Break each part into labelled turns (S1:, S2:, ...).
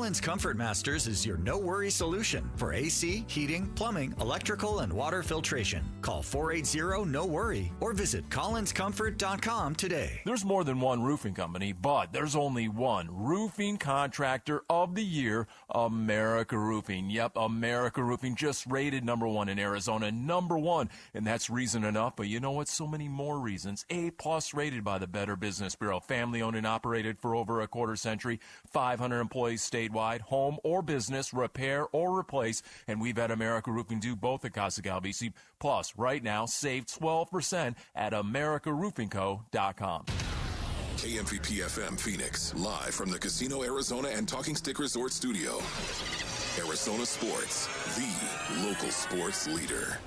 S1: Collins Comfort Masters is your no-worry solution for AC, heating, plumbing, electrical, and water filtration. Call 480-NO-WORRY or visit collinscomfort.com today.
S2: There's more than one roofing company, but there's only one roofing contractor of the year, America Roofing. Yep, America Roofing just rated #1 in Arizona, #1. And that's reason enough, but you know what? So many more reasons. A+ rated by the Better Business Bureau. Family owned and operated for over a quarter century. 500 employees statewide, home or business, repair or replace. And we've had America Roofing do both at Casa Galvisi. Plus, right now, save 12% at AmericaRoofingCo.com.
S3: KMVP FM Phoenix, live from the Casino Arizona and Talking Stick Resort Studio. Arizona Sports, the local sports leader.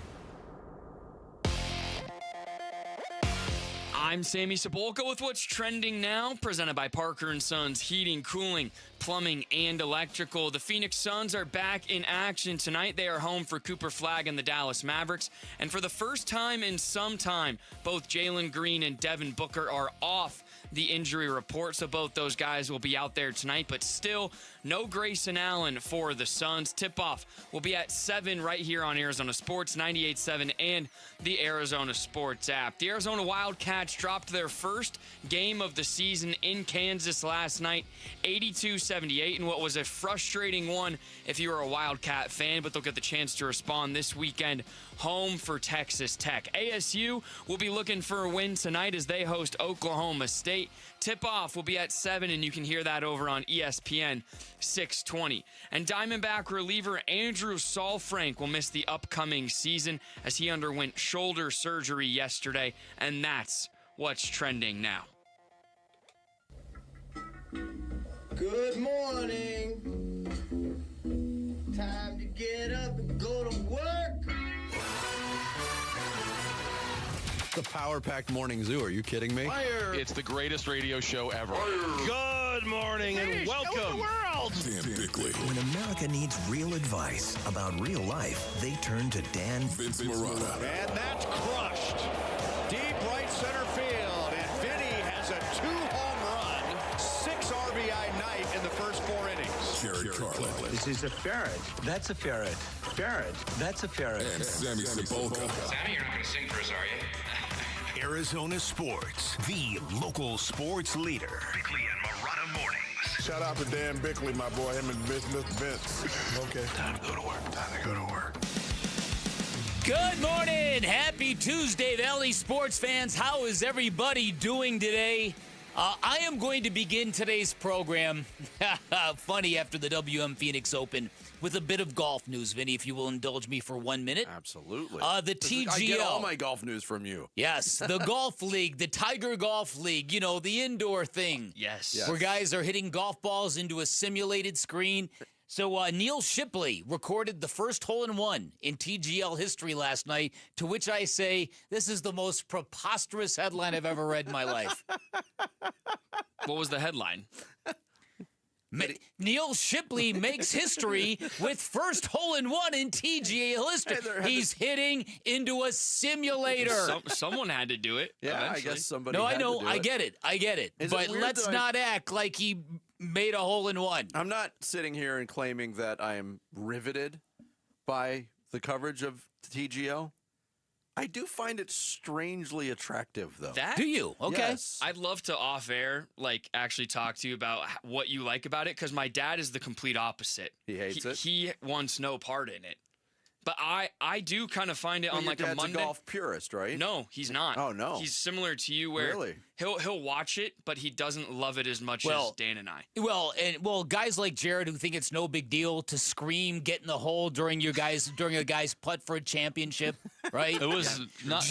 S4: I'm Sammy Sepulka with what's trending now, presented by Parker & Sons Heating, Cooling, Plumbing, and Electrical. The Phoenix Suns are back in action tonight. They are home for Cooper Flagg and the Dallas Mavericks. And for the first time in some time, both Jaylen Green and Devin Booker are off the injury report, so both those guys will be out there tonight, but still no Grayson Allen for the Suns. Tip-off will be at 7 right here on Arizona Sports, 98.7, and the Arizona Sports app. The Arizona Wildcats dropped their first game of the season in Kansas last night, 82-78, in what was a frustrating one if you were a Wildcat fan, but they'll get the chance to respond this weekend home for Texas Tech. ASU will be looking for a win tonight as they host Oklahoma State. Tip-off will be at 7, and you can hear that over on ESPN 620. And Diamondback reliever Andrew Saalfrank will miss the upcoming season as he underwent shoulder surgery yesterday, and that's what's trending now.
S5: Good morning. Time to get up and go to work.
S6: The power-packed morning zoo. Are you kidding me?
S7: Fire.
S8: It's the greatest radio show ever.
S7: Good morning and welcome.
S3: Dan Bickley.
S9: When America needs real advice about real life, they turn to Dan
S3: Vince Marada.
S7: And that's crushed. Deep right center field. And Vinny has a 2-home run, 6 RBI night in the first 4 innings.
S3: Jared Carlin.
S9: This is a ferret. That's a ferret. Ferret. That's a ferret.
S3: And Sammy Sepulka.
S10: Sammy, you're not going to sing for us, are you?
S11: Arizona Sports, the local sports leader.
S10: Bickley and Marada mornings.
S12: Shout out to Dan Bickley, my boy, him and Mr. Vince. Okay.
S10: Time to go to work. Time to go to work.
S13: Good morning. Happy Tuesday, Valley sports fans. How is everybody doing today? I am going to begin today's program, funny after the WM Phoenix Open, with a bit of golf news, Vinny, if you will indulge me for 1 minute.
S6: Absolutely.
S13: The TGO.
S6: I get all my golf news from you.
S13: Yes, the Golf League, the Tiger Golf League, you know, the indoor thing.
S4: Yes.
S13: Where guys are hitting golf balls into a simulated screen. So Neil Shipley recorded the first hole-in-one in TGL history last night, to which I say, this is the most preposterous headline I've ever read in my life.
S4: What was the headline?
S13: Neil Shipley makes history with first hole-in-one in TGL history. He's hitting into a simulator.
S4: Someone had to do it.
S6: Yeah,
S4: eventually.
S6: I guess somebody
S13: No,
S6: had
S13: I know.
S6: to do
S13: I
S6: it.
S13: get it. But let's not act like he made a hole-in-one.
S6: I'm not sitting here and claiming that I am riveted by the coverage of TGO. I do find it strangely attractive, though.
S13: Do you? Okay.
S6: Yes.
S4: I'd love to off-air, actually talk to you about what you like about it, because my dad is the complete opposite.
S6: He hates it?
S4: He wants no part in it. But I do kind of find it on
S6: your
S4: a
S6: dad's
S4: Monday.
S6: a golf purist, right?
S4: No, he's not.
S6: Oh, no.
S4: He's similar to you where
S6: Really?
S4: he'll watch it, but he doesn't love it as much as Dan and I.
S13: Well, guys like Jared who think it's no big deal to scream, get in the hole during a guy's putt for a championship, right?
S8: It was not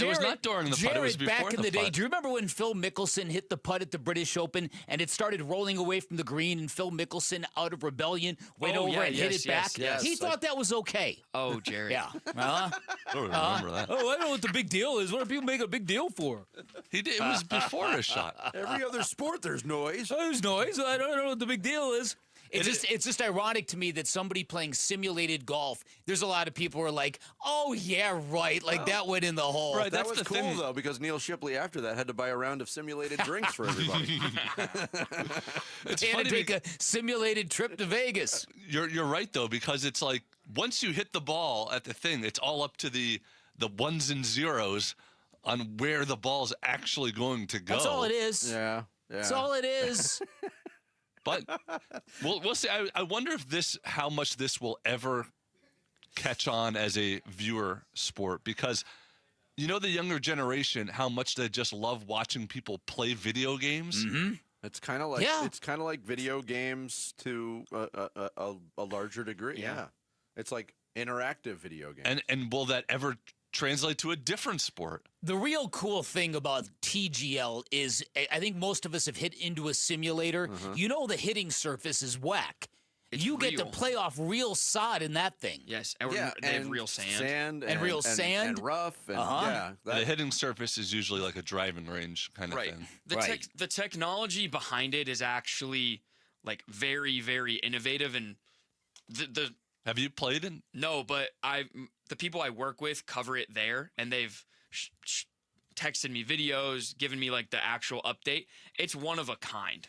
S8: during the putt. It was before
S13: back in the day.
S8: putt.
S13: Do you remember when Phil Mickelson hit the putt at the British Open and it started rolling away from the green and Phil Mickelson, out of rebellion, went over and hit it back?
S6: yes.
S13: He thought that was okay.
S4: Oh, Jared.
S13: Yeah.
S8: I don't remember that.
S13: Oh, I don't know what the big deal is. What do people make a big deal for?
S8: He did. It was before his shot.
S6: Every other sport, there's noise.
S13: There's noise. I don't know what the big deal is. It's just ironic to me that somebody playing simulated golf, there's a lot of people who are like, oh, yeah, right. Like, that went in the hole.
S6: Right, that was cool, though, because Neil Shipley, after that, had to buy a round of simulated drinks for everybody.
S13: It's funny to take a simulated trip to Vegas.
S8: You're right, though, because it's like once you hit the ball at the thing, it's all up to the ones and zeros on where the ball's actually going to go.
S13: That's all it is.
S6: Yeah.
S13: That's all it is.
S8: But we'll see. I wonder if how much this will ever catch on as a viewer sport, because the younger generation, how much they just love watching people play video games.
S13: Mm-hmm.
S6: It's kind of like video games to a larger degree. Yeah. It's like interactive video games.
S8: And will that ever translate to a different sport?
S13: The real cool thing about TGL is I think most of us have hit into a simulator.
S6: Mm-hmm.
S13: The hitting surface is whack.
S4: It's
S13: you
S4: real.
S13: Get to play off real sod in that thing.
S4: Yes, they have real sand.
S13: And real sand.
S6: And rough. And,
S8: the hitting surface is usually like a driving range kind of thing.
S4: The technology behind it is actually like very, very innovative, and the
S8: Have you played it?
S4: No, but the people I work with cover it there, and they've texted me videos, given me like the actual update. It's one of a kind.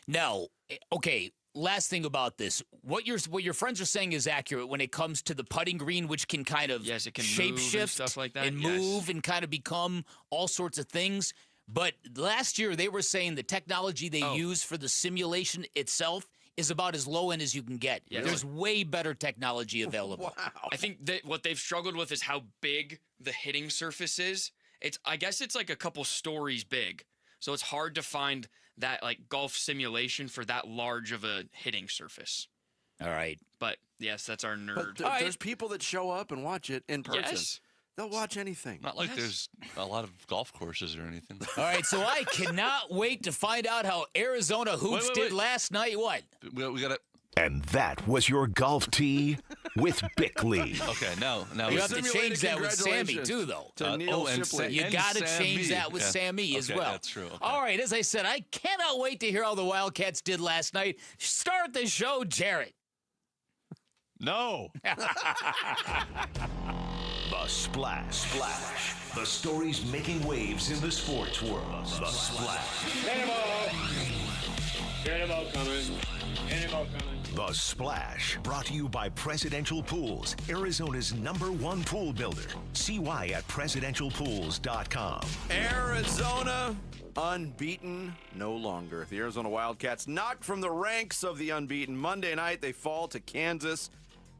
S13: Now, okay, last thing about this. What your friends are saying is accurate when it comes to the putting green, which can kind of
S4: it can
S13: shape
S4: move
S13: shift
S4: and stuff like that.
S13: and move and kind of become all sorts of things. But last year they were saying the technology they use for the simulation itself is about as low end as you can get.
S4: Yes.
S13: There's way better technology available.
S6: Wow.
S4: I think that what they've struggled with is how big the hitting surface is. I guess it's like a couple stories big. So it's hard to find that like golf simulation for that large of a hitting surface.
S13: All right.
S4: But yes, that's our nerd.
S6: But there's people that show up and watch it in person.
S4: Yes.
S6: They'll watch anything.
S8: Not like there's a lot of golf courses or anything.
S13: All right, so I cannot wait to find out how Arizona Hoops did last night. What?
S8: We got to...
S11: And that was your golf tee with Bickley.
S8: Okay, now
S13: you have to change that with Sammy too, though.
S6: To Neil Shipley.
S13: You got to change that with Sammy as well.
S8: That's true. Okay.
S13: All right, as I said, I cannot wait to hear how the Wildcats did last night. Start the show, Jarrett.
S8: No.
S11: The Splash. The stories making waves in the sports world. The Splash.
S5: Get him out coming.
S11: The Splash, brought to you by Presidential Pools, Arizona's #1 pool builder. See why at presidentialpools.com.
S6: Arizona unbeaten no longer. The Arizona Wildcats knocked from the ranks of the unbeaten. Monday night, they fall to Kansas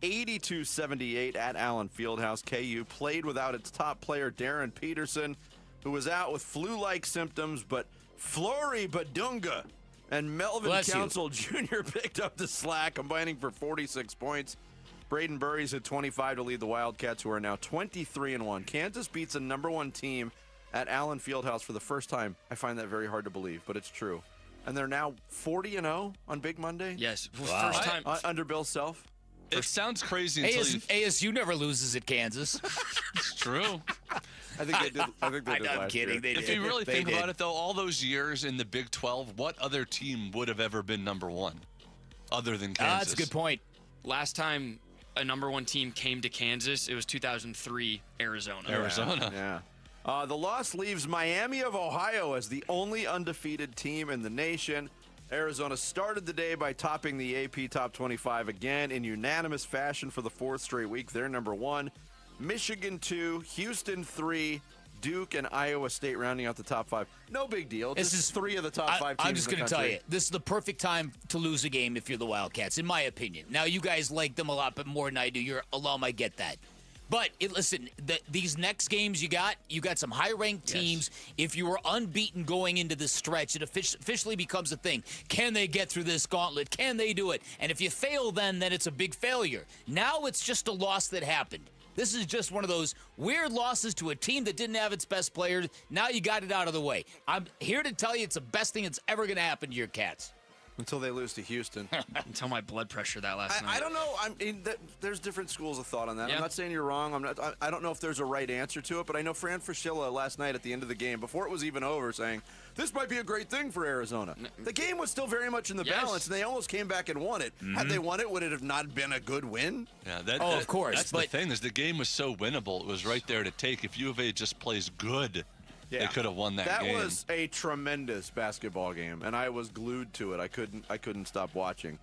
S6: 82-78 at Allen Fieldhouse. KU played without its top player, Darren Peterson, who was out with flu-like symptoms, but Flory Badunga and Melvin Council Jr. picked up the slack, combining for 46 points. Braden Burries had 25 to lead the Wildcats, who are now 23-1. Kansas beats a #1 team at Allen Fieldhouse for the first time. I find that very hard to believe, but it's true. And they're now 40-0 on Big Monday?
S4: Yes.
S6: Wow. First time. Under Bill Self?
S8: It sounds crazy until
S13: ASU never loses at Kansas.
S8: It's true.
S6: I think they did. I think they did
S13: I'm
S6: last
S13: kidding.
S6: year.
S13: They
S8: If
S13: did.
S8: you really
S13: They
S8: think
S13: did.
S8: about it, though, all those years in the Big 12, what other team would have ever been #1 other than Kansas?
S13: That's a good point.
S4: Last time a #1 team came to Kansas, it was 2003 Arizona.
S6: Yeah. The loss leaves Miami of Ohio as the only undefeated team in the nation. Arizona started the day by topping the AP Top 25 again in unanimous fashion for the 4th straight week. They're #1. Michigan 2, Houston 3, Duke and Iowa State rounding out the top 5. No big deal. This is 3 of the top 5 teams.
S13: I'm just going to tell you, this is the perfect time to lose a game if you're the Wildcats, in my opinion. Now, you guys like them a lot bit more than I do. You're alum, I get that. But listen, these next games you got some high-ranked teams. Yes. If you were unbeaten going into this stretch, it officially becomes a thing. Can they get through this gauntlet? Can they do it? And if you fail then it's a big failure. Now it's just a loss that happened. This is just one of those weird losses to a team that didn't have its best players. Now you got it out of the way. I'm here to tell you it's the best thing that's ever going to happen to your Cats.
S6: Until they lose to Houston.
S4: Until my blood pressure that last night.
S6: I don't know. There's different schools of thought on that.
S4: Yeah.
S6: I'm not saying you're wrong. I don't know if there's a right answer to it, but I know Fran Fraschilla last night at the end of the game, before it was even over, saying, this might be a great thing for Arizona. The game was still very much in the balance, and they almost came back and won it. Had they won it, would it have not been a good win?
S8: Yeah,
S13: of course.
S8: That's the thing, is the game was so winnable. It was right there to take. If UofA just plays good, they could have won that game.
S6: That was a tremendous basketball game, and I was glued to it. I couldn't stop watching.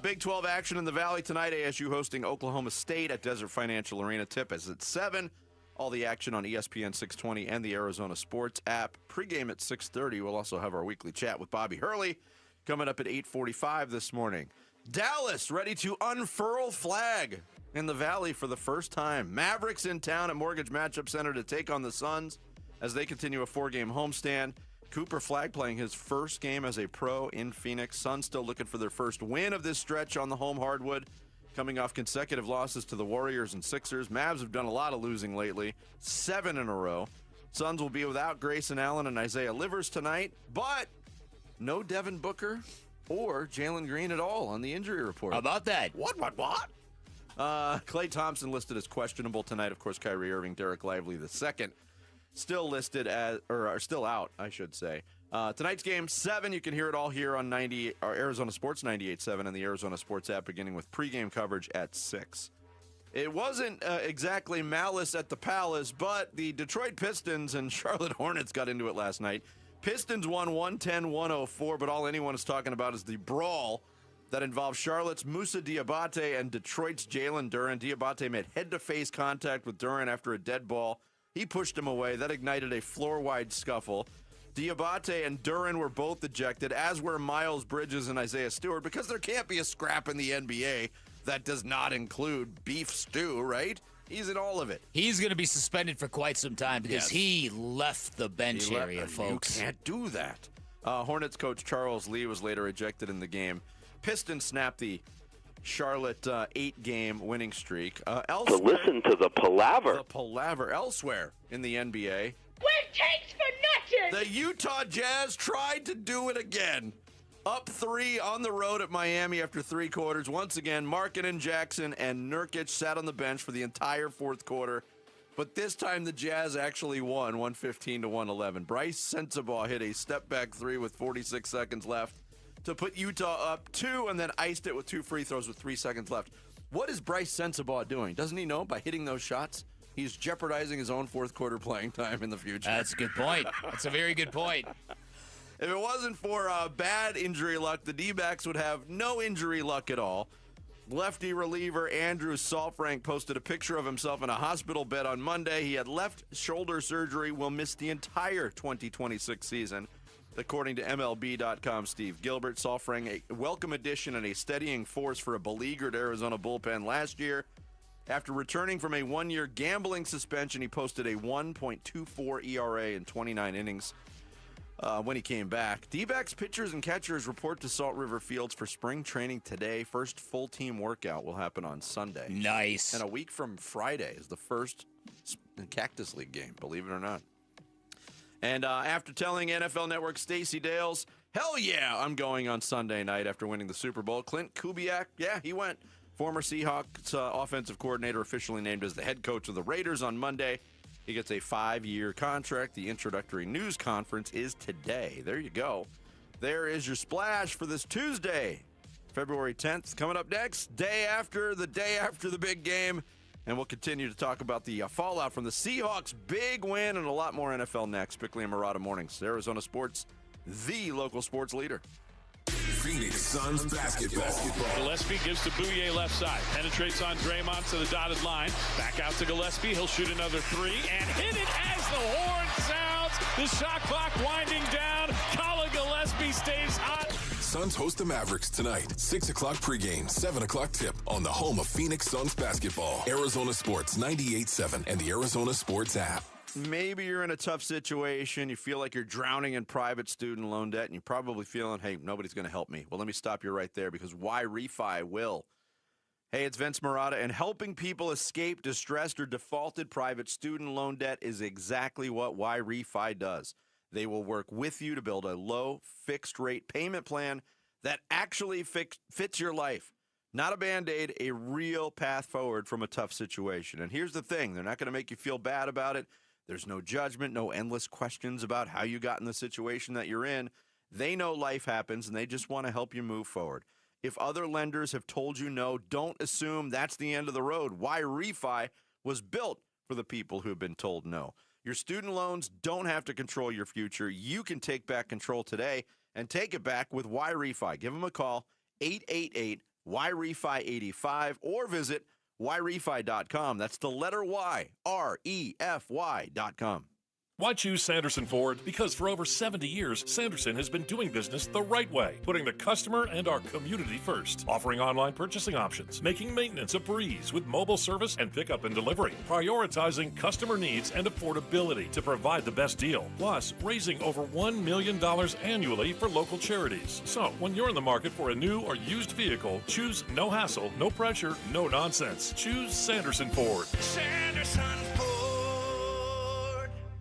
S6: Big 12 action in the Valley tonight. ASU hosting Oklahoma State at Desert Financial Arena. Tip is at 7. All the action on ESPN 620 and the Arizona Sports app. Pregame at 6:30. We'll also have our weekly chat with Bobby Hurley coming up at 8:45 this morning. Dallas ready to unfurl flag in the Valley for the first time. Mavericks in town at Mortgage Matchup Center to take on the Suns as they continue a 4-game homestand. Cooper Flagg playing his first game as a pro in Phoenix. Suns still looking for their first win of this stretch on the home hardwood, coming off consecutive losses to the Warriors and Sixers. Mavs have done a lot of losing lately, 7 in a row. Suns will be without Grayson Allen and Isaiah Livers tonight, but no Devin Booker or Jaylen Green at all on the injury report.
S13: How about that?
S6: What? Klay Thompson listed as questionable tonight. Of course, Kyrie Irving, Derek Lively II, still listed as, or still out, I should say. Tonight's game, 7. You can hear it all here on Arizona Sports 98.7 and the Arizona Sports app, beginning with pregame coverage at 6. It wasn't exactly malice at the Palace, but the Detroit Pistons and Charlotte Hornets got into it last night. Pistons won 110-104, but all anyone is talking about is the brawl that involved Charlotte's Moussa Diabate and Detroit's Jalen Duren. Diabate made head-to-face contact with Duren after a dead ball. He pushed him away. That ignited a floor-wide scuffle. Diabate and Duren were both ejected, as were Miles Bridges and Isaiah Stewart, because there can't be a scrap in the NBA that does not include beef stew, right? He's in all of it.
S13: He's going to be suspended for quite some time because he left the bench area, folks.
S6: You can't do that. Hornets coach Charles Lee was later ejected in the game. Pistons snapped the Charlotte 8-game winning streak.
S14: To listen to the palaver.
S6: The palaver elsewhere in the NBA.
S15: We're takes for nothing.
S6: The Utah Jazz tried to do it again. Up 3 on the road at Miami after 3 quarters. Once again, Markkanen, Jackson, and Nurkic sat on the bench for the entire fourth quarter. But this time the Jazz actually won 115-111. Bryce Sensabaugh hit a step-back 3 with 46 seconds left to put Utah up 2, and then iced it with 2 free throws with 3 seconds left. What is Bryce Sensabaugh doing? Doesn't he know by hitting those shots, he's jeopardizing his own fourth quarter playing time in the future?
S13: That's a good point. That's a very good point.
S6: If it wasn't for bad injury luck, the D-backs would have no injury luck at all. Lefty reliever Andrew Salfrank posted a picture of himself in a hospital bed on Monday. He had left shoulder surgery, will miss the entire 2026 season. According to MLB.com, Steve Gilbert, Salfrank, a welcome addition and a steadying force for a beleaguered Arizona bullpen last year. After returning from a 1-year gambling suspension, he posted a 1.24 ERA in 29 innings. When he came back. D-backs pitchers and catchers report to Salt River Fields for spring training today. First full team workout will happen on Sunday.
S13: Nice.
S6: And a week from Friday is the first Cactus League game, believe it or not. And after telling NFL Network Stacey Dales, hell yeah, I'm going on Sunday night after winning the Super Bowl. Clint Kubiak, yeah, he went. Former Seahawks offensive coordinator, officially named as the head coach of the Raiders on Monday. He gets a 5-year contract. The introductory news conference is today. There you go. There is your splash for this Tuesday, February 10th. Coming up next, day after the big game. And we'll continue to talk about the fallout from the Seahawks' big win and a lot more NFL next. Bickley and Marada Mornings, Arizona Sports, the local sports leader.
S3: Phoenix Suns basketball.
S16: Gillespie gives to Bouye left side. Penetrates on Draymond to the dotted line. Back out to Gillespie. He'll shoot another 3 and hit it as the horn sounds. The shot clock winding down. Colin Gillespie stays hot.
S3: Suns host the Mavericks tonight. 6 o'clock pregame, 7 o'clock tip on the home of Phoenix Suns basketball. Arizona Sports 98.7 and the Arizona Sports app.
S6: Maybe you're in a tough situation. You feel like you're drowning in private student loan debt, and you're probably feeling, hey, nobody's going to help me. Well, let me stop you right there, because Why Refi will. Hey, it's Vince Marada, and helping people escape distressed or defaulted private student loan debt is exactly what Why Refi does. They will work with you to build a low, fixed-rate payment plan that actually fits your life. Not a Band-Aid, a real path forward from a tough situation. And here's the thing. They're not going to make you feel bad about it. There's no judgment, no endless questions about how you got in the situation that you're in. They know life happens, and they just want to help you move forward. If other lenders have told you no, don't assume that's the end of the road. YRefy was built for the people who have been told no. Your student loans don't have to control your future. You can take back control today and take it back with YRefy. Give them a call, 888-YRefy85, or visit YRefy.com. That's the letter Y, REFY.com.
S17: Why choose Sanderson Ford? Because for over 70 years, Sanderson has been doing business the right way, putting the customer and our community first, offering online purchasing options, making maintenance a breeze with mobile service and pickup and delivery, prioritizing customer needs and affordability to provide the best deal, plus raising over $1 million annually for local charities. So, when you're in the market for a new or used vehicle, choose no hassle, no pressure, no nonsense. Choose Sanderson Ford.
S10: Sanderson Ford.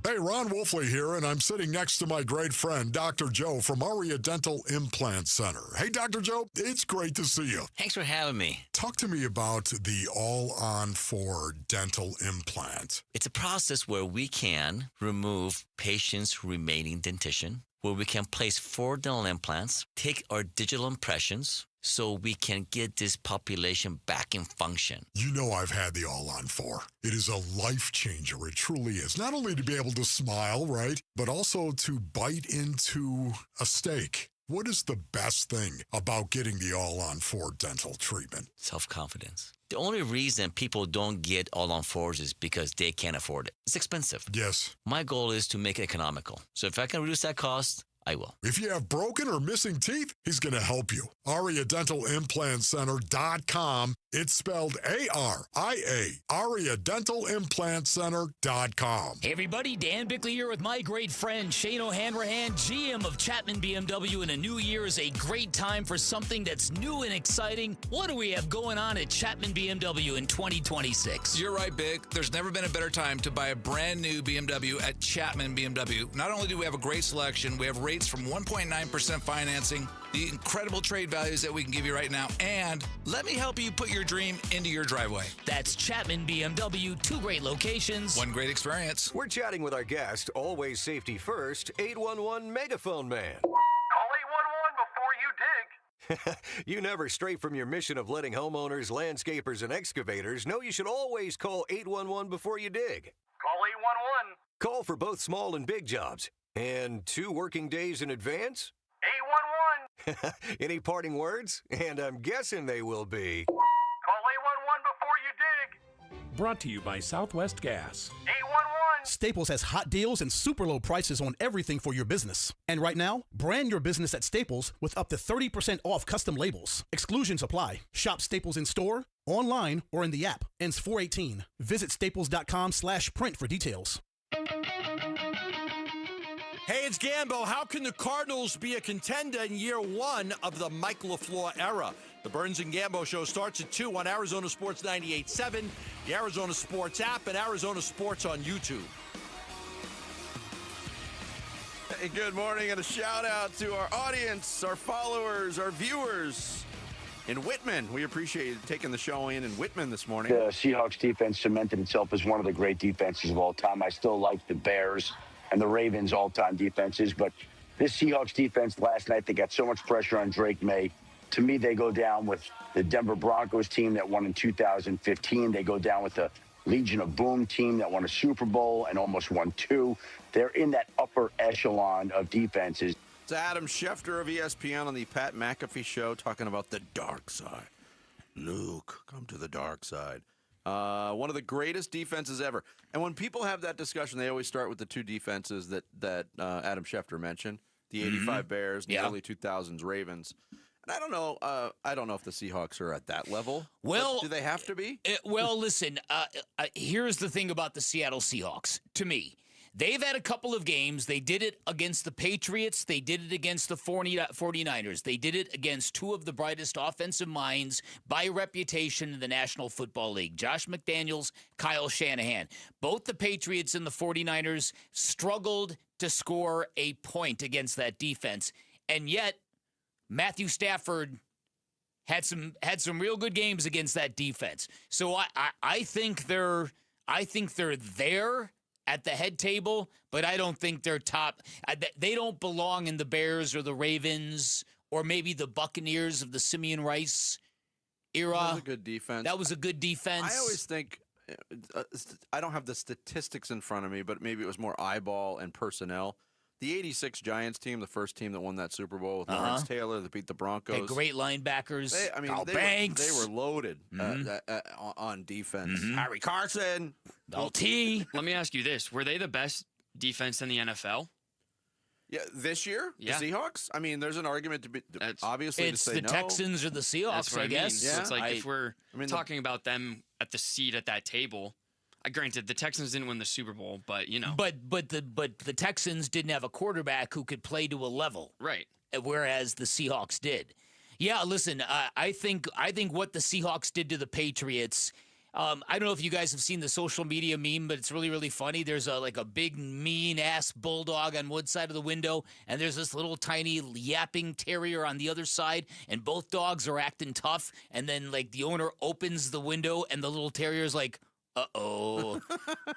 S18: Hey, Ron Wolfley here, and I'm sitting next to my great friend, Dr. Joe from Aria Dental Implant Center. Hey, Dr. Joe, it's great to see you.
S19: Thanks for having me.
S18: Talk to me about the All-on-4 dental implant.
S19: It's a process where we can remove patients' remaining dentition, where we can place 4 dental implants, take our digital impressions, so we can get this population back in function.
S18: You know I've had the All-on-4. It is a life changer. It truly is. Not only to be able to smile, right, but also to bite into a steak. What is the best thing about getting the All-on-4 dental treatment?
S19: Self-confidence. The only reason people don't get All-on-4s is because they can't afford it. It's expensive.
S18: Yes.
S19: My goal is to make it economical. So if I can reduce that cost, I will.
S18: If you have broken or missing teeth, he's going to help you. AriaDentalImplantCenter.com. It's spelled A-R-I-A. AriaDentalImplantCenter.com.
S13: Hey everybody, Dan Bickley here with my great friend Shane O'Hanrahan, GM of Chapman BMW, and a new year is a great time for something that's new and exciting. What do we have going on at Chapman BMW in 2026?
S20: You're right, Big. There's never been a better time to buy a brand new BMW at Chapman BMW. Not only do we have a great selection, we have rates from 1.9% financing, the incredible trade values that we can give you right now, and let me help you put your dream into your driveway.
S13: That's Chapman BMW, 2 great locations,
S20: 1 great experience.
S21: We're chatting with our guest, always safety first, 811 Megaphone Man.
S22: Call 811 before you dig.
S21: You never stray from your mission of letting homeowners, landscapers, and excavators know you should always call 811 before you dig.
S22: Call 811.
S21: Call for both small and big jobs. And 2 working days in advance?
S22: 811.
S21: Any parting words? And I'm guessing they will be.
S22: Call 811 before you dig.
S17: Brought to you by Southwest Gas.
S22: 811.
S23: Staples has hot deals and super low prices on everything for your business. And right now, brand your business at Staples with up to 30% off custom labels. Exclusions apply. Shop Staples in store, online, or in the app. Ends 4/18. Visit staples.com/print for details.
S24: Hey, it's Gambo. How can the Cardinals be a contender in year 1 of the Mike LaFleur era? The Burns and Gambo show starts at 2 on Arizona Sports 98.7, the Arizona Sports app, and Arizona Sports on YouTube.
S6: Hey, good morning, and a shout out to our audience, our followers, our viewers in Whitman. We appreciate you taking the show in Whitman this morning.
S25: The Seahawks defense cemented itself as one of the great defenses of all time. I still like the Bears and the Ravens all-time defenses, but this Seahawks defense last night, they got so much pressure on Drake May. To me, they go down with the Denver Broncos team that won in 2015. They go down with the Legion of Boom team that won a Super Bowl and almost won 2. They're in that upper echelon of defenses.
S6: It's Adam Schefter of ESPN on the Pat McAfee show talking about the dark side. Luke, come to the dark side. One of the greatest defenses ever. And when people have that discussion, they always start with the 2 defenses that Adam Schefter mentioned, the 85 Bears and the early 2000s Ravens. And I don't know if the Seahawks are at that level.
S13: Well,
S6: do they have to be?
S13: Listen, here's the thing about the Seattle Seahawks. To me, they've had a couple of games. They did it against the Patriots. They did it against the 49ers. They did it against 2 of the brightest offensive minds by reputation in the National Football League, Josh McDaniels, Kyle Shanahan. Both the Patriots and the 49ers struggled to score a point against that defense. And yet, Matthew Stafford had some real good games against that defense. So I think they're there at the head table, but I don't think they're top. They don't belong in the Bears or the Ravens or maybe the Buccaneers of the Simeon Rice era.
S6: That was a good defense.
S13: That was a good defense.
S6: I always think, I don't have the statistics in front of me, but maybe it was more eyeball and personnel. The 86 Giants team, the first team that won that Super Bowl with Lawrence Taylor that beat the Broncos.
S13: Had great linebackers. Carl
S6: Banks. They were loaded on defense. Harry Carson.
S13: LT.
S4: Let me ask you this. Were they the best defense in the NFL?
S6: Yeah, this year?
S4: Yeah.
S6: The Seahawks? I mean, there's an argument to be obviously
S13: it's
S6: to say
S13: the
S6: no.
S13: Texans or the Seahawks,
S4: That's what I
S13: guess.
S4: mean. So it's like if we're
S6: I mean,
S4: talking about them at the seat at that table, granted, the Texans didn't win the Super Bowl, but you know.
S13: But the Texans didn't have a quarterback who could play to a level,
S4: right?
S13: Whereas the Seahawks did. Yeah, listen, I think what the Seahawks did to the Patriots. I don't know if you guys have seen the social media meme, but it's really, really funny. There's a big mean ass bulldog on one side of the window, and there's this little tiny yapping terrier on the other side, and both dogs are acting tough. And then the owner opens the window, and the little terrier's like, uh-oh.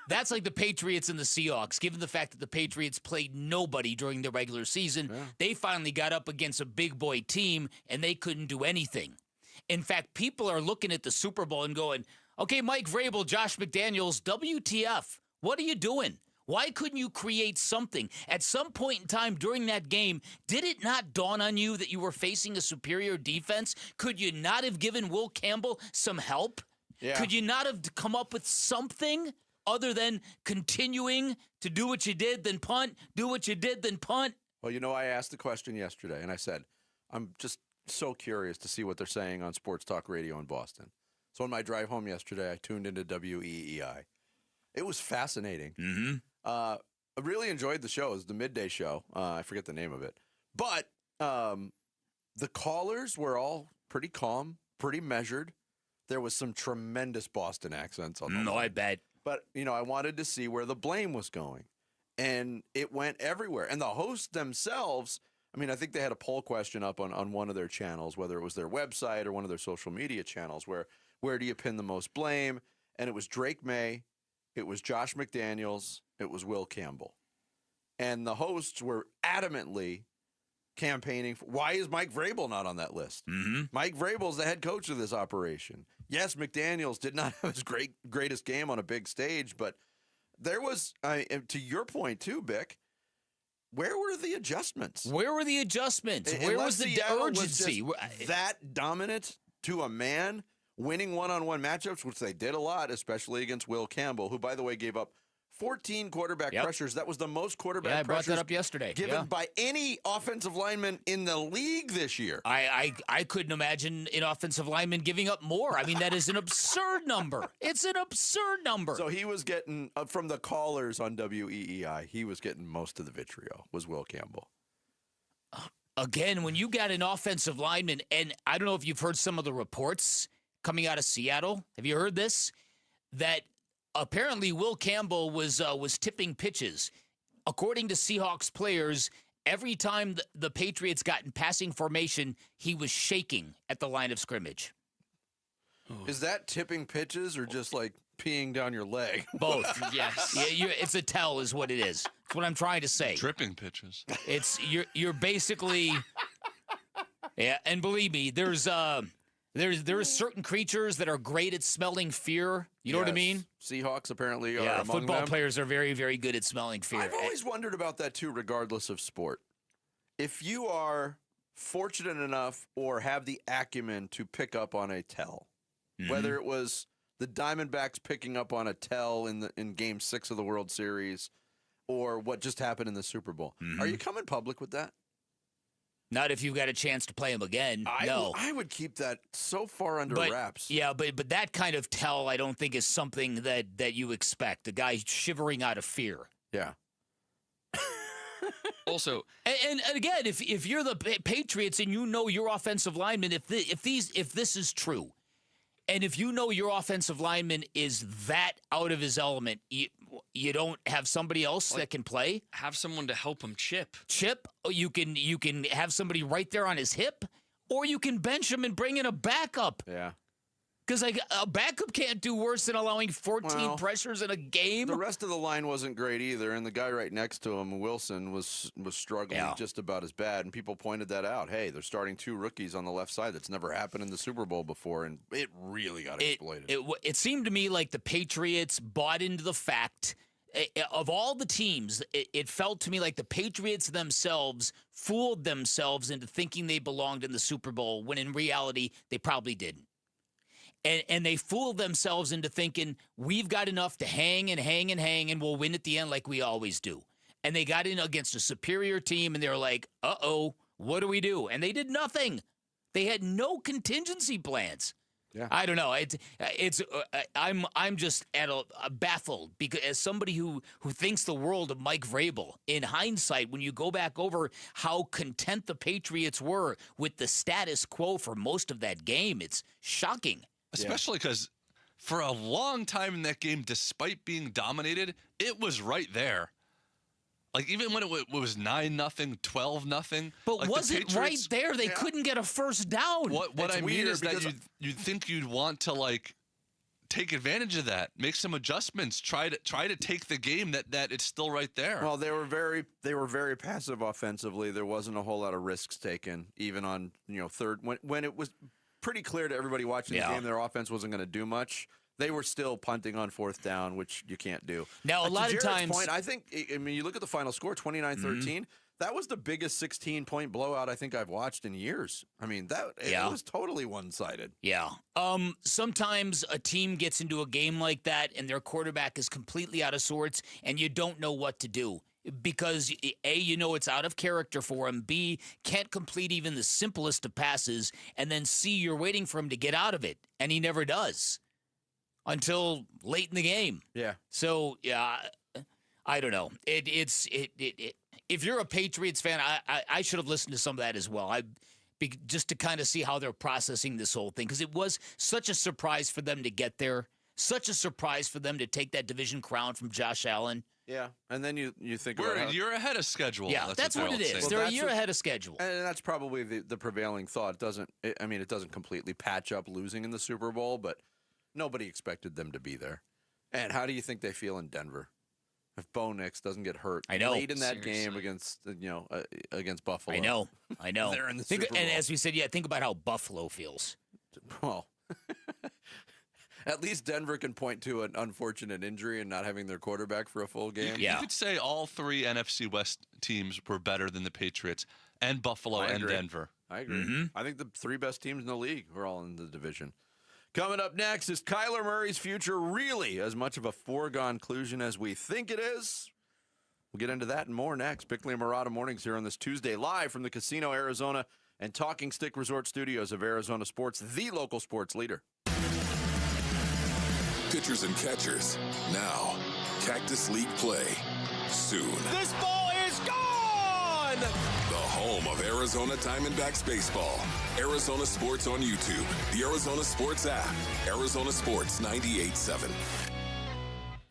S13: That's like the Patriots and the Seahawks. Given the fact that the Patriots played nobody during the regular season, they finally got up against a big boy team, and they couldn't do anything. In fact, people are looking at the Super Bowl and going, okay, Mike Vrabel, Josh McDaniels, WTF? What are you doing? Why couldn't you create something? At some point in time during that game, did it not dawn on you that you were facing a superior defense? Could you not have given Will Campbell some help?
S6: Yeah.
S13: Could you not have come up with something other than continuing to do what you did, then punt, do what you did, then punt?
S6: Well, I asked the question yesterday, and I said, I'm just so curious to see what they're saying on sports talk radio in Boston. So on my drive home yesterday, I tuned into WEEI. It was fascinating.
S13: Mm-hmm.
S6: I really enjoyed the show. It was the midday show. I forget the name of it. But the callers were all pretty calm, pretty measured. There was some tremendous Boston accents on the line.
S13: No, I bet.
S6: But, I wanted to see where the blame was going. And it went everywhere. And the hosts themselves, I think they had a poll question up on one of their channels, whether it was their website or one of their social media channels, where do you pin the most blame? And it was Drake May, it was Josh McDaniels, it was Will Campbell. And the hosts were adamantly campaigning for, why is Mike Vrabel not on that list?
S13: Mm-hmm.
S6: Mike Vrabel's the head coach of this operation. Yes, McDaniels did not have his greatest game on a big stage, but there was, to your point too, Bick, where were the adjustments?
S13: Where were the adjustments? Where was the urgency?
S6: Was that dominant to a man, winning one-on-one matchups, which they did a lot, especially against Will Campbell, who, by the way, gave up 14 quarterback pressures. That was the most quarterback pressures.
S13: I brought that up yesterday.
S6: Given by any offensive lineman in the league this year.
S13: I couldn't imagine an offensive lineman giving up more. That is an absurd number. It's an absurd number.
S6: So he was getting, from the callers on WEEI, he was getting most of the vitriol, was Will Campbell.
S13: Again, when you got an offensive lineman, and I don't know if you've heard some of the reports coming out of Seattle. Have you heard this? That apparently Will Campbell was tipping pitches. According to Seahawks players, every time the Patriots got in passing formation, he was shaking at the line of scrimmage.
S6: Is that tipping pitches or just like peeing down your leg?
S13: Both. Yes. Yeah, it's a tell is what it is. That's what I'm trying to say.
S8: Tripping pitches.
S13: It's you're basically yeah, and believe me, there are certain creatures that are great at smelling fear. You know what I mean?
S6: Seahawks apparently are among
S13: football
S6: them.
S13: players are very, very good at smelling fear.
S6: I've always wondered about that too, regardless of sport. If you are fortunate enough or have the acumen to pick up on a tell, whether it was the Diamondbacks picking up on a tell in Game 6 of the World Series or what just happened in the Super Bowl, are you coming public with that?
S13: Not if you've got a chance to play him again. No.
S6: I would keep that so far under wraps.
S13: Yeah, but that kind of tell, I don't think is something that you expect. The guy shivering out of fear.
S6: Yeah.
S4: Also,
S13: and again, if you're the Patriots and you know your offensive lineman, if this is true, and if you know your offensive lineman is that out of his element, you don't have somebody else that can play.
S4: Have someone to help him chip.
S13: You can have somebody right there on his hip, or you can bench him and bring in a backup.
S6: Yeah.
S13: Because a backup can't do worse than allowing 14 pressures in a game.
S6: The rest of the line wasn't great either, and the guy right next to him, Wilson, was struggling just about as bad. And people pointed that out. Hey, they're starting 2 rookies on the left side. That's never happened in the Super Bowl before, and it really got exploited.
S13: It seemed to me like the Patriots bought into the fact. Of all the teams, it felt to me like the Patriots themselves fooled themselves into thinking they belonged in the Super Bowl, when in reality, they probably didn't. And they fooled themselves into thinking, we've got enough to hang and hang and hang, and we'll win at the end like we always do. And they got in against a superior team, and they were like, uh-oh, what do we do? And they did nothing. They had no contingency plans.
S6: Yeah.
S13: I don't know. I'm just baffled, because as somebody who thinks the world of Mike Vrabel, in hindsight, when you go back over how content the Patriots were with the status quo for most of that game, it's shocking.
S8: Especially because for a long time in that game, despite being dominated, it was right there. Like, even when it was 9-0, 12-0.
S13: But
S8: like
S13: was it right there? They couldn't get a first down.
S8: What I mean is that you'd think you'd want to, like, take advantage of that, make some adjustments, try to take the game that it's still right there.
S6: Well, they were very passive offensively. There wasn't a whole lot of risks taken, even on third when it was pretty clear to everybody watching the game their offense wasn't going to do much. They were still punting on 4th down, which you can't do.
S13: Now, a lot of times,
S6: point, I mean, you look at the final score, 29-13. That was the biggest 16-point blowout I think I've watched in years. I mean, it was totally one-sided.
S13: Yeah. Sometimes a team gets into a game like that, and their quarterback is completely out of sorts, and you don't know what to do. Because, A, it's out of character for him. B, can't complete even the simplest of passes. And then C, you're waiting for him to get out of it. And he never does until late in the game.
S6: Yeah.
S13: So, I don't know. If you're a Patriots fan, I should have listened to some of that as well. Just to kind of see how they're processing this whole thing. Because it was such a surprise for them to get there. Such a surprise for them to take that division crown from Josh Allen.
S6: Yeah, and then you think
S8: we're a year ahead of schedule.
S13: Yeah, that's what it is.
S6: Well,
S13: they're a year ahead of schedule,
S6: and that's probably the prevailing thought. It doesn't completely patch up losing in the Super Bowl, but nobody expected them to be there. And how do you think they feel in Denver if Bo Nix doesn't get hurt late in that game against Buffalo?
S13: I know.
S6: They're in the Super Bowl.
S13: And as we said, think about how Buffalo feels.
S6: Well. At least Denver can point to an unfortunate injury and not having their quarterback for a full game.
S8: You could say all 3 NFC West teams were better than the Patriots and Buffalo and Denver.
S6: I agree. I think the 3 best teams in the league are all in the division. Coming up next, is Kyler Murray's future really as much of a foregone conclusion as we think it is? We'll get into that and more next. Bickley and Marada mornings here on this Tuesday, live from the Casino Arizona and Talking Stick Resort Studios of Arizona Sports, the local sports leader.
S3: Pitchers and catchers. Now, Cactus League play. Soon.
S5: This ball is gone!
S3: The home of Arizona Diamondbacks baseball. Arizona Sports on YouTube. The Arizona Sports app. Arizona Sports 98.7.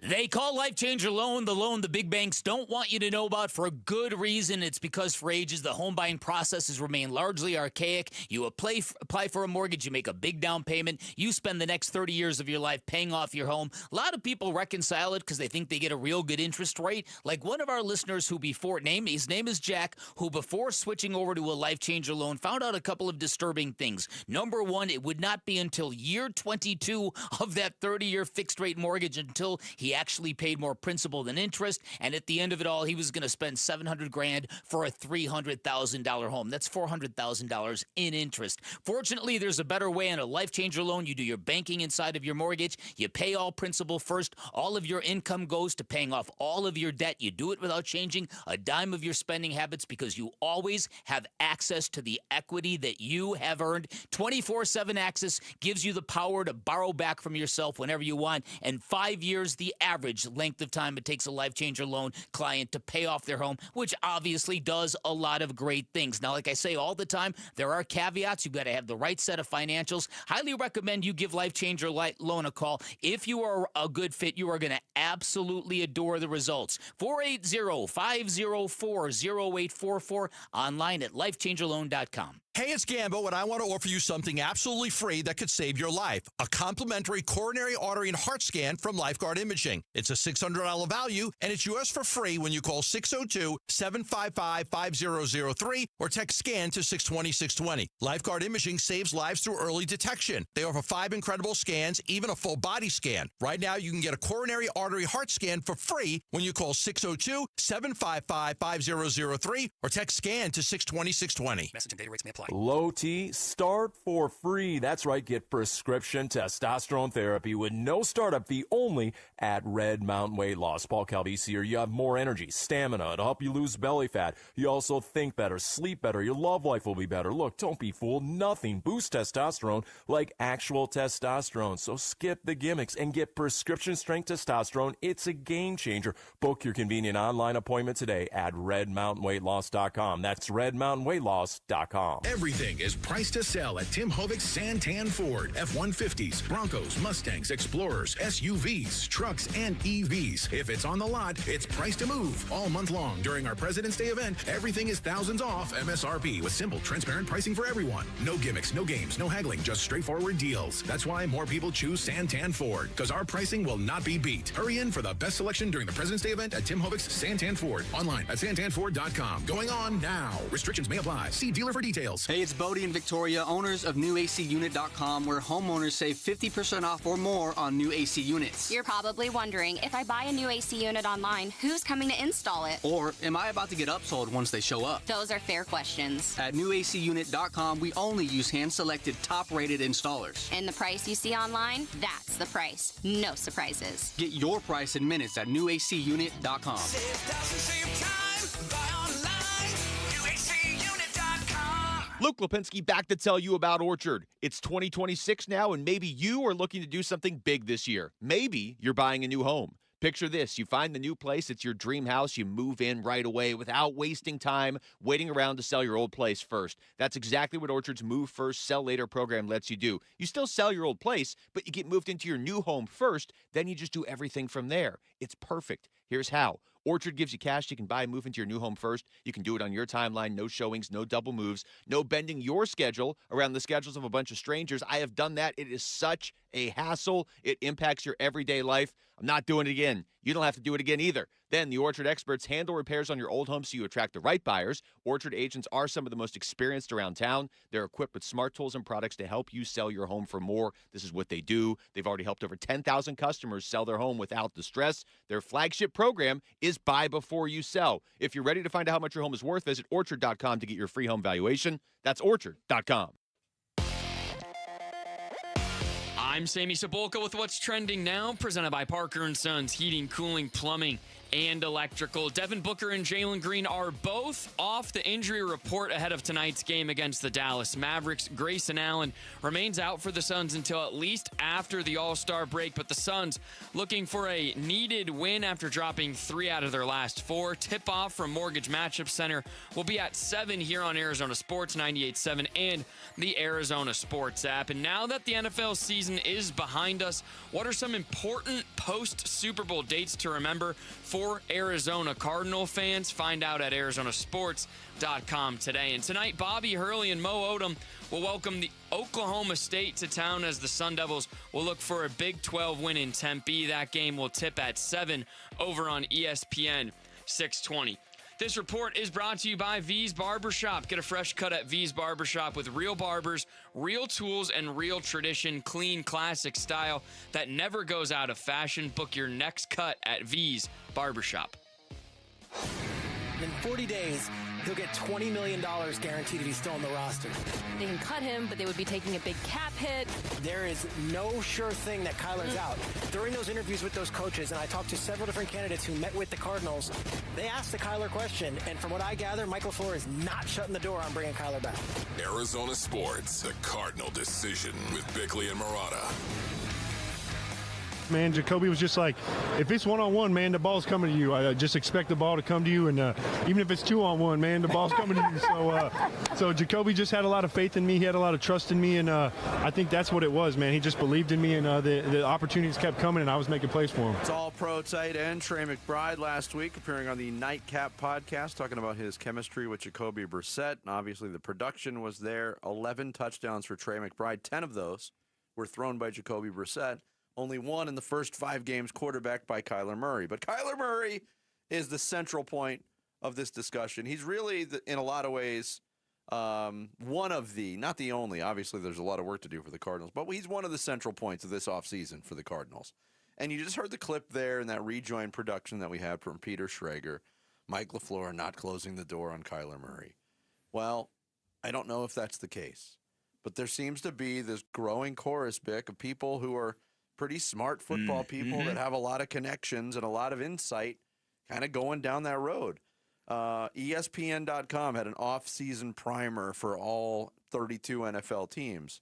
S13: They call Life Changer Loan the loan the big banks don't want you to know about for a good reason. It's because for ages, the home buying process has remained largely archaic. You apply for a mortgage, you make a big down payment, you spend the next 30 years of your life paying off your home. A lot of people reconcile it because they think they get a real good interest rate. Like one of our listeners who his name is Jack, who before switching over to a Life Changer Loan found out a couple of disturbing things. Number one, it would not be until year 22 of that 30-year fixed rate mortgage until he actually paid more principal than interest, and at the end of it all, he was going to spend $700,000 for a $300,000 home. That's $400,000 in interest. Fortunately, there's a better way on a Life Changer Loan. You do your banking inside of your mortgage. You pay all principal first. All of your income goes to paying off all of your debt. You do it without changing a dime of your spending habits because you always have access to the equity that you have earned. 24/7 access gives you the power to borrow back from yourself whenever you want, and 5 years, the average length of time it takes a Life Changer loan client to pay off their home, which obviously does a lot of great things. Now, like I say all the time, there are caveats. You've got to have the right set of financials. Highly recommend you give Life Changer loan a call. If you are a good fit, you are going to absolutely adore the results. 480-504-0844, online at lifechangerloan.com.
S24: Hey, it's Gambo, and I want to offer you something absolutely free that could save your life. A complimentary coronary artery and heart scan from Lifeguard Imaging. It's a $600 value, and it's yours for free when you call 602-755-5003 or text SCAN to 620-620. Lifeguard Imaging saves lives through early detection. They offer 5 incredible scans, even a full body scan. Right now, you can get a coronary artery heart scan for free when you call 602-755-5003 or text SCAN to 620-620.
S1: Message and data rates may apply.
S2: Low T, start for free. That's right, get prescription testosterone therapy with no startup fee only at Red Mountain Weight Loss. Paul Calvisi here. You have more energy, stamina. It'll help you lose belly fat. You also think better, sleep better. Your love life will be better. Look, don't be fooled. Nothing boosts testosterone like actual testosterone. So skip the gimmicks and get prescription strength testosterone. It's a game changer. Book your convenient online appointment today at redmountainweightloss.com. That's redmountainweightloss.com.
S7: Everything is priced to sell at Tim Hovig's Santan Ford. F-150s, Broncos, Mustangs, Explorers, SUVs, trucks, and EVs. If it's on the lot, it's priced to move. All month long during our President's Day event, everything is thousands off MSRP with simple, transparent pricing for everyone. No gimmicks, no games, no haggling, just straightforward deals. That's why more people choose Santan Ford, because our pricing will not be beat. Hurry in for the best selection during the President's Day event at Tim Hovig's Santan Ford. Online at santanford.com. Going on now. Restrictions may apply. See dealer for details.
S9: Hey, it's Bodie and Victoria, owners of newacunit.com, where homeowners save 50% off or more on new AC units.
S12: You're probably wondering, if I buy a new AC unit online, who's coming to install it?
S9: Or am I about to get upsold once they show up?
S12: Those are fair questions.
S9: At newacunit.com, we only use hand-selected, top-rated installers.
S12: And the price you see online, that's the price. No surprises.
S9: Get your price in minutes at newacunit.com.
S5: Save time, buy online, newacunit.com.
S26: Luke Lipinski back to tell you about Orchard. It's 2026 now, and maybe you are looking to do something big this year. Maybe you're buying a new home. Picture this. You find the new place. It's your dream house. You move in right away without wasting time waiting around to sell your old place first. That's exactly what Orchard's Move First, Sell Later program lets you do. You still sell your old place, but you get moved into your new home first. Then you just do everything from there. It's perfect. Here's how. Orchard gives you cash you can buy and move into your new home first. You can do it on your timeline, no showings, no double moves, no bending your schedule around the schedules of a bunch of strangers. I have done that. It is such a hassle. It impacts your everyday life. I'm not doing it again. You don't have to do it again either. Then the Orchard experts handle repairs on your old home so you attract the right buyers. Orchard agents are some of the most experienced around town. They're equipped with smart tools and products to help you sell your home for more. This is what they do. They've already helped over 10,000 customers sell their home without the stress. Their flagship program is buy before you sell. If you're ready to find out how much your home is worth, visit orchard.com to get your free home valuation. That's orchard.com.
S4: I'm Sammy Sabolka with what's trending now, presented by Parker and Sons Heating, Cooling, Plumbing, and Electrical. Devin Booker and Jaylen Green are both off the injury report ahead of tonight's game against the Dallas Mavericks. Grayson Allen remains out for the Suns until at least after the All-Star break, but the Suns looking for a needed win after dropping 3 out of their last 4. Tip-off from Mortgage Matchup Center will be at 7 here on Arizona Sports 98.7 and the Arizona Sports app. And now that the NFL season is behind us, what are some important post-Super Bowl dates to remember for Arizona Cardinal fans? Find out at arizonasports.com today. And tonight, Bobby Hurley and Mo Odom will welcome the Oklahoma State to town as the Sun Devils will look for a Big 12 win in Tempe. That game will tip at 7 over on ESPN 620. This report is brought to you by V's Barbershop. Get a fresh cut at V's Barbershop with real barbers, real tools, and real tradition. Clean, classic style that never goes out of fashion. Book your next cut at V's Barbershop.
S27: In 40 days, he'll get $20 million guaranteed if he's still on the roster.
S28: They can cut him, but they would be taking a big cap hit.
S27: There is no sure thing that Kyler's out. During those interviews with those coaches, and I talked to several different candidates who met with the Cardinals, they asked the Kyler question, and from what I gather, Mike LaFleur is not shutting the door on bringing Kyler back.
S3: Arizona Sports, the Cardinal decision with Bickley and Marada.
S1: Man, Jacoby was just like, if it's one-on-one, man, the ball's coming to you. I just expect the ball to come to you, and even if it's two-on-one, man, the ball's coming to you. So Jacoby just had a lot of faith in me. He had a lot of trust in me, and I think that's what it was, man. He just believed in me, and the opportunities kept coming, and I was making plays for him.
S6: It's all-pro tight end Trey McBride last week, appearing on the Nightcap podcast, talking about his chemistry with Jacoby Brissett. And obviously, the production was there. 11 touchdowns for Trey McBride. 10 of those were thrown by Jacoby Brissett. Only one in the first 5 games, quarterbacked by Kyler Murray. But Kyler Murray is the central point of this discussion. He's really, in a lot of ways, one of the, not the only, obviously there's a lot of work to do for the Cardinals, but he's one of the central points of this offseason for the Cardinals. And you just heard the clip there in that rejoin production that we had from Peter Schrager. Mike LaFleur not closing the door on Kyler Murray. Well, I don't know if that's the case. But there seems to be this growing chorus, Bick, of people who are pretty smart football people that have a lot of connections and a lot of insight kind of going down that road. ESPN.com had an off-season primer for all 32 NFL teams.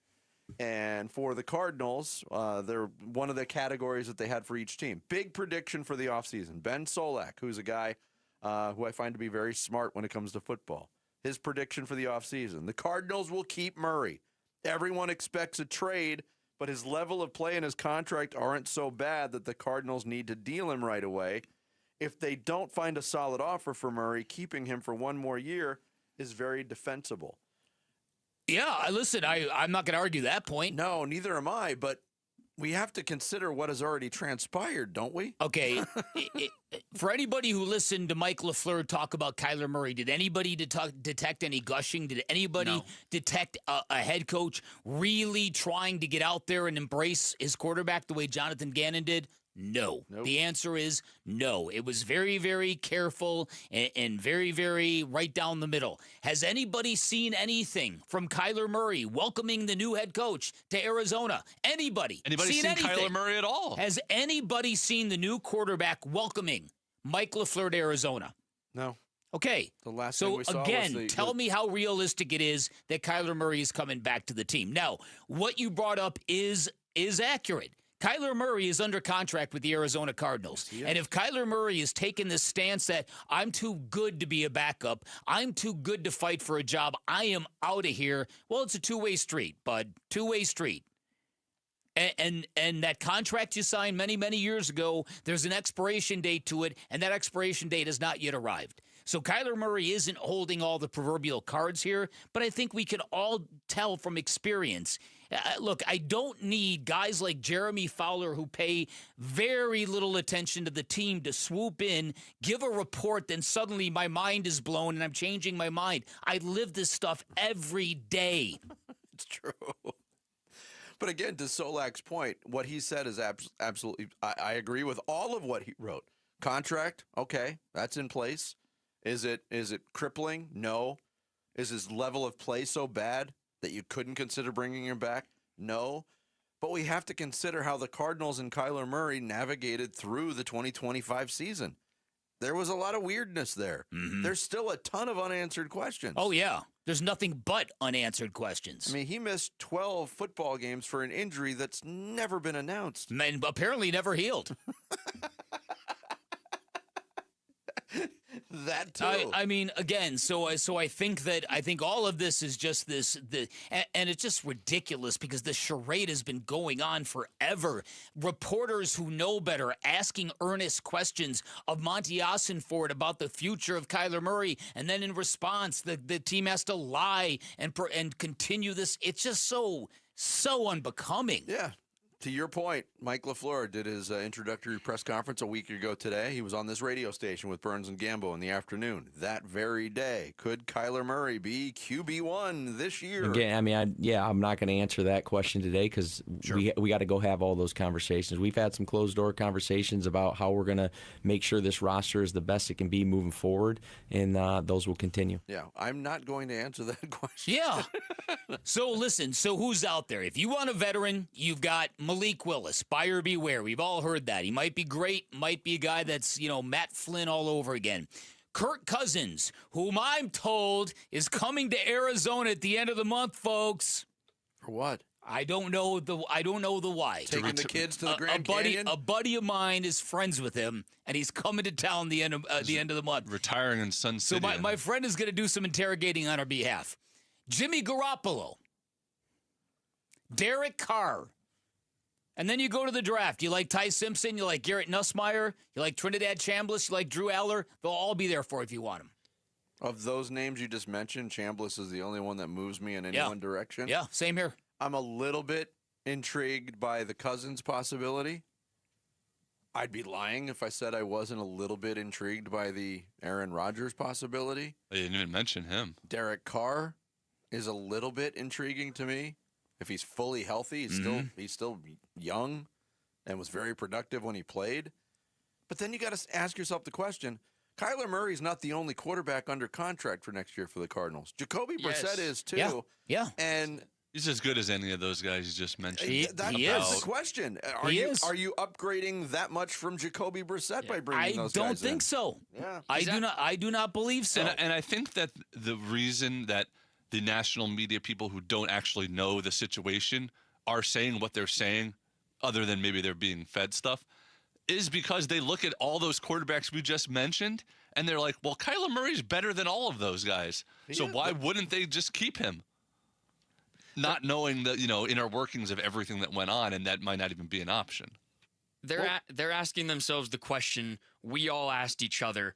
S6: And for the Cardinals, they're one of the categories that they had for each team. Big prediction for the offseason. Ben Solak, who's a guy who I find to be very smart when it comes to football. His prediction for the offseason. The Cardinals will keep Murray. Everyone expects a trade, but his level of play and his contract aren't so bad that the Cardinals need to deal him right away. If they don't find a solid offer for Murray, keeping him for one more year is very defensible.
S13: Yeah, listen, I'm not going to argue that point.
S6: No, neither am I, but we have to consider what has already transpired, don't we?
S13: Okay. For anybody who listened to Mike LaFleur talk about Kyler Murray, did anybody detect any gushing? Did anybody detect a head coach really trying to get out there and embrace his quarterback the way Jonathan Gannon did? No. Nope. The answer is no. It was very, very careful and very, very right down the middle. Has anybody seen anything from Kyler Murray welcoming the new head coach to Arizona? Anybody?
S8: Anybody seen Kyler Murray at all?
S13: Has anybody seen the new quarterback welcoming Mike LaFleur to Arizona?
S6: No.
S13: Okay.
S6: The last thing we saw
S13: again,
S6: was
S13: tell me how realistic it is that Kyler Murray is coming back to the team. Now, what you brought up is accurate. Kyler Murray is under contract with the Arizona Cardinals. Yes, and if Kyler Murray is taking this stance that I'm too good to be a backup, I'm too good to fight for a job, I am out of here, well, it's a two-way street, bud. Two-way street. And that contract you signed many, many years ago, there's an expiration date to it, and that expiration date has not yet arrived. So Kyler Murray isn't holding all the proverbial cards here, but I think we can all tell from experience. Look, I don't need guys like Jeremy Fowler who pay very little attention to the team to swoop in, give a report, then suddenly my mind is blown and I'm changing my mind. I live this stuff every day.
S6: It's true. But again, to Solak's point, what he said is absolutely, I agree with all of what he wrote. Contract, okay, that's in place. Is it crippling? No. Is his level of play so bad that you couldn't consider bringing him back? No. But we have to consider how the Cardinals and Kyler Murray navigated through the 2025 season. There was a lot of weirdness there. Mm-hmm. There's still a ton of unanswered questions.
S13: Oh, yeah. There's nothing but unanswered questions.
S6: I mean, he missed 12 football games for an injury that's never been announced.
S13: And apparently never healed.
S6: That too.
S13: I mean, again, so I think all of this is just and it's just ridiculous because the charade has been going on forever. Reporters who know better asking earnest questions of Monty Ossenford about the future of Kyler Murray, and then in response, the team has to lie and continue this. It's just so unbecoming.
S6: Yeah. To your point, Mike LaFleur did his introductory press conference a week ago today. He was on this radio station with Burns and Gambo in the afternoon. That very day, could Kyler Murray be QB1 this year?
S10: Again, I mean, I'm not going to answer that question today because we got to go have all those conversations. We've had some closed-door conversations about how we're going to make sure this roster is the best it can be moving forward, and those will continue.
S6: Yeah, I'm not going to answer that question.
S13: Yeah. So listen, who's out there? If you want a veteran, you've got Malik Willis, buyer beware. We've all heard that. He might be great, might be a guy that's, Matt Flynn all over again. Kirk Cousins, whom I'm told is coming to Arizona at the end of the month, folks.
S6: For what?
S13: I don't know the why.
S6: Taking the kids to the Grand Canyon?
S13: A buddy of mine is friends with him, and he's coming to town the end of the month.
S8: Retiring in Sun City.
S13: So my friend is going to do some interrogating on our behalf. Jimmy Garoppolo, Derek Carr, and then you go to the draft. You like Ty Simpson, you like Garrett Nussmeier, you like Trinidad Chambliss, you like Drew Aller. They'll all be there for if you want them.
S6: Of those names you just mentioned, Chambliss is the only one that moves me in any one direction.
S13: Yeah, same here.
S6: I'm a little bit intrigued by the Cousins possibility. I'd be lying if I said I wasn't a little bit intrigued by the Aaron Rodgers possibility.
S8: I didn't even mention him.
S6: Derek Carr is a little bit intriguing to me. If he's fully healthy, he's still young and was very productive when he played. But then you got to ask yourself the question, Kyler Murray's not the only quarterback under contract for next year for the Cardinals. Jacoby Brissett is too.
S13: Yeah.
S6: And
S8: he's as good as any of those guys you just mentioned.
S6: That's the question. Are you upgrading that much from Jacoby Brissett by bringing those guys in?
S13: I don't think so.
S6: Yeah.
S13: I do not believe so.
S8: And I think that the reason that the national media people who don't actually know the situation are saying what they're saying, other than maybe they're being fed stuff, is because they look at all those quarterbacks we just mentioned, and they're like, well, Kyler Murray's better than all of those guys. So why wouldn't they just keep him? Not knowing the inner workings of everything that went on, and that might not even be an option.
S4: They're asking themselves the question we all asked each other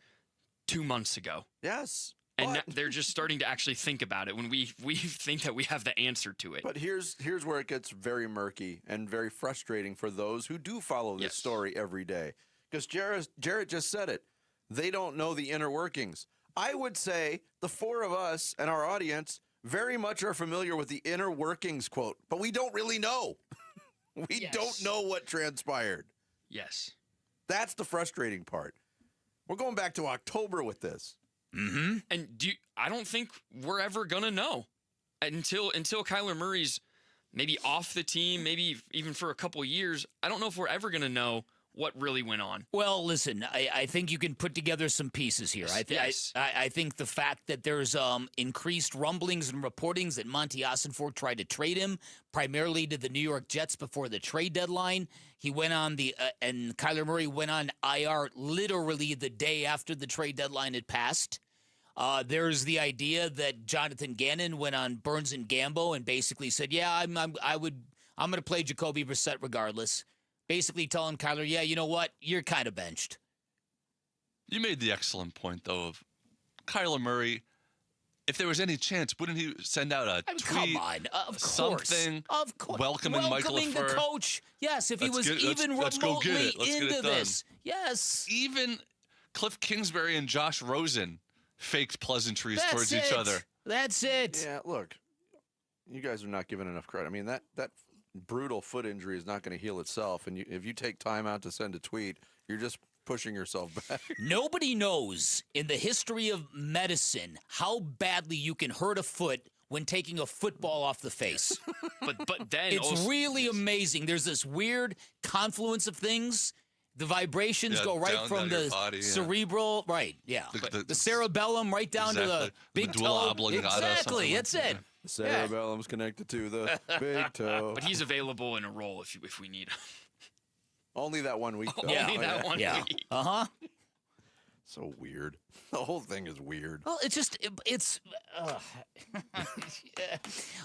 S4: 2 months ago.
S6: Yes.
S4: And they're just starting to actually think about it when we think that we have the answer to it.
S6: But here's where it gets very murky and very frustrating for those who do follow this story every day. Because Jarrett just said it. They don't know the inner workings. I would say the four of us and our audience very much are familiar with the inner workings quote, but we don't really know. We don't know what transpired.
S4: Yes.
S6: That's the frustrating part. We're going back to October with this.
S4: Mm-hmm. And I don't think we're ever gonna know until Kyler Murray's maybe off the team, maybe even for a couple years. I don't know if we're ever gonna know what really went on.
S13: Well, listen, I think you can put together some pieces here. I think the fact that there's increased rumblings and reportings that Monty Ossenfort tried to trade him, primarily to the New York Jets before the trade deadline. He went on and Kyler Murray went on IR literally the day after the trade deadline had passed. There's the idea that Jonathan Gannon went on Burns and Gambo and basically said, "Yeah, I'm going to play Jacoby Brissett regardless." Basically telling Kyler, "Yeah, you know what? You're kind of benched."
S8: You made the excellent point, though, of Kyler Murray. If there was any chance, wouldn't he send out a tweet?
S13: Come on, of course,
S8: something,
S13: of course,
S8: welcoming Michael
S13: the coach. Yes, if he was even remotely into this, yes.
S8: Even Cliff Kingsbury and Josh Rosen faked pleasantries towards each other.
S13: That's it.
S6: Yeah, look, you guys are not giving enough credit. I mean, that brutal foot injury is not going to heal itself, and if you take time out to send a tweet, you're just pushing yourself back.
S13: Nobody knows in the history of medicine how badly you can hurt a foot when taking a football off the face.
S4: but then
S13: it's also really amazing. There's this weird confluence of things. The vibrations go right from the
S8: body,
S13: cerebral, right? Yeah, the cerebellum right down to the big toe. Exactly, that's it.
S6: The cerebellum's connected to the big toe.
S4: But he's available in a role if we need him.
S6: Only that 1 week, though.
S4: Only that 1 week.
S13: Uh-huh.
S6: So weird. The whole thing is weird.
S13: Well, it's
S6: yes.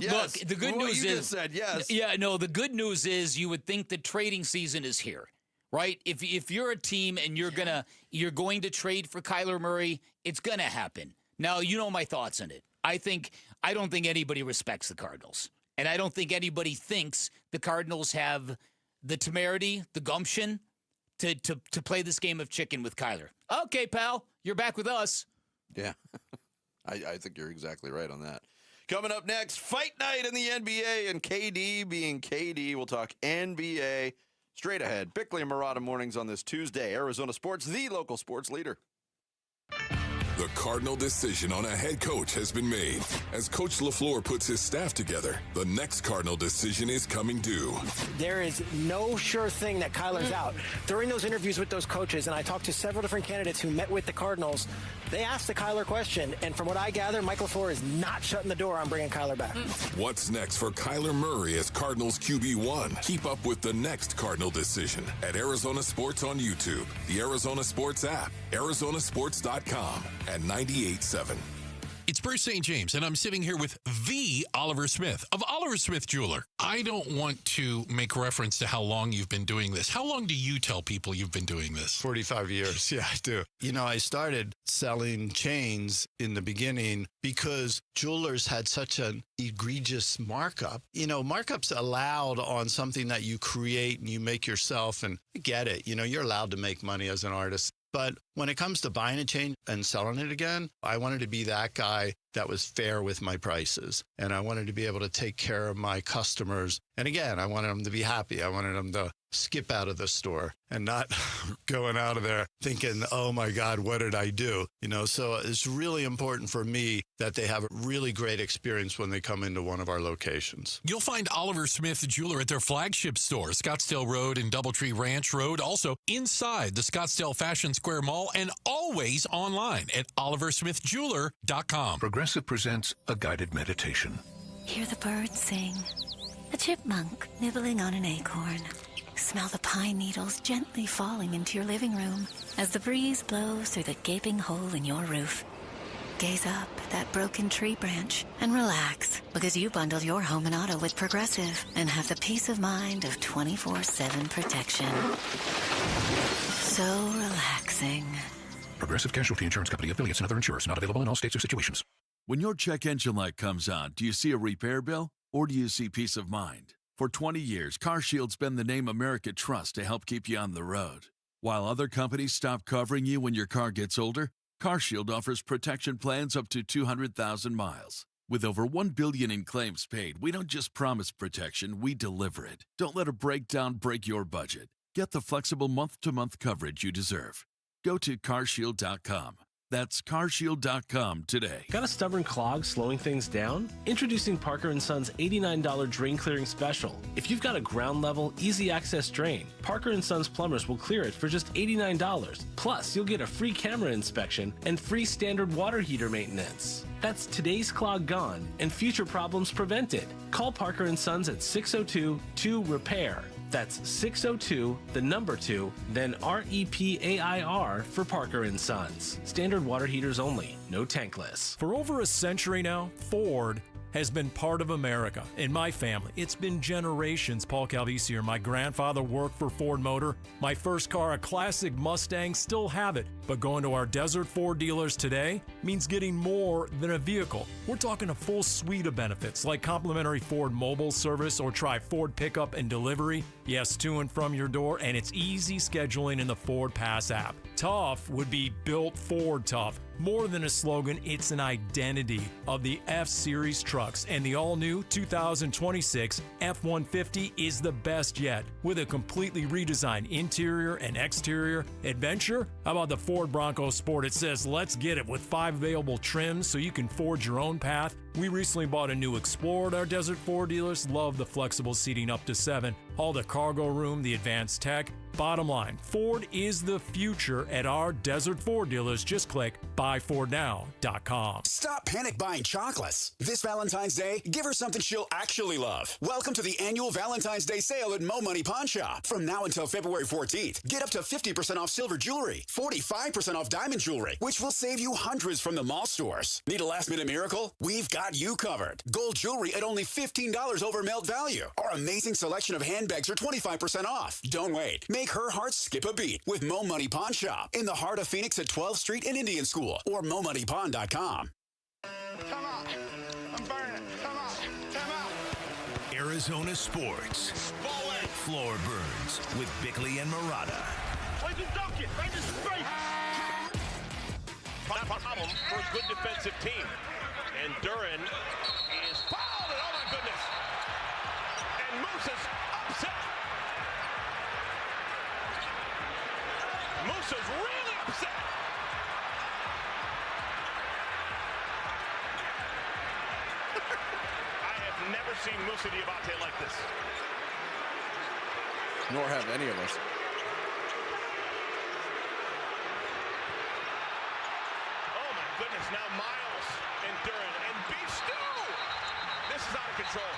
S13: Look, the good news
S6: you
S13: is
S6: just said yes.
S13: Yeah, no, the good news is you would think the trading season is here. Right? If you're a team and you're going to trade for Kyler Murray, it's gonna happen. Now, you know my thoughts on it. I don't think anybody respects the Cardinals. And I don't think anybody thinks the Cardinals have the temerity, the gumption to play this game of chicken with Kyler. Okay, pal, you're back with us.
S6: Yeah. I think you're exactly right on that. Coming up next, fight night in the NBA, and KD being KD. We'll talk NBA. Straight ahead, Bickley and Marada mornings on this Tuesday. Arizona Sports, the local sports leader.
S3: The Cardinal decision on a head coach has been made. As Coach LaFleur puts his staff together, the next Cardinal decision is coming due.
S27: There is no sure thing that Kyler's out. During those interviews with those coaches, and I talked to several different candidates who met with the Cardinals, they asked the Kyler question, and from what I gather, Mike LaFleur is not shutting the door on bringing Kyler back.
S3: What's next for Kyler Murray as Cardinals QB1? Keep up with the next Cardinal decision at Arizona Sports on YouTube, the Arizona Sports app, ArizonaSports.com, and 98.7.
S11: It's Bruce St. James, and I'm sitting here with the Oliver Smith of Oliver Smith Jeweler. I don't want to make reference to how long you've been doing this. How long do you tell people you've been doing this?
S14: 45 years. Yeah, I do. You know, I started selling chains in the beginning because jewelers had such an egregious markup. You know, markups allowed on something that you create and you make yourself, and I get it. You know, you're allowed to make money as an artist. But when it comes to buying a chain and selling it again, I wanted to be that guy that was fair with my prices. And I wanted to be able to take care of my customers. And again, I wanted them to be happy. I wanted them to skip out of the store and not going out of there thinking, oh my God, what did I do? You know, so it's really important for me that they have a really great experience when they come into one of our locations.
S11: You'll find Oliver Smith Jeweler at their flagship store, Scottsdale Road and Doubletree Ranch Road, also inside the Scottsdale Fashion Square Mall, and always online at oliversmithjeweler.com.
S7: Progressive presents a guided meditation.
S15: Hear the birds sing. A chipmunk nibbling on an acorn. Smell the pine needles gently falling into your living room as the breeze blows through the gaping hole in your roof. Gaze up at that broken tree branch and relax, because you bundled your home and auto with Progressive and have the peace of mind of 24/7 protection. So relaxing.
S7: Progressive Casualty Insurance Company, affiliates, and other insurers. Not available in all states or situations.
S16: When your check engine light comes on, do you see a repair bill or do you see peace of mind? For 20 years, CarShield's been the name America trusts to help keep you on the road. While other companies stop covering you when your car gets older, CarShield offers protection plans up to 200,000 miles. With over $1 billion in claims paid, we don't just promise protection, we deliver it. Don't let a breakdown break your budget. Get the flexible month-to-month coverage you deserve. Go to carshield.com. That's carshield.com today.
S18: Got a stubborn clog slowing things down? Introducing Parker & Son's $89 drain clearing special. If you've got a ground level, easy access drain, Parker & Son's plumbers will clear it for just $89. Plus, you'll get a free camera inspection and free standard water heater maintenance. That's today's clog gone and future problems prevented. Call Parker & Sons at 602-2-REPAIR. That's 602, the number 2, then REPAIR for Parker & Sons. Standard water heaters only, no tankless.
S19: For over a century now, Ford has been part of America. In my family, it's been generations. Paul Calvisier, my grandfather worked for Ford Motor. My first car, a classic Mustang, still have it. But going to our Desert Ford dealers today means getting more than a vehicle. We're talking a full suite of benefits like complimentary Ford mobile service, or try Ford pickup and delivery. Yes, to and from your door, and it's easy scheduling in the Ford Pass app. Tough would be built Ford tough. More than a slogan, it's an identity of the F-Series trucks, and the all-new 2026 F-150 is the best yet, with a completely redesigned interior and exterior. Adventure? How about the Ford Bronco Sport? It says, let's get it, with 5 available trims so you can forge your own path. We recently bought a new Explorer at our Desert Ford dealers. Love the flexible seating up to 7. All the cargo room, the advanced tech. Bottom line, Ford is the future at our Desert Ford dealers. Just click buyfordnow.com.
S20: Stop panic buying chocolates. This Valentine's Day, give her something she'll actually love. Welcome to the annual Valentine's Day sale at Mo Money Pawn Shop. From now until February 14th, get up to 50% off silver jewelry, 45% off diamond jewelry, which will save you hundreds from the mall stores. Need a last-minute miracle? We've got you covered. Gold jewelry at only $15 over melt value. Our amazing selection of handbags are 25% off. Don't wait. Make her heart skip a beat with Mo Money Pawn Shop in the heart of Phoenix at 12th Street and Indian School, or momoneypawn.com.
S22: Come on. I'm burning. Come on. Come on.
S7: Arizona Sports. Floor Burns with Bickley and Marada.
S22: Where's the dunk it? Right in straight.
S21: Problem for a good defensive team. And Durant is fouled. Oh, my goodness. And Moose is upset. Moose is really upset. never seen Moussa Diabate like this.
S6: Nor have any of us.
S21: Oh, my goodness. Now Miles and Durant and Beef Stew. This is out of control.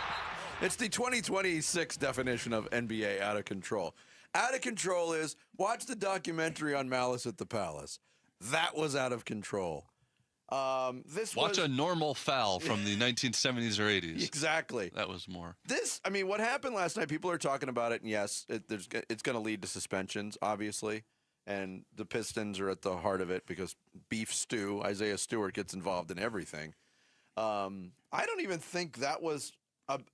S6: It's the 2026 definition of NBA out of control. Out of control is watch the documentary on Malice at the Palace. That was out of control.
S8: Watch a normal foul from the 1970s or 80s.
S6: Exactly.
S8: That was more.
S6: What happened last night, people are talking about it, and yes, it's going to lead to suspensions, obviously. And the Pistons are at the heart of it because Beef Stew, Isaiah Stewart, gets involved in everything. I don't even think that was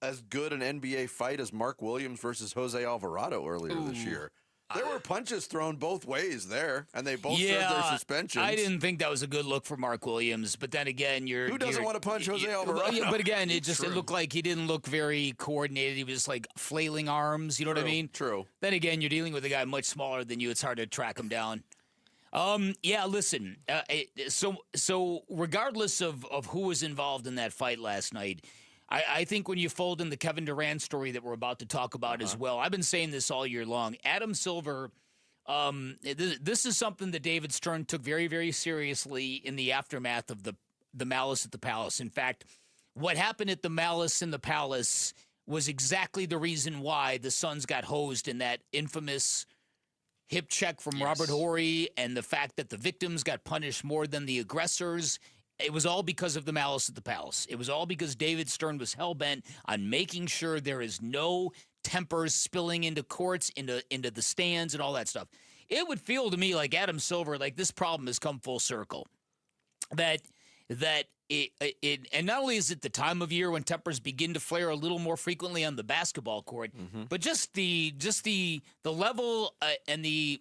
S6: as good an NBA fight as Mark Williams versus Jose Alvarado earlier this year. There were punches thrown both ways there, and they both served their suspensions.
S13: I didn't think that was a good look for Mark Williams, but then again,
S6: who doesn't want to punch Jose Alvarado?
S13: But again, it looked like he didn't look very coordinated. He was just like flailing arms. You know what I mean?
S6: True.
S13: Then again, you're dealing with a guy much smaller than you. It's hard to track him down. Listen. So regardless of who was involved in that fight last night, I think when you fold in the Kevin Durant story that we're about to talk about as well, I've been saying this all year long. Adam Silver, this is something that David Stern took very, very seriously in the aftermath of the Malice at the Palace. In fact, what happened at the Malice in the Palace was exactly the reason why the Suns got hosed in that infamous hip check from Robert Horry, and the fact that the victims got punished more than the aggressors. It was all because of the Malice at the Palace. It was all because David Stern was hell-bent on making sure there is no tempers spilling into courts, into the stands, and all that stuff. It would feel to me like Adam Silver, like this problem has come full circle. That and not only is it the time of year when tempers begin to flare a little more frequently on the basketball court, but just the level and the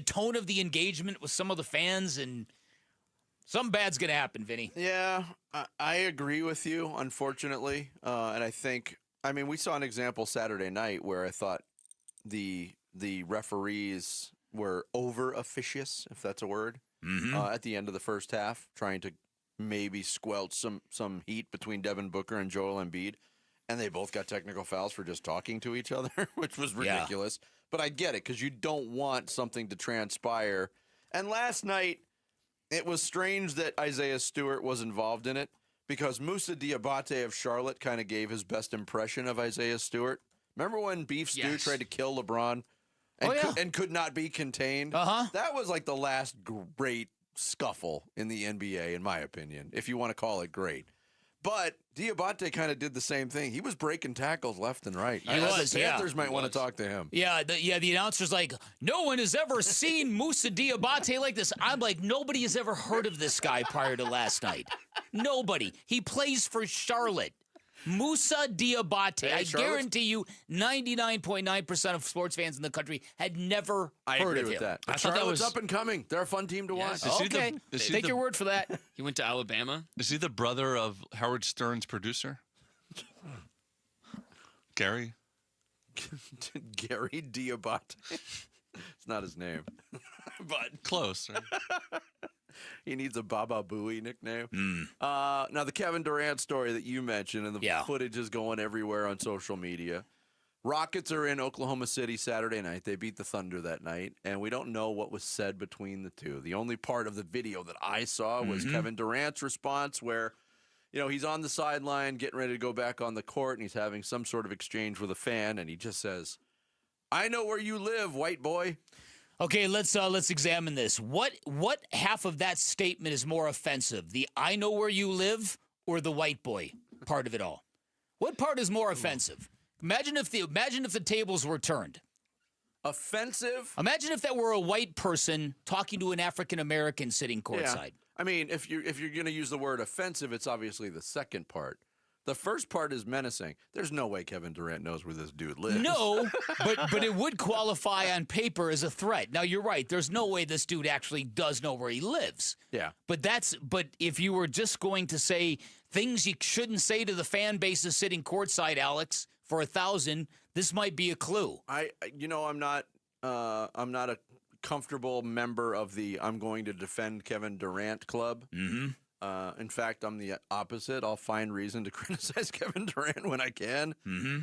S13: tone of the engagement with some of the fans, and something bad's going to happen, Vinny.
S6: Yeah, I agree with you, unfortunately. And I think, we saw an example Saturday night where I thought the referees were over-officious, if that's a word, at the end of the first half, trying to maybe squelch some heat between Devin Booker and Joel Embiid. And they both got technical fouls for just talking to each other, which was ridiculous. Yeah. But I get it, because you don't want something to transpire. And last night, it was strange that Isaiah Stewart was involved in it, because Moussa Diabate of Charlotte kind of gave his best impression of Isaiah Stewart. Remember when Beef Stew tried to kill LeBron and could not be contained? That was like the last great scuffle in the NBA, in my opinion, if you want to call it great. But Diabate kind of did the same thing. He was breaking tackles left and right. The Panthers might want to talk to him.
S13: Yeah, the announcer's like, no one has ever seen Moussa Diabate like this. I'm like, nobody has ever heard of this guy prior to last night. Nobody. He plays for Charlotte. Moussa Diabate.
S6: Hey,
S13: I guarantee you 99.9% of sports fans in the country had never heard of him.
S6: That. I thought that was up and coming. They're a fun team to watch.
S13: Okay, take your word for that.
S4: He went to Alabama.
S8: Is he the brother of Howard Stern's producer? Gary?
S6: Gary Diabate. It's not his name. But
S8: close, right?
S6: He needs a Baba Booey nickname. Now, the Kevin Durant story that you mentioned, and the footage is going everywhere on social media. Rockets are in Oklahoma City Saturday night. They beat the Thunder that night, and we don't know what was said between the two. The only part of the video that I saw was Kevin Durant's response where, he's on the sideline getting ready to go back on the court, and he's having some sort of exchange with a fan, and he just says, "I know where you live, white boy."
S13: Okay, let's examine this. What half of that statement is more offensive? The "I know where you live" or the white boy part of it all? What part is more offensive? Imagine if the tables were turned.
S6: Offensive?
S13: Imagine if that were a white person talking to an African American sitting courtside.
S6: Yeah. If you're going to use the word offensive, it's obviously the second part. The first part is menacing. There's no way Kevin Durant knows where this dude lives.
S13: No, but it would qualify on paper as a threat. Now, you're right. There's no way this dude actually does know where he lives.
S6: Yeah.
S13: But if you were just going to say things you shouldn't say to the fan bases sitting courtside, Alex, for 1,000, this might be a clue.
S6: I'm not a comfortable member of the "I'm going to defend Kevin Durant" club. In fact, I'm the opposite. I'll find reason to criticize Kevin Durant when I can.
S13: Mm-hmm.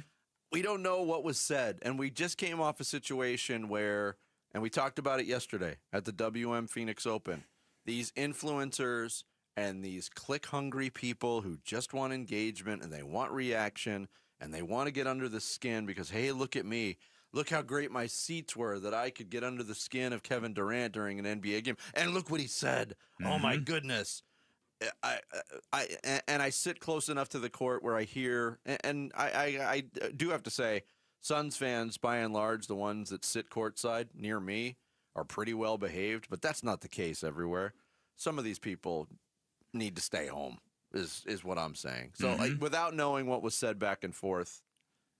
S6: We don't know what was said, and we just came off a situation where, and we talked about it yesterday at the WM Phoenix Open, these influencers and these click-hungry people who just want engagement and they want reaction and they want to get under the skin because, hey, look at me. Look how great my seats were that I could get under the skin of Kevin Durant during an NBA game. And look what he said.
S13: Mm-hmm.
S6: Oh, my goodness. I sit close enough to the court where I hear, and I do have to say, Suns fans, by and large, the ones that sit courtside near me, are pretty well behaved, but that's not the case everywhere. Some of these people need to stay home, is what I'm saying. So, like, without knowing what was said back and forth,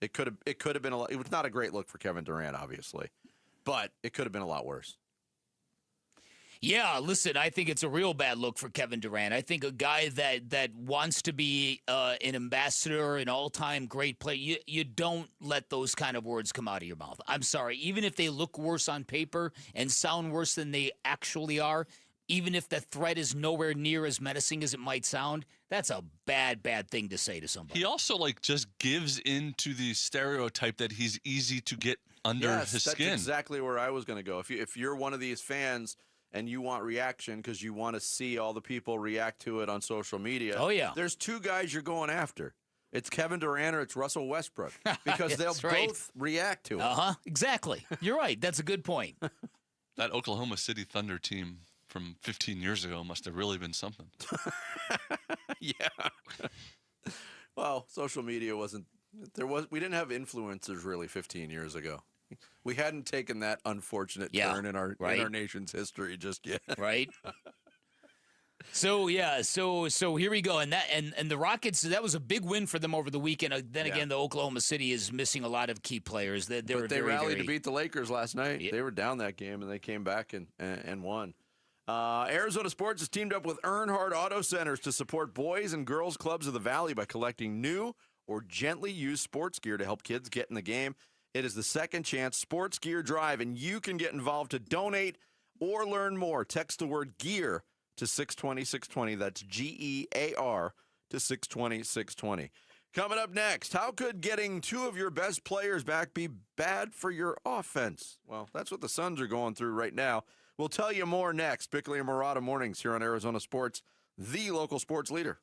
S6: it could have been it was not a great look for Kevin Durant, obviously, but it could have been a lot worse.
S13: Yeah, listen, I think it's a real bad look for Kevin Durant. I think a guy that wants to be an ambassador, an all-time great player, you don't let those kind of words come out of your mouth. I'm sorry. Even if they look worse on paper and sound worse than they actually are, even if the threat is nowhere near as menacing as it might sound, that's a bad thing to say to somebody.
S8: He also, just gives into the stereotype that he's easy to get under his skin.
S6: That's exactly where I was going to go. If you're one of these fans and you want reaction because you want to see all the people react to it on social media.
S13: Oh, yeah.
S6: There's two guys you're going after. It's Kevin Durant or it's Russell Westbrook because they'll both react to it.
S13: Uh-huh. Exactly. You're right. That's a good point.
S8: That Oklahoma City Thunder team from 15 years ago must have really been something.
S6: Yeah. Well, social media we didn't have influencers really 15 years ago. We hadn't taken that unfortunate turn in our nation's history just yet.
S13: Right. So here we go, and the Rockets, that was a big win for them over the weekend. Then again, the Oklahoma City is missing a lot of key players. They
S6: rallied to beat the Lakers last night. Yeah. They were down that game, and they came back and won. Arizona Sports has teamed up with Earnhardt Auto Centers to support boys and girls clubs of the Valley by collecting new or gently used sports gear to help kids get in the game. It is the Second Chance Sports Gear Drive, and you can get involved to donate or learn more. Text the word GEAR to 620-620. That's GEAR to 620-620. Coming up next, how could getting two of your best players back be bad for your offense? Well, that's what the Suns are going through right now. We'll tell you more next. Bickley and Marada mornings here on Arizona Sports, the local sports leader.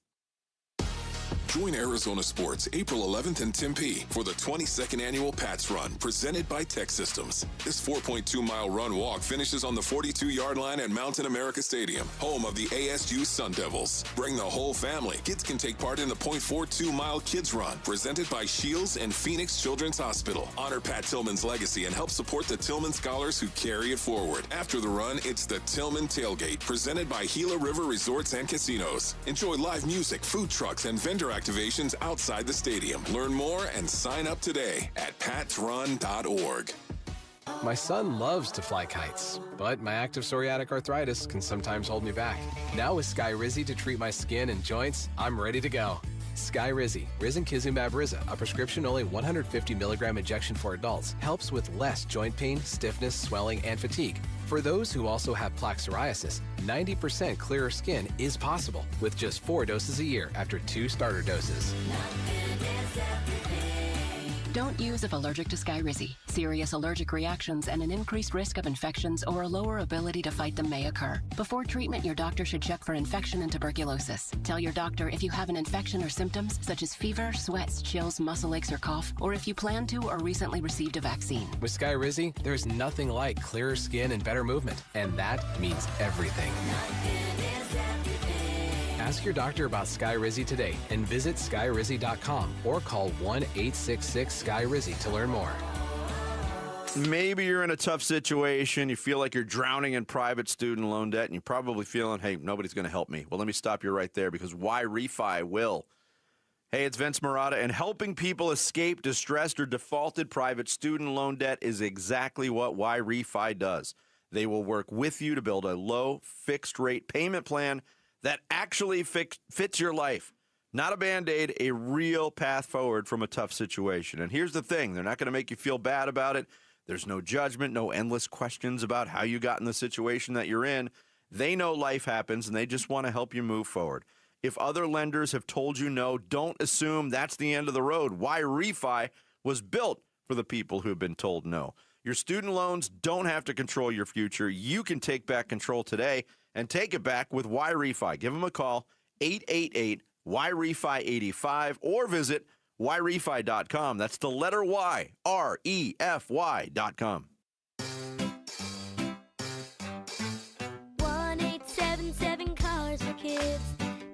S3: Join Arizona Sports April 11th in Tempe for the 22nd annual Pats Run presented by Tech Systems. This 4.2-mile run walk finishes on the 42-yard line at Mountain America Stadium, home of the ASU Sun Devils. Bring the whole family. Kids can take part in the 0.42-mile Kids Run presented by Shields and Phoenix Children's Hospital. Honor Pat Tillman's legacy and help support the Tillman scholars who carry it forward. After the run, it's the Tillman Tailgate presented by Gila River Resorts and Casinos. Enjoy live music, food trucks, and vendor activations outside the stadium. Learn more and sign up today at patsrun.org.
S2: My son loves to fly kites, but my active psoriatic arthritis can sometimes hold me back. Now with Skyrizi to treat my skin and joints, I'm ready to go. Skyrizi, risankizumab Riza, a prescription-only 150 milligram injection for adults, helps with less joint pain, stiffness, swelling, and fatigue. For those who also have plaque psoriasis, 90% clearer skin is possible with just 4 doses a year after 2 starter doses.
S5: Don't use if allergic to Skyrizi. Serious allergic reactions and an increased risk of infections or a lower ability to fight them may occur. Before treatment, your doctor should check for infection and tuberculosis. Tell your doctor if you have an infection or symptoms such as fever, sweats, chills, muscle aches, or cough, or if you plan to or recently received a vaccine.
S2: With Skyrizi, there's nothing like clearer skin and better movement, and that means everything. Ask your doctor about Skyrizi today and visit skyrizi.com or call 1-866-SKYRIZI to learn more.
S6: Maybe you're in a tough situation. You feel like you're drowning in private student loan debt, and you're probably feeling, hey, nobody's going to help me. Well, let me stop you right there because Why Refi will. Hey, it's Vince Marada, and helping people escape distressed or defaulted private student loan debt is exactly what Why Refi does. They will work with you to build a low, fixed-rate payment plan that actually fits your life. Not a Band-Aid, a real path forward from a tough situation. And here's the thing. They're not going to make you feel bad about it. There's no judgment, no endless questions about how you got in the situation that you're in. They know life happens, and they just want to help you move forward. If other lenders have told you no, don't assume that's the end of the road. YRefi was built for the people who have been told no. Your student loans don't have to control your future. You can take back control today and take it back with YRefi. Give them a call, 888-YRefi-85, or visit YRefi.com. That's the letter Y, REFY.com.
S9: 1877 Cars for Kids.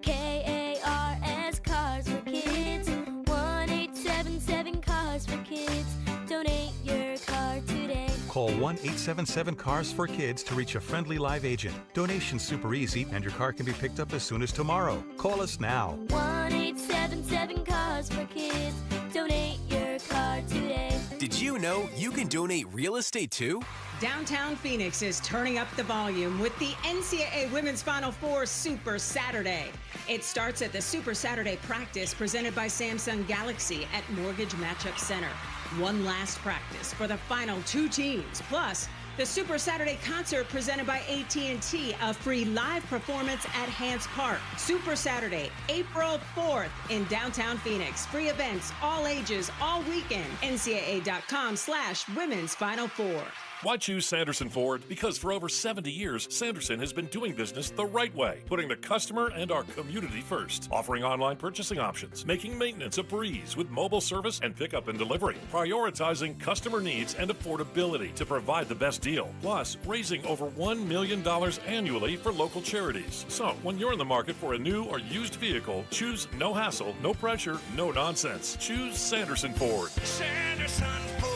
S9: KARS Cars for Kids. 1877 Cars for Kids. Donate your car today.
S12: Call 1-877-CARS-FOR-KIDS to reach a friendly live agent. Donation's super easy, and your car can be picked up as soon as tomorrow. Call us now.
S9: 1877 Cars for Kids. Donate your car today.
S17: Did you know you can donate real estate too?
S23: Downtown Phoenix is turning up the volume with the NCAA Women's Final Four Super Saturday. It starts at the Super Saturday practice presented by Samsung Galaxy at Mortgage Matchup Center. One last practice for the final two teams. Plus, the Super Saturday concert presented by AT&T, a free live performance at Hance Park. Super Saturday, April 4th in downtown Phoenix. Free events, all ages, all weekend. NCAA.com/Women's Final Four.
S24: Why choose Sanderson Ford? Because for over 70 years, Sanderson has been doing business the right way, putting the customer and our community first, offering online purchasing options, making maintenance a breeze with mobile service and pickup and delivery, prioritizing customer needs and affordability to provide the best deal, plus raising over $1 million annually for local charities. So, when you're in the market for a new or used vehicle, choose no hassle, no pressure, no nonsense. Choose Sanderson Ford.
S25: Sanderson Ford.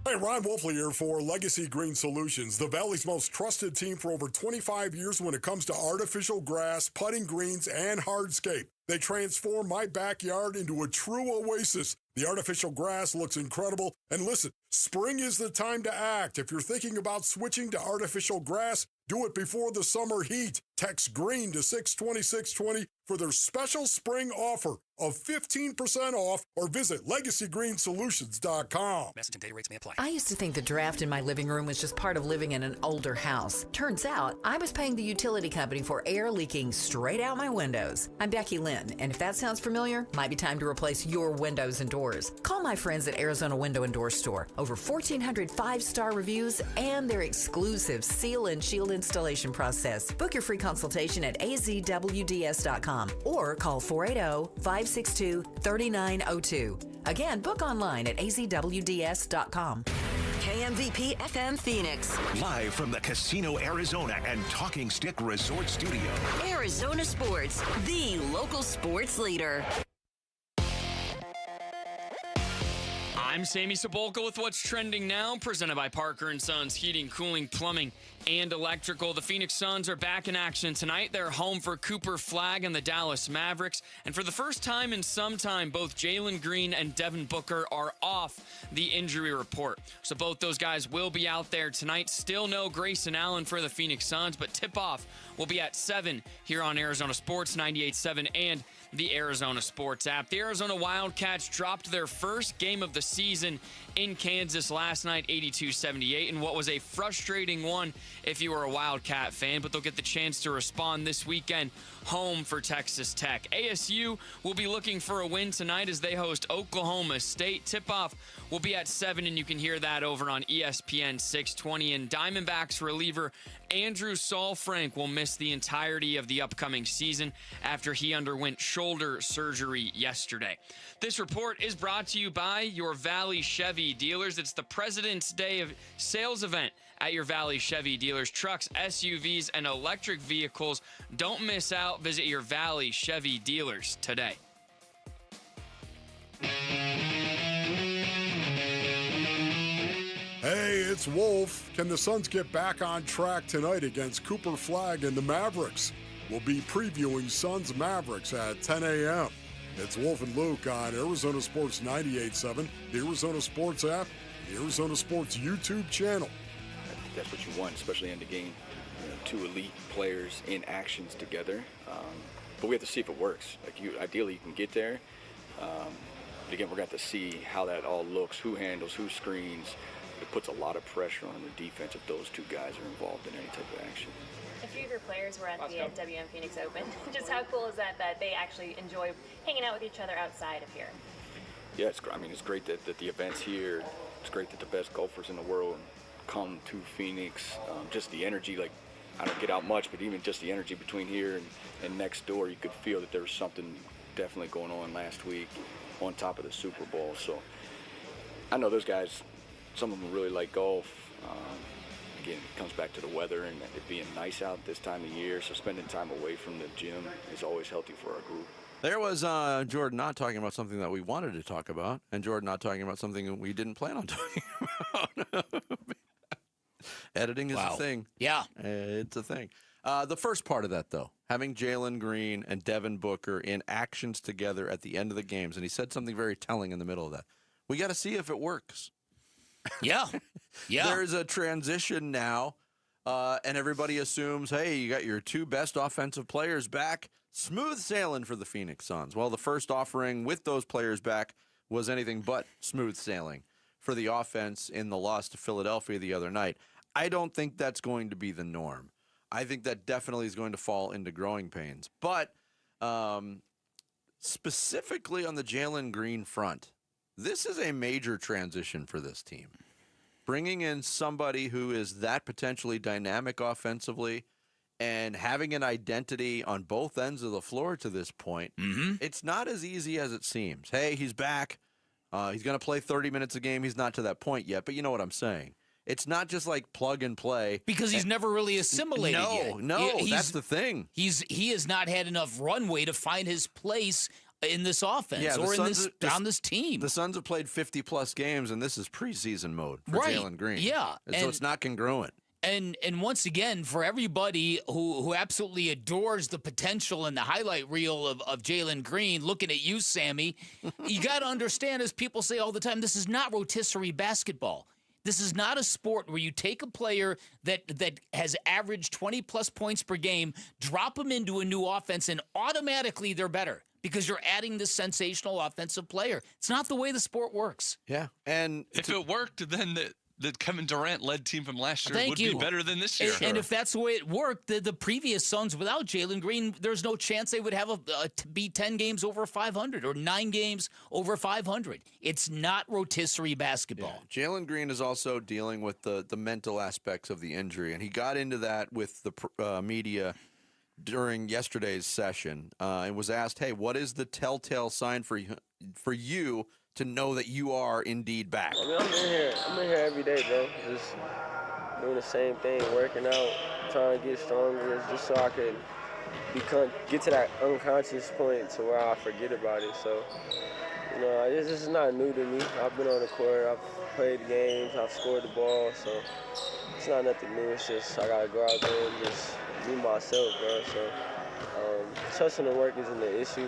S26: Hey, Ron Wolfley here for Legacy Green Solutions, the Valley's most trusted team for over 25 years when it comes to artificial grass, putting greens, and hardscape. They transform my backyard into a true oasis. The artificial grass looks incredible. And listen, spring is the time to act. If you're thinking about switching to artificial grass, do it before the summer heat. Text GREEN to 620-620 for their special spring offer of 15% off, or visit LegacyGreenSolutions.com.
S28: Message and data rates may apply. I used to think the draft in my living room was just part of living in an older house. Turns out, I was paying the utility company for air leaking straight out my windows. I'm Becky Lynn, and if that sounds familiar, might be time to replace your windows and doors. Call my friends at Arizona Window and Door Store. Over 1,400 5-star reviews and their exclusive seal and shield installation process. Book your free consultation at azwds.com or call 480-562-3902. Again, book online at azwds.com.
S29: KMVP FM Phoenix.
S30: Live from the Casino Arizona and Talking Stick Resort Studio.
S29: Arizona Sports, the local sports leader.
S4: I'm Sammy Sepulka with what's trending now, presented by Parker & Sons Heating, Cooling, Plumbing, and Electrical. The Phoenix Suns are back in action tonight. They're home for Cooper Flagg and the Dallas Mavericks. And for the first time in some time, both Jaylen Green and Devin Booker are off the injury report. So both those guys will be out there tonight. Still no Grayson Allen for the Phoenix Suns, but tip-off will be at 7 here on Arizona Sports 98.7 and the Arizona Sports app. The Arizona Wildcats dropped their first game of the season in Kansas last night, 82-78, in what was a frustrating one if you were a Wildcat fan, but they'll get the chance to respond this weekend home for Texas Tech. ASU will be looking for a win tonight as they host Oklahoma State. Tip-off will be at 7, and you can hear that over on ESPN 620. And Diamondbacks reliever Andrew Saul-Frank will miss the entirety of the upcoming season after he underwent shoulder surgery yesterday. This report is brought to you by your Valley Chevy dealers. It's the President's Day of sales event at your Valley Chevy dealers. Trucks, SUVs, and electric vehicles. Don't miss out. Visit your Valley Chevy dealers today.
S26: Hey, it's Wolf. Can the Suns get back on track tonight against Cooper Flagg and the Mavericks? We'll be previewing Suns Mavericks at 10 a.m. It's Wolf and Luke on Arizona Sports 98.7, the Arizona Sports app, the Arizona Sports YouTube channel.
S31: I think that's what you want, especially in the game. Two elite players in actions together. But we have to see if it works. Ideally, you can get there. But again, we're going to have to see how that all looks, who handles, who screens, it puts a lot of pressure on the defense if those two guys are involved in any type of action.
S1: A few of your players were at the WM Phoenix Open. Just how cool is that they actually enjoy hanging out with each other outside of here?
S31: Yeah, it's great that the event's here. It's great that the best golfers in the world come to Phoenix. Just the energy, like, I don't get out much, but even just the energy between here and next door, you could feel that there was something definitely going on last week on top of the Super Bowl. So I know those guys, some of them really like golf. Again, it comes back to the weather and it being nice out this time of year, so spending time away from the gym is always healthy for our group.
S6: There was Jordan not talking about something that we wanted to talk about, and Jordan not talking about something we didn't plan on talking about. Editing is a thing.
S13: Yeah.
S6: It's a thing. The first part of that, though, having Jaylen Green and Devin Booker in actions together at the end of the games, and he said something very telling in the middle of that. We got to see if it works.
S13: Yeah. Yeah.
S6: There's a transition now, and everybody assumes, hey, you got your two best offensive players back. Smooth sailing for the Phoenix Suns. Well, the first offering with those players back was anything but smooth sailing for the offense in the loss to Philadelphia the other night. I don't think that's going to be the norm. I think that definitely is going to fall into growing pains. But specifically on the Jaylen Green front, this is a major transition for this team. Bringing in somebody who is that potentially dynamic offensively and having an identity on both ends of the floor to this point, it's not as easy as it seems. Hey, he's back. He's going to play 30 minutes a game. He's not to that point yet, but you know what I'm saying. It's not just like plug and play.
S13: Because he's never really assimilated yet.
S6: No, that's the thing.
S13: He has not had enough runway to find his place in this offense or on this team.
S6: The Suns have played 50-plus games, and this is preseason mode for Jaylen Green.
S13: Yeah.
S6: So it's not congruent.
S13: And once again, for everybody who absolutely adores the potential and the highlight reel of Jaylen Green, looking at you, Sammy, you got to understand, as people say all the time, this is not rotisserie basketball. This is not a sport where you take a player that has averaged 20-plus points per game, drop them into a new offense, and automatically they're better because you're adding this sensational offensive player. It's not the way the sport works.
S6: Yeah. And
S8: if it worked, then the Kevin Durant-led team from last year would be better than this year.
S13: And if that's the way it worked, the previous Suns without Jaylen Green, there's no chance they would have to be 10 games over 500 or 9 games over 500. It's not rotisserie basketball.
S6: Yeah. Jaylen Green is also dealing with the mental aspects of the injury, and he got into that with the media during yesterday's session and was asked, hey, what is the telltale sign for you to know that you are indeed back?
S10: I mean, I'm in here every day, bro. Just doing the same thing, working out, trying to get stronger, just so I can get to that unconscious point to where I forget about it. So, you know, this is not new to me. I've been on the court, I've played games, I've scored the ball, so it's not nothing new. It's just I gotta go out there and just be myself, bro. So, trusting the work isn't the issue.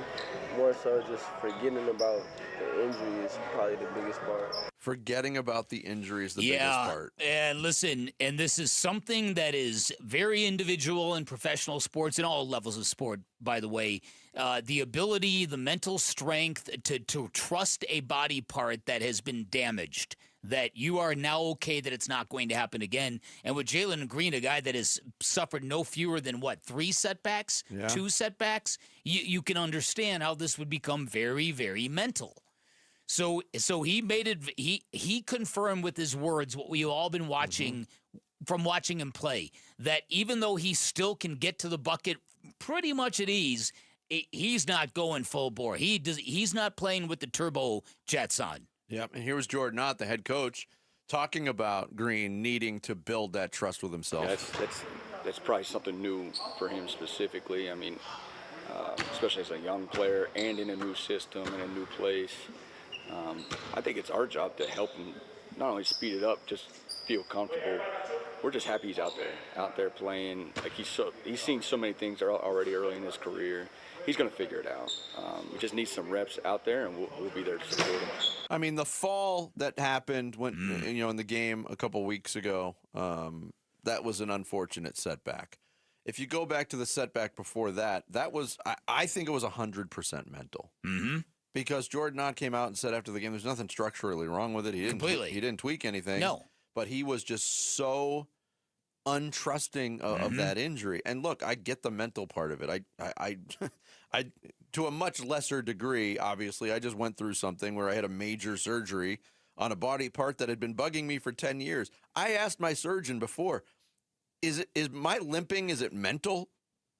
S10: More so just forgetting about the injury is probably the biggest part.
S6: Forgetting about the injury is the biggest part.
S13: And listen, and this is something that is very individual in professional sports and all levels of sport, by the way. The ability, the mental strength to trust a body part that has been damaged, that you are now okay that it's not going to happen again. And with Jaylen Green, a guy that has suffered no fewer than, 3 setbacks, 2 setbacks, you can understand how this would become very, very mental. So he made it. He confirmed with his words what we've all been watching from watching him play, that even though he still can get to the bucket pretty much at ease, he's not going full bore. He's not playing with the turbo jets on.
S6: Yep, and here was Jordan Ott, the head coach, talking about Green needing to build that trust with himself.
S31: Yeah, that's probably something new for him specifically. I mean, especially as a young player and in a new system and a new place. I think it's our job to help him not only speed it up, just feel comfortable. We're just happy he's out there playing. Like he's seen so many things already early in his career. He's going to figure it out. We just need some reps out there, and we'll be there to support him.
S6: I mean, the fall that happened when in the game a couple weeks ago, that was an unfortunate setback. If you go back to the setback before that, I think it was 100% mental.
S13: Mm-hmm.
S6: Because Jordan Ott came out and said after the game, there's nothing structurally wrong with it. He didn't tweak anything.
S13: No.
S6: but he was just so untrusting of that injury. And look, I get the mental part of it. I to a much lesser degree, obviously, I just went through something where I had a major surgery on a body part that had been bugging me for 10 years. I asked my surgeon before, is my limping, is it mental?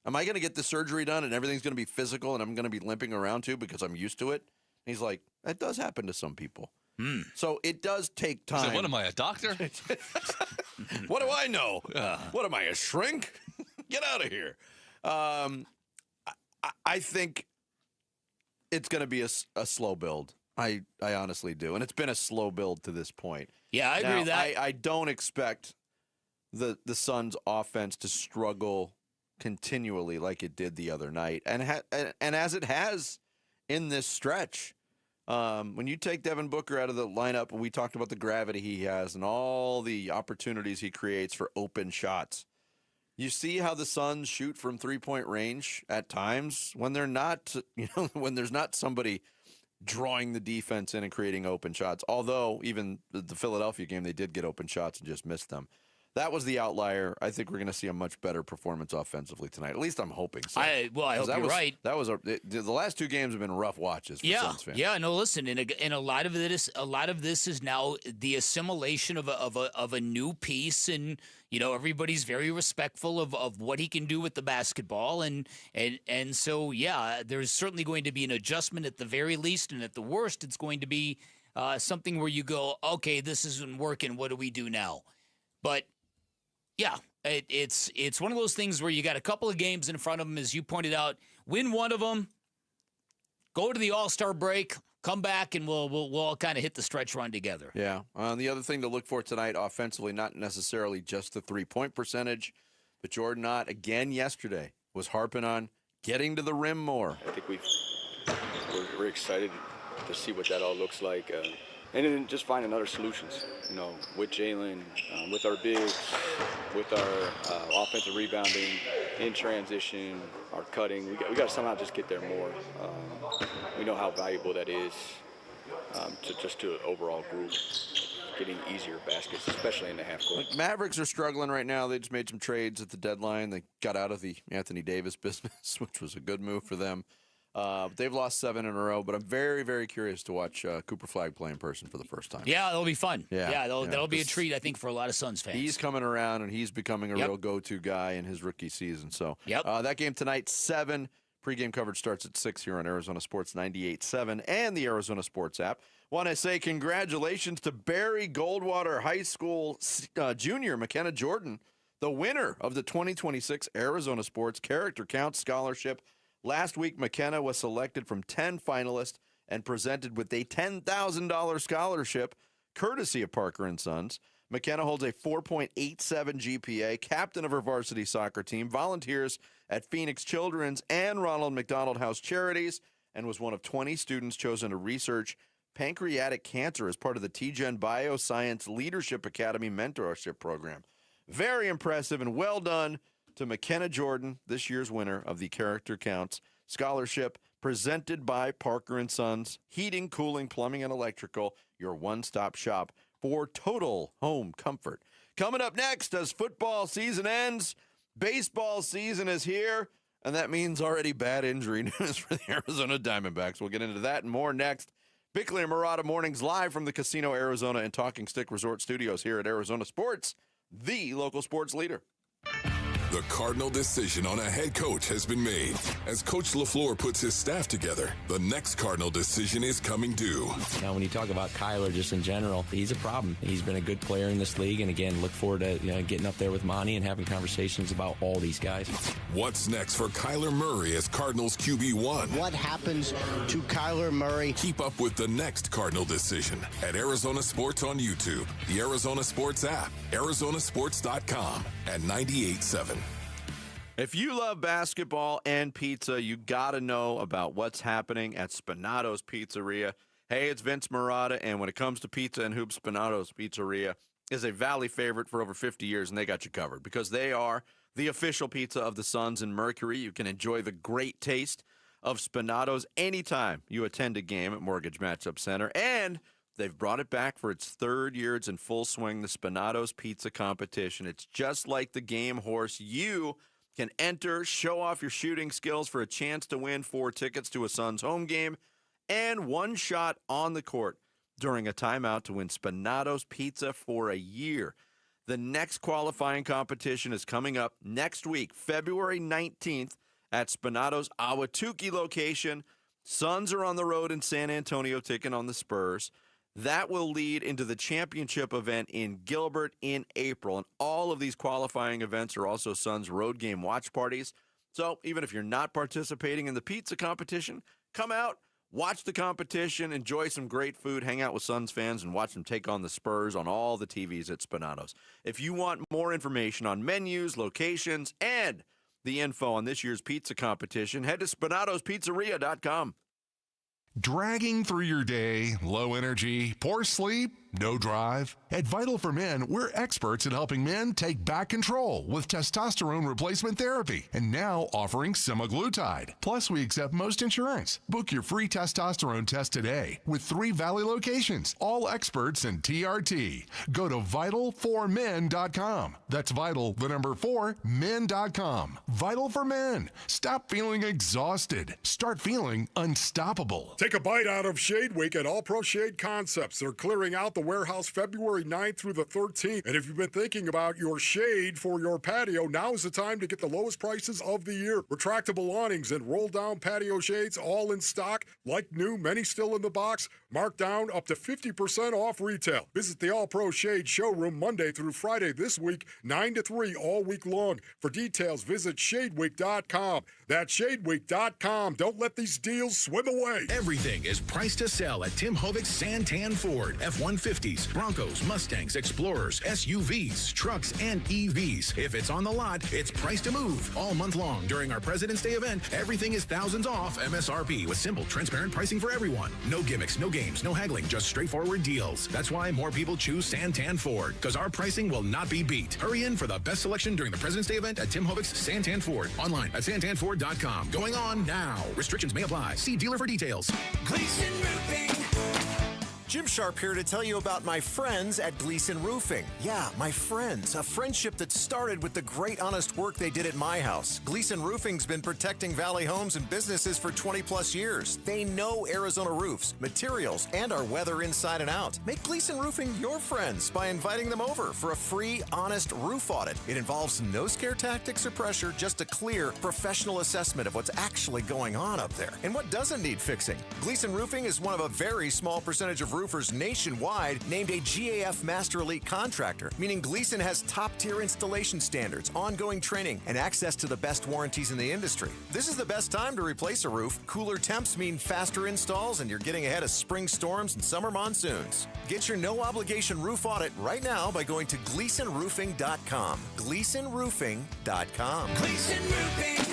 S6: Am I going to get the surgery done and everything's going to be physical and I'm going to be limping around too because I'm used to it? And he's like, that does happen to some people. So it does take time.
S8: So what am I, a doctor?
S6: What do I know? What am I, a shrink? Get out of here. I think it's going to be a slow build. I honestly do. And it's been a slow build to this point.
S13: Yeah, I agree with that.
S6: I don't expect the Suns offense to struggle continually like it did the other night. And as it has in this stretch. When you take Devin Booker out of the lineup, we talked about the gravity he has and all the opportunities he creates for open shots. You see how the Suns shoot from three-point range at times when they're not, when there's not somebody drawing the defense in and creating open shots. Although even the Philadelphia game, they did get open shots and just missed them. That was the outlier. I think we're going to see a much better performance offensively tonight. At least I'm hoping so.
S13: I hope you're right.
S6: That was the last two games have been rough watches for Suns fans.
S13: Yeah, no, listen, and a lot of this is now the assimilation of a new piece, and everybody's very respectful of what he can do with the basketball, and so there's certainly going to be an adjustment at the very least, and at the worst, it's going to be something where you go, okay, this isn't working. What do we do now? But yeah, it's one of those things where you got a couple of games in front of them, as you pointed out. Win one of them, go to the All-Star break, come back, and we'll all kind of hit the stretch run together.
S6: Yeah. The other thing to look for tonight offensively, not necessarily just the three-point percentage, but Jordan Ott, again yesterday, was harping on getting to the rim more.
S31: I think we're excited to see what that all looks like. And then just finding other solutions, with Jaylen, with our bigs, with our offensive rebounding, in transition, our cutting. We got to somehow just get there more. We know how valuable that is to an overall group, getting easier baskets, especially in the half court.
S6: Mavericks are struggling right now. They just made some trades at the deadline. They got out of the Anthony Davis business, which was a good move for them. They've lost 7 in a row, but I'm very, very curious to watch Cooper Flagg play in person for the first time.
S13: Yeah, that'll be fun. That'll be a treat, I think, for a lot of Suns fans.
S6: He's coming around, and he's becoming a real go-to guy in his rookie season. So that game tonight, 7. Pregame coverage starts at 6 here on Arizona Sports 98.7 and the Arizona Sports app. Want to say congratulations to Barry Goldwater High School junior McKenna Jordan, the winner of the 2026 Arizona Sports Character Count Scholarship. Last week, McKenna was selected from 10 finalists and presented with a $10,000 scholarship, courtesy of Parker and Sons. McKenna holds a 4.87 GPA, captain of her varsity soccer team, volunteers at Phoenix Children's and Ronald McDonald House Charities, and was one of 20 students chosen to research pancreatic cancer as part of the TGen Bioscience Leadership Academy Mentorship Program. Very impressive and well done to McKenna Jordan, this year's winner of the Character Counts Scholarship, presented by Parker and Sons, Heating, Cooling, Plumbing, and Electrical, your one-stop shop for total home comfort. Coming up next, as football season ends, baseball season is here, and that means already bad injury news for the Arizona Diamondbacks. We'll get into that and more next. Bickley and Marada mornings live from the Casino Arizona and Talking Stick Resort Studios here at Arizona Sports, the local sports leader.
S3: The Cardinal decision on a head coach has been made. As Coach LaFleur puts his staff together, the next Cardinal decision is coming due.
S7: Now, when you talk about Kyler just in general, he's a problem. He's been a good player in this league, and again, look forward to getting up there with Monty and having conversations about all these guys.
S3: What's next for Kyler Murray as Cardinals QB1?
S11: What happens to Kyler Murray?
S3: Keep up with the next Cardinal decision at Arizona Sports on YouTube, the Arizona Sports app, arizonasports.com, and 98.7.
S6: If you love basketball and pizza, you got to know about what's happening at Spinato's Pizzeria. Hey, it's Vince Marada, and when it comes to pizza and hoops, Spinato's Pizzeria is a Valley favorite for over 50 years, and they got you covered because they are the official pizza of the Suns and Mercury. You can enjoy the great taste of Spinato's anytime you attend a game at Mortgage Matchup Center, and They've brought it back for its third year. It's in full swing, the Spinato's Pizza Competition. It's just like the game horse. You can enter, show off your shooting skills for a chance to win 4 tickets to a Suns home game and 1 shot on the court during a timeout to win Spinato's Pizza for a year. The next qualifying competition is coming up next week, February 19th at Spinato's Ahwatukee location. Suns are on the road in San Antonio taking on the Spurs. That will lead into the championship event in Gilbert in April. And all of these qualifying events are also Suns road game watch parties. So even if you're not participating in the pizza competition, come out, watch the competition, enjoy some great food, hang out with Suns fans, and watch them take on the Spurs on all the TVs at Spinato's. If you want more information on menus, locations, and the info on this year's pizza competition, head to SpinatosPizzeria.com.
S5: Dragging through your day, low energy, poor sleep, no drive? At Vital for Men, we're experts in helping men take back control with testosterone replacement therapy, and now offering semaglutide. Plus, we accept most insurance. Book your free testosterone test today with 3 Valley locations, all experts in TRT. Go to vitalformen.com. That's vital, the number 4, men.com. Vital for Men. Stop feeling exhausted. Start feeling unstoppable.
S26: Take a bite out of Shade Week at All Pro Shade Concepts. They're clearing out the warehouse February 9th through the 13th. And if you've been thinking about your shade for your patio, now is the time to get the lowest prices of the year. Retractable awnings and roll-down patio shades, all in stock. Like new, many still in the box. Marked down up to 50% off retail. Visit the All Pro Shade showroom Monday through Friday this week, 9 to 3 all week long. For details, visit shadeweek.com. That's shadeweek.com. Don't let these deals swim away.
S30: Everything is priced to sell at Tim Hovic's Santan Ford. F-150s, Broncos, Mustangs, Explorers, SUVs, trucks, and EVs. If it's on the lot, it's priced to move. All month long during our President's Day event, everything is thousands off MSRP with simple, transparent pricing for everyone. No gimmicks, no games, no haggling, just straightforward deals. That's why more people choose Santan Ford, because our pricing will not be beat. Hurry in for the best selection during the President's Day event at Tim Hovic's Santan Ford. Online at santanford.com. Going on now. Restrictions may apply. See dealer for details.
S17: Gleason Roofing. Jim Sharp here to tell you about my friends at Gleason Roofing. Yeah, my friends. A friendship that started with the great honest work they did at my house. Gleason Roofing's been protecting Valley homes and businesses for 20 plus years. They know Arizona roofs, materials, and our weather inside and out. Make Gleason Roofing your friends by inviting them over for a free, honest roof audit. It involves no scare tactics or pressure, just a clear, professional assessment of what's actually going on up there and what doesn't need fixing. Gleason Roofing is one of a very small percentage of roofers nationwide named a GAF Master Elite contractor, meaning Gleason has top-tier installation standards, ongoing training, and access to the best warranties in the industry. This is the best time to replace a roof. Cooler temps mean faster installs, and you're getting ahead of spring storms and summer monsoons. Get your no-obligation roof audit right now by going to GleasonRoofing.com. GleasonRoofing.com. Gleason Roofing,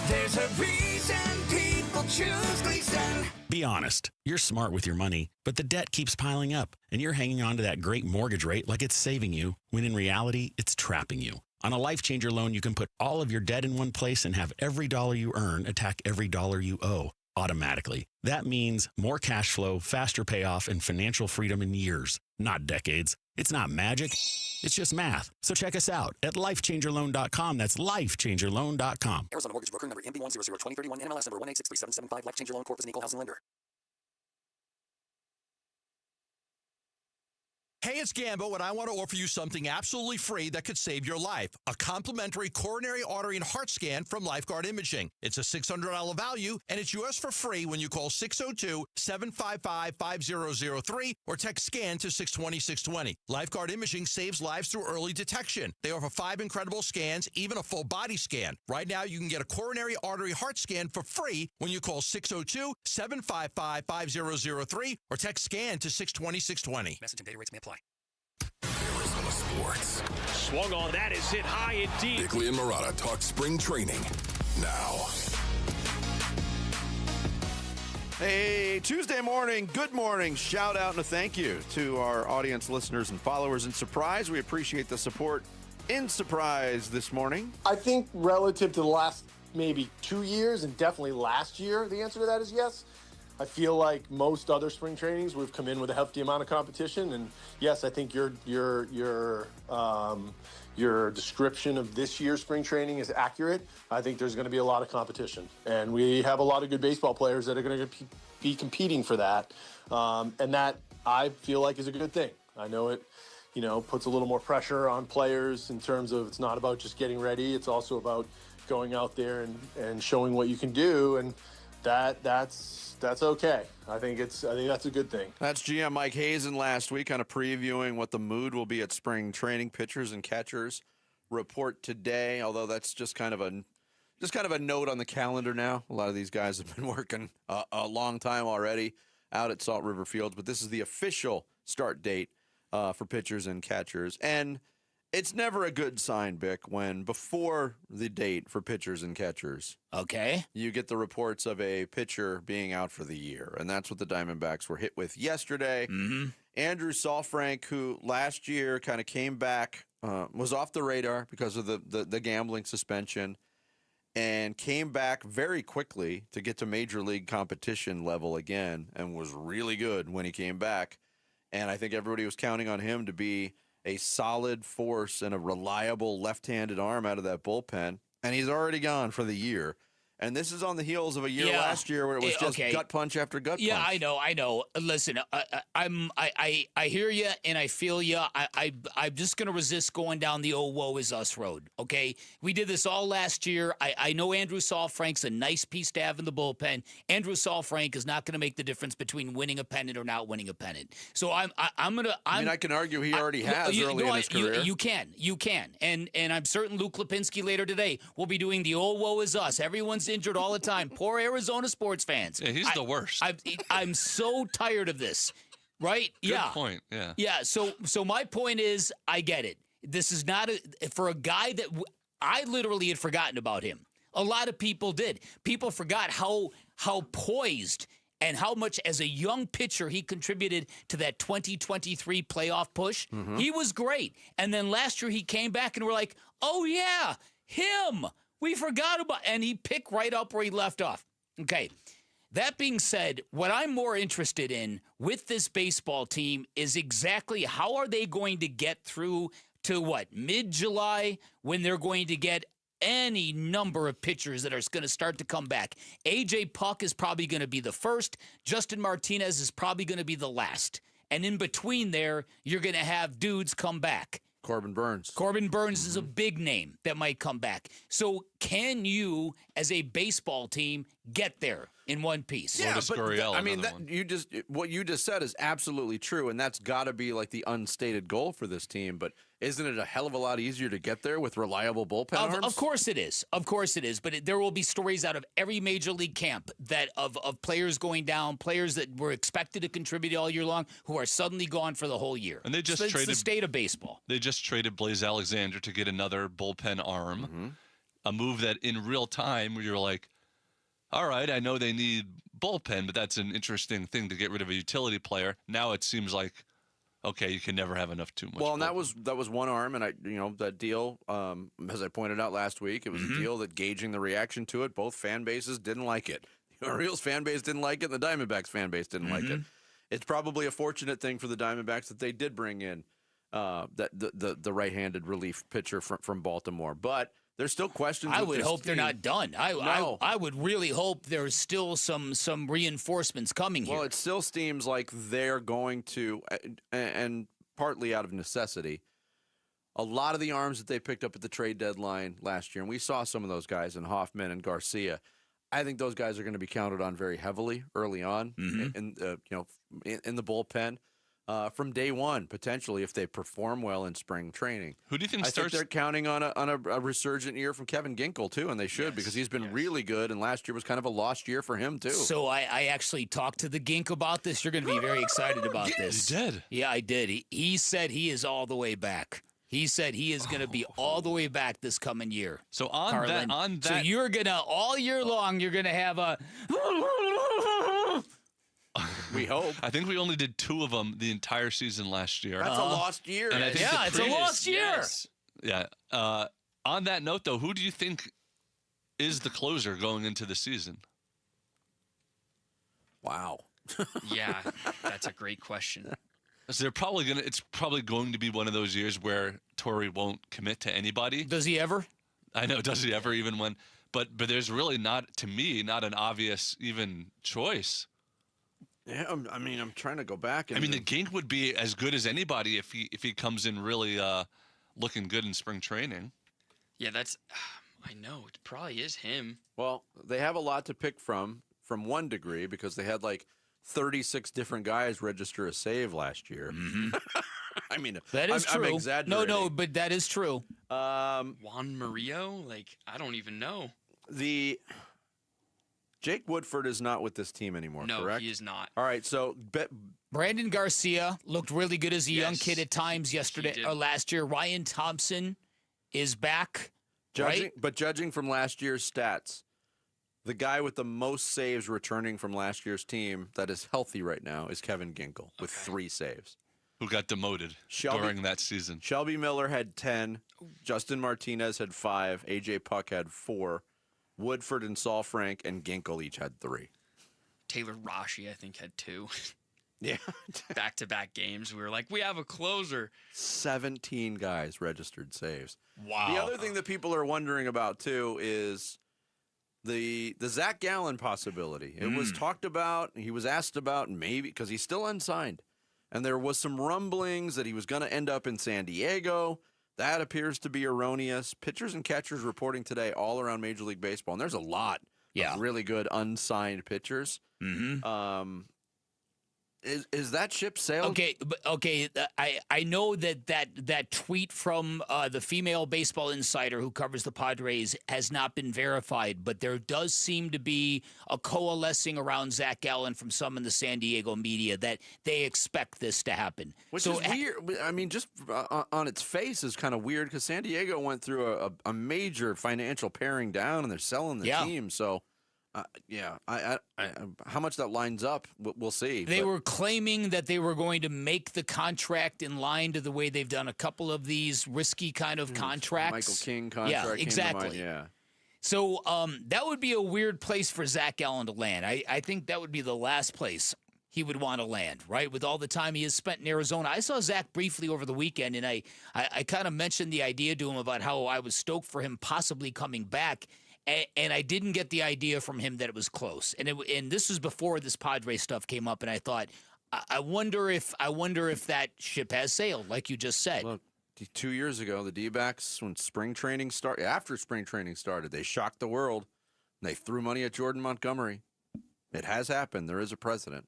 S17: there's a reason people choose Gleason.
S14: Be honest, you're smart with your money, but the debt keeps piling up, and you're hanging on to that great mortgage rate like it's saving you, when in reality, it's trapping you. On a Life Changer loan, you can put all of your debt in one place and have every dollar you earn attack every dollar you owe automatically. That means more cash flow, faster payoff, and financial freedom in years, not decades. It's not magic. It's just math. So check us out at lifechangerloan.com. That's lifechangerloan.com.
S15: Arizona Mortgage Broker number MB1002031 NMLS number 1863775. Life Changer Loan Corp is an equal housing lender.
S16: Hey, it's Gambo, and I want to offer you something absolutely free that could save your life. A complimentary coronary artery and heart scan from Lifeguard Imaging. It's a $600 value, and it's yours for free when you call 602-755-5003 or text SCAN to 620-620. Lifeguard Imaging saves lives through early detection. They offer 5 incredible scans, even a full body scan. Right now, you can get a coronary artery heart scan for free when you call 602-755-5003 or text SCAN to 620-620.
S15: Message and data rates may apply.
S3: Arizona Sports.
S18: Swung on, that is hit high and deep.
S3: Bickley and Marada talk spring training now.
S6: Hey, Tuesday morning, good morning. Shout out and a thank you to our audience, listeners, and followers in Surprise. We appreciate the support in Surprise this morning.
S19: I think relative to the last maybe 2 years and definitely last year, the answer to that is yes.
S2: I feel like most other spring trainings, we've come in with a hefty amount of competition. And yes, I think your description of this year's spring training is accurate. I think there's going to be a lot of competition, and we have a lot of good baseball players that are going to be competing for that. And that I feel like is a good thing. I know it, puts a little more pressure on players in terms of it's not about just getting ready. It's also about going out there and showing what you can do. And that's okay. I think that's a good thing.
S6: That's GM Mike Hazen last week, kind of previewing what the mood will be at spring training. Pitchers and catchers report today, although that's just kind of a note on the calendar now. A lot of these guys have been working a long time already out at Salt River Fields, but this is the official start date for pitchers and catchers. And it's never a good sign, Bick, when before the date for pitchers and catchers, you get the reports of a pitcher being out for the year. And that's what the Diamondbacks were hit with yesterday. Mm-hmm. Andrew Saalfrank, who last year kind of came back, was off the radar because of the gambling suspension, and came back very quickly to get to major league competition level again, and was really good when he came back. And I think everybody was counting on him to be a solid force and a reliable left-handed arm out of that bullpen, and he's already gone for the year. And this is on the heels of a year last year where it was just gut punch after gut punch.
S13: Yeah, I know. Listen, I hear you and I feel you. I'm just going to resist going down the "oh, woe is us" road, okay? We did this all last year. I know Andrew Saalfrank's a nice piece to have in the bullpen. Andrew Saalfrank is not going to make the difference between winning a pennant or not winning a pennant. So I
S6: can argue he already has early in his career.
S13: You can. And I'm certain Luke Lipinski later today will be doing the "oh, woe is us." Everyone's injured all the time. Poor Arizona sports fans.
S8: Yeah, he's the worst.
S13: I'm so tired of this. Right?
S8: Good point. Yeah.
S13: Yeah. So my point is, I get it. This is not for a guy that I literally had forgotten about him. A lot of people did. People forgot how poised and how much as a young pitcher he contributed to that 2023 playoff push. Mm-hmm. He was great. And then last year he came back and we're like, oh yeah, him. We forgot about, and he picked right up where he left off. Okay. That being said, what I'm more interested in with this baseball team is exactly how are they going to get through to mid-July, when they're going to get any number of pitchers that are going to start to come back. A.J. Puck is probably going to be the first. Justin Martinez is probably going to be the last. And in between there, you're going to have dudes come back.
S6: Corbin Burns.
S13: Is a big name that might come back. So can you, as a baseball team, get there in one piece?
S6: Yeah, but what you just said is absolutely true, and that's got to be like the unstated goal for this team. But isn't it a hell of a lot easier to get there with reliable bullpen arms?
S13: Of course it is. Of course it is. But there will be stories out of every major league camp that of players going down, players that were expected to contribute all year long, who are suddenly gone for the whole year.
S8: And they just
S13: it's
S8: traded
S13: the state of baseball.
S8: They just traded Blaze Alexander to get another bullpen arm. Mm-hmm. A move that in real time where you're like, all right, I know they need bullpen, but that's an interesting thing to get rid of a utility player. Now it seems like, okay, you can never have enough too much.
S6: Well, and that was one arm, and that deal, as I pointed out last week, it was a deal that, gauging the reaction to it, both fan bases didn't like it. The Orioles fan base didn't like it, and the Diamondbacks fan base didn't like it. It's probably a fortunate thing for the Diamondbacks that they did bring in the right-handed relief pitcher from Baltimore, but there's still questions.
S13: I would hope they're not done. I would really hope there's still some reinforcements coming here.
S6: Well, it still seems like they're going to, and partly out of necessity, a lot of the arms that they picked up at the trade deadline last year, and we saw some of those guys in Hoffman and Garcia. I think those guys are going to be counted on very heavily early on in the bullpen. From day one, potentially, if they perform well in spring training.
S8: Who do you think
S6: I think they're counting on a resurgent year from Kevin Ginkel, too, and they should, because he's been really good, and last year was kind of a lost year for him, too.
S13: So I actually talked to the Gink about this. You're going to be very excited about this.
S8: You did?
S13: Yeah, I did. He said he is all the way back. He said he is going to be all the way back this coming year.
S8: So on that,
S13: so you're going to, all year long, you're going to have a...
S6: We hope.
S8: I think we only did 2 of them the entire season last year.
S6: That's a lost year.
S8: And
S13: it's a lost year.
S8: Yes. Yeah. On that note, though, who do you think is the closer going into the season?
S6: Wow.
S4: Yeah, that's a great question.
S8: So it's probably going to be one of those years where Torrey won't commit to anybody.
S13: Does he ever?
S8: I know, does he ever, even when? But there's really not, to me, not an obvious even choice.
S6: Yeah, I'm trying to go back. And
S8: the Gink would be as good as anybody if he comes in really looking good in spring training.
S4: Yeah, I know, it probably is him.
S6: Well, they have a lot to pick from one degree, because they had like 36 different guys register a save last year.
S13: Mm-hmm.
S6: I mean,
S13: that is true.
S6: I'm exaggerating.
S13: No, but that is true.
S4: Juan Murillo? I don't even know.
S6: Jake Woodford is not with this team anymore,
S4: no,
S6: correct?
S4: No, he is not.
S6: All right, so
S13: Brandon Garcia looked really good as a young kid at times yesterday or last year. Ryan Thompson is back.
S6: But judging from last year's stats, the guy with the most saves returning from last year's team that is healthy right now is Kevin Ginkel with 3 saves.
S8: Who got demoted during that season.
S6: Shelby Miller had 10. Justin Martinez had 5. A.J. Puck had 4. Woodford and Saul Frank and Ginkel each had 3.
S4: Taylor Rashi, I think, had 2.
S6: Yeah.
S4: Back-to-back games. We were like, we have a closer.
S6: 17 guys registered saves.
S13: Wow.
S6: The other thing that people are wondering about, too, is the Zack Gallon possibility. It was talked about. He was asked about, maybe, because he's still unsigned. And there was some rumblings that he was going to end up in San Diego. That appears to be erroneous. Pitchers and catchers reporting today all around Major League Baseball. And there's a lot of really good unsigned pitchers.
S13: Mm-hmm.
S6: Is that ship sailed?
S13: Okay. I know that tweet from the female baseball insider who covers the Padres has not been verified, but there does seem to be a coalescing around Zack Gallon from some in the San Diego media that they expect this to happen.
S6: Which is weird. I mean, just on its face is kind of weird, because San Diego went through a major financial paring down, and they're selling the team. So. How much that lines up, we'll see.
S13: They were claiming that they were going to make the contract in line to the way they've done a couple of these risky kind of contracts.
S6: Michael King contract.
S13: Yeah, exactly.
S6: Came to mind,
S13: So that would be a weird place for Zack Gallon to land. I think that would be the last place he would want to land, right? With all the time he has spent in Arizona. I saw Zach briefly over the weekend, and I kind of mentioned the idea to him about how I was stoked for him possibly coming back. And I didn't get the idea from him that it was close. And this was before this Padres stuff came up, and I thought, I wonder if that ship has sailed, like you just said.
S6: Look, 2 years ago, the D-backs, when spring training started, after spring training started, they shocked the world. And they threw money at Jordan Montgomery. It has happened. There is a precedent.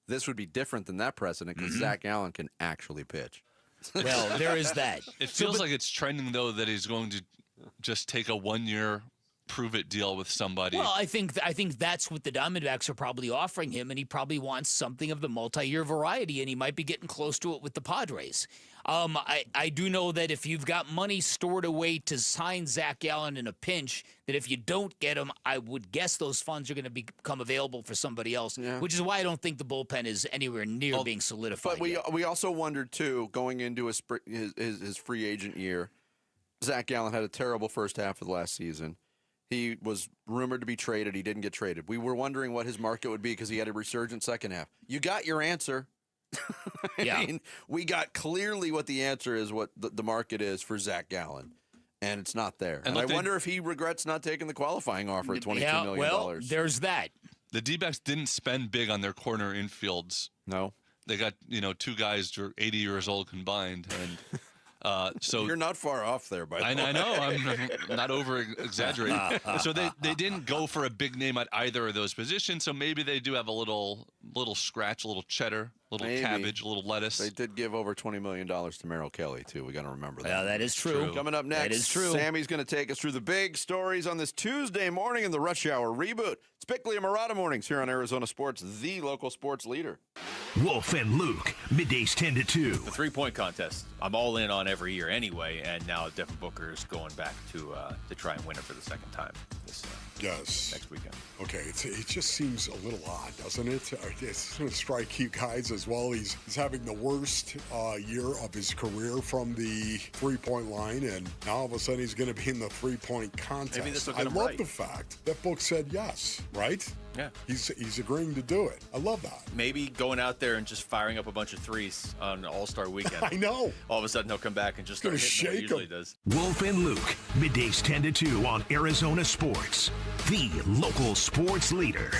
S6: This would be different than that precedent, because Zack Gallon can actually pitch.
S13: Well, there is that.
S8: It feels like it's trending, though, that he's going to just take a 1-year prove-it deal with somebody.
S13: Well, I think that's what the Diamondbacks are probably offering him, and he probably wants something of the multi-year variety, and he might be getting close to it with the Padres. I do know that if you've got money stored away to sign Zack Gallon in a pinch, that if you don't get him, I would guess those funds are going to become available for somebody else, which is why I don't think the bullpen is anywhere near being solidified.
S6: But we also wondered, too, going into his free agent year, Zack Gallon had a terrible first half of the last season. He was rumored to be traded. He didn't get traded. We were wondering what his market would be, because he had a resurgent second half. You got your answer. I mean, we got clearly what the answer is, what the market is for Zack Gallon, and it's not there. And I wonder if he regrets not taking the qualifying offer at $22 million.
S13: Well, there's that.
S8: The D-backs didn't spend big on their corner infields.
S6: No.
S8: They got, 2 guys who are 80 years old combined, and so
S6: you're not far off there, by the way.
S8: I know. I'm not over-exaggerating. So they didn't go for a big name at either of those positions, so maybe they do have a little scratch, a little cheddar, a little cabbage, a little lettuce.
S6: They did give over $20 million to Merrill Kelly, too. We got to remember that.
S13: Yeah, that is true.
S6: Coming up next,
S13: that is true.
S6: Sammy's going to take us through the big stories on this Tuesday morning in the Rush Hour Reboot. It's Bickley and Marada mornings here on Arizona Sports, the local sports leader.
S18: Wolf and Luke, middays 10 to 2.
S9: The three-point contest, I'm all in on every year anyway, and now Devin Booker is going back to try and win it for the second time.
S26: Yes.
S9: next weekend.
S26: Okay, it just seems a little odd, doesn't it? It's going to strike you guys as well. He's having the worst year of his career from the three-point line, and now all of a sudden he's going to be in the three-point contest.
S9: Maybe this will
S26: I
S9: get him
S26: love
S9: right.
S26: the fact that Book said yes, right?
S9: Yeah.
S26: He's agreeing to do it. I love that.
S9: Maybe going out there and just firing up a bunch of threes on All-Star weekend.
S26: I know.
S9: All of a sudden he'll come back and just start
S26: Gonna
S9: hitting what he
S26: shake
S9: usually
S26: him.
S9: does.
S18: Wolf and Luke, middays 10 to 2 on Arizona Sports, the local sports leader.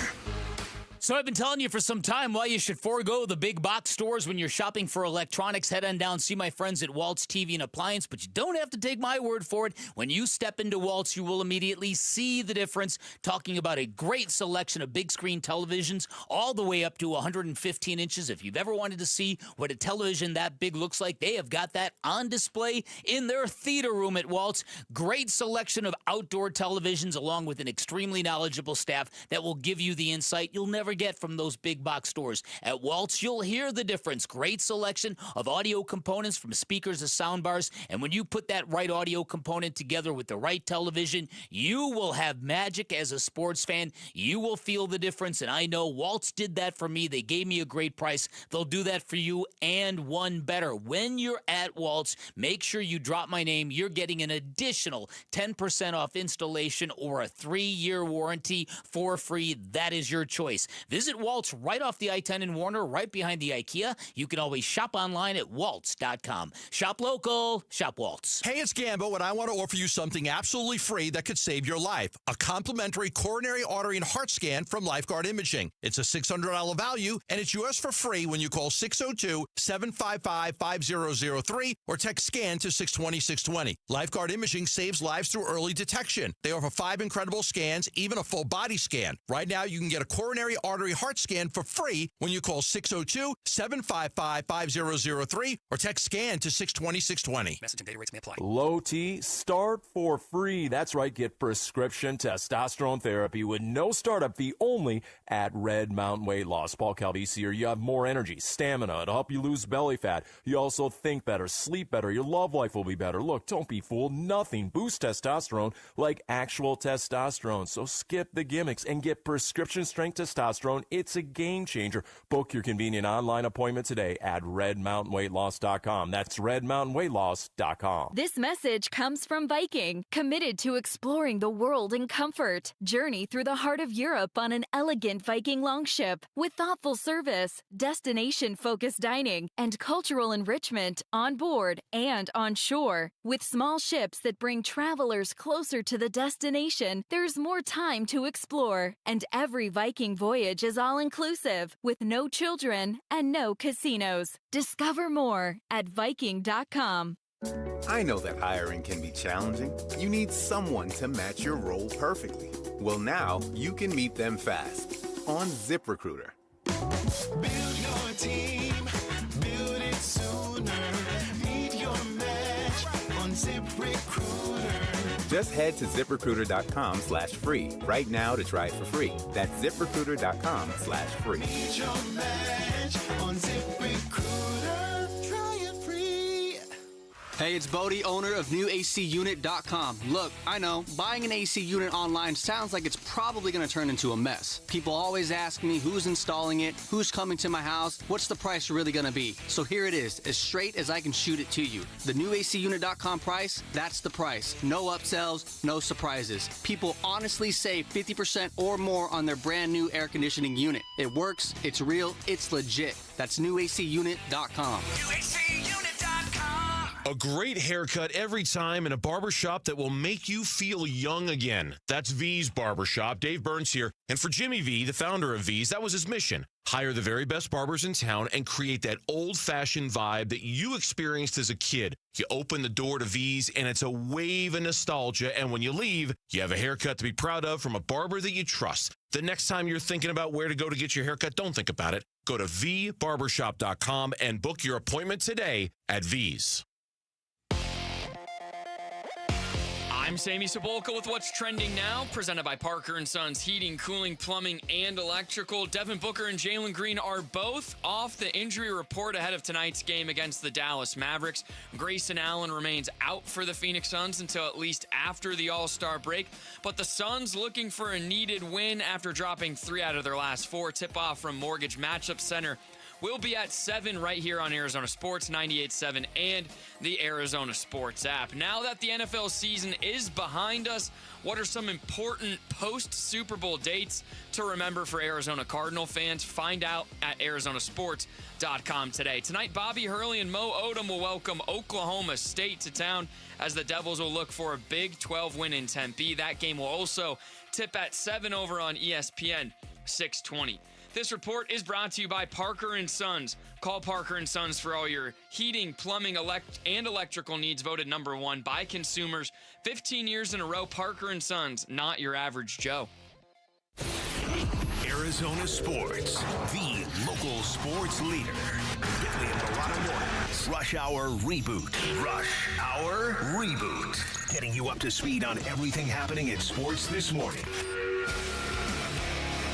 S13: So I've been telling you for some time why you should forego the big box stores when you're shopping for electronics. Head on down, see my friends at Waltz TV and Appliance, but you don't have to take my word for it. When you step into Waltz, you will immediately see the difference. Talking about a great selection of big screen televisions, all the way up to 115 inches. If you've ever wanted to see what a television that big looks like, they have got that on display in their theater room at Waltz. Great selection of outdoor televisions, along with an extremely knowledgeable staff that will give you the insight you'll never get from those big box stores. At Waltz, you'll hear the difference. Great selection of audio components from speakers to sound bars, and when you put that right audio component together with the right television, you will have magic as a sports fan. You will feel the difference, and I know Waltz did that for me. They gave me a great price. They'll do that for you and one better. When you're at Waltz, make sure you drop my name. You're getting an additional 10% off installation or a 3-year warranty for free. That is your choice. Visit Waltz right off the I-10 in Warner, right behind the IKEA. You can always shop online at waltz.com. Shop local, shop Waltz.
S16: Hey, it's Gambo, and I want to offer you something absolutely free that could save your life. A complimentary coronary artery and heart scan from Lifeguard Imaging. It's a $600 value, and it's yours for free when you call 602-755-5003 or text SCAN to 620-620. Lifeguard Imaging saves lives through early detection. They offer 5 incredible scans, even a full body scan. Right now, you can get a coronary artery heart scan for free when you call 602-755-5003 or text SCAN to 620-620.
S15: Message and data rates may apply.
S12: Low T, start for free. That's right, get prescription testosterone therapy with no startup fee only at Red Mountain Weight Loss. Paul Calvisi here. You have more energy, stamina to help you lose belly fat. You also think better, sleep better. Your love life will be better. Look, don't be fooled. Nothing boosts testosterone like actual testosterone. So skip the gimmicks and get prescription strength testosterone. It's a game changer. Book your convenient online appointment today at redmountainweightloss.com. That's redmountainweightloss.com.
S19: This message comes from Viking, committed to exploring the world in comfort. Journey through the heart of Europe on an elegant Viking longship with thoughtful service, destination-focused dining, and cultural enrichment on board and on shore. With small ships that bring travelers closer to the destination, there's more time to explore. And every Viking voyage is all-inclusive with no children and no casinos. Discover more at Viking.com.
S20: I know that hiring can be challenging. You need someone to match your role perfectly. Well, now you can meet them fast on ZipRecruiter.
S21: Build your team, build it sooner. Meet your match on ZipRecruiter.
S20: Just head to ZipRecruiter.com/free right now to try it for free. That's ZipRecruiter.com/free.
S21: Meet your match on ZipRecruiter. Try it free.
S22: Hey, it's Bodie, owner of NewACUnit.com. Look, I know, buying an AC unit online sounds like it's probably going to turn into a mess. People always ask me who's installing it, who's coming to my house, what's the price really going to be. So here it is, as straight as I can shoot it to you. The NewACUnit.com price, that's the price. No upsells, no surprises. People honestly save 50% or more on their brand new air conditioning unit. It works, it's real, it's legit. That's NewACUnit.com.
S18: NewACUnit.com.
S23: A great haircut every time in a barbershop that will make you feel young again. That's V's Barbershop. Dave Burns here. And for Jimmy V, the founder of V's, that was his mission. Hire the very best barbers in town and create that old-fashioned vibe that you experienced as a kid. You open the door to V's, and it's a wave of nostalgia. And when you leave, you have a haircut to be proud of from a barber that you trust. The next time you're thinking about where to go to get your haircut, don't think about it. Go to vbarbershop.com and book your appointment today at V's.
S4: I'm Sammy Cebulka with What's Trending Now, presented by Parker and Sons Heating, Cooling, Plumbing, and Electrical. Devin Booker and Jaylen Green are both off the injury report ahead of tonight's game against the Dallas Mavericks. Grayson Allen remains out for the Phoenix Suns until at least after the All-Star break. But the Suns looking for a needed win after dropping 3 out of their last 4. Tip-off from Mortgage Matchup Center will be at 7 right here on Arizona Sports 98.7 and the Arizona Sports app. Now that the NFL season is behind us, what are some important post-Super Bowl dates to remember for Arizona Cardinal fans? Find out at arizonasports.com today. Tonight, Bobby Hurley and Mo Odom will welcome Oklahoma State to town as the Devils will look for a Big 12 win in Tempe. That game will also tip at 7 over on ESPN 620. This report is brought to you by Parker and Sons. Call Parker and Sons for all your heating, plumbing, and electrical needs. Voted number 1 by consumers 15 years in a row. Parker and Sons, not your average Joe.
S18: Arizona Sports, the local sports leader. Bickley and Marada mornings. Rush Hour Reboot. Rush Hour Reboot. Getting you up to speed on everything happening in sports this morning.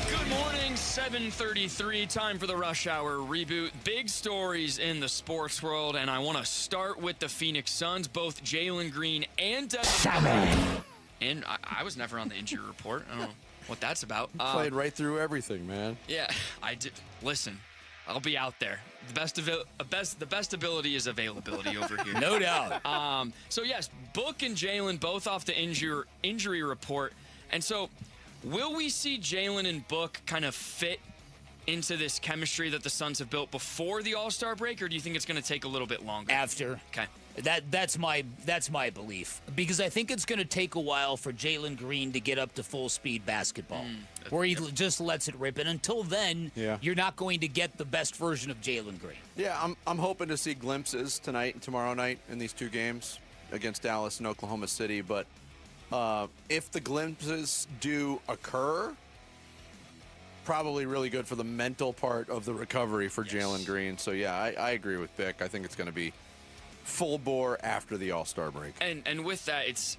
S4: Good morning, 7:33. Time for the Rush Hour Reboot. Big stories in the sports world, and I want to start with the Phoenix Suns. Both Jaylen Green and Devin. And I was never on the injury report. I don't know what that's about.
S6: Played right through everything, man.
S4: Yeah, I did. Listen, I'll be out there. The best ability is availability over here.
S13: No doubt.
S4: So yes, Book and Jaylen both off the injury report, and so. Will we see Jaylen and Book kind of fit into this chemistry that the Suns have built before the All-Star break, or do you think it's going to take a little bit longer?
S13: After.
S4: Okay.
S13: That's my belief, because I think it's going to take a while for Jaylen Green to get up to full speed basketball, where he just lets it rip. And until then, you're not going to get the best version of Jaylen Green.
S6: Yeah, I'm hoping to see glimpses tonight and tomorrow night in these 2 games against Dallas and Oklahoma City, but if the glimpses do occur, probably really good for the mental part of the recovery for Jaylen Green. So, yeah, I agree with Vic. I think it's going to be full bore after the All-Star break.
S4: And with that, it's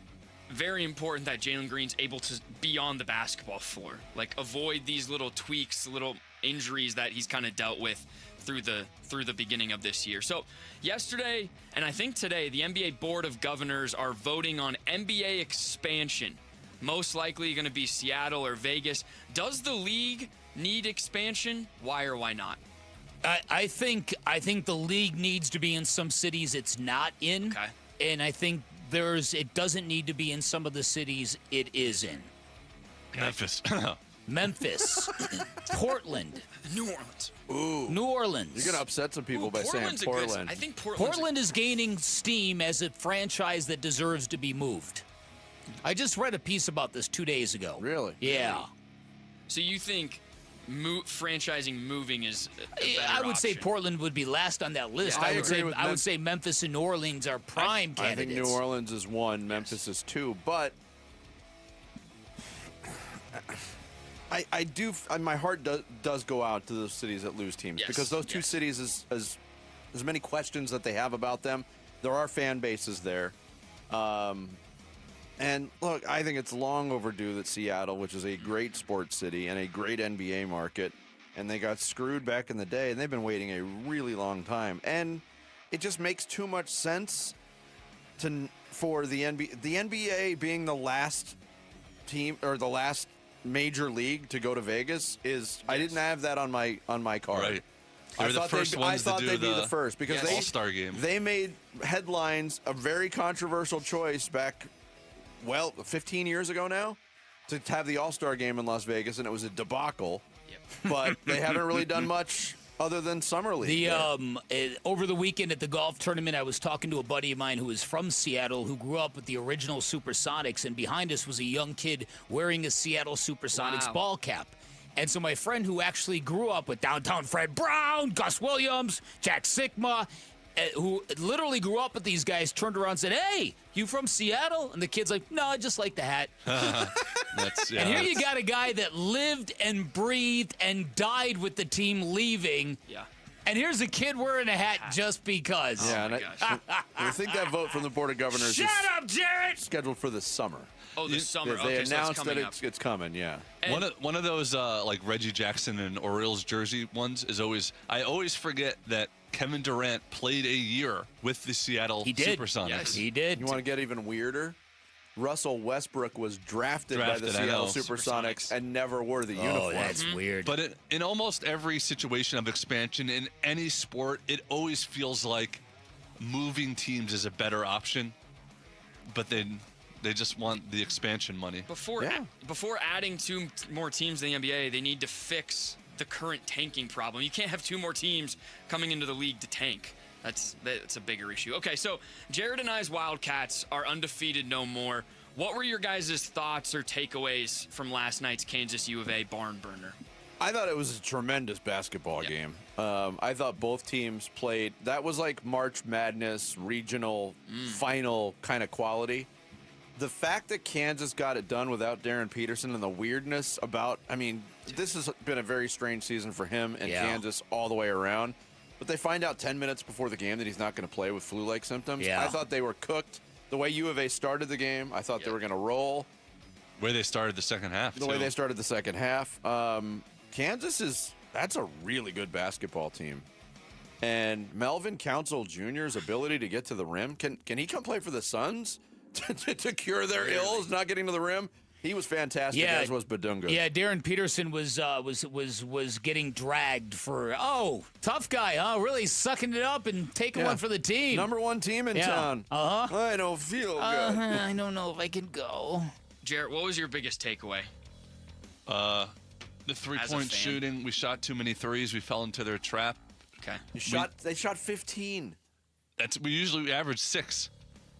S4: very important that Jaylen Green's able to be on the basketball floor. Like, avoid these little tweaks, little injuries that he's kind of dealt with through the beginning of this year. So yesterday, and I think today, the NBA Board of Governors are voting on NBA expansion. Most likely going to be Seattle or Vegas. Does the league need expansion? Why or why not?
S13: I think the league needs to be in some cities it's not in.
S4: Okay.
S13: And I think it doesn't need to be in some of the cities it is in. Memphis, Portland,
S4: New Orleans.
S6: Ooh.
S13: New Orleans.
S6: You're going to upset some people by saying Portland.
S4: I think
S13: Portland is gaining steam as a franchise that deserves to be moved. I just read a piece about this 2 days ago.
S6: Really?
S13: Yeah.
S4: So you think franchising moving is a better
S13: I would
S4: option?
S13: say Portland would be last on that list.
S6: Yeah,
S13: I would say Memphis and New Orleans are prime candidates.
S6: I think New Orleans is 1, Memphis is 2, but I do. My heart does go out to those cities that lose teams, because those 2 cities, as many questions that they have about them, there are fan bases there. And look, I think it's long overdue that Seattle, which is a great sports city and a great NBA market, and they got screwed back in the day, and they've been waiting a really long time. And it just makes too much sense for the NBA. The NBA being the last team or the last major league to go to Vegas is I didn't have that on my card.
S8: Right. They were the first ones to do
S6: they'd be the first because they
S8: All-Star game.
S6: They made headlines, a very controversial choice back 15 years ago now, to have the All-Star game in Las Vegas, and it was a debacle. But they haven't really done much other than Summer League.
S13: Over the weekend at the golf tournament, I was talking to a buddy of mine who is from Seattle who grew up with the original Supersonics, and behind us was a young kid wearing a Seattle Supersonics ball cap. And so my friend who actually grew up with Downtown Fred Brown, Gus Williams, Jack Sikma, who literally grew up with these guys, turned around and said, "Hey, you from Seattle?" And the kid's like, "No, I just like the hat." And here you got a guy that lived and breathed and died with the team leaving.
S4: Yeah.
S13: And here's a kid wearing a hat just because.
S6: Yeah, and I think that vote from the Board of Governors
S13: Shut up, Jarrett!
S6: scheduled for the summer.
S4: Oh, the summer.
S6: They
S4: Okay, so
S6: announced
S4: that's
S6: that it's coming, yeah.
S8: One of those like Reggie Jackson and Orioles jersey ones is always, I always forget that Kevin Durant played a year with the Seattle Supersonics.
S13: Yes, he did.
S6: You want to get even weirder? Russell Westbrook was drafted by the Seattle Supersonics and never wore the uniform.
S13: That's weird.
S8: But in almost every situation of expansion in any sport, it always feels like moving teams is a better option, but then they just want the expansion money.
S4: Before adding 2 more teams in the NBA, they need to fix the current tanking problem. You can't have 2 more teams coming into the league to tank. That's a bigger issue. Okay, so Jared and I's Wildcats are undefeated no more. What were your guys' thoughts or takeaways from last night's Kansas UofA barn burner?
S6: I thought it was a tremendous basketball game. I thought both teams played. That was like March Madness, regional, final kind of quality. The fact that Kansas got it done without Darren Peterson and the weirdness about, I mean, this has been a very strange season for him and Kansas all the way around. But they find out 10 minutes before the game that he's not going to play with flu-like symptoms.
S13: Yeah.
S6: I thought they were cooked. The way U of A started the game, I thought they were going to roll.
S8: The way they started the second half,
S6: way they started the second half. Kansas that's a really good basketball team. And Melvin Council Jr.'s ability to get to the rim, can he come play for the Suns to cure their ills, not getting to the rim? He was fantastic, as was Badunga.
S13: Yeah, Darren Peterson was getting dragged for tough guy, huh? Really sucking it up and taking one for the team.
S6: Number 1 team in town. I don't feel good.
S13: I don't know if I can go.
S4: Jarrett, what was your biggest takeaway?
S8: The 3-point shooting. We shot too many threes. We fell into their trap.
S4: Okay.
S6: They shot 15.
S8: We usually average 6.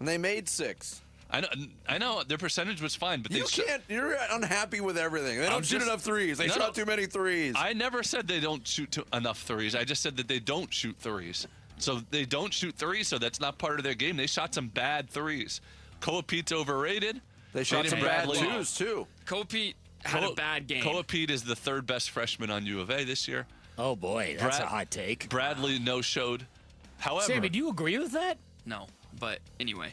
S6: And they made 6.
S8: I know their percentage was fine, but
S6: you're unhappy with everything. They don't shoot enough threes. They shot too many threes.
S8: I never said they don't shoot enough threes. I just said that they don't shoot threes. So they don't shoot threes, so that's not part of their game. They shot some bad threes. Koa-Pete's overrated.
S6: They shot some bad twos, too.
S4: Koa-Pete had a bad game.
S8: Koa-Pete is the 3rd best freshman on U of A this year.
S13: Oh, boy, that's a hot take.
S8: Bradley no-showed. However,
S13: Sammy, do you agree with that?
S4: No, but anyway.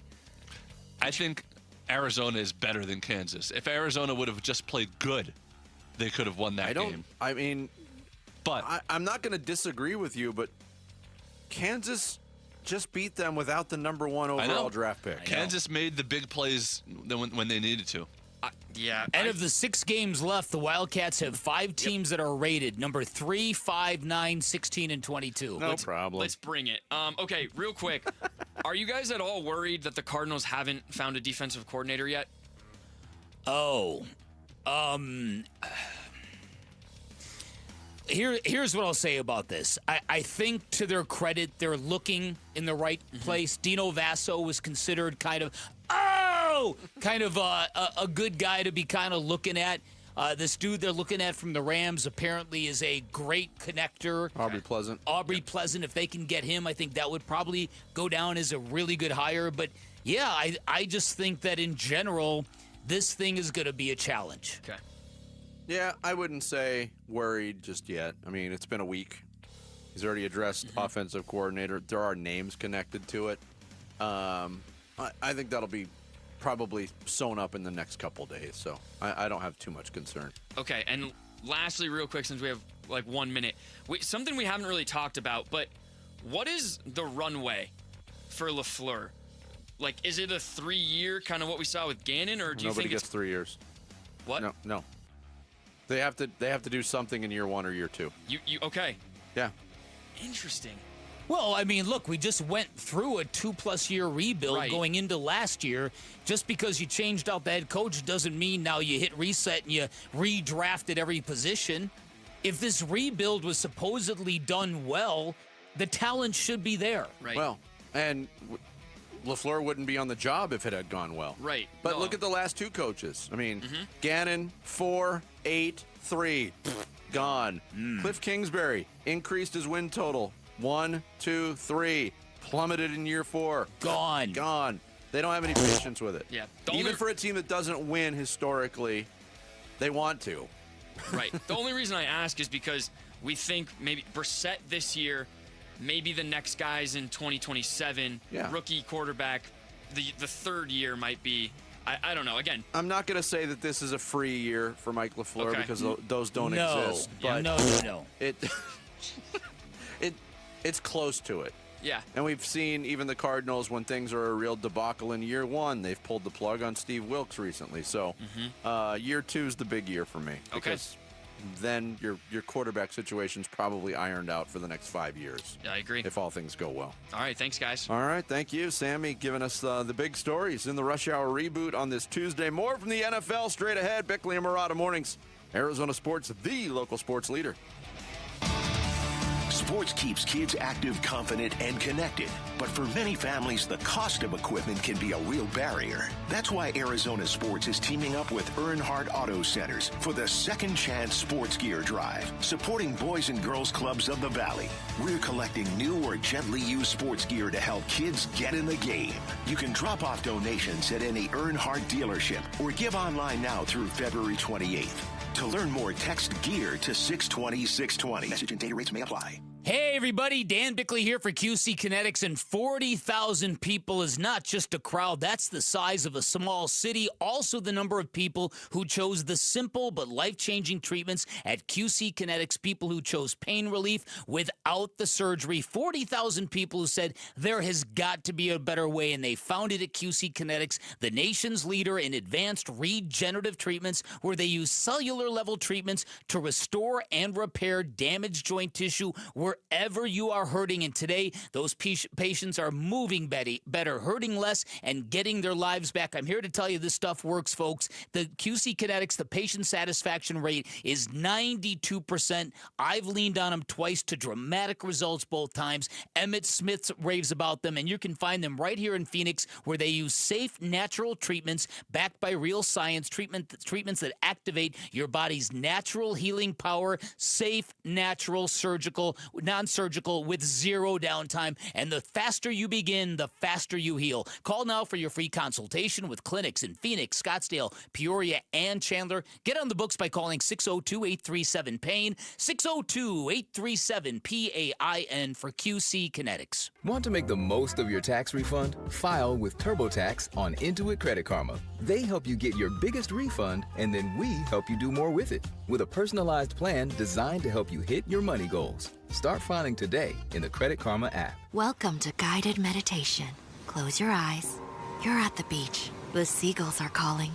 S8: I think Arizona is better than Kansas. If Arizona would have just played good, they could have won that game.
S6: I mean,
S8: but
S6: I'm not going to disagree with you, but Kansas just beat them without the number 1 overall draft pick.
S8: Kansas made the big plays when they needed to.
S13: And of the 6 games left, the Wildcats have 5 teams that are rated number 3, 5, 9, 16, and 22.
S6: No problem.
S4: Let's bring it. Okay, real quick. Are you guys at all worried that the Cardinals haven't found a defensive coordinator yet?
S13: Here's what I'll say about this. I think to their credit, they're looking in the right place. Dino Vasso was considered kind of a good guy to be kind of looking at. This dude they're looking at from the Rams apparently is a great connector.
S6: Aubrey Pleasant.
S13: If they can get him, I think that would probably go down as a really good hire. But, yeah, I just think that in general, this thing is going to be a challenge.
S4: Okay.
S6: Yeah, I wouldn't say worried just yet. I mean, it's been a week. He's already addressed offensive coordinator. There are names connected to it. I think that'll be probably sewn up in the next couple days, so I don't have too much concern.
S4: Okay, and lastly, real quick, since we have like 1 minute, something we haven't really talked about, but what is the runway for LaFleur? Like, is it a 3-year kind of what we saw with Gannon, or do you think
S6: Nobody gets 3 years?
S4: What?
S6: No. They have to do something in year 1 or year 2.
S4: You okay?
S6: Yeah.
S4: Interesting.
S13: Well, I mean, look, we just went through a 2+ year rebuild going into last year. Just because you changed out the head coach doesn't mean now you hit reset and you redrafted every position. If this rebuild was supposedly done well, the talent should be there.
S4: Right.
S6: Well, and LaFleur wouldn't be on the job if it had gone well.
S4: Right.
S6: But look at the last 2 coaches. I mean, Gannon, 4, 8, 3, gone. Cliff Kingsbury increased his win total. 1, 2, 3, plummeted in year 4. Gone. They don't have any patience with it.
S4: Yeah.
S6: Even for a team that doesn't win historically, they want to.
S4: Right. The only reason I ask is because we think maybe Brissett this year maybe the next guy's in 2027.
S6: Yeah.
S4: Rookie quarterback, the third year might be. I don't know. Again,
S6: I'm not going to say that this is a free year for Mike LaFleur because those don't
S13: No.
S6: exist.
S13: Yeah,
S6: But
S13: no.
S6: It's close to it.
S4: Yeah.
S6: And we've seen even the Cardinals, when things are a real debacle in year one, they've pulled the plug on Steve Wilkes recently. So year two is the big year for me.
S4: Okay.
S6: Because then your quarterback situation's probably ironed out for the next 5 years.
S4: Yeah, I agree.
S6: If all things go well.
S4: All right, thanks, guys.
S6: All right, thank you, Sammy, giving us the big stories in the Rush Hour Reboot on this Tuesday. More from the NFL straight ahead. Bickley and Marada mornings. Arizona Sports, the local sports leader.
S18: Sports keeps kids active, confident, and connected. But for many families, the cost of equipment can be a real barrier. That's why Arizona Sports is teaming up with Earnhardt Auto Centers for the Second Chance Sports Gear Drive, supporting Boys and Girls Clubs of the Valley. We're collecting new or gently used sports gear to help kids get in the game. You can drop off donations at any Earnhardt dealership or give online now through February 28th. To learn more, text GEAR to 620-620. Message and data rates may apply.
S13: Hey, everybody. Dan Bickley here for QC Kinetics, and 40,000 people is not just a crowd. That's the size of a small city. Also the number of people who chose the simple but life-changing treatments at QC Kinetics, people who chose pain relief without the surgery. 40,000 people who said there has got to be a better way, and they found it at QC Kinetics, the nation's leader in advanced regenerative treatments, where they use cellular-level treatments to restore and repair damaged joint tissue wherever you are hurting. And today, those patients are moving better, hurting less, and getting their lives back. I'm here to tell you this stuff works, folks. The QC Kinetics, the patient satisfaction rate is 92%. I've leaned on them twice to dramatic results both times. Emmett Smith raves about them, and you can find them right here in Phoenix, where they use safe, natural treatments backed by real science, treatments that activate your body's natural healing power, safe, natural, surgical, non-surgical, with zero downtime. And the faster you begin, the faster you heal. Call now for your free consultation with clinics in Phoenix, Scottsdale, Peoria, and Chandler. Get on the books by calling 602-837-PAIN, 602-837-PAIN for QC Kinetics.
S1: Want to make the most of your tax refund? File with TurboTax on Intuit Credit Karma. They help you get your biggest refund, and then we help you do more with it with a personalized plan designed to help you hit your money goals. Start filing today in the Credit Karma app.
S5: Welcome to guided meditation. Close your eyes. You're at the beach. The seagulls are calling.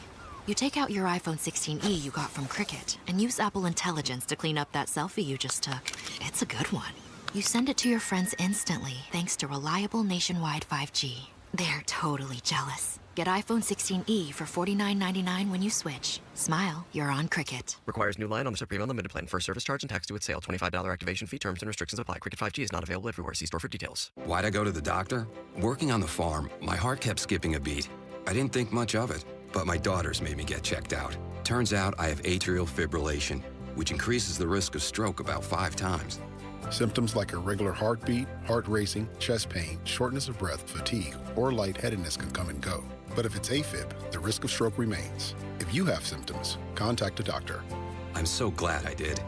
S5: You take out your iPhone 16e you got from Cricket and use Apple Intelligence to clean up that selfie you just took. It's a good one. You send it to your friends instantly thanks to reliable nationwide 5G. They're totally jealous. Get iPhone 16e for $49.99 when you switch. Smile, you're on Cricket.
S7: Requires new line on the Supreme Unlimited plan. First service charge and tax due at sale. $25 activation fee. Terms and restrictions apply. Cricket 5G is not available everywhere. See store for details.
S10: Why'd I go to the doctor? Working on the farm, my heart kept skipping a beat. I didn't think much of it, but my daughters made me get checked out. Turns out I have atrial fibrillation, which increases the risk of stroke about 5 times.
S11: Symptoms like irregular heartbeat, heart racing, chest pain, shortness of breath, fatigue, or lightheadedness can come and go. But if it's AFib, the risk of stroke remains. If you have symptoms, contact a doctor.
S10: I'm so glad I did.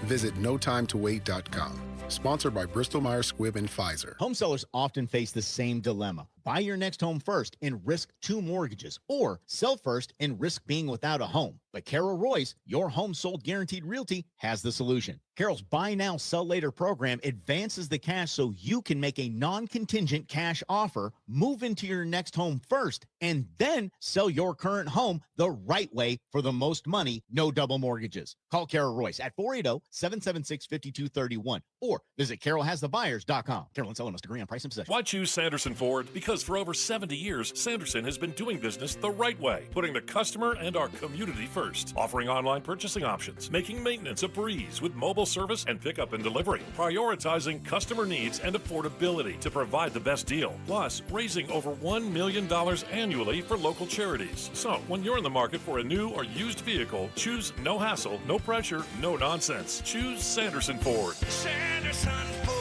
S11: Visit notimetowait.com. Sponsored by Bristol-Myers Squibb and Pfizer.
S24: Home sellers often face the same dilemma. Buy your next home first and risk 2 mortgages, or sell first and risk being without a home. But Carol Royce, your home sold guaranteed realty, has the solution. Carol's Buy Now, Sell Later program advances the cash so you can make a non-contingent cash offer, move into your next home first, and then sell your current home the right way for the most money, no double mortgages. Call Carol Royce at 480-776-5231 or visit carolhasthebuyers.com. Carol and seller must agree on price and possession.
S25: Why choose Sanderson Ford? Because for over 70 years, Sanderson has been doing business the right way, putting the customer and our community first, offering online purchasing options, making maintenance a breeze with mobile service and pickup and delivery, prioritizing customer needs and affordability to provide the best deal, plus raising over $1 million annually for local charities. So when you're in the market for a new or used vehicle, choose no hassle, no pressure, no nonsense. Choose Sanderson Ford.
S21: Sanderson Ford.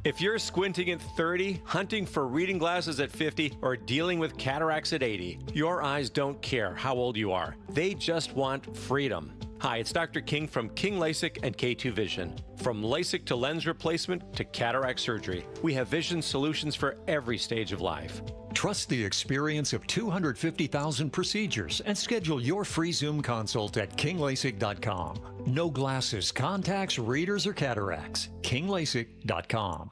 S27: If you're squinting at 30, hunting for reading glasses at 50, or dealing with cataracts at 80, your eyes don't care how old you are. They just want freedom. Hi, it's Dr. King from King LASIK and K2 Vision. From LASIK to lens replacement to cataract surgery, we have vision solutions for every stage of life.
S2: Trust the experience of 250,000 procedures and schedule your free Zoom consult at kinglasik.com. No glasses, contacts, readers, or cataracts. kinglasik.com.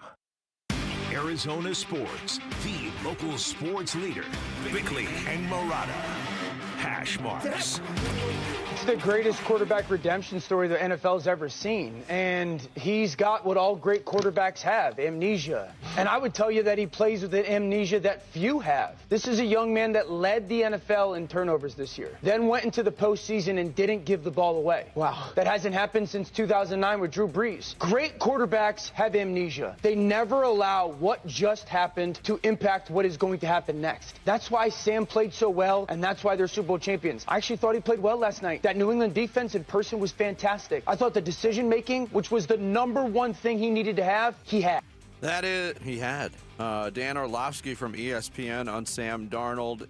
S18: Arizona sports, the local sports leader, Bickley and Marada. Hash marks.
S3: It's the greatest quarterback redemption story the NFL's ever seen. And he's got what all great quarterbacks have, amnesia. And I would tell you that he plays with an amnesia that few have. This is a young man that led the NFL in turnovers this year, then went into the postseason and didn't give the ball away. Wow. That hasn't happened since 2009 with Drew Brees. Great quarterbacks have amnesia. They never allow what just happened to impact what is going to happen next. That's why Sam played so well, and that's why they're Super Bowl champions. I actually thought he played well last night. That New England defense in person was fantastic. I thought the decision making, which was the number one thing he needed to have, he had.
S6: He had. Dan Orlovsky from ESPN on Sam Darnold,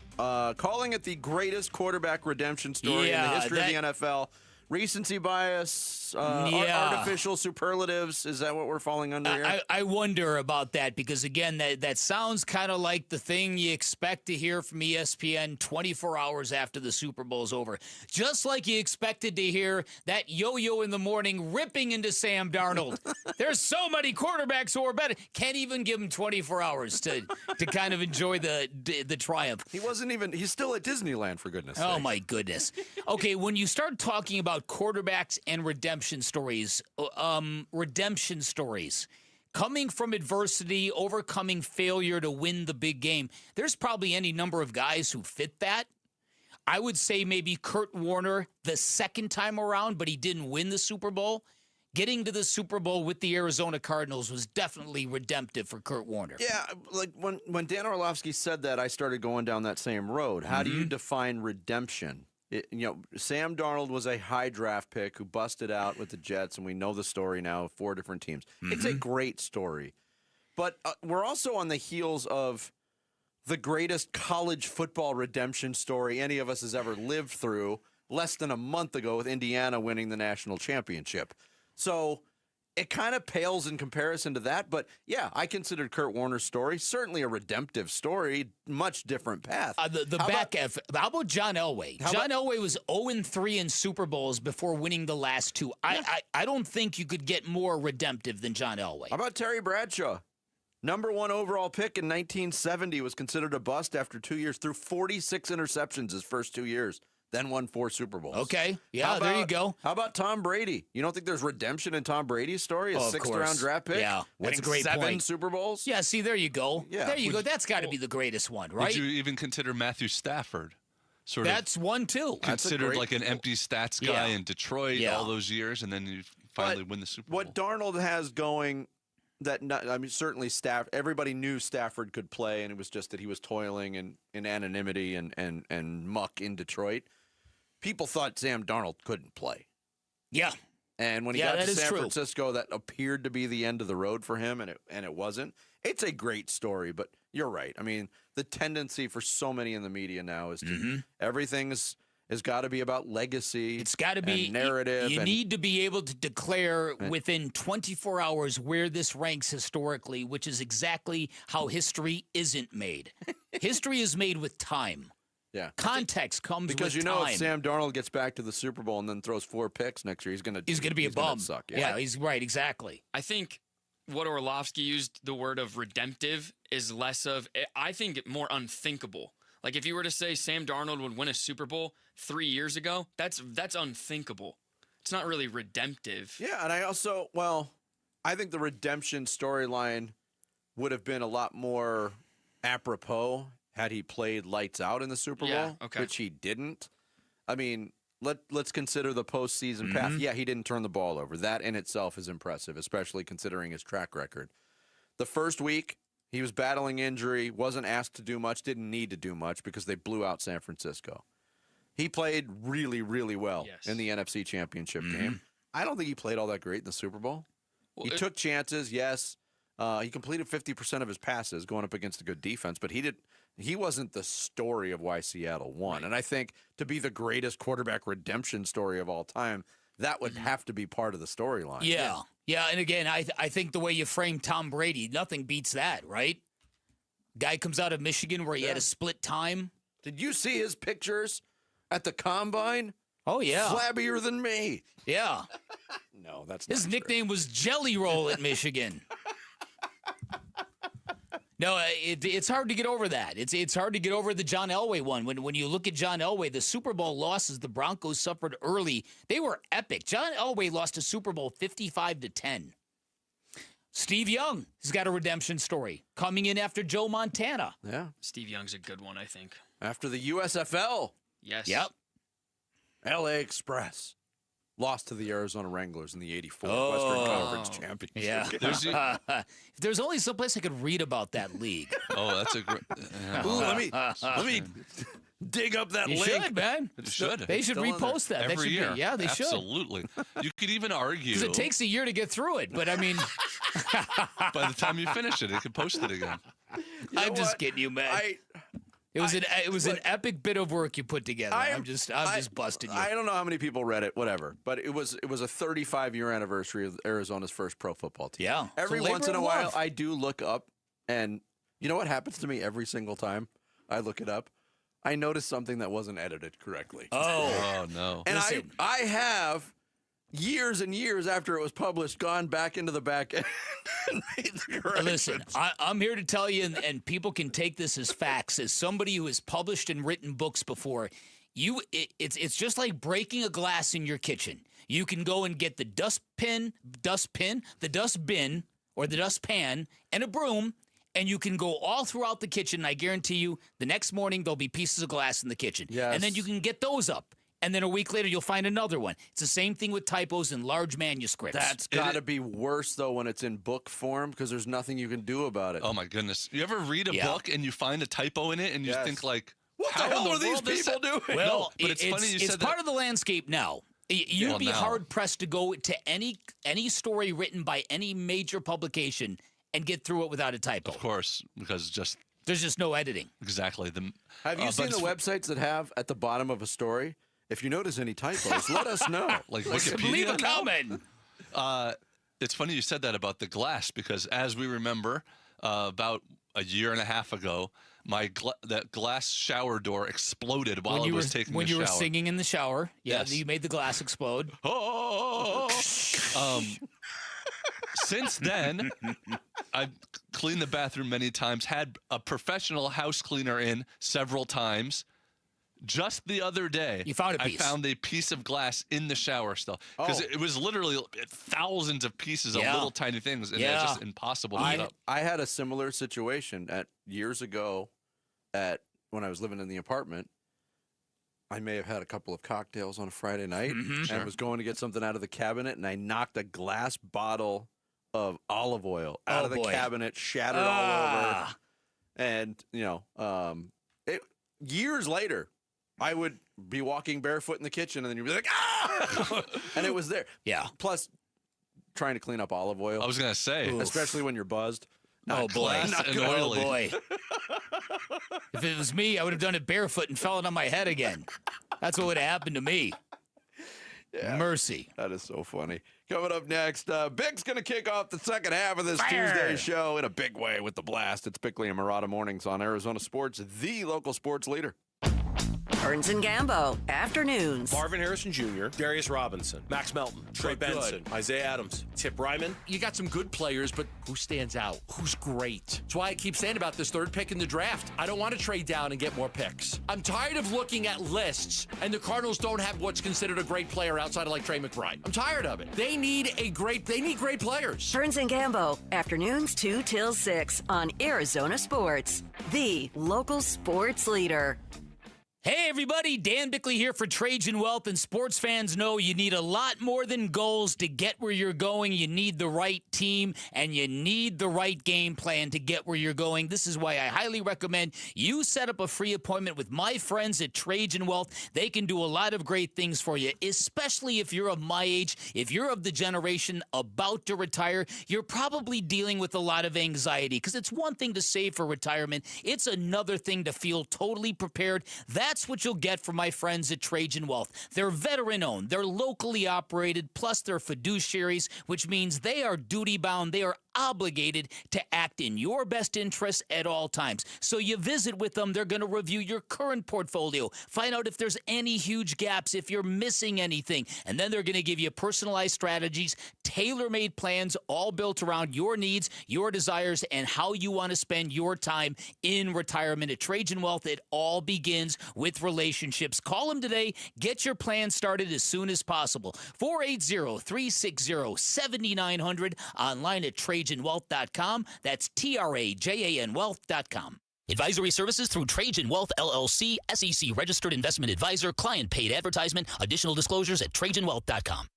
S6: calling it the greatest quarterback redemption story in the history of the NFL. Recency bias, artificial superlatives, is that what we're falling under here?
S13: I wonder about that because, again, that sounds kind of like the thing you expect to hear from ESPN 24 hours after the Super Bowl's over. Just like you expected to hear that yo-yo in the morning ripping into Sam Darnold. There's so many quarterbacks who are better. Can't even give him 24 hours to kind of enjoy the triumph.
S6: He's still at Disneyland, for goodness sake.
S13: Oh, my goodness. Okay, when you start talking about quarterbacks and redemption stories, coming from adversity, overcoming failure to win the big game, there's probably any number of guys who fit that. I would say maybe Kurt Warner the second time around, but he didn't win the Super Bowl. Getting to the Super Bowl with the Arizona Cardinals was definitely redemptive for Kurt Warner.
S6: Yeah, like when Dan Orlovsky said that, I started going down that same road. How do you define redemption? Sam Darnold was a high draft pick who busted out with the Jets, and we know the story now of 4 different teams. It's a great story. But we're also on the heels of the greatest college football redemption story any of us has ever lived through less than a month ago with Indiana winning the national championship. So it kind of pales in comparison to that. But, yeah, I considered Kurt Warner's story certainly a redemptive story, much different path.
S13: How about John Elway? John Elway was 0-3 in Super Bowls before winning the last 2. I don't think you could get more redemptive than John Elway.
S6: How about Terry Bradshaw? Number 1 overall pick in 1970 was considered a bust after 2 years, threw 46 interceptions his first 2 years. Then won 4 Super Bowls.
S13: Okay. Yeah, there you go.
S6: How about Tom Brady? You don't think there's redemption in Tom Brady's story? A 6th-round draft pick?
S13: Yeah,
S6: that's
S13: a great
S6: 7
S13: point.
S6: Super Bowls?
S13: Yeah, see, there you go.
S6: Yeah.
S13: There you go. That's got to be the greatest one, right?
S8: Would you even consider Matthew Stafford?
S13: That's one, too.
S8: Considered like an empty stats guy in Detroit all those years, and then you finally win the Super Bowl.
S6: What Darnold has going... certainly everybody knew Stafford could play, and it was just that he was toiling in anonymity and muck in Detroit. People thought Sam Darnold couldn't play.
S13: Yeah.
S6: And when he got to San Francisco, that appeared to be the end of the road for him, and it wasn't. It's a great story, but you're right. I mean, the tendency for so many in the media now is to everything's has got to be about legacy.
S13: It's got to be
S6: narrative.
S13: You need to be able to declare within 24 hours where this ranks historically, which is exactly how history isn't made. History is made with time.
S6: Yeah,
S13: context comes
S6: because
S13: with
S6: if Sam Darnold gets back to the Super Bowl and then throws 4 picks next year, he's going to
S13: be a bum.
S6: Suck.
S13: Yeah, he's right. Exactly.
S4: I think what Orlovsky used the word of redemptive is less of. I think more unthinkable. Like if you were to say Sam Darnold would win a Super Bowl 3 years ago, that's unthinkable. It's not really redemptive.
S6: Yeah, and I think the redemption storyline would have been a lot more apropos had he played lights out in the Super Bowl, which he didn't. I mean, let's consider the postseason path. Yeah, he didn't turn the ball over. That in itself is impressive, especially considering his track record. The first week, he was battling injury, wasn't asked to do much, didn't need to do much because they blew out San Francisco. He played really, really well in the NFC Championship game. I don't think he played all that great in the Super Bowl. He took chances, yes. He completed 50% of his passes going up against a good defense, but he did. he wasn't the story of why Seattle won. Right. And I think to be the greatest quarterback redemption story of all time, that would have to be part of the storyline.
S13: Yeah, and again, I think the way you frame Tom Brady, nothing beats that, right? Guy comes out of Michigan where he had a split time.
S6: Did you see his pictures at the Combine?
S13: Oh, yeah.
S6: Flabbier than me.
S13: Yeah.
S6: No, that's not
S13: His nickname was Jelly Roll at Michigan. No, it's hard to get over that. It's hard to get over the John Elway one. When you look at John Elway, the Super Bowl losses the Broncos suffered early, they were epic. John Elway lost a Super Bowl 55-10. Steve Young has got a redemption story coming in after Joe Montana.
S6: Yeah.
S4: Steve Young's a good one, I think.
S6: After the USFL.
S4: Yes.
S13: Yep.
S6: LA Express lost to the Arizona Wranglers in the 84 Western Conference Championship.
S13: Yeah. If there's only some place I could read about that league.
S8: Oh, that's a great.
S6: Ooh, let me dig up that
S13: you
S6: link.
S13: Should, man.
S8: It should.
S13: They should repost that.
S8: Every year.
S13: Yeah, they should.
S8: Absolutely. You could even argue.
S13: Because it takes a year to get through it, but I mean.
S8: By the time you finish it, you can post it again.
S13: I'm just kidding you, man. It was an epic bit of work you put together. I'm just busting you.
S6: I don't know how many people read it, whatever. But it was a 35-year anniversary of Arizona's first pro football team.
S13: Yeah.
S6: Every once in a while, I do look up, and you know what happens to me every single time I look it up? I notice something that wasn't edited correctly.
S8: Oh no.
S6: And I have years and years after it was published gone back into the back end and made the corrections.
S13: Listen, I'm here to tell you, and people can take this as facts, as somebody who has published and written books before, it's just like breaking a glass in your kitchen. You can go and get the dustbin, the dustbin, or the dustpan, and a broom, and you can go all throughout the kitchen. I guarantee you, the next morning there'll be pieces of glass in the kitchen.
S6: Yes.
S13: And then you can get those up. And then a week later, you'll find another one. It's the same thing with typos in large manuscripts.
S6: That's got to be worse, though, when it's in book form, because there's nothing you can do about it.
S8: Oh, my goodness. You ever read a book and you find a typo in it and you think, like,
S6: what the hell are these people doing?
S13: Well,
S8: no, but it's funny you said
S13: it's part of the landscape now. You'd be hard-pressed to go to any story written by any major publication and get through it without a typo.
S8: Of course, because
S13: there's just no editing.
S8: Exactly.
S6: Have you seen the websites that have at the bottom of a story, if you notice any typos, let us know.
S8: Like Wikipedia?
S13: Leave a comment.
S8: It's funny you said that about the glass, because as we remember, about a year and a half ago, that glass shower door exploded while I was taking a shower.
S13: When you were singing in the shower,
S8: yes.
S13: You made the glass explode.
S8: Since then, I've cleaned the bathroom many times, had a professional house cleaner in several times. Just the other day,
S13: you found a piece.
S8: I found a piece of glass in the shower still. Because it was literally thousands of pieces of little tiny things, and it's just impossible to get up.
S6: I had a similar situation years ago when I was living in the apartment. I may have had a couple of cocktails on a Friday night and was going to get something out of the cabinet, and I knocked a glass bottle of olive oil out of the cabinet, shattered all over. And, years later, I would be walking barefoot in the kitchen, and then you'd be like, ah! And it was there.
S13: Yeah.
S6: Plus, trying to clean up olive oil.
S8: I was going to say.
S6: Especially when you're buzzed.
S13: Oh, boy.
S8: And oily.
S13: Oh, boy. If it was me, I would have done it barefoot and fallen on my head again. That's what would have happened to me.
S6: Yeah,
S13: mercy.
S6: That is so funny. Coming up next, Big's going to kick off the second half of this Tuesday show in a big way with the blast. It's Bickley and Marada mornings on Arizona Sports, the local sports leader.
S9: Burns and Gambo, afternoons.
S12: Marvin Harrison Jr., Darius Robinson, Max Melton, Trey Benson, Isaiah Adams, Tip Ryman.
S14: You got some good players, but who stands out? Who's great? That's why I keep saying about this third pick in the draft. I don't want to trade down and get more picks. I'm tired of looking at lists, and the Cardinals don't have what's considered a great player outside of like Trey McBride. I'm tired of it. They need great players.
S9: Burns and Gambo, afternoons 2 till 6 on Arizona Sports, the local sports leader.
S13: Hey everybody, Dan Bickley here for Trajan Wealth, and sports fans know you need a lot more than goals to get where you're going. You need the right team, and you need the right game plan to get where you're going. This is why I highly recommend you set up a free appointment with my friends at Trajan Wealth. They can do a lot of great things for you, especially if you're of my age. If you're of the generation about to retire, you're probably dealing with a lot of anxiety, because it's one thing to save for retirement. It's another thing to feel totally prepared. That's what you'll get from my friends at Trajan Wealth. They're veteran-owned, they're locally operated, plus they're fiduciaries, which means they are duty-bound. They are obligated to act in your best interest at all times. So you visit with them, they're going to review your current portfolio, find out if there's any huge gaps, if you're missing anything, and then they're going to give you personalized strategies, tailor-made plans, all built around your needs, your desires, and how you want to spend your time in retirement. At Trajan Wealth, it all begins with relationships. Call them today. Get your plan started as soon as possible. 480-360-7900. Online at TrajanWealth.com. That's TRAJAN Wealth.com. Advisory services through Trajan Wealth, LLC, SEC registered investment advisor, client paid advertisement. Additional disclosures at TrajanWealth.com.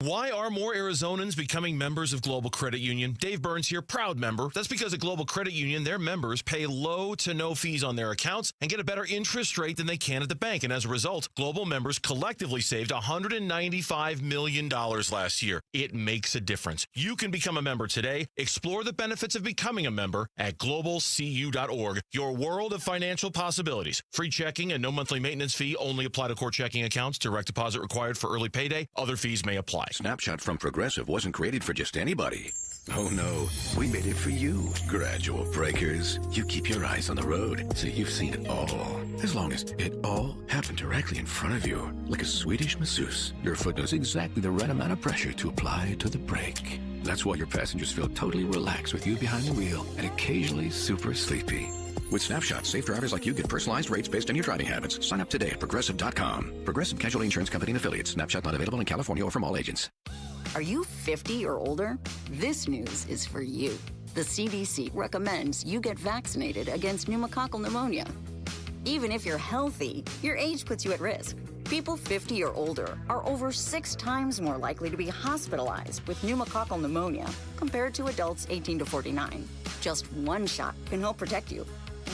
S23: Why are more Arizonans becoming members of Global Credit Union? Dave Burns here, proud member. That's because at Global Credit Union, their members pay low to no fees on their accounts and get a better interest rate than they can at the bank. And as a result, Global members collectively saved $195 million last year. It makes a difference. You can become a member today. Explore the benefits of becoming a member at globalcu.org. Your world of financial possibilities. Free checking and no monthly maintenance fee only apply to core checking accounts. Direct deposit required for early payday. Other fees may apply.
S18: Snapshot from Progressive wasn't created for just anybody. Oh no, we made it for you. Gradual breakers. You keep your eyes on the road, so you've seen it all. As long as it all happened directly in front of you. Like a Swedish masseuse, your foot knows exactly the right amount of pressure to apply to the brake. That's why your passengers feel totally relaxed with you behind the wheel and occasionally super sleepy. With Snapshot, safe drivers like you get personalized rates based on your driving habits. Sign up today at Progressive.com. Progressive Casualty Insurance Company and Affiliates. Snapshot not available in California or from all agents.
S15: Are you 50 or older? This news is for you. The CDC recommends you get vaccinated against pneumococcal pneumonia. Even if you're healthy, your age puts you at risk. People 50 or older are over 6 times more likely to be hospitalized with pneumococcal pneumonia compared to adults 18 to 49. Just one shot can help protect you.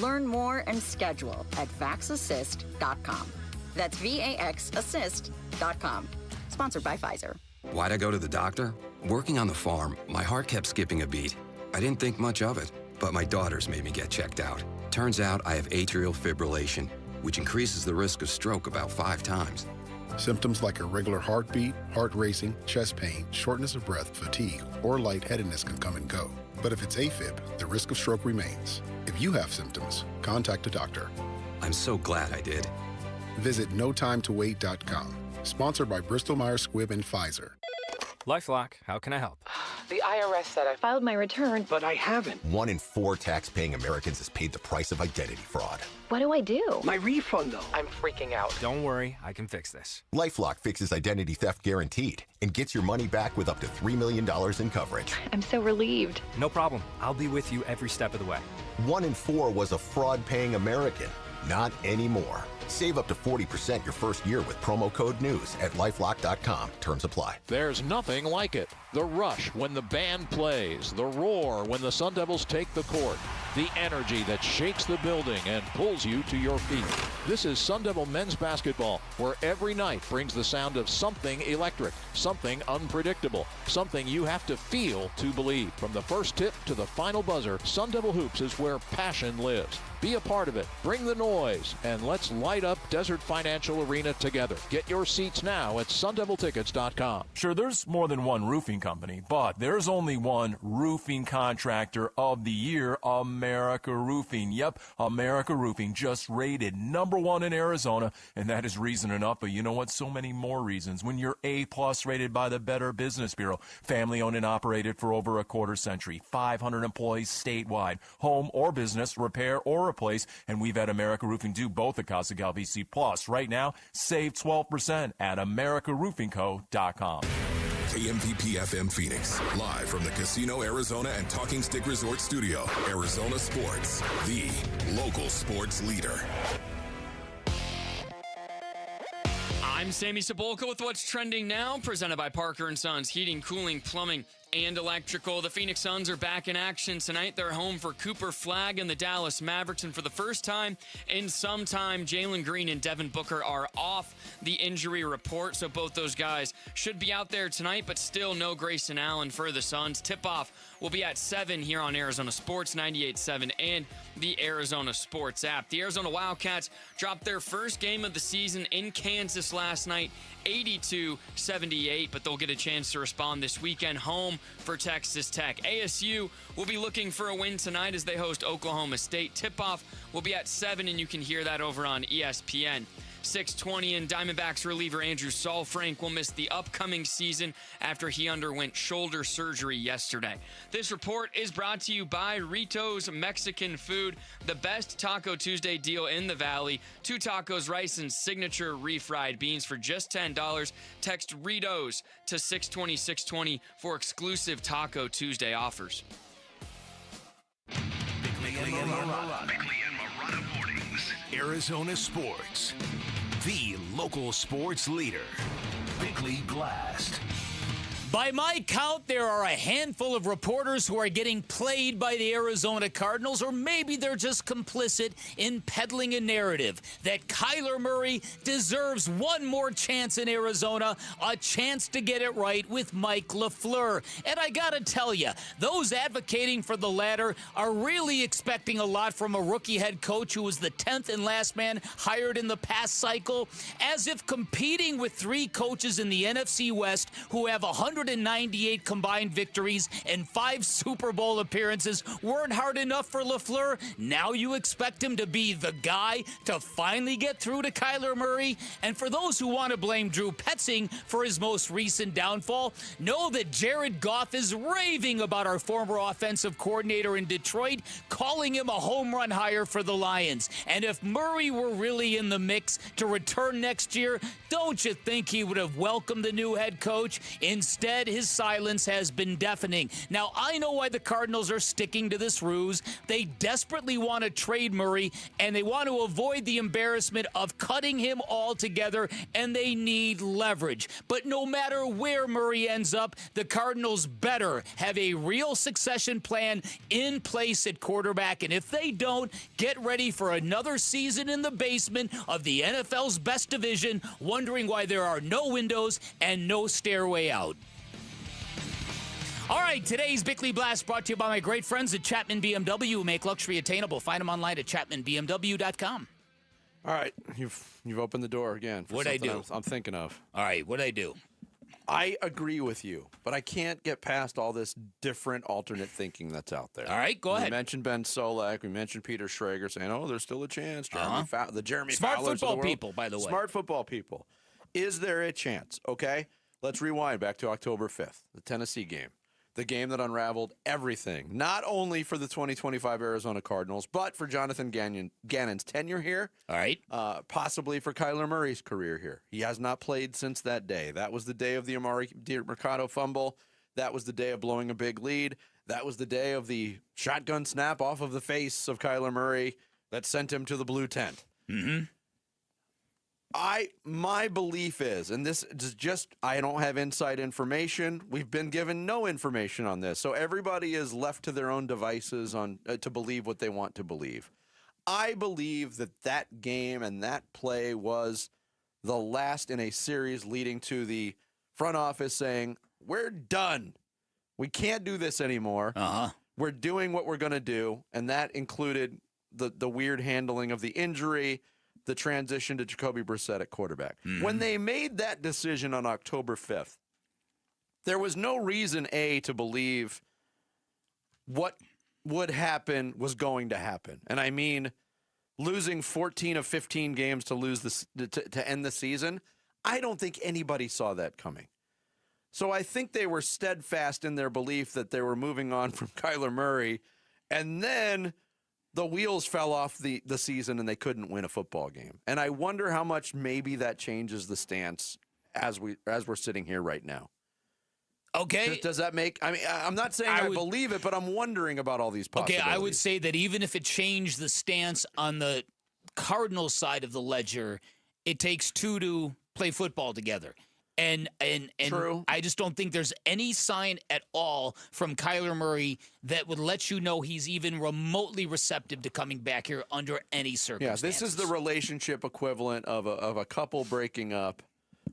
S15: Learn more and schedule at vaxassist.com. That's VAXassist.com. Sponsored by Pfizer.
S10: Why'd I go to the doctor? Working on the farm, my heart kept skipping a beat. I didn't think much of it, but my daughters made me get checked out. Turns out I have atrial fibrillation, which increases the risk of stroke about 5 times.
S11: Symptoms like irregular heartbeat, heart racing, chest pain, shortness of breath, fatigue, or lightheadedness can come and go. But if it's AFib, the risk of stroke remains. If you have symptoms, contact a doctor.
S10: I'm so glad I did.
S11: Visit notimetowait.com. Sponsored by Bristol-Myers Squibb and Pfizer.
S16: LifeLock, how can I help?
S17: The IRS said I filed my return, but I haven't.
S19: 1 in 4 tax-paying Americans has paid the price of identity fraud.
S17: What do I do?
S23: My refund, though.
S17: I'm freaking out.
S16: Don't worry, I can fix this.
S19: LifeLock fixes identity theft guaranteed and gets your money back with up to $3 million in coverage.
S17: I'm so relieved.
S16: No problem. I'll be with you every step of the way.
S19: 1 in 4 was a fraud-paying American. Not anymore. Save up to 40% your first year with promo code NEWS at LifeLock.com. Terms apply.
S20: There's nothing like it. The rush when the band plays, the roar when the Sun Devils take the court, the energy that shakes the building and pulls you to your feet. This is Sun Devil men's basketball, where every night brings the sound of something electric, something unpredictable, something you have to feel to believe. From the first tip to the final buzzer, Sun Devil Hoops is where passion lives. Be a part of it. Bring the noise, and let's light up Desert Financial Arena together. Get your seats now at sundeviltickets.com.
S22: Sure, there's more than one roofing company, but there's only one roofing contractor of the year, America Roofing. Yep, America Roofing, just rated #1 in Arizona, and that is reason enough. But you know what? So many more reasons. When you're A+ rated by the Better Business Bureau, family owned and operated for over a quarter century, 500 employees statewide, home or business, repair or replace, and we've had America Roofing do both at Casa Galvisi Plus. Right now, save 12% at AmericaRoofingCo.com.
S1: KMPP-FM Phoenix, live from the Casino Arizona and Talking Stick Resort Studio. Arizona Sports, the local sports leader.
S4: I'm Sammy Cebulka with What's Trending Now, presented by Parker and Sons Heating, Cooling, Plumbing, and Electrical. The Phoenix Suns are back in action tonight. They're home for Cooper Flagg and the Dallas Mavericks, and for the first time in some time, Jaylen Green and Devin Booker are off the injury report, so both those guys should be out there tonight, but still no Grayson Allen for the Suns. Tip-off will be at 7 here on Arizona Sports 98.7 and the Arizona Sports app. The Arizona Wildcats dropped their first game of the season in Kansas last night, 82-78, but they'll get a chance to respond this weekend home for Texas Tech. ASU will be looking for a win tonight as they host Oklahoma State. Tip-off will be at 7, and you can hear that over on ESPN. 6:20, and Diamondbacks reliever Andrew Saalfrank will miss the upcoming season after he underwent shoulder surgery yesterday. This report is brought to you by Rito's Mexican Food, the best Taco Tuesday deal in the Valley. 2 tacos, rice, and signature refried beans for just $10. Text Ritos to 620-620 for exclusive Taco Tuesday offers.
S18: Bickley and Marada mornings. Arizona Sports, the local sports leader. Bickley Blast.
S13: By my count, there are a handful of reporters who are getting played by the Arizona Cardinals, or maybe they're just complicit in peddling a narrative that Kyler Murray deserves one more chance in Arizona, a chance to get it right with Mike LaFleur. And I gotta tell you, those advocating for the latter are really expecting a lot from a rookie head coach who was the 10th and last man hired in the past cycle, as if competing with 3 coaches in the NFC West who have 198 combined victories and 5 Super Bowl appearances weren't hard enough for LaFleur. Now you expect him to be the guy to finally get through to Kyler Murray? And for those who want to blame Drew Petzing for his most recent downfall, know that Jared Goff is raving about our former offensive coordinator in Detroit, calling him a home run hire for the Lions. And if Murray were really in the mix to return next year, don't you think he would have welcomed the new head coach? Instead, his silence has been deafening. Now, I know why the Cardinals are sticking to this ruse. They desperately want to trade Murray, and they want to avoid the embarrassment of cutting him altogether, and they need leverage. But no matter where Murray ends up, the Cardinals better have a real succession plan in place at quarterback, and if they don't, get ready for another season in the basement of the NFL's best division, wondering why there are no windows and no stairway out. All right, today's Bickley Blast brought to you by my great friends at Chapman BMW, who make luxury attainable. Find them online at chapmanbmw.com.
S6: All right, you've opened the door again.
S13: What'd I do?
S6: I'm thinking of.
S13: All right, what'd I do?
S6: I agree with you, but I can't get past all this different alternate thinking that's out there.
S13: All right, go ahead.
S6: We mentioned Ben Solak. We mentioned Peter Schrager saying, "Oh, there's still a chance." The Jeremy
S13: Smart
S6: Fowlers
S13: football
S6: of the world.
S13: people, by the way.
S6: Smart football people. Is there a chance? Okay, let's rewind back to October 5th, the Tennessee game. The game that unraveled everything, not only for the 2025 Arizona Cardinals, but for Jonathan Gannon's tenure here.
S13: All right.
S6: Possibly for Kyler Murray's career here. He has not played since that day. That was the day of the Amari Mercado fumble. That was the day of blowing a big lead. That was the day of the shotgun snap off of the face of Kyler Murray that sent him to the blue tent.
S13: Mm-hmm.
S6: My belief is, and this is just, I don't have inside information. We've been given no information on this. So everybody is left to their own devices on to believe what they want to believe. I believe that game and that play was the last in a series leading to the front office saying, we're done. We can't do this anymore. We're doing what we're going to do. And that included the weird handling of the injury, the transition to Jacoby Brissett at quarterback. Mm-hmm. When they made that decision on October 5th, there was no reason, to believe what would happen was going to happen. And I mean, losing 14 of 15 games to lose to end the season, I don't think anybody saw that coming. So I think they were steadfast in their belief that they were moving on from Kyler Murray, and then the wheels fell off the season and they couldn't win a football game. And I wonder how much maybe that changes the stance as we're sitting here right now.
S13: Okay.
S6: Does that make? I mean, I'm not saying I believe it, but I'm wondering about all these possibilities.
S13: Okay, I would say that even if it changed the stance on the Cardinals side of the ledger, it takes two to play football together. And
S6: True.
S13: I just don't think there's any sign at all from Kyler Murray that would let you know he's even remotely receptive to coming back here under any circumstances.
S6: Yeah, this is the relationship equivalent of a couple breaking up,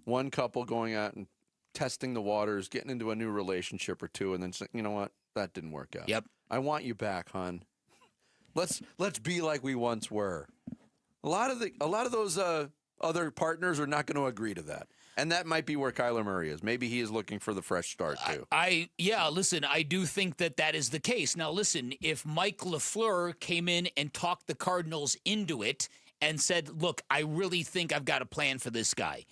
S6: one couple going out and testing the waters, getting into a new relationship or two, and then saying, you know what, that didn't work out.
S13: Yep.
S6: I want you back, hon. Let's be like we once were. A lot of those other partners are not going to agree to that. And that might be where Kyler Murray is. Maybe he is looking for the fresh start, too.
S13: Listen, I do think that is the case. Now, listen, if Mike LaFleur came in and talked the Cardinals into it and said, look, I really think I've got a plan for this guy.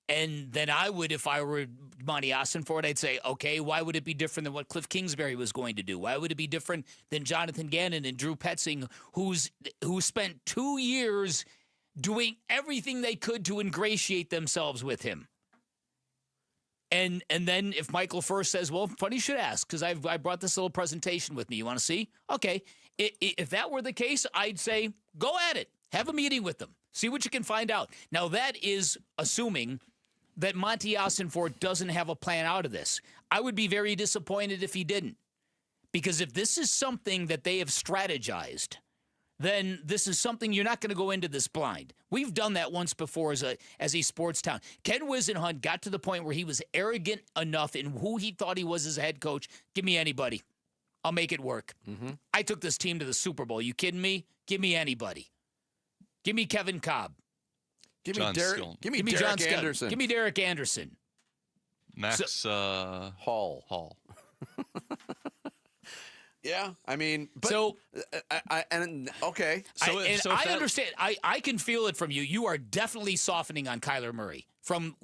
S13: And then I would, if I were Monty Ossenford, I'd say, okay, why would it be different than what Cliff Kingsbury was going to do? Why would it be different than Jonathan Gannon and Drew Petzing, who spent 2 years doing everything they could to ingratiate themselves with him? And then if Michael first says, well, funny you should ask, because I brought this little presentation with me. You want to see? Okay. If that were the case, I'd say go at it. Have a meeting with them. See what you can find out. Now, that is assuming that Monty Ossenford doesn't have a plan out of this. I would be very disappointed if he didn't. Because if this is something that they have strategized, then this is something you're not going to go into this blind. We've done that once before as a sports town. Ken Wisenhunt got to the point where he was arrogant enough in who he thought he was as a head coach. Give me anybody. I'll make it work.
S6: Mm-hmm.
S13: I took this team to the Super Bowl. You kidding me? Give me anybody. Give me Kevin Cobb.
S6: Give me Derek Anderson.
S13: Give me Derek Anderson.
S8: Max Hall.
S6: Yeah, I mean, but okay.
S13: I understand. I can feel it from you. You are definitely softening on Kyler Murray from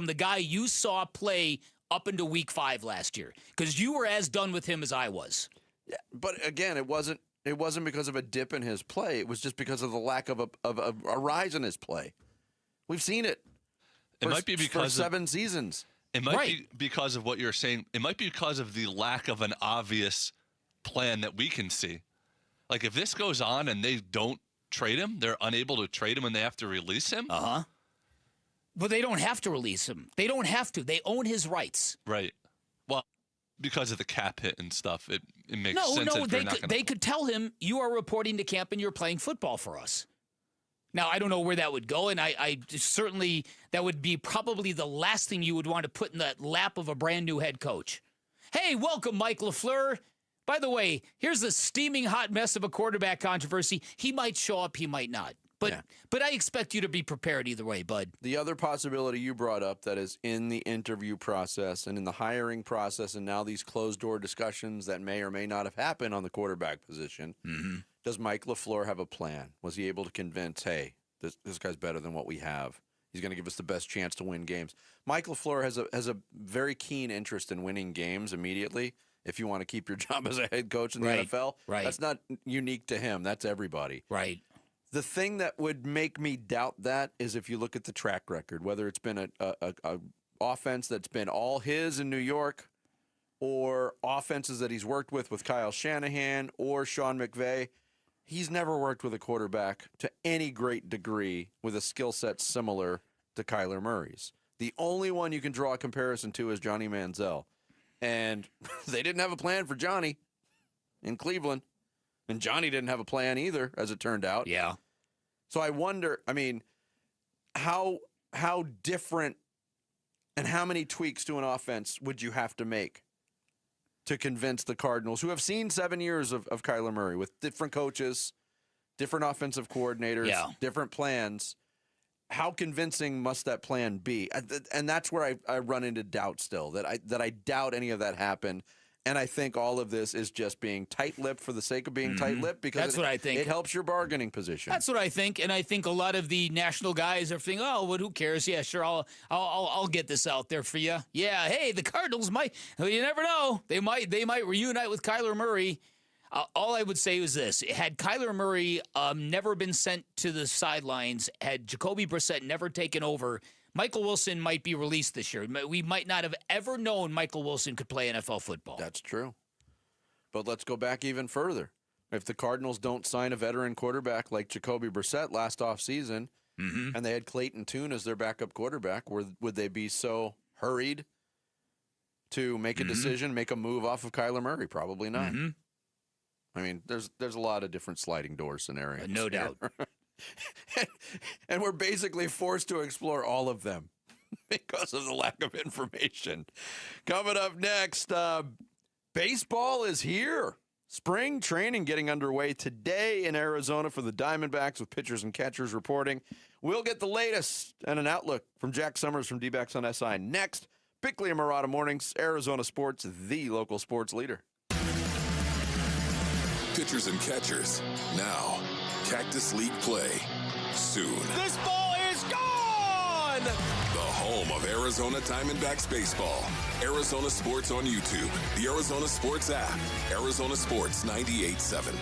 S13: the guy you saw play up into Week 5 last year, because you were as done with him as I was.
S6: Yeah, but again, it wasn't because of a dip in his play. It was just because of the lack of a rise in his play. We've seen it.
S8: It might be because
S6: for 7 seasons.
S8: It might be because of what you're saying. It might be because of the lack of an obvious plan that we can see. Like, if this goes on and they don't trade him, they're unable to trade him and they have to release him.
S13: But they don't have to release him. They don't have to. They own his rights.
S8: Right. Well, because of the cap hit and stuff, it makes sense.
S13: No, they could tell him, you are reporting to camp and you're playing football for us. Now, I don't know where that would go, and I certainly, that would be probably the last thing you would want to put in the lap of a brand new head coach. Hey, welcome, Mike LaFleur. By the way, here's the steaming hot mess of a quarterback controversy. He might show up, he might not. But I expect you to be prepared either way, bud.
S6: The other possibility you brought up that is in the interview process and in the hiring process, and now these closed-door discussions that may or may not have happened on the quarterback position, does Mike LaFleur have a plan? Was he able to convince, hey, this guy's better than what we have? He's going to give us the best chance to win games. Mike LaFleur has a very keen interest in winning games immediately. If you want to keep your job as a head coach in the NFL, that's not unique to him. That's everybody.
S13: Right.
S6: The thing that would make me doubt that is if you look at the track record, whether it's been a offense that's been all his in New York, or offenses that he's worked with Kyle Shanahan or Sean McVay. He's never worked with a quarterback to any great degree with a skill set similar to Kyler Murray's. The only one you can draw a comparison to is Johnny Manziel. And they didn't have a plan for Johnny in Cleveland. And Johnny didn't have a plan either, as it turned out.
S13: Yeah.
S6: So I wonder, I mean, how different and how many tweaks to an offense would you have to make to convince the Cardinals, who have seen 7 years of Kyler Murray with different coaches, different offensive coordinators, different plans? How convincing must that plan be? And that's where I run into doubt still, that I doubt any of that happened. And I think all of this is just being tight-lipped for the sake of being tight-lipped, because
S13: that's what I think.
S6: It helps your bargaining position.
S13: That's what I think, and I think a lot of the national guys are thinking, "Oh, well, who cares? Yeah, sure, I'll get this out there for you. Yeah, hey, the Cardinals might. You never know. They might reunite with Kyler Murray." All I would say is this: had Kyler Murray never been sent to the sidelines, had Jacoby Brissett never taken over, Michael Wilson might be released this year. We might not have ever known Michael Wilson could play NFL football.
S6: That's true. But let's go back even further. If the Cardinals don't sign a veteran quarterback like Jacoby Brissett last offseason, and they had Clayton Tune as their backup quarterback, would they be so hurried to make a decision, make a move off of Kyler Murray? Probably not. I mean, there's a lot of different sliding door scenarios.
S13: No doubt.
S6: And we're basically forced to explore all of them because of the lack of information. Coming up next, baseball is here. Spring training getting underway today in Arizona for the Diamondbacks with pitchers and catchers reporting. We'll get the latest and an outlook from Jack Summers from D-Backs on SI next. Bickley and Marada Mornings, Arizona Sports, the local sports leader.
S1: Pitchers and catchers. Now, Cactus League play. Soon.
S12: This ball is gone!
S1: The home of Arizona Diamondbacks baseball. Arizona Sports on YouTube. The Arizona Sports app. Arizona Sports 98.7.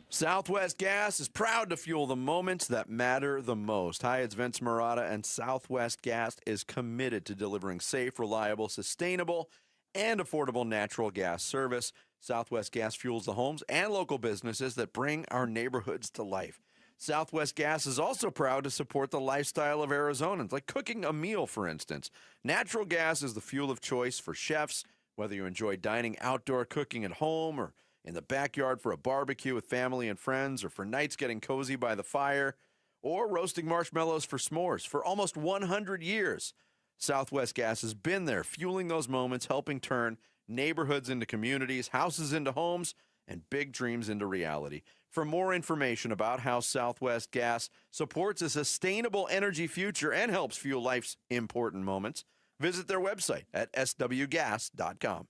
S6: Southwest Gas is proud to fuel the moments that matter the most. Hi, it's Vince Marada, and Southwest Gas is committed to delivering safe, reliable, sustainable, and affordable natural gas service. Southwest Gas fuels the homes and local businesses that bring our neighborhoods to life. Southwest Gas is also proud to support the lifestyle of Arizonans, like cooking a meal, for instance. Natural gas is the fuel of choice for chefs, whether you enjoy dining outdoor, cooking at home, or in the backyard for a barbecue with family and friends, or for nights getting cozy by the fire, or roasting marshmallows for s'mores. For almost 100 years, Southwest Gas has been there, fueling those moments, helping turn neighborhoods into communities, houses into homes, and big dreams into reality. For more information about how Southwest Gas supports a sustainable energy future and helps fuel life's important moments, visit their website at swgas.com.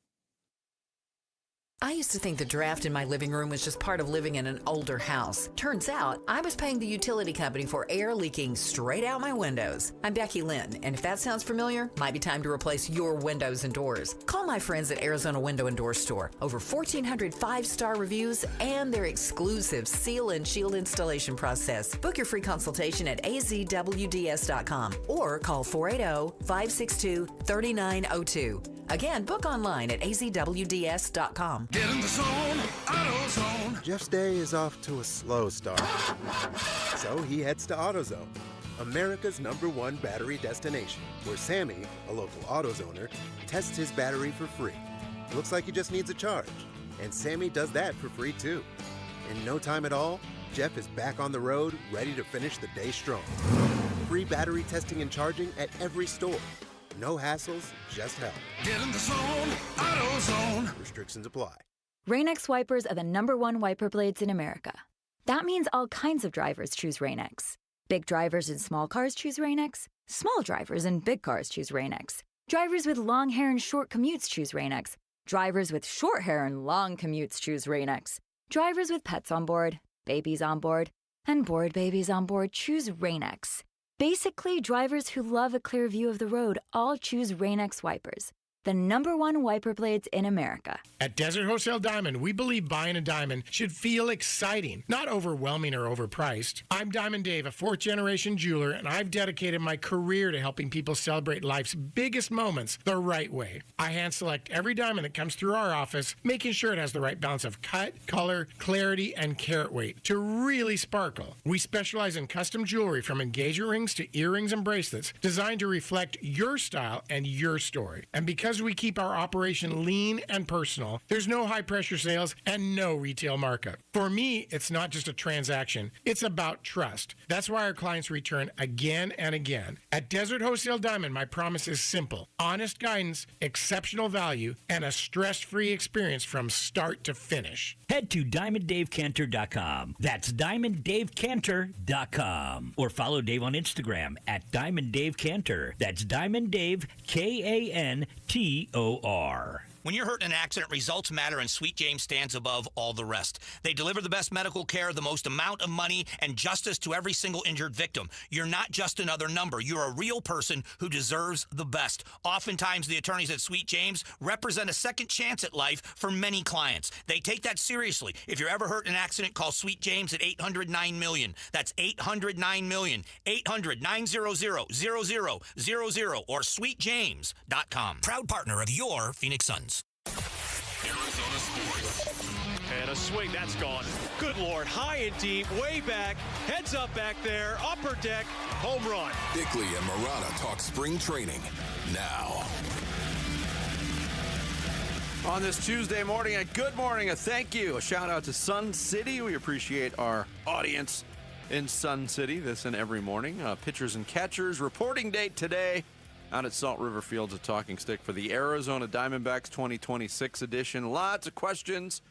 S5: I used to think the draft in my living room was just part of living in an older house. Turns out, I was paying the utility company for air leaking straight out my windows. I'm Becky Lynn, and if that sounds familiar, might be time to replace your windows and doors. Call my friends at Arizona Window and Door Store. Over 1,400 five-star reviews and their exclusive seal and shield installation process. Book your free consultation at azwds.com or call 480-562-3902. Again, book online at azwds.com.
S7: Get in the zone, AutoZone. Jeff's day is off to a slow start. So he heads to AutoZone, America's #1 battery destination, where Sammy, a local AutoZoner, tests his battery for free. Looks like he just needs a charge. And Sammy does that for free too. In no time at all, Jeff is back on the road, ready to finish the day strong. Free battery testing and charging at every store. No hassles, just help. Get in the zone, AutoZone. Restrictions apply.
S21: Rain-X wipers are the #1 wiper blades in America. That means all kinds of drivers choose Rain-X. Big drivers in small cars choose Rain-X. Small drivers in big cars choose Rain-X. Drivers with long hair and short commutes choose Rain-X. Drivers with short hair and long commutes choose Rain-X. Drivers with pets on board, babies on board, and bored babies on board choose Rain-X. Basically, drivers who love a clear view of the road all choose Rain-X wipers, the #1 wiper blades in America.
S24: At Desert Wholesale Diamond, we believe buying a diamond should feel exciting, not overwhelming or overpriced. I'm Diamond Dave, a 4th-generation jeweler, and I've dedicated my career to helping people celebrate life's biggest moments the right way. I hand-select every diamond that comes through our office, making sure it has the right balance of cut, color, clarity, and carat weight to really sparkle. We specialize in custom jewelry from engagement rings to earrings and bracelets designed to reflect your style and your story. And because we keep our operation lean and personal, there's no high-pressure sales and no retail markup. For me, it's not just a transaction. It's about trust. That's why our clients return again and again. At Desert Wholesale Diamond, my promise is simple. Honest guidance, exceptional value, and a stress-free experience from start to finish.
S25: Head to DiamondDaveCantor.com. That's DiamondDaveCantor.com. Or follow Dave on Instagram at DiamondDaveCantor. That's DiamondDave, KANTOR.
S2: When you're hurt in an accident, results matter, and Sweet James stands above all the rest. They deliver the best medical care, the most amount of money, and justice to every single injured victim. You're not just another number. You're a real person who deserves the best. Oftentimes, the attorneys at Sweet James represent a second chance at life for many clients. They take that seriously. If you're ever hurt in an accident, call Sweet James at 800-9-MILLION. That's 800-9-MILLION. 800-900-0000 or sweetjames.com. Proud partner of your Phoenix Suns.
S1: Arizona sports.
S12: And a swing, that's gone. Good Lord, high and deep, way back, heads up back there, upper deck, home run.
S1: Bickley and Marada talk spring training now.
S6: On this Tuesday morning, a good morning, a thank you, a shout out to Sun City. We appreciate our audience in Sun City this and every morning. Pitchers and catchers reporting date today out at Salt River Fields at Talking Stick for the Arizona Diamondbacks 2026 edition. Lots of questions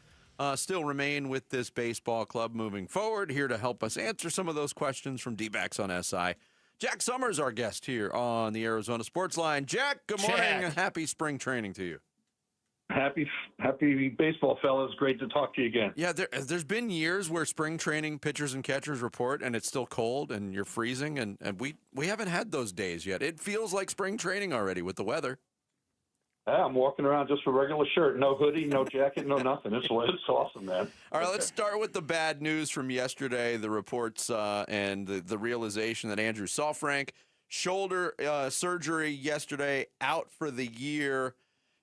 S6: still remain with this baseball club moving forward. Here to help us answer some of those questions from D-backs on SI. Jack Summers, our guest here on the Arizona Sports Line. Jack, good morning and happy spring training to you.
S3: Happy baseball, fellas. Great to talk to you again.
S6: Yeah, there's been years where spring training pitchers and catchers report and it's still cold and you're freezing, and we haven't had those days yet. It feels like spring training already with the weather.
S3: Yeah, I'm walking around just a regular shirt, no hoodie, no jacket, no nothing. It's awesome, man.
S6: All right, let's start with the bad news from yesterday, the reports and the realization that Andrew Saalfrank, shoulder surgery yesterday, out for the year.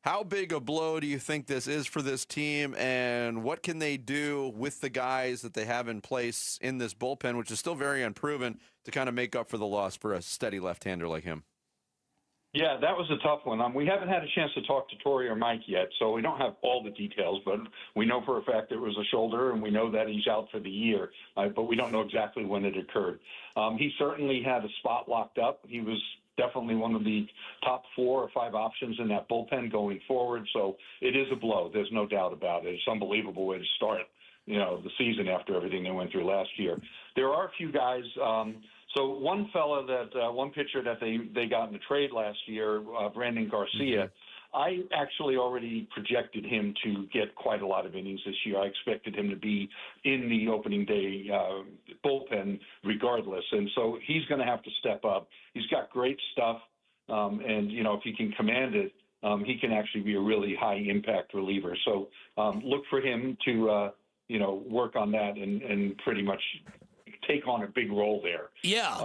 S6: How big a blow do you think this is for this team, and what can they do with the guys that they have in place in this bullpen, which is still very unproven, to kind of make up for the loss for a steady left-hander like him?
S3: Yeah, that was a tough one. We haven't had a chance to talk to Torrey or Mike yet, so we don't have all the details, but we know for a fact it was a shoulder, and we know that he's out for the year, but we don't know exactly when it occurred. He certainly had a spot locked up. He was definitely one of the top 4 or 5 options in that bullpen going forward. So it is a blow. There's no doubt about it. It's an unbelievable way to start, the season after everything they went through last year. There are a few guys. So one pitcher that they got in the trade last year, Brandon Garcia, I actually already projected him to get quite a lot of innings this year. I expected him to be in the opening day bullpen regardless. And so he's going to have to step up. He's got great stuff. And, if he can command it, he can actually be a really high impact reliever. So look for him to, work on that and pretty much take on a big role there.
S13: Yeah.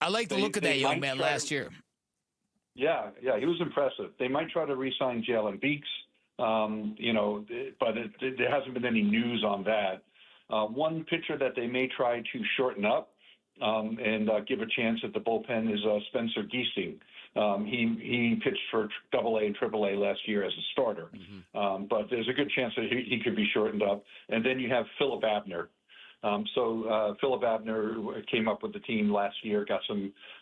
S13: I like the look of that young man last year.
S3: Yeah, he was impressive. They might try to re-sign Jalen Beeks, but there hasn't been any news on that. One pitcher that they may try to shorten up and give a chance at the bullpen is Spencer Giesting. He pitched for AA and AAA last year as a starter, but there's a good chance that he could be shortened up. And then you have Phillip Abner. Phillip Abner came up with the team last year, got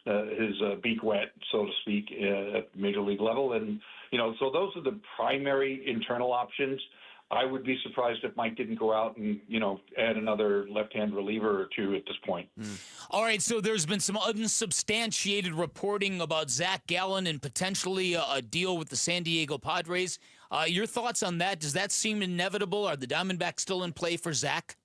S3: his beak wet, so to speak, at major league level. And, so those are the primary internal options. I would be surprised if Mike didn't go out and, add another left-hand reliever or two at this point.
S13: All right, so there's been some unsubstantiated reporting about Zack Gallon and potentially a deal with the San Diego Padres. Your thoughts on that? Does that seem inevitable? Are the Diamondbacks still in play for Zack?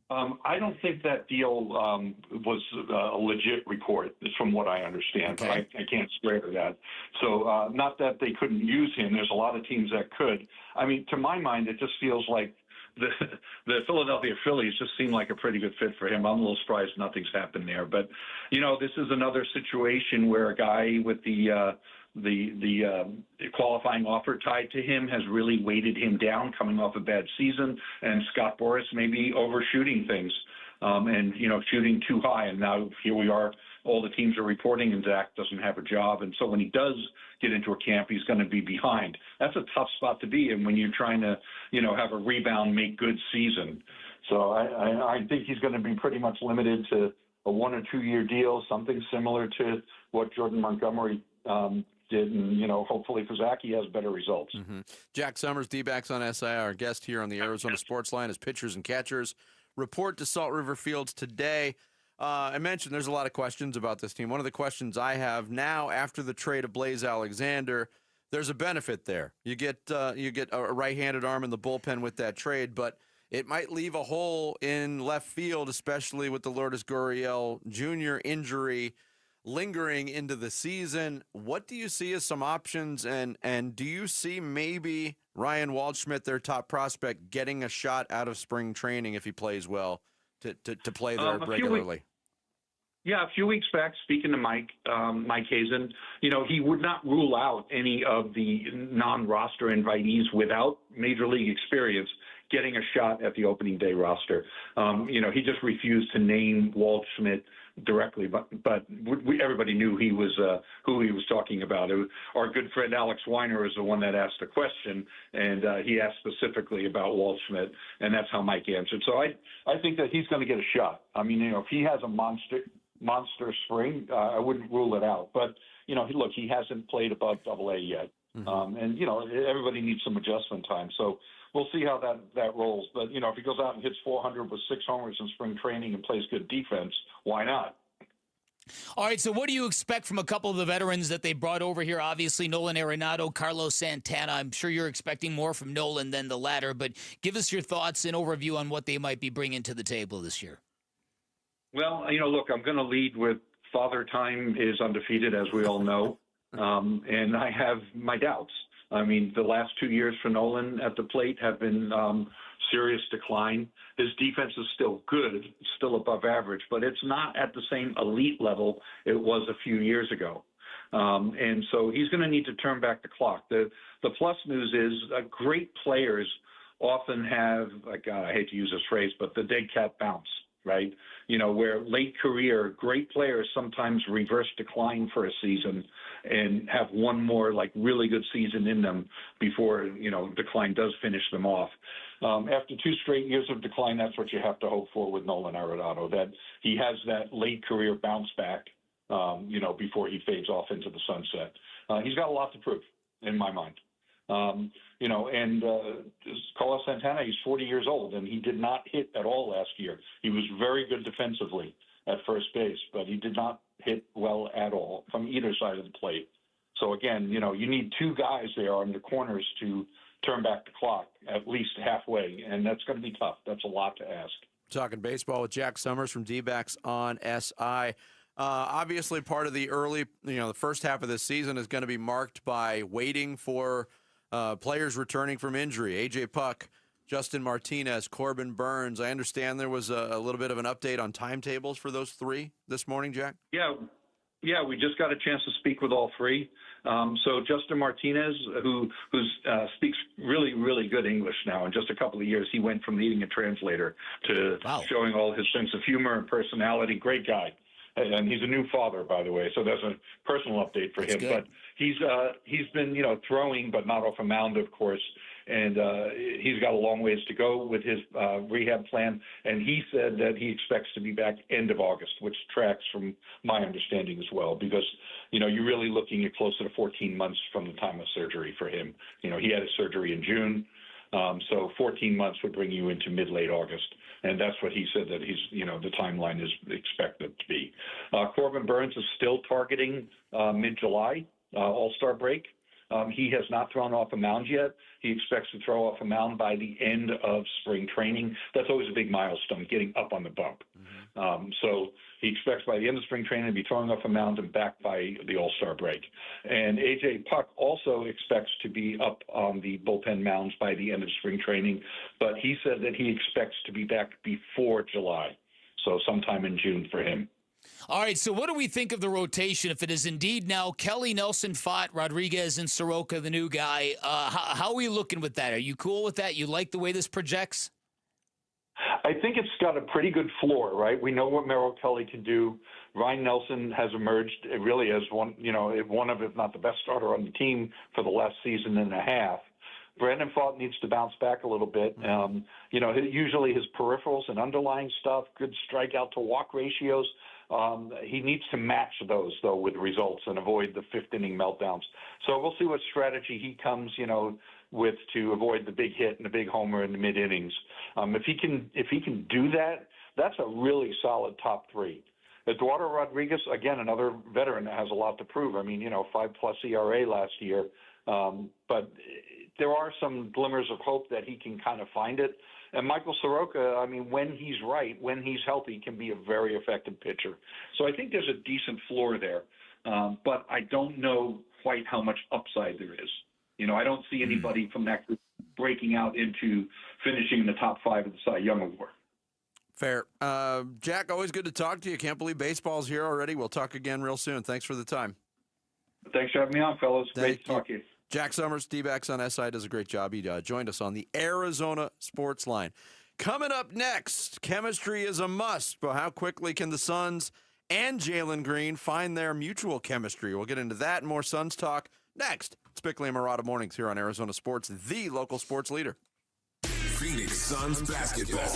S3: I don't think that deal was a legit report, from what I understand. Okay. I can't swear to that. So not that they couldn't use him. There's a lot of teams that could. I mean, to my mind, it just feels like the Philadelphia Phillies just seem like a pretty good fit for him. I'm a little surprised nothing's happened there. But, this is another situation where a guy with the qualifying offer tied to him has really weighted him down coming off a bad season, and Scott Boras may be overshooting things and shooting too high. And now here we are, all the teams are reporting, and Zach doesn't have a job. And so when he does get into a camp, he's going to be behind. That's a tough spot to be in when you're trying to, have a rebound, make good season. So I think he's going to be pretty much limited to a 1 or 2 year deal, something similar to what Jordan Montgomery did, and hopefully for Zach he has better results.
S6: Jack Summers, D-backs on SI, our guest here on the Arizona Sports Line as pitchers and catchers report to Salt River Fields today. I mentioned there's a lot of questions about this team. One of the questions I have now after the trade of Blaze Alexander, there's a benefit there. You get a right-handed arm in the bullpen with that trade, but it might leave a hole in left field, especially with the Lourdes Gurriel Jr. injury lingering into the season. What do you see as some options, and do you see maybe Ryan Waldschmidt, their top prospect, getting a shot out of spring training if he plays well to play there regularly?
S3: A few weeks back, speaking to Mike Hazen, he would not rule out any of the non-roster invitees without major league experience getting a shot at the opening day roster. He just refused to name Waldschmidt directly, but everybody knew he was who he was talking about. Our good friend Alex Weiner is the one that asked the question, and he asked specifically about Waldschmidt, and that's how Mike answered. So I think that he's going to get a shot. I mean, if he has a monster spring, I wouldn't rule it out. But look, he hasn't played above AA yet, and everybody needs some adjustment time. So we'll see how that rolls. But if he goes out and hits 400 with 6 homers in spring training and plays good defense, why not?
S13: All right, so what do you expect from a couple of the veterans that they brought over here? Obviously, Nolan Arenado, Carlos Santana. I'm sure you're expecting more from Nolan than the latter, but give us your thoughts and overview on what they might be bringing to the table this year.
S3: Well, look, I'm going to lead with Father Time is undefeated, as we all know, and I have my doubts. I mean, the last 2 years for Nolan at the plate have been serious decline. His defense is still good, still above average, but it's not at the same elite level it was a few years ago. And so he's going to need to turn back the clock. The plus news is great players often have, I hate to use this phrase, but the dead cat bounce, right? Where late career, great players sometimes reverse decline for a season and have one more really good season in them before, decline does finish them off. After 2 straight years of decline, that's what you have to hope for with Nolan Arenado, that he has that late career bounce back, before he fades off into the sunset. He's got a lot to prove in my mind. And Carlos Santana, he's 40 years old, and he did not hit at all last year. He was very good defensively at first base, but he did not hit well at all from either side of the plate. So again, you need 2 guys there on the corners to turn back the clock at least halfway, and that's going to be tough. That's a lot to ask.
S6: Talking baseball with Jack Summers from D-Backs on SI. Obviously, part of the early, the first half of this season is going to be marked by waiting for players returning from injury. A.J. Puck, Justin Martinez, Corbin Burns. I understand there was a little bit of an update on timetables for those 3 this morning, Jack?
S3: Yeah, we just got a chance to speak with all 3. So Justin Martinez, who speaks really, really good English now. In just a couple of years, he went from needing a translator to showing all his sense of humor and personality. Great guy. And he's a new father, by the way, so that's a personal update for him. Good. But he's been, throwing, but not off a mound, of course. And he's got a long ways to go with his rehab plan. And he said that he expects to be back end of August, which tracks from my understanding as well, because, you're really looking at closer to 14 months from the time of surgery for him. He had his surgery in June. So 14 months would bring you into mid-late August. And that's what he said that he's, the timeline is expected to be. Corbin Burns is still targeting mid-July, All-Star break. He has not thrown off a mound yet. He expects to throw off a mound by the end of spring training. That's always a big milestone, getting up on the bump. So he expects by the end of spring training to be throwing off a mound and back by the All-Star break. And A.J. Puck also expects to be up on the bullpen mounds by the end of spring training, but he said that he expects to be back before July, so sometime in June for him.
S13: All right, so what do we think of the rotation if it is indeed now Kelly, Nelson, Fott, Rodriguez, and Soroka, the new guy? How are we looking with that? Are you cool with that? You like the way this projects?
S3: I think it's got a pretty good floor, right? We know what Merrill Kelly can do. Ryan Nelson has emerged really as one of, if not the best starter on the team for the last season and a half. Brandon Fott needs to bounce back a little bit. Usually his peripherals and underlying stuff, good strikeout to walk ratios. He needs to match those, though, with results and avoid the 5th inning meltdowns. So we'll see what strategy he comes, with to avoid the big hit and the big homer in the mid innings. If he can do that, that's a really solid top 3. Eduardo Rodriguez, again, another veteran that has a lot to prove. I mean, 5+ ERA last year. But there are some glimmers of hope that he can kind of find it. And Michael Soroka, I mean, when he's right, when he's healthy, can be a very effective pitcher. So I think there's a decent floor there. But I don't know quite how much upside there is. I don't see anybody from that group breaking out into finishing in the top 5 of the Cy Young Award.
S6: Fair. Jack, always good to talk to you. Can't believe baseball's here already. We'll talk again real soon. Thanks for the time.
S3: Thanks for having me on, fellas. Great to talk to you.
S6: Jack Summers, D-backs on SI, does a great job. He joined us on the Arizona Sports Line. Coming up next, chemistry is a must, but how quickly can the Suns and Jaylen Green find their mutual chemistry? We'll get into that and more Suns talk next. It's Bickley and Marada Mornings here on Arizona Sports, the local sports leader.
S1: Phoenix Suns basketball.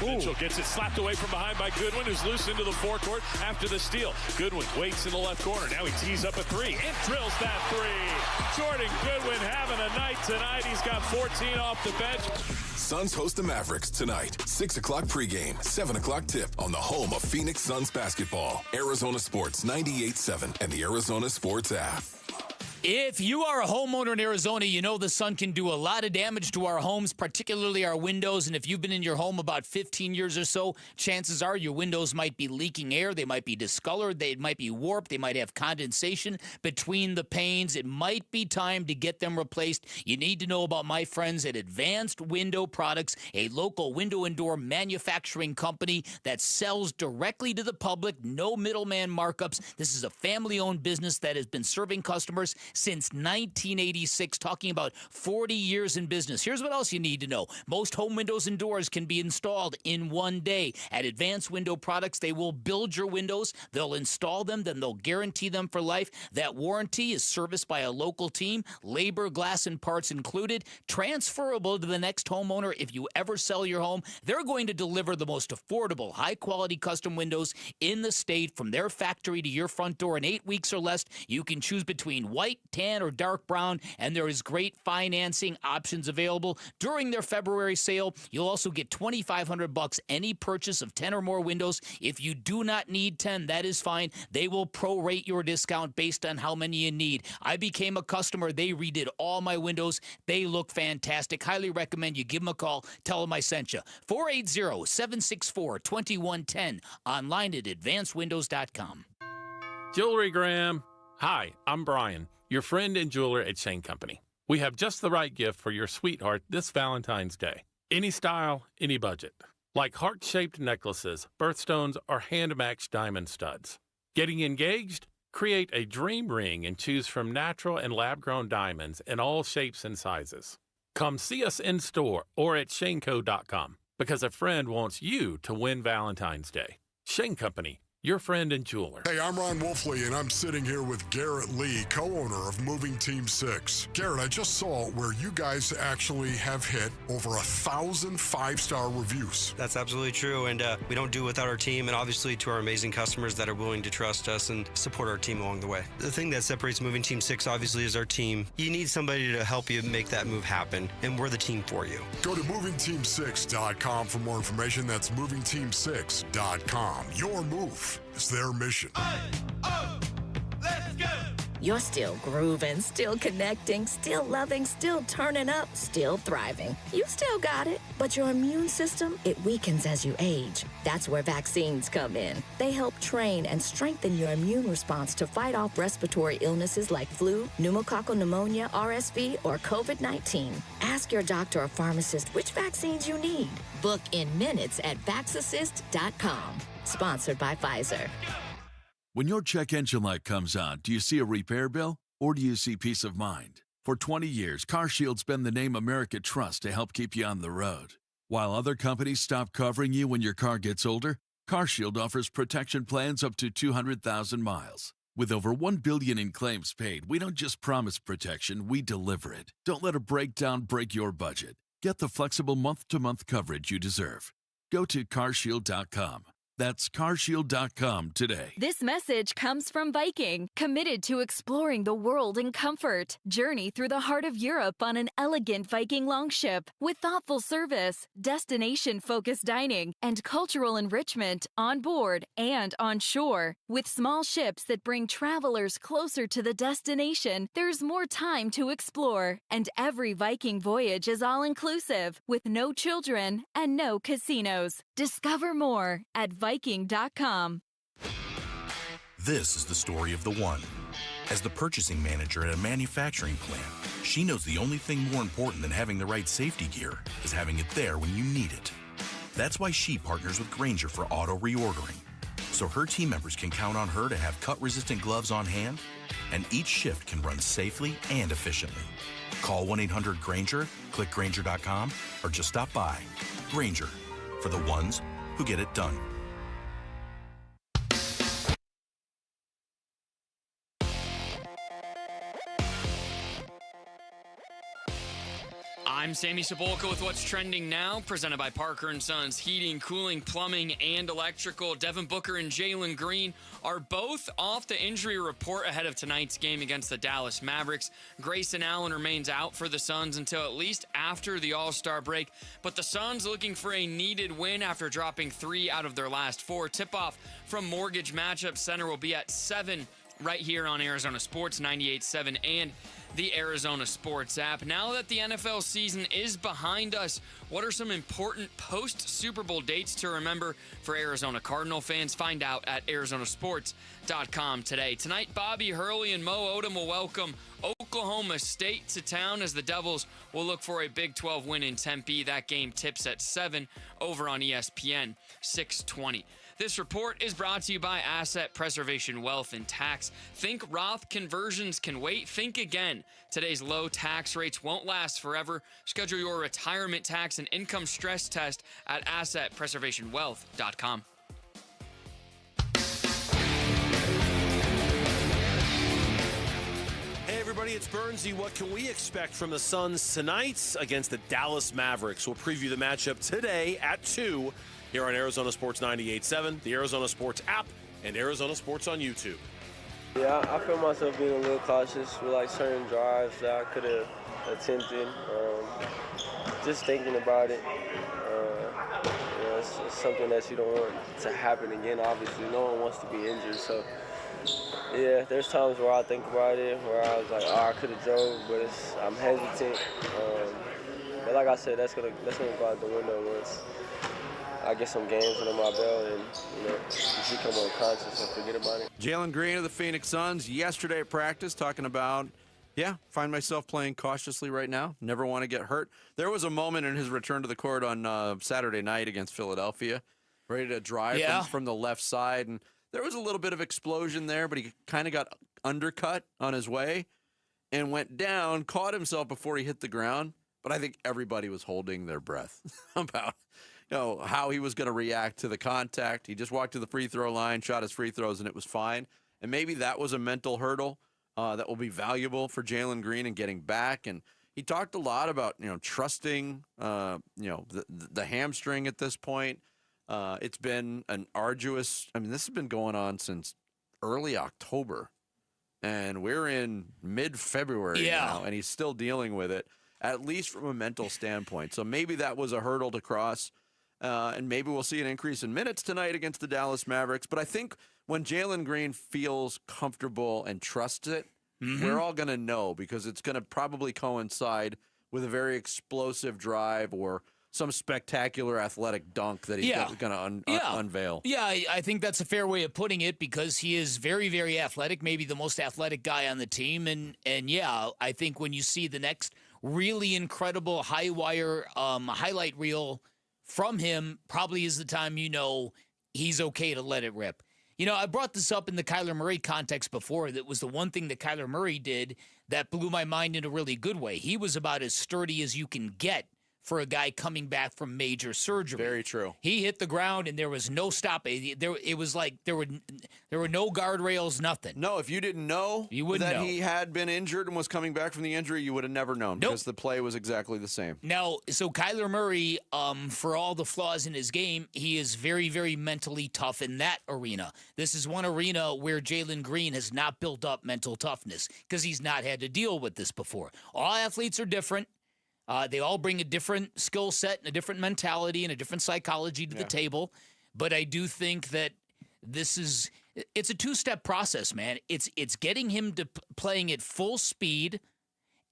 S12: Mitchell gets it slapped away from behind by Goodwin, who's loose into the forecourt after the steal. Goodwin waits in the left corner. Now he tees up a three and drills that three. Jordan Goodwin having a night tonight. He's got 14 off the bench.
S1: Suns host the Mavericks tonight. 6 o'clock pregame, 7 o'clock tip on the home of Phoenix Suns basketball. Arizona Sports 98.7 and the Arizona Sports app.
S13: If you are a homeowner in Arizona, you know the sun can do a lot of damage to our homes, particularly our windows. And if you've been in your home about 15 years or so, chances are your windows might be leaking air. They might be discolored. They might be warped. They might have condensation between the panes. It might be time to get them replaced. You need to know about my friends at Advanced Window Products, a local window and door manufacturing company that sells directly to the public, no middleman markups. This is a family-owned business that has been serving customers since 1986, talking about 40 years in business. Here's what else you need to know. Most home windows and doors can be installed in one day. At Advanced Window Products, they will build your windows, they'll install them, then they'll guarantee them for life. That warranty is serviced by a local team, labor, glass, and parts included, transferable to the next homeowner if you ever sell your home. They're going to deliver the most affordable, high-quality custom windows in the state from their factory to your front door in 8 weeks or less. You can choose between white, tan, or dark brown, and there is great financing options available. During their February sale, you'll also get $2,500 any purchase of 10 or more windows. If you do not need 10, that is fine. They will prorate your discount based on how many you need. I became a customer. They redid all my windows. They look fantastic. Highly recommend you give them a call. Tell them I sent you. 480-764-2110. Online at advancedwindows.com.
S9: Jewelry Graham. Hi, I'm Brian, your friend and jeweler at Shane Company. We have just the right gift for your sweetheart this Valentine's Day. Any style, any budget. Like heart-shaped necklaces, birthstones, or hand-matched diamond studs. Getting engaged? Create a dream ring and choose from natural and lab-grown diamonds in all shapes and sizes. Come see us in store or at shaneco.com because a friend wants you to win Valentine's Day. Shane Company, your friend and jeweler.
S10: Hey, I'm Ron Wolfley, and I'm sitting here with Garrett Lee, co-owner of Moving Team 6. Garrett, I just saw where you guys actually have hit over 1,000 five-star reviews.
S11: That's absolutely true, and we don't do it without our team, and obviously to our amazing customers that are willing to trust us and support our team along the way. The thing that separates Moving Team 6, obviously, is our team. You need somebody to help you make that move happen, and we're the team for you.
S10: Go to movingteam6.com for more information. That's movingteam6.com. Your move is their mission.
S14: You're still grooving, still connecting, still loving, still turning up, still thriving. You still got it, but your immune system, it weakens as you age. That's where vaccines come in. They help train and strengthen your immune response to fight off respiratory illnesses like flu, pneumococcal pneumonia, RSV, or COVID-19. Ask your doctor or pharmacist which vaccines you need. Book in minutes at vaxassist.com. Sponsored by Pfizer.
S15: When your check engine light comes on, do you see a repair bill or do you see peace of mind? For 20 years, CarShield's been the name America trusts to help keep you on the road. While other companies stop covering you when your car gets older, CarShield offers protection plans up to 200,000 miles. With over $1 billion in claims paid, we don't just promise protection, we deliver it. Don't let a breakdown break your budget. Get the flexible month-to-month coverage you deserve. Go to carshield.com. That's carshield.com today.
S21: This message comes from Viking, committed to exploring the world in comfort. Journey through the heart of Europe on an elegant Viking longship with thoughtful service, destination-focused dining, and cultural enrichment on board and on shore. With small ships that bring travelers closer to the destination, there's more time to explore. And every Viking voyage is all-inclusive, with no children and no casinos. Discover more at Viking.com.
S16: This is the story of the one. As the purchasing manager at a manufacturing plant, she knows the only thing more important than having the right safety gear is having it there when you need it. That's why she partners with Grainger for auto reordering, so her team members can count on her to have cut-resistant gloves on hand, and each shift can run safely and efficiently. Call 1-800-GRAINGER, click Grainger.com, or just stop by. Grainger, for the ones who get it done.
S4: I'm Sammy Cebulka with What's Trending Now, presented by Parker and Sons Heating, Cooling, Plumbing, and Electrical. Devin Booker and Jaylen Green are both off the injury report ahead of tonight's game against the Dallas Mavericks. Grayson Allen remains out for the Suns until at least after the All-Star break, but the Suns looking for a needed win after dropping 3 out of their last 4. Tip-off from Mortgage Matchup Center will be at 7 right here on Arizona Sports 98.7 and the Arizona Sports app. Now that the NFL season is behind us, what are some important post-Super Bowl dates to remember for Arizona Cardinal fans? Find out at arizonasports.com today. Tonight, Bobby Hurley and Mo Odom will welcome Oklahoma State to town as the Devils will look for a Big 12 win in Tempe. That game tips at 7 over on ESPN 620. This report is brought to you by Asset Preservation Wealth and Tax. Think Roth conversions can wait? Think again. Today's low tax rates won't last forever. Schedule your retirement tax and income stress test at AssetPreservationWealth.com.
S17: Hey everybody, it's Bernsey. What can we expect from the Suns tonight against the Dallas Mavericks? We'll preview the matchup today at 2 here on Arizona Sports 98.7, the Arizona Sports app, and Arizona Sports on YouTube.
S19: Yeah, I feel myself being a little cautious with like certain drives that I could have attempted. Just thinking about it, it's something that you don't want to happen again. Obviously, no one wants to be injured. So, yeah, there's times where I think about it, where I was like, I could have drove, but I'm hesitant. But like I said, that's gonna go out the window once I get some games under my belt and, you become unconscious and forget about it.
S6: Jaylen Green of the Phoenix Suns yesterday at practice talking about, find myself playing cautiously right now. Never want to get hurt. There was a moment in his return to the court on Saturday night against Philadelphia, ready to drive from the left side. And there was a little bit of explosion there, but he kind of got undercut on his way and went down, caught himself before he hit the ground. But I think everybody was holding their breath about how he was going to react to the contact. He just walked to the free throw line, shot his free throws, and it was fine. And maybe that was a mental hurdle that will be valuable for Jaylen Green and getting back. And he talked a lot about, trusting, the hamstring at this point. It's been an arduous, this has been going on since early October. And we're in mid-February now, and he's still dealing with it, at least from a mental standpoint. So maybe that was a hurdle to cross. And maybe we'll see an increase in minutes tonight against the Dallas Mavericks. But I think when Jaylen Green feels comfortable and trusts it, we're all going to know, because it's going to probably coincide with a very explosive drive or some spectacular athletic dunk that he's going to unveil.
S13: Yeah, I think that's a fair way of putting it, because he is very, very athletic, maybe the most athletic guy on the team. And I think when you see the next really incredible high-wire highlight reel from him, probably is the time he's okay to let it rip. I brought this up in the Kyler Murray context before. That was the one thing that Kyler Murray did that blew my mind in a really good way. He was about as sturdy as you can get for a guy coming back from major surgery.
S6: Very true.
S13: He hit the ground and there was no stop. It was like there were no guardrails, nothing.
S6: No, if you didn't know that he had been injured and was coming back from the injury, you would have never known because the play was exactly the same.
S13: Now, so Kyler Murray, for all the flaws in his game, he is very, very mentally tough in that arena. This is one arena where Jaylen Green has not built up mental toughness because he's not had to deal with this before. All athletes are different. They all bring a different skill set and a different mentality and a different psychology to the table. But I do think that it's a two-step process, man. It's getting him to playing at full speed,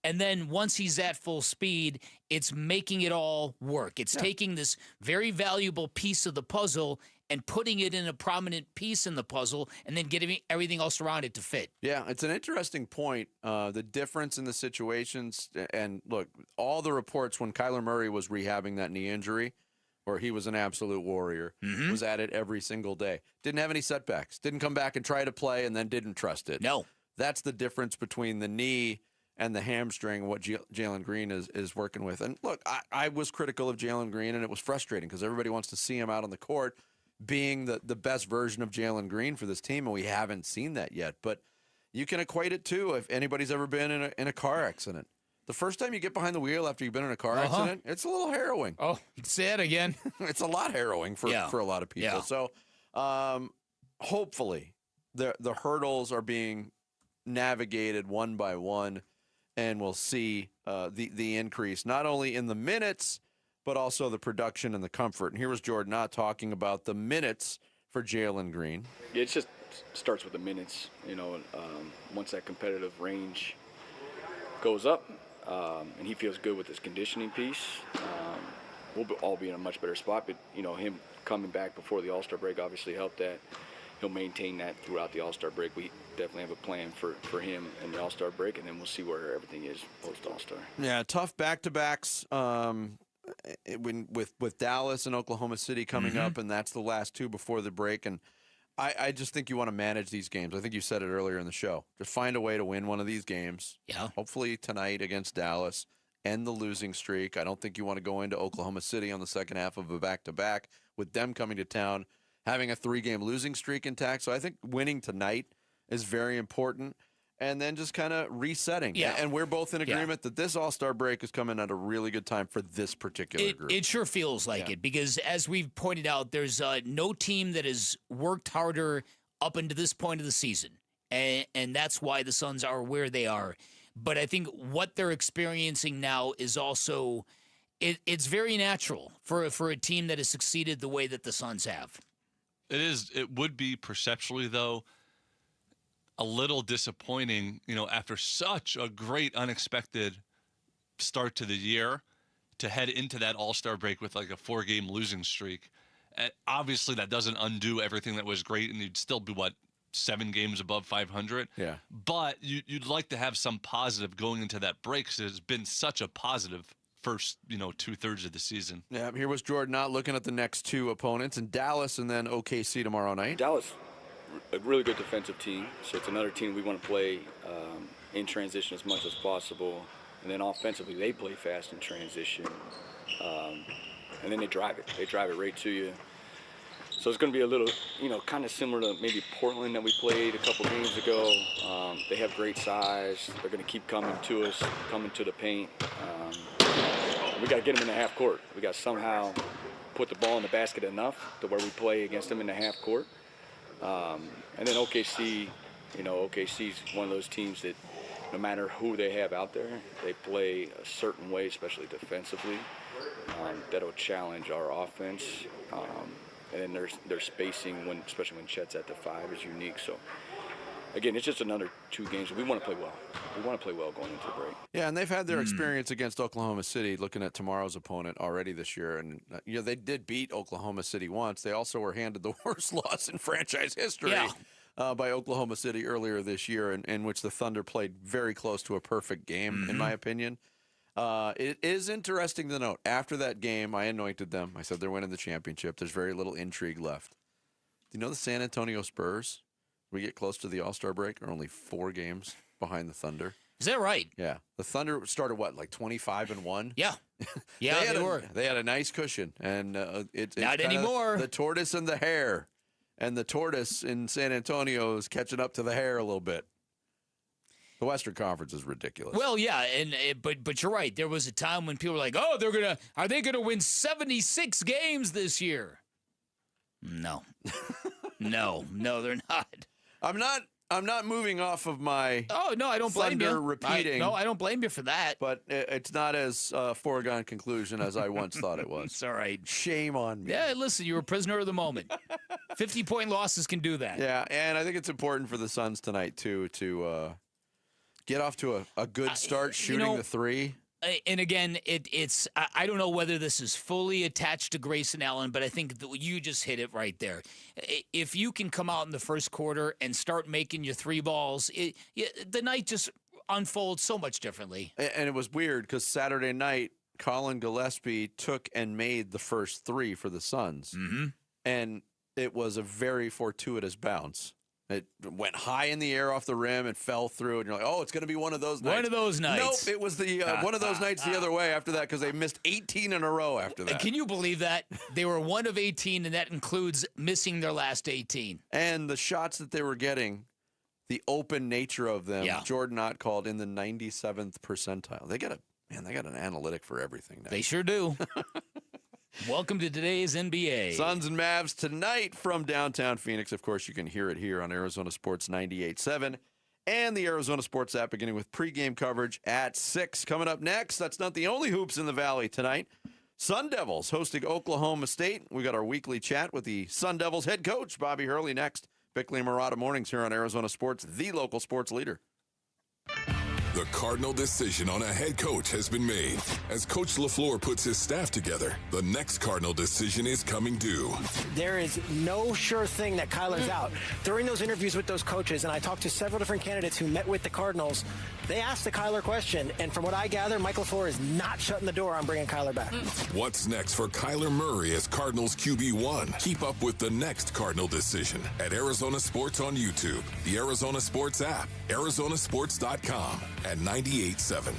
S13: and then once he's at full speed, it's making it all work. It's taking this very valuable piece of the puzzle and putting it in a prominent piece in the puzzle and then getting everything else around it to fit.
S6: Yeah, it's an interesting point, the difference in the situations. And look, all the reports when Kyler Murray was rehabbing that knee injury, or he was an absolute warrior, was at it every single day. Didn't have any setbacks. Didn't come back and try to play and then didn't trust it.
S13: No.
S6: That's the difference between the knee and the hamstring, what Jaylen Green is working with. And look, I was critical of Jaylen Green, and it was frustrating because everybody wants to see him out on the court being the best version of Jaylen Green for this team, and we haven't seen that yet. But you can equate it, too, if anybody's ever been in a car accident. The first time you get behind the wheel after you've been in a car accident, it's a little harrowing.
S13: Oh, you can say it again.
S6: It's a lot harrowing for a lot of people.
S13: Yeah.
S6: So hopefully the hurdles are being navigated one by one, and we'll see the increase, not only in the minutes, but also the production and the comfort. And here was Jordan Knott talking about the minutes for Jaylen Green.
S8: Yeah, it just starts with the minutes. Once that competitive range goes up, and he feels good with his conditioning piece, we'll all be in a much better spot. But, him coming back before the All-Star break obviously helped that. He'll maintain that throughout the All-Star break. We definitely have a plan for him in the All-Star break, and then we'll see where everything is post-All-Star.
S6: Yeah, tough back-to-backs with Dallas and Oklahoma City coming up, and that's the last two before the break. And I just think you want to manage these games. I think you said it earlier in the show. Just find a way to win one of these games.
S13: Yeah.
S6: Hopefully tonight against Dallas, end the losing streak. I don't think you want to go into Oklahoma City on the second half of a back-to-back with them coming to town, having a 3-game losing streak intact. So I think winning tonight is very important. And then just kind of resetting.
S13: Yeah.
S6: And we're both in agreement that this All-Star break is coming at a really good time for this particular group.
S13: It sure feels like it because, as we've pointed out, there's no team that has worked harder up until this point of the season. And that's why the Suns are where they are. But I think what they're experiencing now is also it's very natural for a team that has succeeded the way that the Suns have.
S18: It is. It would be perceptually, though, a little disappointing, after such a great unexpected start to the year, to head into that All-Star break with like a 4-game losing streak. And obviously, that doesn't undo everything that was great, and you'd still be, 7 games above 500?
S6: Yeah.
S18: But you'd like to have some positive going into that break because it's been such a positive first, 2/3 of the season.
S6: Yeah, here was Jordan Knott looking at the next two opponents, in Dallas and then OKC tomorrow night.
S8: Dallas, a really good defensive team, so it's another team we want to play in transition as much as possible. And then offensively, they play fast in transition, and then they drive it. They drive it right to you. So it's going to be a little, kind of similar to maybe Portland that we played a couple games ago. They have great size. They're going to keep coming to us, coming to the paint. We got to get them in the half court. We got to somehow put the ball in the basket enough to where we play against them in the half court. And then OKC, OKC's one of those teams that no matter who they have out there, they play a certain way, especially defensively, that'll challenge our offense. And then their spacing, especially when Chet's at the 5, is unique. So, again, it's just another 2 games. We want to play well. We want to play well going into the break.
S6: Yeah, and they've had their experience against Oklahoma City, looking at tomorrow's opponent already this year. And, they did beat Oklahoma City once. They also were handed the worst loss in franchise history by Oklahoma City earlier this year, in which the Thunder played very close to a perfect game, in my opinion. It is interesting to note, after that game, I anointed them. I said they're winning the championship. There's very little intrigue left. Do you know the San Antonio Spurs, we get close to the All-Star break, are only 4 games behind the Thunder?
S13: Is that right?
S6: Yeah. The Thunder started, like 25-1?
S13: Yeah. Yeah, they were.
S6: They had a nice cushion. And it's
S13: not anymore.
S6: The tortoise and the hare. And the tortoise in San Antonio is catching up to the hare a little bit. The Western Conference is ridiculous.
S13: Well, yeah, but you're right. There was a time when people were like, "Oh, are they gonna win 76 games this year?" No, no, they're not.
S6: I'm not moving off of my.
S13: Oh no, I don't blame you.
S6: Repeating.
S13: I don't blame you for that.
S6: But it's not as foregone conclusion as I once thought it was.
S13: It's all right.
S6: Shame on me.
S13: Yeah, listen, you're a prisoner of the moment. 50-point losses can do that.
S6: Yeah, and I think it's important for the Suns tonight too to get off to a good start shooting the three.
S13: And again, it's I don't know whether this is fully attached to Grayson Allen, but I think that you just hit it right there. If you can come out in the first quarter and start making your three balls, the night just unfolds so much differently.
S6: And it was weird because Saturday night, Colin Gillespie took and made the first three for the Suns.
S13: Mm-hmm.
S6: And it was a very fortuitous bounce. It went high in the air off the rim and fell through, and you're like, oh, it's going to be one of those nights.
S13: One of those nights.
S6: Nope, it was the one of those nights the other way after that because they missed 18 in a row after that.
S13: Can you believe that? They were 1 of 18, and that includes missing their last 18.
S6: And the shots that they were getting, the open nature of them, Jordan Ott called in the 97th percentile. They got an analytic for everything now.
S13: They sure do. Welcome to today's NBA.
S6: Suns and Mavs tonight from downtown Phoenix. Of course, you can hear it here on Arizona Sports 98.7 and the Arizona Sports app, beginning with pregame coverage at 6. Coming up next, that's not the only hoops in the Valley tonight. Sun Devils hosting Oklahoma State. We got our weekly chat with the Sun Devils head coach, Bobby Hurley, next. Bickley and Marada mornings here on Arizona Sports, the local sports leader.
S1: The Cardinal decision on a head coach has been made. As Coach LaFleur puts his staff together, the next Cardinal decision is coming due.
S5: There is no sure thing that Kyler's out. During those interviews with those coaches, and I talked to several different candidates who met with the Cardinals, they asked the Kyler question, and from what I gather, Mike LaFleur is not shutting the door on bringing Kyler back.
S1: What's next for Kyler Murray as Cardinals QB1? Keep up with the next Cardinal decision at Arizona Sports on YouTube, the Arizona Sports app, arizonasports.com, and 98.7.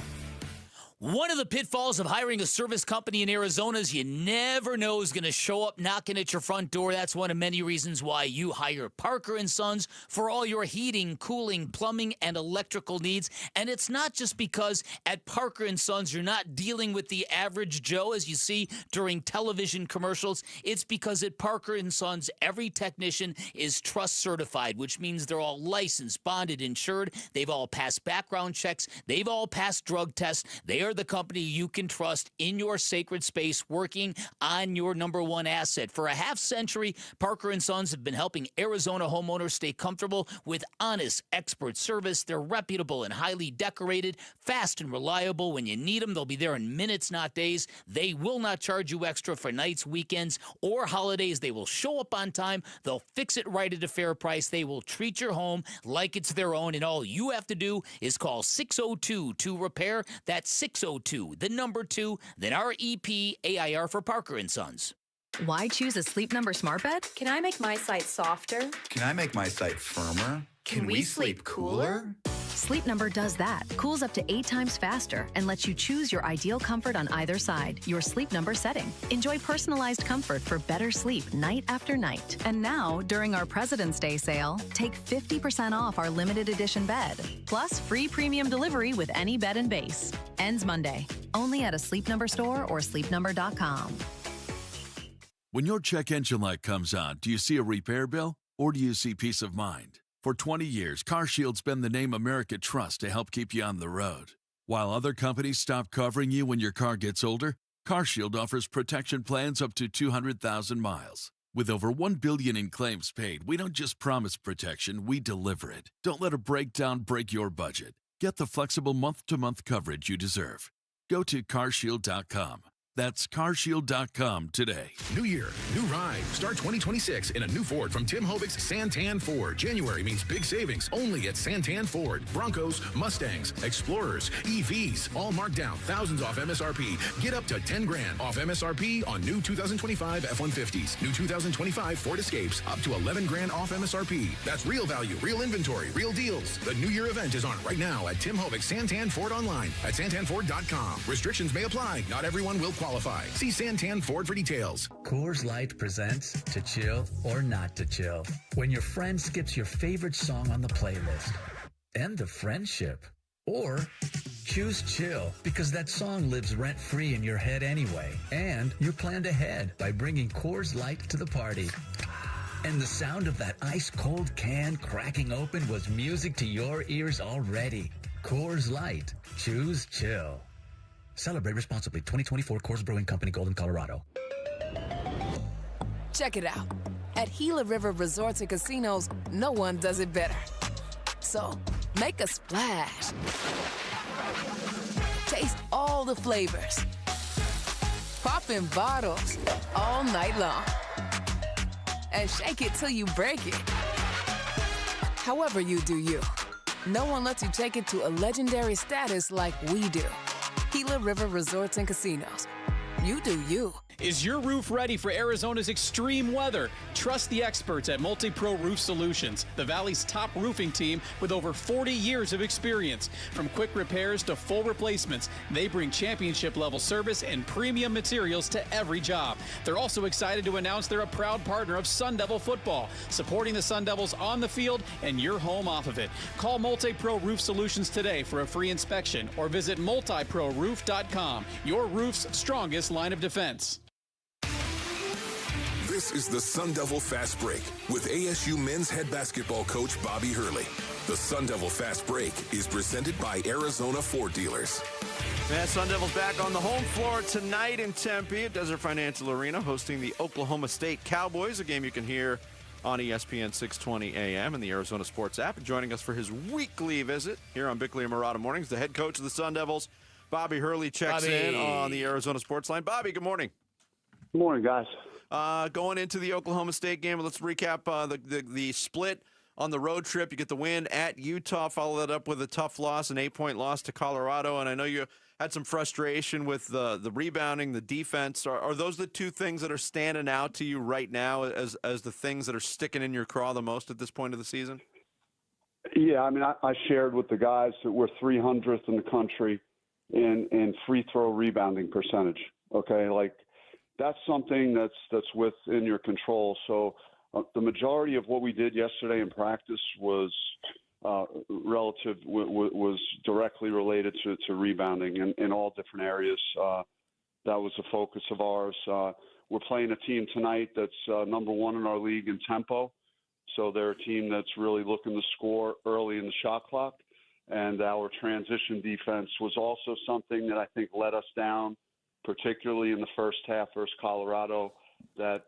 S13: One of the pitfalls of hiring a service company in Arizona is you never know who's going to show up knocking at your front door. That's one of many reasons why you hire Parker & Sons for all your heating, cooling, plumbing, and electrical needs. And it's not just because at Parker & Sons you're not dealing with the average Joe as you see during television commercials. It's because at Parker & Sons every technician is trust certified, which means they're all licensed, bonded, insured. They've all passed background checks. They've all passed drug tests. They are the company you can trust in your sacred space working on your number one asset. For a half century, Parker & Sons have been helping Arizona homeowners stay comfortable with honest, expert service. They're reputable and highly decorated, fast and reliable. When you need them, they'll be there in minutes, not days. They will not charge you extra for nights, weekends, or holidays. They will show up on time. They'll fix it right at a fair price. They will treat your home like it's their own, and all you have to do is call 602-2-REPAIR. That's 602, the number 2, then REPAIR for Parker & Sons.
S7: Why choose a Sleep Number smart bed?
S20: Can I make my site softer?
S22: Can I make my site firmer?
S20: Can we sleep cooler?
S7: Sleep Number does that. Cools up to 8 times faster and lets you choose your ideal comfort on either side. Your Sleep Number setting. Enjoy personalized comfort for better sleep night after night. And now, during our President's Day sale, take 50% off our limited edition bed. Plus free premium delivery with any bed and base. Ends Monday. Only at a Sleep Number store or sleepnumber.com.
S15: When your check engine light comes on, do you see a repair bill or do you see peace of mind? For 20 years, CarShield's been the name America trusts to help keep you on the road. While other companies stop covering you when your car gets older, CarShield offers protection plans up to 200,000 miles. With over $1 billion in claims paid, we don't just promise protection, we deliver it. Don't let a breakdown break your budget. Get the flexible month-to-month coverage you deserve. Go to carshield.com. That's carshield.com today.
S2: New year, new ride. Start 2026 in a new Ford from Tim Hovig's Santan Ford. January means big savings only at Santan Ford. Broncos, Mustangs, Explorers, EVs, all marked down. Thousands off MSRP. Get up to $10,000 off MSRP on new 2025 F-150s. New 2025 Ford Escapes up to $11,000 off MSRP. That's real value, real inventory, real deals. The New Year event is on right now at Tim Hovig's Santan Ford online at santanford.com. Restrictions may apply. Not everyone will qualify. See Santan Ford for details.
S3: Coors Light presents To Chill or Not to Chill. When your friend skips your favorite song on the playlist. End of friendship. Or choose chill because that song lives rent-free in your head anyway. And you're planned ahead by bringing Coors Light to the party. And the sound of that ice-cold can cracking open was music to your ears already. Coors Light. Choose chill. Celebrate responsibly. 2024 Coors Brewing Company, Golden, Colorado.
S23: Check it out. At Gila River Resorts and Casinos, no one does it better. So, make a splash. Taste all the flavors. Pop in bottles all night long. And shake it till you break it. However you do you. No one lets you take it to a legendary status like we do. Gila River Resorts and Casinos. You do you.
S24: Is your roof ready for Arizona's extreme weather? Trust the experts at MultiPro Roof Solutions, the Valley's top roofing team with over 40 years of experience. From quick repairs to full replacements, they bring championship-level service and premium materials to every job. They're also excited to announce they're a proud partner of Sun Devil football, supporting the Sun Devils on the field and your home off of it. Call MultiPro Roof Solutions today for a free inspection or visit multiproroof.com, your roof's strongest line of defense.
S1: This is the Sun Devil Fast Break with ASU men's head basketball coach Bobby Hurley. The Sun Devil Fast Break is presented by Arizona Ford Dealers.
S6: Man, Sun Devils back on the home floor tonight in Tempe at Desert Financial Arena, hosting the Oklahoma State Cowboys, a game you can hear on ESPN 620 AM and the Arizona Sports app. And joining us for his weekly visit here on Bickley and Marada Mornings, the head coach of the Sun Devils, Bobby Hurley, checks in on the Arizona Sports Line. Bobby, good morning.
S25: Good morning, guys.
S6: Going into the Oklahoma State game, let's recap the split on the road trip. You get the win at Utah, follow that up with a tough loss, an 8-point loss to Colorado. And I know you had some frustration with the rebounding, the defense. Are those the two things that are standing out to you right now as the things that are sticking in your craw the most at this point of the season?
S25: Yeah, I mean, I shared with the guys that we're 300th in the country in free throw rebounding percentage. Okay, like that's something that's within your control. So the majority of what we did yesterday in practice was was directly related to rebounding in all different areas. That was a focus of ours. We're playing a team tonight that's number one in our league in tempo. So they're a team that's really looking to score early in the shot clock. And our transition defense was also something that I think let us down, particularly in the first half versus Colorado, that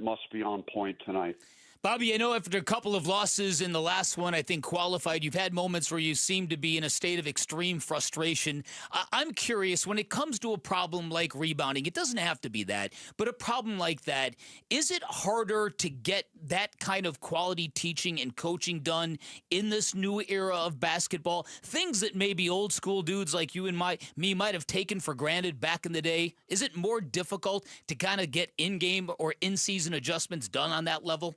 S25: must be on point tonight.
S13: Bobby, I know after a couple of losses in the last one, I think qualified, you've had moments where you seem to be in a state of extreme frustration. I'm curious, when it comes to a problem like rebounding, it doesn't have to be that, but a problem like that, is it harder to get that kind of quality teaching and coaching done in this new era of basketball? Things that maybe old school dudes like you and me might have taken for granted back in the day. Is it more difficult to kind of get in-game or in-season adjustments done on that level?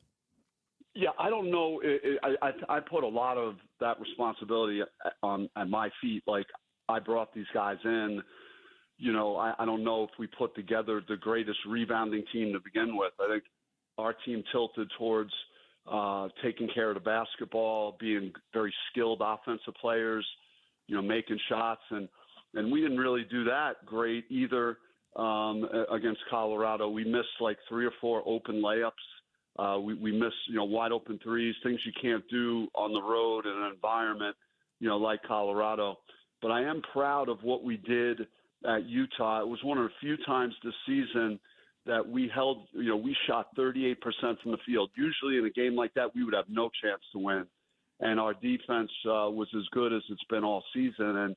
S25: Yeah, I don't know. I put a lot of that responsibility at my feet. Like, I brought these guys in. You know, I don't know if we put together the greatest rebounding team to begin with. I think our team tilted towards taking care of the basketball, being very skilled offensive players, you know, making shots. And we didn't really do that great either against Colorado. We missed like 3 or 4 open layups. We miss, wide open threes, things you can't do on the road in an environment, like Colorado. But I am proud of what we did at Utah. It was one of the few times this season that we held, we shot 38% from the field. Usually in a game like that, we would have no chance to win. And our defense was as good as it's been all season. And,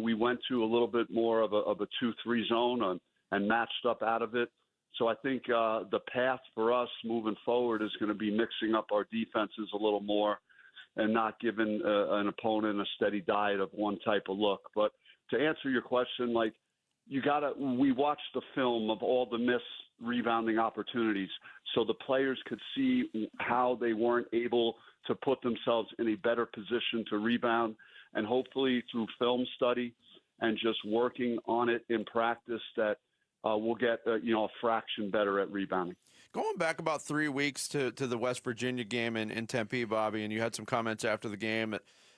S25: we went to a little bit more of a 2-3 zone and matched up out of it. So I think the path for us moving forward is going to be mixing up our defenses a little more and not giving an opponent a steady diet of one type of look. But to answer your question, like, we watched the film of all the missed rebounding opportunities so the players could see how they weren't able to put themselves in a better position to rebound. And hopefully through film study and just working on it in practice that we'll get a fraction better at rebounding.
S6: Going back about 3 weeks to the West Virginia game in Tempe, Bobby, and you had some comments after the game,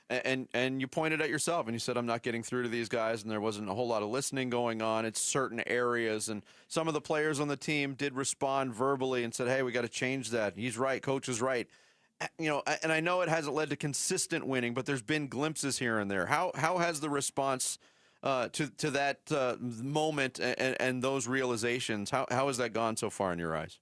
S6: and you pointed at yourself and you said, I'm not getting through to these guys, and there wasn't a whole lot of listening going on. It's certain areas, and some of the players on the team did respond verbally and said, hey, we got to change that. He's right. Coach is right. And I know it hasn't led to consistent winning, but there's been glimpses here and there. How has the response to that moment and those realizations, how has that gone so far in your eyes?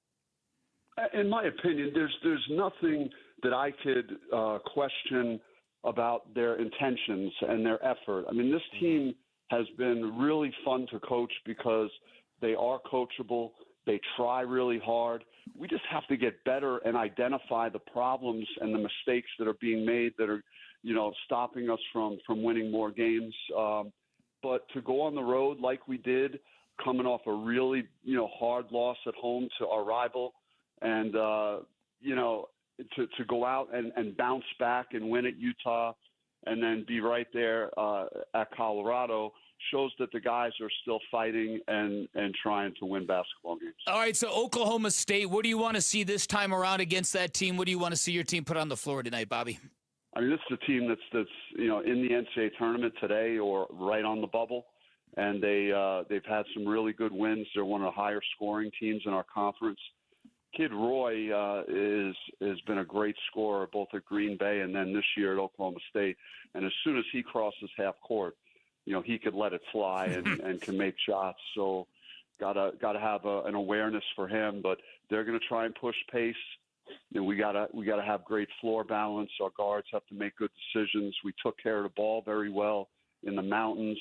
S25: In my opinion, there's nothing that I could question about their intentions and their effort. I mean, this team has been really fun to coach because they are coachable. They try really hard. We just have to get better and identify the problems and the mistakes that are being made that are, stopping us from winning more games. But to go on the road like we did, coming off a really, hard loss at home to our rival, and, to go out and bounce back and win at Utah and then be right there at Colorado shows that the guys are still fighting and trying to win basketball games.
S13: All right, so Oklahoma State, what do you want to see this time around against that team? What do you want to see your team put on the floor tonight, Bobby?
S25: I mean, this is a team that's in the NCAA tournament today or right on the bubble, and they've had some really good wins. They're one of the higher scoring teams in our conference. Kid Roy has been a great scorer both at Green Bay and then this year at Oklahoma State. And as soon as he crosses half court, he could let it fly and can make shots. So gotta have an awareness for him. But they're going to try and push pace. We gotta have great floor balance. Our guards have to make good decisions. We took care of the ball very well in the mountains.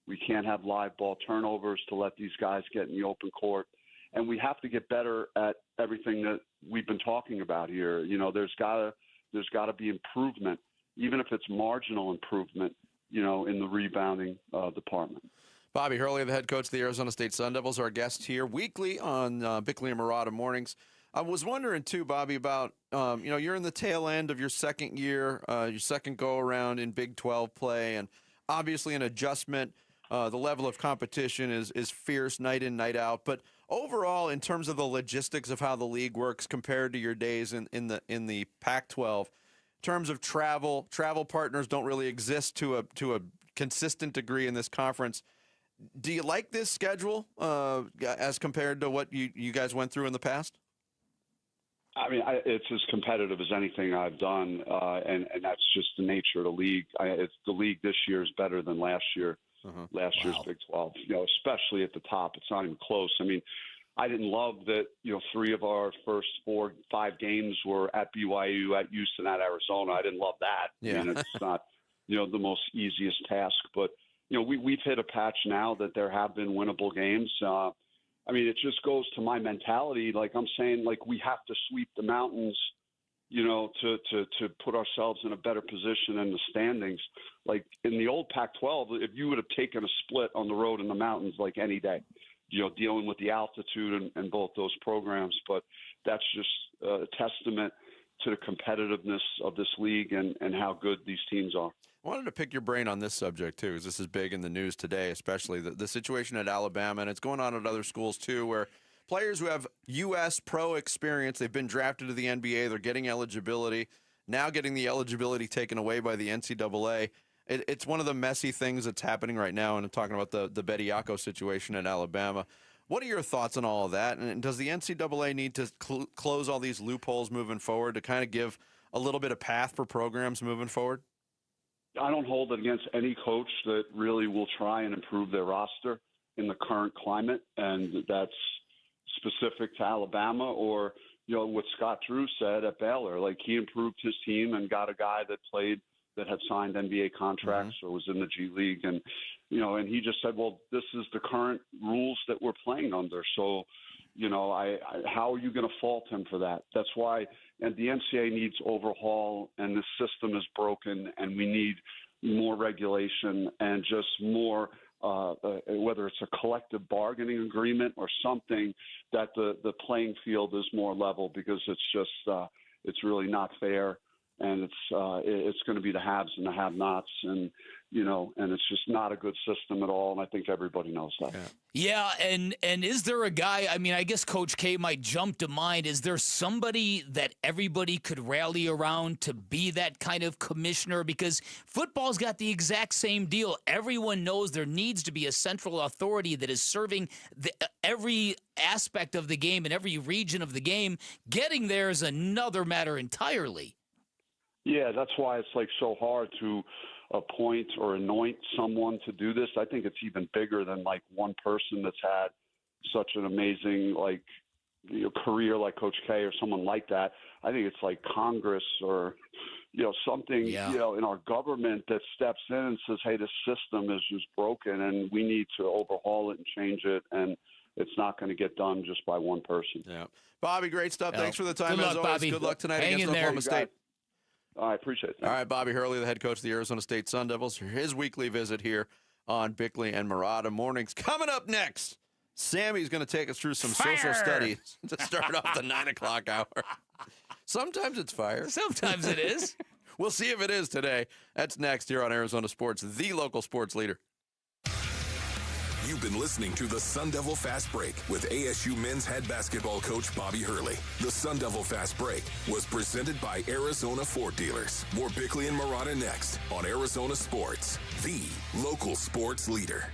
S25: We can't have live ball turnovers to let these guys get in the open court. And we have to get better at everything that we've been talking about here. There's gotta be improvement, even if it's marginal improvement, in the rebounding department.
S6: Bobby Hurley, the head coach of the Arizona State Sun Devils, our guest here weekly on Bickley and Marada mornings. I was wondering too, Bobby, about you're in the tail end of your second year, your second go around in Big 12 play, and obviously an adjustment. The level of competition is fierce night in, night out. But overall, in terms of the logistics of how the league works compared to your days in the Pac-12, in terms of travel partners don't really exist to a consistent degree in this conference. Do you like this schedule as compared to what you guys went through in the past?
S25: I mean, it's as competitive as anything I've done, and that's just the nature of the league. The league this year is better than last year. Last year's Big 12, especially at the top. It's not even close. I mean, I didn't love that, 3 of our first 4-5 games were at BYU, at Houston, at Arizona. I didn't love that.
S6: Yeah.
S25: I mean, it's not, the most easiest task. But, we've hit a patch now that there have been winnable games. I mean, it just goes to my mentality. Like I'm saying, like we have to sweep the mountains, to put ourselves in a better position in the standings. Like in the old Pac-12, if you would have taken a split on the road in the mountains like any day, dealing with the altitude and both those programs. But that's just a testament to the competitiveness of this league and how good these teams are.
S6: I wanted to pick your brain on this subject, too, because this is big in the news today, especially the situation at Alabama, and it's going on at other schools, too, where players who have U.S. pro experience, they've been drafted to the NBA, they're getting eligibility, now getting the eligibility taken away by the NCAA. It's one of the messy things that's happening right now, and I'm talking about the Bediako situation at Alabama. What are your thoughts on all of that, and does the NCAA need to close all these loopholes moving forward to kind of give a little bit of path for programs moving forward?
S25: I don't hold it against any coach that really will try and improve their roster in the current climate, and that's specific to Alabama or, what Scott Drew said at Baylor. Like he improved his team and got a guy that played, that had signed NBA contracts or was in the G League. And, and he just said, well, this is the current rules that we're playing under. So, how are you going to fault him for that? That's why, and the NCAA needs overhaul, and the system is broken, and we need more regulation and just more, whether it's a collective bargaining agreement or something, that the playing field is more level, because it's just it's really not fair, and it's going to be the haves and the have-nots, and it's just not a good system at all, and I think everybody knows that.
S13: Yeah, and is there a guy, I mean, I guess Coach K might jump to mind. Is there somebody that everybody could rally around to be that kind of commissioner? Because football's got the exact same deal. Everyone knows there needs to be a central authority that is serving every aspect of the game and every region of the game. Getting there is another matter entirely.
S25: Yeah, that's why it's so hard to appoint or anoint someone to do this. I think it's even bigger than one person that's had such an amazing career like Coach K or someone like that. I think it's Congress or something in our government that steps in and says, hey, this system is just broken and we need to overhaul it and change it, and it's not going to get done just by one person.
S6: Yeah, Bobby, great stuff. Thanks for the time.
S13: Good luck,
S6: as always.
S13: Bobby.
S6: Good luck tonight
S13: Hang
S6: against
S13: in there.
S6: Oklahoma State.
S25: I appreciate it.
S6: All right, Bobby Hurley, the head coach of the Arizona State Sun Devils, for his weekly visit here on Bickley and Marada Mornings. Coming up next, Sammy's going to take us through some social studies to start off the 9 o'clock hour. Sometimes it's fire.
S13: Sometimes it is.
S6: We'll see if it is today. That's next here on Arizona Sports, the local sports leader.
S1: You've been listening to the Sun Devil Fast Break with ASU men's head basketball coach Bobby Hurley. The Sun Devil Fast Break was presented by Arizona Ford Dealers. More Bickley and Marada next on Arizona Sports, the local sports leader.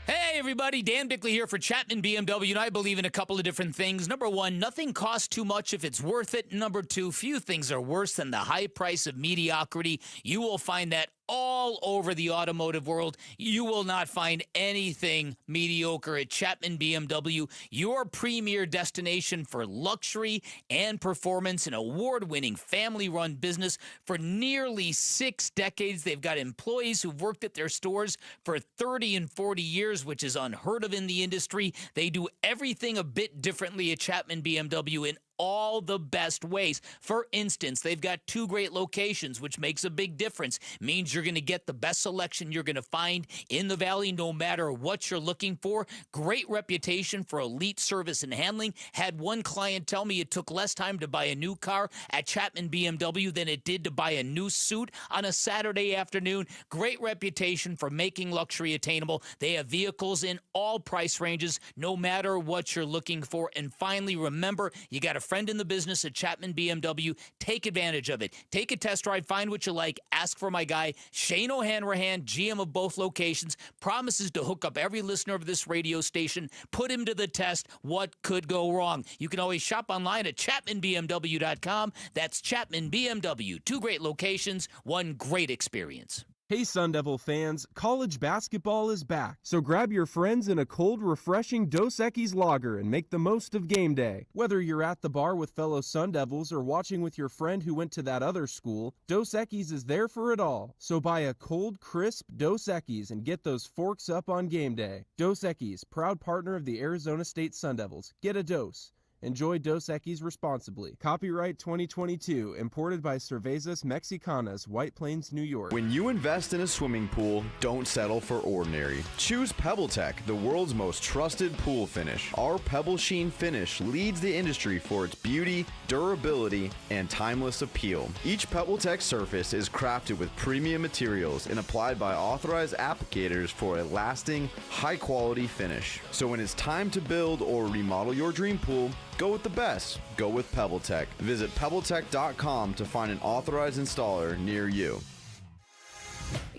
S13: Hey, everybody. Dan Bickley here for Chapman BMW, and I believe in a couple of different things. Number one, nothing costs too much if it's worth it. Number two, few things are worse than the high price of mediocrity. You will find that all over the automotive world. You will not find anything mediocre at Chapman BMW, your premier destination for luxury and performance, an award-winning family-run business for nearly 6 decades. They've got employees who've worked at their stores for 30 and 40 years, which is unheard of in the industry. They do everything a bit differently at Chapman BMW in all the best ways. For instance, they've got 2 great locations, which makes a big difference. Means you're going to get the best selection you're going to find in the Valley, no matter what you're looking for. Great reputation for elite service and handling. Had one client tell me it took less time to buy a new car at Chapman BMW than it did to buy a new suit on a Saturday afternoon. Great reputation for making luxury attainable. They have vehicles in all price ranges, no matter what you're looking for. And finally, remember, you got a friend in the business at Chapman BMW. Take advantage of it. Take a test drive, find what you like, ask for my guy, Shane O'Hanrahan, GM of both locations, promises to hook up every listener of this radio station, put him to the test. What could go wrong? You can always shop online at ChapmanBMW.com. That's Chapman BMW. 2 great locations, 1 great experience.
S9: Hey Sun Devil fans, college basketball is back, so grab your friends in a cold, refreshing Dos Equis lager and make the most of game day. Whether you're at the bar with fellow Sun Devils or watching with your friend who went to that other school, Dos Equis is there for it all. So buy a cold, crisp Dos Equis and get those forks up on game day. Dos Equis, proud partner of the Arizona State Sun Devils. Get a dose. Enjoy Dos Equis responsibly. Copyright 2022, imported by Cervezas Mexicanas, White Plains, New York.
S10: When you invest in a swimming pool, don't settle for ordinary. Choose PebbleTech, the world's most trusted pool finish. Our Pebble Sheen finish leads the industry for its beauty, durability, and timeless appeal. Each PebbleTech surface is crafted with premium materials and applied by authorized applicators for a lasting, high-quality finish. So when it's time to build or remodel your dream pool, go with the best. Go with PebbleTech. Visit PebbleTech.com to find an authorized installer near you.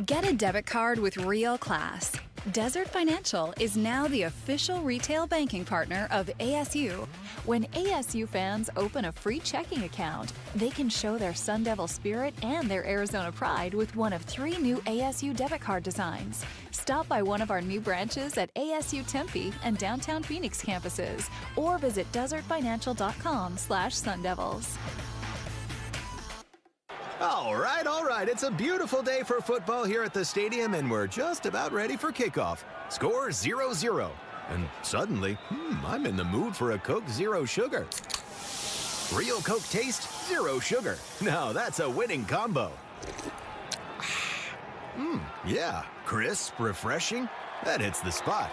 S21: Get a debit card with real class. Desert Financial is now the official retail banking partner of ASU. When ASU fans open a free checking account, they can show their Sun Devil spirit and their Arizona pride with one of 3 new ASU debit card designs. Stop by one of our new branches at ASU Tempe and downtown Phoenix campuses, or visit desertfinancial.com/sundevils.
S4: All right. It's a beautiful day for football here at the stadium, and we're just about ready for kickoff. Score 0-0. And suddenly, I'm in the mood for a Coke Zero Sugar. Real Coke taste, zero sugar. Now that's a winning combo. Yeah, crisp, refreshing. That hits the spot.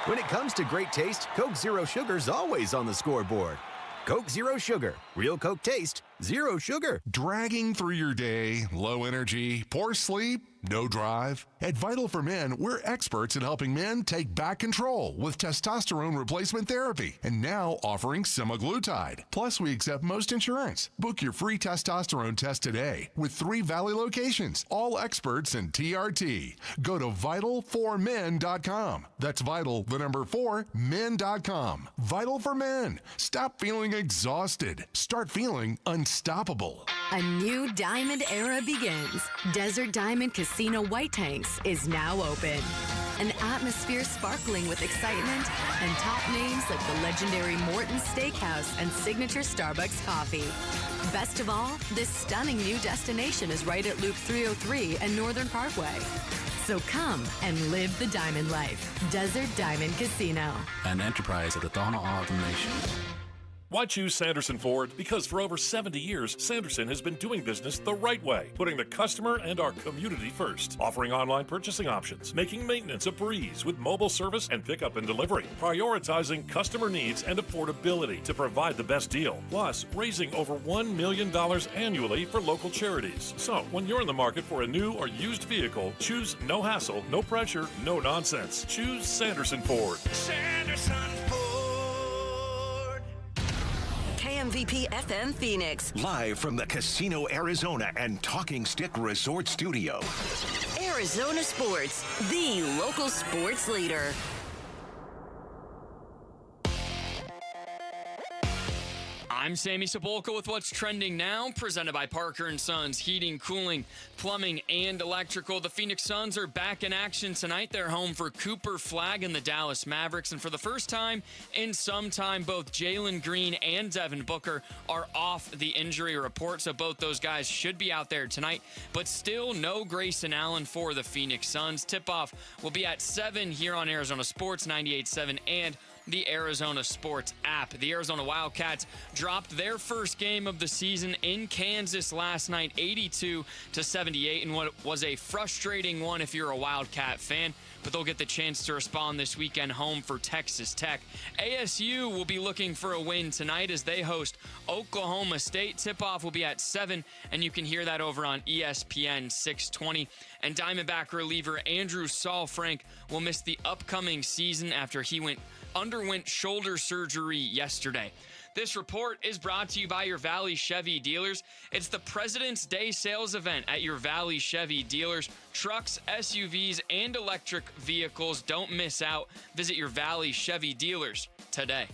S4: When it comes to great taste, Coke Zero Sugar's always on the scoreboard. Coke Zero Sugar. Real Coke taste, zero sugar.
S11: Dragging through your day, low energy, poor sleep, no drive? At Vital for Men, we're experts in helping men take back control with testosterone replacement therapy, and now offering semaglutide. Plus, we accept most insurance. Book your free testosterone test today with 3 Valley locations, all experts in TRT. Go to vital4men.com. That's vital, the number 4, men.com. Vital for Men. Stop feeling exhausted. Start feeling unstoppable.
S12: A new diamond era begins. Desert Diamond Casino White Tanks is now open. An atmosphere sparkling with excitement and top names like the legendary Morton's Steakhouse and signature Starbucks coffee. Best of all, this stunning new destination is right at Loop 303 and Northern Parkway. So come and live the diamond life. Desert Diamond Casino.
S14: An enterprise of the Donald Nation.
S16: Why choose Sanderson Ford? Because for over 70 years, Sanderson has been doing business the right way, putting the customer and our community first, offering online purchasing options, making maintenance a breeze with mobile service and pickup and delivery, prioritizing customer needs and affordability to provide the best deal, plus raising over $1 million annually for local charities. So, when you're in the market for a new or used vehicle, choose no hassle, no pressure, no nonsense. Choose Sanderson Ford.
S26: Sanderson Ford. KMVP FM Phoenix.
S27: Live from the Casino Arizona and Talking Stick Resort Studio.
S26: Arizona Sports, the local sports leader.
S28: I'm Sammy Sepulka with what's trending now, presented by Parker and Sons Heating, Cooling, Plumbing, and Electrical. The Phoenix Suns are back in action tonight. They're home for Cooper Flagg and the Dallas Mavericks, and for the first time in some time, both Jaylen Green and Devin Booker are off the injury report, so both those guys should be out there tonight, but still no Grayson Allen for the Phoenix Suns. Tip-off will be at 7 here on Arizona Sports 98.7 and the Arizona Sports app. The Arizona Wildcats dropped their first game of the season in Kansas last night, 82-78, in what was a frustrating one if you're a Wildcat fan, but they'll get the chance to respond this weekend home for Texas Tech. ASU will be looking for a win tonight as they host Oklahoma State. Tip-off will be at 7, and you can hear that over on ESPN 620. And Diamondback reliever Andrew Saul Frank will miss the upcoming season after he underwent shoulder surgery yesterday. This report is brought to you by your Valley Chevy dealers. It's the President's Day sales event at your Valley Chevy dealers. Trucks, SUVs, and electric vehicles. Don't miss out. Visit your Valley Chevy dealers today.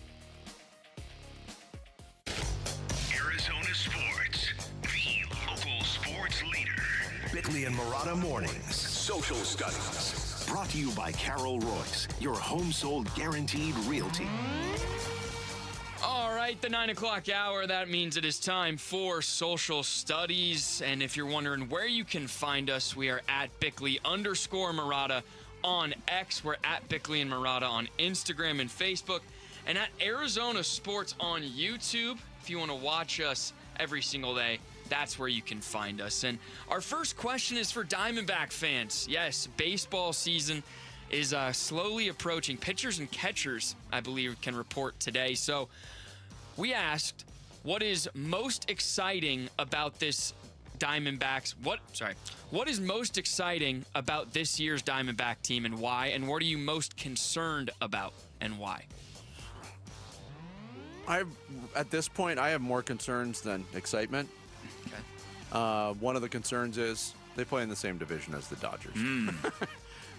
S27: Arizona Sports, the local sports leader. Bickley and Marada Mornings. Social Studies. Brought to you by Carol Royce, your home sold guaranteed realty.
S28: All right, the 9 o'clock hour, that means it is time for Social Studies. And if you're wondering where you can find us, we are at Bickley_Marada on X. We're at Bickley and Marada on Instagram and Facebook. And at Arizona Sports on YouTube. If you want to watch us every single day, that's where you can find us. And our first question is for Diamondback fans. Yes, baseball season is slowly approaching. Pitchers and catchers, I believe, can report today. So we asked, what is most exciting about this Diamondbacks? What is most exciting about this year's Diamondback team and why? And what are you most concerned about and why?
S6: At this point, I have more concerns than excitement. Okay. One of the concerns is they play in the same division as the Dodgers.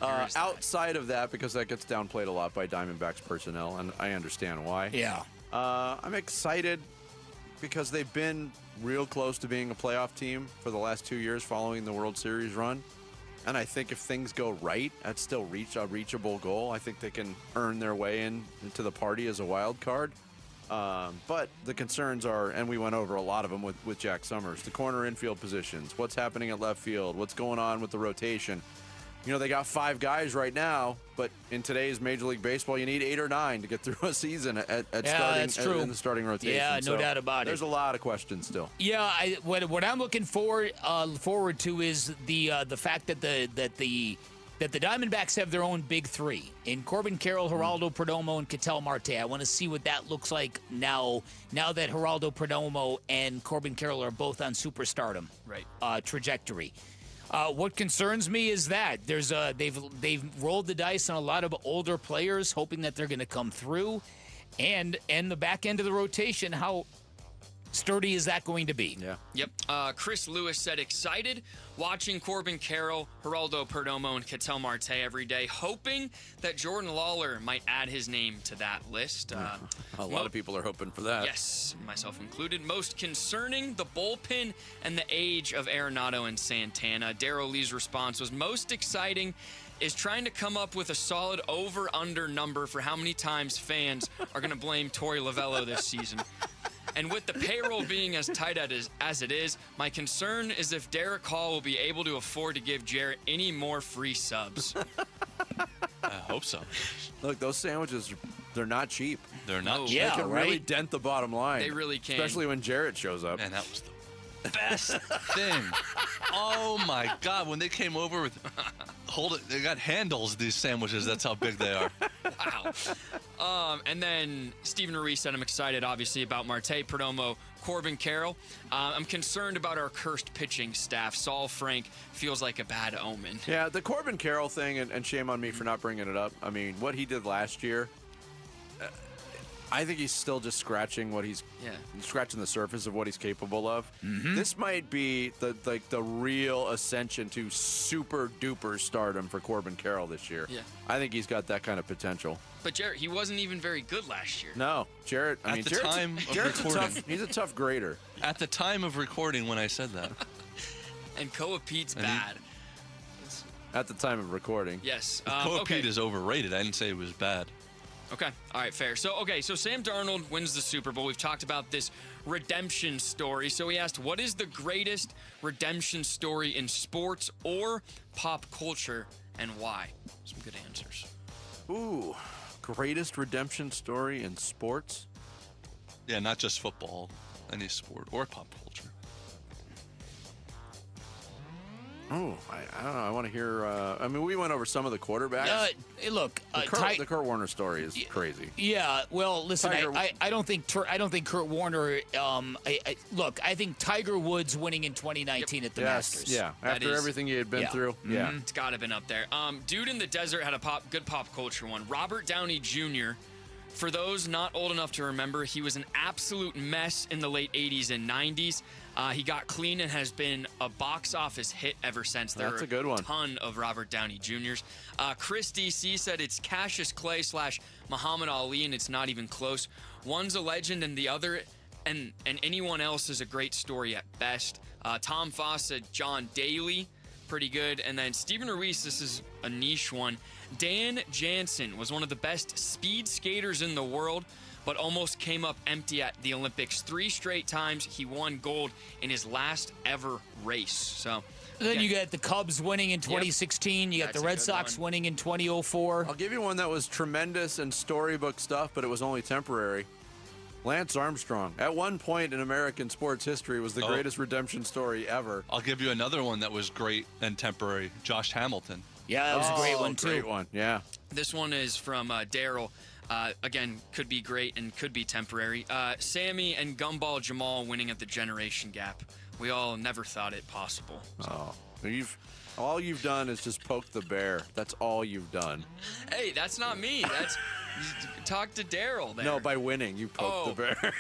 S6: Outside of that, because that gets downplayed a lot by Diamondbacks personnel, and I understand why.
S28: Yeah.
S6: I'm excited because they've been real close to being a playoff team for the last 2 years following the World Series run. And I think if things go right, that's still a reachable goal. I think they can earn their way into the party as a wild card. But the concerns are, and we went over a lot of them with Jack Summers, the corner infield positions, what's happening at left field, what's going on with the rotation. You know, they got 5 guys right now, but in today's Major League Baseball, you need 8 or 9 to get through a season
S13: that's true.
S6: in the starting rotation.
S13: Yeah, no doubt about it.
S6: There's a lot of questions still.
S13: Yeah, what I'm looking forward to is the fact that the Diamondbacks have their own big 3 in Corbin Carroll, Geraldo Perdomo, and Ketel Marte. I want to see what that looks like now that Geraldo Perdomo and Corbin Carroll are both on superstardom trajectory. What concerns me is that they've rolled the dice on a lot of older players, hoping that they're going to come through, and the back end of the rotation. How sturdy is that going to be?
S6: Yeah.
S28: Yep. Chris Lewis said, excited watching Corbin Carroll, Geraldo Perdomo, and Ketel Marte every day, hoping that Jordan Lawler might add his name to that list.
S6: A lot of people are hoping for that.
S28: Yes, myself included. Most concerning, the bullpen and the age of Arenado and Santana. Darryl Lee's response was, most exciting is trying to come up with a solid over-under number for how many times fans are going to blame Torey Lovello this season. And with the payroll being as tight as it is, my concern is if Derek Hall will be able to afford to give Jarrett any more free subs.
S5: I hope so.
S6: Look, those sandwiches, they're not cheap.
S5: They're not cheap.
S6: They can really dent the bottom line.
S28: They really can.
S6: Especially when Jarrett shows up.
S5: Man, that was the best thing. Oh, my God. When they came over with... they got handles, these sandwiches. That's how big they are.
S28: Wow. And then Steven Ruiz said, I'm excited, obviously, about Marte, Perdomo, Corbin Carroll. I'm concerned about our cursed pitching staff. Saul Frank feels like a bad omen.
S6: Yeah, the Corbin Carroll thing, and shame on me for not bringing it up. I mean, what he did last year, I think he's still just scratching the surface of what he's capable of.
S13: Mm-hmm.
S6: This might be the real ascension to super duper stardom for Corbin Carroll this year.
S28: Yeah.
S6: I think he's got that kind of potential.
S28: But Jarrett, he wasn't even very good last year.
S6: No, Jarrett.
S5: At the time of recording,
S6: he's a tough grader.
S5: At the time of recording, when I said that.
S28: And Koa Pete's bad.
S6: At the time of recording.
S28: Yes.
S5: Koa Pete is overrated. I didn't say it was bad.
S28: Okay. All right, fair. So Sam Darnold wins the Super Bowl. We've talked about this redemption story. So he asked, what is the greatest redemption story in sports or pop culture, and why? Some good answers.
S6: Ooh, greatest redemption story in sports?
S5: Yeah, not just football, any sport or pop culture.
S6: Oh, I don't know. I want to hear. I mean, we went over some of the quarterbacks.
S13: Look,
S6: the Kurt Warner story is crazy.
S13: Yeah, well, listen, I don't think Kurt Warner. Look, I think Tiger Woods winning in 2019 at the Masters.
S6: Yeah, after everything he had been through.
S28: Mm-hmm.
S6: Yeah,
S28: it's got to have been up there. Dude in the Desert had a good pop culture one. Robert Downey Jr. For those not old enough to remember, he was an absolute mess in the late 80s and 90s. He got clean and has been a box office hit ever since.
S6: That's a good one.
S28: A ton of Robert Downey Jr.'s. Chris DC said it's Cassius Clay / Muhammad Ali, and it's not even close. One's a legend, and the other, and anyone else is a great story at best. Tom Foss said John Daly, pretty good. And then Steven Ruiz, this is a niche one. Dan Jansen was one of the best speed skaters in the world, but almost came up empty at the Olympics 3 straight times. He won gold in his last ever race. So
S13: then you got the Cubs winning in 2016. You got the Red Sox winning in 2004.
S6: I'll give you one that was tremendous and storybook stuff, but it was only temporary. Lance Armstrong, at one point in American sports history, was the greatest redemption story ever.
S5: I'll give you another one that was great and temporary. Josh Hamilton.
S13: Yeah, that was a great one, too.
S6: Great one, yeah.
S28: This one is from Daryl. Again, could be great and could be temporary. Sammy and Gumball Jamal winning at the generation gap. We all never thought it possible. So.
S6: All you've done is just poke the bear. That's all you've done.
S28: Hey, that's not me. That's talk to Daryl there.
S6: No, by winning, you poke the bear.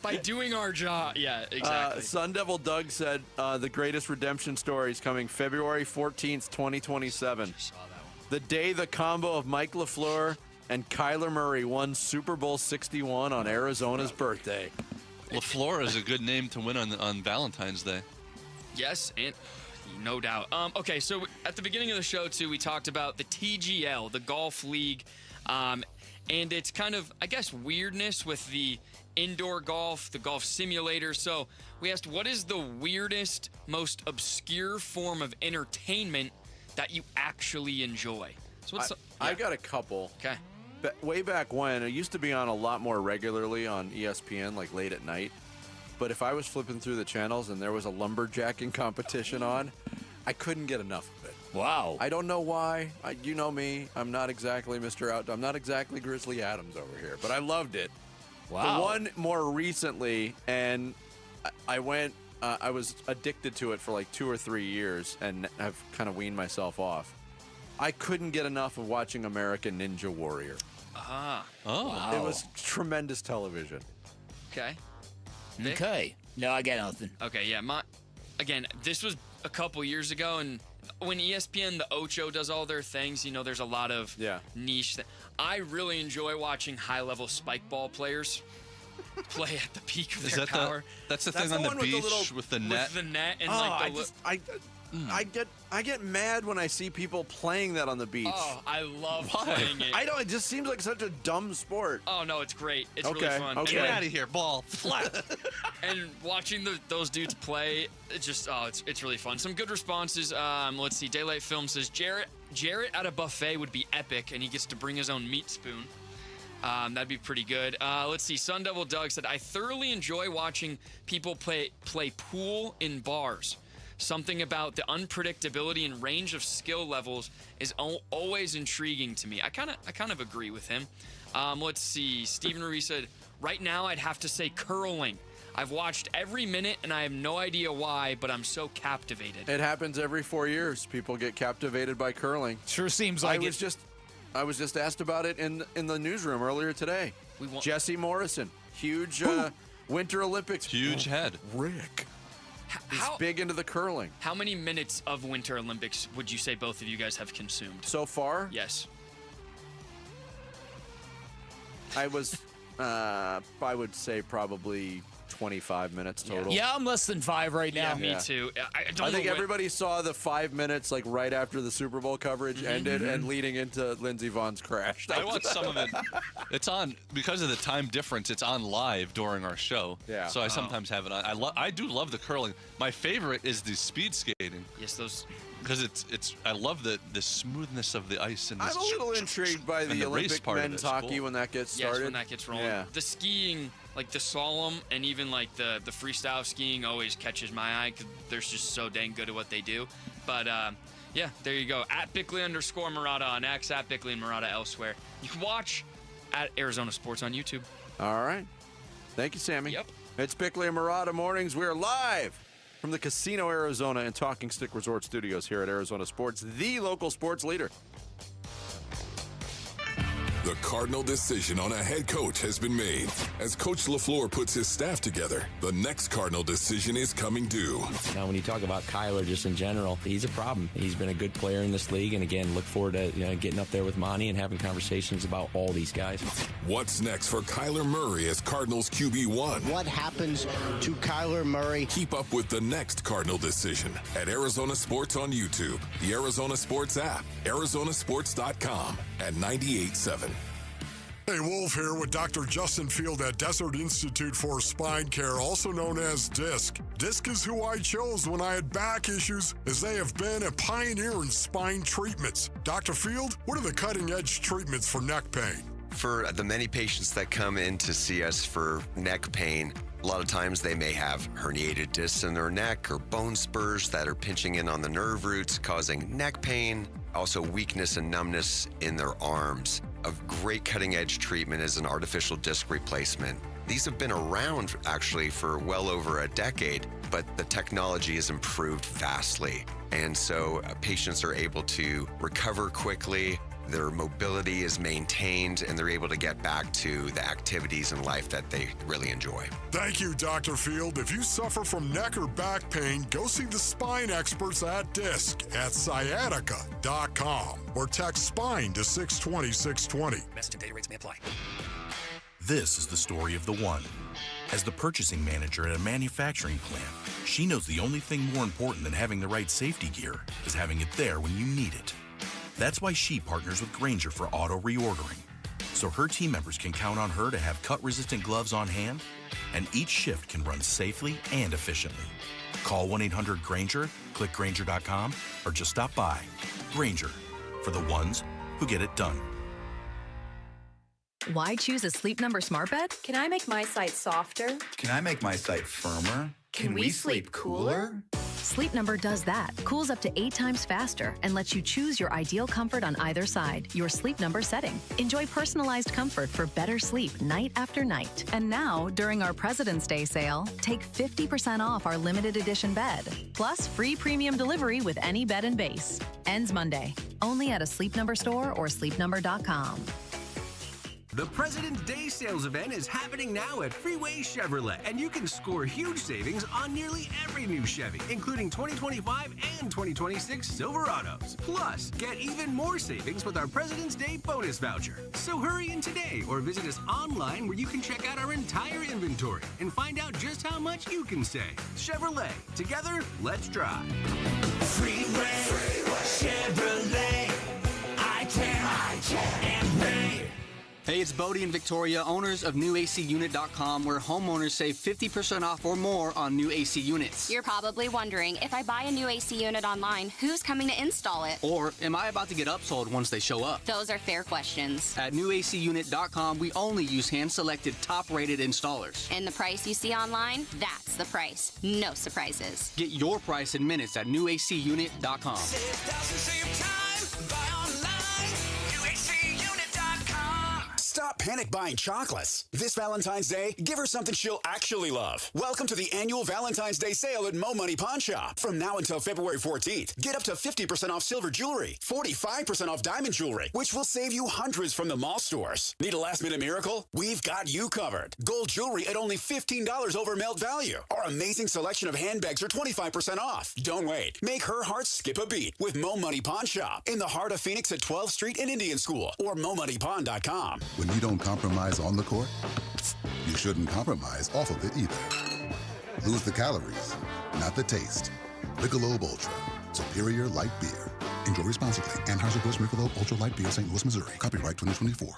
S28: by doing our job. Yeah, exactly.
S6: Sun Devil Doug said the greatest redemption story is coming February 14th, 2027.
S28: Saw that one.
S6: The day the combo of Mike LaFleur and Kyler Murray won Super Bowl 61 on Arizona's birthday.
S5: LaFleur is a good name to win on Valentine's Day.
S28: Yes, and no doubt. Okay, so at the beginning of the show, too, we talked about the TGL, the Golf League. and it's kind of, I guess, weirdness with the indoor golf, the golf simulator. So we asked, what is the weirdest, most obscure form of entertainment that you actually enjoy? So
S6: I got a couple.
S28: Okay.
S6: Way back when, it used to be on a lot more regularly on ESPN, like late at night. But if I was flipping through the channels and there was a lumberjacking competition on, I couldn't get enough of it.
S13: Wow.
S6: I don't know why. You know me. I'm not exactly Mr. Outdoor. I'm not exactly Grizzly Adams over here, but I loved it.
S13: Wow.
S6: The one more recently, and I went, I was addicted to it for like 2 or 3 years, and I've kind of weaned myself off. I couldn't get enough of watching American Ninja Warrior.
S28: Ah.
S5: Oh.
S13: Wow.
S6: It was tremendous television.
S28: Okay.
S13: Okay. No, I got nothing.
S28: Okay, yeah. Again, this was a couple years ago, and when ESPN, the Ocho does all their things, there's a lot of niche. I really enjoy watching high-level spike ball players play at the peak of their power.
S5: That's the thing on the beach with the net.
S28: With the net and
S6: I get mad when I see people playing that on the beach.
S28: Oh, I love playing it.
S6: I don't. It just seems like such a dumb sport.
S28: Oh no, it's great. It's really fun.
S6: Okay.
S5: Get out of here, ball flat.
S28: And watching those dudes play, it's really fun. Some good responses. Let's see. Daylight Film says Jarrett at a buffet would be epic, and he gets to bring his own meat spoon. That'd be pretty good. Let's see. Sun Devil Doug said, I thoroughly enjoy watching people play pool in bars. Something about the unpredictability and range of skill levels is always intriguing to me. I kind of agree with him. Let's see. Stephen Ruiz said, right now I'd have to say curling. I've watched every minute and I have no idea why, but I'm so captivated.
S6: It happens every 4 years. People get captivated by curling.
S13: Sure seems like
S6: I was just asked about it in the newsroom earlier today. Jesse Morrison, huge Winter Olympics.
S5: Huge head.
S6: Rick. He's big into the curling.
S28: How many minutes of Winter Olympics would you say both of you guys have consumed?
S6: So far?
S28: Yes.
S6: I would say probably 25 minutes total.
S13: Yeah, I'm less than 5 right now.
S28: Yeah, me too.
S6: I think everybody saw the 5 minutes like right after the Super Bowl coverage ended and leading into Lindsey Vohn's crash.
S5: I watched some of it. It's on, because of the time difference, it's on live during our show.
S6: Yeah.
S5: So I sometimes have it on. I do love the curling. My favorite is the speed skating.
S28: Yes, those.
S5: Because I love the smoothness of the ice. And
S6: I'm a little intrigued by the Olympic men's hockey when that gets started.
S28: Yes, when that gets rolling.
S6: Yeah.
S28: The skiing, like the slalom and even like the freestyle skiing always catches my eye because they're just so dang good at what they do. But yeah, there you go. At Bickley_Marada on X, at Bickley and Marada elsewhere. You can watch at Arizona Sports on YouTube.
S6: All right. Thank you, Sammy.
S28: Yep.
S6: It's Bickley and Marada Mornings. We are live from the Casino Arizona and Talking Stick Resort Studios here at Arizona Sports, the local sports leader.
S1: The Cardinal decision on a head coach has been made. As Coach LaFleur puts his staff together, the next Cardinal decision is coming due.
S7: Now, when you talk about Kyler just in general, he's a problem. He's been a good player in this league, and again, look forward to getting up there with Monty and having conversations about all these guys.
S1: What's next for Kyler Murray as Cardinals QB1?
S8: What happens to Kyler Murray?
S1: Keep up with the next Cardinal decision at Arizona Sports on YouTube, the Arizona Sports app, arizonasports.com, and 98.7.
S15: Hey, Wolf here with Dr. Justin Field at Desert Institute for Spine Care, also known as DISC. DISC is who I chose when I had back issues, as they have been a pioneer in spine treatments. Dr. Field, what are the cutting-edge treatments for neck pain?
S17: For the many patients that come in to see us for neck pain, a lot of times they may have herniated discs in their neck or bone spurs that are pinching in on the nerve roots, causing neck pain, also weakness and numbness in their arms. A great cutting-edge treatment is an artificial disc replacement. These have been around actually for well over a decade, but the technology has improved vastly. And so patients are able to recover quickly, their mobility is maintained, and they're able to get back to the activities in life that they really enjoy.
S15: Thank you, Dr. Field. If you suffer from neck or back pain, go see the spine experts at DISC at sciatica.com or text SPINE to 620-620.
S18: Message and data rates may apply.
S19: This is the story of the one. As the purchasing manager at a manufacturing plant, she knows the only thing more important than having the right safety gear is having it there when you need it. That's why she partners with Grainger for auto reordering, so her team members can count on her to have cut-resistant gloves on hand, and each shift can run safely and efficiently. Call 1-800-GRANGER, click Grainger.com, or just stop by. Grainger, for the ones who get it done.
S12: Why choose a Sleep Number smart bed?
S2: Can I make my site softer?
S3: Can I make my site firmer?
S2: Can we sleep cooler?
S12: Sleep Number does that. Cools up to 8 times faster and lets you choose your ideal comfort on either side. Your Sleep Number setting. Enjoy personalized comfort for better sleep night after night. And now, during our President's Day sale, take 50% off our limited edition bed. Plus, free premium delivery with any bed and base. Ends Monday. Only at a Sleep Number store or sleepnumber.com.
S4: The President's Day sales event is happening now at Freeway Chevrolet, and you can score huge savings on nearly every new Chevy, including 2025 and 2026 Silverados. Plus, get even more savings with our President's Day bonus voucher. So hurry in today or visit us online where you can check out our entire inventory and find out just how much you can save. Chevrolet, together, let's drive.
S18: Freeway Chevrolet, I-10 and pay.
S20: Hey, it's Bodie and Victoria, owners of newacunit.com, where homeowners save 50% off or more on new AC units.
S22: You're probably wondering, if I buy a new AC unit online, who's coming to install it?
S20: Or am I about to get upsold once they show up?
S22: Those are fair questions.
S20: At newacunit.com, we only use hand-selected, top-rated installers.
S22: And the price you see online, that's the price. No surprises.
S20: Get your price in minutes at newacunit.com.
S18: Save thousands, save time, buy online, newacunit.com.
S23: Stop panic buying chocolates. This Valentine's Day, give her something she'll actually love. Welcome to the annual Valentine's Day sale at Mo Money Pawn Shop. From now until February 14th, get up to 50% off silver jewelry, 45% off diamond jewelry, which will save you hundreds from the mall stores. Need a last-minute miracle? We've got you covered. Gold jewelry at only $15 over melt value. Our amazing selection of handbags are 25% off. Don't wait. Make her heart skip a beat with Mo Money Pawn Shop in the heart of Phoenix at 12th Street and Indian School or momoneypawn.com.
S24: When you don't compromise on the court, you shouldn't compromise off of it either. Lose the calories, not the taste. Michelob Ultra, superior light beer. Enjoy responsibly. Anheuser-Busch Michelob Ultra Light Beer, St. Louis, Missouri. Copyright 2024.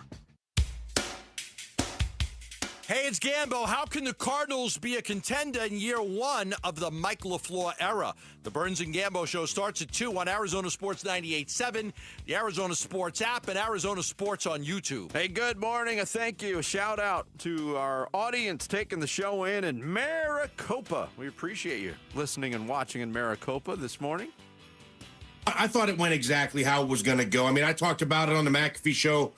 S6: Hey, it's Gambo. How can the Cardinals be a contender in year one of the Mike LaFleur era? The Burns and Gambo show starts at 2 on Arizona Sports 98.7, the Arizona Sports app, and Arizona Sports on YouTube. Hey, good morning. A thank you. A shout out to our audience taking the show in Maricopa. We appreciate you listening and watching in Maricopa this morning.
S25: I thought it went exactly how it was going to go. I mean, I talked about it on the McAfee show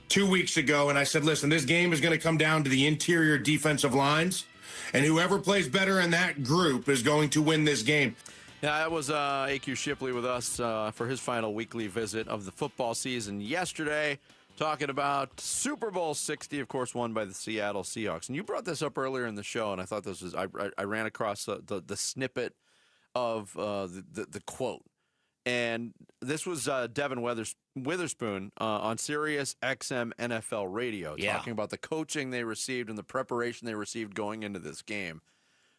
S25: 2 weeks ago, and I said, listen, this game is going to come down to the interior defensive lines, and whoever plays better in that group is going to win this game.
S6: Yeah, that was A.Q. Shipley with us for his final weekly visit of the football season yesterday, talking about Super Bowl 60, of course, won by the Seattle Seahawks. And you brought this up earlier in the show, and I thought this was, I ran across the snippet of the quote. And this was Devin Witherspoon on Sirius XM NFL Radio, talking about the coaching they received and the preparation they received going into this game.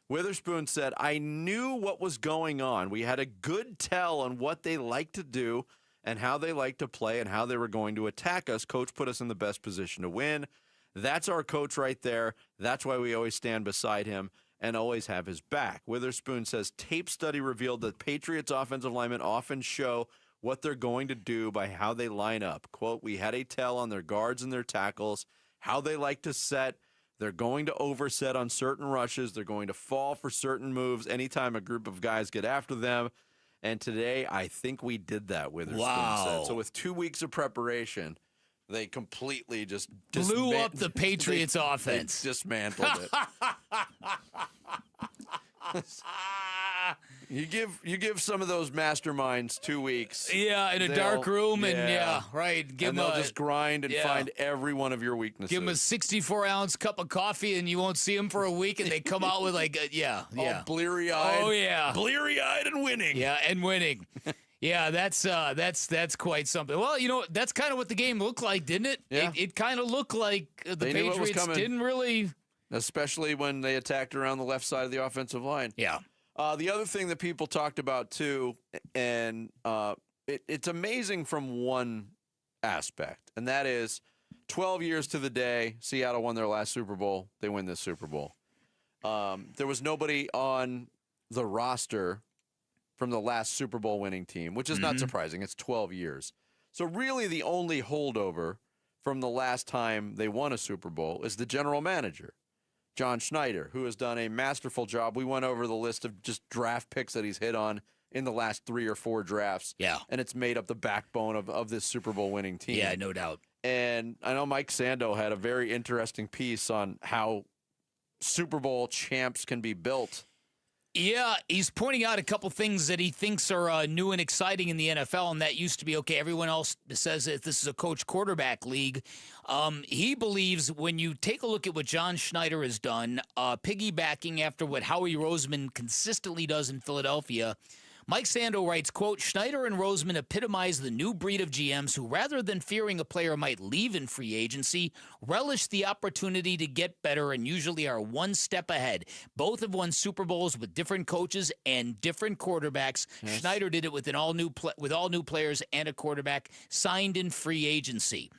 S6: Witherspoon said, I knew what was going on. We had a good tell on what they like to do and how they like to play and how they were going to attack us. Coach put us in the best position to win. That's our coach right there. That's why we always stand beside him and always have his back. Witherspoon says tape study revealed that Patriots offensive linemen often show what they're going to do by how they line up. Quote, we had a tell on their guards and their tackles, how they like to set. They're going to overset on certain rushes. They're going to fall for certain moves anytime a group of guys get after them. And today, I think we did that, Witherspoon said. So with 2 weeks of preparation, they completely just
S13: blew up the Patriots offense.
S6: They dismantled it. You give some of those masterminds 2 weeks.
S13: Yeah, in a dark room, and right.
S6: Give and they'll just grind and find every one of your weaknesses.
S13: Give them a 64-ounce cup of coffee, and you won't see them for a week, and they come out with like,
S6: all bleary-eyed.
S13: Oh yeah,
S6: bleary-eyed and winning.
S13: Yeah, and winning. Yeah, that's quite something. Well, you know, that's kind of what the game looked like, didn't it?
S6: Yeah.
S13: It kind of looked like the Patriots didn't really.
S6: Especially when they attacked around the left side of the offensive line.
S13: Yeah.
S6: The other thing that people talked about, too, and it's amazing from one aspect, and that is 12 years to the day, Seattle won their last Super Bowl. They win this Super Bowl. There was nobody on the roster from the last Super Bowl winning team, which is not surprising. It's 12 years. So really the only holdover from the last time they won a Super Bowl is the general manager, John Schneider, who has done a masterful job. We went over the list of just draft picks that he's hit on in the last 3 or 4 drafts.
S13: Yeah.
S6: And it's made up the backbone of this Super Bowl winning team.
S13: Yeah, no doubt.
S6: And I know Mike Sando had a very interesting piece on how Super Bowl champs can be built.
S13: Yeah, he's pointing out a couple things that he thinks are new and exciting in the NFL, and that used to be, okay, everyone else says that this is a coach quarterback league. He believes when you take a look at what John Schneider has done, piggybacking after what Howie Roseman consistently does in Philadelphia, Mike Sando writes, quote, Schneider and Roseman epitomize the new breed of GMs who, rather than fearing a player might leave in free agency, relish the opportunity to get better and usually are one step ahead. Both have won Super Bowls with different coaches and different quarterbacks. Yes. Schneider did it with all new players and a quarterback signed in free agency.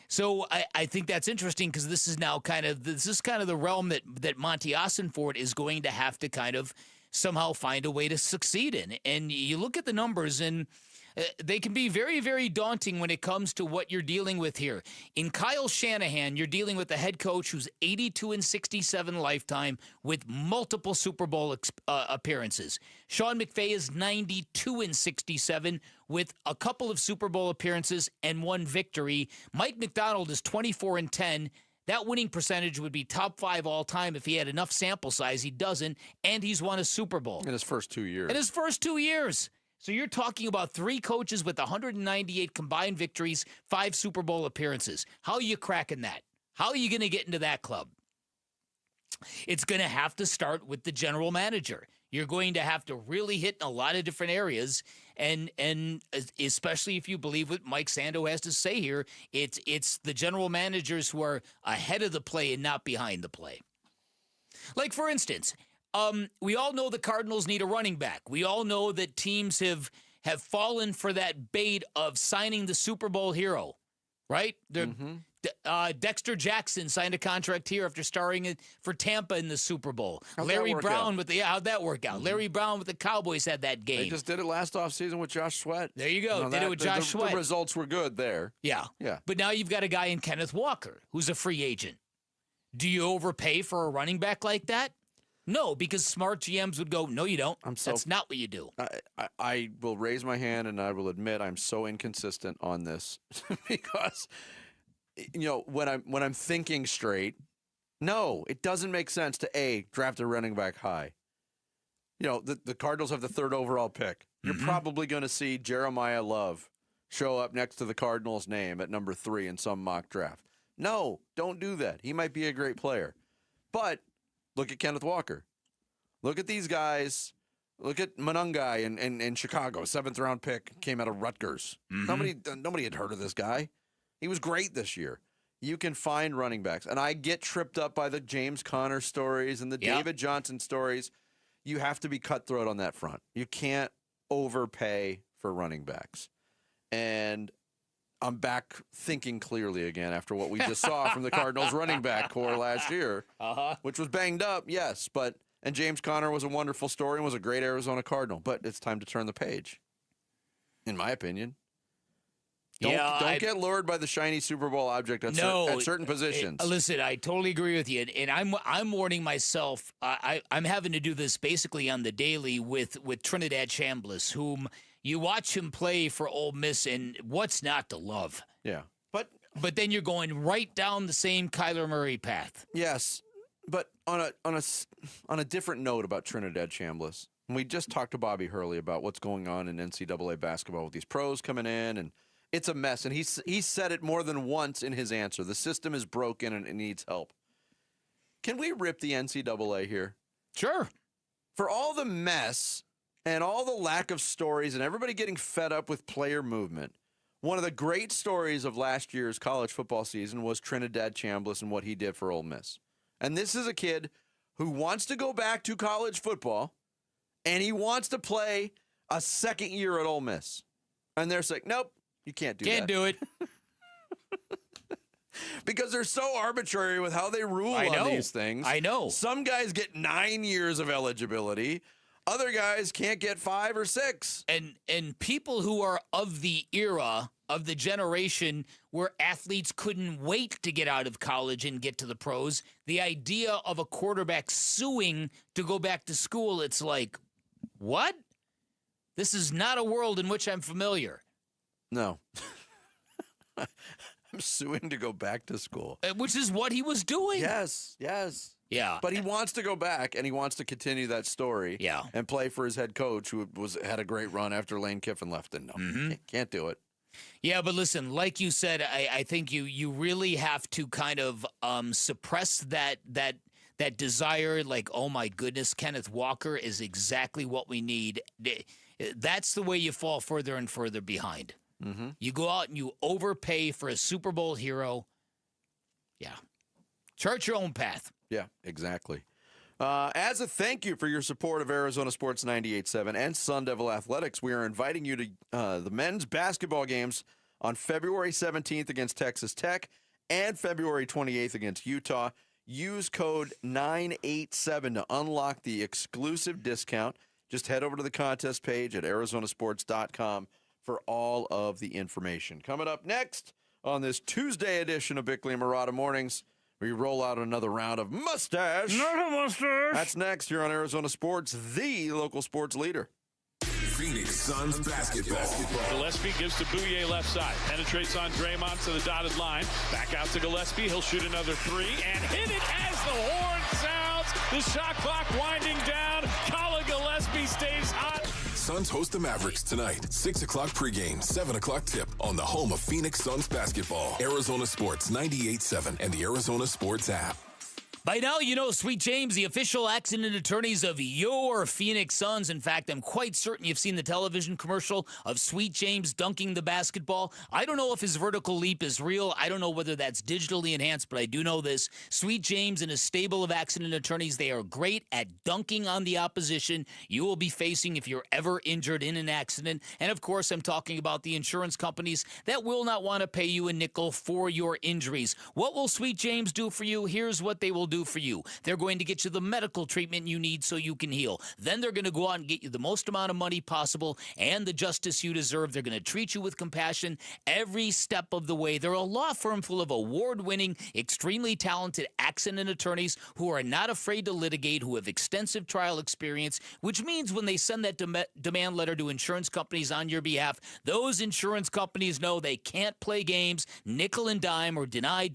S13: So I think that's interesting because this is now kind of the realm that Monty Ossenfort is going to have to kind of somehow find a way to succeed in. And you look at the numbers, and they can be very, very daunting when it comes to what you're dealing with here. In Kyle Shanahan, you're dealing with a head coach who's 82-67 lifetime with multiple Super Bowl appearances. Sean McVay is 92-67 with a couple of Super Bowl appearances and 1 victory. Mike McDonald is 24-10. That winning percentage would be top 5 all time if he had enough sample size. He doesn't, and he's won a Super Bowl.
S6: In his first 2 years.
S13: In his first 2 years. So you're talking about 3 coaches with 198 combined victories, 5 Super Bowl appearances. How are you cracking that? How are you going to get into that club? It's going to have to start with the general manager. You're going to have to really hit in a lot of different areas, and especially if you believe what Mike Sando has to say here, it's the general managers who are ahead of the play and not behind the play. Like, for instance, we all know the Cardinals need a running back. We all know that teams have fallen for that bait of signing the Super Bowl hero, right? Dexter Jackson signed a contract here after starring for Tampa in the Super Bowl.
S6: How'd
S13: Larry
S6: that work
S13: Brown
S6: out?
S13: how'd that work out? Larry Brown with the Cowboys had that game.
S6: They just did it last offseason with Josh Sweat.
S13: There you go. Did it with Josh Sweat.
S6: The results were good there.
S13: Yeah. But now you've got a guy in Kenneth Walker who's a free agent. Do you overpay for a running back like that? No, because smart GMs would go, no, you don't. That's not what you do.
S6: I will raise my hand and I will admit I'm so inconsistent on this because, when I'm thinking straight, no, it doesn't make sense to draft a running back high. The Cardinals have the 3rd overall pick. You're probably going to see Jeremiah Love show up next to the Cardinals' name at number 3 in some mock draft. No, don't do that. He might be a great player. But look at Kenneth Walker. Look at these guys. Look at Monungai in Chicago. 7th round pick, came out of Rutgers. Nobody had heard of this guy. He was great this year. You can find running backs. And I get tripped up by the James Conner stories and the David Johnson stories. You have to be cutthroat on that front. You can't overpay for running backs. And I'm back thinking clearly again after what we just saw from the Cardinals running back core last year, which was banged up, yes. And James Conner was a wonderful story and was a great Arizona Cardinal. But it's time to turn the page, in my opinion. Don't get lured by the shiny Super Bowl object at certain positions.
S13: Listen, I totally agree with you, and I'm warning myself. I'm having to do this basically on the daily with Trinidad Chambliss, whom you watch him play for Ole Miss, and what's not to love?
S6: Yeah,
S13: but then you're going right down the same Kyler Murray path.
S6: Yes, but on a different note about Trinidad Chambliss, we just talked to Bobby Hurley about what's going on in NCAA basketball with these pros coming in and. It's a mess, and he said it more than once in his answer. The system is broken and it needs help. Can we rip the NCAA here?
S13: Sure.
S6: For all the mess and all the lack of stories and everybody getting fed up with player movement, one of the great stories of last year's college football season was Trinidad Chambliss and what he did for Ole Miss. And this is a kid who wants to go back to college football, and he wants to play a second year at Ole Miss. And they're saying, nope. You can't do that.
S13: Can't do it.
S6: Because they're so arbitrary with how they rule on these things.
S13: I know.
S6: Some guys get 9 years of eligibility. Other guys can't get 5 or 6.
S13: And people who are of the era, of the generation where athletes couldn't wait to get out of college and get to the pros, the idea of a quarterback suing to go back to school, it's like, what? This is not a world in which I'm familiar.
S6: No. I'm suing to go back to school.
S13: Which is what he was doing.
S6: Yes.
S13: Yeah.
S6: But he wants to go back, and he wants to continue that story.
S13: Yeah.
S6: And play for his head coach, who had a great run after Lane Kiffin left. And can't do it.
S13: Yeah, but listen, like you said, I think you really have to kind of suppress that desire. Like, oh my goodness, Kenneth Walker is exactly what we need. That's the way you fall further and further behind.
S6: Mm-hmm.
S13: You go out and you overpay for a Super Bowl hero. Yeah. Chart your own path.
S6: Yeah, exactly. As a thank you for your support of Arizona Sports 98.7 and Sun Devil Athletics, we are inviting you to the men's basketball games on February 17th against Texas Tech and February 28th against Utah. Use code 987 to unlock the exclusive discount. Just head over to the contest page at arizonasports.com for all of the information. Coming up next on this Tuesday edition of Bickley and Marada Mornings, we roll out another round of Mustache.
S18: Not a mustache.
S6: That's next here on Arizona Sports, the local sports leader.
S1: Phoenix Suns basketball.
S9: Gillespie gives to Bouye left side. Penetrates on Draymond to the dotted line. Back out to Gillespie. He'll shoot another three and hit it as the horn sounds. The shot clock winding down. Colin Gillespie stays hot.
S1: Suns host the Mavericks tonight. 6 o'clock pregame, 7 o'clock tip on the home of Phoenix Suns basketball. Arizona Sports 98.7 and the Arizona Sports app.
S13: By now, you know Sweet James, the official accident attorneys of your Phoenix Suns. In fact, I'm quite certain you've seen the television commercial of Sweet James dunking the basketball. I don't know if his vertical leap is real. I don't know whether that's digitally enhanced, but I do know this. Sweet James and a stable of accident attorneys, they are great at dunking on the opposition you will be facing if you're ever injured in an accident. And, of course, I'm talking about the insurance companies that will not want to pay you a nickel for your injuries. What will Sweet James do for you? Here's what they will do for you. They're going to get you the medical treatment you need so you can heal. Then they're going to go out and get you the most amount of money possible and the justice you deserve. They're going to treat you with compassion every step of the way. They're a law firm full of award-winning, extremely talented accident attorneys who are not afraid to litigate, who have extensive trial experience, which means when they send that demand letter to insurance companies on your behalf, those insurance companies know they can't play games, nickel and dime, or deny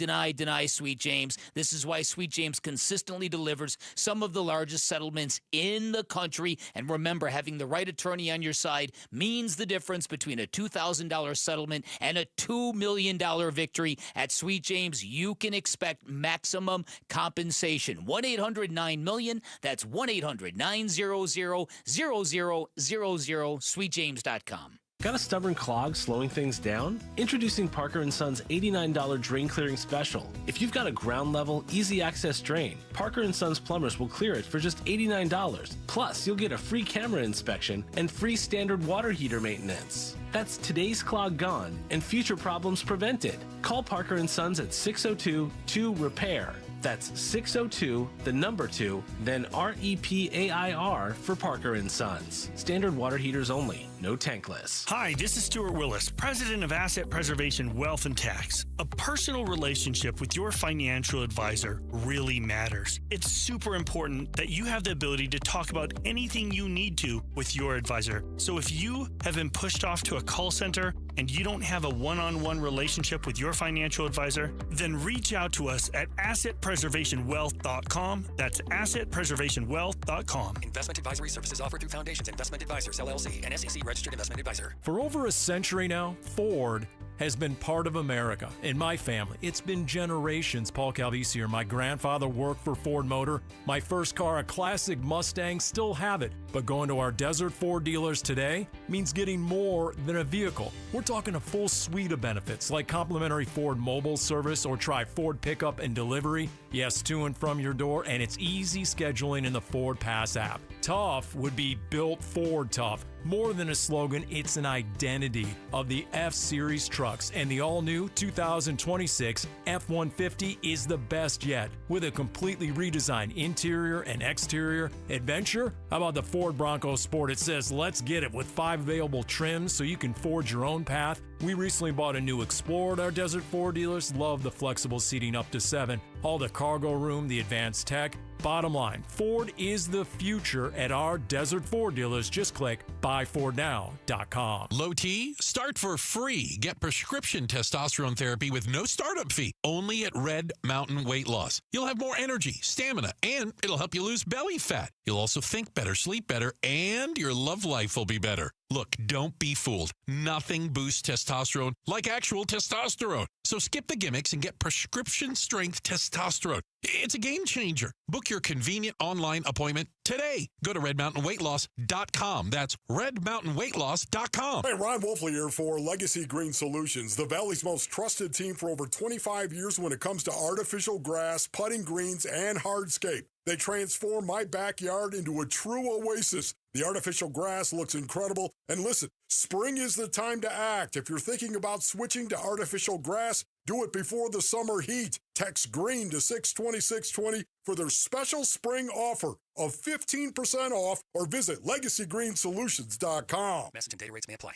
S13: Sweet James. This is why Sweet James consistently delivers some of the largest settlements in the country. And remember, having the right attorney on your side means the difference between a $2,000 settlement and a $2 million victory. At Sweet James, you can expect maximum compensation. 1-800-9-MILLION. That's 1-800-900-0000, sweetjames.com.
S10: Got a stubborn clog slowing things down? Introducing Parker & Son's $89 drain clearing special. If you've got a ground level, easy access drain, Parker & Son's plumbers will clear it for just $89. Plus, you'll get a free camera inspection and free standard water heater maintenance. That's today's clog gone and future problems prevented. Call Parker & Sons at 602-2-REPAIR. That's 602, the number 2, then REPAIR for Parker & Sons. Standard water heaters only, no tankless.
S11: Hi, this is Stuart Willis, President of Asset Preservation Wealth and Tax. A personal relationship with your financial advisor really matters. It's super important that you have the ability to talk about anything you need to with your advisor. So if you have been pushed off to a call center and you don't have a one-on-one relationship with your financial advisor, then reach out to us at assetpreservationwealth.com. That's assetpreservationwealth.com.
S14: Investment advisory services offered through Foundations Investment Advisors, LLC, an SEC registered investment advisor.
S16: For over a century now, Ford has been part of America. In my family, it's been generations. Paul Calvisi here. My grandfather worked for Ford Motor. My first car, a classic Mustang, still have it. But going to our Desert Ford dealers today means getting more than a vehicle. We're talking a full suite of benefits like complimentary Ford mobile service or try Ford pickup and delivery. Yes, to and from your door, and it's easy scheduling in the Ford Pass app. Tough would be built Ford tough. More than a slogan, it's an identity of the F-Series trucks, and the all-new 2026 F-150 is the best yet. With a completely redesigned interior and exterior adventure, how about the Ford Bronco Sport? It says, let's get it, with 5 available trims so you can forge your own path. We recently bought a new Explorer at our Desert Ford dealers. Love the flexible seating up to 7. All the cargo room, the advanced tech. Bottom line, Ford is the future at our Desert Ford dealers. Just click buyfordnow.com.
S5: Low T, start for free. Get prescription testosterone therapy with no startup fee. Only at Red Mountain Weight Loss. You'll have more energy, stamina, and it'll help you lose belly fat. You'll also think better, sleep better, and your love life will be better. Look, don't be fooled. Nothing boosts testosterone like actual testosterone. So skip the gimmicks and get prescription strength testosterone. It's a game changer. Book your convenient online appointment today. Go to redmountainweightloss.com. That's redmountainweightloss.com.
S15: Hey, Ron Wolfley here for Legacy Green Solutions, the Valley's most trusted team for over 25 years when it comes to artificial grass, putting greens, and hardscape. They transform my backyard into a true oasis. The artificial grass looks incredible. And listen, spring is the time to act. If you're thinking about switching to artificial grass, do it before the summer heat. Text GREEN to 620-620 for their special spring offer of 15% off, or visit LegacyGreenSolutions.com.
S14: Message and data rates may apply.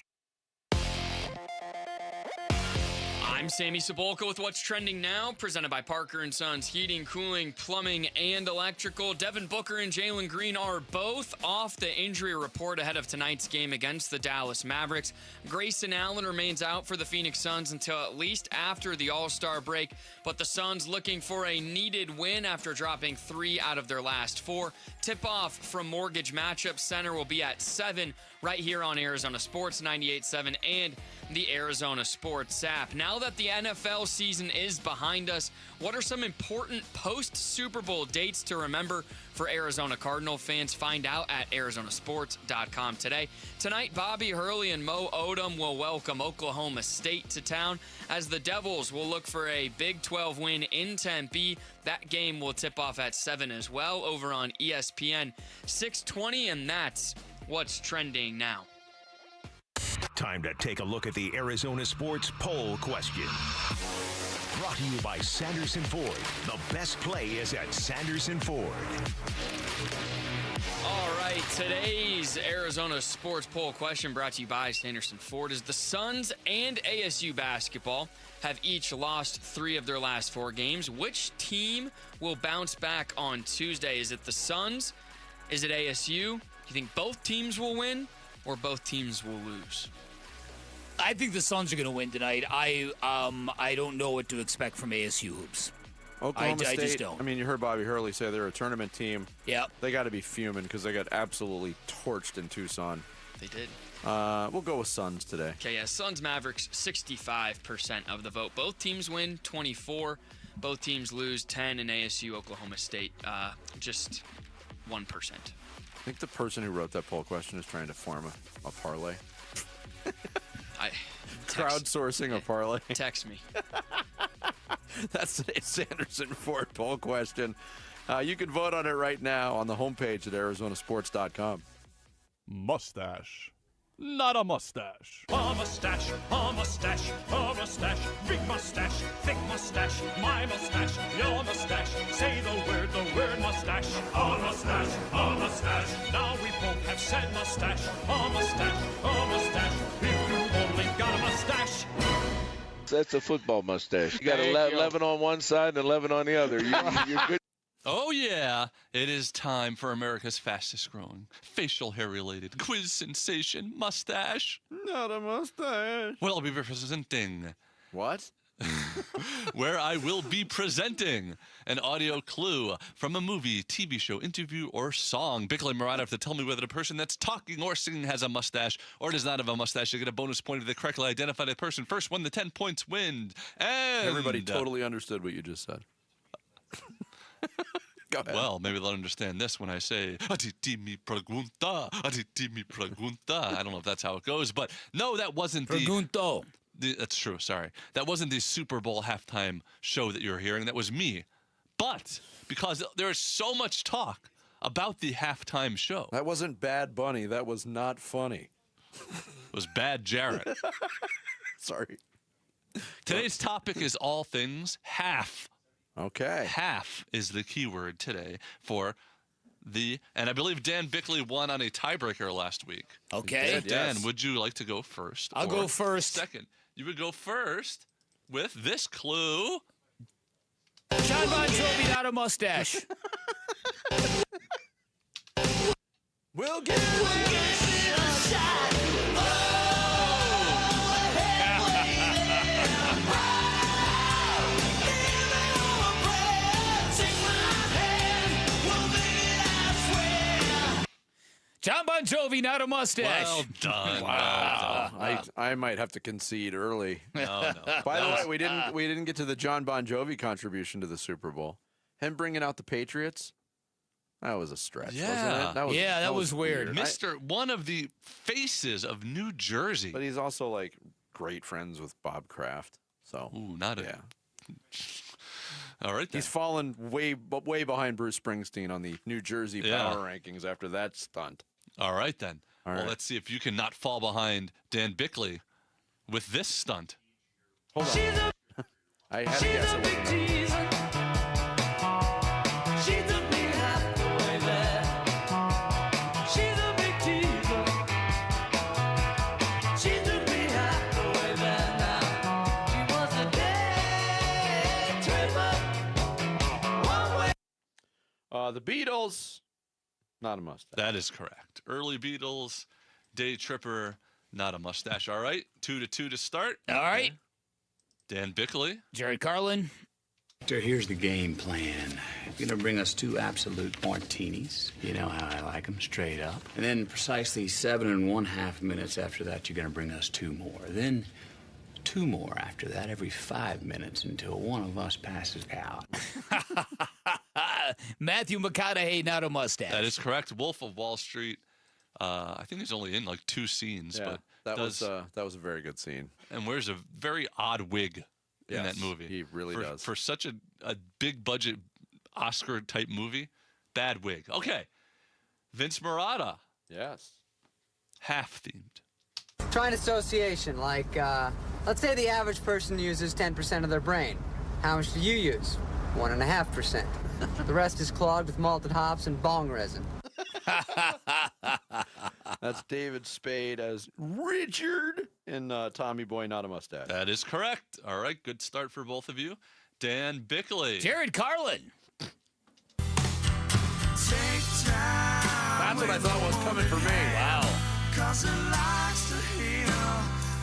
S7: I'm Sammy Sabolka with What's Trending Now, presented by Parker and Sons Heating, Cooling, Plumbing, and Electrical. Devin Booker and Jaylen Green are both off the injury report ahead of tonight's game against the Dallas Mavericks. Grayson Allen remains out for the Phoenix Suns until at least after the All-Star break, but the Suns looking for a needed win after dropping 3 out of their last 4. Tip-off from Mortgage Matchup Center will be at 7 right here on Arizona Sports 98.7 and the Arizona Sports app. Now that the NFL season is behind us, what are some important post-Super Bowl dates to remember for Arizona Cardinal fans? Find out at arizonasports.com today. Tonight, Bobby Hurley and Mo Odom will welcome Oklahoma State to town as the Devils will look for a Big 12 win in Tempe. That game will tip off at 7 as well over on ESPN 620, and that's What's Trending Now.
S8: Time to take a look at the Arizona Sports Poll Question. Brought to you by Sanderson Ford. The best play is at Sanderson Ford.
S7: All right, today's Arizona Sports Poll Question brought to you by Sanderson Ford is the Suns and ASU basketball have each lost 3 of their last 4 games. Which team will bounce back on Tuesday? Is it the Suns? Is it ASU? Do you think both teams will win or both teams will lose?
S13: I think the Suns are going to win tonight. I don't know what to expect from ASU hoops.
S6: Oklahoma State,
S13: I just don't.
S6: I mean, you heard Bobby Hurley say they're a tournament team.
S13: Yep.
S6: They got to be fuming because they got absolutely torched in Tucson.
S7: They did.
S6: We'll go with Suns today.
S7: Okay, yeah, Suns Mavericks, 65% of the vote. Both teams win, 24. Both teams lose, 10. And ASU, Oklahoma State, just 1%.
S6: I think the person who wrote that poll question is trying to form a parlay. Crowdsourcing a parlay.
S7: Text me.
S6: That's the Sanderson Ford poll question. You can vote on it right now on the homepage at arizonasports.com.
S17: Mustache. Not a mustache.
S18: A mustache, a mustache, a mustache, big mustache, thick mustache, my mustache, your mustache. Say the word mustache. A mustache, a mustache. Now we both have said mustache. A mustache, a mustache. If you only got a mustache.
S21: That's a football mustache. You got 11 on one side and 11 on the other. You're good.
S26: Oh, yeah. It is time for America's fastest growing facial hair related quiz sensation mustache.
S6: Not a mustache.
S26: Well, I'll be presenting.
S6: What?
S26: Where I will be presenting an audio clue from a movie, TV show, interview, or song. Bickley and Marada have to tell me whether the person that's talking or singing has a mustache or does not have a mustache. You get a bonus point if they correctly identify the person. First one, the 10 points win. And
S6: everybody totally understood what you just said. Go ahead.
S26: Well, maybe they'll understand this when I say, "Aditi mi pregunta, aditi mi pregunta." I don't know if that's how it goes, but no, that wasn't
S13: Pregunto.
S26: That's true, sorry. That wasn't the Super Bowl halftime show that you're hearing. That was me. But because there is so much talk about the halftime show.
S6: That wasn't Bad Bunny. That was not funny.
S26: It was Bad Jarrett.
S6: Sorry.
S26: Today's topic is all things half.
S6: Okay.
S26: Half is the key word today for and I believe Dan Bickley won on a tiebreaker last week.
S13: Okay.
S26: So Dan, would you like to go first?
S13: I'll go first.
S26: Second. You would go first with this clue.
S13: John Bon Jovi, not a mustache.
S6: We'll give it a shot.
S13: John Bon Jovi, not a mustache.
S26: Well done.
S6: Wow. I might have to concede early.
S26: No.
S6: By the way, we didn't get to the John Bon Jovi contribution to the Super Bowl. Him bringing out the Patriots. That was a stretch, wasn't it?
S13: That was weird.
S26: One of the faces of New Jersey.
S6: But he's also like great friends with Bob Kraft. So
S26: All right, then.
S6: He's fallen way behind Bruce Springsteen on the New Jersey power rankings after that stunt.
S26: All right, then.
S6: All
S26: well,
S6: right.
S26: let's see if you can not fall behind Dan Bickley with this stunt.
S6: Hold on. I had to guess it wasn't her. The Beatles, not a mustache.
S26: That is correct. Early Beatles, Day Tripper, not a mustache. All right, 2-2 to start.
S13: All right.
S26: Dan Bickley.
S13: Jared Carlin.
S2: So here's the game plan. You're going to bring us 2 absolute martinis. You know how I like them, straight up. And then precisely 7.5 minutes after that, you're going to bring us 2 more. Then 2 more after that, every 5 minutes until one of us passes out.
S13: Matthew McConaughey, not a mustache.
S26: That is correct. Wolf of Wall Street. I think he's only in like 2 scenes,
S6: Yeah,
S26: but
S6: that was a very good scene.
S26: And wears a very odd wig in that movie.
S6: He really does.
S26: For such a big budget Oscar type movie, bad wig. Okay, Vince Marada.
S6: Yes.
S26: Half themed.
S3: Try an association, like, let's say the average person uses 10% of their brain. How much do you use? 1.5%. The rest is clogged with malted hops and bong resin.
S6: That's David Spade as Richard in Tommy Boy, Not a Mustache.
S26: That is correct. All right, good start for both of you. Dan Bickley.
S13: Jared Carlin.
S6: That's what I thought was coming for me.
S13: Wow.
S18: 'Cause it likes to heal,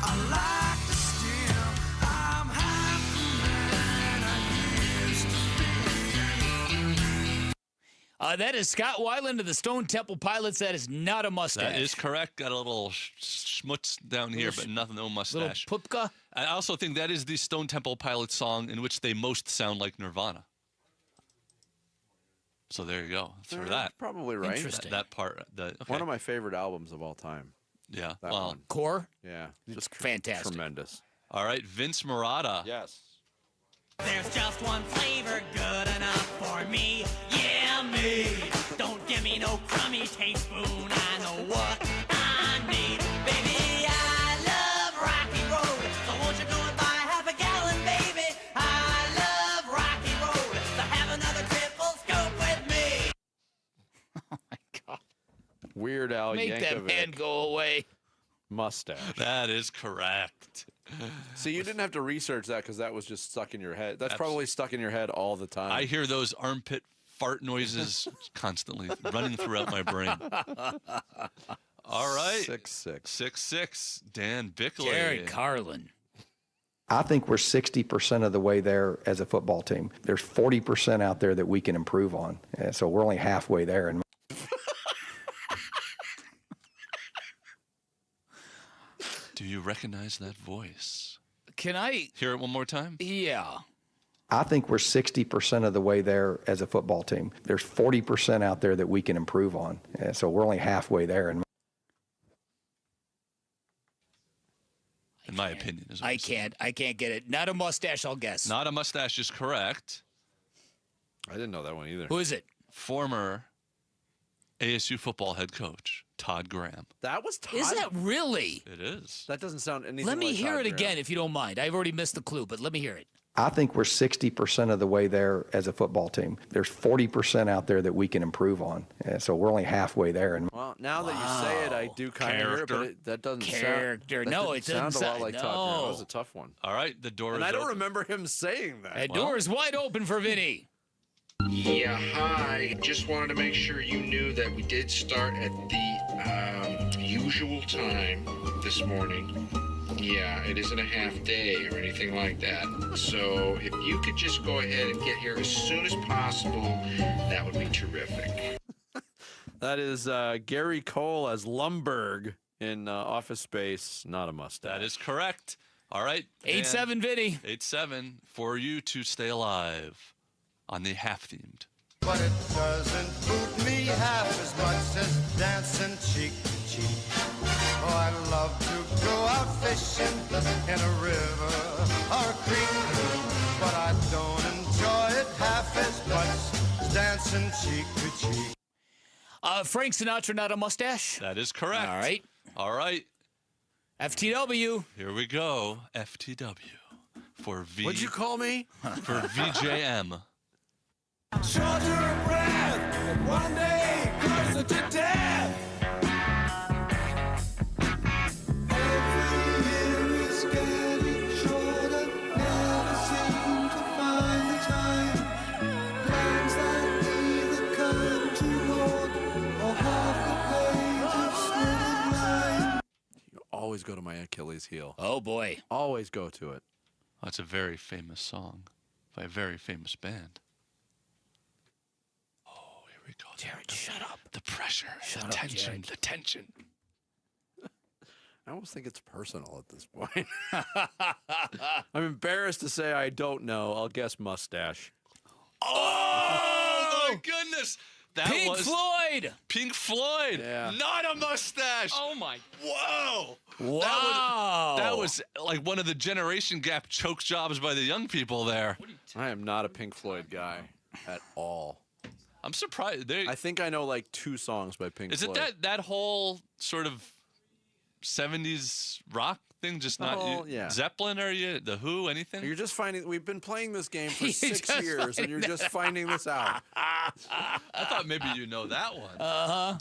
S18: I like to steal. I'm half the man I used to be.
S13: That is Scott Weiland of the Stone Temple Pilots. That is not a mustache.
S26: That is correct. Got a little schmutz down here, but nothing, no mustache.
S13: Little pupka.
S26: I also think that is the Stone Temple Pilots song in which they most sound like Nirvana. So there you go. For that.
S6: Probably right.
S13: Interesting.
S26: That part.
S6: One of my favorite albums of all time.
S26: Yeah.
S6: That
S26: well,
S6: one.
S13: Core?
S6: Yeah. Just
S13: fantastic.
S6: Tremendous.
S26: All right, Vince Marada.
S6: Yes.
S18: There's just one flavor good enough for me. Yeah, me. Don't give me no crummy teaspoon. I know what I need. Baby, I love Rocky Road. So won't you go and buy half a gallon, baby? I love Rocky Road. So have another triple scoop with me.
S13: Oh, my God.
S6: Weird Al
S13: Make that
S6: Yankovic.
S13: man go away.
S6: Mustache.
S26: That is correct.
S6: See, you didn't have to research that because that was just stuck in your head. That's probably stuck in your head all the time.
S26: I hear those armpit fart noises constantly running throughout my brain. All right.
S6: 6-6.
S26: 6-6. Dan Bickley.
S13: Jared Carlin.
S4: I think we're 60% of the way there as a football team. There's 40% out there that we can improve on. So we're only halfway there. And
S26: Do you recognize that voice?
S13: Can I
S26: hear it one more time?
S13: Yeah.
S4: I think we're 60% of the way there as a football team. There's 40% out there that we can improve on. So we're only halfway there. And
S26: in my opinion. Is
S13: I can't get it. Not a mustache, I'll guess.
S26: Not a mustache is correct.
S6: I didn't know that one either.
S13: Who is it?
S26: Former ASU football head coach Todd Graham.
S6: That was Todd.
S13: Is that really?
S26: It is.
S6: That doesn't sound anything
S13: Let me
S6: like
S13: hear
S6: Todd
S13: it
S6: Graham.
S13: again if you don't mind. I've already missed the clue, but let me hear it.
S4: I think we're 60% of the way there as a football team. There's 40% out there that we can improve on. So we're only halfway there. And
S6: Well, now that you say it, I do kind of hear it, but that doesn't
S13: Character.
S6: sound.
S13: No,
S6: that
S13: it
S6: didn't
S13: doesn't
S6: sound a lot
S13: sound-
S6: like Todd Graham. That was a tough one.
S26: All right, the door
S6: And
S26: is
S6: I don't
S26: open.
S6: remember him saying that.
S13: The door is wide open for Vinny.
S12: Yeah, hi. Just wanted to make sure you knew that we did start at the usual time this morning. Yeah, it isn't a half day or anything like that. So if you could just go ahead and get here as soon as possible, that would be terrific.
S6: That is Gary Cole as Lumberg in Office Space, not a mustache.
S26: That is correct. All right.
S13: 8-7, Vinny.
S26: 8-7 for you to stay alive on the half-themed.
S19: But it doesn't boot me half as much as dancing cheek to cheek. Oh, I love to go out fishing in a river or a creek, but I don't enjoy it half as much as dancing cheek to cheek.
S13: Frank Sinatra, not a mustache?
S26: That is correct.
S13: All right.
S26: All right.
S13: FTW.
S26: Here we go. FTW for V.
S6: What'd you call me?
S26: For VJM.
S19: Shorter of breath, and one day closer to death. Every year is getting shorter, never seem to find the time. Plans that either come too long or half the pages stood in line.
S6: You always go to my Achilles heel.
S13: Oh, boy.
S6: Always go to it.
S26: That's a very famous song by a very famous band. Here we go.
S13: Jared, shut up.
S26: The pressure,
S13: Shut
S26: the
S13: up,
S26: tension,
S13: Jared.
S26: the tension.
S6: I almost think it's personal at this point. I'm embarrassed to say I don't know. I'll guess mustache.
S26: Oh my goodness! That
S13: Pink
S26: was
S13: Floyd.
S26: Pink Floyd.
S6: Yeah.
S26: Not a mustache.
S7: Oh my.
S26: Whoa!
S13: Wow.
S26: That was like one of the generation gap choke jobs by the young people there.
S6: I am not a Pink Floyd guy at all.
S26: I'm surprised.
S6: I think I know like 2 songs by Pink
S26: Is
S6: Floyd.
S26: it that whole sort of 70s rock thing? Just not
S6: Oh,
S26: you,
S6: yeah.
S26: Zeppelin? Are you the Who? Anything?
S6: You're just finding. We've been playing this game for
S13: You're
S6: 6
S13: just
S6: years, and you're just finding this out.
S26: I thought maybe you know that one.
S6: Well,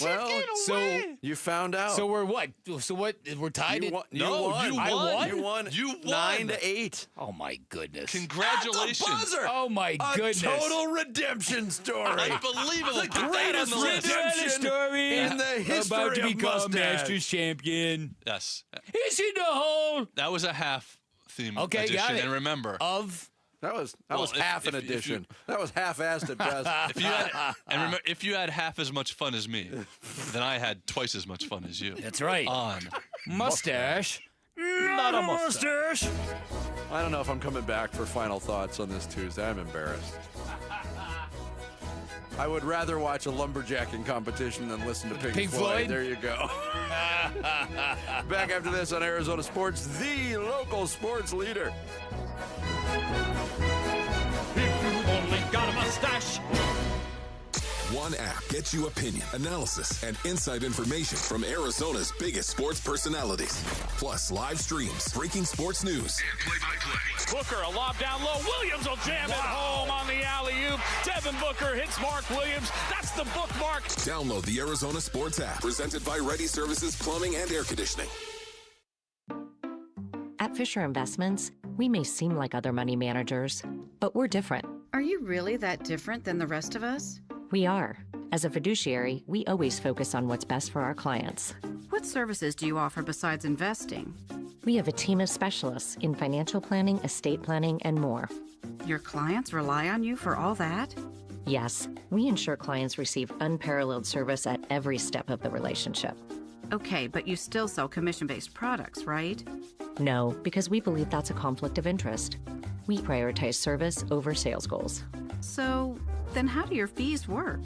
S13: So
S6: you found out.
S13: So we're what? So what? We're tied.
S6: you
S13: at-
S6: won.
S26: No, you
S13: I
S26: won.
S13: won.
S6: You won.
S26: You won.
S6: 9-8.
S13: Oh my goodness!
S26: Congratulations.
S6: That's a buzzer.
S13: Oh my goodness!
S6: A total redemption story.
S26: Unbelievable.
S6: The
S26: Put that on
S6: greatest
S26: the list.
S6: redemption
S13: story
S6: in the history
S13: about to
S6: of
S13: become
S6: mustache.
S13: Masters champion.
S26: Yes.
S13: He's in the hole
S26: That was a half theme
S13: Okay,
S26: edition.
S13: got it.
S26: And remember,
S13: of.
S6: That was
S26: Well,
S6: half an
S26: if
S6: edition. That was half-assed at best.
S26: if you had half as much fun as me, then I had twice as much fun as you.
S13: That's right.
S26: On
S13: Mustache. Not a mustache.
S6: I don't know if I'm coming back for final thoughts on this Tuesday. I'm embarrassed. I would rather watch a lumberjacking competition than listen to Pink
S13: Floyd?
S6: There you go. Back after this on Arizona Sports, the local sports leader.
S18: If you've only got a mustache.
S1: One app gets you opinion, analysis, and inside information from Arizona's biggest sports personalities. Plus live streams, breaking sports news, and play-by-play.
S9: Booker, a lob down low. Williams will jam it home on the alley-oop. Devin Booker hits Mark Williams. That's the bookmark.
S1: Download the Arizona Sports app, presented by Ready Services Plumbing and Air Conditioning.
S20: At Fisher Investments, we may seem like other money managers, but we're different.
S22: Are you really that different than the rest of us?
S20: We are. As a fiduciary, we always focus on what's best for our clients.
S22: What services do you offer besides investing?
S20: We have a team of specialists in financial planning, estate planning, and more.
S22: Your clients rely on you for all that?
S20: Yes, we ensure clients receive unparalleled service at every step of the relationship.
S22: Okay, but you still sell commission-based products, right?
S20: No, because we believe that's a conflict of interest. We prioritize service over sales goals.
S22: So, then how do your fees work?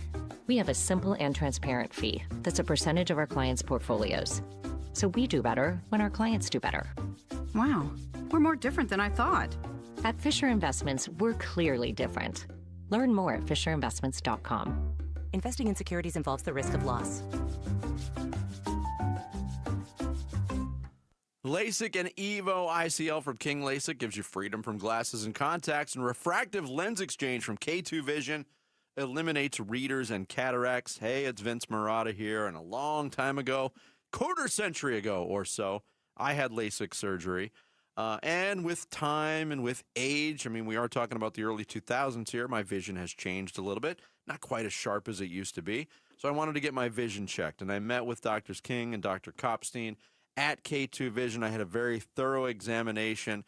S20: We have a simple and transparent fee that's a percentage of our clients' portfolios. So we do better when our clients do better.
S22: Wow, we're more different than I thought.
S20: At Fisher Investments, we're clearly different. Learn more at fisherinvestments.com.
S23: Investing in securities involves the risk of loss.
S6: LASIK and Evo ICL from King LASIK gives you freedom from glasses and contacts, and refractive lens exchange from K2 Vision eliminates readers and cataracts. Hey, it's Vince Marada here, and a long time ago, quarter century ago or so, I had LASIK surgery. And with time and with age, I mean, we are talking about the early 2000s here, my vision has changed a little bit. Not quite as sharp as it used to be. So I wanted to get my vision checked, and I met with Drs. King and Dr. Kopstein at K2 Vision. I had a very thorough examination,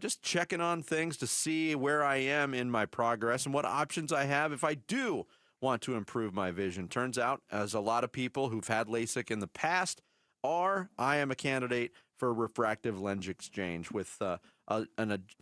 S6: just checking on things to see where I am in my progress and what options I have if I do want to improve my vision. Turns out, as a lot of people who've had LASIK in the past are, I am a candidate for refractive lens exchange with a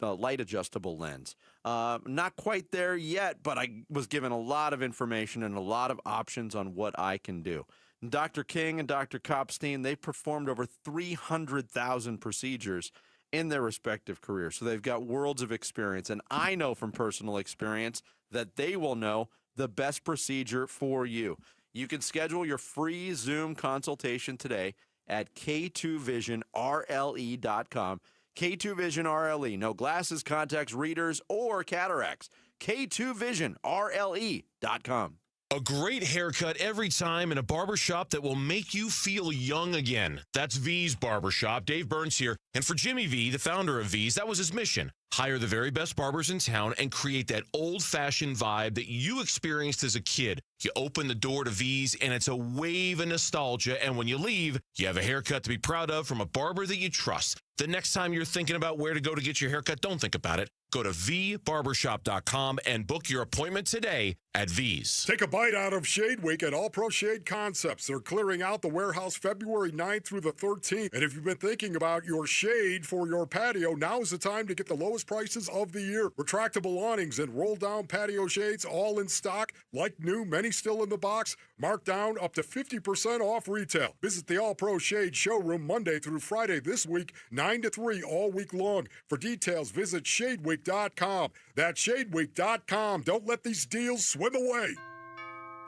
S6: light adjustable lens. Not quite there yet, but I was given a lot of information and a lot of options on what I can do. Dr. King and Dr. Kopstein, they performed over 300,000 procedures in their respective careers. So they've got worlds of experience. And I know from personal experience that they will know the best procedure for you. You can schedule your free Zoom consultation today at K2VisionRLE.com. K2 Vision RLE. No glasses, contacts, readers, or cataracts. K2VisionRLE.com.
S10: A great haircut every time in a barbershop that will make you feel young again. That's V's Barbershop. Dave Burns here. And for Jimmy V, the founder of V's, that was his mission. Hire the very best barbers in town and create that old-fashioned vibe that you experienced as a kid. You open the door to V's, and it's a wave of nostalgia. And when you leave, you have a haircut to be proud of from a barber that you trust. The next time you're thinking about where to go to get your haircut, don't think about it. Go to vbarbershop.com and book your appointment today at V's.
S15: Take a bite out of Shade Week at All Pro Shade Concepts. They're clearing out the warehouse February 9th through the 13th. And if you've been thinking about your shade for your patio, now is the time to get the lowest prices of the year. Retractable awnings and roll-down patio shades, all in stock, like new, many still in the box, marked down up to 50% off retail. Visit the All Pro Shade showroom Monday through Friday this week, 9 to 3 all week long. For details, visit ShadeWeek.com. That's ShadeWeek.com. Don't let these deals swim away.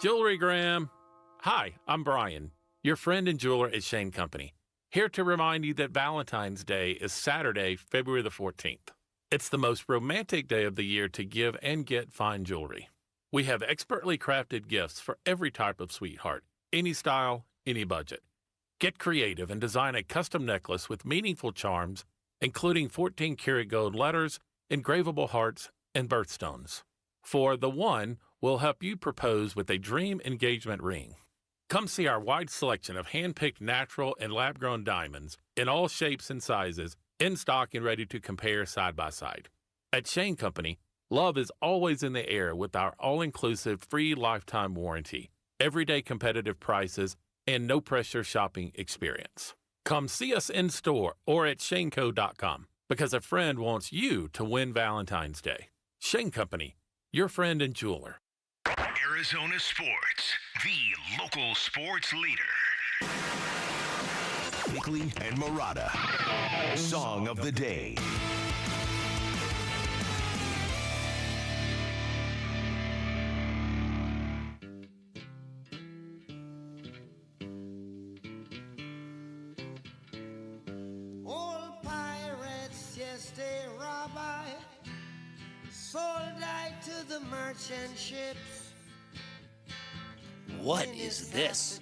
S9: Jewelry Graham. Hi, I'm Brian, your friend and jeweler at Shane Company. Here to remind you that Valentine's Day is Saturday, February the 14th. It's the most romantic day of the year to give and get fine jewelry. We have expertly crafted gifts for every type of sweetheart, any style, any budget. Get creative and design a custom necklace with meaningful charms, including 14-karat gold letters, engravable hearts, and birthstones. For the one, we'll help you propose with a dream engagement ring. Come see our wide selection of hand-picked natural and lab-grown diamonds in all shapes and sizes, in stock and ready to compare side by side. At Shane Company, love is always in the air with our all-inclusive free lifetime warranty, everyday competitive prices, and no-pressure shopping experience. Come see us in store or at shaneco.com because a friend wants you to win Valentine's Day. Shane Company, your friend and jeweler.
S8: Arizona Sports, the local sports leader. Bickley and Marada, Song of the Day.
S19: Old pirates, yes, they rob I, sold I to the merchant ships.
S13: What is this?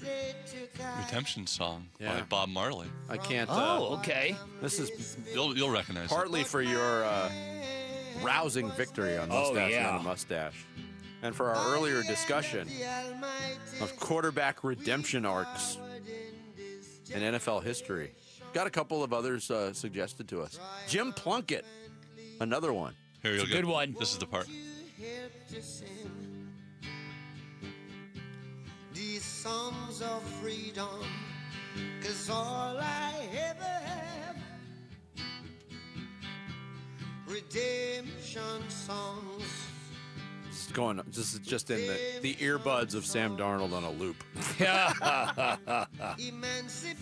S26: Redemption Song by Bob Marley.
S6: I can't.
S13: Okay.
S6: This is
S26: You'll recognize
S6: partly
S26: it.
S6: for your rousing victory on Mustache Not a Mustache. And for our earlier discussion of quarterback redemption arcs in NFL history. Got a couple of others suggested to us. Jim Plunkett, another one.
S26: Here you go.
S13: Good one.
S26: This is the part.
S19: These songs of freedom, 'cause all I ever have, redemption songs.
S6: This is just in the earbuds of Sam Darnold on a loop.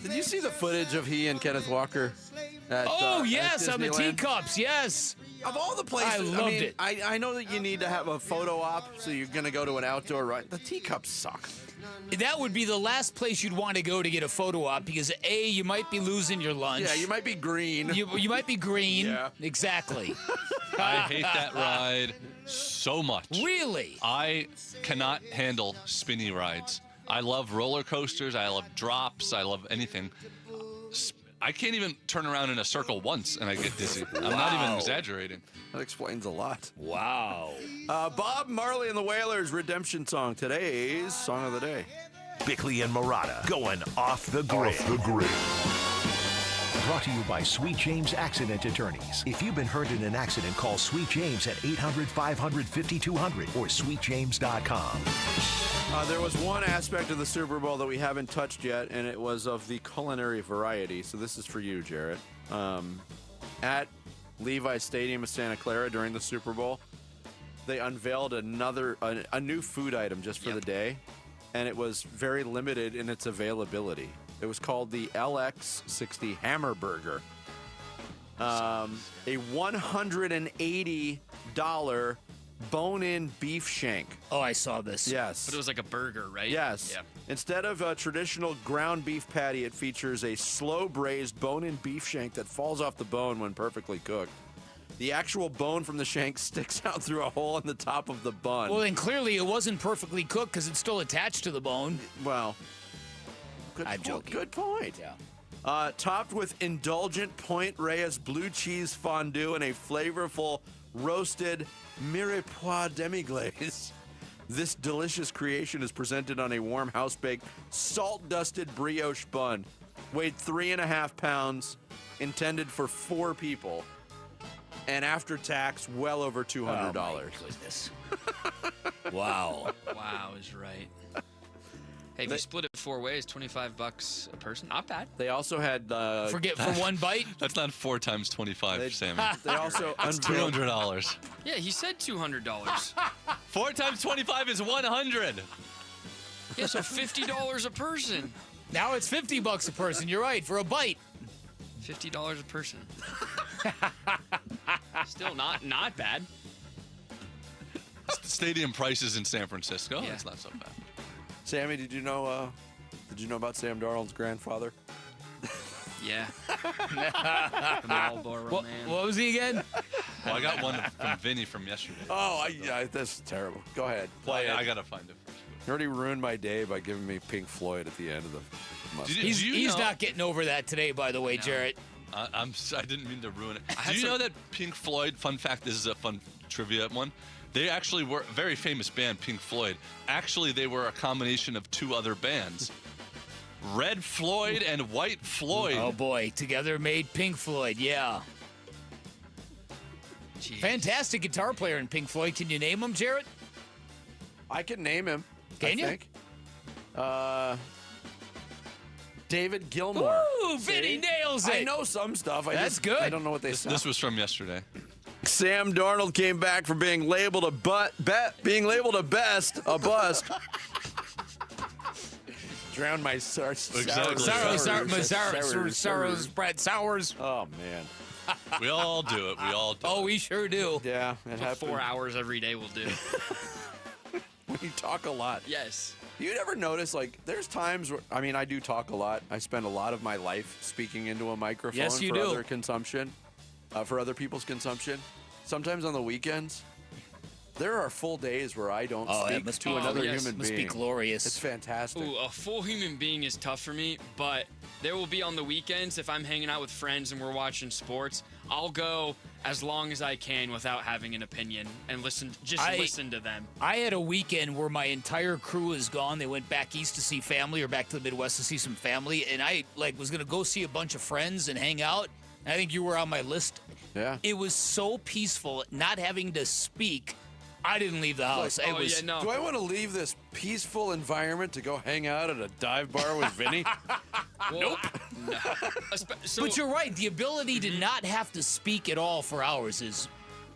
S6: Did you see the footage of he and Kenneth Walker?
S13: Yes, on the teacups, yes.
S6: Of all the places,
S13: I loved it.
S6: I know that you need to have a photo op, so you're going to go to an outdoor ride. The teacups suck.
S13: That would be the last place you'd want to go to get a photo op because A, you might be losing your lunch.
S6: Yeah, you might be green.
S13: You might be green.
S6: Yeah.
S13: Exactly.
S26: I hate that ride so much.
S13: Really?
S26: I cannot handle spinny rides. I love roller coasters. I love drops. I love anything. I can't even turn around in a circle once and I get dizzy. I'm not even exaggerating.
S6: That explains a lot.
S13: Wow.
S6: Bob Marley and the Wailers redemption song. Today's song of the day.
S8: Bickley and Marada going off the grid. Brought to you by Sweet James Accident Attorneys. If you've been hurt in an accident, call Sweet James at 800-500-5200 or sweetjames.com.
S6: There was one aspect of the Super Bowl that we haven't touched yet, and it was of the culinary variety. So this is for you, Jarrett. At Levi's Stadium of Santa Clara during the Super Bowl, they unveiled a new food item just for the day, and it was very limited in its availability. It was called the LX60 Hammer Burger. A $180 bone-in beef shank.
S13: Oh, I saw this.
S6: Yes.
S7: But it was like a burger, right?
S6: Yes.
S7: Yeah.
S6: Instead of a traditional ground beef patty, it features a slow-braised bone-in beef shank that falls off the bone when perfectly cooked. The actual bone from the shank sticks out through a hole in the top of the bun.
S13: Well, then clearly it wasn't perfectly cooked because it's still attached to the bone.
S6: Well,
S13: I'm joking.
S6: Good point.
S13: Yeah.
S6: Topped with indulgent Point Reyes blue cheese fondue and a flavorful roasted mirepoix demi-glaze. This delicious creation is presented on a warm house-baked, salt-dusted brioche bun. Weighed 3.5 pounds, intended for 4 people. And after tax, well over $200.
S13: Oh, my goodness. Wow.
S7: Wow is right. Hey, if you split it 4 ways, $25 a person. Not bad.
S6: They also had...
S13: for one bite?
S26: That's not 4 times 25, Sammy.
S6: They also
S26: That's $200.
S7: Yeah, he said $200.
S26: 4 times 25 is 100.
S7: Yeah, so $50 a person.
S13: Now it's $50 a person. You're right, for a bite.
S7: $50 a person. Still not bad.
S26: Stadium prices in San Francisco.
S7: Yeah.
S26: It's not so bad.
S6: Sammy, did you know about Sam Darnold's grandfather?
S7: Yeah. The Marlboro man.
S13: What was he again?
S26: Well, I got one from Vinny from yesterday.
S6: Oh, that's terrible. Go ahead. Play it.
S26: I got to find it first.
S6: You already ruined my day by giving me Pink Floyd at the end of the must.
S13: He's not getting over that today, by the way, Jarrett.
S26: I didn't mean to ruin it. Do you know that Pink Floyd, fun fact, this is a fun trivia one, they actually were a very famous band, Pink Floyd. Actually, they were a combination of 2 other bands. Red Floyd and White Floyd.
S13: Oh, boy. Together made Pink Floyd, yeah.
S7: Jeez.
S13: Fantastic guitar player in Pink Floyd. Can you name him, Jarrett?
S6: I can name him.
S13: Can you?
S6: Think. David Gilmour.
S13: Ooh, Vinny nails it.
S6: I know some stuff.
S13: That's good.
S6: I don't know what they sound.
S26: This was from yesterday.
S6: Sam Darnold came back from being labeled a bust. Drowned my sorrows.
S13: Brad Sours.
S6: Oh man.
S26: We all do it.
S13: Oh, we sure do.
S6: Yeah, it happens.
S7: 4 hours every day will do.
S6: When you talk a lot.
S7: Yes.
S6: You ever notice, like, there's times where, I do talk a lot. I spend a lot of my life speaking into a microphone
S13: Yes, you
S6: for
S13: do.
S6: other consumption, for other people's consumption. Sometimes on the weekends, there are full days where I don't speak to another human being.
S13: Must be glorious.
S6: It's fantastic.
S7: Ooh, a full human being is tough for me, but there will be on the weekends, if I'm hanging out with friends and we're watching sports, I'll go as long as I can without having an opinion and listen to them.
S13: I had a weekend where my entire crew is gone. They went back east to see family or back to the Midwest to see some family, and I was going to go see a bunch of friends and hang out. And I think you were on my list.
S6: Yeah.
S13: It was so peaceful not having to speak. I didn't leave the house.
S6: Do I want to leave this peaceful environment to go hang out at a dive bar with Vinny?
S7: Nope. No.
S13: But you're right. The ability to not have to speak at all for hours is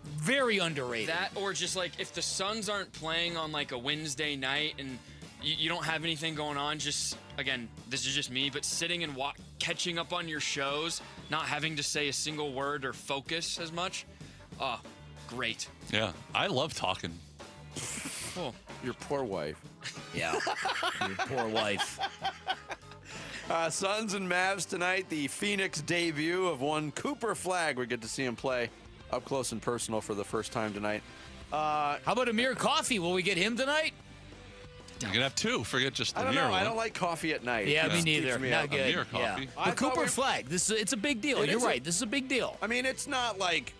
S13: very underrated.
S7: That, or just like if the Suns aren't playing on like a Wednesday night and you don't have anything going on, just, again, this is just me, but sitting and catching up on your shows, not having to say a single word or focus as much. Oh, great.
S26: Yeah, I love talking.
S7: Oh,
S6: your poor wife.
S13: Yeah, your poor wife.
S6: Suns and Mavs tonight. The Phoenix debut of one Cooper Flagg. We get to see him play up close and personal for the first time tonight.
S13: How about Amir Coffey? Will we get him tonight?
S26: You're going to have two. Forget just the
S6: I don't
S26: Amir
S6: know.
S26: one.
S6: I don't like coffee at night.
S13: Yeah, me neither. Not good.
S26: Amir Coffey.
S13: But Cooper Flagg, it's a big deal. You're right. This is a big deal.
S6: I mean, it's not like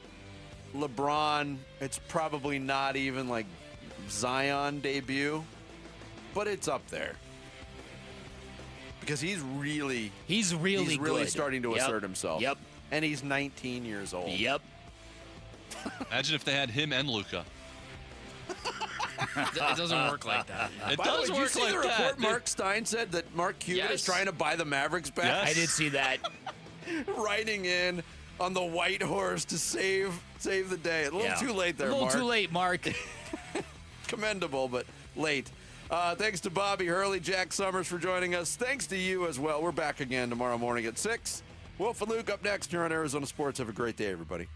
S6: LeBron. It's probably not even like Zion debut, but it's up there. Because he's really
S13: good.
S6: starting to assert himself.
S13: Yep.
S6: And he's 19 years old.
S13: Yep.
S26: Imagine if they had him and Luka.
S7: It doesn't work like that.
S26: It
S6: By the way,
S26: does
S6: did you
S26: work
S6: see
S26: like
S6: the
S26: that.
S6: report Mark Stein said that Mark Cuban is trying to buy the Mavericks back?
S26: Yes.
S13: I did see that.
S6: Riding in on the white horse to save the day. A little too late there, Mark.
S13: A little too late, Mark.
S6: Commendable, but late. Thanks to Bobby Hurley, Jack Summers for joining us. Thanks to you as well. We're back again tomorrow morning at 6. Wolf and Luke up next here on Arizona Sports. Have a great day, everybody.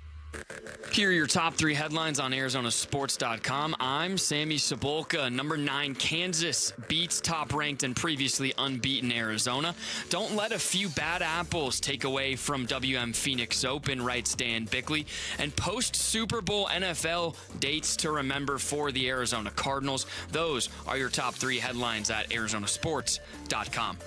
S7: Here are your top 3 headlines on ArizonaSports.com. I'm Sammy Cebulka. Number 9, Kansas beats top-ranked and previously unbeaten Arizona. Don't let a few bad apples take away from WM Phoenix Open, writes Dan Bickley. And post-Super Bowl NFL dates to remember for the Arizona Cardinals. Those are your top 3 headlines at ArizonaSports.com.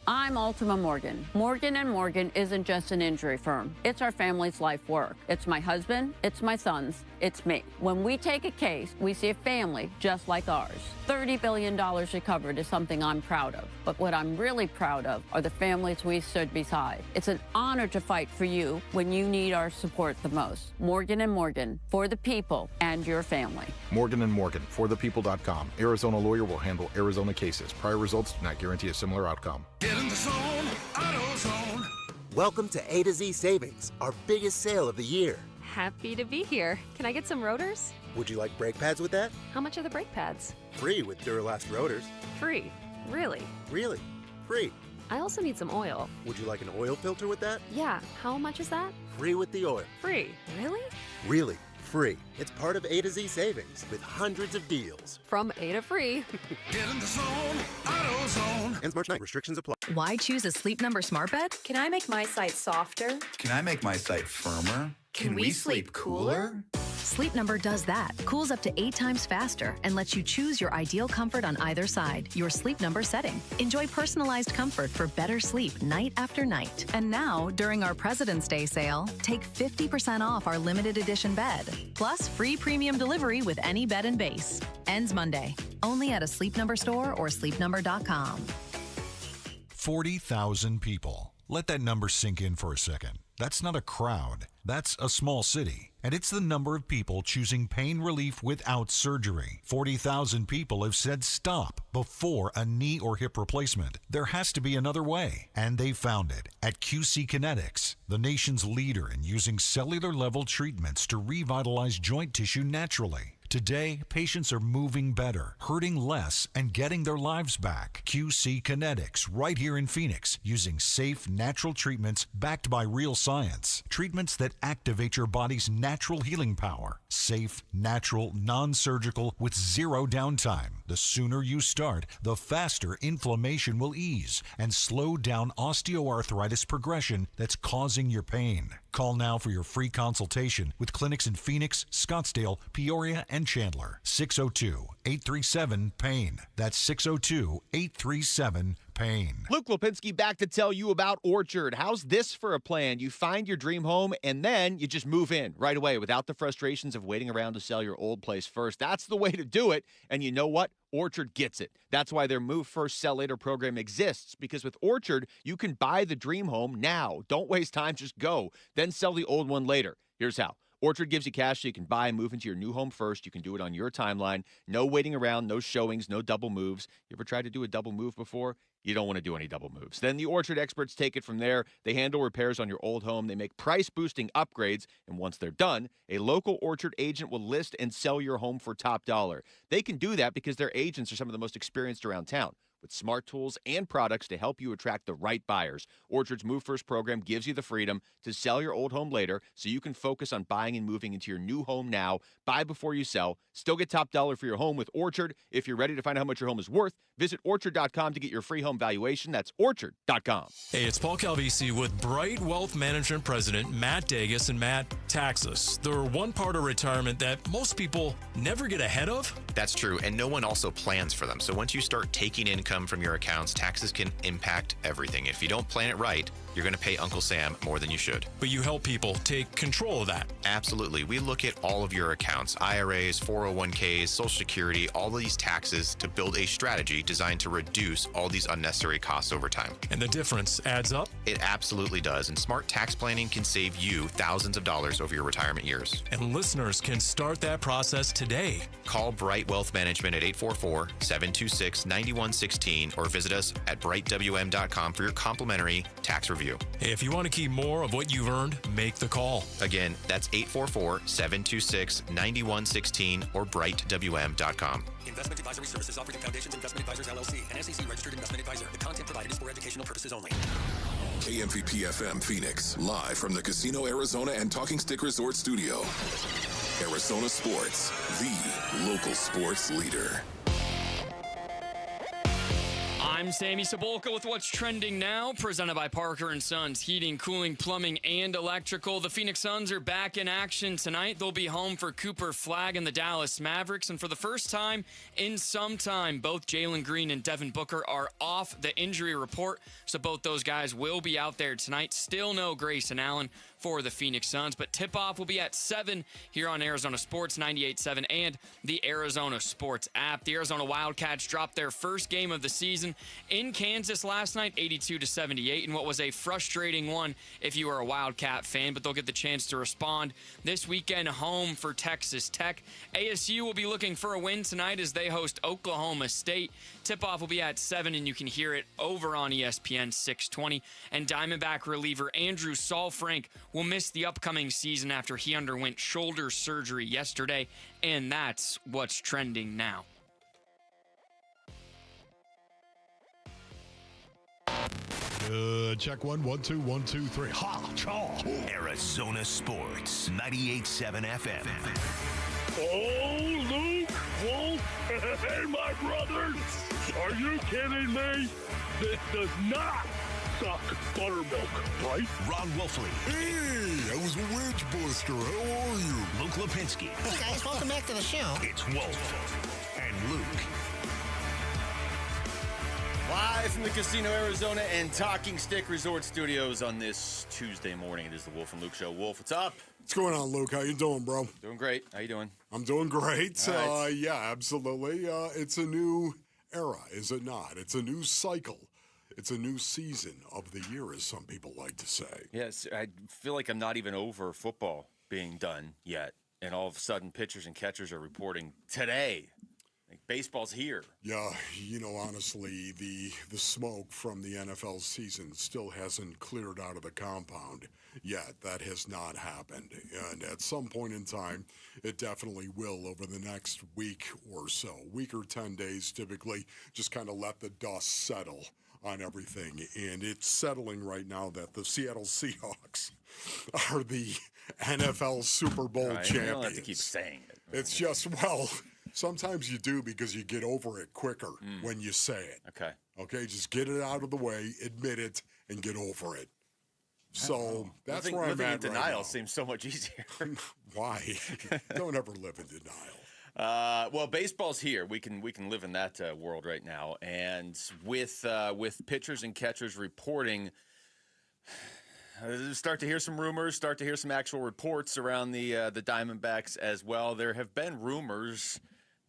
S5: I'm Ultima Morgan. Morgan & Morgan isn't just an injury firm. It's our family's life work. It's my husband, it's my sons, it's me. When we take a case, we see a family just like ours. $30 billion recovered is something I'm proud of. But what I'm really proud of are the families we stood beside. It's an honor to fight for you when you need our support the most. Morgan & Morgan, for the people and your family.
S11: Morgan & Morgan, forthepeople.com. Arizona lawyer will handle Arizona cases. Prior results do not guarantee a similar outcome.
S18: Get in the zone, AutoZone.
S16: Welcome to A to Z Savings, our biggest sale of the year.
S23: Happy to be here. Can I get some rotors?
S16: Would you like brake pads with that?
S23: How much are the brake pads?
S16: Free with Duralast rotors.
S23: Free. Really?
S16: Really? Free.
S23: I also need some oil.
S16: Would you like an oil filter with that?
S23: Yeah. How much is that?
S16: Free with the oil.
S23: Free. Really?
S16: Really. Free. It's part of A to Z Savings with hundreds of deals.
S23: From A to free.
S18: Get in the zone, AutoZone.
S16: Ends March 9th. Restrictions apply.
S24: Why choose a Sleep Number smart bed?
S25: Can I make my site softer?
S27: Can I make my site firmer?
S25: Can we sleep cooler?
S24: Sleep Number does that. Cools up to 8 times faster and lets you choose your ideal comfort on either side, your Sleep Number setting. Enjoy personalized comfort for better sleep night after night. And now, during our President's Day sale, take 50% off our limited edition bed. Plus, free premium delivery with any bed and base. Ends Monday. Only at a Sleep Number store or sleepnumber.com.
S28: 40,000 people. Let that number sink in for a second. That's not a crowd. That's a small city. And it's the number of people choosing pain relief without surgery. 40,000 people have said stop before a knee or hip replacement. There has to be another way. And they found it at QC Kinetics, the nation's leader in using cellular-level treatments to revitalize joint tissue naturally. Today, patients are moving better, hurting less, and getting their lives back. QC Kinetics, right here in Phoenix, using safe, natural treatments backed by real science. Treatments that activate your body's natural healing power. Safe, natural, non-surgical, with zero downtime. The sooner you start, the faster inflammation will ease and slow down osteoarthritis progression that's causing your pain. Call now for your free consultation with clinics in Phoenix, Scottsdale, Peoria, and Chandler. 602-837-PAIN. That's 602-837-PAIN.
S29: Luke Lipinski back to tell you about Orchard. How's this for a plan? You find your dream home and then you just move in right away without the frustrations of waiting around to sell your old place first. That's the way to do it. And you know what? Orchard gets it. That's why their Move First, Sell Later program exists, because with Orchard, you can buy the dream home now. Don't waste time, just go. Then sell the old one later. Here's how. Orchard gives you cash so you can buy and move into your new home first. You can do it on your timeline. No waiting around, no showings, no double moves. You ever tried to do a double move before? You don't want to do any double moves. Then the Orchard experts take it from there. They handle repairs on your old home. They make price-boosting upgrades. And once they're done, a local Orchard agent will list and sell your home for top dollar. They can do that because their agents are some of the most experienced around town. with smart tools and products to help you attract the right buyers. Orchard's Move First program gives you the freedom to sell your old home later so you can focus on buying and moving into your new home now. Buy before you sell. Still get top dollar for your home with Orchard. If you're ready to find out how much your home is worth, visit Orchard.com to get your free home valuation. That's Orchard.com.
S1: Hey, it's Paul Calvisi with Bright Wealth Management President Matt Dagus. And Matt, taxes. They're one part of retirement that most people never get ahead of.
S2: That's true, and no one also plans for them. So once you start taking income from your accounts, taxes can impact everything. If you don't plan it right, you're going to pay Uncle Sam more than you should.
S1: But you help people take control of that.
S2: Absolutely. We look at all of your accounts, IRAs, 401ks, Social Security, all of these taxes to build a strategy designed to reduce all these unnecessary costs over time.
S1: And the difference adds up?
S2: It absolutely does. And smart tax planning can save you thousands of dollars over your retirement years.
S1: And listeners can start that process today.
S2: Call Bright Wealth Management at 844-726-9116 or visit us at brightwm.com for your complimentary tax review.
S1: If you want to keep more of what you've earned, make the call.
S2: Again, that's 844-726-9116 or brightwm.com.
S3: Investment advisory services offered through Foundations Investment Advisors, LLC, an SEC registered investment advisor. The content provided is for educational purposes only.
S4: KMVP FM Phoenix, live from the Casino Arizona and Talking Stick Resort Studio. Arizona Sports, the local sports leader.
S7: I'm Sammy Cebulka with what's trending now, presented by Parker and Sons Heating, Cooling, Plumbing, and Electrical. The Phoenix Suns are back in action tonight. They'll be home for Cooper Flagg and the Dallas Mavericks. And for the first time in some time, both Jaylen Green and Devin Booker are off the injury report. So both those guys will be out there tonight. Still no Grayson Allen for the Phoenix Suns, but tip-off will be at 7 here on Arizona Sports 98.7 and the Arizona Sports app. The Arizona Wildcats dropped their first game of the season in Kansas last night, 82-78, in what was a frustrating one if you are a Wildcat fan, but they'll get the chance to respond this weekend home for Texas Tech. ASU will be looking for a win tonight as they host Oklahoma State. Tip-off will be at 7, and you can hear it over on ESPN 620. And Diamondback reliever Andrew Saalfrank will miss the upcoming season after he underwent shoulder surgery yesterday, and that's what's trending now.
S15: Check 1, 1, 2, 1, 2, 3. Ha! Chaw!
S8: Arizona Sports, 98.7 FM.
S18: Oh, Luke, Wolf, hey, my brothers, are you kidding me? This does not suck buttermilk, right?
S8: Ron Wolfley.
S15: Hey, I was a wedge buster. How are you?
S8: Luke Lipinski.
S12: Hey, guys, welcome back to the show.
S8: It's Wolf and Luke.
S29: Live from the Casino Arizona and Talking Stick Resort Studios on this Tuesday morning. It is the Wolf and Luke Show. Wolf, what's up?
S15: What's going on, Luke? How you doing, bro?
S29: Doing great. How you doing?
S15: I'm doing great.
S29: Right.
S15: Yeah, absolutely. It's a new era, is it not? It's a new cycle. It's a new season of the year, as some people like to say.
S29: Yes, I feel like I'm not even over football being done yet, and all of a sudden pitchers and catchers are reporting today. Like baseball's here.
S15: Yeah, honestly, the smoke from the NFL season still hasn't cleared out of the compound yet. That has not happened. And at some point in time, it definitely will over the next week or so. Week or 10 days, typically, just kind of let the dust settle on everything. And it's settling right now that the Seattle Seahawks are the NFL Super Bowl champions.
S29: You don't have to keep saying it.
S15: It's just, well... Sometimes you do because you get over it quicker when you say it. Okay, just get it out of the way, admit it, and get over it. So that's where I'm at.
S29: Living in denial
S15: right now.
S29: seems so much easier.
S15: Why? Don't ever live in denial.
S29: Well, baseball's here. We can live in that world right now, and with pitchers and catchers reporting. Start to hear some rumors, start to hear some actual reports around the Diamondbacks as well. There have been rumors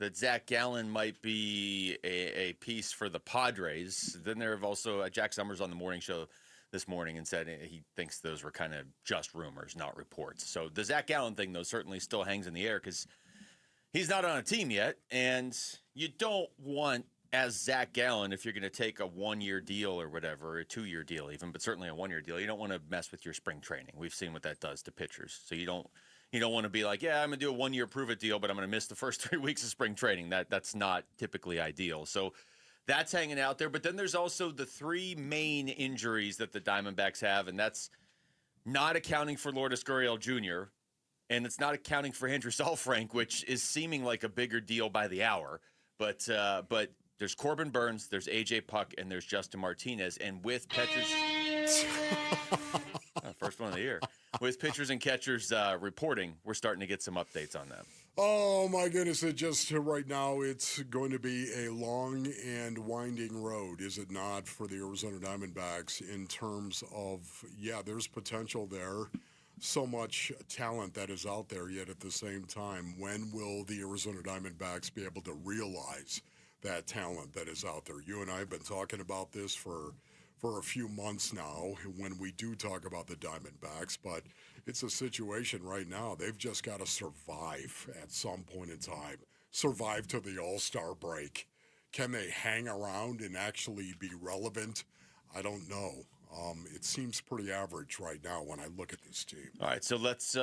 S29: that Zack Gallon might be a piece for the Padres. Then there have also Jack Summers on the morning show this morning and said he thinks those were kind of just rumors, not reports. So the Zack Gallon thing, though, certainly still hangs in the air because he's not on a team yet, and you don't want, as Zack Gallon, if you're going to take a 1-year deal or whatever, a 2-year deal even, but certainly a 1-year deal, you don't want to mess with your spring training. We've seen what that does to pitchers. So you don't want to be like, yeah, I'm going to do a 1-year prove-it deal, but I'm going to miss the first 3 weeks of spring training. That's not typically ideal. So
S9: that's hanging out there. But then there's also the three main injuries that the Diamondbacks have, and that's not accounting for Lourdes Gurriel Jr., and it's not accounting for Andrew Saalfrank, which is seeming like a bigger deal by the hour. But there's Corbin Burns, there's A.J. Puck, and there's Justin Martinez. And with pitchers... first one of the year. With pitchers and catchers reporting, we're starting to get some updates on them.
S15: Oh, my goodness. It just right now, it's going to be a long and winding road, is it not, for the Arizona Diamondbacks in terms of, there's potential there. So much talent that is out there, yet at the same time, when will the Arizona Diamondbacks be able to realize that talent that is out there? You and I have been talking about this for a few months now when we do talk about the Diamondbacks, but it's a situation right now. They've just got to survive at some point in time, survive to the All-Star break. Can they hang around and actually be relevant? I don't know. It seems pretty average right now when I look at this team.
S9: All right, so let's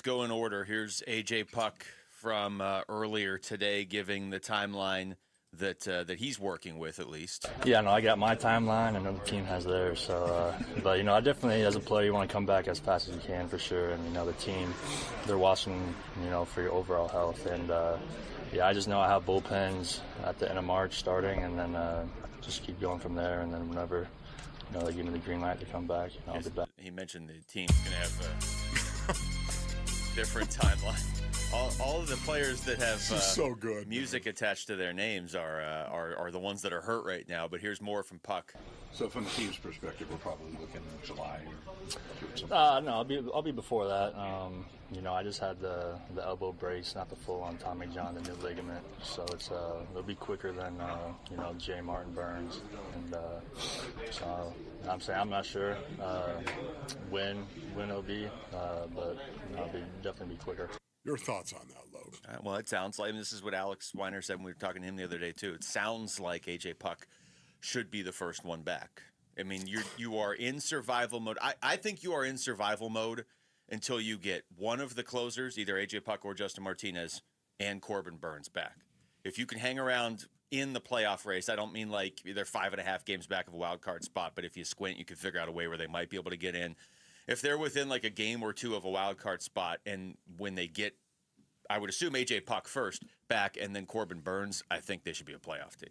S9: go in order. Here's A.J. Puck from earlier today giving the timeline that he's working with, at least.
S10: Yeah, no, I got my timeline, and the team has theirs. So, but I definitely, as a player, you want to come back as fast as you can for sure. And the team, they're watching, for your overall health. And I just know I have bullpens at the end of March starting, and then just keep going from there. And then whenever they give me the green light to come back, I'll be back.
S9: He mentioned the team's going to have a different timeline. All of the players that have
S15: so good,
S9: music attached to their names are the ones that are hurt right now. But here's more from Puck.
S12: So from the team's perspective, we're probably looking in July.
S10: No, I'll be before that. I just had the elbow brace, not the full-on Tommy John, the new ligament. So it'll be quicker than Jay Martin Burns, and so I'm not sure when it'll be, but it'll definitely be quicker.
S15: Your thoughts on that, Logan?
S9: Well, it sounds like, and this is what Alex Weiner said when we were talking to him the other day, too. It sounds like A.J. Puck should be the first one back. I mean, you are in survival mode. I think you are in survival mode until you get one of the closers, either A.J. Puck or Justin Martinez, and Corbin Burns back. If you can hang around in the playoff race, I don't mean like they're 5.5 games back of a wild card spot, but if you squint, you can figure out a way where they might be able to get in. If they're within like a game or two of a wild card spot, and when they get, I would assume A.J. Puck first back and then Corbin Burns, I think they should be a playoff team.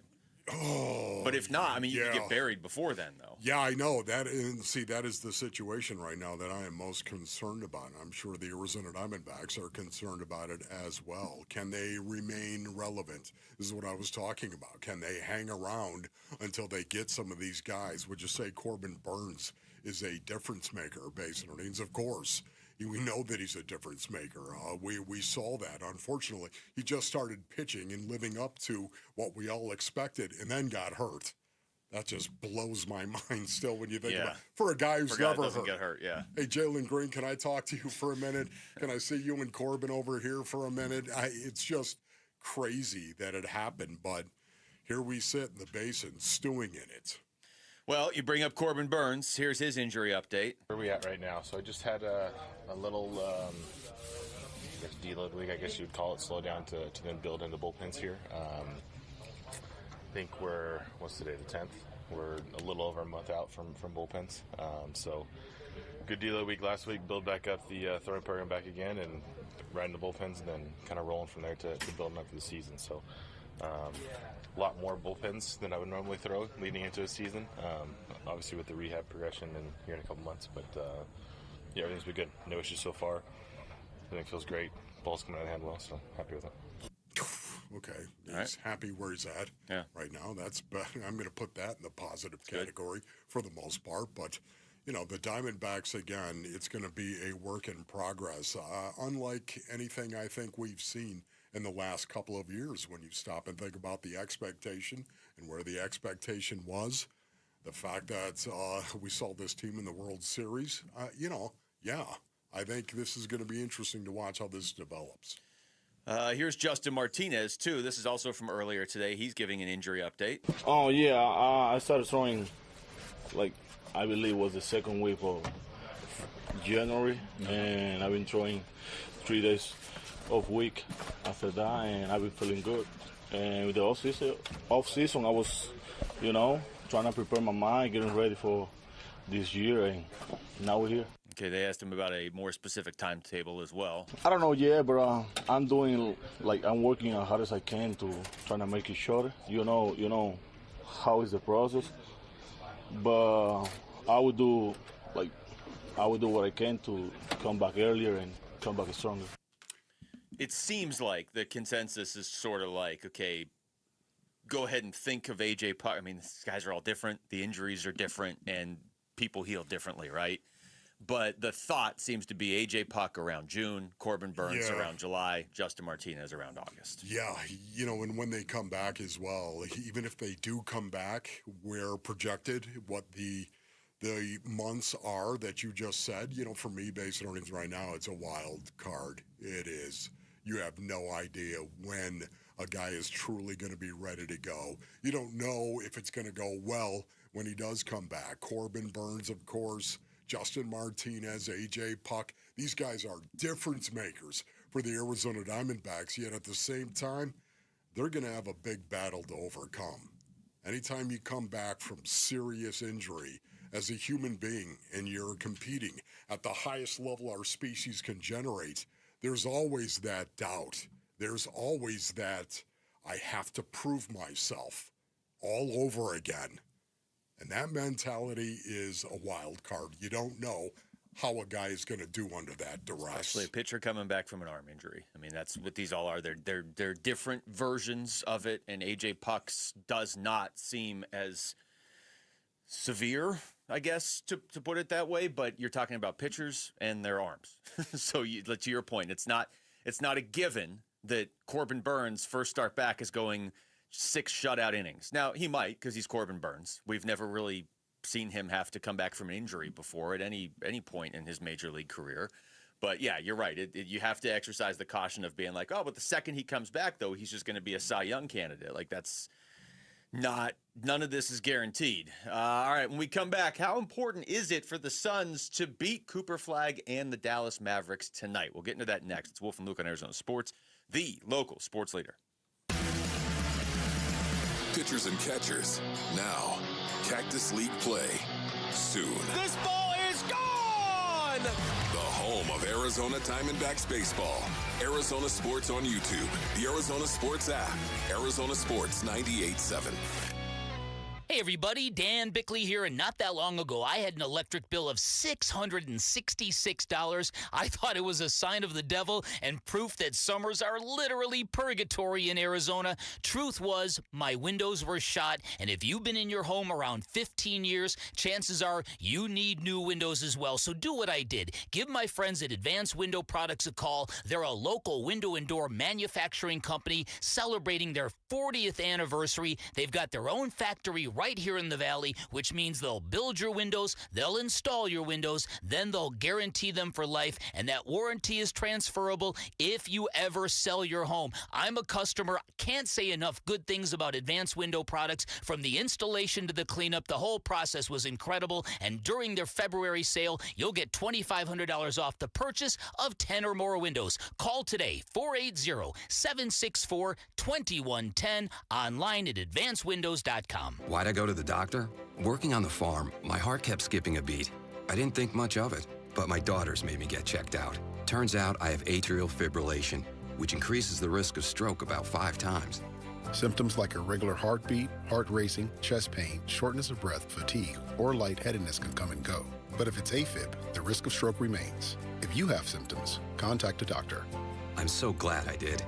S15: Oh,
S9: but if not, you can get buried before then, though.
S15: Yeah, I know that. And see, that is the situation right now that I am most concerned about. I'm sure the Arizona Diamondbacks are concerned about it as well. Can they remain relevant? This is what I was talking about. Can they hang around until they get some of these guys? Would you say Corbin Burns is a difference maker based on earnings? Of course. We know that he's a difference maker. We saw that. Unfortunately, he just started pitching and living up to what we all expected and then got hurt. That just blows my mind still when you think about it. For a guy who's never
S9: doesn't get hurt, yeah.
S15: Hey, Jaylen Green, can I talk to you for a minute? Can I see you and Corbin over here for a minute? It's just crazy that it happened, but here we sit in the basin stewing in it.
S9: Well, you bring up Corbin Burns. Here's his injury update.
S12: Where are we at right now? So I just had a little deload week, I guess you would call it, slow down to then build in the bullpens here. I think what's today, the 10th? We're a little over a month out from bullpens. So good deload week last week, build back up the throwing program back again and riding the bullpens and then kind of rolling from there to building up for the season. So a lot more bullpens than I would normally throw leading into a season, obviously with the rehab progression here in a couple months. But, everything's been good. No issues so far. Everything feels great. Ball's coming out of the hand well, so happy with it.
S15: Okay. He's happy where he's at right now. I'm going to put that in the positive category for the most part. But, the Diamondbacks, again, it's going to be a work in progress. Unlike anything I think we've seen in the last couple of years, when you stop and think about the expectation and where the expectation was, the fact that we saw this team in the World Series, I think this is going to be interesting to watch how this develops.
S9: Here's Justin Martinez, too. This is also from earlier today. He's giving an injury update.
S14: Oh, yeah. I started throwing, I believe it was the second week of January, and I've been throwing 3 days off week after that, and I've been feeling good. And with the off season, I was, trying to prepare my mind, getting ready for this year, and now we're here.
S9: Okay, they asked him about a more specific timetable as well.
S14: I don't know yet, but I'm doing, I'm working as hard as I can to try to make it shorter. You know how is the process. But I would do what I can to come back earlier and come back stronger.
S9: It seems like the consensus is sort of like, okay, go ahead and think of A.J. Puck. I mean, these guys are all different. The injuries are different, and people heal differently, right? But the thought seems to be A.J. Puck around June, Corbin Burns around July, Justin Martinez around August.
S15: Yeah, and when they come back as well, even if they do come back, we're projected what the months are that you just said. For me, based on earnings right now, it's a wild card. It is. You have no idea when a guy is truly going to be ready to go. You don't know if it's going to go well when he does come back. Corbin Burns, of course, Justin Martinez, A.J. Puck. These guys are difference makers for the Arizona Diamondbacks, yet at the same time, they're going to have a big battle to overcome. Anytime you come back from serious injury as a human being and you're competing at the highest level our species can generate, there's always that doubt. There's always that I have to prove myself all over again. And that mentality is a wild card. You don't know how a guy is going to do under that duress.
S9: Especially a pitcher coming back from an arm injury. I mean, that's what these all are. They're different versions of it, and A.J. Puck's does not seem as severe, I guess, to put it that way, but you're talking about pitchers and their arms. So to your point, it's not a given that Corbin Burns' first start back is going 6 shutout innings. Now, he might because he's Corbin Burns. We've never really seen him have to come back from an injury before at any point in his major league career. But, yeah, you're right. You have to exercise the caution of being like, oh, but the second he comes back, though, he's just going to be a Cy Young candidate. Like, that's none of this is guaranteed. All right, when we come back, how important is it for the Suns to beat Cooper Flagg and the Dallas Mavericks tonight? We'll get into that next. It's Wolf and Luke on Arizona Sports, the local sports leader.
S4: Pitchers and catchers. Now, Cactus League play. Soon.
S18: This ball is gone!
S4: The home of Arizona Diamondbacks baseball. Arizona Sports on YouTube. The Arizona Sports app. Arizona Sports 98.7.
S5: Hey everybody, Dan Bickley here, and not that long ago I had an electric bill of $666. I thought it was a sign of the devil and proof that summers are literally purgatory in Arizona. Truth was, my windows were shot, and if you've been in your home around 15 years, chances are you need new windows as well. So do what I did. Give my friends at Advanced Window Products a call. They're a local window and door manufacturing company celebrating their 40th anniversary. They've got their own factory right here in the Valley, which means they'll build your windows, they'll install your windows, then they'll guarantee them for life, and that warranty is transferable if you ever sell your home. I'm a customer. Can't say enough good things about Advanced Window Products. From the installation to the cleanup, the whole process was incredible, and during their February sale, you'll get $2,500 off the purchase of 10 or more windows. Call today, 480-764-2110, online at advancedwindows.com.
S6: Why'd I go to the doctor? Working on the farm, my heart kept skipping a beat. I didn't think much of it, but my daughters made me get checked out. Turns out I have atrial fibrillation, which increases the risk of stroke about 5 times.
S11: Symptoms like irregular heartbeat, heart racing, chest pain, shortness of breath, fatigue, or lightheadedness can come and go. But if it's AFib, the risk of stroke remains. If you have symptoms, contact a doctor.
S6: I'm so glad I did.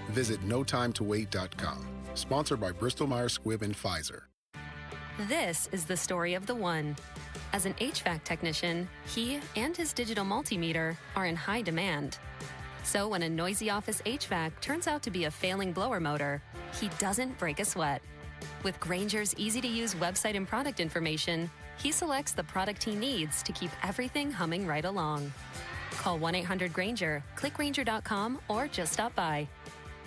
S11: Visit notimetowait.com. Sponsored by Bristol-Myers Squibb and Pfizer.
S23: This is the story of the one. As an HVAC technician, he and his digital multimeter are in high demand. So when a noisy office HVAC turns out to be a failing blower motor, he doesn't break a sweat. With Grainger's easy-to-use website and product information, he selects the product he needs to keep everything humming right along. Call 1-800-GRAINGER, click Grainger.com, or just stop by.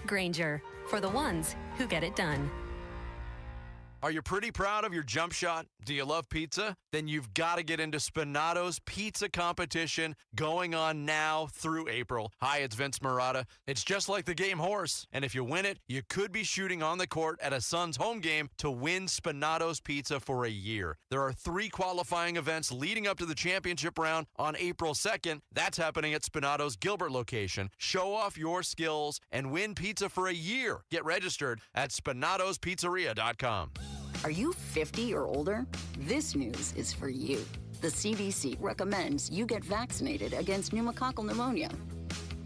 S23: Grainger, for the ones who get it done. 1-800-GRAINGER, click Grainger.com, or just stop by. Grainger, for the ones who get it done. Grainger, for the ones who get it done. Grainger, for the ones who get it done. Grainger, for the ones who get it done. Grainger, for the ones who get it done.
S13: Are you pretty proud of your jump shot? Do you love pizza? Then you've got to get into Spinato's pizza competition going on now through April. Hi, it's Vince Marada. It's just like the game horse. And if you win it, you could be shooting on the court at a Suns home game to win Spinato's pizza for a year. There are 3 qualifying events leading up to the championship round on April 2nd. That's happening at Spinato's Gilbert location. Show off your skills and win pizza for a year. Get registered at spinatospizzeria.com.
S16: Are you 50 or older? This news is for you. The CDC recommends you get vaccinated against pneumococcal pneumonia.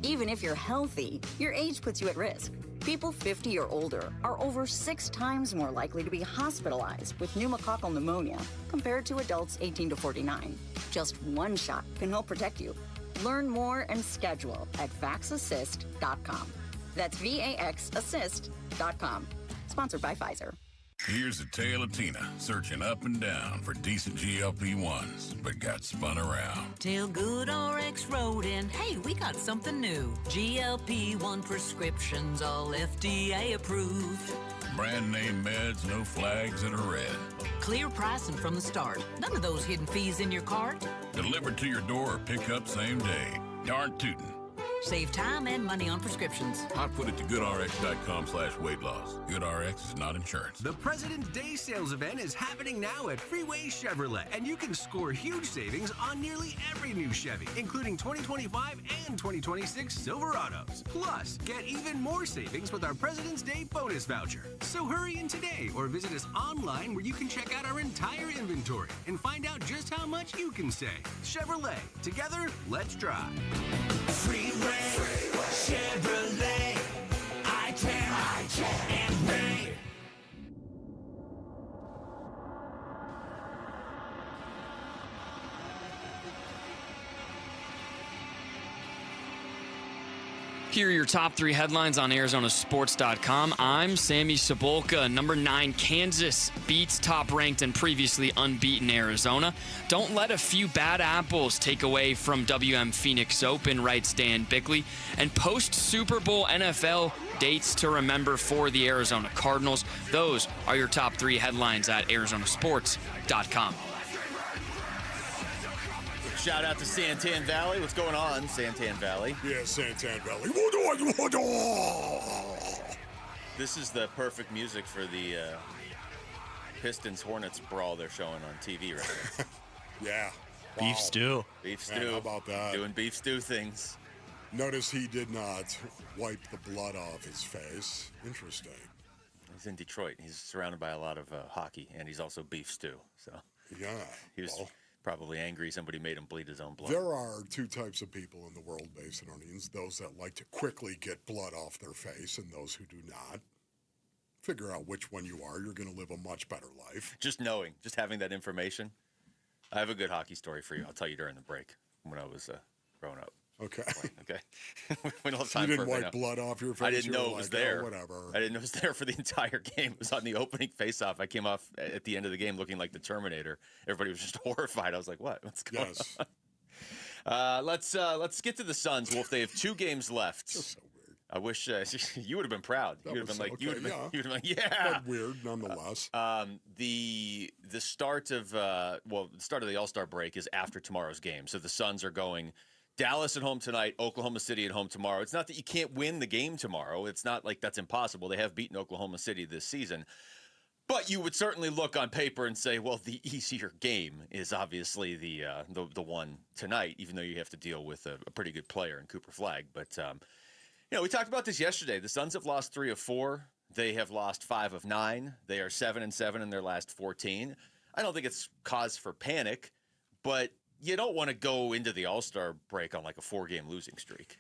S16: Even if you're healthy, your age puts you at risk. People 50 or older are over 6 times more likely to be hospitalized with pneumococcal pneumonia compared to adults 18 to 49. Just one shot can help protect you. Learn more and schedule at vaxassist.com. That's VAXassist.com. Sponsored by Pfizer.
S17: Here's the tale of Tina, searching up and down for decent GLP-1s, but got spun around.
S19: Till Good RX wrote in, hey, we got something new. GLP-1 prescriptions, all FDA approved.
S17: Brand name meds, no flags that are red.
S19: Clear pricing from the start. None of those hidden fees in your cart.
S17: Delivered to your door or pick up same day. Darn tootin'.
S19: Save time and money on prescriptions.
S17: I'd put it to goodrx.com/weight loss. GoodRx is not insurance.
S20: The President's Day sales event is happening now at Freeway Chevrolet, and you can score huge savings on nearly every new Chevy, including 2025 and 2026 Silverados. Plus, get even more savings with our President's Day bonus voucher. So hurry in today or visit us online where you can check out our entire inventory and find out just how much you can save. Chevrolet, together, let's drive.
S18: Freeway, Chevrolet, I-10, and Ray.
S7: Here are your top 3 headlines on ArizonaSports.com. I'm Sammy Cebulka. Number 9, Kansas beats top-ranked and previously unbeaten Arizona. Don't let a few bad apples take away from WM Phoenix Open, writes Dan Bickley. And post-Super Bowl NFL dates to remember for the Arizona Cardinals. Those are your top 3 headlines at ArizonaSports.com.
S9: Shout out to Santan Valley. What's going on, Santan Valley?
S15: Yeah, Santan Valley.
S9: This is the perfect music for the Pistons Hornets brawl they're showing on TV right now.
S15: Yeah.
S21: Beef stew.
S9: Beef stew.
S15: Man, how about that?
S9: Doing beef stew things.
S15: Notice he did not wipe the blood off his face. Interesting.
S9: He's in Detroit. He's surrounded by a lot of hockey, and he's also beef stew. So
S15: yeah,
S9: he was probably angry somebody made him bleed his own blood.
S15: There are 2 types of people in the world, Basinonians. Those that like to quickly get blood off their face and those who do not. Figure out which one you are. You're going to live a much better life.
S9: Just having that information. I have a good hockey story for you. I'll tell you during the break when I was growing up.
S15: Okay.
S9: Okay. We don't have time
S15: you
S9: for
S15: didn't
S9: it
S15: wipe blood off your face?
S9: I didn't know it was there.
S15: Oh, whatever.
S9: I didn't know it was there for the entire game. It was on the opening face-off. I came off at the end of the game looking like the Terminator. Everybody was just horrified. I was like, what? What's going on? Let's get to the Suns, Wolf. They have 2 games left.
S15: Just so weird.
S9: I wish you would have been proud. You would have been like, you would have been like, yeah.
S15: But weird, nonetheless.
S9: The start of the start of the All-Star break is after tomorrow's game. So the Suns are going Dallas at home tonight, Oklahoma City at home tomorrow. It's not that you can't win the game tomorrow. It's not like that's impossible. They have beaten Oklahoma City this season. But you would certainly look on paper and say, well, the easier game is obviously the one tonight, even though you have to deal with a pretty good player in Cooper Flagg. But, we talked about this yesterday. The Suns have lost 3 of 4. They have lost 5 of 9. They are 7-7 in their last 14. I don't think it's cause for panic, but you don't want to go into the All-Star break on like a 4-game losing streak.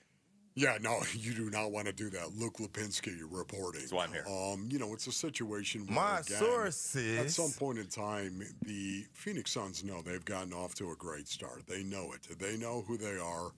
S15: Yeah, no, you do not want to do that. Luke Lipinski reporting.
S9: That's why I'm here.
S15: It's a situation where,
S21: My
S15: again,
S21: sources.
S15: at some point in time, the Phoenix Suns know they've gotten off to a great start. They know it. They know who they are,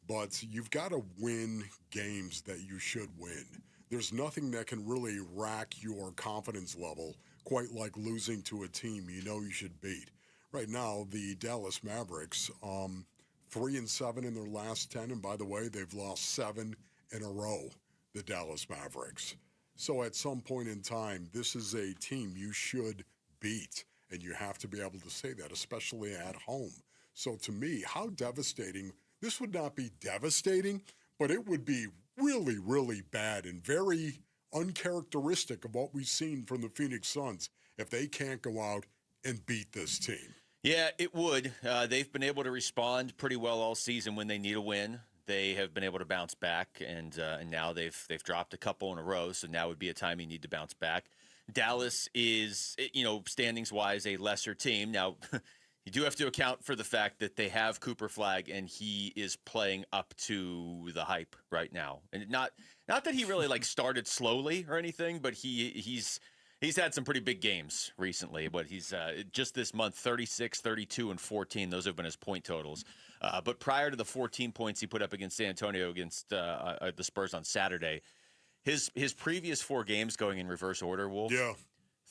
S15: but you've got to win games that you should win. There's nothing that can really rack your confidence level quite like losing to a team you know you should beat. Right now, the Dallas Mavericks, 3-7 in their last 10, and by the way, they've lost 7 in a row, the Dallas Mavericks. So at some point in time, this is a team you should beat, and you have to be able to say that, especially at home. So to me, how devastating, this would not be devastating, but it would be really, really bad and very uncharacteristic of what we've seen from the Phoenix Suns if they can't go out and beat this team.
S9: Yeah, it would. They've been able to respond pretty well all season when they need a win. They have been able to bounce back, and now they've dropped a couple in a row, so now would be a time you need to bounce back. Dallas is, standings-wise, a lesser team. Now, you do have to account for the fact that they have Cooper Flagg, and he is playing up to the hype right now. And not that he really started slowly or anything, but he's had some pretty big games recently. But he's just this month 36, 32, and 14. Those have been his point totals. But prior to the 14 points he put up against San Antonio against the Spurs on Saturday, his previous 4 games going in reverse order, Wolf.
S15: Yeah.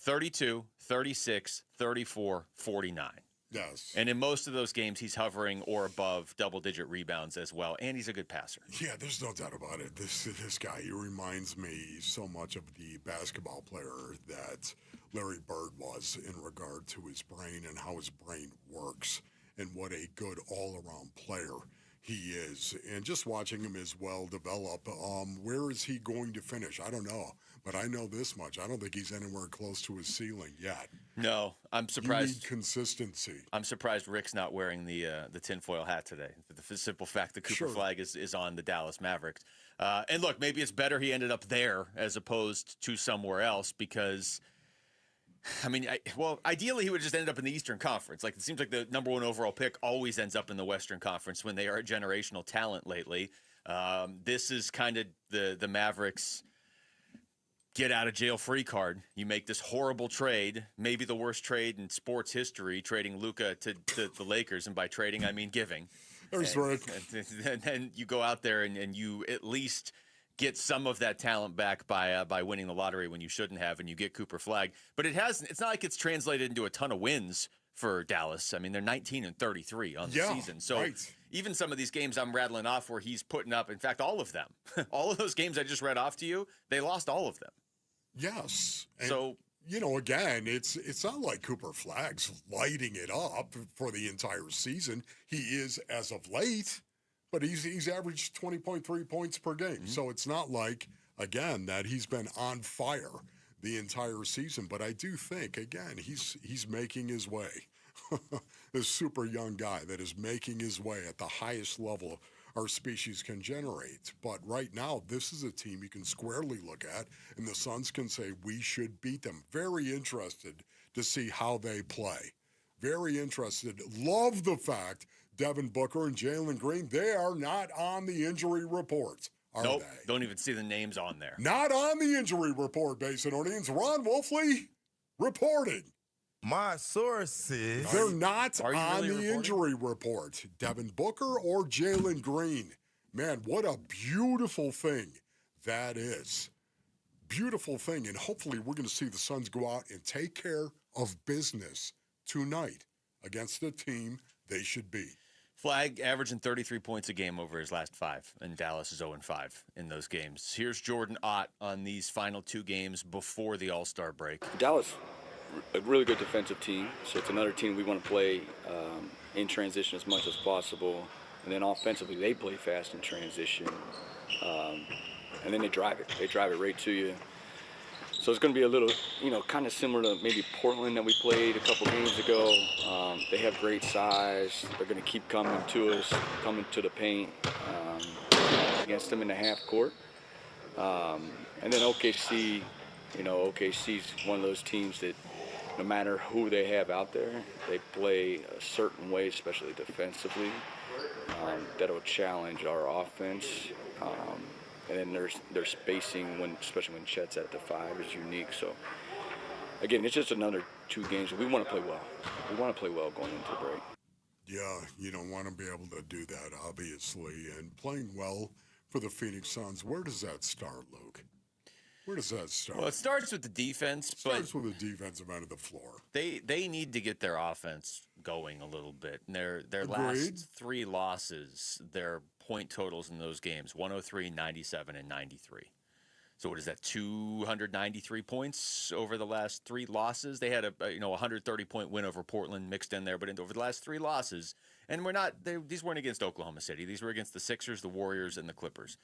S9: 32, 36, 34, 49.
S15: Yes.
S9: And in most of those games, he's hovering or above double-digit rebounds as well, and he's a good passer.
S15: Yeah, there's no doubt about it. This guy, he reminds me so much of the basketball player that Larry Bird was in regard to his brain and how his brain works and what a good all-around player he is. And just watching him as well develop, where is he going to finish? I don't know. But I know this much. I don't think he's anywhere close to his ceiling yet.
S9: No, I'm surprised.
S15: You need consistency.
S9: I'm surprised Rick's not wearing the tinfoil hat today. For the simple fact that Cooper Flagg is on the Dallas Mavericks. And look, maybe it's better he ended up there as opposed to somewhere else because, ideally he would have just ended up in the Eastern Conference. It seems like the number 1 overall pick always ends up in the Western Conference when they are a generational talent lately. This is kind of the Mavericks' get out of jail free card. You make this horrible trade, maybe the worst trade in sports history, trading Luka to the Lakers. And by trading, I mean giving.
S15: There's right.
S9: And then you go out there and you at least get some of that talent back by winning the lottery when you shouldn't have, and you get Cooper Flagg. But it's not like it's translated into a ton of wins for Dallas. They're 19 and 33 on the season. So even some of these games I'm rattling off where he's putting up, in fact, all of them, all of those games I just read off to you, they lost all of them.
S15: Yes. And,
S9: so,
S15: again, it's not like Cooper Flagg's lighting it up for the entire season. He is as of late, but he's averaged 20.3 points per game. Mm-hmm. So it's not like, again, that he's been on fire the entire season. But I do think, again, he's making his way. This super young guy that is making his way at the highest level our species can generate. But right now, this is a team you can squarely look at, and the Suns can say, we should beat them. Very interested to see how they play. Very interested. Love the fact Devin Booker and Jaylen Green, they are not on the injury report, are they?
S9: Don't even see the names on there.
S15: Not on the injury report, Basinonians. Ron Wolfley reporting.
S1: My sources.
S15: They're not on the injury report. Devin Booker or Jaylen Green. Man, what a beautiful thing that is. Beautiful thing. And hopefully we're going to see the Suns go out and take care of business tonight against a team they should beat.
S9: Flagg averaging 33 points a game over his last 5, and Dallas is 0-5 in those games. Here's Jordan Ott on these final 2 games before the All-Star break.
S2: Dallas, a really good defensive team, so it's another team we want to play in transition as much as possible. And then offensively, they play fast in transition, and then they drive it. They drive it right to you. So it's going to be a little, kind of similar to maybe Portland that we played a couple games ago. They have great size. They're going to keep coming to us, coming to the paint against them in the half court. And then OKC, OKC's one of those teams that no matter who they have out there, they play a certain way, especially defensively, that'll challenge our offense. And then their spacing, especially when Chet's at the 5, is unique. So, again, it's just another 2 games. We want to play well. We want to play well going into the break.
S15: Yeah, you don't want to be able to do that, obviously. And playing well for the Phoenix Suns, where does that start, Luke? Where does that start?
S9: Well, it starts with the defense.
S15: It starts with the defensive end of the floor.
S9: They need to get their offense going a little bit. And their last 3 losses, their point totals in those games, 103, 97, and 93. So what is that? 293 points over the last 3 losses. They had a 130-point win over Portland mixed in there, but over the last 3 losses, and these weren't against Oklahoma City. These were against the Sixers, the Warriors, and the Clippers.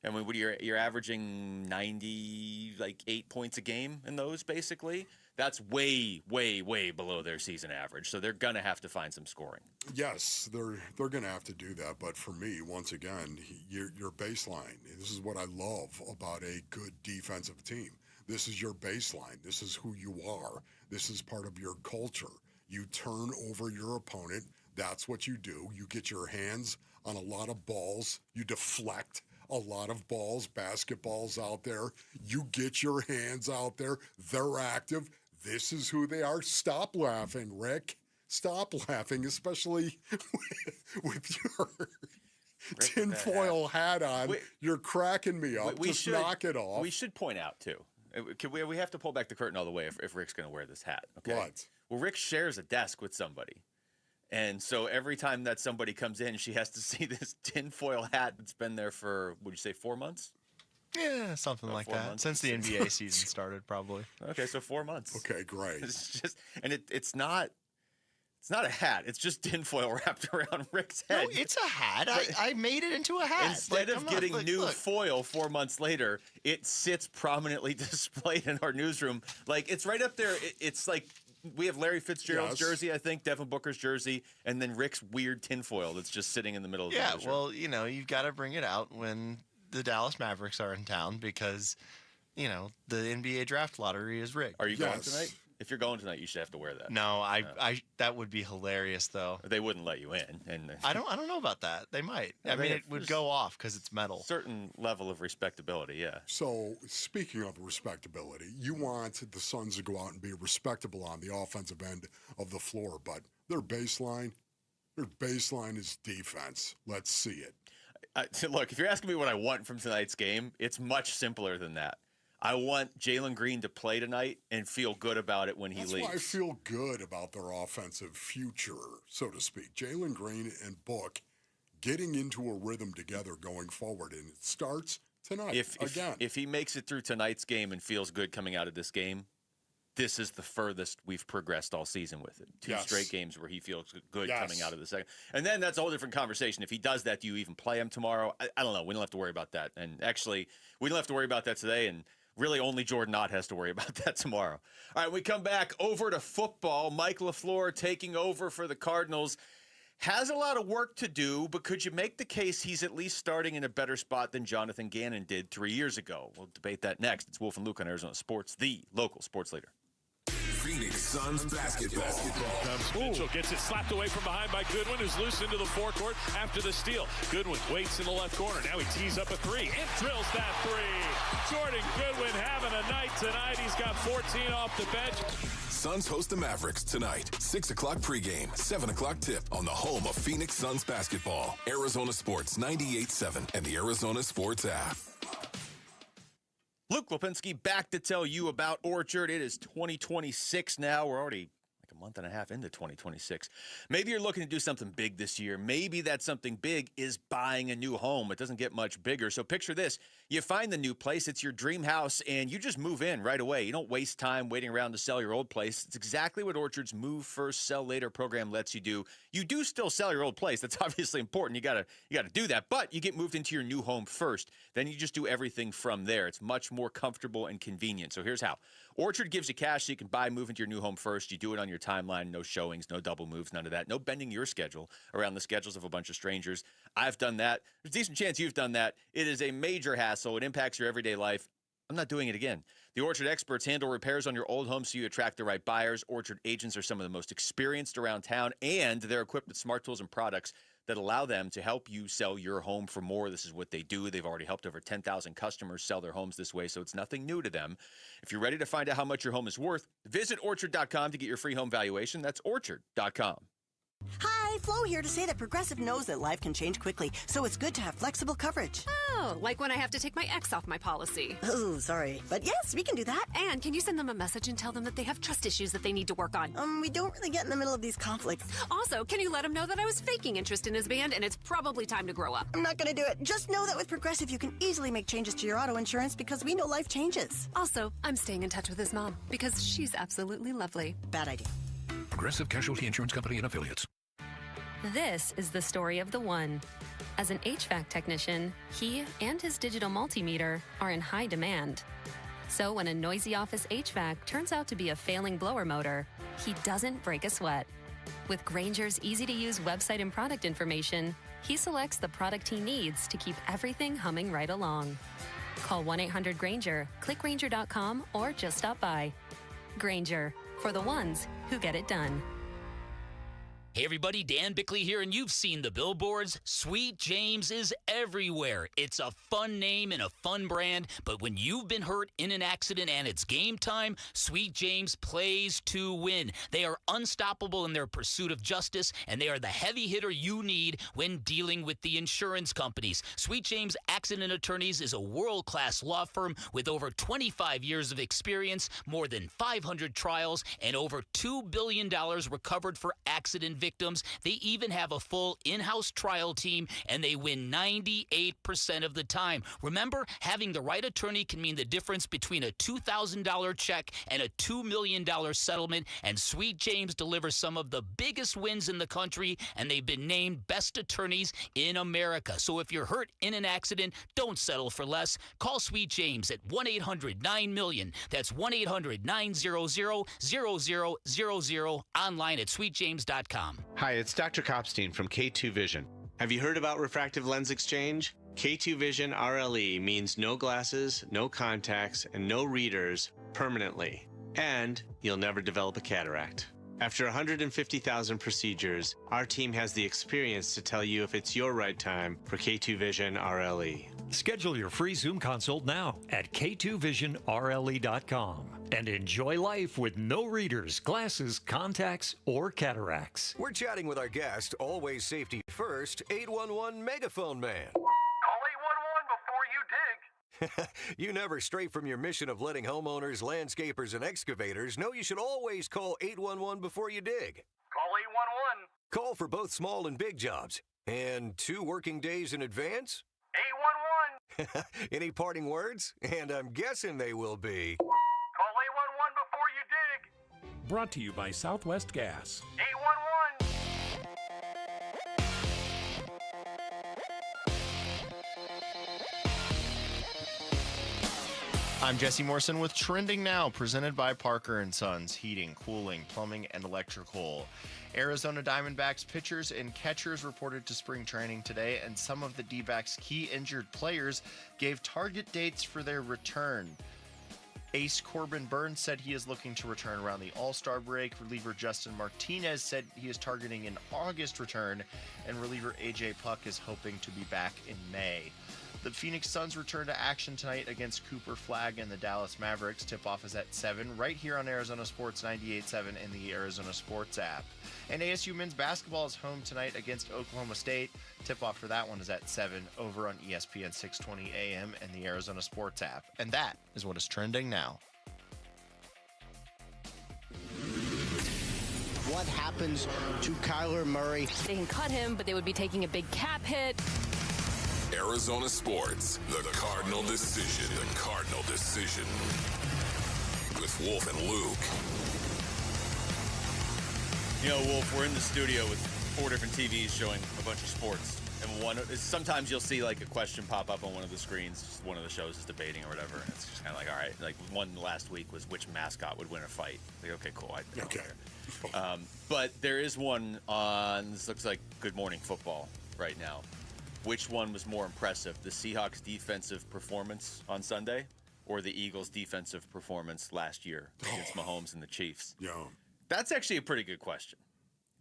S9: And when you're averaging 8 points a game in those, basically, that's way, way, way below their season average. So they're gonna have to find some scoring.
S15: Yes, they're going to have to do that. But for me, once again, your baseline. This is what I love about a good defensive team. This is your baseline. This is who you are. This is part of your culture. You turn over your opponent. That's what you do. You get your hands on a lot of balls. You deflect a lot of balls, basketballs out there. You get your hands out there. They're active. This is who they are. Stop laughing, Rick. Stop laughing, especially with your tinfoil hat on. You're cracking me up. Just knock it off.
S9: We should point out, too. We have to pull back the curtain all the way if Rick's going to wear this hat. Okay?
S15: What?
S9: Well, Rick shares a desk with somebody. And so every time that somebody comes in, she has to see this tinfoil hat that's been there for, would you say, 4 months?
S1: Yeah, something like that.
S9: months?
S1: Since the NBA season started, probably.
S9: Okay, so 4 months.
S15: Okay, great.
S9: It's just, and it's not a hat. It's just tinfoil wrapped around Rick's head.
S1: No, it's a hat. I made it into a hat.
S9: Instead of getting new foil 4 months later, it sits prominently displayed in our newsroom. Like, it's right up there. It's like we have Larry Fitzgerald's jersey, I think, Devin Booker's jersey, and then Rick's weird tinfoil that's just sitting in the middle of the newsroom.
S1: Well, you've got to bring it out when the Dallas Mavericks are in town because, the NBA draft lottery is rigged.
S9: Are you going tonight? If you're going tonight, you should have to wear that.
S1: No, that would be hilarious though.
S9: They wouldn't let you in, and
S1: I don't know about that. They might. I mean, it would go off because it's metal.
S9: Certain level of respectability, yeah.
S15: So speaking of respectability, you want the Suns to go out and be respectable on the offensive end of the floor, but their baseline is defense. Let's see it.
S9: Look, if you're asking me what I want from tonight's game, it's much simpler than that. I want Jaylen Green to play tonight and feel good about it when he leaves.
S15: That's why I feel good about their offensive future, so to speak. Jaylen Green and Book getting into a rhythm together going forward, and it starts tonight again.
S9: If he makes it through tonight's game and feels good coming out of this game, this is the furthest we've progressed all season with it. Two straight games where he feels good coming out of the second. And then that's a whole different conversation. If he does that, do you even play him tomorrow? I don't know. We don't have to worry about that. And actually, we don't have to worry about that today. And really, only Jordan Ott has to worry about that tomorrow. All right, we come back over to football. Mike LaFleur taking over for the Cardinals. Has a lot of work to do, but could you make the case he's at least starting in a better spot than Jonathan Gannon did 3 years ago? We'll debate that next. It's Wolf and Luke on Arizona Sports, the local sports leader.
S4: Phoenix Suns basketball.
S18: Mitchell gets it slapped away from behind by Goodwin, who's loose into the forecourt after the steal. Goodwin waits in the left corner. Now he tees up a three and drills that three. Jordan Goodwin having a night tonight. He's got 14 off the bench.
S4: Suns host the Mavericks tonight. 6 o'clock pregame, 7 o'clock tip on the home of Phoenix Suns basketball. Arizona Sports 98.7 and the Arizona Sports app.
S9: Luke Lipinski back to tell you about Orchard. It is 2026 now. We're already like a month and a half into 2026. Maybe you're looking to do something big this year. Maybe that something big is buying a new home. It doesn't get much bigger. So picture this. You find the new place. It's your dream house, and you just move in right away. You don't waste time waiting around to sell your old place. It's exactly what Orchard's Move First, Sell Later program lets you do. You do still sell your old place. That's obviously important. You gotta do that. But you get moved into your new home first. Then you just do everything from there. It's much more comfortable and convenient. So here's how. Orchard gives you cash so you can buy, move into your new home first. You do it on your timeline. No showings, no double moves, none of that. No bending your schedule around the schedules of a bunch of strangers. I've done that. There's a decent chance you've done that. It is a major hassle. It impacts your everyday life. I'm not doing it again. The Orchard experts handle repairs on your old home so you attract the right buyers. Orchard agents are some of the most experienced around town, and they're equipped with smart tools and products that allow them to help you sell your home for more. This is what they do. They've already helped over 10,000 customers sell their homes this way, so it's nothing new to them. If you're ready to find out how much your home is worth, visit Orchard.com to get your free home valuation. That's Orchard.com.
S3: Hi, Hi, Flo here to say that Progressive knows that life can change quickly, so it's good to have flexible coverage.
S8: Oh, like when I have to take my ex off my policy.
S3: Oh, sorry. But yes, we can do that.
S8: And can you send them a message and tell them that they have trust issues that they need to work on?
S3: We don't really get in the middle of these conflicts.
S8: Also, can you let him know that I was faking interest in his band and it's probably time to grow up?
S3: I'm not going to do it. Just know that with Progressive, you can easily make changes to your auto insurance because we know life changes.
S8: Also, I'm staying in touch with his mom because she's absolutely lovely.
S3: Bad idea.
S21: Progressive Casualty Insurance Company and Affiliates.
S23: This is the story of the one. As an HVAC technician, he and his digital multimeter are in high demand. So when a noisy office HVAC turns out to be a failing blower motor, he doesn't break a sweat. With Grainger's easy-to-use website and product information, he selects the product he needs to keep everything humming right along. Call 1-800-GRAINGER, click Grainger.com, or just stop by. Grainger, for the ones who get it done.
S5: Hey everybody, Dan Bickley here, and you've seen the billboards. Sweet James is everywhere. It's a fun name and a fun brand, but when you've been hurt in an accident and it's game time, Sweet James plays to win. They are unstoppable in their pursuit of justice, and they are the heavy hitter you need when dealing with the insurance companies. Sweet James Accident Attorneys is a world-class law firm with over 25 years of experience, more than 500 trials, and over $2 billion recovered for accident victims. They even have a full in-house trial team, and they win 98% of the time. Remember, having the right attorney can mean the difference between a $2,000 check and a $2 million settlement, and Sweet James delivers some of the biggest wins in the country, and they've been named best attorneys in America. So if you're hurt in an accident, don't settle for less. Call Sweet James at 1-800-9-MILLION. That's 1-800-900-0000, online at sweetjames.com.
S22: Hi, it's Dr. Kopstein from K2 Vision. Have you heard about refractive lens exchange? K2 Vision RLE means no glasses, no contacts, and no readers permanently. And you'll never develop a cataract. After 150,000 procedures, our team has the experience to tell you if it's your right time for K2 Vision RLE.
S24: Schedule your free Zoom consult now at k2visionrle.com and enjoy life with no readers, glasses, contacts, or cataracts.
S25: We're chatting with our guest, always safety first, 811 Megaphone Man.
S26: Call 811 before you dig.
S25: You never stray from your mission of letting homeowners, landscapers, and excavators know you should always call 811 before you dig.
S26: Call 811.
S25: Call for both small and big jobs. And 2 working days in advance?
S26: 811.
S25: Any parting words? And I'm guessing they will be...
S26: Call 811 before you dig.
S21: Brought to you by Southwest Gas.
S26: 811.
S1: I'm Jesse Morrison with Trending Now, presented by Parker and Sons, heating, cooling, plumbing, and electrical. Arizona Diamondbacks pitchers and catchers reported to spring training today, and some of the D-backs' key injured players gave target dates for their return. Ace Corbin Burns said he is looking to return around the All-Star break. Reliever Justin Martinez said he is targeting an August return, and reliever AJ Puck is hoping to be back in May. The Phoenix Suns return to action tonight against Cooper Flagg and the Dallas Mavericks. Tip-off is at 7 right here on Arizona Sports 98.7 and the Arizona Sports app. And ASU men's basketball is home tonight against Oklahoma State. Tip-off for that one is at 7 over on ESPN 620 AM and the Arizona Sports app. And that is what is trending now.
S27: What happens to Kyler Murray?
S8: They can cut him, but they would be taking a big cap hit.
S4: Arizona Sports, the Cardinal Decision. The Cardinal Decision. With Wolf and Luke.
S9: You know, Wolf, we're in the studio with 4 different TVs showing a bunch of sports. And sometimes you'll see like a question pop up on one of the screens. One of the shows is debating or whatever. It's just kind of like, all right. Like one last week was which mascot would win a fight. Like, okay, cool. Okay. But there is one on, this looks like Good Morning Football right now. Which one was more impressive, the Seahawks' defensive performance on Sunday or the Eagles' defensive performance last year against Mahomes and the Chiefs?
S15: Yeah.
S9: That's actually a pretty good question.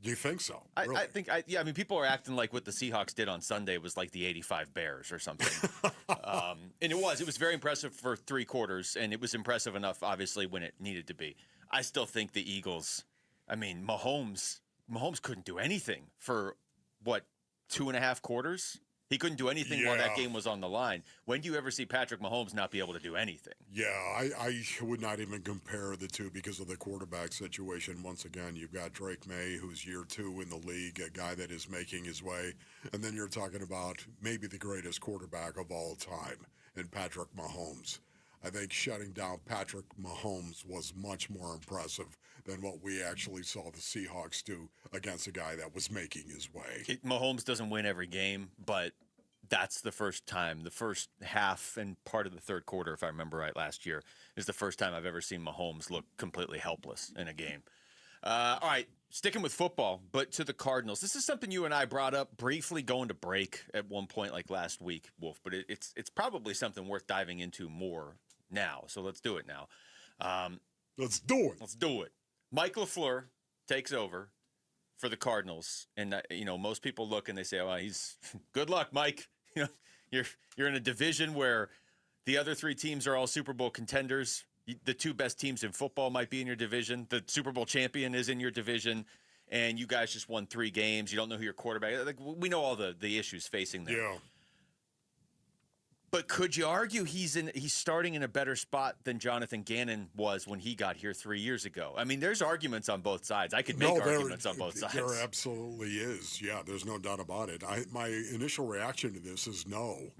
S15: Do you think so?
S9: Really? I think people are acting like what the Seahawks did on Sunday was like the 85 Bears or something. And it was very impressive for 3 quarters, and it was impressive enough, obviously, when it needed to be. I still think the Eagles, Mahomes Mahomes couldn't do anything for, 2.5 quarters? He couldn't do anything while that game was on the line. When do you ever see Patrick Mahomes not be able to do anything?
S15: Yeah, I would not even compare the two because of the quarterback situation. Once again, you've got Drake May, who's year 2 in the league, a guy that is making his way. And then you're talking about maybe the greatest quarterback of all time in Patrick Mahomes. I think shutting down Patrick Mahomes was much more impressive than what we actually saw the Seahawks do against a guy that was making his way.
S9: Mahomes doesn't win every game, but that's the first time. The first half and part of the third quarter, if I remember right, last year, is the first time I've ever seen Mahomes look completely helpless in a game. All right, sticking with football, but to the Cardinals. This is something you and I brought up briefly going to break at one point like last week, Wolf, but it's probably something worth diving into more now. So let's do it now.
S15: Let's do it.
S9: Let's do it. Mike LaFleur takes over for the Cardinals, and most people look and they say, "Oh, he's good luck, Mike." You're in a division where the other 3 teams are all Super Bowl contenders. The 2 best teams in football might be in your division. The Super Bowl champion is in your division, and you guys just won 3 games. You don't know who your quarterback is. Like, we know all the issues facing them.
S15: Yeah.
S9: But could you argue he's starting in a better spot than Jonathan Gannon was when he got here 3 years ago? I mean, there's arguments on both sides. I could make arguments on both sides.
S15: There absolutely is. Yeah, there's no doubt about it. My initial reaction to this is no.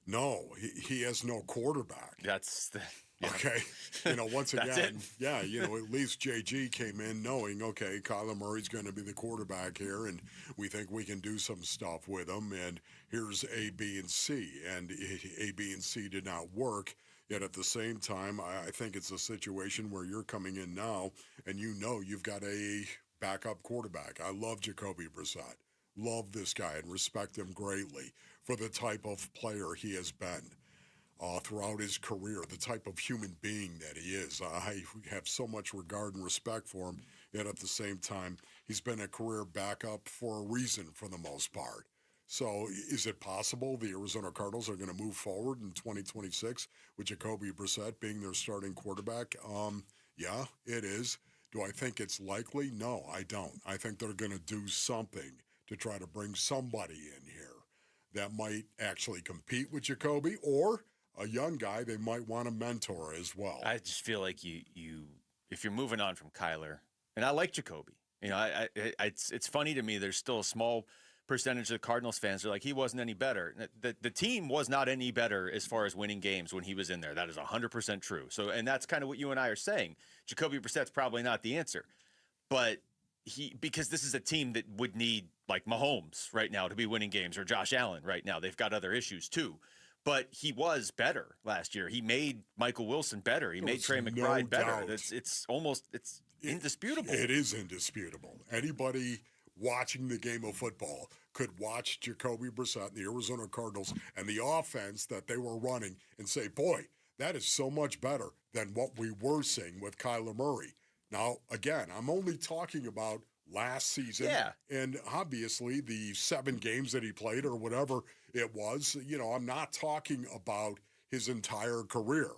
S15: No, he has no quarterback.
S9: That's the...
S15: Yeah. Okay. Once again, at least JG came in knowing, okay, Kyler Murray's going to be the quarterback here, and we think we can do some stuff with him, and here's A, B, and C. And A, B, and C did not work, yet at the same time, I think it's a situation where you're coming in now, and you've got a backup quarterback. I love Jacoby Brissett. Love this guy and respect him greatly for the type of player he has been. Throughout his career, the type of human being that he is. I have so much regard and respect for him, yet at the same time, he's been a career backup for a reason for the most part. So is it possible the Arizona Cardinals are going to move forward in 2026 with Jacoby Brissett being their starting quarterback? Yeah, it is. Do I think it's likely? No, I don't. I think they're going to do something to try to bring somebody in here that might actually compete with Jacoby, or a young guy they might want to mentor as well.
S9: I just feel like you if you're moving on from Kyler, and I like Jacoby. It's funny to me. There's still a small percentage of the Cardinals fans that are like, he wasn't any better. The team was not any better as far as winning games when he was in there. That is 100% true. So, and that's kind of what you and I are saying. Jacoby Brissett's probably not the answer, but because this is a team that would need like Mahomes right now to be winning games, or Josh Allen right now. They've got other issues too. But he was better last year. He made Michael Wilson better. He made Trey McBride better. It's indisputable.
S15: It is indisputable. Anybody watching the game of football could watch Jacoby Brissett and the Arizona Cardinals and the offense that they were running and say, boy, that is so much better than what we were seeing with Kyler Murray. Now, again, I'm only talking about last season.
S9: Yeah.
S15: And obviously the 7 games that he played or whatever it was, I'm not talking about his entire career,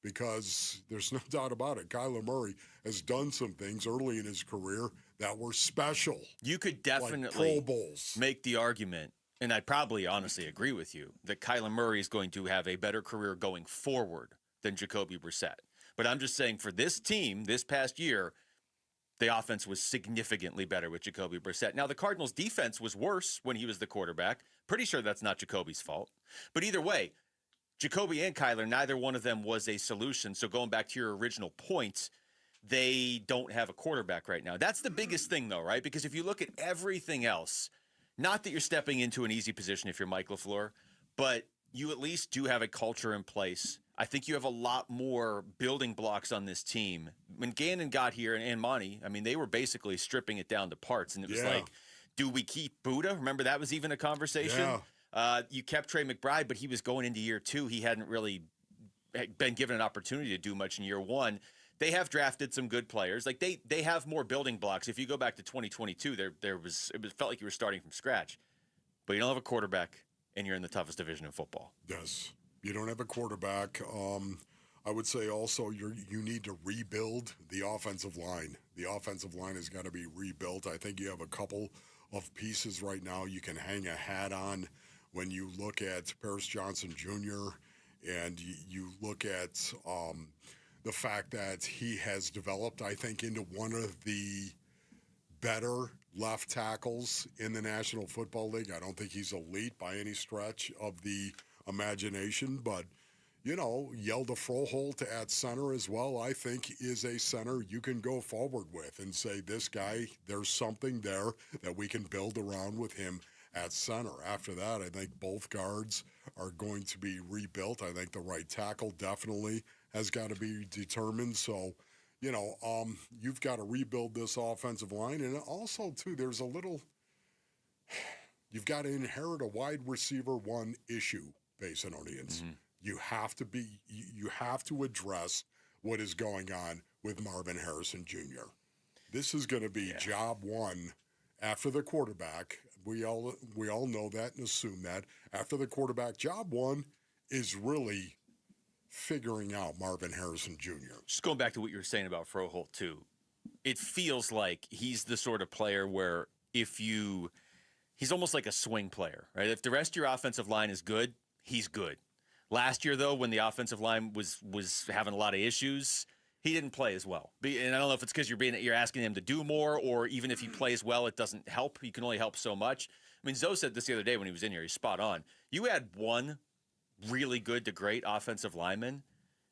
S15: because there's no doubt about it. Kyler Murray has done some things early in his career that were special.
S9: You could definitely
S15: like Pro Bowls.
S9: Make the argument, and I probably honestly agree with you, that Kyler Murray is going to have a better career going forward than Jacoby Brissett. But I'm just saying, for this team this past year, the offense was significantly better with Jacoby Brissett. Now, the Cardinals' defense was worse when he was the quarterback. Pretty sure that's not Jacoby's fault. But either way, Jacoby and Kyler, neither one of them was a solution. So going back to your original point, they don't have a quarterback right now. That's the biggest thing, though, right? Because if you look at everything else, not that you're stepping into an easy position if you're Mike LaFleur, but you at least do have a culture in place. I think you have a lot more building blocks on this team. When Gannon got here and Monty, I mean, they were basically stripping it down to parts. And it was like, do we keep Buddha? Remember, that was even a conversation. Yeah. You kept Trey McBride, but he was going into year 2. He hadn't really been given an opportunity to do much in year 1. They have drafted some good players. Like they have more building blocks. If you go back to 2022, it felt like you were starting from scratch. But you don't have a quarterback, and you're in the toughest division in football.
S15: Yes. You don't have a quarterback. I would say also you need to rebuild the offensive line. The offensive line has got to be rebuilt. I think you have a couple of pieces right now you can hang a hat on when you look at Paris Johnson Jr. and you look at the fact that he has developed, I think, into one of the better left tackles in the National Football League. I don't think he's elite by any stretch of the imagination, but Yelda Froholt at center as well, I think, is a center you can go forward with and say, this guy, there's something there that we can build around with him at center. After that, I think both guards are going to be rebuilt. I think the right tackle definitely has got to be determined. So, you've got to rebuild this offensive line. And also, too, you've got to inherit a wide receiver one issue, Basinonians. Mm-hmm. You have to address what is going on with Marvin Harrison Jr. This is going to be job one after the quarterback. We all know that and assume that. After the quarterback, job one is really figuring out Marvin Harrison Jr.
S9: Just going back to what you were saying about Froholt, too, it feels like he's the sort of player where he's almost like a swing player, right? If the rest of your offensive line is good, he's good. Last year, though, when the offensive line was having a lot of issues, he didn't play as well. And I don't know if it's because you're asking him to do more, or even if he plays well, it doesn't help. You can only help so much. I mean, Zoe said this the other day when he was in here. He's spot on. You had one really good to great offensive lineman,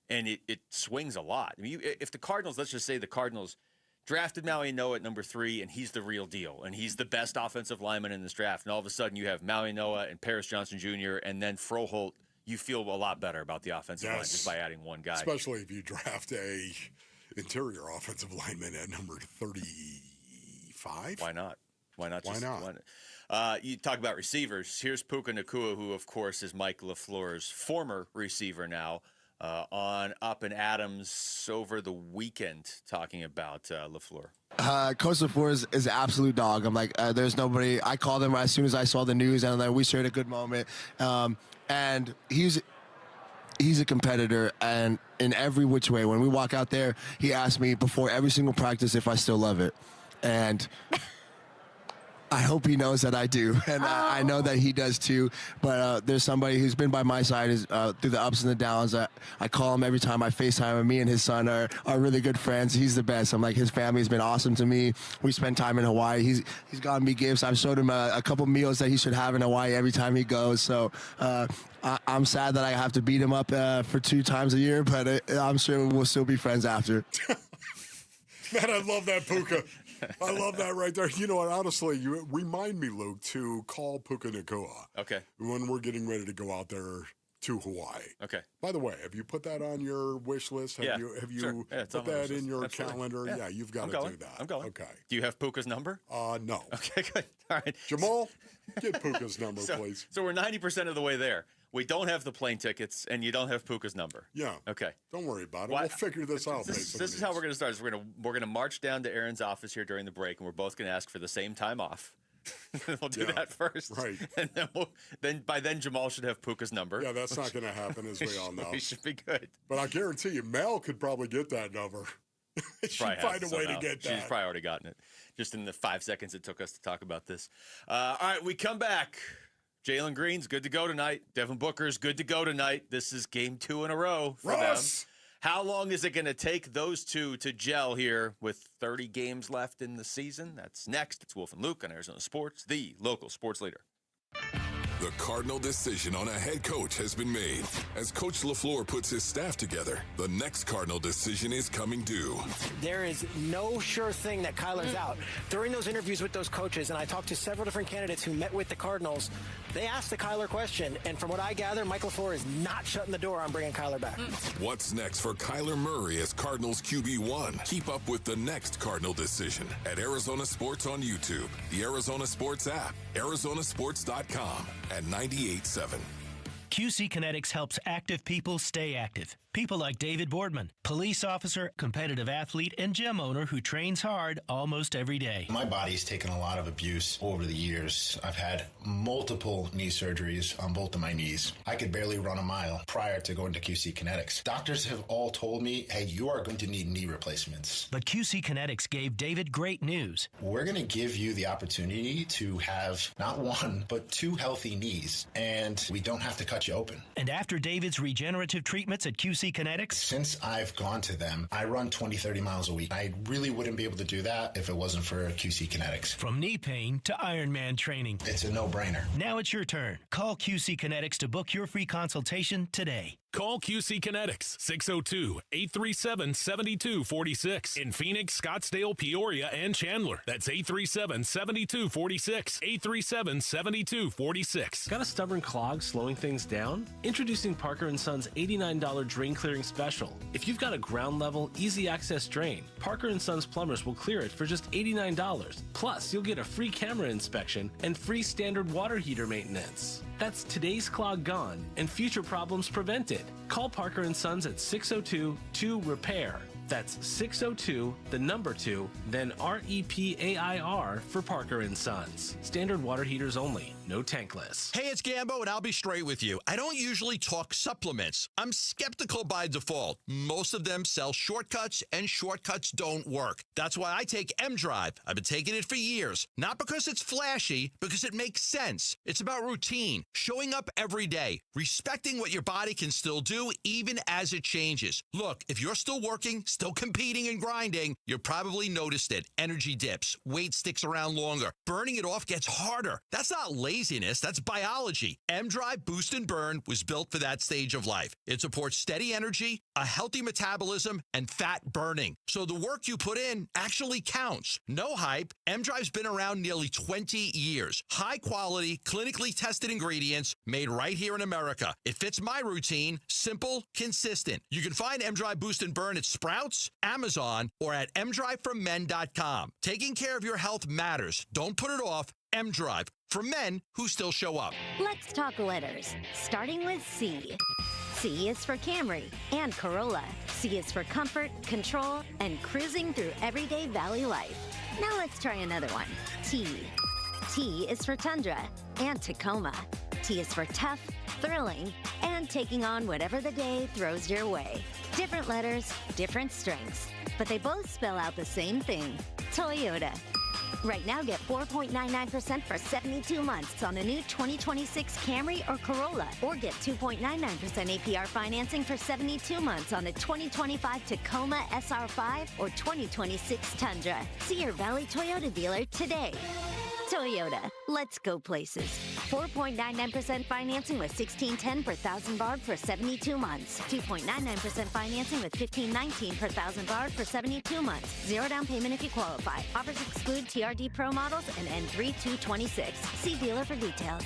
S9: and it swings a lot. I mean, if the Cardinals, let's just say the Cardinals drafted Maui Noah at number 3, and he's the real deal, and he's the best offensive lineman in this draft, and all of a sudden you have Maui Noah and Paris Johnson Jr., and then Froholt, you feel a lot better about the offensive line just by adding one guy.
S15: Especially if you draft a interior offensive lineman at number 35.
S9: Why not? Why not? You talk about receivers. Here's Puka Nacua, who, of course, is Mike LaFleur's former receiver now, on Up and Adams over the weekend, talking about LaFleur.
S6: Coach LaFleur is an absolute dog. I'm like, there's nobody. I called him as soon as I saw the news, and then we shared a good moment. And he's a competitor, and in every which way. When we walk out there, he asks me before every single practice if I still love it. And I hope he knows that I do, and I know that he does too. But there's somebody who's been by my side through the ups and the downs. I call him every time I FaceTime him. Me and his son are really good friends. He's the best. I'm like, his family's been awesome to me. We spend time in Hawaii. He's gotten me gifts. I've showed him a couple meals that he should have in Hawaii every time he goes. So I'm sad that I have to beat him up for 2 times a year, but I'm sure we'll still be friends after.
S15: Man, I love that, Puka. I love that right there. You know what? Honestly, you remind me, Luke, to call Puka Nacua.
S9: Okay.
S15: When we're getting ready to go out there to Hawaii.
S9: Okay.
S15: By the way, have you put that on your wish list? Have you put that in your calendar? Yeah, you've got to do that.
S9: I'm going.
S15: Okay.
S9: Do you have Puka's number?
S15: No.
S9: Okay, good. All right.
S15: Jamal, get Puka's number, please.
S9: So we're 90% of the way there. We don't have the plane tickets, and you don't have Puka's number.
S15: Yeah.
S9: Okay.
S15: Don't worry about it. We'll figure this out.
S9: This is how we're going to start. We're going to march down to Aaron's office here during the break, and we're both going to ask for the same time off. We'll do that first,
S15: right?
S9: And then by then Jamal should have Puka's number.
S15: Yeah, that's not going to happen, as we all know.
S9: We should be good.
S15: But I guarantee you, Mel could probably get that number. She'd find a way to get that.
S9: She's probably already gotten it. Just in the 5 seconds it took us to talk about this. All right, we come back. Jaylen Green's good to go tonight. Devin Booker's good to go tonight. This is game 2 in a row for them. How long is it going to take those two to gel here with 30 games left in the season? That's next. It's Wolf and Luke on Arizona Sports, the local sports leader.
S4: The Cardinal decision on a head coach has been made. As Coach LaFleur puts his staff together, the next Cardinal decision is coming due.
S27: There is no sure thing that Kyler's out. During those interviews with those coaches, and I talked to several different candidates who met with the Cardinals, they asked the Kyler question, and from what I gather, Mike LaFleur is not shutting the door on bringing Kyler back.
S4: What's next for Kyler Murray as Cardinals QB1? Keep up with the next Cardinal decision at Arizona Sports on YouTube, the Arizona Sports app, arizonasports.com, and 98.7.
S10: QC Kinetics helps active people stay active. People like David Boardman, police officer, competitive athlete, and gym owner who trains hard almost every day.
S11: My body's taken a lot of abuse over the years. I've had multiple knee surgeries on both of my knees. I could barely run a mile prior to going to QC Kinetics. Doctors have all told me, hey, you are going to need knee replacements.
S10: But QC Kinetics gave David great news.
S11: We're going to give you the opportunity to have not one, but 2 healthy knees, and we don't have to cut you open.
S10: And after David's regenerative treatments at QC Kinetics,
S11: since I've gone to them, I run 20, 30 miles a week. I really wouldn't be able to do that if it wasn't for QC Kinetics.
S10: From knee pain to Ironman training.
S11: It's a no-brainer.
S10: Now it's your turn. Call QC Kinetics to book your free consultation today.
S21: Call QC Kinetics, 602-837-7246. In Phoenix, Scottsdale, Peoria, and Chandler. That's 837-7246. 837-7246.
S12: Got a stubborn clog slowing things down? Introducing Parker & Son's $89 drain clearing special. If you've got a ground level, easy access drain, Parker & Son's plumbers will clear it for just $89. Plus, you'll get a free camera inspection and free standard water heater maintenance. That's today's clog gone and future problems prevented. Call Parker & Sons at 602-2-REPAIR. That's 602, the number 2, then REPAIR for Parker & Sons. Standard water heaters only, no tankless.
S13: Hey, it's Gambo, and I'll be straight with you. I don't usually talk supplements. I'm skeptical by default. Most of them sell shortcuts, and shortcuts don't work. That's why I take M-Drive. I've been taking it for years. Not because it's flashy, because it makes sense. It's about routine, showing up every day, respecting what your body can still do even as it changes. Look, if you're still working, still competing and grinding, you probably noticed it. Energy dips, weight sticks around longer, burning it off gets harder. That's not laziness, that's biology. M-Drive Boost and Burn was built for that stage of life. It supports steady energy, a healthy metabolism, and fat burning. So the work you put in actually counts. No hype, M-Drive's been around nearly 20 years. High quality, clinically tested ingredients made right here in America. It fits my routine, simple, consistent. You can find M-Drive Boost and Burn at Sprouts, Amazon, or at mdriveformen.com. Taking care of your health matters. Don't put it off. M-Drive, for men who still show up.
S14: Let's talk letters, starting with C. C is for Camry and Corolla. C is for comfort, control, and cruising through everyday valley life. Now let's try another one. T. T is for Tundra and Tacoma. T is for tough, thrilling, and taking on whatever the day throws your way. Different letters, different strengths, but they both spell out the same thing, Toyota. Right now, get 4.99% for 72 months on the new 2026 Camry or Corolla, or get 2.99% APR financing for 72 months on the 2025 Tacoma SR5 or 2026 Tundra. See your Valley Toyota dealer today. Toyota, let's go places. 4.99% financing with $1,610 per thousand BARD for 72 months. 2.99% financing with $1,519 per thousand BARD for 72 months. Zero down payment if you qualify. Offers exclude TRD Pro models and N3226. See dealer for details.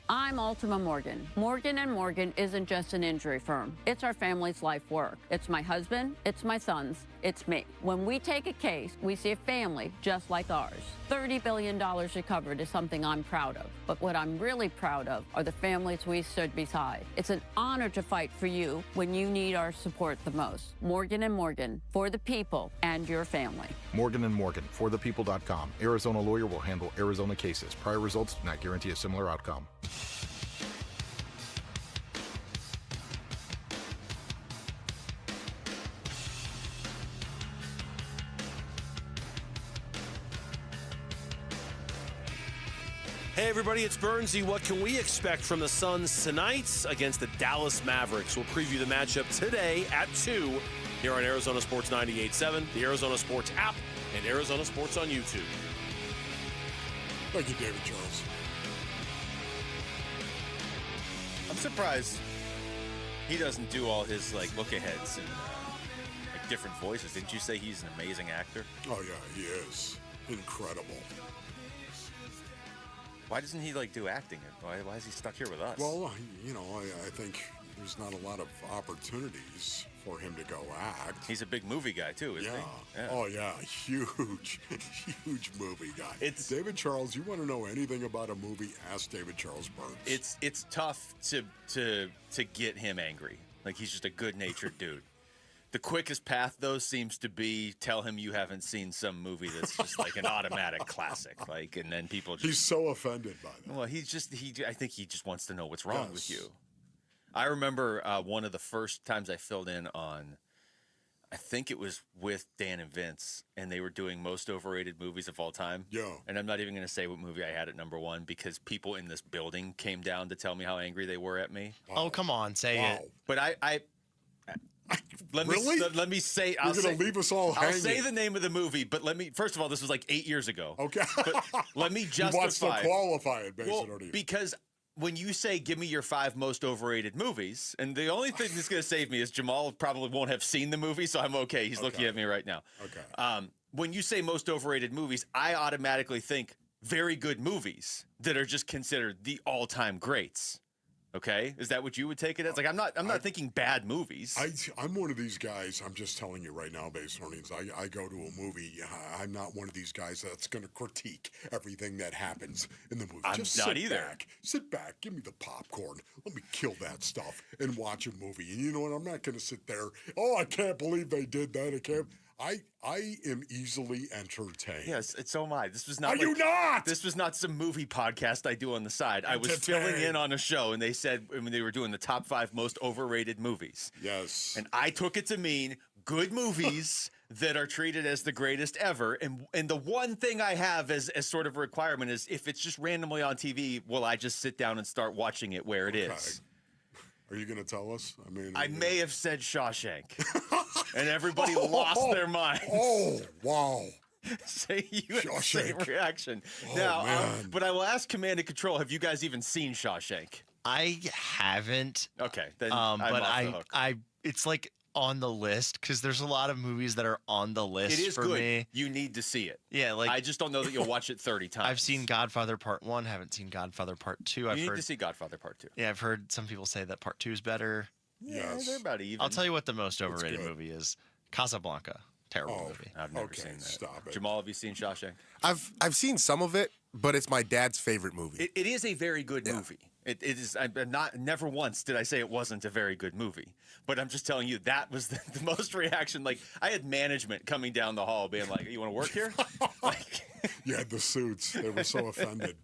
S16: I'm Ultima Morgan. Morgan & Morgan isn't just an injury firm. It's our family's life work. It's my husband, it's my sons, it's me. When we take a case, we see a family just like ours. $30 billion recovered is something I'm proud of. But what I'm really proud of are the families we stood beside. It's an honor to fight for you when you need our support the most. Morgan & Morgan, for the people and your family.
S19: Morgan & Morgan, forthepeople.com. Arizona lawyer will handle Arizona cases. Prior results do not guarantee a similar outcome.
S28: Hey everybody, it's Bernsey. What can we expect from the Suns tonight against the Dallas Mavericks? We'll preview the matchup today at 2 here on Arizona Sports 98.7, the Arizona Sports app, and Arizona Sports on YouTube.
S15: Thank you, David Jones.
S9: I'm surprised he doesn't do all his look-aheads and different voices. Didn't you say he's an amazing actor?
S15: Oh yeah, he is incredible.
S9: Why doesn't he do acting? Why is he stuck here with us?
S15: Well, I think there's not a lot of opportunities for him to go act.
S9: He's a big movie guy too, isn't he?
S15: Yeah. Oh yeah, huge movie guy. It's David Charles. You want to know anything about a movie? Ask David Charles Burns.
S9: It's tough to get him angry. Like, he's just a good-natured dude. The quickest path, though, seems to be tell him you haven't seen some movie that's just like an automatic classic. Like, and then people just...
S15: He's so offended by that.
S9: Well, I think he just wants to know what's wrong with you. I remember one of the first times I filled in on, I think it was with Dan and Vince, and they were doing most overrated movies of all time.
S15: Yeah.
S9: And I'm not even going to say what movie I had at number one because people in this building came down to tell me how angry they were at me.
S1: Oh, come on, say it.
S9: But let me say.
S15: You're going to leave us all hanging.
S9: I'll say the name of the movie, but first of all, this was like 8 years ago.
S15: Okay.
S9: But let me justify.
S15: He wants to qualify it based on what
S9: because when you say, give me your 5 most overrated movies, and the only thing that's going to save me is Jamal probably won't have seen the movie, so I'm okay. He's looking at me right now.
S15: Okay.
S9: When you say most overrated movies, I automatically think very good movies that are just considered the all-time greats. Okay, is that what you would take it as? Like, I'm not thinking bad movies.
S15: I'm one of these guys. I'm just telling you right now, based on things. I go to a movie. I'm not one of these guys that's going to critique everything that happens in the movie.
S9: I'm
S15: just
S9: not
S15: sit
S9: either.
S15: back, sit back, give me the popcorn. Let me kill that stuff and watch a movie. And you know what? I'm not going to sit there. Oh, I can't believe they did that. I am easily entertained.
S9: Yes, so am I. This was not.
S15: You not?
S9: This was not some movie podcast I do on the side. I was filling in on a show, and they said when they were doing the top 5 most overrated movies.
S15: Yes.
S9: And I took it to mean good movies that are treated as the greatest ever. And the one thing I have as sort of a requirement is if it's just randomly on TV, will I just sit down and start watching it where it is?
S15: Are you going to tell us?
S9: I may have said Shawshank, and everybody lost their minds.
S15: Oh, wow.
S9: Say you had the same reaction. Now, but I will ask Command and Control, have you guys even seen Shawshank?
S1: I haven't.
S9: Okay, then
S1: but
S9: I'm off the hook.
S1: It's like on the list because there's a lot of movies that are on the list
S9: It is
S1: for
S9: good.
S1: me.
S9: You need to see it.
S1: Yeah, like
S9: I just don't know that you'll watch it 30 times.
S1: I've seen Godfather Part 1, haven't seen Godfather Part 2.
S9: You
S1: I've
S9: need
S1: heard
S9: to see Godfather Part 2.
S1: Yeah, I've heard some people say that Part 2 is better.
S9: Yeah, they're about even.
S1: I'll tell you what the most overrated movie is. Casablanca. Terrible movie.
S9: I've never seen that.
S15: Stop it.
S9: Jamal, have you seen Shawshank?
S2: I've seen some of it, but it's my dad's favorite movie.
S9: It is a very good movie. It is. Never once did I say it wasn't a very good movie. But I'm just telling you that was the most reaction. Like, I had management coming down the hall being like, "You want to work here?"
S15: You had the suits. They were so offended.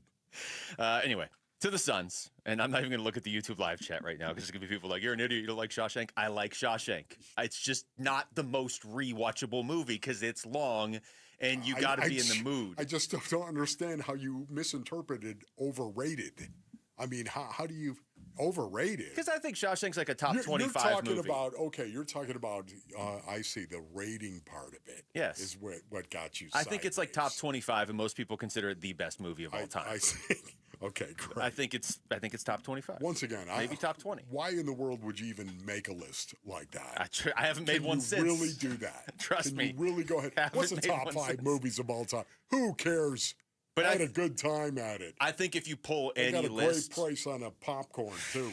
S9: Anyway, to the Suns, and I'm not even going to look at the YouTube live chat right now because there's going to be people like, "You're an idiot. You don't like Shawshank." I like Shawshank. It's just not the most rewatchable movie because it's long. And you got to be in the mood.
S15: I just don't understand how you misinterpreted overrated. I mean, how do you overrate it?
S9: Because I think Shawshank's like a top 25
S15: you're talking
S9: movie.
S15: You're talking about, I see, the rating part of it.
S9: Yes.
S15: Is what got you
S9: I think it's like top 25, and most people consider it the best movie of all time.
S15: I see. Okay, great.
S9: I think it's top 25.
S15: Once again,
S9: maybe top 20.
S15: Why in the world would you even make a list like that?
S9: I haven't made one since.
S15: Can you really do that?
S9: Trust me.
S15: Can you really go ahead? What's the top 5 movies of all time? Who cares? But I had a good time at it.
S9: I think if you pull any
S15: got a
S9: list,
S15: great price on a popcorn too.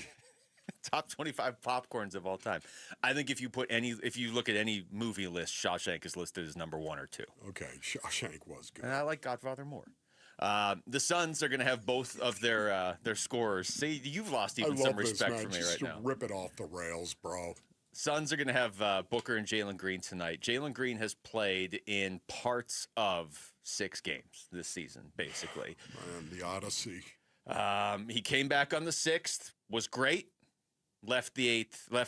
S9: Top 25 popcorns of all time. I think if you look at any movie list, Shawshank is listed as number 1 or 2.
S15: Okay, Shawshank was good.
S9: And I like Godfather more. The Suns are going to have both of their scorers. See, you've lost even some respect for me right now.
S15: Rip it off the rails, bro.
S9: Suns are going to have Booker and Jaylen Green tonight. Jaylen Green has played in parts of 6 games this season, basically.
S15: Man, the Odyssey.
S9: He came back on the 6th, was great. Left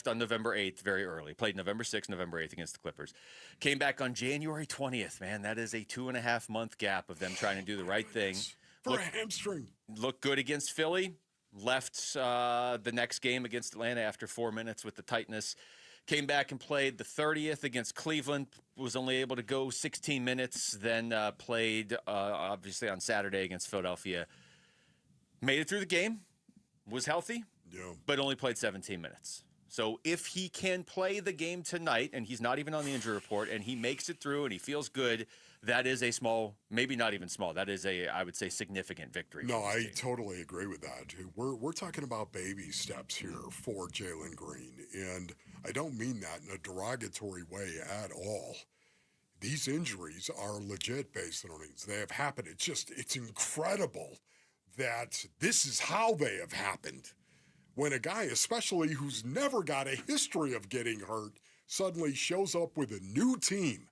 S9: on November 8th very early. Played November 6th, November 8th against the Clippers. Came back on January 20th, man. That is a 2.5-month gap of them trying to do the right thing.
S15: For a hamstring.
S9: Looked good against Philly. Left the next game against Atlanta after 4 minutes with the tightness. Came back and played the 30th against Cleveland. Was only able to go 16 minutes. Then played, obviously, on Saturday against Philadelphia. Made it through the game. Was healthy.
S15: Yeah.
S9: But only played 17 minutes. So if he can play the game tonight, and he's not even on the injury report, and he makes it through and he feels good, that is a small, maybe not even small. That is I would say, significant victory.
S15: No, I totally agree with that. We're talking about baby steps here for Jaylen Green, and I don't mean that in a derogatory way at all. These injuries are legit, based on things. They have happened. It's incredible that this is how they have happened. When a guy, especially who's never got a history of getting hurt, suddenly shows up with a new team.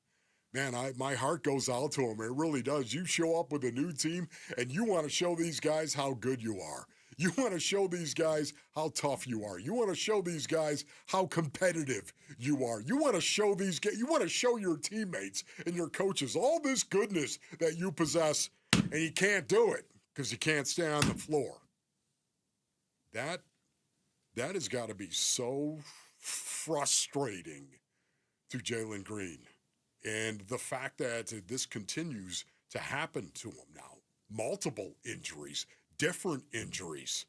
S15: Man, my heart goes out to him. It really does. You show up with a new team, and you want to show these guys how good you are. You want to show these guys how tough you are. You want to show these guys how competitive you are. You want to show you want to show your teammates and your coaches all this goodness that you possess, and you can't do it because you can't stay on the floor. That has got to be so frustrating to Jaylen Green. And the fact that this continues to happen to him now, multiple injuries, different injuries,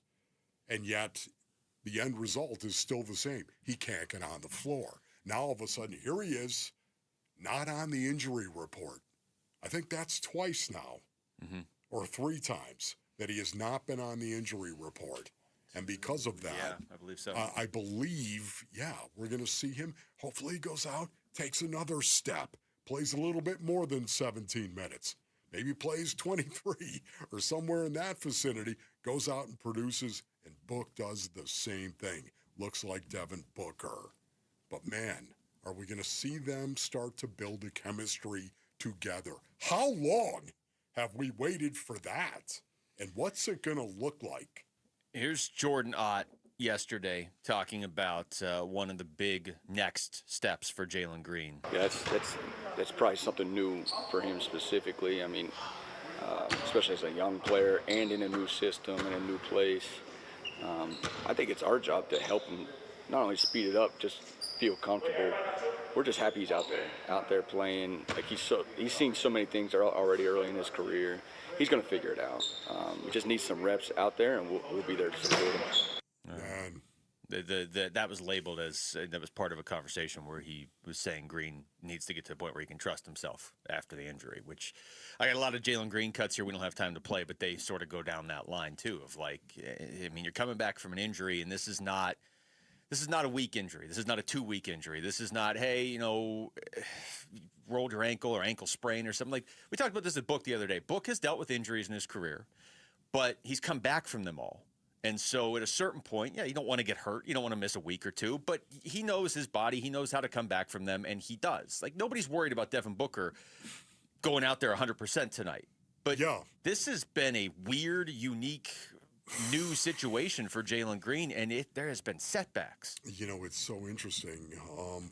S15: and yet the end result is still the same. He can't get on the floor. Now all of a sudden, here he is, not on the injury report. I think that's twice now, or 3 times, that he has not been on the injury report. And because of that,
S9: yeah, I believe so.
S15: I believe, we're going to see him. Hopefully he goes out, takes another step, plays a little bit more than 17 minutes. Maybe plays 23 or somewhere in that vicinity, goes out and produces, and Book does the same thing. Looks like Devin Booker. But man, are we going to see them start to build a chemistry together? How long have we waited for that? And what's it going to look like?
S9: Here's Jordan Ott yesterday talking about one of the big next steps for Jaylen Green.
S3: Yeah, that's probably something new for him specifically. I mean, especially as a young player and in a new system and a new place. I think it's our job to help him not only speed it up, just feel comfortable. We're just happy he's out there playing. Like he's seen so many things already early in his career. He's going to figure it out. We just need some reps out there, and we'll be there to support him.
S9: That was labeled as that was part of a conversation where he was saying Green needs to get to a point where he can trust himself after the injury, which I got a lot of Jaylen Green cuts here. We don't have time to play, but they sort of go down that line too of like, I mean, you're coming back from an injury, and this is not a weak injury. This is not a 2-week injury. This is not, hey, rolled your ankle or ankle sprain or something. Like we talked about this at Book the other day. Book has dealt with injuries in his career, but he's come back from them all. And so at a certain point, you don't want to get hurt. You don't want to miss a week or two, but he knows his body. He knows how to come back from them, and he does. Like nobody's worried about Devin Booker going out there 100% tonight. But this has been a weird, unique, new situation for Jaylen Green, and there has been setbacks.
S15: It's so interesting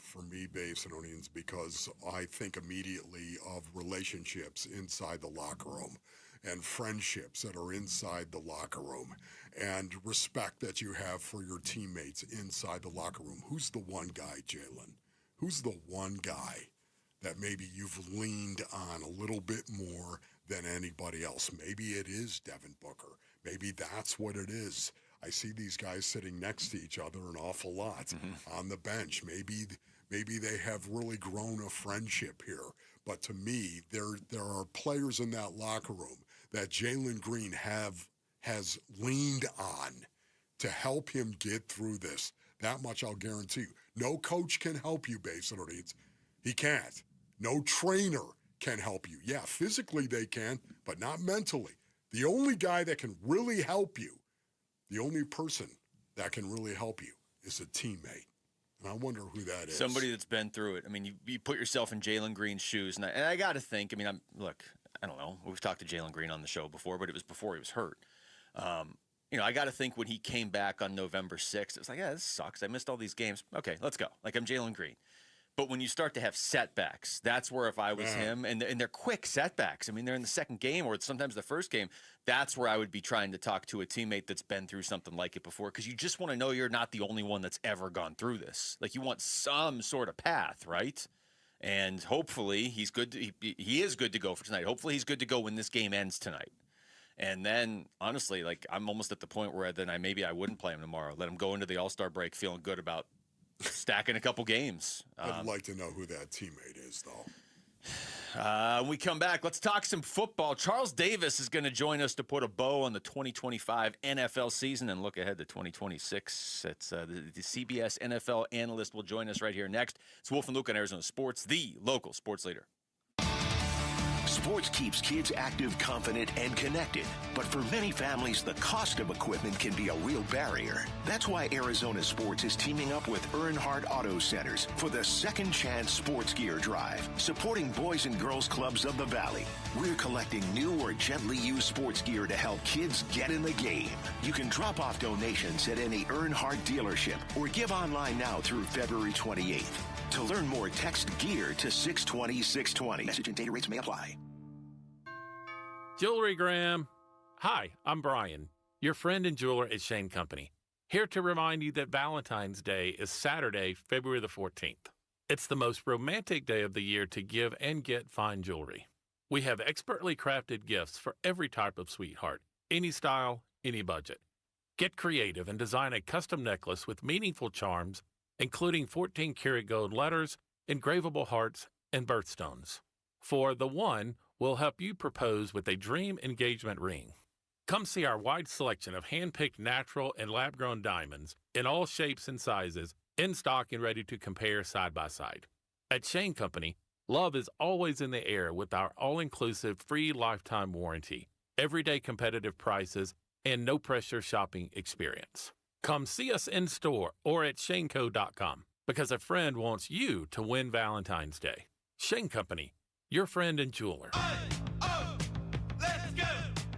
S15: for me, Basinonians, because I think immediately of relationships inside the locker room and friendships that are inside the locker room and respect that you have for your teammates inside the locker room. Who's the one guy, Jaylen? Who's the one guy that maybe you've leaned on a little bit more than anybody else? Maybe it is Devin Booker. Maybe that's what it is. I see these guys sitting next to each other an awful lot on the bench. Maybe they have really grown a friendship here. But to me, there are players in that locker room that Jaylen Green has leaned on to help him get through this. That much I'll guarantee you. No coach can help you, basically. He can't. No trainer can help you. Yeah, physically they can, but not mentally. The only guy that can really help you, the only person that can really help you is a teammate. And I wonder who that is.
S9: Somebody that's been through it. I mean, you put yourself in Jaylen Green's shoes, and I got to think, I mean, I don't know. We've talked to Jaylen Green on the show before, but it was before he was hurt. I got to think when he came back on November 6th, it was like, this sucks. I missed all these games. Okay, let's go. Like, I'm Jaylen Green. But when you start to have setbacks, that's where if I was him, and they're quick setbacks. I mean, they're in the second game or sometimes the first game. That's where I would be trying to talk to a teammate that's been through something like it before, because you just want to know you're not the only one that's ever gone through this. Like, you want some sort of path, right? And hopefully he's good. He is good to go for tonight. Hopefully he's good to go when this game ends tonight. And then, honestly, like, I'm almost at the point where then I wouldn't play him tomorrow. Let him go into the All-Star break feeling good about stacking a couple games.
S15: I'd like to know who that teammate is, though.
S9: When we come back, let's talk some football. Charles Davis is going to join us to put a bow on the 2025 NFL season and look ahead to 2026. It's the CBS NFL analyst will join us right here next. It's Wolf and Luke on Arizona Sports, the local sports leader.
S5: Sports keeps kids active, confident, and connected. But for many families, the cost of equipment can be a real barrier. That's why Arizona Sports is teaming up with Earnhardt Auto Centers for the Second Chance Sports Gear Drive, supporting boys and girls clubs of the Valley. We're collecting new or gently used sports gear to help kids get in the game. You can drop off donations at any Earnhardt dealership or give online now through February 28th. To learn more, text GEAR to 620-620. Message and data rates may apply.
S12: Jewelry Graham. Hi, I'm Brian, your friend and jeweler at Shane Company, here to remind you that Valentine's Day is Saturday, February the 14th. It's the most romantic day of the year to give and get fine jewelry. We have expertly crafted gifts for every type of sweetheart, any style, any budget. Get creative and design a custom necklace with meaningful charms, including 14-karat gold letters, engravable hearts, and birthstones. For the one, we'll help you propose with a dream engagement ring. Come see our wide selection of hand-picked natural and lab-grown diamonds in all shapes and sizes, in stock and ready to compare side by side. At Shane Company, love is always in the air with our all-inclusive free lifetime warranty, everyday competitive prices, and no-pressure shopping experience. Come see us in store or at shaneco.com because a friend wants you to win Valentine's Day. Shane Company, your friend and jeweler.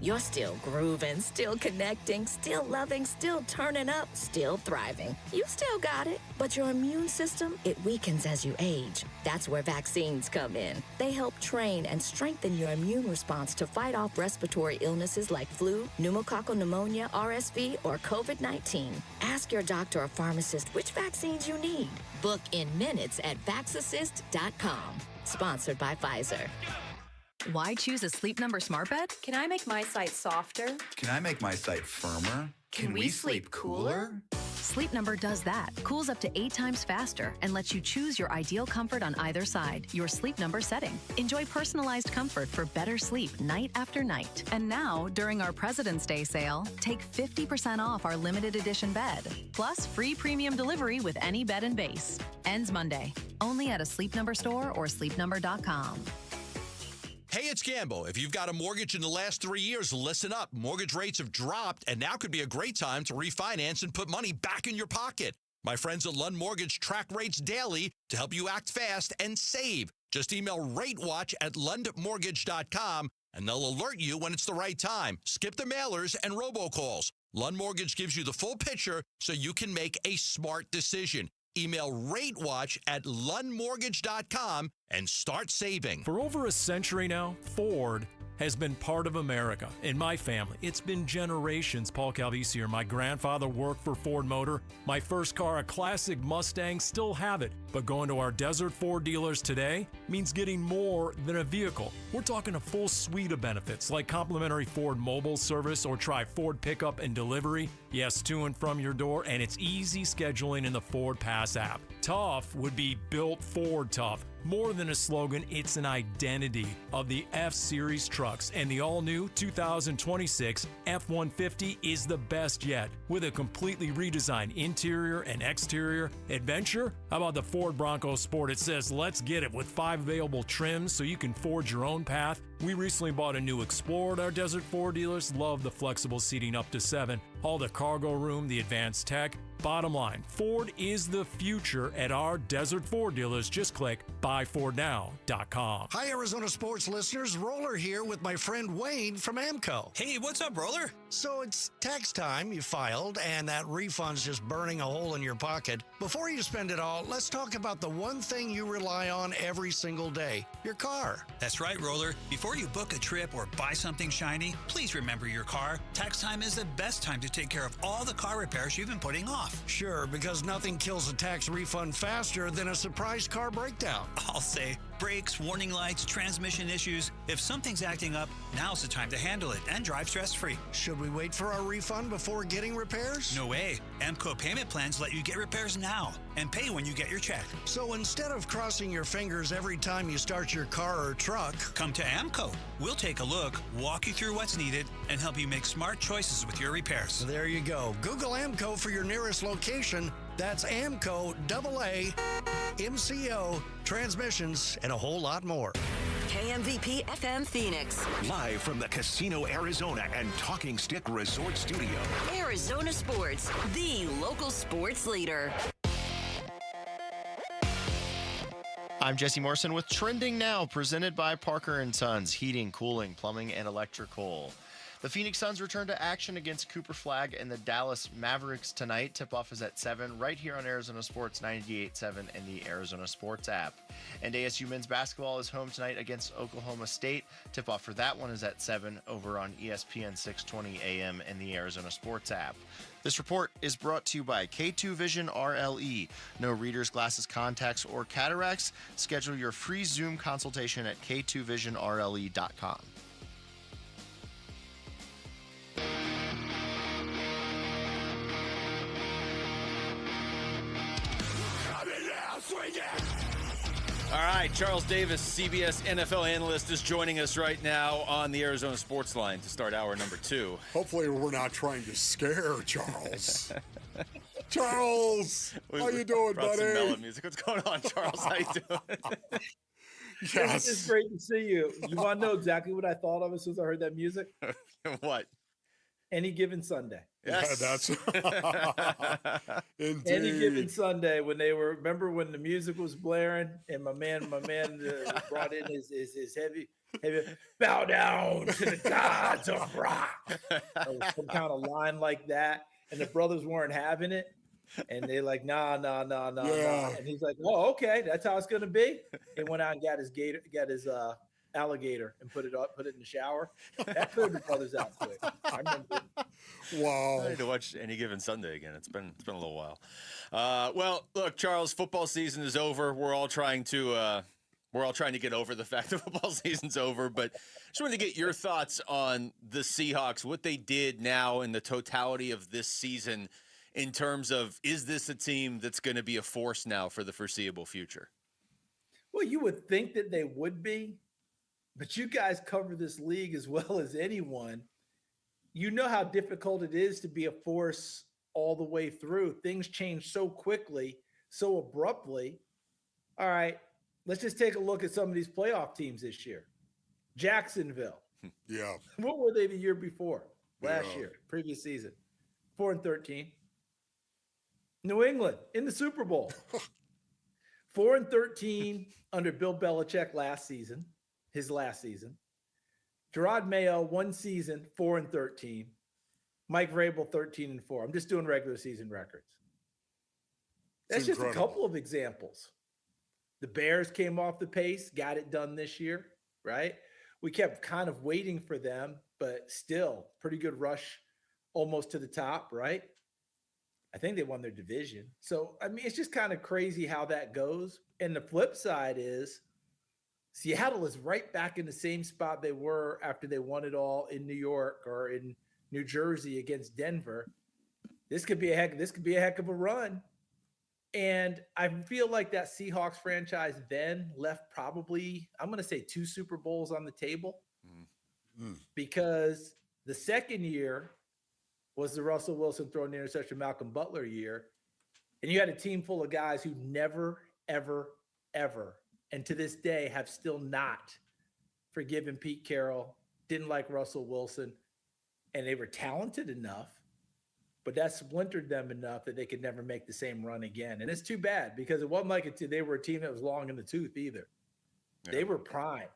S7: You're still grooving, still connecting, still loving, still turning up, still thriving. You still got it, but your immune system, it weakens as you age. That's where vaccines come in. They help train and strengthen your immune response to fight off respiratory illnesses like flu, pneumococcal pneumonia, RSV, or COVID-19. Ask your doctor or pharmacist which vaccines you need. Book in minutes at vaxassist.com. Sponsored by Pfizer.
S17: Why choose a Sleep Number smart bed?
S18: Can I make my site softer?
S20: Can I make my site firmer?
S18: Can we sleep cooler?
S17: Sleep Number does that. Cools up to 8 times faster and lets you choose your ideal comfort on either side, your Sleep Number setting. Enjoy personalized comfort for better sleep night after night. And now, during our President's Day sale, take 50% off our limited edition bed. Plus, free premium delivery with any bed and base. Ends Monday. Only at a Sleep Number store or sleepnumber.com.
S13: Hey, it's Gamble. If you've got a mortgage in the last 3 years, listen up. Mortgage rates have dropped, and now could be a great time to refinance and put money back in your pocket. My friends at Lund Mortgage track rates daily to help you act fast and save. Just email RateWatch@lundmortgage.com, and they'll alert you when it's the right time. Skip the mailers and robocalls. Lund Mortgage gives you the full picture so you can make a smart decision. Email RateWatch@lundmortgage.com and start saving.
S22: For over a century now, Ford has been part of America. In my family, it's been generations. Paul Calvisier, my grandfather worked for Ford Motor. My first car, a classic Mustang, still have it. But going to our Desert Ford dealers today means getting more than a vehicle. We're talking a full suite of benefits like complimentary Ford mobile service or try Ford pickup and delivery. Yes, to and from your door, and it's easy scheduling in the Ford Pass app. Tough would be built Ford tough. More than a slogan, it's an identity of the F-Series trucks, and the all-new 2026 F-150 is the best yet. With a completely redesigned interior and exterior adventure, how about the Ford Bronco Sport? It says, let's get it, with 5 available trims so you can forge your own path. We recently bought a new Explorer at our Desert Ford dealers. Love the flexible seating up to 7. All the cargo room, the advanced tech. Bottom line, Ford is the future at our Desert Ford dealers. Just click buyfordnow.com.
S23: Hi, Arizona sports listeners. Roller here with my friend Wayne from AMCO.
S24: Hey, what's up, Roller?
S23: So it's tax time. You filed, and that refund's just burning a hole in your pocket. Before you spend it all, let's talk about the one thing you rely on every single day, your car.
S24: That's right, Roller. Before you book a trip or buy something shiny, please remember your car. Tax time is the best time to take care of all the car repairs you've been putting off.
S23: Sure, because nothing kills a tax refund faster than a surprise car breakdown.
S24: I'll say Brakes, warning lights, transmission issues. If something's acting up, now's the time to handle it and drive stress-free.
S23: Should we wait for our refund before getting repairs?
S24: No way. AMCO payment plans let you get repairs now and pay when you get your check.
S23: So instead of crossing your fingers every time you start your car or truck,
S24: come to AMCO. We'll take a look, walk you through what's needed, and help you make smart choices with your repairs.
S23: There you go. Google AMCO for your nearest location. That's AMCO, AA, MCO, transmissions, and a whole lot more.
S4: KMVP FM Phoenix.
S5: Live from the Casino Arizona and Talking Stick Resort Studio.
S4: Arizona Sports, the local sports leader.
S1: I'm Jesse Morrison with Trending Now, presented by Parker and Sons, heating, cooling, plumbing, and electrical. The Phoenix Suns return to action against Cooper Flag and the Dallas Mavericks tonight. Tip-off is at 7 right here on Arizona Sports 98.7 and the Arizona Sports app. And ASU men's basketball is home tonight against Oklahoma State. Tip-off for that one is at 7 over on ESPN 620 AM and the Arizona Sports app. This report is brought to you by K2 Vision RLE. No readers, glasses, contacts, or cataracts. Schedule your free Zoom consultation at k2visionrle.com.
S9: All right, Charles Davis, CBS NFL analyst, is joining us right now on the Arizona Sports Line to start hour number 2.
S15: Hopefully we're not trying to scare Charles. Charles, how you doing, buddy?
S9: Some mellow music. What's going on, Charles? How you doing?
S15: Yes.
S6: It's great to see you. You want to know exactly what I thought of as soon as I heard that music?
S9: What?
S6: Any Given Sunday.
S9: Yes.
S15: Yeah, that's indeed.
S6: Any Given Sunday when they were, remember when the music was blaring and my man brought in his heavy, bow down to the gods of rock. Some kind of line like that. And the brothers weren't having it. And they're like, nah. And he's like, oh, okay, that's how it's gonna be. He went out and got his alligator and put it in the shower. That cleared the brothers out quick. I remember.
S15: Wow.
S9: I need to watch Any Given Sunday again. It's been a little while. Well, look, Charles, football season is over. We're all trying to get over the fact that football season's over. But just wanted to get your thoughts on the Seahawks, what they did now in the totality of this season, in terms of, is this a team that's going to be a force now for the foreseeable future?
S6: Well, you would think that they would be, but you guys cover this league as well as anyone. You know how difficult it is to be a force all the way through. Things change so quickly, so abruptly. All right, let's just take a look at some of these playoff teams this year. Jacksonville.
S15: Yeah.
S6: What were they the year before? Last year, previous season. 4-13. New England in the Super Bowl. 4-13 under Bill Belichick his last season. Gerard Mayo, one season, 4-13. Mike Vrabel, 13-4. I'm just doing regular season records. That's just a couple of examples. The Bears came off the pace, got it done this year, right? We kept kind of waiting for them, but still pretty good rush almost to the top, right? I think they won their division. So, I mean, it's just kind of crazy how that goes. And the flip side is Seattle is right back in the same spot they were after they won it all in New York or in New Jersey against Denver. This could be a heck of a run. And I feel like that Seahawks franchise then left probably, I'm going to say 2 Super Bowls on the table because the second year was the Russell Wilson throwing the interception Malcolm Butler year. And you had a team full of guys who never, ever, ever, and to this day have still not forgiven Pete Carroll, didn't like Russell Wilson, and they were talented enough, but that splintered them enough that they could never make the same run again. And it's too bad because it wasn't like they were a team that was long in the tooth either. Yeah. They were prime,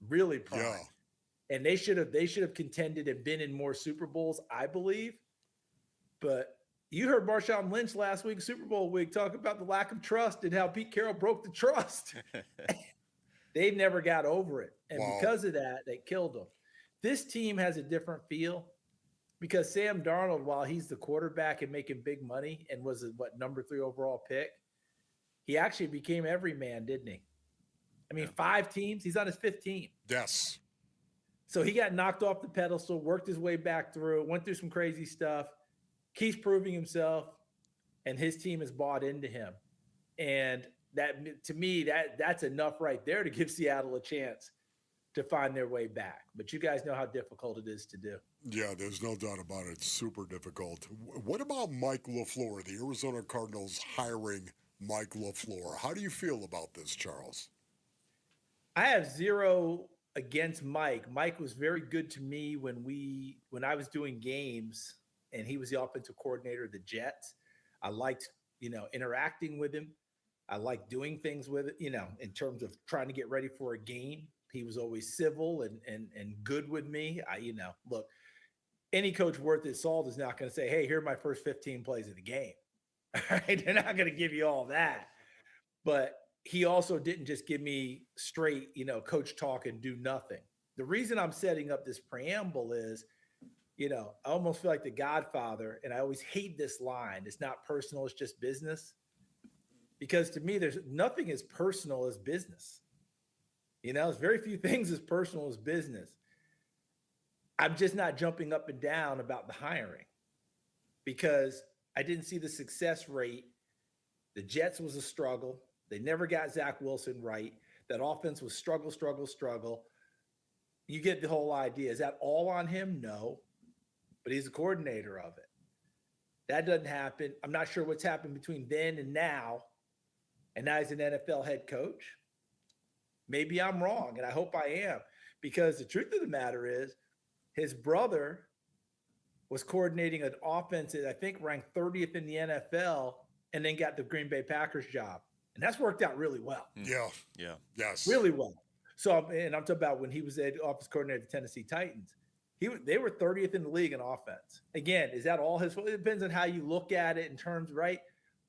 S6: really prime. Yeah. And they should have contended and been in more Super Bowls, I believe. But you heard Marshawn Lynch last week, Super Bowl week, talk about the lack of trust and how Pete Carroll broke the trust. They never got over it. And because of that, they killed them. This team has a different feel because Sam Darnold, while he's the quarterback and making big money and was number 3 overall pick, he actually became every man, didn't he? I mean, 5 teams. He's on his 5th team.
S15: Yes.
S6: So he got knocked off the pedestal, worked his way back through, went through some crazy stuff, keeps proving himself, and his team has bought into him. And that, to me, that's enough right there to give Seattle a chance to find their way back. But you guys know how difficult it is to do.
S15: Yeah, there's no doubt about it. It's super difficult. What about Mike LaFleur, the Arizona Cardinals hiring Mike LaFleur? How do you feel about this, Charles?
S6: I have 0 against Mike. Mike was very good to me when I was doing games and he was the offensive coordinator of the Jets. I liked, interacting with him. I liked doing things with it, in terms of trying to get ready for a game. He was always civil and good with me. Look, any coach worth his salt is not going to say, hey, here are my first 15 plays of the game. All right? They're not going to give you all that. But he also didn't just give me straight, coach talk and do nothing. The reason I'm setting up this preamble is, I almost feel like the Godfather, and I always hate this line. It's not personal, it's just business. Because to me, there's nothing as personal as business. There's very few things as personal as business. I'm just not jumping up and down about the hiring because I didn't see the success rate. The Jets was a struggle. They never got Zach Wilson right. That offense was struggle. You get the whole idea. Is that all on him? No, but he's the coordinator of it. That doesn't happen. I'm not sure what's happened between then and now. And now he's an NFL head coach. Maybe I'm wrong, and I hope I am, because the truth of the matter is his brother was coordinating an offense that I think ranked 30th in the NFL and then got the Green Bay Packers job. And that's worked out really well.
S15: Yeah.
S9: Yeah.
S15: Yes.
S6: Really well. So, and I'm talking about when he was the offense coordinator of the Tennessee Titans. They were 30th in the league in offense. Again, is that all his fault? It depends on how you look at it in terms, right?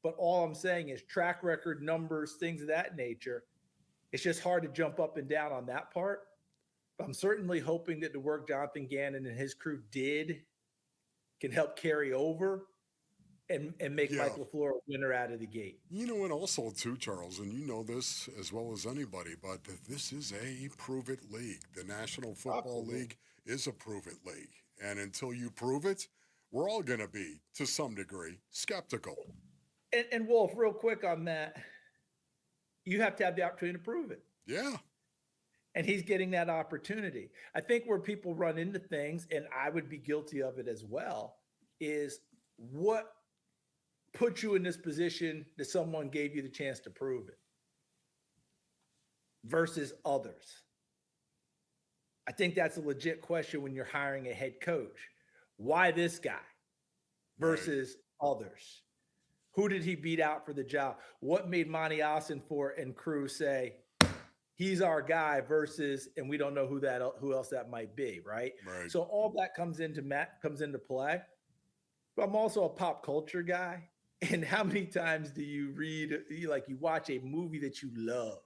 S6: But all I'm saying is track record, numbers, things of that nature. It's just hard to jump up and down on that part. But I'm certainly hoping that the work Jonathan Gannon and his crew did can help carry over and make Mike LaFleur a winner out of the gate.
S15: And also too, Charles, and you know this as well as anybody, but this is a prove-it league. The National Football League is a prove-it league. And until you prove it, we're all going to be, to some degree, skeptical.
S6: And Wolf, real quick on that, you have to have the opportunity to prove it.
S15: Yeah.
S6: And he's getting that opportunity. I think where people run into things, and I would be guilty of it as well, is what put you in this position that someone gave you the chance to prove it versus others. I think that's a legit question when you're hiring a head coach. Why this guy versus others? Who did he beat out for the job? What made Monty Ossenfort and crew say, he's our guy versus, and we don't know who else that might be, right? So all that comes into play. But I'm also a pop culture guy. And how many times do you you watch a movie that you love,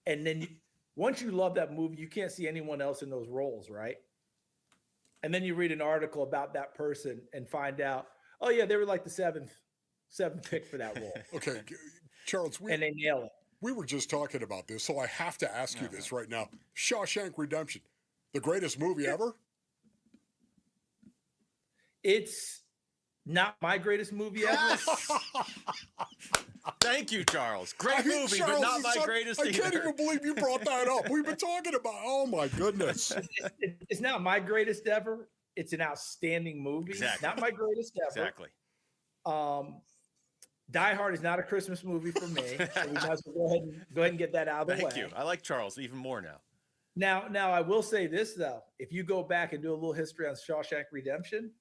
S6: and then once you love that movie, you can't see anyone else in those roles, right? And then you read an article about that person and find out, oh yeah, they were like the seventh pick for that role.
S15: Okay, Charles,
S6: and they nail it.
S15: We were just talking about this, so I have to ask you this right now. Shawshank Redemption, the greatest movie ever?
S6: It's not my greatest movie ever.
S9: Thank you, Charles. Great movie, Charles, but not my greatest either.
S15: I can't even believe you brought that up. We've been talking about, oh my goodness.
S6: It's not my greatest ever. It's an outstanding movie.
S9: Exactly.
S6: Not my greatest ever.
S9: Exactly.
S6: Die Hard is not a Christmas movie for me. So we might as well go ahead and get that out of the way.
S9: Thank you. I like Charles even more now.
S6: Now I will say this though. If you go back and do a little history on Shawshank Redemption,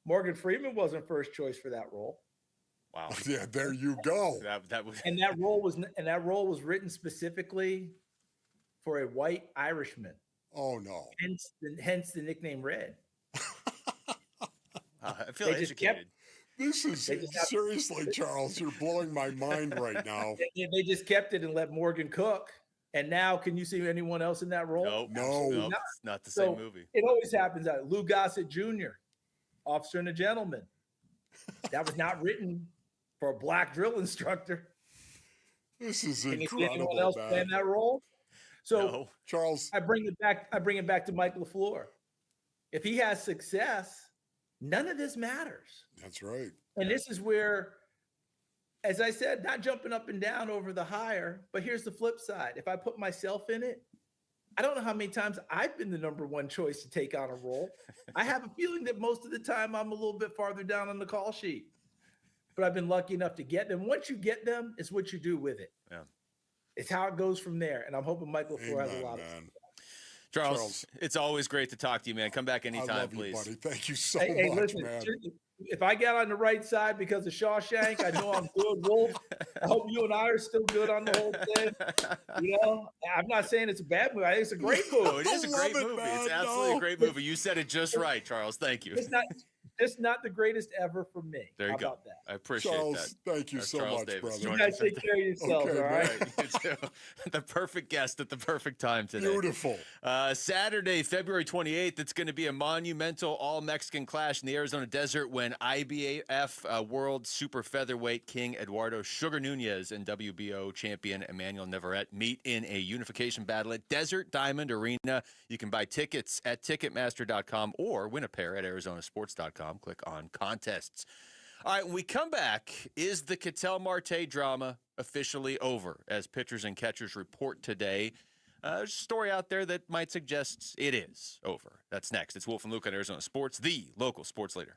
S6: Morgan Freeman wasn't first choice for that role.
S9: Wow.
S15: Yeah, there you go.
S9: That was
S6: and that role was written specifically for a white Irishman.
S15: Oh no.
S6: Hence the nickname Red.
S9: I feel educated.
S15: This is seriously, Charles, you're blowing my mind right now.
S6: They just kept it and let Morgan cook. And now, can you see anyone else in that role?
S15: No.
S9: It's not the same movie.
S6: It always happens. Lou Gossett Jr., Officer and a Gentleman. That was not written for a black drill instructor.
S15: This is
S6: Can you see
S15: incredible,
S6: anyone else
S15: man.
S6: playing that role? So
S9: No.
S15: Charles,
S6: I bring it back to Mike LaFleur. If he has success, none of this matters.
S15: That's right.
S6: And this is where, as I said, not jumping up and down over the hire, but here's the flip side. If I put myself in it, I don't know how many times I've been the number one choice to take on a role. I have a feeling that most of the time I'm a little bit farther down on the call sheet, but I've been lucky enough to get them. Once you get them, it's what you do with it.
S9: Yeah.
S6: It's how it goes from there. And I'm hoping Mike LaFleur has a lot of
S15: man.
S9: Charles, it's always great to talk to you, man. Come back anytime,
S15: I love
S9: please.
S15: you, buddy. Thank you so
S6: Hey,
S15: much,
S6: listen,
S15: man.
S6: if I get on the right side because of Shawshank, I know I'm good. Wolf, I hope you and I are still good on the whole thing. You know, I'm not saying it's a bad movie. I think it's a great movie.
S9: No, it is a great movie. It's absolutely a great movie. You said it just right, Charles. Thank you.
S6: It's not the greatest ever for me.
S9: There you
S6: How
S9: go.
S6: about that?
S9: I appreciate
S15: Charles,
S9: that.
S15: thank you
S9: That's
S15: so
S9: Charles
S15: much,
S9: Davis
S15: brother.
S6: You
S9: joining
S6: guys
S9: us.
S6: take care of yourselves,
S15: Okay,
S6: all right?
S9: Right, you too. The perfect guest at the perfect time today.
S15: Beautiful.
S9: Saturday, February 28th, it's going to be a monumental all-Mexican clash in the Arizona desert when IBF World Super Featherweight King Eduardo Sugar Nunez and WBO champion Emmanuel Navarrete meet in a unification battle at Desert Diamond Arena. You can buy tickets at Ticketmaster.com or win a pair at ArizonaSports.com. Click on contests. All right, when we come back, is the Ketel Marte drama officially over? As pitchers and catchers report today, there's a story out there that might suggest it is over. That's next. It's Wolf and Luke on Arizona Sports, the local sports leader.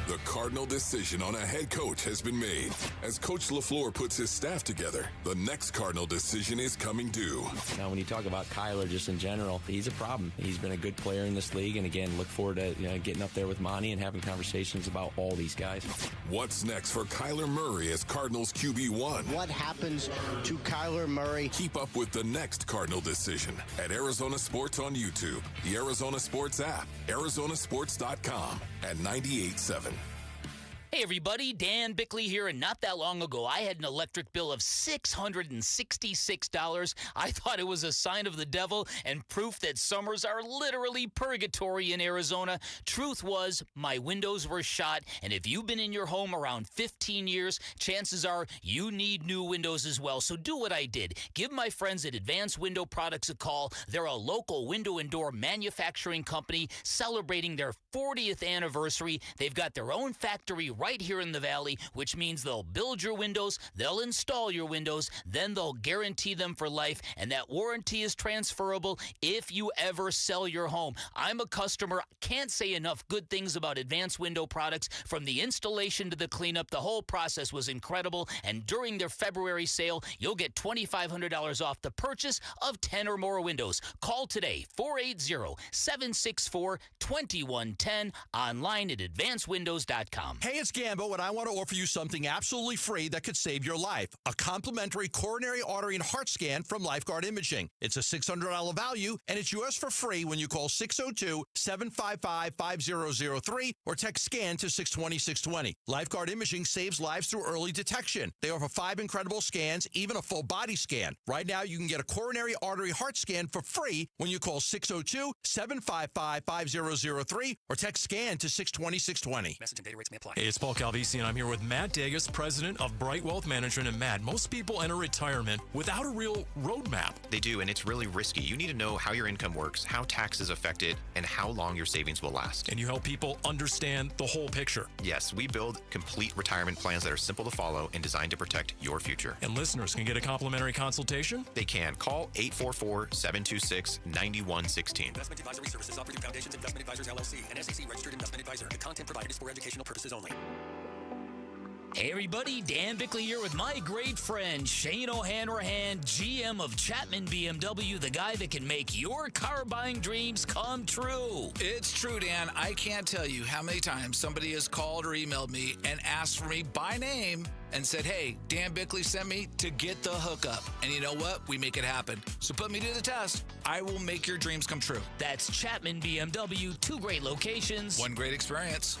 S8: The Cardinal decision on a head coach has been made. As Coach LaFleur puts his staff together, the next Cardinal decision is coming due.
S10: Now, when you talk about Kyler just in general, he's a problem. He's been a good player in this league, and again, look forward to getting up there with Monty and having conversations about all these guys.
S8: What's next for Kyler Murray as Cardinals QB1?
S11: What happens to Kyler Murray?
S8: Keep up with the next Cardinal decision at Arizona Sports on YouTube, the Arizona Sports app, ArizonaSports.com, and 98.7.
S14: Hey everybody, Dan Bickley here, and not that long ago I had an electric bill of $666. I thought it was a sign of the devil and proof that summers are literally purgatory in Arizona. Truth was, my windows were shot, and if you've been in your home around 15 years, chances are you need new windows as well. So do what I did. Give my friends at Advanced Window Products a call. They're a local window and door manufacturing company celebrating their 40th anniversary. They've got their own factory right here in the Valley, which means they'll build your windows, they'll install your windows, then they'll guarantee them for life, and that warranty is transferable if you ever sell your home. I'm a customer. Can't say enough good things about Advanced Window Products. From the installation to the cleanup, the whole process was incredible, and during their February sale, you'll get $2,500 off the purchase of 10 or more windows. Call today, 480-764-2110, online at advancedwindows.com.
S13: Hey, it's Gambo, and I want to offer you something absolutely free that could save your life. A complimentary coronary artery and heart scan from Lifeguard Imaging. It's a $600 value, and it's yours for free when you call 602-755-5003 or text SCAN to 620-620. Lifeguard Imaging saves lives through early detection. They offer 5 incredible scans, even a full body scan. Right now, you can get a coronary artery heart scan for free when you call 602-755-5003 or text SCAN to 620-620.
S24: Message and data rates may apply.
S22: Hey, it's Paul Calvisi, and I'm here with Matt Davis, president of Bright Wealth Management. And Matt, most people enter retirement without a real roadmap.
S21: They do, and it's really risky. You need to know how your income works, how taxes affect it, and how long your savings will last.
S22: And you help people understand the whole picture.
S21: Yes, we build complete retirement plans that are simple to follow and designed to protect your future.
S22: And listeners can get a complimentary consultation?
S21: They can. Call 844-726-9116.
S24: Investment advisory services offered through Foundations Investment Advisors, LLC, an SEC-registered investment advisor. The content provided is for educational purposes only.
S14: Hey everybody, Dan Bickley here with my great friend Shane O'Hanrahan, GM of Chapman BMW, the guy that can make your car buying dreams come true.
S25: It's true, Dan. I can't tell you how many times somebody has called or emailed me and asked for me by name and said, hey, Dan Bickley sent me to get the hookup. And you know what? We make it happen. So put me to the test. I will make your dreams come true.
S14: That's Chapman BMW, 2 great locations.
S25: 1 great experience.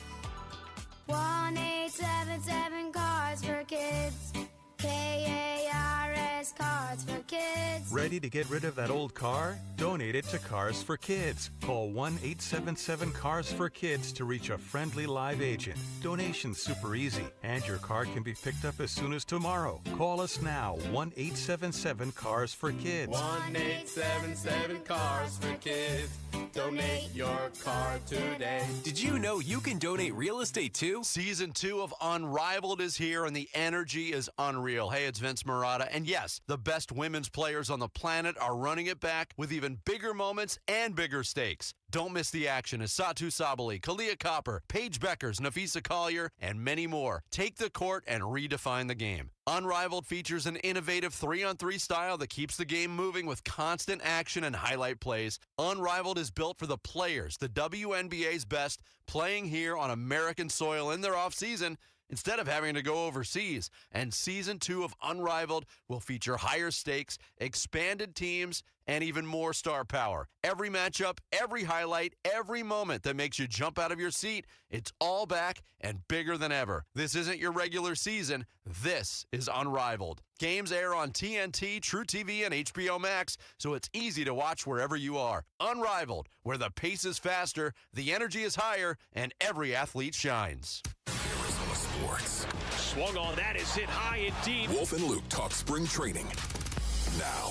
S26: 1-877 Cards for Kids. KARS Cards for Kids.
S2: Ready to get rid of that old car? Donate it to Cars for Kids. Call 1-877-CARS-FOR-KIDS to reach a friendly live agent. Donation's super easy, and your car can be picked up as soon as tomorrow. Call us now, 1-877-CARS-FOR-KIDS.
S3: 1-877-CARS-FOR-KIDS. Donate your car today.
S12: Did you know you can donate real estate too?
S16: Season 2 of Unrivaled is here, and the energy is unreal. Hey, it's Vince Marada, and yes, the best women's players on the planet are running it back with even bigger moments and bigger stakes. Don't miss the action as Satu Sabali, Kalia Copper, Paige Beckers, Nafisa Collier, and many more take the court and redefine the game. Unrivaled features an innovative 3-on-3 style that keeps the game moving with constant action and highlight plays. Unrivaled is built for the players, the WNBA's best, playing here on American soil in their offseason instead of having to go overseas. And Season 2 of Unrivaled will feature higher stakes, expanded teams, and even more star power. Every matchup, every highlight, every moment that makes you jump out of your seat, it's all back and bigger than ever. This isn't your regular season. This is Unrivaled. Games air on TNT, True TV, and HBO Max, so it's easy to watch wherever you are. Unrivaled, where the pace is faster, the energy is higher, and every athlete shines.
S8: Arizona Sports.
S19: Swung on, that is hit high and deep.
S8: Wolf and Luke talk spring training now.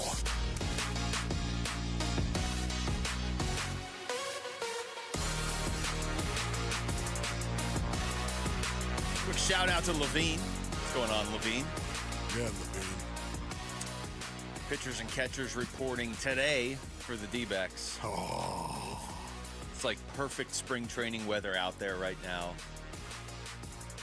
S9: Quick shout out to Levine. What's going on, Levine?
S15: Yeah, Levine.
S9: Pitchers and catchers reporting today for the D-backs.
S15: Oh.
S9: It's like perfect spring training weather out there right now.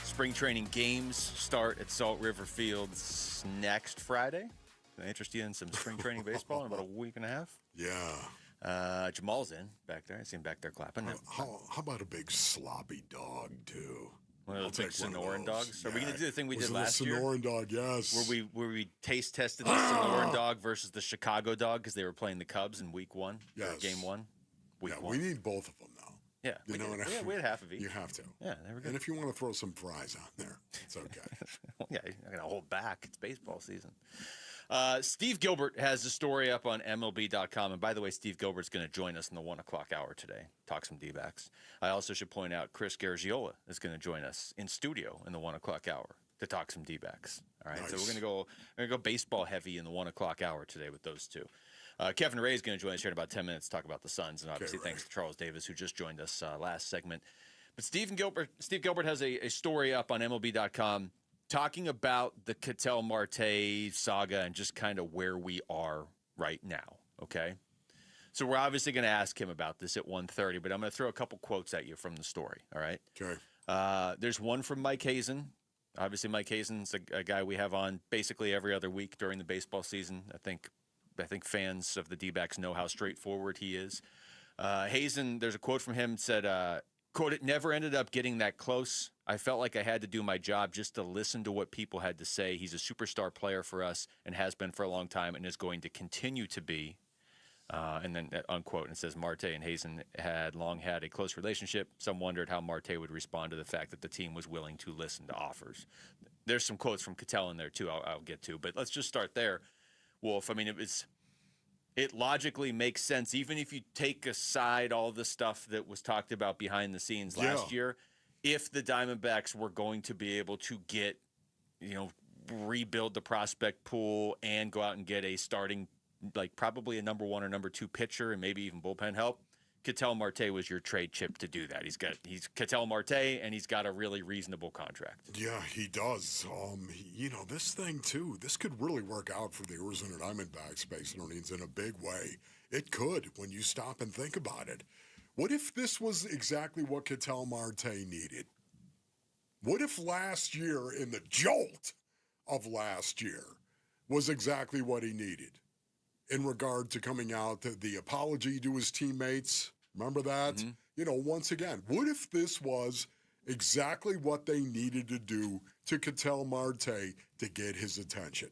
S9: Spring training games start at Salt River Fields next Friday. Can I interest you in some spring training baseball in about a week and a half?
S15: Yeah.
S9: Jamal's in back there. I see him back there clapping.
S15: How about a big sloppy dog, too?
S9: One of those big Sonoran dogs.
S15: Yeah.
S9: Are we going to do the thing we did last year?
S15: Sonoran dog, yes.
S9: Where we taste tested the Sonoran dog versus the Chicago dog because they were playing the Cubs in week 1.
S15: Yes.
S9: Game 1. Week 1.
S15: We need both of them now.
S9: Yeah. We had half of each.
S15: You have to.
S9: Yeah, there we go.
S15: And if you want to throw some fries on there, it's okay.
S9: Well, yeah, you're not going to hold back. It's baseball season. Steve Gilbert has a story up on MLB.com. And by the way, Steve Gilbert's going to join us in the 1 o'clock hour today. Talk some D-backs. I also should point out Chris Garagiola is going to join us in studio in the 1 o'clock hour to talk some D-backs. All right, nice. So we're going to go baseball heavy in the 1 o'clock hour today with those two. Kevin Ray is going to join us here in about 10 minutes to talk about the Suns. And obviously, thanks to Charles Davis, who just joined us last segment. But Steve Gilbert has a story up on MLB.com talking about the Ketel Marte saga and just kind of where we are right now, okay? So we're obviously going to ask him about this at 1:30, but I'm going to throw a couple quotes at you from the story, all right?
S15: Okay.
S9: There's one from Mike Hazen. Obviously, Mike Hazen's a guy we have on basically every other week during the baseball season. I think fans of the D-backs know how straightforward he is. Hazen, there's a quote from him, said, quote, "It never ended up getting that close. I felt like I had to do my job just to listen to what people had to say. He's a superstar player for us and has been for a long time and is going to continue to be." And then unquote, and it says Marte and Hazen had long had a close relationship. Some wondered how Marte would respond to the fact that the team was willing to listen to offers. There's some quotes from Ketel in there too I'll get to, but let's just start there. Wolf, I mean, it logically makes sense, even if you take aside all the stuff that was talked about behind the scenes last year, if the Diamondbacks were going to be able to get, rebuild the prospect pool and go out and get a starting, like probably a number 1 or number 2 pitcher and maybe even bullpen help, Ketel Marte was your trade chip to do that. He's Ketel Marte, and he's got a really reasonable contract.
S15: Yeah, he does. This thing, too, this could really work out for the Arizona Diamondbacks, Space Learnings, in a big way. It could, when you stop and think about it. What if this was exactly what Ketel Marte needed? What if last year, in the jolt of last year, was exactly what he needed? In regard to coming out, the apology to his teammates. Remember that? Mm-hmm. Once again, what if this was exactly what they needed to do to Ketel Marte to get his attention?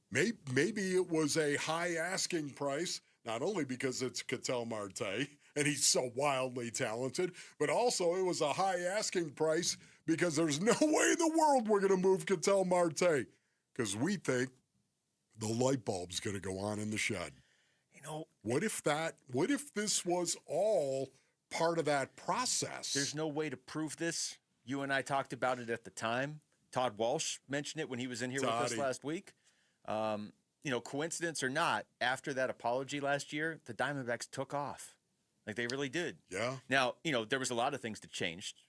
S15: Maybe it was a high asking price, not only because it's Ketel Marte and he's so wildly talented, but also it was a high asking price because there's no way in the world we're going to move Ketel Marte because we think the light bulb's going to go on in the shed.
S9: You know,
S15: what if this was all part of that process?
S9: There's no way to prove this. You and I talked about it at the time. Todd Walsh mentioned it when he was in here with us last week. Coincidence or not, after that apology last year, the Diamondbacks took off. Like, they really did.
S15: Yeah.
S9: Now, there was a lot of things that changed.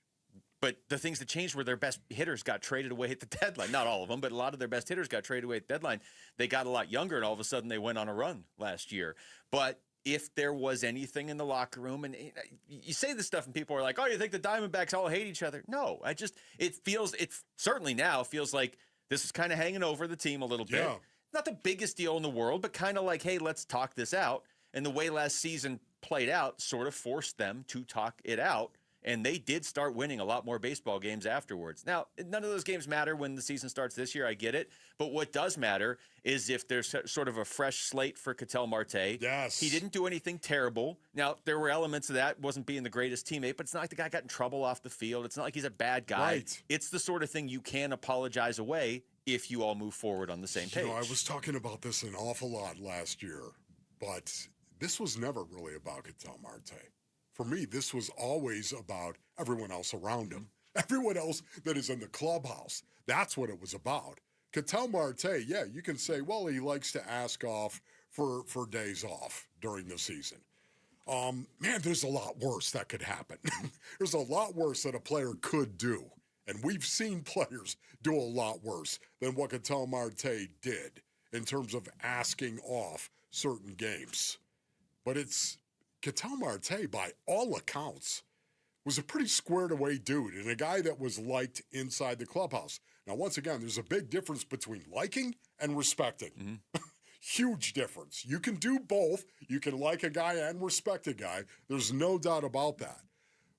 S9: But the things that changed were their best hitters got traded away at the deadline. Not all of them, but a lot of their best hitters got traded away at the deadline. They got a lot younger, and all of a sudden they went on a run last year. But if there was anything in the locker room, and you say this stuff and people are like, oh, you think the Diamondbacks all hate each other? No, it certainly now feels like this is kind of hanging over the team a little bit.
S15: Yeah.
S9: Not the biggest deal in the world, but kind of like, hey, let's talk this out. And the way last season played out sort of forced them to talk it out. And they did start winning a lot more baseball games afterwards. Now, none of those games matter when the season starts this year. I get it. But what does matter is if there's sort of a fresh slate for Ketel Marte.
S15: Yes.
S9: He didn't do anything terrible. Now, there were elements of that. Wasn't being the greatest teammate, but it's not like the guy got in trouble off the field. It's not like he's a bad guy.
S15: Right.
S9: It's the sort of thing you can apologize away if you all move forward on the same page.
S15: I was talking about this an awful lot last year, but this was never really about Ketel Marte. For me, this was always about everyone else around him, everyone else that is in the clubhouse. That's what it was about. Ketel Marte, yeah, you can say, well, he likes to ask off for days off during the season. Man, there's a lot worse that could happen. There's a lot worse that a player could do. And we've seen players do a lot worse than what Ketel Marte did in terms of asking off certain games. But Ketel Marte, by all accounts, was a pretty squared away dude and a guy that was liked inside the clubhouse. Now, once again, there's a big difference between liking and respecting. Mm-hmm. Huge difference. You can do both. You can like a guy and respect a guy. There's no doubt about that.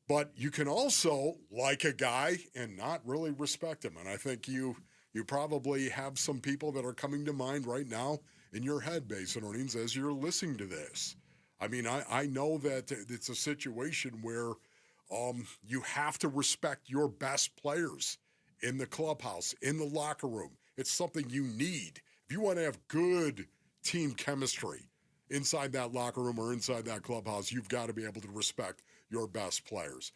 S15: But you can also like a guy and not really respect him. And I think you probably have some people that are coming to mind right now in your head, Basin Earnings, as you're listening to this. I mean, I know that it's a situation where you have to respect your best players in the clubhouse, in the locker room. It's something you need. If you want to have good team chemistry inside that locker room or inside that clubhouse, you've got to be able to respect your best players.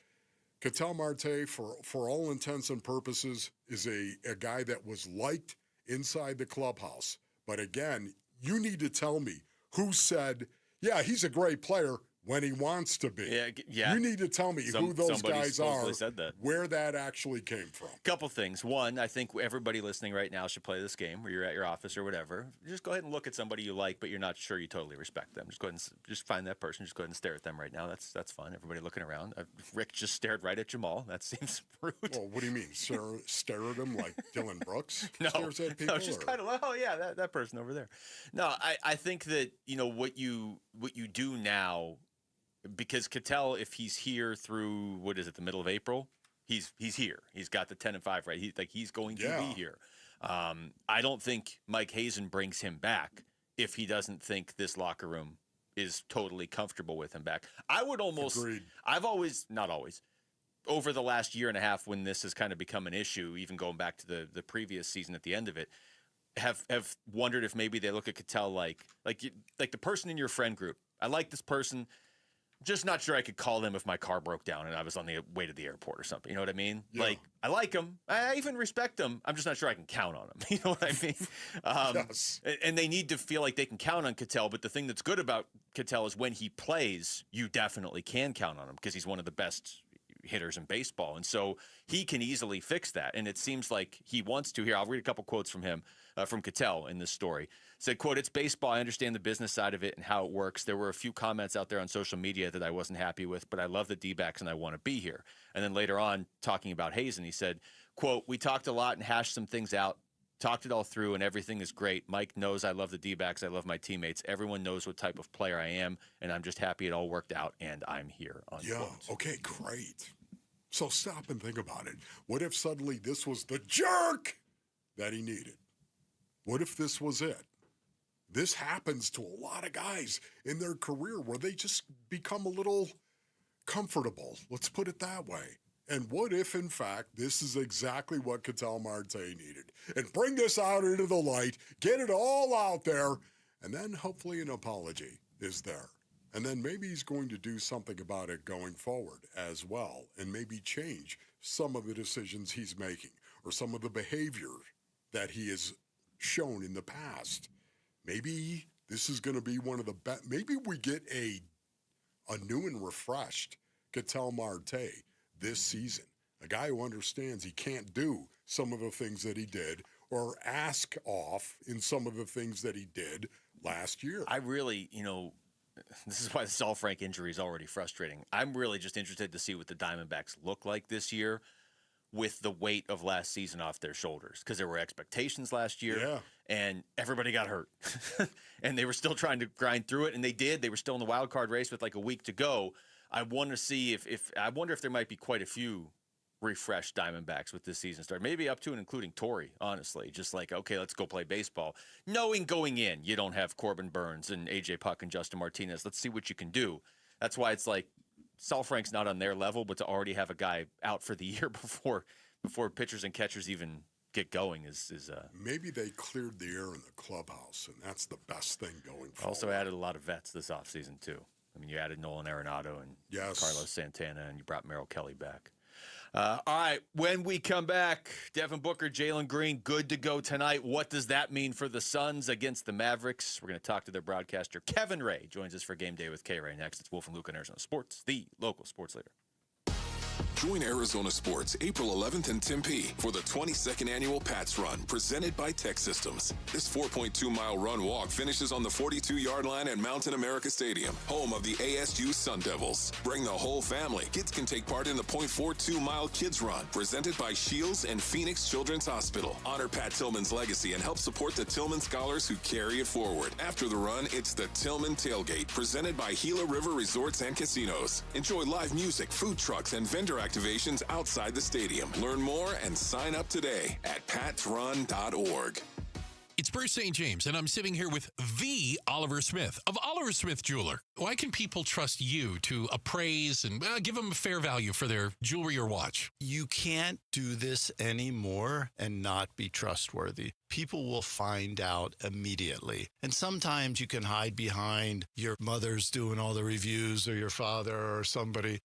S15: Ketel Marte, for all intents and purposes, is a guy that was liked inside the clubhouse. But again, you need to tell me who said, yeah, he's a great player when he wants to be.
S9: Yeah.
S15: You need to tell me who those guys are,
S9: said that.
S15: where that actually came from.
S9: Couple things. One, I think everybody listening right now should play this game where you're at your office or whatever. Just go ahead and look at somebody you like, but you're not sure you totally respect them. Just go ahead and just find that person. Just go ahead and stare at them right now. That's fun. Everybody looking around. Rick just stared right at Jamal. That seems rude.
S15: Well, what do you mean? Stare at him like Dylan Brooks?
S9: No,
S15: stares at people,
S9: just kind of, oh yeah, that person over there. No, I think that what you do now. Because Ketel, if he's here through the middle of April, he's here. He's got the 10-5 right. He's going to be here. I don't think Mike Hazen brings him back if he doesn't think this locker room is totally comfortable with him back. I would almost.
S15: Agreed.
S9: I've always, not always, over the last year and a half when this has kind of become an issue, even going back to the previous season at the end of it, have wondered if maybe they look at Ketel like the person in your friend group. I like this person. Just not sure I could call them if my car broke down and I was on the way to the airport or something. You know what I mean?
S15: Yeah.
S9: Like, I like them. I even respect them. I'm just not sure I can count on them. You know what I mean?
S15: Yes.
S9: And they need to feel like they can count on Ketel. But the thing that's good about Ketel is when he plays, you definitely can count on him because he's one of the best hitters in baseball. And so he can easily fix that. And it seems like he wants to. Here, I'll read a couple quotes from him, from Ketel in this story. Said, quote, "It's baseball. I understand the business side of it and how it works. There were a few comments out there on social media that I wasn't happy with, but I love the D-backs and I want to be here." And then later on, talking about Hazen, he said, quote, "We talked a lot and hashed some things out, talked it all through, and everything is great. Mike knows I love the D-backs. I love my teammates. Everyone knows what type of player I am, and I'm just happy it all worked out, and I'm here." Unquote.
S15: Yeah, okay, great. So stop and think about it. What if suddenly this was the jerk that he needed? What if this was it? This happens to a lot of guys in their career where they just become a little comfortable. Let's put it that way. And what if, in fact, this is exactly what Ketel Marte needed? And bring this out into the light, get it all out there, and then hopefully an apology is there. And then maybe he's going to do something about it going forward as well, and maybe change some of the decisions he's making or some of the behavior that he has shown in the past. Maybe this is going to be one of the best. Maybe we get a new and refreshed Ketel Marte this season, a guy who understands he can't do some of the things that he did or ask off in some of the things that he did last year.
S9: I really, this is why the Saul Frank injury is already frustrating. I'm really just interested to see what the Diamondbacks look like this year with the weight of last season off their shoulders, because there were expectations last year and everybody got hurt and they were still trying to grind through it, and they did. They were still in the wild card race with like a week to go. I want to see I wonder if there might be quite a few refreshed Diamondbacks with this season start, maybe up to and including Torrey, honestly. Just like, okay, let's go play baseball. Knowing going in, you don't have Corbin Burns and AJ Puck and Justin Martinez. Let's see what you can do. That's why it's like Saul Frank's not on their level, but to already have a guy out for the year before pitchers and catchers even get going is
S15: maybe they cleared the air in the clubhouse, and that's the best thing going forward.
S9: Also added a lot of vets this offseason too. I mean, you added Nolan Arenado and Carlos Santana, and you brought Merrill Kelly back. All right, when we come back, Devin Booker, Jaylen Green, good to go tonight. What does that mean for the Suns against the Mavericks? We're going to talk to their broadcaster, Kevin Ray, joins us for Game Day with K-Ray next. It's Wolf and Luke on Arizona Sports, the local sports leader.
S8: Join Arizona Sports April 11th in Tempe for the 22nd annual Pats Run, presented by Tech Systems. This 4.2-mile run-walk finishes on the 42-yard line at Mountain America Stadium, home of the ASU Sun Devils. Bring the whole family. Kids can take part in the 0.42-mile Kids Run, presented by Shields and Phoenix Children's Hospital. Honor Pat Tillman's legacy and help support the Tillman scholars who carry it forward. After the run, it's the Tillman Tailgate, presented by Gila River Resorts and Casinos. Enjoy live music, food trucks, and vendor activations outside the stadium. Learn more and sign up today at patsrun.org.
S7: It's Bruce St. James, and I'm sitting here with the Oliver Smith of Oliver Smith Jeweler. Why can people trust you to appraise and give them a fair value for their jewelry or watch?
S17: You can't do this anymore and not be trustworthy. People will find out immediately. And sometimes you can hide behind your mother's doing all the reviews, or your father, or somebody,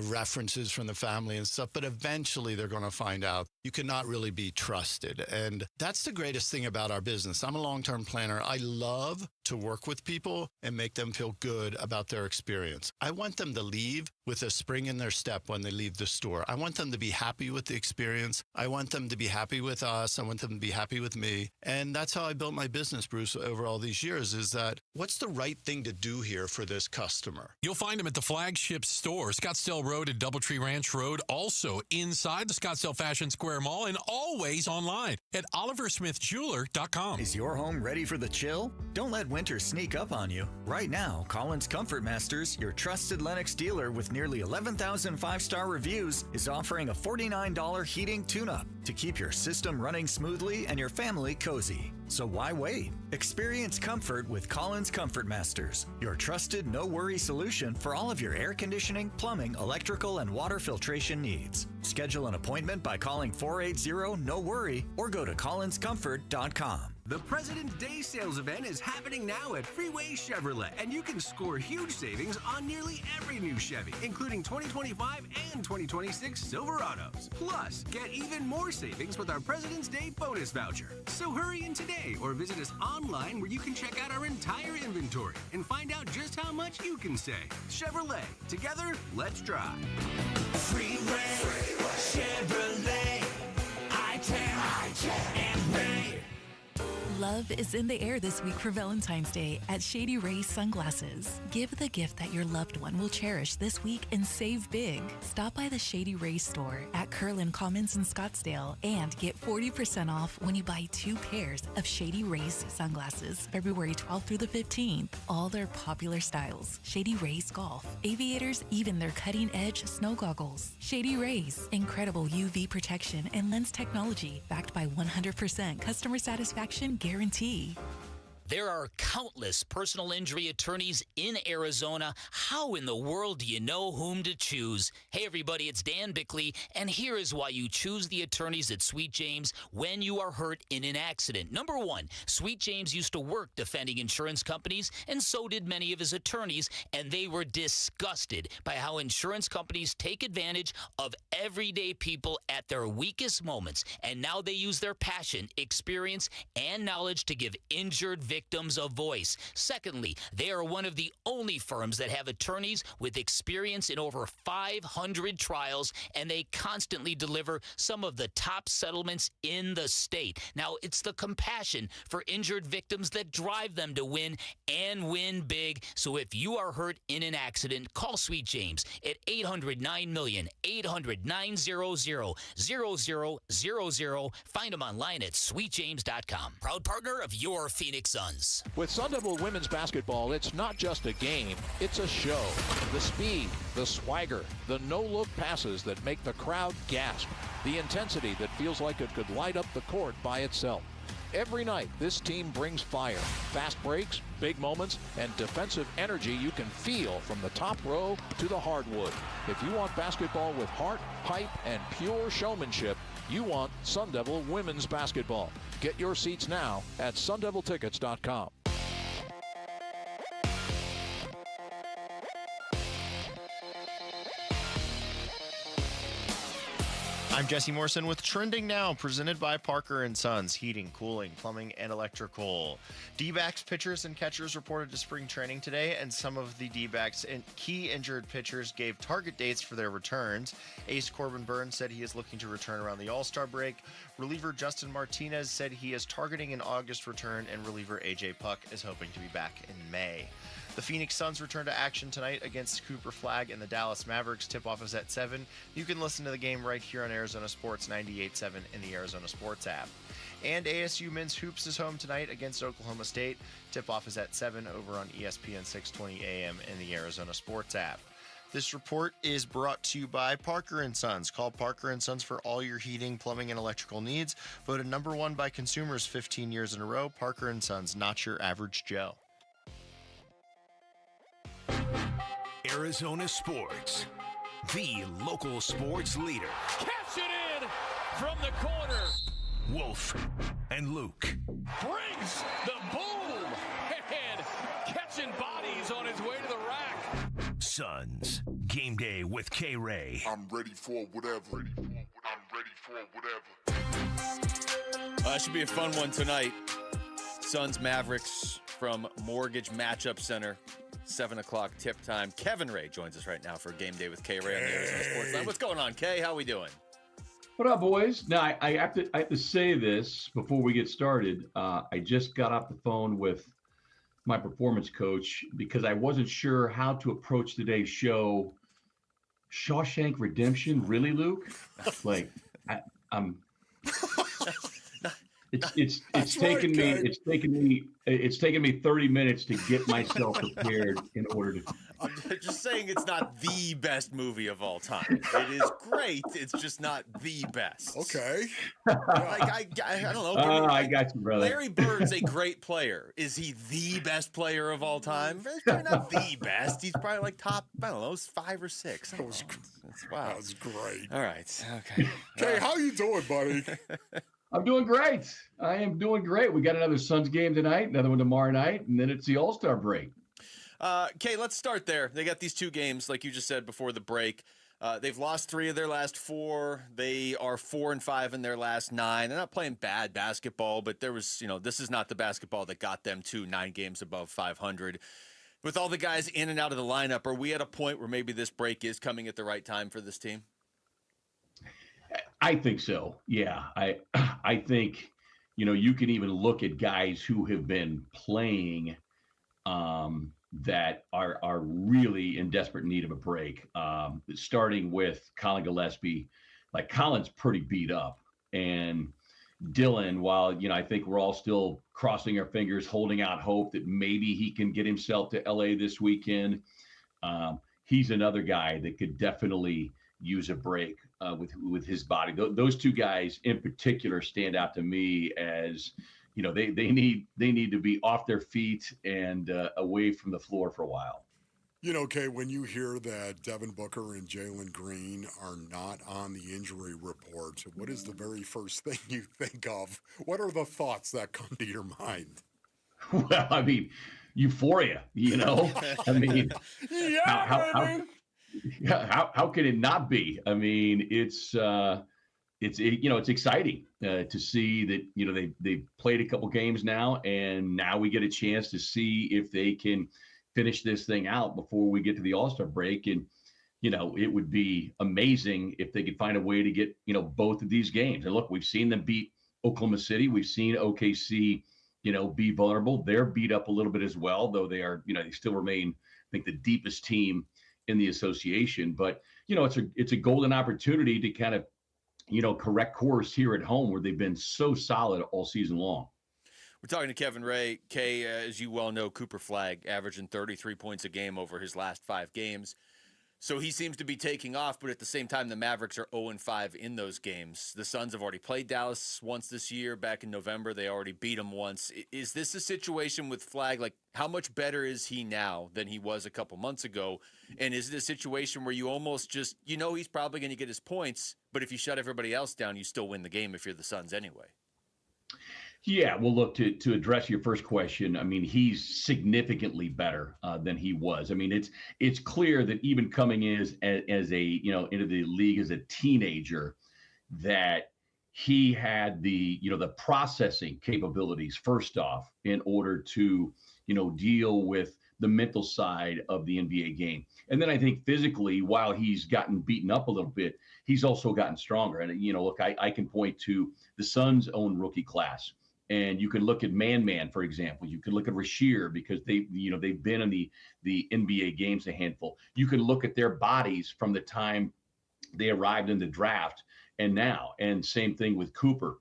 S17: references from the family and stuff. But eventually they're going to find out you cannot really be trusted. And that's the greatest thing about our business. I'm a long-term planner. I love to work with people and make them feel good about their experience. I want them to leave with a spring in their step when they leave the store. I want them to be happy with the experience. I want them to be happy with us. I want them to be happy with me. And that's how I built my business, Bruce, over all these years, is that what's the right thing to do here for this customer?
S7: You'll find them at the flagship store, Scottsdale Road and Doubletree Ranch Road, also inside the Scottsdale Fashion Square Mall, and always online at oliversmithjeweler.com.
S18: Is your home ready for the chill? Don't let winter sneak up on you. Right now, Collins Comfort Masters, your trusted Lennox dealer with nearly 11,000 five-star reviews, is offering a $49 heating tune-up to keep your system running smoothly and your family cozy. So why wait? Experience comfort with Collins Comfort Masters, your trusted no-worry solution for all of your air conditioning, plumbing, electrical, and water filtration needs. Schedule an appointment by calling 480-NO-WORRY or go to collinscomfort.com.
S12: The President's Day sales event is happening now at Freeway Chevrolet, and you can score huge savings on nearly every new Chevy, including 2025 and 2026 Silverados. Plus, get even more savings with our President's Day bonus voucher. So hurry in today or visit us online where you can check out our entire inventory and find out just how much you can save. Chevrolet, together, let's drive.
S3: Freeway, Chevrolet, I-10, and Ray.
S20: Love is in the air this week for Valentine's Day at Shady Rays Sunglasses. Give the gift that your loved one will cherish this week and save big. Stop by the Shady Rays store at Curlin Commons in Scottsdale and get 40% off when you buy 2 pairs of Shady Rays sunglasses February 12th through the 15th. All their popular styles. Shady Rays Golf, Aviators, even their cutting-edge snow goggles. Shady Rays, incredible UV protection and lens technology backed by 100% customer satisfaction guarantee.
S14: There are countless personal injury attorneys in Arizona. How in the world do you know whom to choose? Hey, everybody, it's Dan Bickley, and here is why you choose the attorneys at Sweet James when you are hurt in an accident. Number one, Sweet James used to work defending insurance companies, and so did many of his attorneys, and they were disgusted by how insurance companies take advantage of everyday people at their weakest moments, and now they use their passion, experience, and knowledge to give injured victims a voice. Secondly, they are one of the only firms that have attorneys with experience in over 500 trials, and they constantly deliver some of the top settlements in the state. Now, it's the compassion for injured victims that drive them to win and win big. So if you are hurt in an accident, call Sweet James at 800-9-million, 800-900-0000. Find them online at sweetjames.com. Proud partner of your Phoenix Suns.
S1: With Sun Devil women's basketball, it's not just a game, it's a show. The speed, the swagger, the no-look passes that make the crowd gasp, the intensity that feels like it could light up the court by itself. Every night, this team brings fire, fast breaks, big moments, and defensive energy you can feel from the top row to the hardwood. If you want basketball with heart, hype, and pure showmanship, you want Sun Devil women's basketball. Get your seats now at sundeviltickets.com.
S4: I'm Jesse Morrison with Trending Now, presented by Parker & Sons, heating, cooling, plumbing, and electrical. D-backs pitchers and catchers reported to spring training today, and some of the D-backs and key injured pitchers gave target dates for their returns. Ace Corbin Burns said he is looking to return around the All-Star break. Reliever Justin Martinez said he is targeting an August return, and reliever AJ Puck is hoping to be back in May. The Phoenix Suns return to action tonight against Cooper Flagg and the Dallas Mavericks. Tip-off is at 7. You can listen to the game right here on Arizona Sports 98.7 in the Arizona Sports app. And ASU men's hoops is home tonight against Oklahoma State. Tip-off is at 7 over on ESPN 620 AM in the Arizona Sports app. This report is brought to you by Parker & Sons. Call Parker & Sons for all your heating, plumbing, and electrical needs. Voted number 1 by consumers 15 years in a row. Parker & Sons, not your average Joe.
S3: Arizona Sports, the local sports leader.
S19: Catch it in from the corner.
S3: Wolf and Luke.
S19: Brings the boom and catching bodies on his way to the rack.
S3: Suns, game day with K-Ray.
S15: I'm ready for whatever.
S9: That should be a fun one tonight. Suns Mavericks from Mortgage Matchup Center. 7 o'clock tip time. Kevin Ray joins us right now for Game Day with K-Ray on the Arizona Sports Line. What's going on, Kay? How we doing?
S5: What up, boys? Now, I have to say this before we get started. I just got off the phone with my performance coach because I wasn't sure how to approach today's show. Shawshank Redemption, really, Luke? Like, I'm. It's taken me 30 minutes to get myself prepared in order to.
S9: I'm just saying it's not the best movie of all time. It is great. It's just not the best.
S15: Okay.
S9: I don't know.
S5: I got you, brother.
S9: Larry Bird's a great player. Is he the best player of all time? He's probably not the best. He's probably like top, I don't know, 5 or 6. Wow.
S15: That was great.
S9: All right. Okay.
S15: Hey, how you doing, buddy?
S5: I'm doing great. I am doing great. We got another Suns game tonight, another one tomorrow night, and then it's the All-Star break.
S9: Kay, let's start there. They got these 2 games, like you just said before the break. They've lost 3 of their last 4. They are 4-5 in their last 9. They're not playing bad basketball, but there was, this is not the basketball that got them to 9 games above 500. With all the guys in and out of the lineup, are we at a point where maybe this break is coming at the right time for this team?
S5: I think so. Yeah. I think, you can even look at guys who have been playing that are really in desperate need of a break. Starting with Colin Gillespie. Like, Colin's pretty beat up. And Dylan, while, I think we're all still crossing our fingers, holding out hope that maybe he can get himself to LA this weekend. He's another guy that could definitely use a break with his body. Those 2 guys in particular stand out to me as, they need to be off their feet and away from the floor for a while.
S15: Kay, when you hear that Devin Booker and Jaylen Green are not on the injury report, what is the very first thing you think of? What are the thoughts that come to your mind?
S5: Well, I mean, euphoria, I mean, how can it not be? I mean, it's exciting to see that, they've played a couple games now, and now we get a chance to see if they can finish this thing out before we get to the All-Star break. And, it would be amazing if they could find a way to get, both of these games. And look, we've seen them beat Oklahoma City. We've seen OKC, be vulnerable. They're beat up a little bit as well, though they are, they still remain, I think, the deepest team in the association. But, it's a golden opportunity to kind of, correct course here at home where they've been so solid all season long.
S9: We're talking to Kevin Ray. Kay, as you well know, Cooper Flagg averaging 33 points a game over his last 5 games. So he seems to be taking off, but at the same time, the Mavericks are 0-5 in those games. The Suns have already played Dallas once this year. Back in November, they already beat them once. Is this a situation with Flagg? Like, how much better is he now than he was a couple months ago? And is it a situation where you almost just, he's probably going to get his points, but if you shut everybody else down, you still win the game if you're the Suns anyway?
S5: Yeah, well, look, to address your first question, I mean, he's significantly better than he was. I mean, it's clear that even coming in as a, into the league as a teenager, that he had the processing capabilities, first off, in order to, deal with the mental side of the NBA game. And then I think physically, while he's gotten beaten up a little bit, he's also gotten stronger. And, look, I can point to the Suns' own rookie class. And you can look at Man, for example. You can look at Rasheer because they've been in the NBA games a handful. You can look at their bodies from the time they arrived in the draft and now. And same thing with Cooper.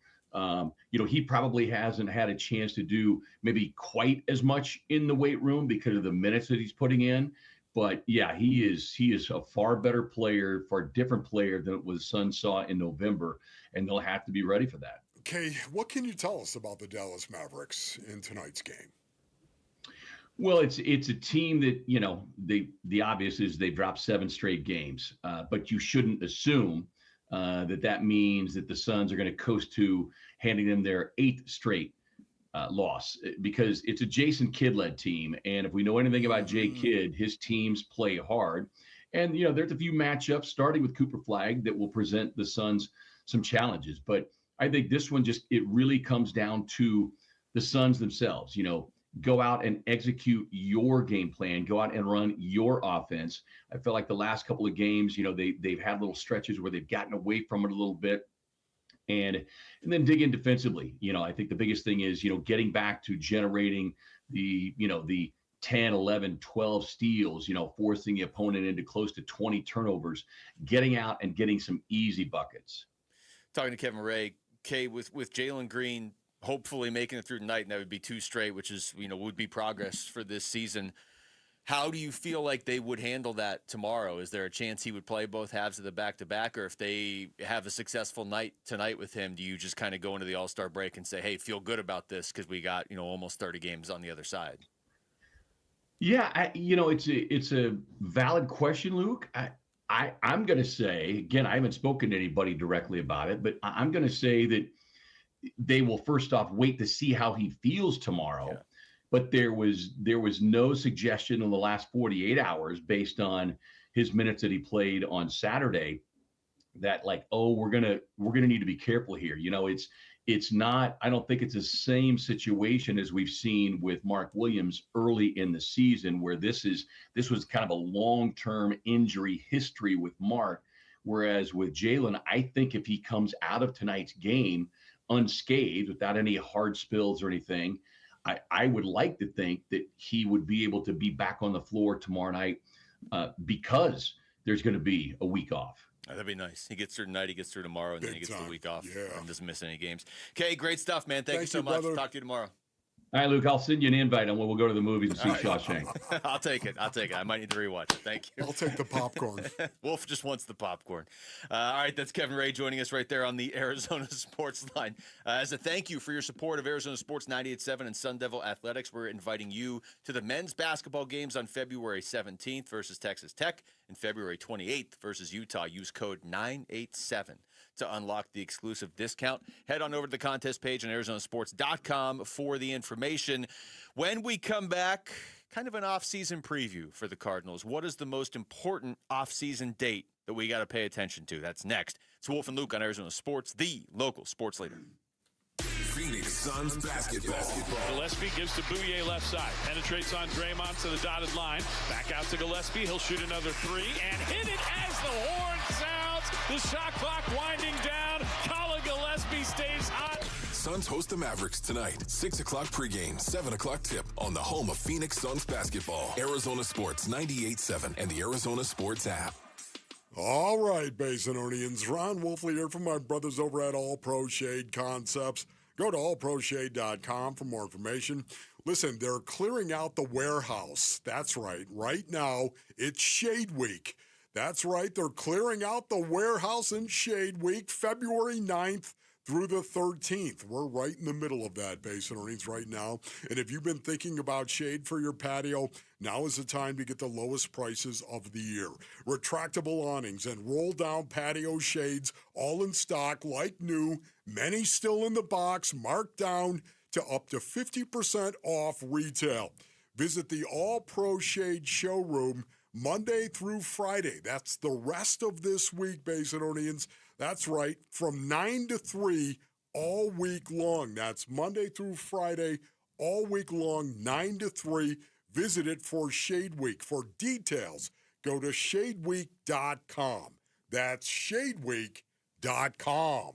S5: He probably hasn't had a chance to do maybe quite as much in the weight room because of the minutes that he's putting in. But yeah, he is a far better player, far different player than what the Suns saw in November, and they'll have to be ready for that.
S15: Okay, what can you tell us about the Dallas Mavericks in tonight's game?
S5: Well, it's a team that, the obvious is they dropped 7 straight games, but you shouldn't assume that means that the Suns are going to coast to handing them their 8th straight loss, because it's a Jason Kidd-led team. And if we know anything about Jay Kidd, his teams play hard. And, there's a few matchups starting with Cooper Flagg that will present the Suns some challenges. But I think this one it really comes down to the Suns themselves. Go out and execute your game plan, go out and run your offense. I feel like the last couple of games, they've had little stretches where they've gotten away from it a little bit, and then dig in defensively. I think the biggest thing is, getting back to generating the 10, 11, 12 steals, forcing the opponent into close to 20 turnovers, getting out and getting some easy buckets.
S9: Talking to Kevin Ray, Kay, with Jaylen Green hopefully making it through tonight, and that would be 2 straight, which is, would be progress for this season. How do you feel like they would handle that tomorrow? Is there a chance he would play both halves of the back-to-back, or if they have a successful night tonight with him, do you just kind of go into the All-Star break and say, hey, feel good about this because we got, almost 30 games on the other side?
S5: Yeah, it's a valid question, Luke. I'm going to say, again, I haven't spoken to anybody directly about it, but I'm going to say that they will first off wait to see how he feels tomorrow. Yeah. But there was no suggestion in the last 48 hours based on his minutes that he played on Saturday that we're going to need to be careful here. It's not, I don't think it's the same situation as we've seen with Mark Williams early in the season, where this was kind of a long-term injury history with Mark. Whereas with Jaylen, I think if he comes out of tonight's game unscathed, without any hard spills or anything, I would like to think that he would be able to be back on the floor tomorrow night because there's going to be a week off.
S9: That'd be nice. He gets through tonight, he gets through tomorrow, and then he gets the week off and doesn't miss any games. Okay, great stuff, man. Thank you so much.
S15: Brother.
S9: Talk to you tomorrow.
S5: All right, Luke, I'll send you an invite on when we'll go to the movies and see Shawshank.
S9: I'll take it. I might need to rewatch it. Thank you.
S15: I'll take the popcorn.
S9: Wolf just wants the popcorn. All right, that's Kevin Ray joining us right there on the Arizona Sports Line. As a thank you for your support of Arizona Sports 98.7 and Sun Devil Athletics, we're inviting you to the men's basketball games on February 17th versus Texas Tech and February 28th versus Utah. Use code 987 to unlock the exclusive discount. Head on over to the contest page on arizonasports.com for the information. When we come back, kind of an off-season preview for the Cardinals. What is the most important off-season date that we got to pay attention to? That's next. It's Wolf and Luke on Arizona Sports, the local sports leader.
S8: Phoenix Suns basketball.
S19: Gillespie gives to Bouye left side. Penetrates on Draymond to the dotted line. Back out to Gillespie. He'll shoot another three and hit it as the horn sounds. The shot clock winding down. Colin Gillespie stays hot.
S8: Suns host the Mavericks tonight. 6 o'clock pregame, 7 o'clock tip on the home of Phoenix Suns basketball. Arizona Sports 98.7 and the Arizona Sports app.
S15: All right, Basinonians. Ron Wolfley here from my brothers over at All Pro Shade Concepts. Go to allproshade.com for more information. Listen, they're clearing out the warehouse. That's right. Right now, it's Shade Week. That's right. They're clearing out the warehouse in Shade Week, February 9th through the 13th. We're right in the middle of that, Basinonians, right now. And if you've been thinking about shade for your patio, now is the time to get the lowest prices of the year. Retractable awnings and roll-down patio shades, all in stock like new, many still in the box, marked down to up to 50% off retail. Visit the All Pro Shade showroom Monday through Friday. That's the rest of this week, Basinonians. That's right, from 9 to 3 all week long. That's Monday through Friday, all week long, 9 to 3. Visit it for Shade Week. For details, go to shadeweek.com. That's shadeweek.com.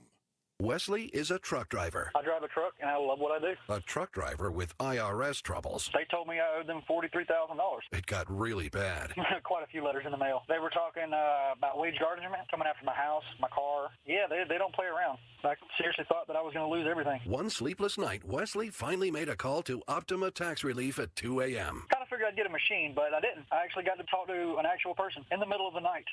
S6: Wesley is a truck driver.
S10: I drive a truck, and I love what I do.
S6: A truck driver with IRS troubles.
S10: They told me I owed them $43,000.
S6: It got really bad.
S10: Quite a few letters in the mail. They were talking about wage garnishment, coming after my house, my car. Yeah, they don't play around. I seriously thought that I was going to lose everything.
S6: One sleepless night, Wesley finally made a call to Optima Tax Relief at 2 a.m.
S10: Kind of figured I'd get a machine, but I didn't. I actually got to talk to an actual person in the middle of the night.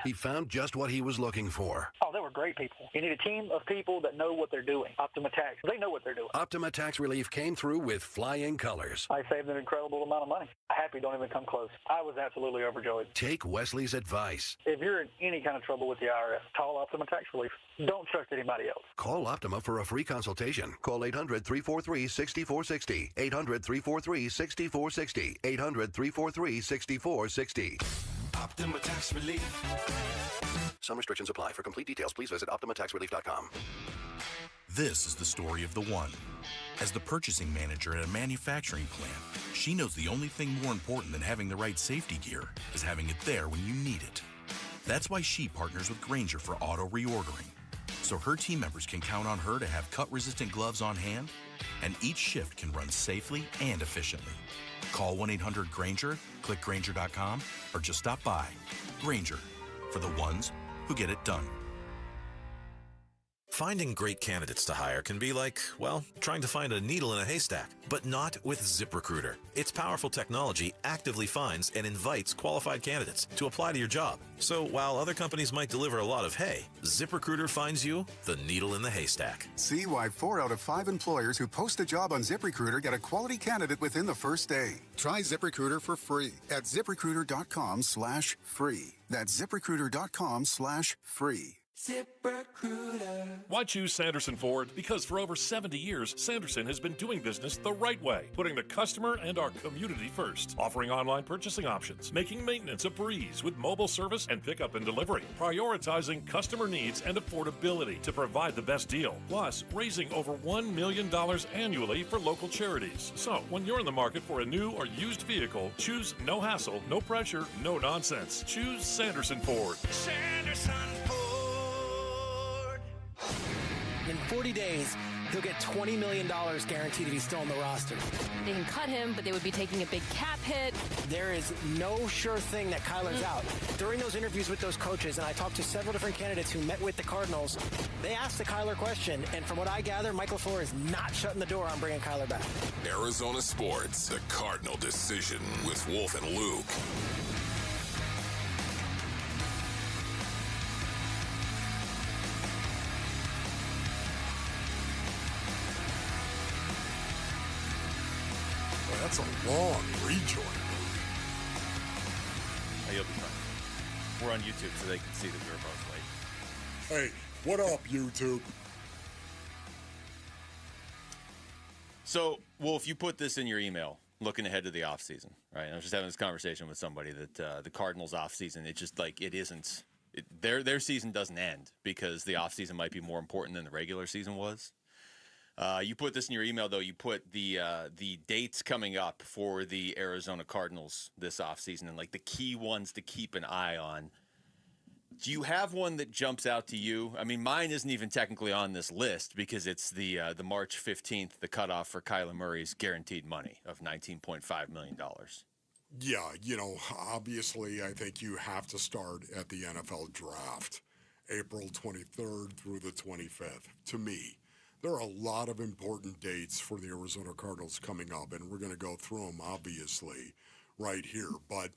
S6: He found just what he was looking for.
S10: Oh, they were great people. You need a team of people that know what they're doing. Optima Tax. They know what they're doing.
S6: Optima Tax Relief came through with flying colors.
S10: I saved an incredible amount of money. Happy don't even come close. I was absolutely overjoyed.
S6: Take Wesley's advice.
S10: If you're in any kind of trouble with the IRS, call Optima Tax Relief. Don't trust anybody else.
S6: Call Optima for a free consultation. Call 800-343-6460. 800-343-6460. 800-343-6460.
S12: Optima Tax Relief.
S6: Some restrictions apply. For complete details, please visit OptimaTaxRelief.com.
S11: This is the story of the one. As the purchasing manager at a manufacturing plant, she knows the only thing more important than having the right safety gear is having it there when you need it. That's why she partners with Grainger for auto reordering, so her team members can count on her to have cut-resistant gloves on hand, and each shift can run safely and efficiently. Call 1-800-GRAINGER, click Grainger.com, or just stop by. Grainger, for the ones who get it done.
S13: Finding great candidates to hire can be like, well, trying to find a needle in a haystack, but not with ZipRecruiter. Its powerful technology actively finds and invites qualified candidates to apply to your job. So while other companies might deliver a lot of hay, ZipRecruiter finds you the needle in the haystack.
S23: See why 4 out of 5 employers who post a job on ZipRecruiter get a quality candidate within the first day. Try ZipRecruiter for free at ZipRecruiter.com/free. That's ZipRecruiter.com/free.
S19: ZipRecruiter. Why choose Sanderson Ford? Because for over 70 years, Sanderson has been doing business the right way, putting the customer and our community first, offering online purchasing options, making maintenance a breeze with mobile service and pickup and delivery, prioritizing customer needs and affordability to provide the best deal, plus raising over $1 million annually for local charities. So when you're in the market for a new or used vehicle, choose no hassle, no pressure, no nonsense. Choose Sanderson Ford.
S12: Sanderson Ford.
S26: In 40 days,
S2: he'll get $20 million guaranteed if he's still on the roster.
S21: They can cut him, but they would be taking a big cap hit.
S2: There is no sure thing that Kyler's out. During those interviews with those coaches, and I talked to several different candidates who met with the Cardinals, they asked the Kyler question, and from what I gather, Mike LaFleur is not shutting the door on bringing Kyler back.
S8: Arizona Sports, the Cardinal Decision with Wolf and Luke.
S15: That's a long rejoin.
S9: Oh, you'll be fine. We're on YouTube, so they can see that we were both late.
S15: Hey, what up, YouTube?
S9: So, Wolf, you put this in your email, looking ahead to the offseason, right? I was just having this conversation with somebody that the Cardinals offseason, it's just like it isn't. Their season doesn't end because the offseason might be more important than the regular season was. You put this in your email, though. You put the dates coming up for the Arizona Cardinals this offseason and, like, the key ones to keep an eye on. Do you have one that jumps out to you? I mean, mine isn't even technically on this list because it's the March 15th, the cutoff for Kyler Murray's guaranteed money of $19.5 million.
S15: Yeah, obviously, I think you have to start at the NFL draft, April 23rd through the 25th. To me, there are a lot of important dates for the Arizona Cardinals coming up, and we're going to go through them, obviously, right here. But,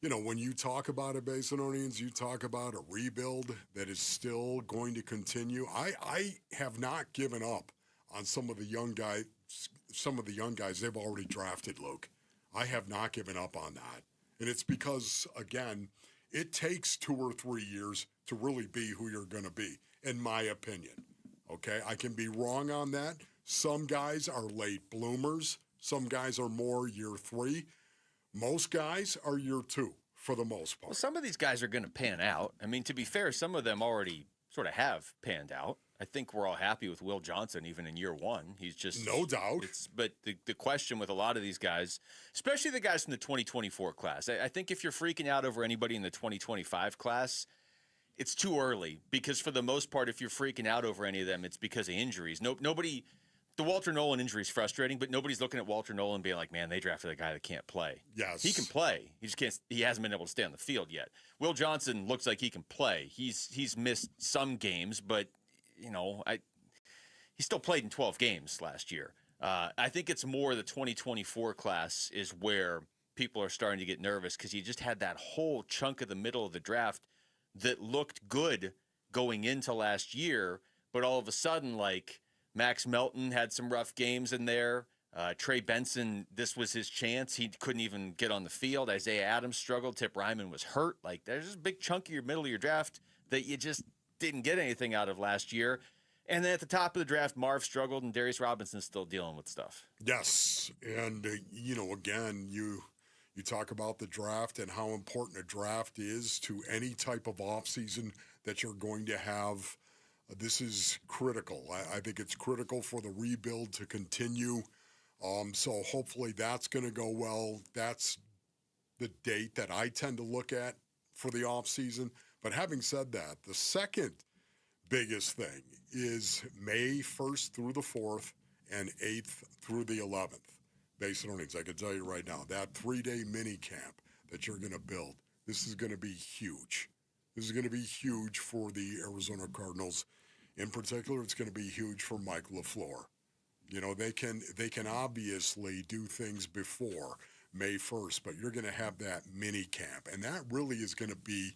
S15: when you talk about it, Basinonians, you talk about a rebuild that is still going to continue. I have not given up on some of the young guys they've already drafted, Luke. I have not given up on that. And it's because, again, it takes 2 or 3 years to really be who you're going to be, in my opinion. Okay, I can be wrong on that. Some guys are late bloomers. Some guys are more year 3. Most guys are year 2 for the most part.
S9: Well, some of these guys are going to pan out. I mean, to be fair, some of them already sort of have panned out. I think we're all happy with Will Johnson even in year 1. He's just
S15: no doubt.
S9: But the question with a lot of these guys, especially the guys from the 2024 class, I think if you're freaking out over anybody in the 2025 class, it's too early because for the most part, if you're freaking out over any of them, it's because of injuries. Nobody, the Walter Nolan injury is frustrating, but nobody's looking at Walter Nolan being like, man, they drafted a guy that can't play.
S15: Yes.
S9: He can play. He just can't, he hasn't been able to stay on the field yet. Will Johnson looks like he can play. He's missed some games, but he still played in 12 games last year. I think it's more the 2024 class is where people are starting to get nervous because you just had that whole chunk of the middle of the draft that looked good going into last year, but all of a sudden, like Max Melton had some rough games in there. Trey Benson, this was his chance. He couldn't even get on the field. Isaiah Adams struggled. Tip Ryman was hurt. Like there's just a big chunk of your middle of your draft that you just didn't get anything out of last year. And then at the top of the draft, Marv struggled, and Darius Robinson's still dealing with stuff.
S15: Yes, and again, you talk about the draft and how important a draft is to any type of offseason that you're going to have. This is critical. I think it's critical for the rebuild to continue. So hopefully that's going to go well. That's the date that I tend to look at for the offseason. But having said that, the second biggest thing is May 1st through the 4th and 8th through the 11th. Base earnings, I can tell you right now, that 3-day mini camp that you're going to build, this is going to be huge. This is going to be huge for the Arizona Cardinals. In particular, it's going to be huge for Mike LaFleur. They can obviously do things before May 1st, but you're going to have that mini camp. And that really is going to be,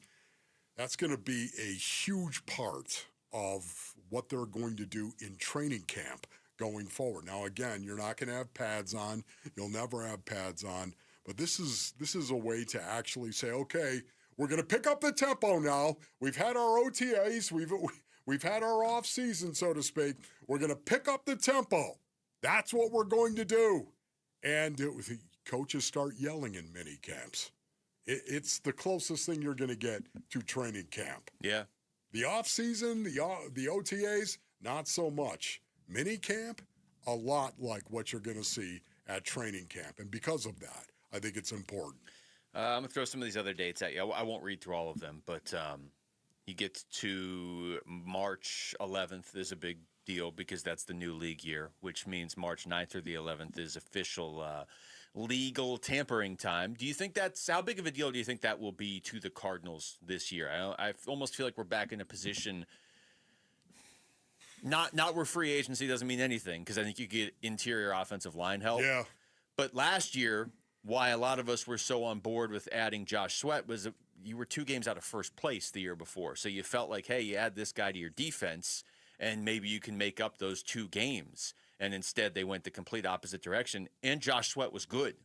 S15: that's going to be a huge part of what they're going to do in training camp going forward. Now, again, you're not going to have pads on. You'll never have pads on. But this is a way to actually say, okay, we're going to pick up the tempo now. We've had our OTAs. We've had our off season, so to speak. We're going to pick up the tempo. That's what we're going to do. And coaches start yelling in mini camps. It's the closest thing you're going to get to training camp.
S9: Yeah.
S15: The off season, the OTAs, not so much. Mini camp, a lot like what you're going to see at training camp. And because of that, I think it's important.
S9: I'm going to throw some of these other dates at you. I won't read through all of them, but you get to March 11th is a big deal because that's the new league year, which means March 9th through the 11th is official legal tampering time. Do you think how big of a deal do you think that will be to the Cardinals this year? I almost feel like we're back in a position, not where free agency doesn't mean anything, because I think you get interior offensive line help.
S15: Yeah.
S9: But last year, why a lot of us were so on board with adding Josh Sweat was you were 2 games out of first place the year before. So you felt like, hey, you add this guy to your defense, and maybe you can make up those 2 games. And instead, they went the complete opposite direction. And Josh Sweat was good.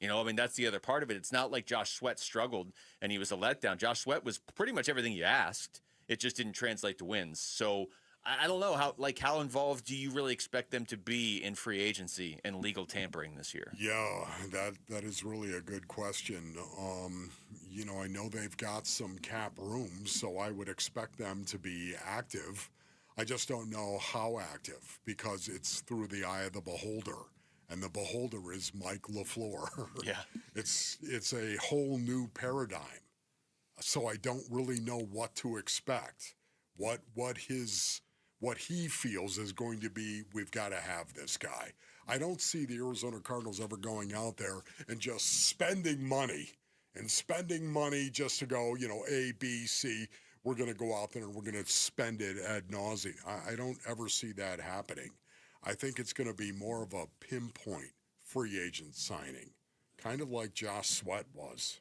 S9: That's the other part of it. It's not like Josh Sweat struggled and he was a letdown. Josh Sweat was pretty much everything you asked. It just didn't translate to wins. So I don't know how involved do you really expect them to be in free agency and legal tampering this year?
S15: Yeah, that is really a good question. I know they've got some cap room, so I would expect them to be active. I just don't know how active because it's through the eye of the beholder, and the beholder is Mike LaFleur.
S9: Yeah,
S15: it's a whole new paradigm, so I don't really know what to expect. What he feels is going to be, we've got to have this guy. I don't see the Arizona Cardinals ever going out there and just spending money just to go, A, B, C. We're going to go out there and we're going to spend it ad nauseum. I don't ever see that happening. I think it's going to be more of a pinpoint free agent signing, kind of like Josh Sweat was.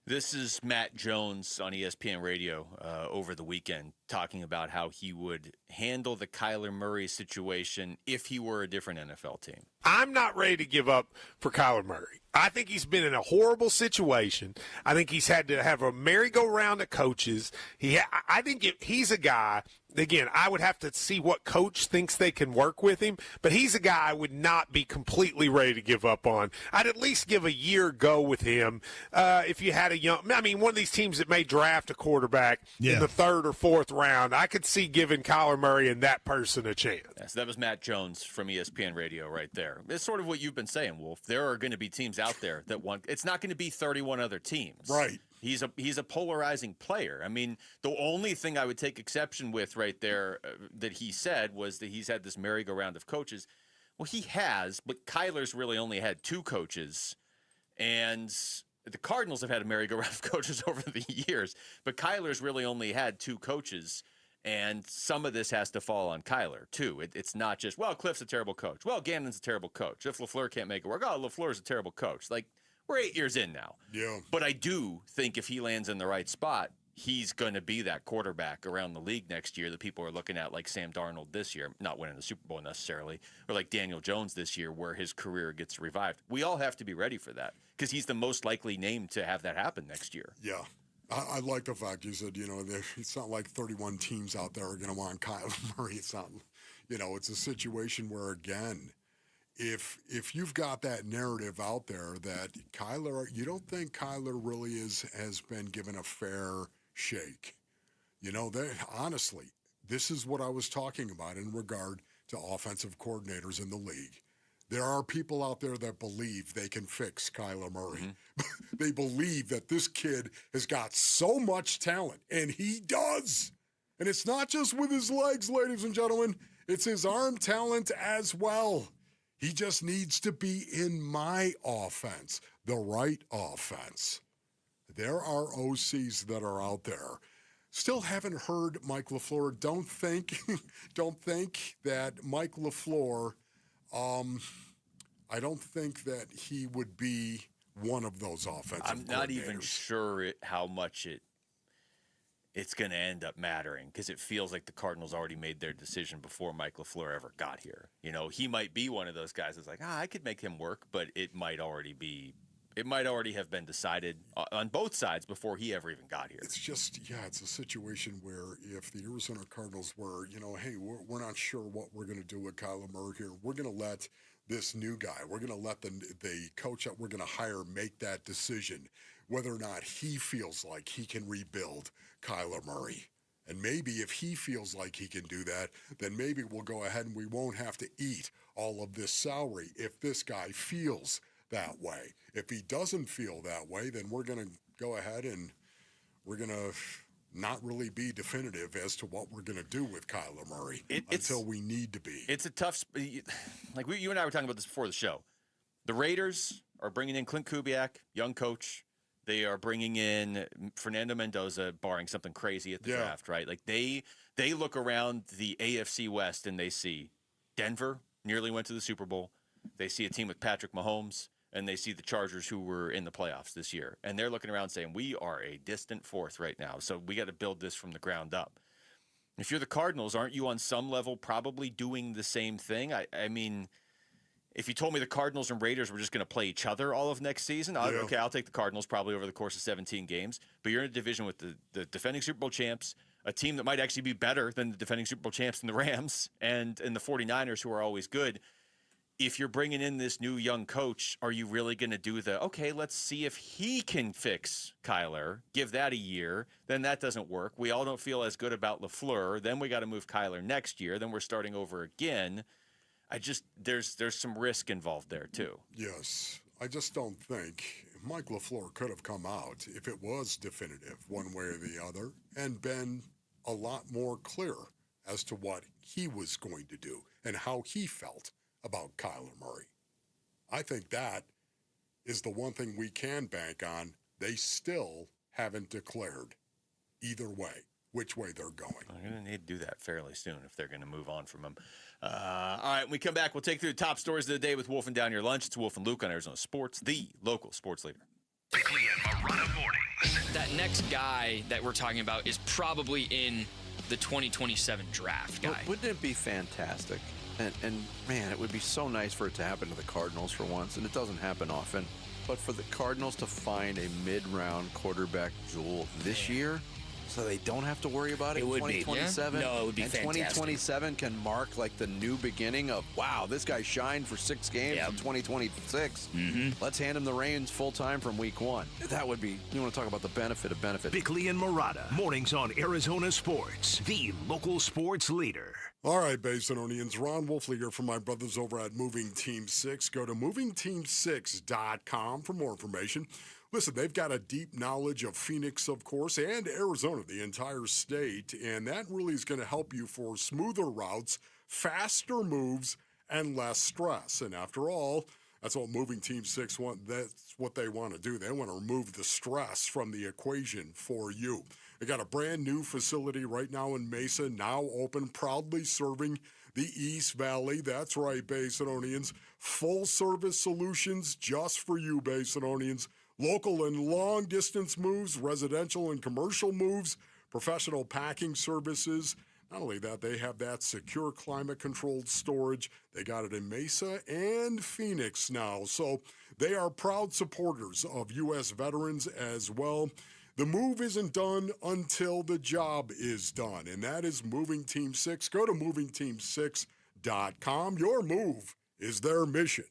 S9: This is Matt Jones on ESPN Radio over the weekend talking about how he would handle the Kyler Murray situation if he were a different NFL team.
S16: I'm not ready to give up for Kyler Murray. I think he's been in a horrible situation. I think he's had to have a merry-go-round of coaches. I think he's a guy, again, I would have to see what coach thinks they can work with him, but he's a guy I would not be completely ready to give up on. I'd at least give a year go with him. If you had one of these teams that may draft a quarterback in the 3rd or 4th round, I could see giving Kyler Murray and that person a chance.
S9: Yes, that was Matt Jones from ESPN Radio right there. It's sort of what you've been saying, Wolf. There are going to be teams out there that want. It's not going to be 31 other teams.
S15: Right.
S9: He's a polarizing player. I mean, the only thing I would take exception with right there that he said was that he's had this merry-go-round of coaches. Well, he has, but Kyler's really only had 2 coaches, and the Cardinals have had a merry-go-round of coaches over the years, but Kyler's really only had 2 coaches. And some of this has to fall on Kyler, too. It's not just, well, Cliff's a terrible coach. Well, Gannon's a terrible coach. If LaFleur can't make it work, LaFleur's a terrible coach. Like, we're 8 years in now.
S15: Yeah.
S9: But I do think if he lands in the right spot, he's going to be that quarterback around the league next year that people are looking at, like Sam Darnold this year, not winning the Super Bowl necessarily, or like Daniel Jones this year where his career gets revived. We all have to be ready for that because he's the most likely name to have that happen next year.
S15: Yeah. I like the fact you said, it's not like 31 teams out there are going to want Kyler Murray. It's not, it's a situation where, again, if you've got that narrative out there that Kyler, you don't think Kyler really has been given a fair shake. Honestly, this is what I was talking about in regard to offensive coordinators in the league. There are people out there that believe they can fix Kyler Murray. Mm-hmm. They believe that this kid has got so much talent, and he does. And it's not just with his legs, ladies and gentlemen. It's his arm talent as well. He just needs to be in my offense, the right offense. There are OCs that are out there. Still haven't heard Mike LaFleur. Don't think that Mike LaFleur I don't think that he would be one of those offensive coordinators.
S9: I'm not even sure how much it's going to end up mattering because it feels like the Cardinals already made their decision before Mike LaFleur ever got here. He might be one of those guys that's like, I could make him work, but it might already have been decided on both sides before he ever even got here.
S15: It's just, it's a situation where if the Arizona Cardinals were, hey, we're not sure what we're going to do with Kyler Murray here. We're going to let this new guy, we're going to let the coach that we're going to hire make that decision, whether or not he feels like he can rebuild Kyler Murray. And maybe if he feels like he can do that, then maybe we'll go ahead and we won't have to eat all of this salary if this guy feels that way. If he doesn't feel that way, then we're going to go ahead and we're going to not really be definitive as to what we're going to do with Kyler Murray until we need to be.
S9: It's a tough, like you and I were talking about this before the show. The Raiders are bringing in Clint Kubiak, young coach. They are bringing in Fernando Mendoza, barring something crazy at the draft, right? Like they look around the AFC West and they see Denver nearly went to the Super Bowl. They see a team with Patrick Mahomes, and they see the Chargers who were in the playoffs this year. And they're looking around saying, we are a distant fourth right now, so we got to build this from the ground up. If you're the Cardinals, aren't you on some level probably doing the same thing? I mean, if you told me the Cardinals and Raiders were just going to play each other all of next season, okay, I'll take the Cardinals probably over the course of 17 games. But you're in a division with the defending Super Bowl champs, a team that might actually be better than the defending Super Bowl champs in the Rams and the 49ers, who are always good. If you're bringing in this new young coach, are you really going to do okay, let's see if he can fix Kyler, give that a year, then that doesn't work. We all don't feel as good about LaFleur. Then we got to move Kyler next year. Then we're starting over again. There's some risk involved there too.
S15: Yes. I just don't think Mike LaFleur could have come out if it was definitive one way or the other and been a lot more clear as to what he was going to do and how he felt about Kyler Murray. I think that is the one thing we can bank on. They still haven't declared either way which way they're going.
S9: They're going to need to do that fairly soon if they're going to move on from him. All right, when we come back, we'll take through the top stories of the day with Wolf and Down Your Lunch. It's Wolf and Luke on Arizona Sports, the local sports leader.
S3: Bickley and Marada mornings.
S7: That next guy that we're talking about is probably in the 2027 draft guy.
S17: Wouldn't it be fantastic? And man, it would be so nice for it to happen to the Cardinals for once, and it doesn't happen often. But for the Cardinals to find a mid-round quarterback jewel this year, so they don't have to worry about it in 2027.
S7: No, it would be
S17: and
S7: fantastic.
S17: 2027 can mark like the new beginning of, wow, this guy shined for 6 games in 2026. Let's hand him the reins full-time from week 1. That would be, you want to talk about the benefit of benefit.
S3: Bickley and Marada mornings on Arizona Sports, the local sports leader.
S15: All right, Basinonians, Ron Wolfley here from my brothers over at Moving Team 6. Go to movingteam6.com for more information. Listen, they've got a deep knowledge of Phoenix, of course, and Arizona, the entire state, and that really is going to help you for smoother routes, faster moves, and less stress. And after all, that's what Moving Team 6 want. That's what they want to do. They want to remove the stress from the equation for you. They got a brand new facility right now in Mesa, now open, proudly serving the East Valley. That's right, Basinonians. Full service solutions just for you, Basinonians. Local and long-distance moves, residential and commercial moves, professional packing services. Not only that, they have that secure climate-controlled storage. They got it in Mesa and Phoenix now. So they are proud supporters of U.S. veterans as well. The move isn't done until the job is done, and that is Moving Team 6. Go to movingteam6.com. Your move is their mission.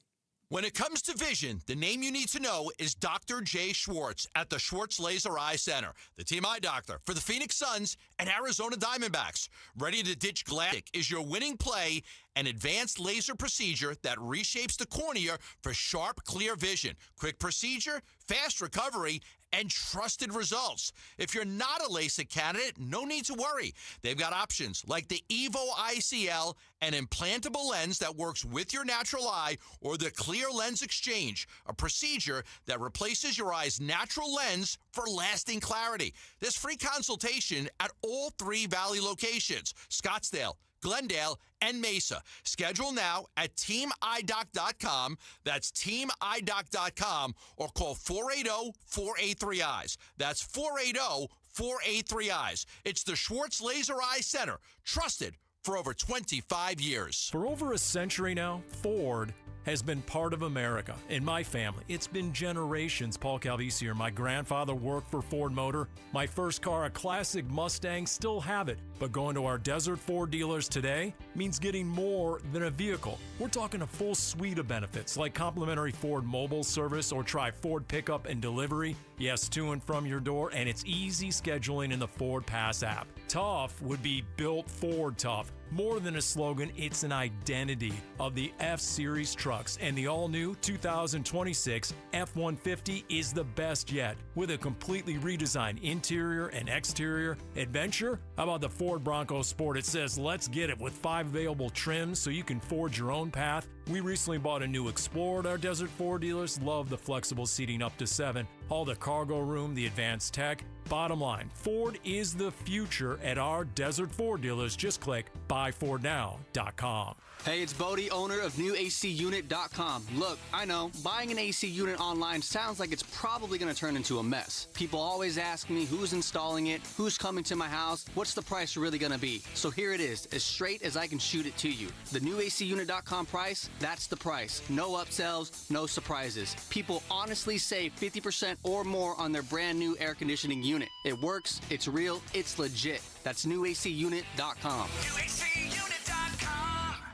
S22: When it comes to vision, the name you need to know is Dr. Jay Schwartz at the Schwartz Laser Eye Center, the team eye doctor for the Phoenix Suns and Arizona Diamondbacks. Ready to ditch glass is your winning play, an advanced laser procedure that reshapes the cornea for sharp, clear vision. Quick procedure, fast recovery, and trusted results. If you're not a LASIK candidate, no need to worry. They've got options like the Evo ICL, an implantable lens that works with your natural eye, or the Clear Lens Exchange, a procedure that replaces your eye's natural lens for lasting clarity. There's free consultation at all 3 Valley locations, Scottsdale, Glendale, and Mesa. Schedule now at teamidoc.com. That's teamidoc.com, or call 480-483-EYES. That's 480-483-EYES. It's the Schwartz Laser Eye Center, trusted for over 25 years.
S24: For over a century now, Ford has been part of America. In my family, it's been generations. Paul Calvisi here. My grandfather worked for Ford Motor. My first car, a classic Mustang, still have it. But going to our Desert Ford dealers today means getting more than a vehicle. We're talking a full suite of benefits like complimentary Ford mobile service, or try Ford pickup and delivery. Yes, to and from your door, and it's easy scheduling in the Ford Pass app. Tough would be built Ford tough. More than a slogan, it's an identity of the F-Series trucks, and the all-new 2026 F-150 is the best yet. With a completely redesigned interior and exterior adventure, how about the Ford Bronco Sport? It says, let's get it, with 5 available trims so you can forge your own path. We recently bought a new Explorer at our Desert Ford dealers. Love the flexible seating up to 7. All the cargo room, the advanced tech. Bottom line, Ford is the future at our Desert Ford dealers. Just click buyfordnow.com.
S1: Hey, it's Bodie, owner of newacunit.com. Look, I know, buying an AC unit online sounds like it's probably going to turn into a mess. People always ask me who's installing it, who's coming to my house, what's the price really going to be. So here it is, as straight as I can shoot it to you. The newacunit.com price, that's the price. No upsells, no surprises. People honestly save 50% or more on their brand new air conditioning unit. It works, it's real, it's legit. That's newacunit.com.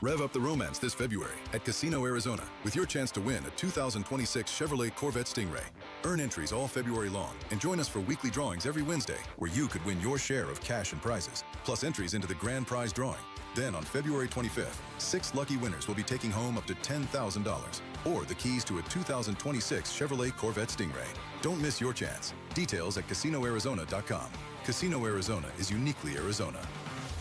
S23: Rev up the romance this February at Casino Arizona with your chance to win a 2026 Chevrolet Corvette Stingray. Earn entries all February long and join us for weekly drawings every Wednesday where you could win your share of cash and prizes, plus entries into the grand prize drawing. Then on February 25th, 6 lucky winners will be taking home up to $10,000 or the keys to a 2026 Chevrolet Corvette Stingray. Don't miss your chance. Details at CasinoArizona.com. Casino Arizona is uniquely Arizona.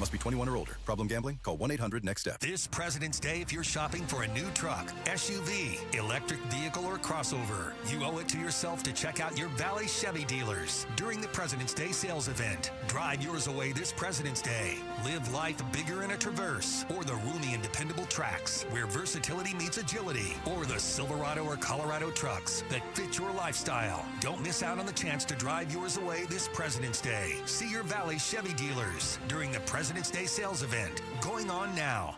S23: Must be 21 or older. Problem gambling? Call 1-800-NEXT-STEP.
S14: This President's Day, if you're shopping for a new truck, SUV, electric vehicle, or crossover, you owe it to yourself to check out your Valley Chevy dealers during the President's Day sales event. Drive yours away this President's Day. Live life bigger in a Traverse or the roomy and dependable Trax, where versatility meets agility, or the Silverado or Colorado trucks that fit your lifestyle. Don't miss out on the chance to drive yours away this President's Day. See your Valley Chevy dealers during the President's Day sales event going on now.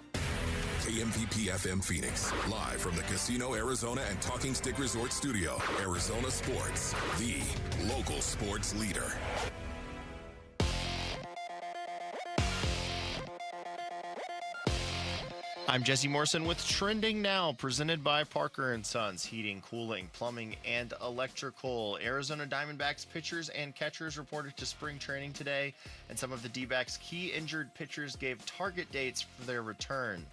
S8: KMVP FM Phoenix, live from the Casino Arizona and Talking Stick Resort Studio. Arizona Sports, the local sports leader.
S4: I'm Jesse Morrison with Trending Now, presented by Parker and Sons, heating, cooling, plumbing, and electrical. Arizona Diamondbacks pitchers and catchers reported to spring training today, and some of the D-backs' key injured pitchers gave target dates for their return.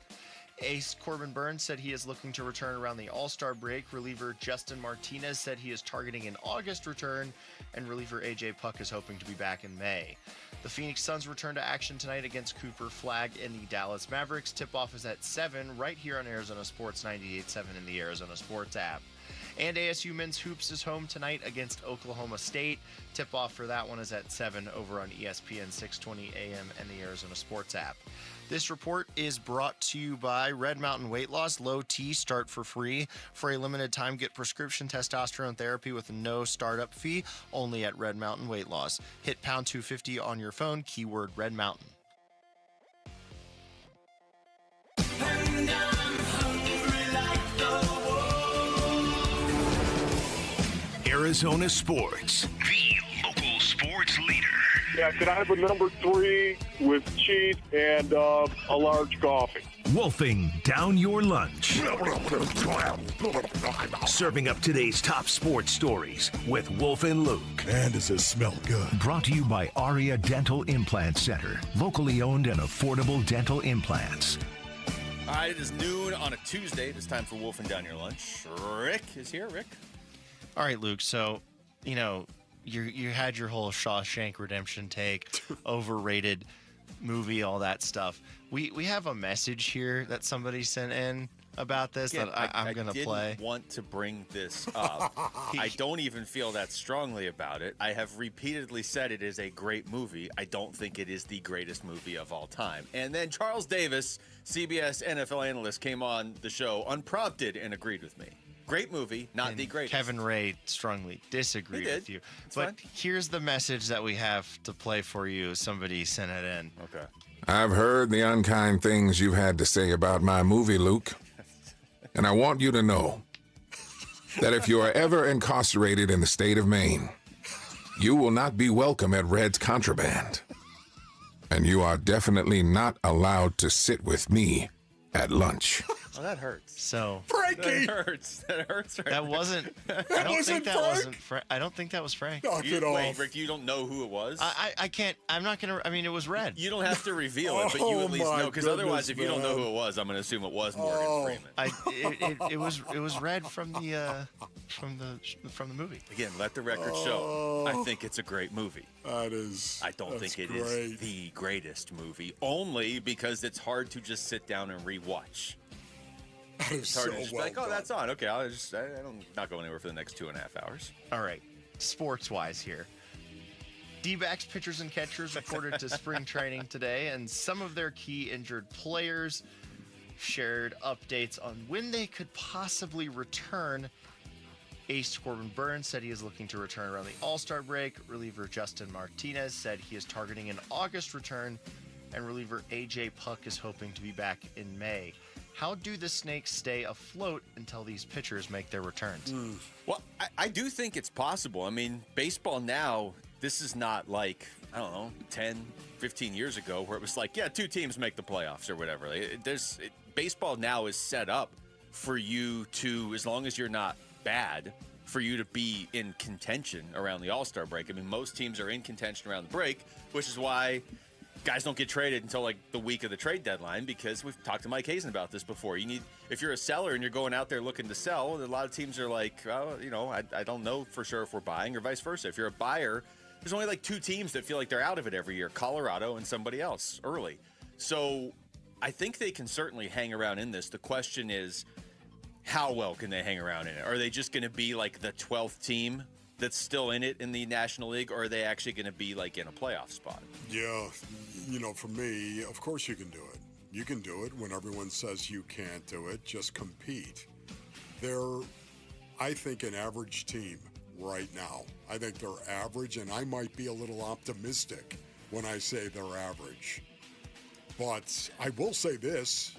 S4: Ace Corbin Burns said he is looking to return around the All-Star break. Reliever Justin Martinez said he is targeting an August return, and reliever AJ Puck is hoping to be back in May. The Phoenix Suns return to action tonight against Cooper Flagg and the Dallas Mavericks. Tip-off is at 7 right here on Arizona Sports 98.7 in the Arizona Sports app. And ASU men's hoops is home tonight against Oklahoma State. Tip-off for that one is at 7 over on ESPN 620 AM and the Arizona Sports app. This report is brought to you by Red Mountain Weight Loss. Low T, start for free. For a limited time, get prescription testosterone therapy with no startup fee, only at Red Mountain Weight Loss. Hit pound 250 on your phone, keyword Red Mountain.
S3: Arizona Sports, the local sports leader.
S18: Yeah, could I have a number 3 with cheese and a large coffee?
S3: Wolfing down your lunch. Serving up today's top sports stories with Wolf and Luke.
S20: Man, does it smell good.
S3: Brought to you by Aria Dental Implant Center. Locally owned and affordable dental implants.
S9: All right, it is noon on a Tuesday. It is time for Wolfing Down Your Lunch. Rick is here. Rick?
S4: All right, Luke. So, you know, you had your whole Shawshank Redemption take, overrated movie, all that stuff. We have a message here that somebody sent in about this
S9: Again,
S4: that I'm going to play.
S9: I didn't want to bring this up. I don't even feel that strongly about it. I have repeatedly said it is a great movie. I don't think it is the greatest movie of all time. And then Charles Davis, CBS NFL analyst, came on the show unprompted and agreed with me. Great movie, not
S4: and
S9: the greatest.
S4: Kevin Ray strongly disagreed with you.
S9: It's
S4: but
S9: fine.
S4: Here's the message that we have to play for you. Somebody sent it in.
S9: Okay.
S25: I've heard the unkind things you've had to say about my movie, Luke. And I want you to know that if you are ever incarcerated in the state of Maine, you will not be welcome at Red's Contraband. And you are definitely not allowed to sit with me at lunch.
S9: Oh, that hurts.
S4: So
S15: Frankie!
S9: That hurts. That hurts. Right
S4: that wasn't.
S15: That
S4: I don't
S15: wasn't
S4: think that
S15: Frank?
S4: wasn't. I don't think that was Frank.
S15: Knock it
S9: Wait,
S15: off.
S9: Rick, you don't know who it was?
S4: I can't. I'm not gonna. I mean, it was red.
S9: You don't have to reveal it, but you
S15: Oh,
S9: at least
S15: my
S9: know. Because otherwise, if you don't know
S15: goodness,
S9: who it was, I'm going to assume it was Morgan Freeman.
S4: It was red from the movie.
S9: Again, let the record show. I think it's a great movie.
S15: That is.
S9: I don't think it is the greatest movie, only because it's hard to just sit down and rewatch. It's hard to just be like, oh, that's on. Okay, I'm not going anywhere for the next 2.5 hours.
S4: All right, sports-wise here. D-backs pitchers and catchers reported to spring training today, and some of their key injured players shared updates on when they could possibly return. Ace Corbin Burns said he is looking to return around the All-Star break. Reliever Justin Martinez said he is targeting an August return, and reliever AJ Puck is hoping to be back in May. How do the Snakes stay afloat until these pitchers make their returns?
S9: Well, I do think it's possible. I mean, baseball now, this is not like, I don't know, 10, 15 years ago where it was like, yeah, 2 teams make the playoffs or whatever. Baseball now is set up for you to, as long as you're not bad, for you to be in contention around the All-Star break. I mean, most teams are in contention around the break, which is why guys don't get traded until like the week of the trade deadline, because we've talked to Mike Hazen about this before. If you're a seller and you're going out there looking to sell, a lot of teams are like, oh, I don't know for sure if we're buying, or vice versa. If you're a buyer, there's only like 2 teams that feel like they're out of it every year, Colorado and somebody else early. So I think they can certainly hang around in this. The question is, how well can they hang around in it? Are they just going to be like the 12th team that's still in it in the National League, or are they actually going to be like in a playoff spot?
S15: Yeah, for me, of course you can do it. You can do it when everyone says you can't do it. Just compete. They're, I think, an average team right now. I think they're average, and I might be a little optimistic when I say they're average. But I will say this.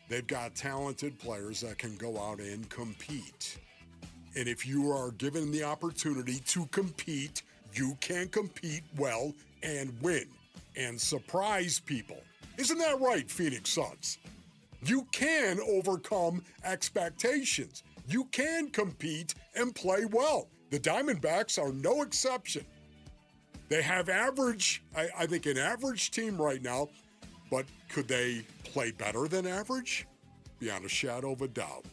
S15: They've got talented players that can go out and compete. And if you are given the opportunity to compete, you can compete well and win and surprise people. Isn't that right, Phoenix Suns? You can overcome expectations. You can compete and play well. The Diamondbacks are no exception. They have average, I think, an average team right now, but could they play better than average? Beyond a shadow of a doubt.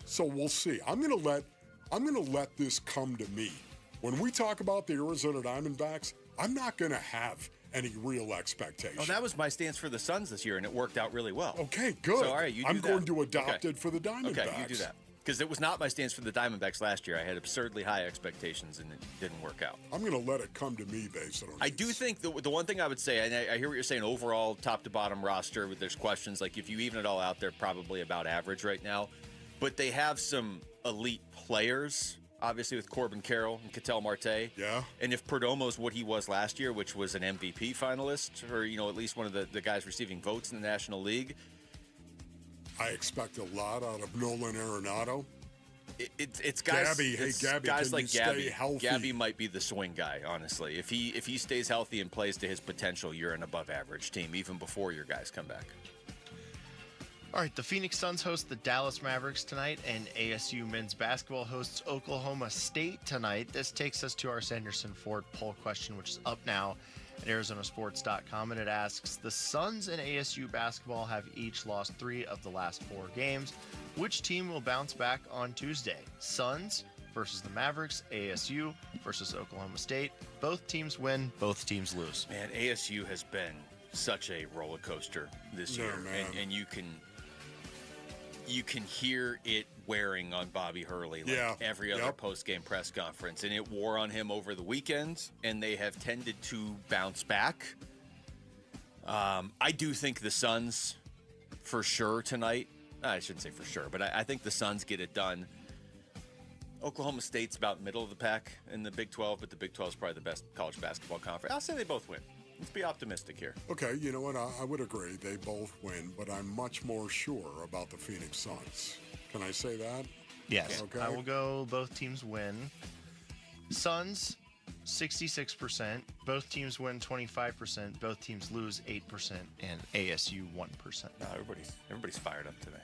S15: So we'll see. I'm going to let this come to me. When we talk about the Arizona Diamondbacks, I'm not going to have any real expectations.
S9: Oh, that was my stance for the Suns this year, and it worked out really well.
S15: Okay, good.
S9: So, all right, you do
S15: I'm
S9: that.
S15: going to adopt it for the Diamondbacks.
S9: Okay, you do that. Because it was not my stance for the Diamondbacks last year. I had absurdly high expectations, and it didn't work out.
S15: I'm going to let it come to me based on
S9: I do think the one thing I would say, and I hear what you're saying, overall top-to-bottom roster, there's questions. Like, if you even it all out, they're probably about average right now. But they have some elite players, obviously, with Corbin Carroll and Ketel Marte.
S15: Yeah.
S9: And if Perdomo's what he was last year, which was an MVP finalist, or, at least one of the guys receiving votes in the National League,
S15: I expect a lot out of Nolan Arenado.
S9: It's guys.
S15: Gabby, hey Gabby,
S9: guys
S15: can
S9: like
S15: you
S9: Gabby.
S15: stay healthy?
S9: Gabby might be the swing guy, honestly. If he stays healthy and plays to his potential, you're an above-average team even before your guys come back.
S4: All right, the Phoenix Suns host the Dallas Mavericks tonight, and ASU men's basketball hosts Oklahoma State tonight. This takes us to our Sanderson Ford poll question, which is up now at ArizonaSports.com, and it asks, the Suns and ASU basketball have each lost 3 of the last 4 games. Which team will bounce back on Tuesday? Suns versus the Mavericks, ASU versus Oklahoma State. Both teams win, both teams lose.
S9: Man, ASU has been such a roller coaster this year, and you can hear it wearing on Bobby Hurley like every other post-game press conference, and it wore on him over the weekend, and they have tended to bounce back. I do think the Suns, for sure tonight, I shouldn't say for sure, but I think the Suns get it done. Oklahoma State's about middle of the pack in the Big 12, but the Big 12 is probably the best college basketball conference. I'll say they both win. Let's be optimistic here.
S15: Okay, you know what? I would agree. They both win, but I'm much more sure about the Phoenix Suns. Can I say that?
S4: Yes.
S15: Okay.
S4: I will go both teams win. Suns, 66%. Both teams win 25%. Both teams lose 8%. And ASU 1%.
S9: No, everybody's fired up today.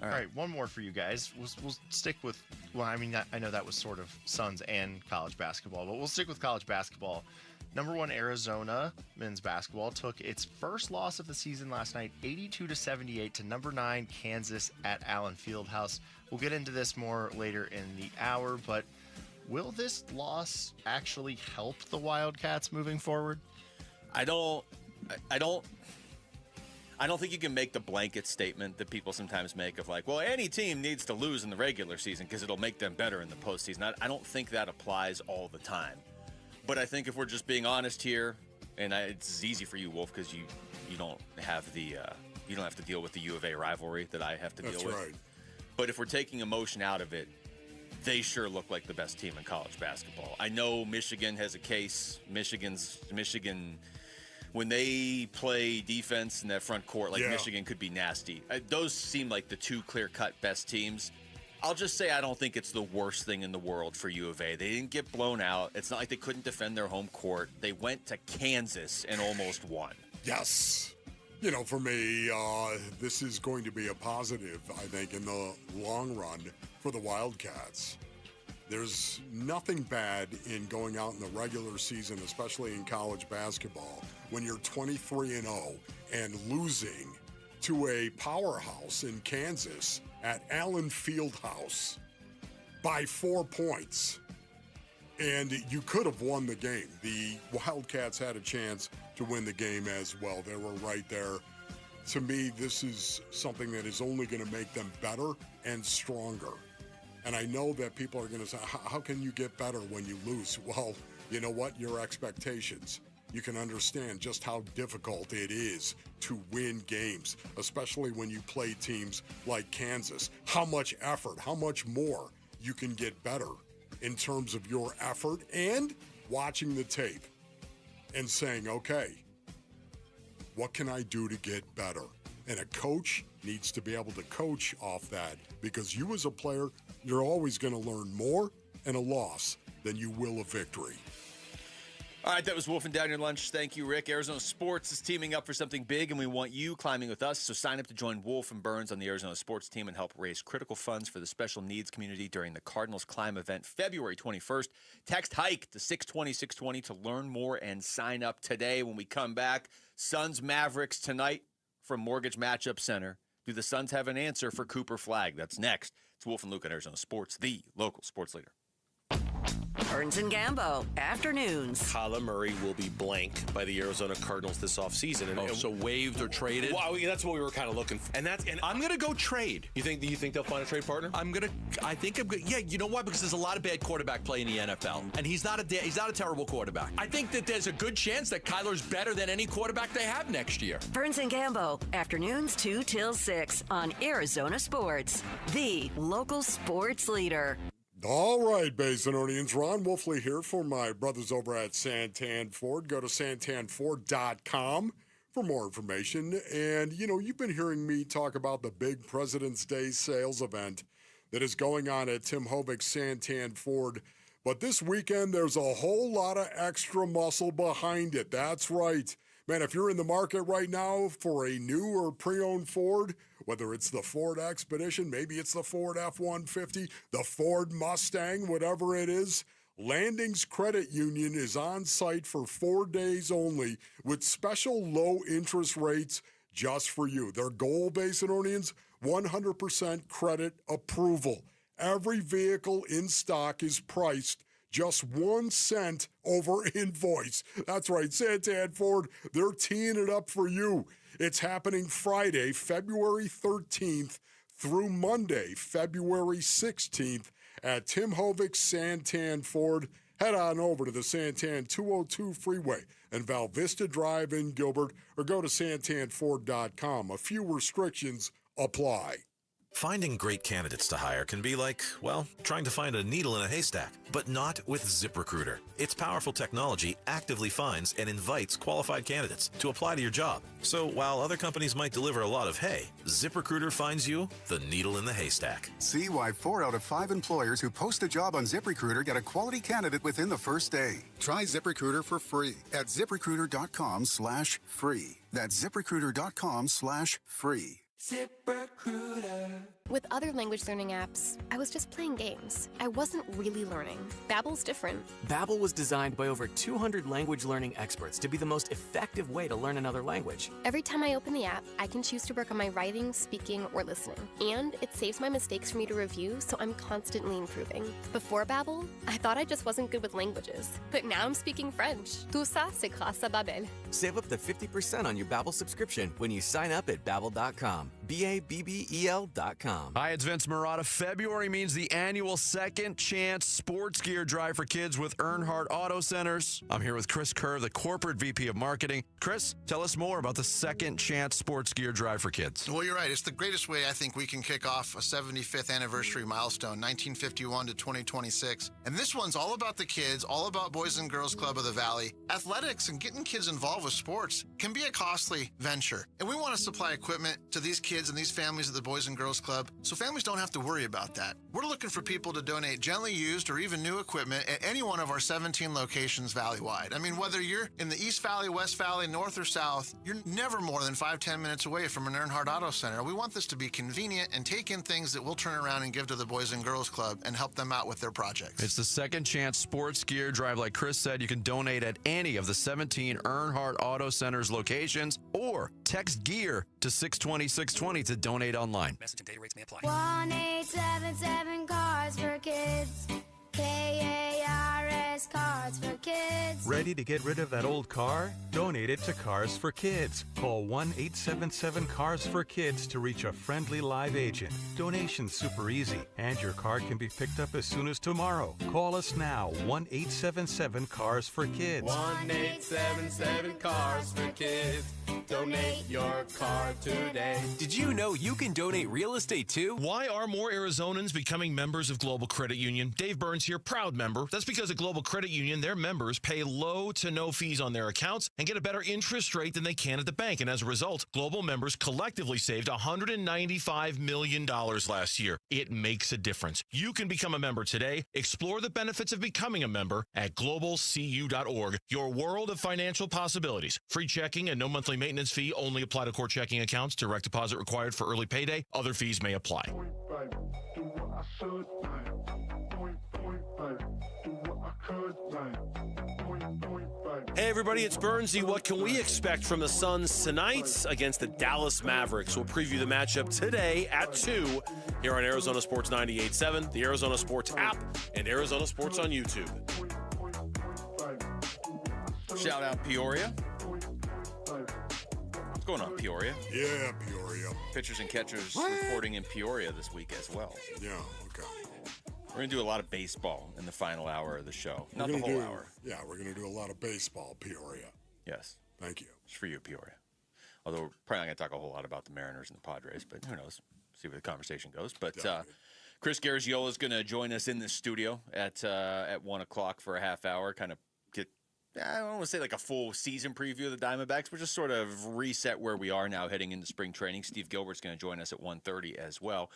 S4: All right, one more for you guys. We'll stick with, well, I mean, I know that was sort of Suns and college basketball, but we'll stick with college basketball. Number 1 Arizona men's basketball took its first loss of the season last night, 82-78 to number 9 Kansas at Allen Fieldhouse. We'll get into this more later in the hour, but will this loss actually help the Wildcats moving forward?
S9: I don't think you can make the blanket statement that people sometimes make of like, well, any team needs to lose in the regular season because it'll make them better in the postseason. I don't think that applies all the time. But I think if we're just being honest here, and it's easy for you, Wolf, because you don't have you don't have to deal with the UofA rivalry that I have to deal with. That's right. But if we're taking emotion out of it, they sure look like the best team in college basketball. I know Michigan has a case. Michigan, when they play defense in that front court, like Michigan could be nasty. Those seem like the two clear-cut best teams. I'll just say I don't think it's the worst thing in the world for U of A. They didn't get blown out. It's not like they couldn't defend their home court. They went to Kansas and almost won.
S15: Yes. You know, for me, this is going to be a positive, I think, in the long run for the Wildcats. There's nothing bad in going out in the regular season, especially in college basketball, when you're 23-0 and losing to a powerhouse in Kansas at Allen Fieldhouse by 4 points. And you could have won the game. The Wildcats had a chance to win the game as well. They were right there. To me, this is something that is only going to make them better and stronger. And I know that people are going to say, how can you get better when you lose? Well, you know what? Your expectations. You can understand just how difficult it is to win games, especially when you play teams like Kansas. How much effort, how much more you can get better in terms of your effort and watching the tape and saying, okay, what can I do to get better? And a coach needs to be able to coach off that, because you as a player, you're always going to learn more in a loss than you will a victory.
S9: All right, that was Wolf and Down Your Lunch. Thank you, Rick. Arizona Sports is teaming up for something big, and we want you climbing with us. So sign up to join Wolf and Burns on the Arizona Sports team and help raise critical funds for the special needs community during the Cardinals Climb event February 21st. Text HIKE to 620-620 to learn more and sign up today. When we come back, Suns Mavericks tonight from Mortgage Matchup Center. Do the Suns have an answer for Cooper Flagg? That's next. It's Wolf and Luke on Arizona Sports, the local sports leader.
S5: Burns and Gambo, afternoons.
S6: Kyler Murray will be blanked by the Arizona Cardinals this offseason.
S22: So waived or traded?
S6: Well, that's what we were kind of looking for. And
S22: I'm going to go trade.
S6: You think they'll find a trade partner?
S22: I think I'm going to. Yeah, you know why? Because there's a lot of bad quarterback play in the NFL. And he's not a terrible quarterback. I think that there's a good chance that Kyler's better than any quarterback they have next year.
S5: Burns and Gambo, afternoons 2 till 6 on Arizona Sports, the local sports leader.
S15: All right, Basinonians, Ron Wolfley here for my brothers over at Santan Ford. Go to santanford.com for more information. And, you know, you've been hearing me talk about the big President's Day sales event that is going on at Tim Hovig's Santan Ford. But this weekend, there's a whole lot of extra muscle behind it. That's right. Man, if you're in the market right now for a new or pre-owned Ford, whether it's the Ford Expedition, maybe it's the Ford F-150, the Ford Mustang, whatever it is, Landings Credit Union is on site for 4 days only with special low interest rates just for you. Their goal, Basinonians, 100% credit approval. Every vehicle in stock is priced just 1 cent over invoice. That's right, Santan Ford, they're teeing it up for you. It's happening Friday, February 13th through Monday, February 16th at Tim Hovig's Santan Ford. Head on over to the Santan 202 Freeway and Val Vista Drive in Gilbert, or go to santanford.com. A few restrictions apply.
S13: Finding great candidates to hire can be like, well, trying to find a needle in a haystack, but not with ZipRecruiter. Its powerful technology actively finds and invites qualified candidates to apply to your job. So while other companies might deliver a lot of hay, ZipRecruiter finds you the needle in the haystack.
S10: See why 4 out of 5 employers who post a job on ZipRecruiter get a quality candidate within the first day. Try ZipRecruiter for free at ZipRecruiter.com/free. That's ZipRecruiter.com/free.
S11: ZipRecruiter. With other language learning apps, I was just playing games. I wasn't really learning. Babbel's different.
S12: Babbel was designed by over 200 language learning experts to be the most effective way to learn another language.
S11: Every time I open the app, I can choose to work on my writing, speaking, or listening. And it saves my mistakes for me to review, so I'm constantly improving. Before Babbel, I thought I just wasn't good with languages. But now I'm speaking French. Tout ça, c'est grâce à Babbel.
S12: Save up to 50% on your Babbel subscription when you sign up at Babbel.com. BABBEL.com.
S19: Hi, it's Vince Marada. February means the annual Second Chance Sports Gear Drive for Kids with Earnhardt Auto Centers. I'm here with Chris Kerr, the Corporate VP of Marketing. Chris, tell us more about the Second Chance Sports Gear Drive for Kids.
S20: Well, you're right. It's the greatest way I think we can kick off a 75th anniversary milestone, 1951 to 2026. And this one's all about the kids, all about Boys and Girls Club of the Valley. Athletics and getting kids involved with sports can be a costly venture. And we want to supply equipment to these kids and these families at the Boys and Girls Club so families don't have to worry about that. We're looking for people to donate gently used or even new equipment at any one of our 17 locations valley-wide. I mean, whether you're in the East Valley, West Valley, North or South, you're never more than 5-10 minutes away from an Earnhardt Auto Center. We want this to be convenient and take in things that we'll turn around and give to the Boys and Girls Club and help them out with their projects.
S19: It's the Second Chance Sports Gear Drive. Like Chris said, you can donate at any of the 17 Earnhardt Auto Centers locations or text GEAR to 620-620 to donate online.
S21: Message and data rates may apply. 1-877 Cars for Kids. KARS Cars for Kids.
S26: Ready to get rid of that old car? Donate it to Cars for Kids. Call 1-877 Cars for Kids to reach a friendly live agent. Donation's super easy, and your car can be picked up as soon as tomorrow. Call us now, 1-877 Cars for Kids.
S27: 1-877 Cars for Kids. Donate your car today.
S28: Did you know you can donate real estate too?
S22: Why are more Arizonans becoming members of Global Credit Union? Dave Burns here, proud member. That's because at Global Credit Union, their members pay low to no fees on their accounts and get a better interest rate than they can at the bank. And as a result, Global members collectively saved $195 million last year. It makes a difference. You can become a member today. Explore the benefits of becoming a member at globalcu.org. Your world of financial possibilities. Free checking and no monthly maintenance fee only apply to core checking accounts. Direct deposit required for early payday. Other fees may apply.
S6: Hey everybody, it's Burnsy. What can we expect from the Suns tonight against the Dallas Mavericks? We'll preview the matchup today at 2 here on Arizona Sports 98.7, the Arizona Sports app, and Arizona Sports on YouTube.
S9: Shout out Peoria. What's going on, Peoria?
S15: Yeah, Peoria.
S9: Pitchers and catchers reporting in Peoria this week as well.
S15: Yeah, okay.
S9: We're going to do a lot of baseball in the final hour of the show. Not the whole hour.
S15: Yeah, we're going to do a lot of baseball, Peoria.
S9: Yes.
S15: Thank you.
S9: It's for you, Peoria. Although we're probably not going to talk a whole lot about the Mariners and the Padres, but who knows? See where the conversation goes. But Chris Garagiola is going to join us in the studio at 1 o'clock for a half hour, kind of get, I don't want to say like a full season preview of the Diamondbacks, but just sort of reset where we are now heading into spring training. Steve Gilbert's going to join us at 1:30 as well.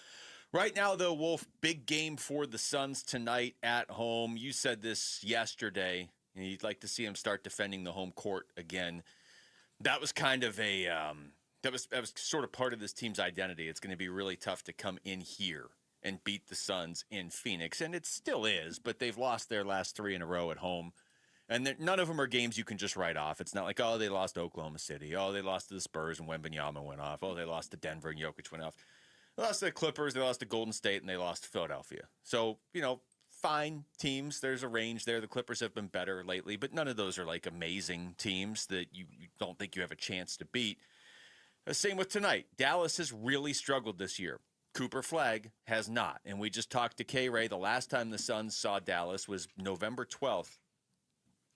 S9: Right now, though, Wolf, big game for the Suns tonight at home. You said this yesterday, and you'd like to see them start defending the home court again. That was kind of a that was sort of part of this team's identity. It's going to be really tough to come in here and beat the Suns in Phoenix, and it still is. But they've lost their last 3 in a row at home, and none of them are games you can just write off. It's not like, oh, they lost to Oklahoma City, oh, they lost to the Spurs and Wembanyama went off, oh, they lost to Denver and Jokic went off. They lost to the Clippers, they lost to Golden State, and they lost to Philadelphia. So, fine teams. There's a range there. The Clippers have been better lately, but none of those are like amazing teams that you don't think you have a chance to beat. Same with tonight. Dallas has really struggled this year. Cooper Flagg has not. And we just talked to K-Ray. The last time the Suns saw Dallas was November 12th.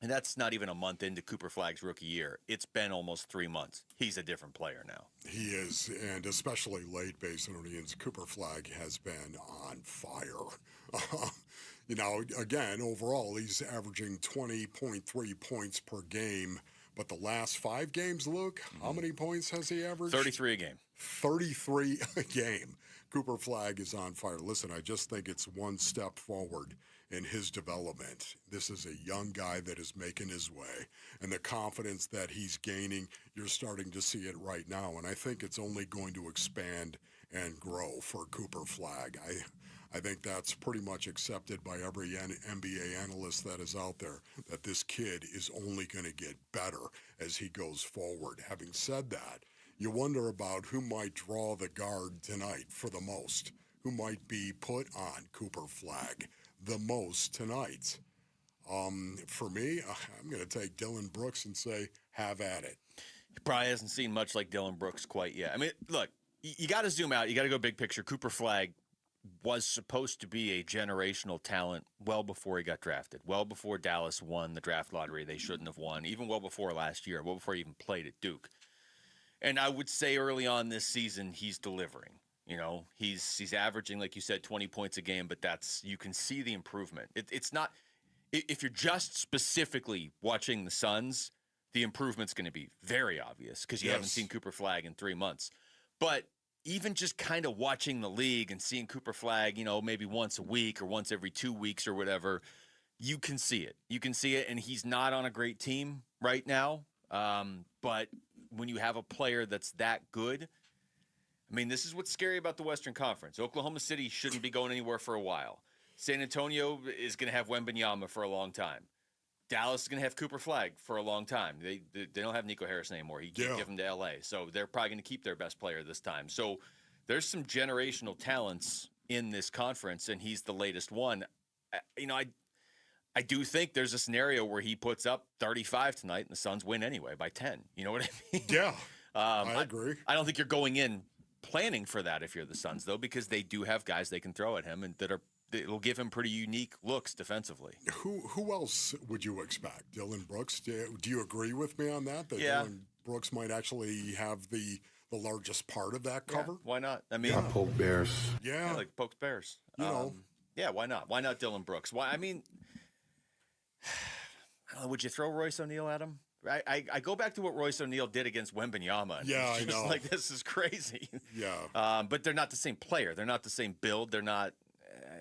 S9: And that's not even a month into Cooper Flagg's rookie year. It's been almost 3 months. He's a different player now.
S15: He is, and especially late Basinonians, Cooper Flagg has been on fire. Again, overall, he's averaging 20.3 points per game. But the last 5 games, Luke, how many points has he averaged?
S9: 33 a game.
S15: 33 a game. Cooper Flagg is on fire. Listen, I just think it's one step forward in his development. This is a young guy that is making his way, and the confidence that he's gaining, you're starting to see it right now, and I think it's only going to expand and grow for Cooper Flagg. I think that's pretty much accepted by every NBA analyst that is out there, that this kid is only going to get better as he goes forward. Having said that, you wonder about who might draw the guard tonight for the most, who might be put on Cooper Flagg the most tonight. For me, I'm going to take Dillon Brooks and say, have at it.
S9: He probably hasn't seen much like Dillon Brooks quite yet. I mean, look, you got to zoom out. You got to go big picture. Cooper Flagg was supposed to be a generational talent well before he got drafted, well before Dallas won the draft lottery they shouldn't have won, even well before last year, well before he even played at Duke. And I would say early on this season, he's delivering. You know, he's averaging, like you said, 20 points a game, but you can see the improvement. It's not, if you're just specifically watching the Suns, the improvement's going to be very obvious because you haven't seen Cooper Flagg in 3 months. But even just kind of watching the league and seeing Cooper Flagg, you know, maybe once a week or once every 2 weeks or whatever, you can see it. You can see it, and he's not on a great team right now. But when you have a player that's that good, I mean, this is what's scary about the Western Conference. Oklahoma City shouldn't be going anywhere for a while. San Antonio is going to have Wembanyama for a long time. Dallas is going to have Cooper Flagg for a long time. They don't have Nico Harris anymore. He can't give him to L.A., so they're probably going to keep their best player this time. So there's some generational talents in this conference, and he's the latest one. You know, I do think there's a scenario where he puts up 35 tonight, and the Suns win anyway by 10. You know what I mean?
S15: Yeah, I agree.
S9: I don't think you're going in planning for that if you're the Suns, though, because they do have guys they can throw at him and it'll give him pretty unique looks defensively.
S15: Who else would you expect? Dillon Brooks? Do you agree with me on that? That Dillon Brooks might actually have the largest part of that cover?
S9: Yeah, why not? I mean,
S1: I poke bears.
S15: Yeah,
S9: like pokes bears.
S15: You know.
S9: Yeah, why not? Why not Dillon Brooks? Why? I mean, I don't know, would you throw Royce O'Neal at him? I go back to what Royce O'Neal did against Wembanyama.
S15: Yeah, I know.
S9: Like, this is crazy.
S15: Yeah.
S9: But they're not the same player. They're not the same build. They're not.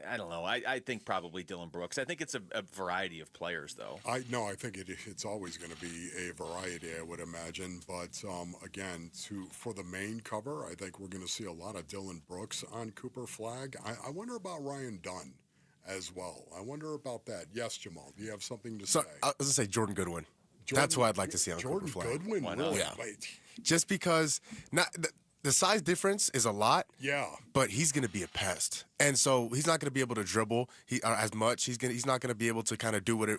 S9: I don't know. I think probably Dillon Brooks. I think it's a variety of players, though.
S15: I think it's always going to be a variety, I would imagine. But again, for the main cover, I think we're going to see a lot of Dillon Brooks on Cooper Flagg. I wonder about Ryan Dunn as well. I wonder about that. Yes, Jamal, do you have something to say?
S1: I was going to say Jordan Goodwin. That's what I'd like to see on Cooper Flagg.
S15: Jordan Goodwin?
S9: Why not?
S15: Really?
S1: Yeah. Just because the size difference is a lot.
S15: Yeah.
S1: But he's going to be a pest, and so he's not going to be able to dribble as much. He's not going to be able to kind of do what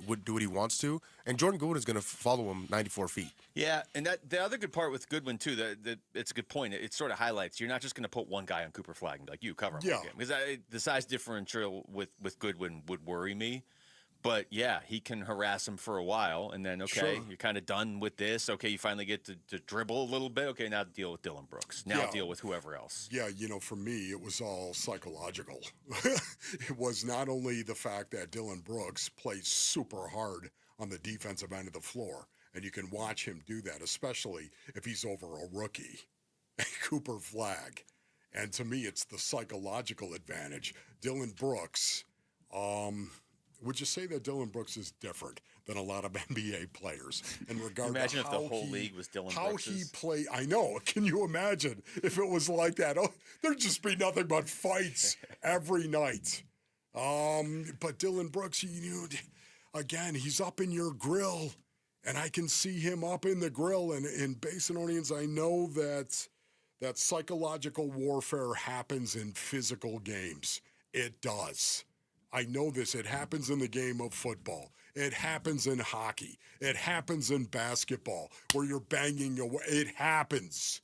S1: he wants to. And Jordan Goodwin is going to follow him 94 feet.
S9: Yeah, and the other good part with Goodwin too, it's a good point. It sort of highlights you're not just going to put one guy on Cooper Flagg and be like, you cover him.
S15: Yeah.
S9: Because the size differential with Goodwin would worry me. But, yeah, he can harass him for a while, and then, okay, you're kind of done with this. Okay, you finally get to dribble a little bit. Okay, now deal with Dillon Brooks. Now deal with whoever else.
S15: Yeah, for me, it was all psychological. It was not only the fact that Dillon Brooks plays super hard on the defensive end of the floor, and you can watch him do that, especially if he's over a rookie, Cooper Flagg. And to me, it's the psychological advantage. Dillon Brooks, would you say that Dillon Brooks is different than a lot of NBA players in regard
S9: imagine
S15: to
S9: if the whole league was Dillon Brooks?
S15: How he played. I know. Can you imagine if it was like that? Oh, there'd just be nothing but fights every night. But Dillon Brooks, again, he's up in your grill, and I can see him up in the grill. And in Basinonians, I know that psychological warfare happens in physical games. It does. I know this. It happens in the game of football. It happens in hockey. It happens in basketball where you're banging away. It happens.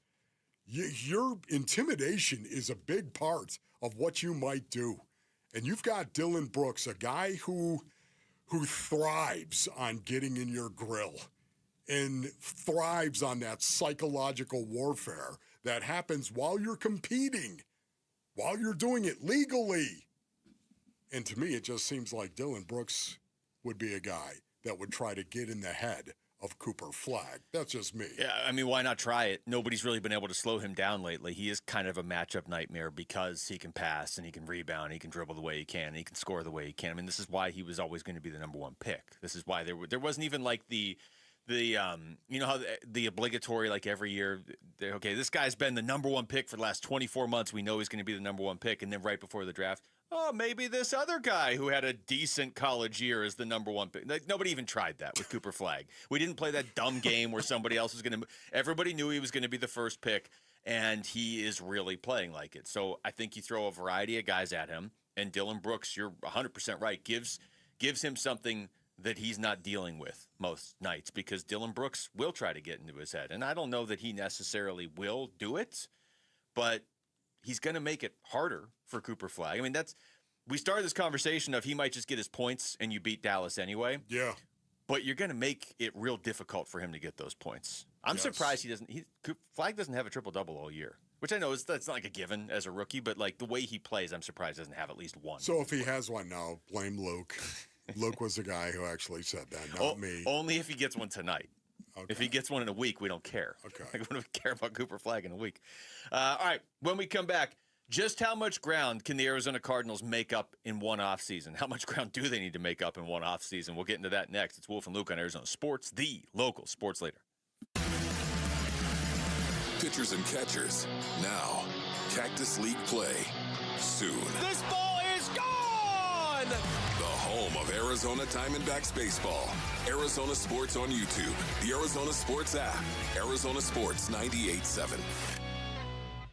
S15: Your intimidation is a big part of what you might do. And you've got Dillon Brooks, a guy who thrives on getting in your grill and thrives on that psychological warfare that happens while you're competing, while you're doing it legally. And to me, it just seems like Dillon Brooks would be a guy that would try to get in the head of Cooper Flagg. That's just me.
S9: Yeah, I mean, why not try it? Nobody's really been able to slow him down lately. He is kind of a matchup nightmare because he can pass and he can rebound, and he can dribble the way he can, and he can score the way he can. I mean, this is why he was always going to be the number one pick. This is why there wasn't even like the you know how the obligatory, like every year, okay, this guy's been the number one pick for the last 24 months. We know he's going to be the number one pick. And then right before the draft, oh, maybe this other guy who had a decent college year is the number one pick. Like, nobody even tried that with Cooper Flagg. We didn't play that dumb game where somebody else was going to – everybody knew he was going to be the first pick, and he is really playing like it. So I think you throw a variety of guys at him, and Dillon Brooks, you're 100% right, gives him something that he's not dealing with most nights, because Dillon Brooks will try to get into his head. And I don't know that he necessarily will do it, but he's going to make it harder for Cooper Flagg. I mean, we started this conversation of he might just get his points and you beat Dallas anyway.
S15: Yeah.
S9: But you're going to make it real difficult for him to get those points. I'm surprised Flagg doesn't have a triple-double all year, which I know that's not like a given as a rookie, but like the way he plays, I'm surprised he doesn't have at least one.
S15: So if he has one now, blame Luke. Luke was the guy who actually said that, not me.
S9: Only if he gets one tonight. Okay. If he gets one in a week, we don't care.
S15: Okay.
S9: We don't care about Cooper Flagg in a week. All right, when we come back, just how much ground can the Arizona Cardinals make up in one offseason? How much ground do they need to make up in one offseason? We'll get into that next. It's Wolf and Luke on Arizona Sports, the local sports leader.
S2: Pitchers and catchers, now. Cactus League play, soon.
S22: This ball is gone!
S2: The home of Arizona Diamondbacks baseball. Arizona Sports on YouTube, the Arizona Sports app, Arizona Sports 98.7.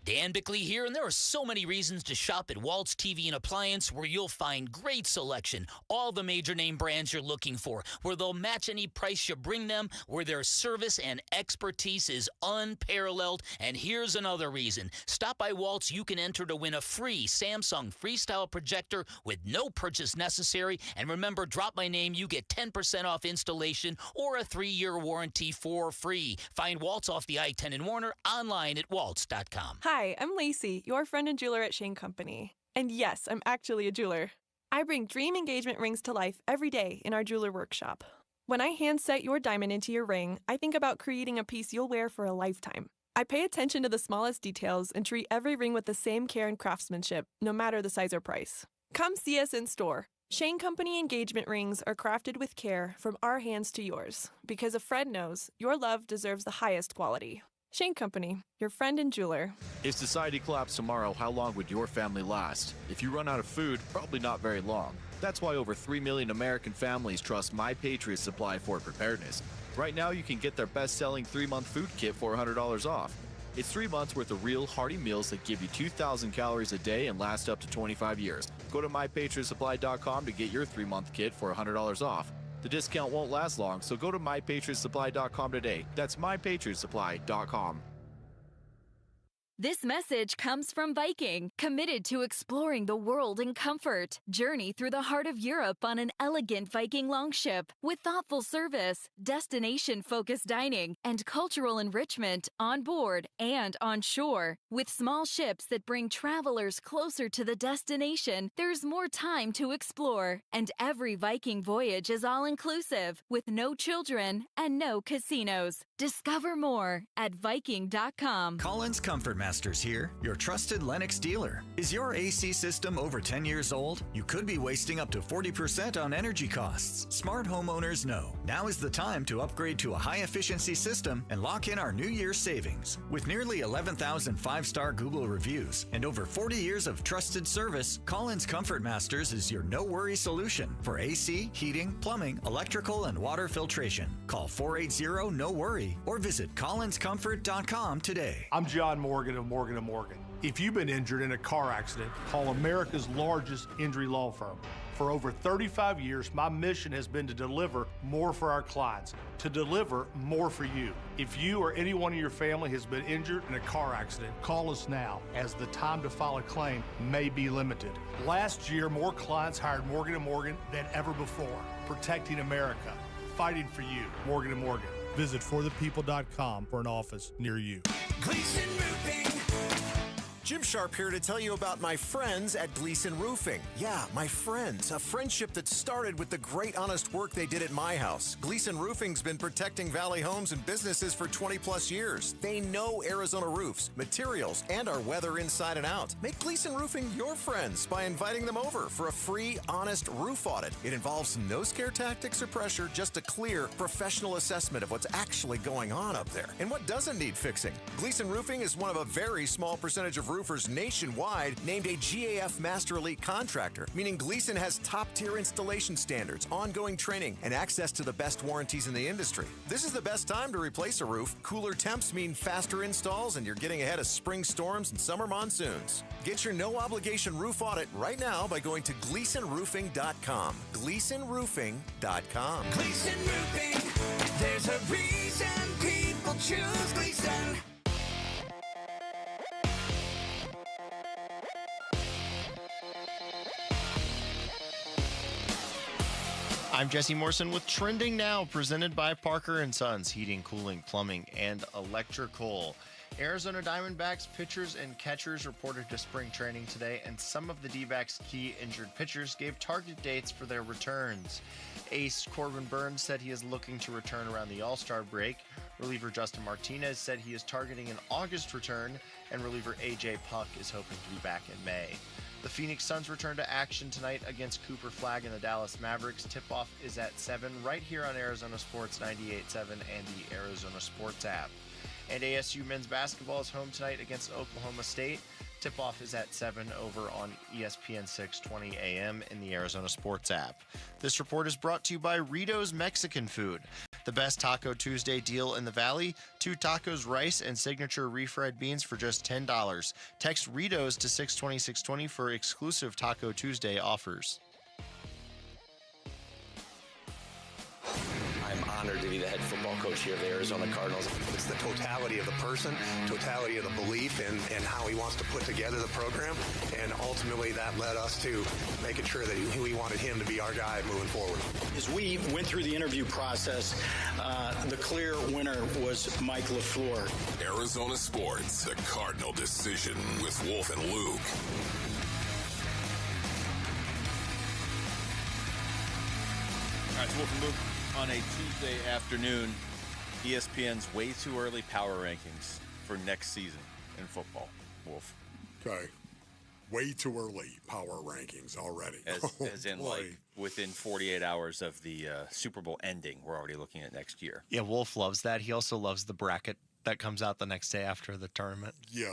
S7: Dan Bickley here, and there are so many reasons to shop at Waltz TV and Appliance, where you'll find great selection, all the major name brands you're looking for, where they'll match any price you bring them, where their service and expertise is unparalleled. And here's another reason. Stop by Waltz, you can enter to win a free Samsung Freestyle projector with no purchase necessary. And remember, drop my name, you get 10% off installation or a 3-year warranty for free. Find Waltz off the I-10 in Warner, online at waltz.com.
S8: Hi, I'm Lacey, your friend and jeweler at Shane Company. And yes, I'm actually a jeweler. I bring dream engagement rings to life every day in our jeweler workshop. When I hand set your diamond into your ring, I think about creating a piece you'll wear for a lifetime. I pay attention to the smallest details and treat every ring with the same care and craftsmanship, no matter the size or price. Come see us in store. Shane Company engagement rings are crafted with care from our hands to yours, because a friend knows your love deserves the highest quality. Shane Company, your friend and jeweler.
S14: If society collapsed tomorrow, how long would your family last? If you run out of food, probably not very long. That's why over 3 million American families trust My Patriot Supply for preparedness. Right now, you can get their best-selling 3-month food kit for $100 off. It's 3 months worth of real, hearty meals that give you 2,000 calories a day and last up to 25 years. Go to MyPatriotSupply.com to get your 3-month kit for $100 off. The discount won't last long, so go to MyPatriotSupply.com today. That's MyPatriotSupply.com.
S16: This message comes from Viking, committed to exploring the world in comfort. Journey through the heart of Europe on an elegant Viking longship with thoughtful service, destination-focused dining, and cultural enrichment on board and on shore. With small ships that bring travelers closer to the destination, there's more time to explore. And every Viking voyage is all-inclusive, with no children and no casinos. Discover more at Viking.com.
S17: Collins Comfort Masters here, your trusted Lennox dealer. Is your AC system over 10 years old? You could be wasting up to 40% on energy costs. Smart homeowners know now is the time to upgrade to a high-efficiency system and lock in our New Year's savings. With nearly 11,000 5-star Google reviews and over 40 years of trusted service, Collins Comfort Masters is your no-worry solution for AC, heating, plumbing, electrical, and water filtration. Call 480-NO-WORRY or visit collinscomfort.com today.
S23: I'm John Morgan of Morgan & Morgan. If you've been injured in a car accident, call America's largest injury law firm. For over 35 years, my mission has been to deliver more for our clients, to deliver more for you. If you or anyone in your family has been injured in a car accident, call us now, as the time to file a claim may be limited. Last year, more clients hired Morgan & Morgan than ever before, protecting America, fighting for you. Morgan & Morgan. Visit forthepeople.com for an office near you.
S24: Gleason Roofing.
S3: Jim Sharp here to tell you about my friends at Gleason Roofing. Yeah, my friends. A friendship that started with the great honest work they did at my house. Gleason Roofing's been protecting Valley homes and businesses for 20 plus years. They know Arizona roofs, materials, and our weather inside and out. Make Gleason Roofing your friends by inviting them over for a free, honest roof audit. It involves no scare tactics or pressure, just a clear, professional assessment of what's actually going on up there and what doesn't need fixing. Gleason Roofing is one of a very small percentage of roofers nationwide named a GAF Master Elite contractor, meaning Gleason has top-tier installation standards, ongoing training, and access to the best warranties in the industry. This is the best time to replace a roof. Cooler temps mean faster installs, and you're getting ahead of spring storms and summer monsoons. Get your no-obligation roof audit right now by going to GleasonRoofing.com. GleasonRoofing.com.
S4: Gleason Roofing, there's a reason people choose Gleason.
S5: I'm Jesse Morrison with Trending Now, presented by Parker & Sons, heating, cooling, plumbing, and electrical. Arizona Diamondbacks pitchers and catchers reported to spring training today, and some of the D-backs' key injured pitchers gave target dates for their returns. Ace Corbin Burns said he is looking to return around the All-Star break. Reliever Justin Martinez said he is targeting an August return, and reliever A.J. Puck is hoping to be back in May. The Phoenix Suns return to action tonight against Cooper Flagg and the Dallas Mavericks. Tip-off is at 7 right here on Arizona Sports 98.7 and the Arizona Sports app. And ASU men's basketball is home tonight against Oklahoma State. Tip-off is at 7 over on ESPN 620 AM in the Arizona Sports app. This report is brought to you by Rito's Mexican Food. The best Taco Tuesday deal in the Valley. 2 tacos, rice, and signature refried beans for just $10. Text Rito's to 620-620 for exclusive Taco Tuesday offers.
S10: I'm honored to be the head football coach here of the Arizona Cardinals.
S13: It's the totality of the person, totality of the belief and how he wants to put together the program. And ultimately that led us to making sure that we wanted him to be our guy moving forward.
S18: As we went through the interview process, the clear winner was Mike LaFleur.
S2: Arizona Sports, a Cardinal decision with Wolf and Luke.
S9: All right, it's Wolf and Luke on a Tuesday afternoon. ESPN's way too early power rankings for next season in football. Wolf.
S15: Okay. Way too early power rankings already.
S9: As in, like, within 48 hours of the Super Bowl ending, we're already looking at next year.
S5: Yeah, Wolf loves that. He also loves the bracket that comes out the next day after the tournament.
S15: Yeah,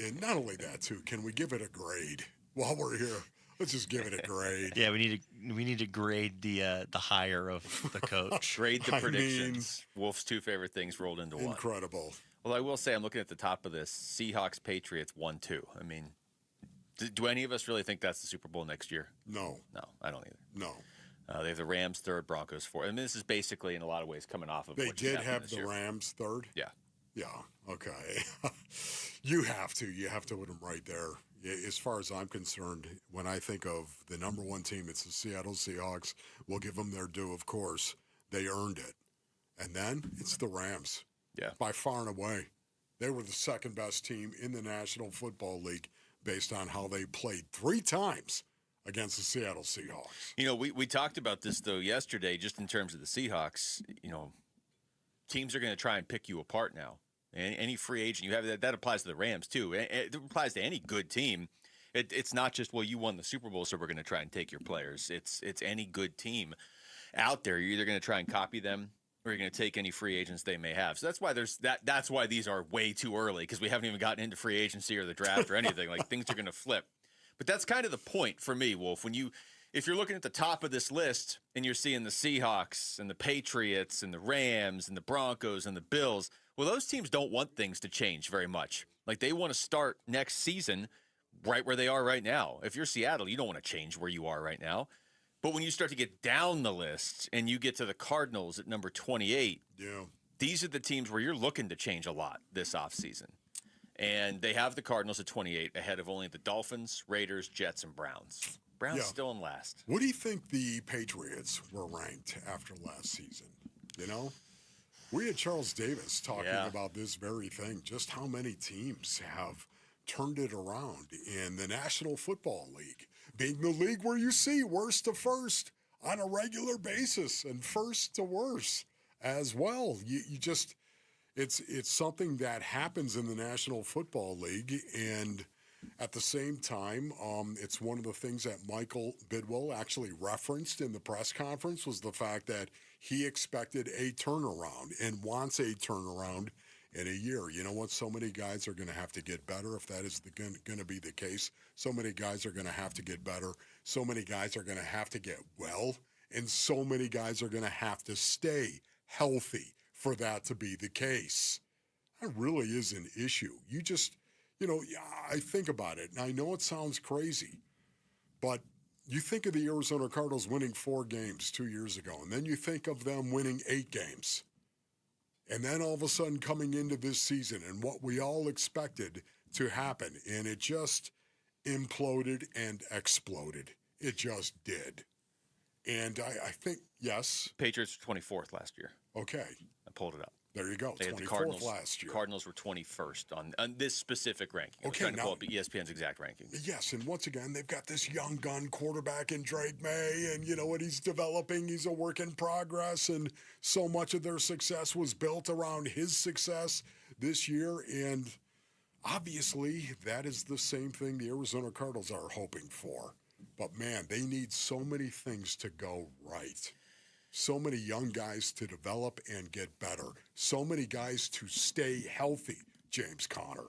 S15: and not only that, too, can we give it a grade while we're here? Let's just give it a grade.
S5: Yeah, we need to grade the hire of the coach.
S9: Grade the predictions. Wolf's two favorite things rolled into one.
S15: Incredible.
S9: Well, I will say, I'm looking at the top of this. Seahawks, Patriots, 1-2. I mean, do any of us really think that's the Super Bowl next year?
S15: No.
S9: No, I don't either.
S15: No.
S9: They have the Rams third, Broncos fourth. I mean, this is basically, in a lot of ways, coming off of
S15: They
S9: what just
S15: did
S9: happened
S15: have
S9: this
S15: the
S9: year.
S15: Rams third?
S9: Yeah.
S15: Yeah, okay. You have to put them right there. As far as I'm concerned, when I think of the number one team, it's the Seattle Seahawks. We'll give them their due, of course. They earned it. And then it's the Rams.
S9: Yeah.
S15: By far and away. They were the second best team in the National Football League based on how they played 3 times against the Seattle Seahawks.
S9: You know, we talked about this, though, yesterday, just in terms of the Seahawks. You know, teams are going to try and pick you apart now. Any free agent you have, that applies to the Rams, too. It applies to any good team. It's not just, well, you won the Super Bowl, so we're going to try and take your players. It's any good team out there. You're either going to try and copy them, or you're going to take any free agents they may have. So that's why that's why these are way too early, because we haven't even gotten into free agency or the draft or anything. Like, things are going to flip. But that's kind of the point for me, Wolf. If you're looking at the top of this list and you're seeing the Seahawks and the Patriots and the Rams and the Broncos and the Bills, well, those teams don't want things to change very much. Like, they want to start next season right where they are right now. If you're Seattle, you don't want to change where you are right now. But when you start to get down the list and you get to the Cardinals at number 28, these are the teams where you're looking to change a lot this offseason. And they have the Cardinals at 28 ahead of only the Dolphins, Raiders, Jets, and Browns. Browns still in last.
S15: What do you think the Patriots were ranked after last season? You know? We had Charles Davis talking about this very thing, just how many teams have turned it around in the National Football League, being the league where you see worst to first on a regular basis and first to worst as well. You just, it's something that happens in the National Football League, and at the same time, it's one of the things that Michael Bidwell actually referenced in the press conference was the fact that he expected a turnaround and wants a turnaround in a year. You know what? So many guys are going to have to get better if that is going to be the case. So many guys are going to have to get better. So many guys are going to have to get well. And so many guys are going to have to stay healthy for that to be the case. That really is an issue. You just, I think about it, and I know it sounds crazy, but you think of the Arizona Cardinals winning 4 games 2 years ago, and then you think of them winning 8 games. And then all of a sudden coming into this season and what we all expected to happen, and it just imploded and exploded. It just did. And I think, yes.
S9: Patriots were 24th last year.
S15: Okay.
S9: I pulled it up.
S15: There you go.
S9: They had
S15: 24th
S9: the Cardinals
S15: last year.
S9: Cardinals were 21st on this specific ranking. I was
S15: Okay,
S9: trying to pull
S15: now-
S9: up ESPN's exact ranking.
S15: Yes, and once again, they've got this young gun quarterback in Drake May, and you know what he's developing. He's a work in progress, and so much of their success was built around his success this year. And obviously, that is the same thing the Arizona Cardinals are hoping for. But man, they need so many things to go right. So many young guys to develop and get better. So many guys to stay healthy, James Conner.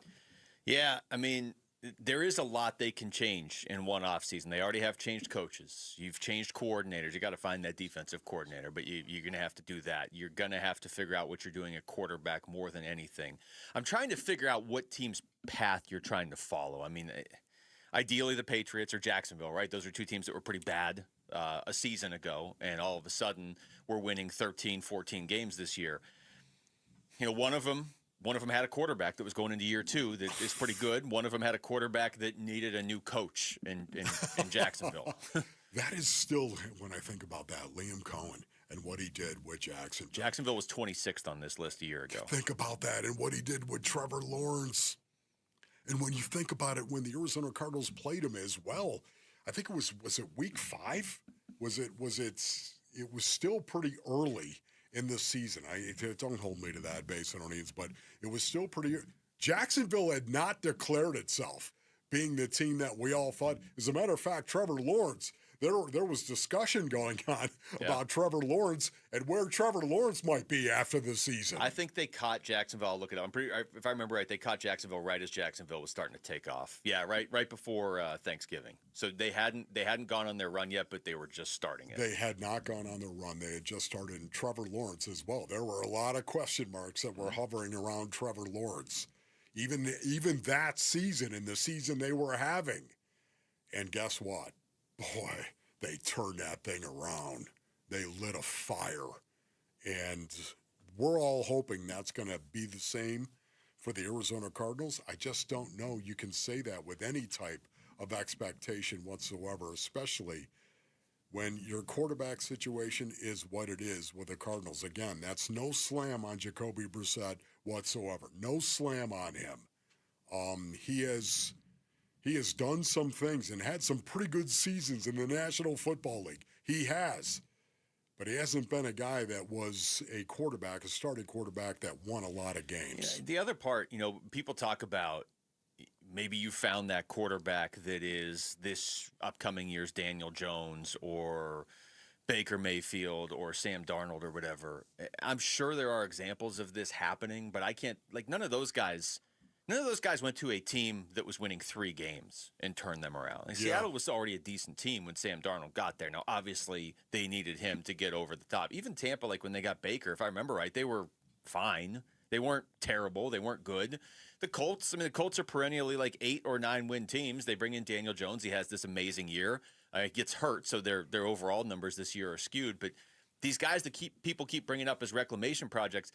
S9: Yeah, I mean, there is a lot they can change in one offseason. They already have changed coaches. You've changed coordinators. You got to find that defensive coordinator, but you're going to have to do that. You're going to have to figure out what you're doing at quarterback more than anything. I'm trying to figure out what team's path you're trying to follow. I mean, ideally the Patriots or Jacksonville, right? Those are 2 teams that were pretty bad a season ago, and all of a sudden we're winning 13, 14 games this year. You know, one of them had a quarterback that was going into year 2 that is pretty good. One of them had a quarterback that needed a new coach in Jacksonville.
S15: That is still, when I think about that, Liam Cohen and what he did with Jacksonville.
S9: Jacksonville was 26th on this list a year ago.
S15: Think about that and what he did with Trevor Lawrence. And when you think about it, when the Arizona Cardinals played him as well, I think it was it week 5? It was still pretty early in the season. Don't hold me to that based on needs, but it was still pretty. Jacksonville had not declared itself being the team that we all thought. As a matter of fact, Trevor Lawrence, there was discussion going on about Trevor Lawrence and where Trevor Lawrence might be after the season.
S9: I think they caught Jacksonville. I'll look it up. If I remember right, they caught Jacksonville right as Jacksonville was starting to take off. Yeah, right before Thanksgiving. So they hadn't gone on their run yet, but they were just starting it.
S15: They had not gone on their run. They had just started. And Trevor Lawrence as well. There were a lot of question marks that were hovering around Trevor Lawrence, even that season and the season they were having. And guess what? Boy, they turned that thing around. They lit a fire. And we're all hoping that's going to be the same for the Arizona Cardinals. I just don't know you can say that with any type of expectation whatsoever, especially when your quarterback situation is what it is with the Cardinals. Again, that's no slam on Jacoby Brissett whatsoever. No slam on him. He has done some things and had some pretty good seasons in the National Football League. He has. But he hasn't been a guy that was a starting quarterback that won a lot of games.
S9: Yeah, the other part, people talk about maybe you found that quarterback that is this upcoming year's Daniel Jones or Baker Mayfield or Sam Darnold or whatever. I'm sure there are examples of this happening, but I can't, none of those guys went to a team that was winning 3 games and turned them around. And Seattle was already a decent team when Sam Darnold got there. Now, obviously, they needed him to get over the top. Even Tampa, when they got Baker, if I remember right, they were fine. They weren't terrible. They weren't good. The Colts are perennially 8 or 9 win teams. They bring in Daniel Jones. He has this amazing year. It gets hurt, so their overall numbers this year are skewed. But these guys that people keep bringing up as reclamation projects,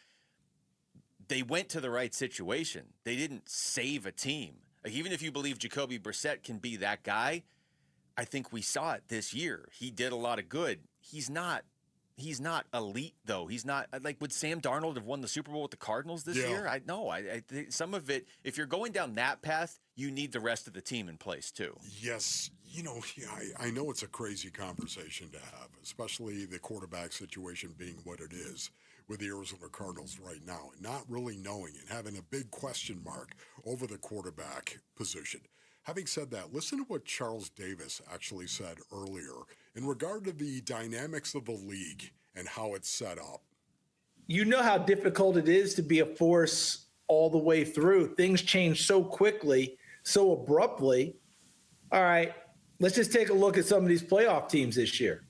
S9: they went to the right situation. They didn't save a team. Even if you believe Jacoby Brissett can be that guy, I think we saw it this year. He did a lot of good. He's not he's not elite, though. He's not like, would Sam Darnold have won the Super Bowl with the Cardinals this year? I think some of it, if you're going down that path, you need the rest of the team in place too.
S15: Yes, I know it's a crazy conversation to have, especially the quarterback situation being what it is with the Arizona Cardinals right now, and not really knowing and having a big question mark over the quarterback position. Having said that, listen to what Charles Davis actually said earlier in regard to the dynamics of the league and how it's set up.
S11: You know how difficult it is to be a force all the way through. Things change so quickly, so abruptly. All right, let's just take a look at some of these playoff teams this year.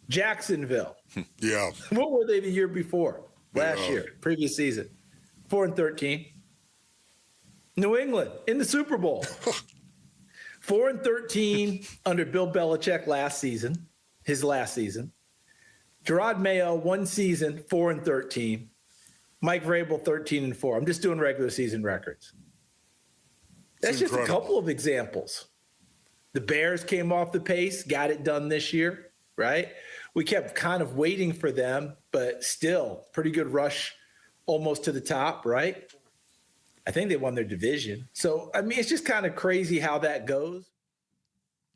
S11: Jacksonville.
S15: Yeah.
S11: What were they the year before? Last year, previous season. 4-13. New England in the Super Bowl. 4-13 under Bill Belichick his last season. Gerard Mayo, one season, 4-13. Mike Vrabel, 13-4. I'm just doing regular season records. That's just a couple of examples. The Bears came off the pace, got it done this year, right? We kept kind of waiting for them, but still pretty good rush almost to the top, right? I think they won their division. So, I mean, it's just kind of crazy how that goes.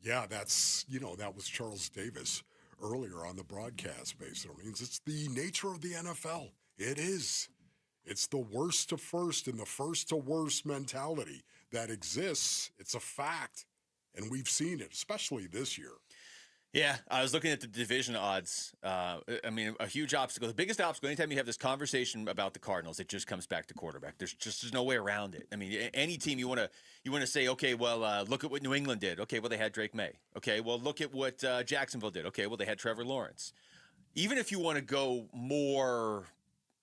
S15: Yeah, that was Charles Davis earlier on the broadcast, basically. It's the nature of the NFL. It is. It's the worst to first and the first to worst mentality that exists. It's a fact. And we've seen it, especially this year.
S9: Yeah, I was looking at the division odds. I mean, a huge obstacle. The biggest obstacle, anytime you have this conversation about the Cardinals, it just comes back to quarterback. There's no way around it. I mean, any team you want to say, okay, well, look at what New England did. Okay, well, they had Drake May. Okay, well, look at what Jacksonville did. Okay, well, they had Trevor Lawrence. Even if you want to go more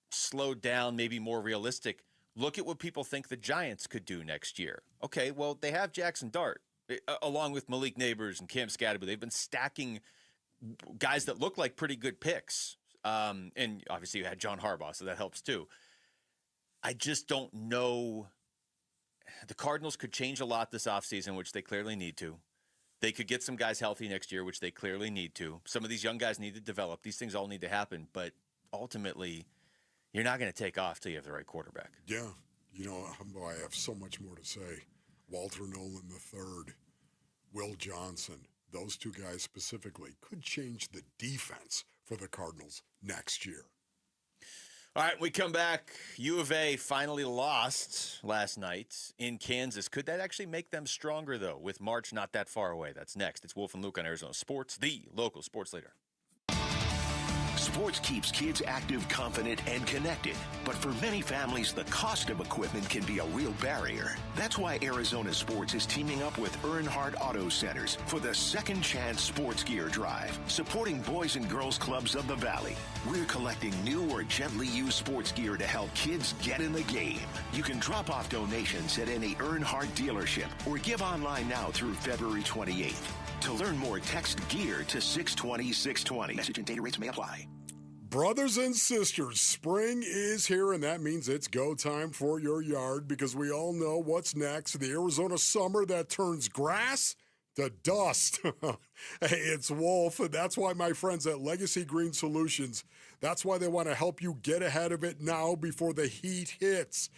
S9: slowed down, maybe more realistic, look at what people think the Giants could do next year. Okay, well, they have Jackson Dart. Along with Malik Neighbors and Cam Scatterby, they've been stacking guys that look like pretty good picks. And obviously you had John Harbaugh, so that helps too. I just don't know. The Cardinals could change a lot this offseason, which they clearly need to. They could get some guys healthy next year, which they clearly need to. Some of these young guys need to develop. These things all need to happen. But ultimately, you're not going to take off till you have the right quarterback.
S15: Yeah. I have so much more to say. Walter Nolan III, Will Johnson, those two guys specifically could change the defense for the Cardinals next year.
S9: All right, we come back. UofA finally lost last night in Kansas. Could that actually make them stronger, though, with March not that far away? That's next. It's Wolf and Luke on Arizona Sports, the local sports leader.
S12: Sports keeps kids active, confident, and connected. But for many families, the cost of equipment can be a real barrier. That's why Arizona Sports is teaming up with Earnhardt Auto Centers for the Second Chance Sports Gear Drive, supporting Boys and Girls Clubs of the Valley. We're collecting new or gently used sports gear to help kids get in the game. You can drop off donations at any Earnhardt dealership or give online now through February 28th. To learn more, text GEAR to 620-620. Message and data rates may apply.
S15: Brothers and sisters, spring is here, and that means it's go time for your yard because we all know what's next. The Arizona summer that turns grass to dust. Hey, it's Wolf, and that's why my friends at Legacy Green Solutions, that's why they want to help you get ahead of it now before the heat hits.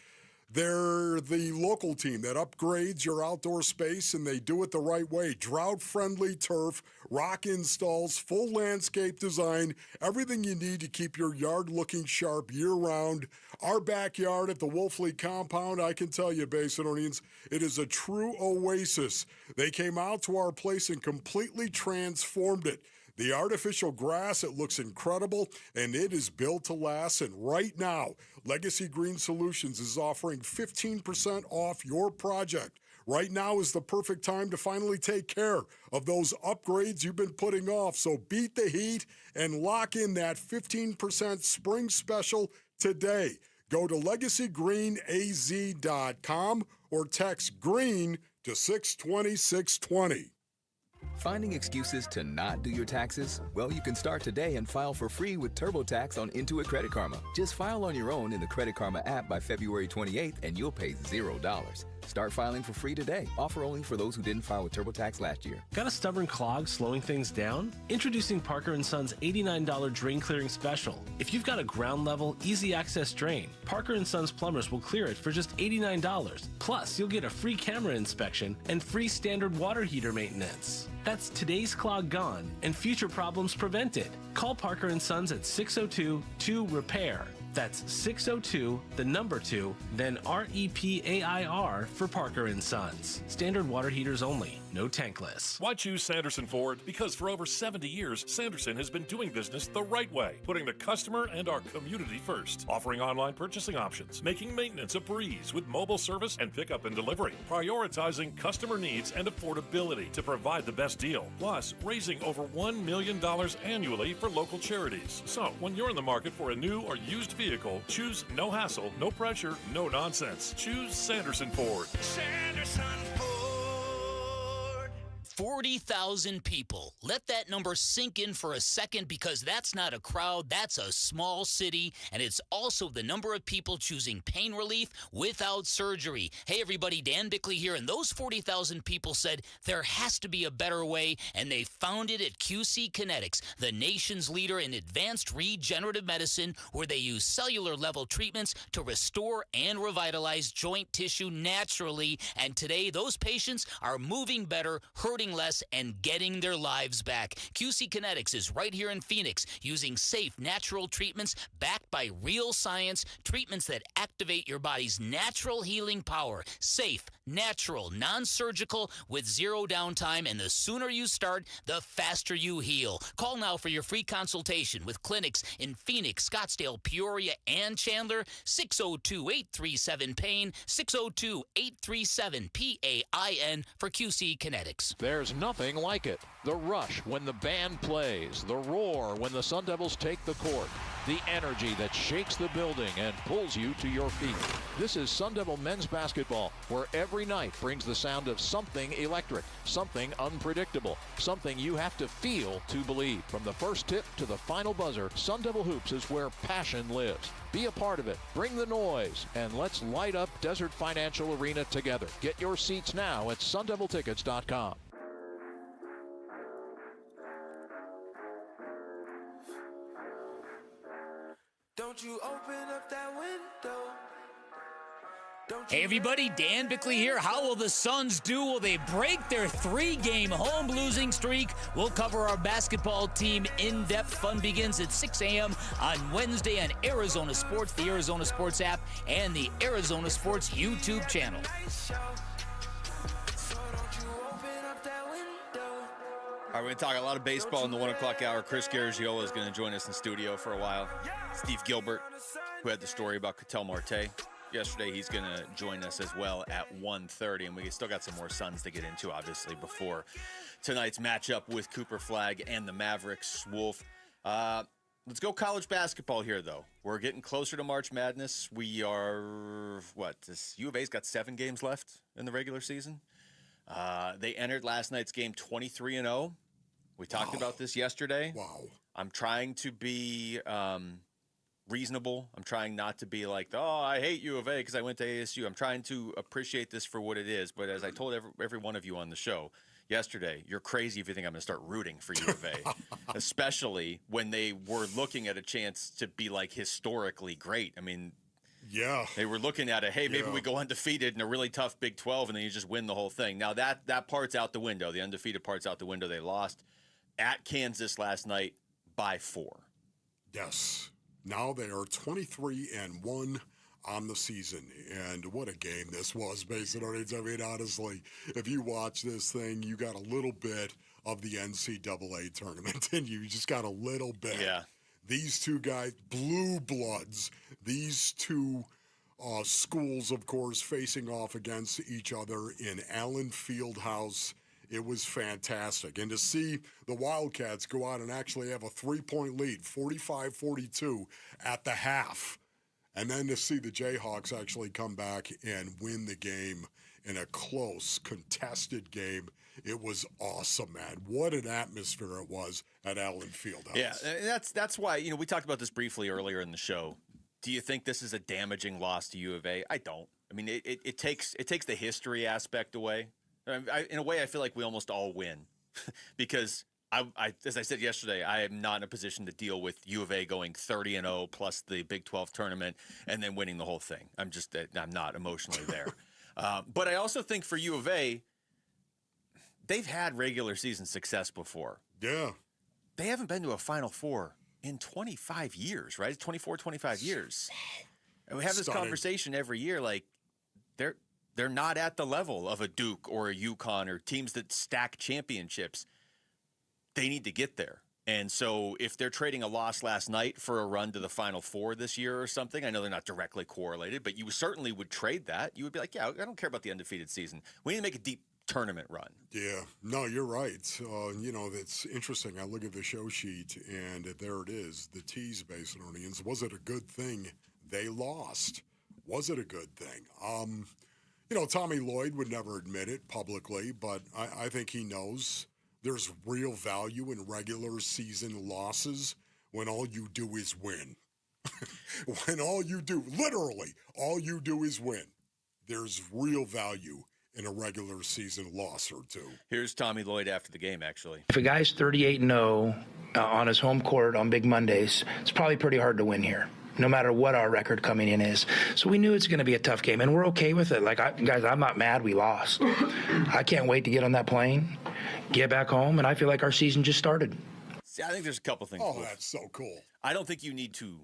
S15: They're the local team that upgrades your outdoor space, and they do it the right way. Drought-friendly turf, rock installs, full landscape design, everything you need to keep your yard looking sharp year-round. Our backyard at the Wolfley compound, I can tell you, Basinonians, it is a true oasis. They came out to our place and completely transformed it. The artificial grass, it looks incredible, and it is built to last. And right now, Legacy Green Solutions is offering 15% off your project. Right now is the perfect time to finally take care of those upgrades you've been putting off. So beat the heat and lock in that 15% spring special today. Go to LegacyGreenAZ.com or text GREEN to 620-620.
S19: Finding excuses to not do your taxes? Well, you can start today and file for free with TurboTax on Intuit Credit Karma. Just file on your own in the Credit Karma app by February 28th and you'll pay $0. Start filing for free today. Offer only for those who didn't file with TurboTax last year.
S6: Got a stubborn clog slowing things down? Introducing Parker & Son's $89 drain clearing special. If you've got a ground level, easy access drain, Parker & Son's plumbers will clear it for just $89. Plus, you'll get a free camera inspection and free standard water heater maintenance. That's today's clog gone and future problems prevented. Call Parker & Sons at 602-2-REPAIR. That's 602, the number 2, then REPAIR for Parker & Sons. Standard water heaters only, no tankless.
S20: Why choose Sanderson Ford? Because for over 70 years, Sanderson has been doing business the right way, putting the customer and our community first, offering online purchasing options, making maintenance a breeze with mobile service and pickup and delivery, prioritizing customer needs and affordability to provide the best deal, plus raising over $1 million annually for local charities. So, when you're in the market for a new or used vehicle, choose no hassle, no pressure, no nonsense. Choose Sanderson Ford.
S4: Sanderson Ford.
S7: 40,000 people. Let that number sink in for a second, because that's not a crowd, that's a small city, and it's also the number of people choosing pain relief without surgery. Hey everybody, Dan Bickley here, and those 40,000 people said there has to be a better way, and they found it at QC Kinetics, the nation's leader in advanced regenerative medicine, where they use cellular level treatments to restore and revitalize joint tissue naturally, and today those patients are moving better, hurting less, and getting their lives back. QC Kinetics is right here in Phoenix, using safe, natural treatments backed by real science, treatments that activate your body's natural healing power. Safe, natural, non-surgical, with zero downtime, and the sooner you start, the faster you heal. Call now for your free consultation with clinics in Phoenix, Scottsdale, Peoria, and Chandler. 602-837-PAIN, 602-837-PAIN for QC Kinetics.
S21: There's nothing like it. The rush when the band plays, the roar when the Sun Devils take the court, the energy that shakes the building and pulls you to your feet. This is Sun Devil men's basketball, where every night brings the sound of something electric, something unpredictable, something you have to feel to believe. From the first tip to the final buzzer, Sun Devil Hoops is where passion lives. Be a part of it. Bring the noise, and let's light up Desert Financial Arena together. Get your seats now at sundeviltickets.com.
S4: Don't you open up that window.
S7: Hey everybody, Dan Bickley here. How will the Suns do? Will they break their 3-game home losing streak? We'll cover our basketball team in depth. Fun begins at 6 a.m. on Wednesday on Arizona Sports, the Arizona Sports app, and the Arizona Sports YouTube channel.
S9: All right, we're going to talk a lot of baseball in the 1 o'clock hour. Chris Garagiola is going to join us in studio for a while. Steve Gilbert, who had the story about Ketel Marte yesterday, he's going to join us as well at 1:30. And we still got some more Suns to get into, obviously, before tonight's matchup with Cooper Flagg and the Mavericks. Wolf, let's go college basketball here, though. We're getting closer to March Madness. We are, U of A's got 7 games left in the regular season. They entered last night's game 23-0. We talked about this yesterday.
S15: Wow.
S9: I'm trying to be reasonable. I'm trying not to be like, oh, I hate U of A because I went to ASU. I'm trying to appreciate this for what it is. But as I told every one of you on the show yesterday, you're crazy if you think I'm going to start rooting for U of A, especially when they were looking at a chance to be like historically great. I mean,
S15: yeah,
S9: they were looking at it. Hey, maybe we go undefeated in a really tough Big 12, and then you just win the whole thing. Now that part's out the window. The undefeated part's out the window. They lost at Kansas last night by 4.
S15: Yes. Now they are 23-1 on the season, and what a game this was, basically. I mean, honestly, if you watch this thing, you got a little bit of the NCAA tournament, and you just got a little bit.
S9: Yeah.
S15: These two guys, blue bloods, these two schools, of course, facing off against each other in Allen Fieldhouse. It was fantastic. And to see the Wildcats go out and actually have a 3-point lead, 45-42 at the half, and then to see the Jayhawks actually come back and win the game in a close, contested game, it was awesome, man. What an atmosphere it was at Allen Fieldhouse.
S9: Yeah, that's why, we talked about this briefly earlier in the show. Do you think this is a damaging loss to U of A? I don't. I mean, it takes the history aspect away. In a way, I feel like we almost all win because as I said yesterday, I am not in a position to deal with U of A going 30-0 plus the Big 12 tournament and then winning the whole thing. I'm not emotionally there. But I also think for U of A, they've had regular season success before.
S15: Yeah.
S9: They haven't been to a Final Four in 25 years, right? 24, 25 years. And we have this conversation every year, like they're not at the level of a Duke or a UConn or teams that stack championships. They need to get there. And so if they're trading a loss last night for a run to the Final Four this year or something, I know they're not directly correlated, but you certainly would trade that. You would be like, yeah, I don't care about the undefeated season. We need to make a deep tournament run.
S15: Yeah, no, you're right. It's interesting. I look at the show sheet, and there it is, the Tees Basinonians. Was it a good thing they lost? Was it a good thing? Tommy Lloyd would never admit it publicly, but I think he knows there's real value in regular season losses when all you do is win. When literally all you do is win. There's real value in a regular season loss or two.
S9: Here's Tommy Lloyd after the game, actually.
S1: If a guy's 38-0 on his home court on big Mondays, it's probably pretty hard to win here, no matter what our record coming in is. So we knew it's going to be a tough game, and we're okay with it. Guys, I'm not mad we lost. I can't wait to get on that plane, get back home, and I feel like our season just started.
S9: See, I think there's a couple things.
S15: Oh, that's so cool.
S9: I don't think you need to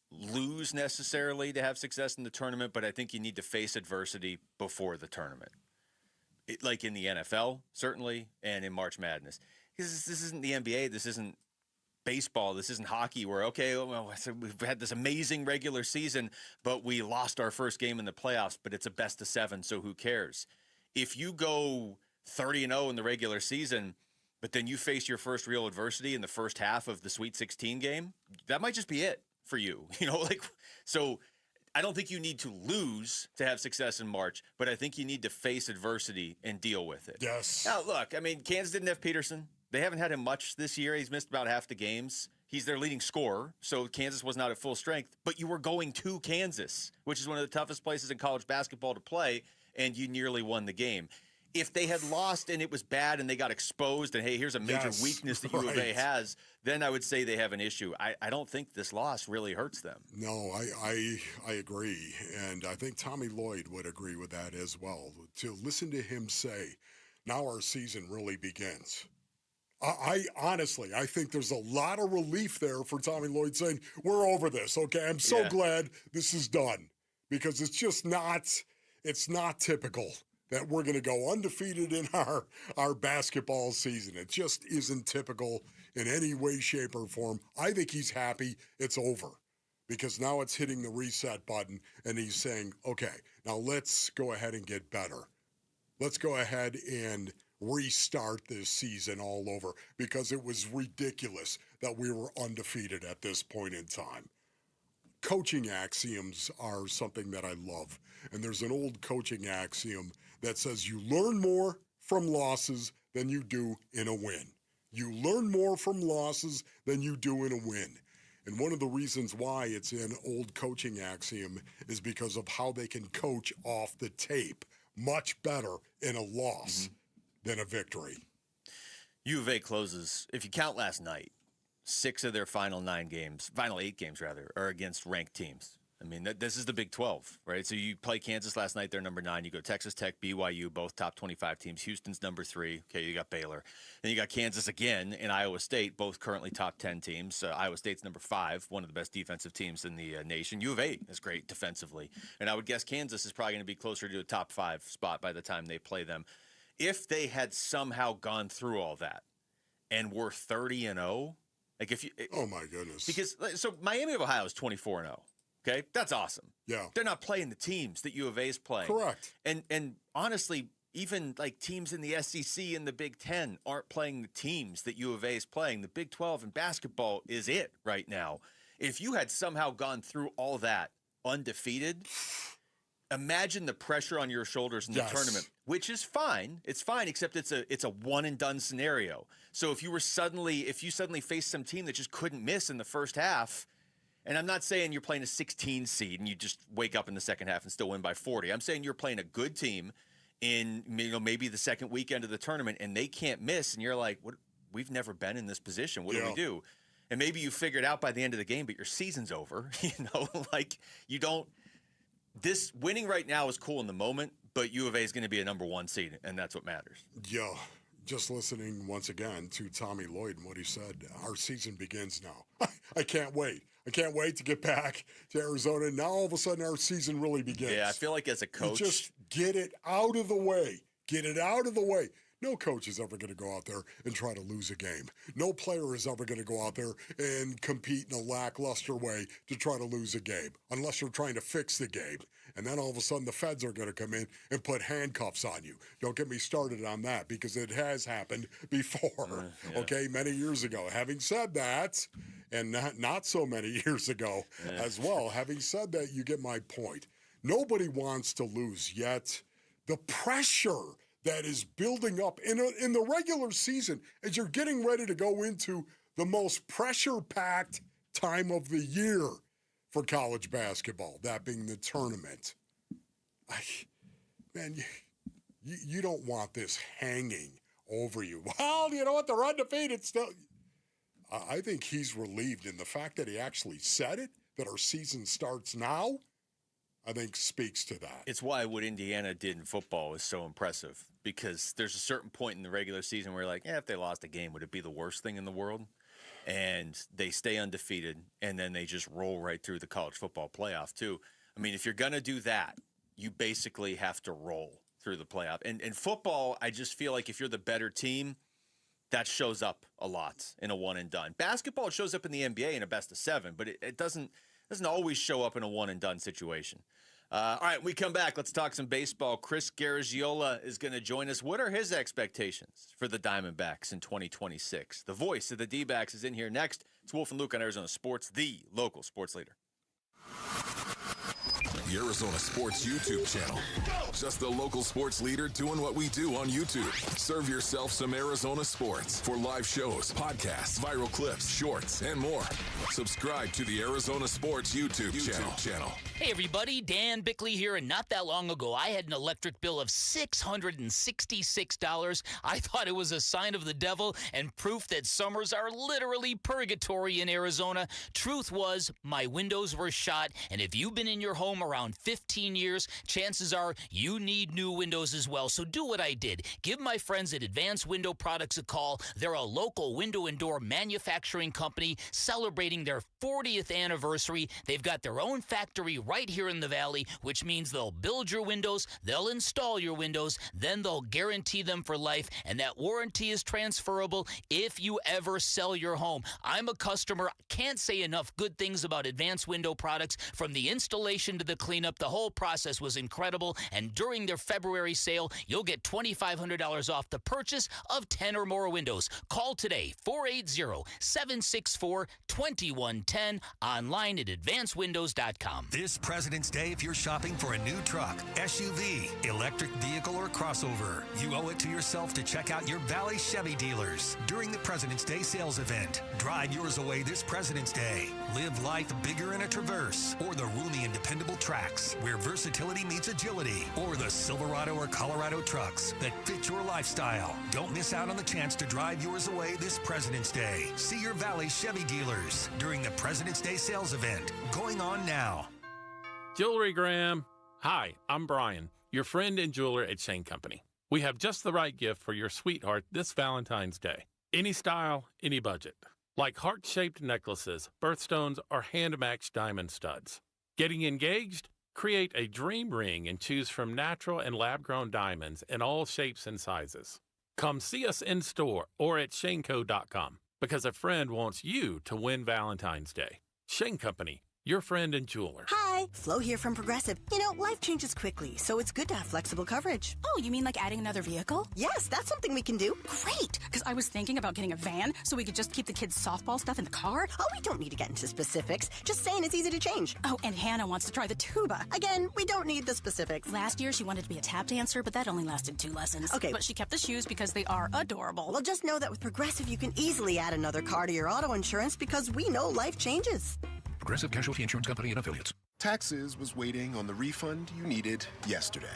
S9: lose necessarily to have success in the tournament, but I think you need to face adversity before the tournament. Like in the NFL, certainly, and in March Madness. Because this isn't the NBA, this isn't baseball, this isn't hockey, where, we've had this amazing regular season, but we lost our first game in the playoffs, but it's a best of 7, so who cares? If you go 30-0 in the regular season, but then you face your first real adversity in the first half of the Sweet 16 game, that might just be it for you. So I don't think you need to lose to have success in March, but I think you need to face adversity and deal with it.
S15: Yes.
S9: Now, look, Kansas didn't have Peterson. They haven't had him much this year. He's missed about half the games. He's their leading scorer, so Kansas was not at full strength, but you were going to Kansas, which is one of the toughest places in college basketball to play, and you nearly won the game. If they had lost and it was bad and they got exposed and, hey, here's a major weakness that U of A has, then I would say they have an issue. I don't think this loss really hurts them.
S15: No, I agree. And I think Tommy Lloyd would agree with that as well. To listen to him say, now our season really begins. I honestly think there's a lot of relief there for Tommy Lloyd saying, we're over this, okay? I'm so glad this is done, because it's just not typical that we're going to go undefeated in our basketball season. It just isn't typical in any way, shape, or form. I think he's happy it's over, because now it's hitting the reset button, and he's saying, okay, now let's go ahead and get better. Let's go ahead and restart this season all over, because it was ridiculous that we were undefeated at this point in time. Coaching axioms are something that I love, and there's an old coaching axiom that says you learn more from losses than you do in a win. You learn more from losses than you do in a win. And one of the reasons why it's an old coaching axiom is because of how they can coach off the tape much better in a loss than a victory.
S9: U of A closes, if you count last night, 6 of their final 8 games, are against ranked teams. This is the Big 12, right? So you play Kansas last night, they're number 9. You go Texas Tech, BYU, both top 25 teams. Houston's number 3. Okay, you got Baylor. Then you got Kansas again and Iowa State, both currently top 10 teams. Iowa State's number 5, one of the best defensive teams in the nation. U of A is great defensively. And I would guess Kansas is probably going to be closer to a top 5 spot by the time they play them. If they had somehow gone through all that and were 30-0,
S15: oh my goodness.
S9: Because Miami of Ohio is 24-0. Okay, that's awesome.
S15: Yeah,
S9: they're not playing the teams that U of A is playing.
S15: Correct.
S9: And honestly, even like teams in the SEC and the Big Ten aren't playing the teams that U of A is playing. The Big 12 in basketball is it right now. If you had somehow gone through all that undefeated, imagine the pressure on your shoulders in the tournament, which is fine. It's fine, except it's a one and done scenario. So if you suddenly faced some team that just couldn't miss in the first half, And I'm not saying you're playing a 16 seed and you just wake up in the second half and still win by 40. I'm saying you're playing a good team in maybe the second weekend of the tournament, and they can't miss, and you're like, "What? We've never been in this position. What do we do?" And maybe you figure it out by the end of the game, but your season's over. Like you don't. This winning right now is cool in the moment, but UofA is going to be a number 1 seed, and that's what matters.
S15: Yeah. Just listening once again to Tommy Lloyd and what he said, our season begins now. I can't wait. I can't wait to get back to Arizona. Now all of a sudden our season really begins.
S9: Yeah, I feel like as a coach,
S15: you just get it out of the way. Get it out of the way. No coach is ever going to go out there and try to lose a game. No player is ever going to go out there and compete in a lackluster way to try to lose a game, unless you're trying to fix the game. And then all of a sudden the feds are going to come in and put handcuffs on you. Don't get me started on that, because it has happened before, okay, many years ago. Having said that, and not so many years ago as well, having said that, you get my point. Nobody wants to lose, yet the pressure that is building up in the regular season as you're getting ready to go into the most pressure-packed time of the year for college basketball, that being the tournament. You don't want this hanging over you. Well, you know what? They're undefeated still. I think he's relieved, in the fact that he actually said it, that our season starts now, I think speaks to that.
S9: It's why what Indiana did in football is so impressive, because there's a certain point in the regular season where you're like, if they lost a game, would it be the worst thing in the world? And they stay undefeated, and then they just roll right through the college football playoff, too. I mean, if you're going to do that, you basically have to roll through the playoff. And in football, I just feel like if you're the better team, that shows up a lot in a one-and-done. Basketball, it shows up in the NBA in a best-of-7, but it doesn't always show up in a one-and-done situation. All right, we come back. Let's talk some baseball. Chris Garagiola is going to join us. What are his expectations for the Diamondbacks in 2026? The voice of the D-backs is in here next. It's Wolf and Luke on Arizona Sports, the local sports leader.
S2: The Arizona Sports YouTube channel. Just the local sports leader doing what we do on YouTube. Serve yourself some Arizona sports for live shows, podcasts, viral clips, shorts, and more. Subscribe to the Arizona Sports YouTube channel.
S7: Hey everybody, Dan Bickley here, and not that long ago I had an electric bill of $666. I thought it was a sign of the devil and proof that summers are literally purgatory in Arizona. Truth was, my windows were shot, and if you've been in your home around 15 years, chances are you need new windows as well. So do what I did. Give my friends at Advanced Window Products a call. They're a local window and door manufacturing company celebrating their 40th anniversary. They've got their own factory right here in the Valley, which means they'll build your windows, they'll install your windows, then they'll guarantee them for life, and that warranty is transferable if you ever sell your home. I'm a customer. Can't say enough good things about Advanced Window Products. From the installation to the cleanup, the whole process was incredible, and during their February sale, you'll get $2,500 off the purchase of 10 or more windows. Call today, 480-764-2110, online at advancedwindows.com.
S8: This President's Day, if you're shopping for a new truck, SUV, electric vehicle, or crossover, you owe it to yourself to check out your Valley Chevy dealers during the President's Day sales event. Drive yours away this President's Day. Live life bigger in a Traverse or the roomy and dependable Trax, where versatility meets agility, or the Silverado or Colorado trucks that fit your lifestyle. Don't miss out on the chance to drive yours away this President's Day. See your Valley Chevy dealers during the President's Day sales event going on now.
S14: Jewelry Graham. Hi, I'm Brian, your friend and jeweler at Shane Company. We have just the right gift for your sweetheart this Valentine's Day. Any style, any budget. Like heart-shaped necklaces, birthstones, or hand-matched diamond studs. Getting engaged? Create a dream ring and choose from natural and lab-grown diamonds in all shapes and sizes. Come see us in store or at shaneco.com, because a friend wants you to win Valentine's Day. Shane Company, your friend and jeweler.
S22: Hi, Flo here from Progressive. You know, life changes quickly, so it's good to have flexible coverage.
S24: Oh, you mean like adding another vehicle?
S22: Yes, that's something we can do.
S24: Great, because I was thinking about getting a van so we could just keep the kids' softball stuff in the car.
S22: Oh, we don't need to get into specifics. Just saying it's easy to change.
S24: Oh, and Hannah wants to try the tuba.
S22: Again, we don't need the specifics.
S24: Last year, she wanted to be a tap dancer, but that only lasted 2 lessons.
S22: Okay.
S24: But she kept the shoes because they are adorable.
S22: Well, just know that with Progressive, you can easily add another car to your auto insurance because we know life changes.
S3: Progressive Casualty Insurance Company and Affiliates.
S16: Taxes was waiting on the refund you needed yesterday.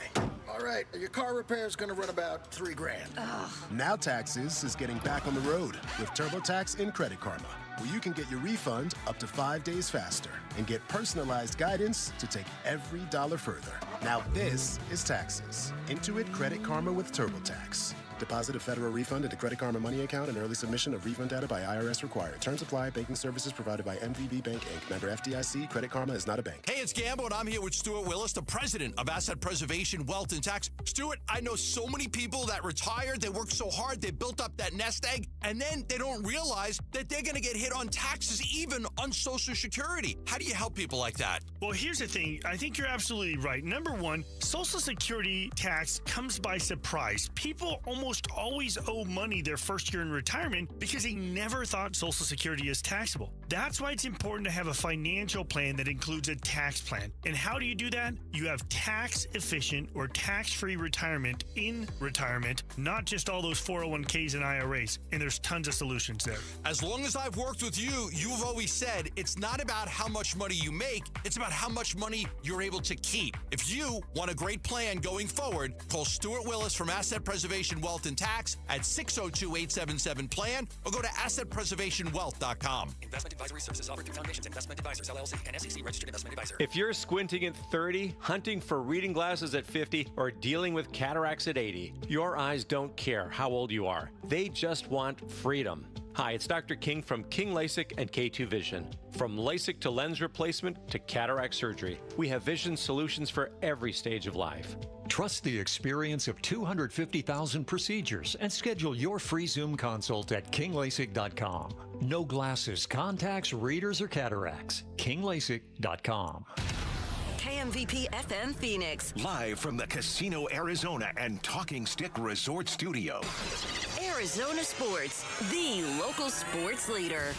S17: All right, your car repair is going to run about $3,000.
S22: Ugh.
S16: Now Taxes is getting back on the road with TurboTax and Credit Karma, where you can get your refund up to 5 days faster and get personalized guidance to take every dollar further. Now this is Taxes. Intuit Credit Karma with TurboTax. Deposit a federal refund into Credit Karma Money account and early submission of refund data by IRS required. Terms apply. Banking services provided by MVB Bank, Inc. Member FDIC. Credit Karma is not a bank.
S23: Hey, it's Gambo, and I'm here with Stuart Willis, the president of Asset Preservation, Wealth, and Tax. Stuart, I know so many people that retired. They worked so hard. They built up that nest egg, and then they don't realize that they're going to get hit on taxes, even on Social Security. How do you help people like that?
S25: Well, here's the thing. I think you're absolutely right. Number one, Social Security tax comes by surprise. People almost always owe money their first year in retirement because they never thought Social Security is taxable. That's why it's important to have a financial plan that includes a tax plan. And how do you do that? You have tax efficient or tax-free retirement in retirement, not just all those 401ks and IRAs. And there's tons of solutions there.
S23: As long as I've worked with you, you've always said it's not about how much money you make, it's about how much money you're able to keep. If you want a great plan going forward, call Stuart Willis from Asset Preservation Wealth and Tax at 602-877-PLAN or go to assetpreservationwealth.com.
S26: Investment advisory services offered through Foundations Investment Advisors, LLC, and SEC registered investment advisor.
S27: If you're squinting at 30, hunting for reading glasses at 50, or dealing with cataracts at 80, your eyes don't care how old you are. They just want freedom. Hi, it's Dr. King from King LASIK and K2 Vision. From LASIK to lens replacement to cataract surgery, we have vision solutions for every stage of life.
S28: Trust the experience of 250,000 procedures and schedule your free Zoom consult at kinglasik.com. No glasses, contacts, readers, or cataracts. kinglasik.com.
S22: KMVP FM Phoenix.
S12: Live from the Casino Arizona and Talking Stick Resort Studio.
S22: Arizona Sports, the local sports leader.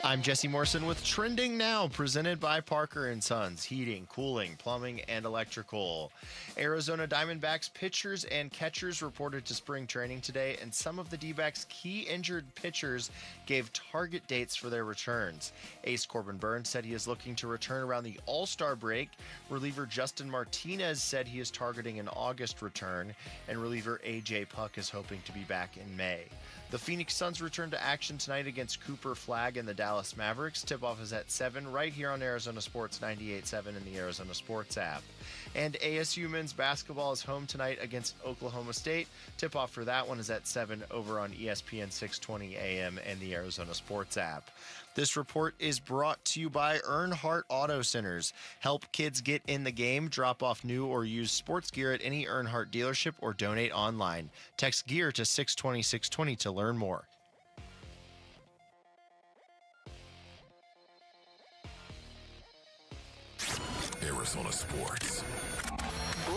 S5: I'm Jesse Morrison with Trending Now, presented by Parker and Sons, heating, cooling, plumbing, and electrical. Arizona Diamondbacks pitchers and catchers reported to spring training today, and some of the D-backs' key injured pitchers gave target dates for their returns. Ace Corbin Burns said he is looking to return around the All-Star break. Reliever Justin Martinez said he is targeting an August return, and reliever A.J. Puck is hoping to be back in May. The Phoenix Suns return to action tonight against Cooper Flagg and the Dallas Mavericks. Tip-off is at 7 right here on Arizona Sports 98.7 in the Arizona Sports app. And ASU men's basketball is home tonight against Oklahoma State. Tip-off for that one is at 7 over on ESPN 620 AM and the Arizona Sports app. This report is brought to you by Earnhardt Auto Centers. Help kids get in the game. Drop off new or used sports gear at any Earnhardt dealership or donate online. Text GEAR to 620-620 to learn more.
S2: Arizona Sports.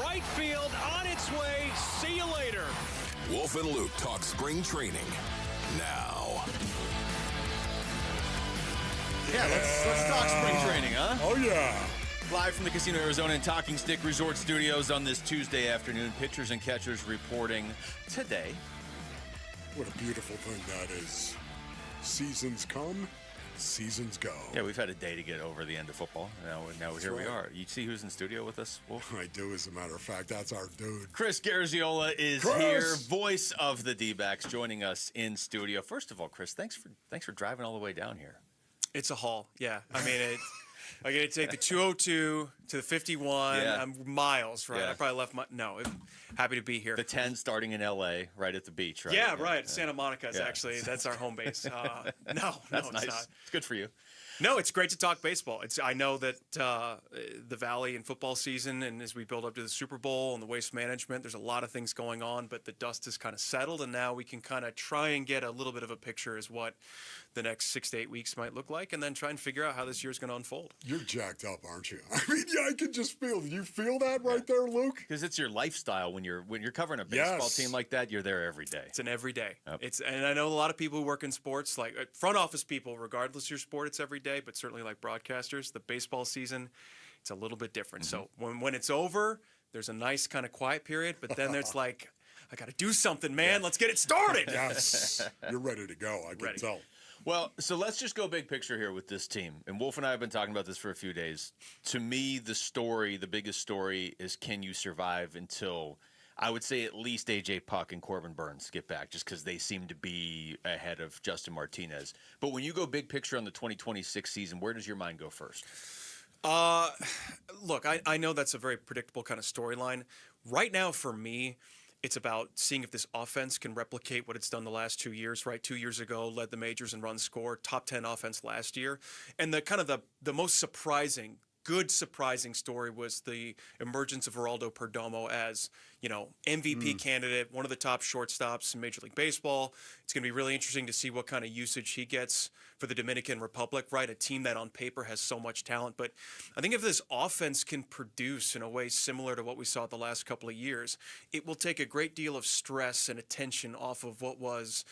S29: Right field on its way. See you later.
S2: Wolf and Luke talk spring training now.
S9: Yeah, let's talk spring training, huh?
S15: Oh, yeah.
S9: Live from the Casino Arizona and Talking Stick Resort Studios on this Tuesday afternoon, pitchers and catchers reporting today.
S15: What a beautiful thing that is. Seasons come, seasons go.
S9: Yeah, we've had a day to get over the end of football. Now here we are. You see who's in studio with us, Wolf?
S15: I do, as a matter of fact. That's our dude.
S9: Chris Garziola is here, voice of the D-backs, joining us in studio. First of all, Chris, thanks for driving all the way down here.
S30: It's a haul, yeah. I mean, I got to take the 202 to the 51.
S9: Yeah.
S30: I'm miles, right?
S9: Yeah.
S30: I probably left happy to be here.
S9: The 10 starting in L.A., right at the beach, right?
S30: Yeah, right. Santa Monica is actually, that's our home base.
S9: That's nice.
S30: It's not.
S9: It's good for you.
S30: No, it's great to talk baseball. I know that the Valley and football season, and as we build up to the Super Bowl and the waste management, there's a lot of things going on, but the dust has kind of settled, and now we can kind of try and get a little bit of a picture as what the next 6 to 8 weeks might look like, and then try and figure out how this year's going to unfold.
S15: You're jacked up, aren't you? I mean, yeah, I can just feel it. You feel that right there, Luke?
S9: Because it's your lifestyle. When you're covering a baseball team like that, you're there every day.
S30: It's an every day.
S9: Yep.
S30: And I know a lot of people who work in sports, like front office people, regardless of your sport, it's every day, but certainly like broadcasters, the baseball season, it's a little bit different. So when it's over, there's a nice kind of quiet period, but then there's like I got to do something, man. Let's get it started.
S15: Yes. You're ready to go. I can tell.
S9: Well, so let's just go big picture here with this team. And Wolf and I have been talking about this for a few days. To me, the biggest story is, can you survive until, I would say, at least A.J. Puck and Corbin Burns get back, just because they seem to be ahead of Justin Martinez. But when you go big picture on the 2026 season, where does your mind go first?
S30: Look, I know that's a very predictable kind of storyline. Right now, for me, it's about seeing if this offense can replicate what it's done the last 2 years, right? 2 years ago, led the majors in runs scored, top 10 offense last year. And the most surprising story was the emergence of Geraldo Perdomo as, MVP candidate, one of the top shortstops in Major League Baseball. It's going to be really interesting to see what kind of usage he gets for the Dominican Republic, right? A team that on paper has so much talent. But I think if this offense can produce in a way similar to what we saw the last couple of years, it will take a great deal of stress and attention off of what was,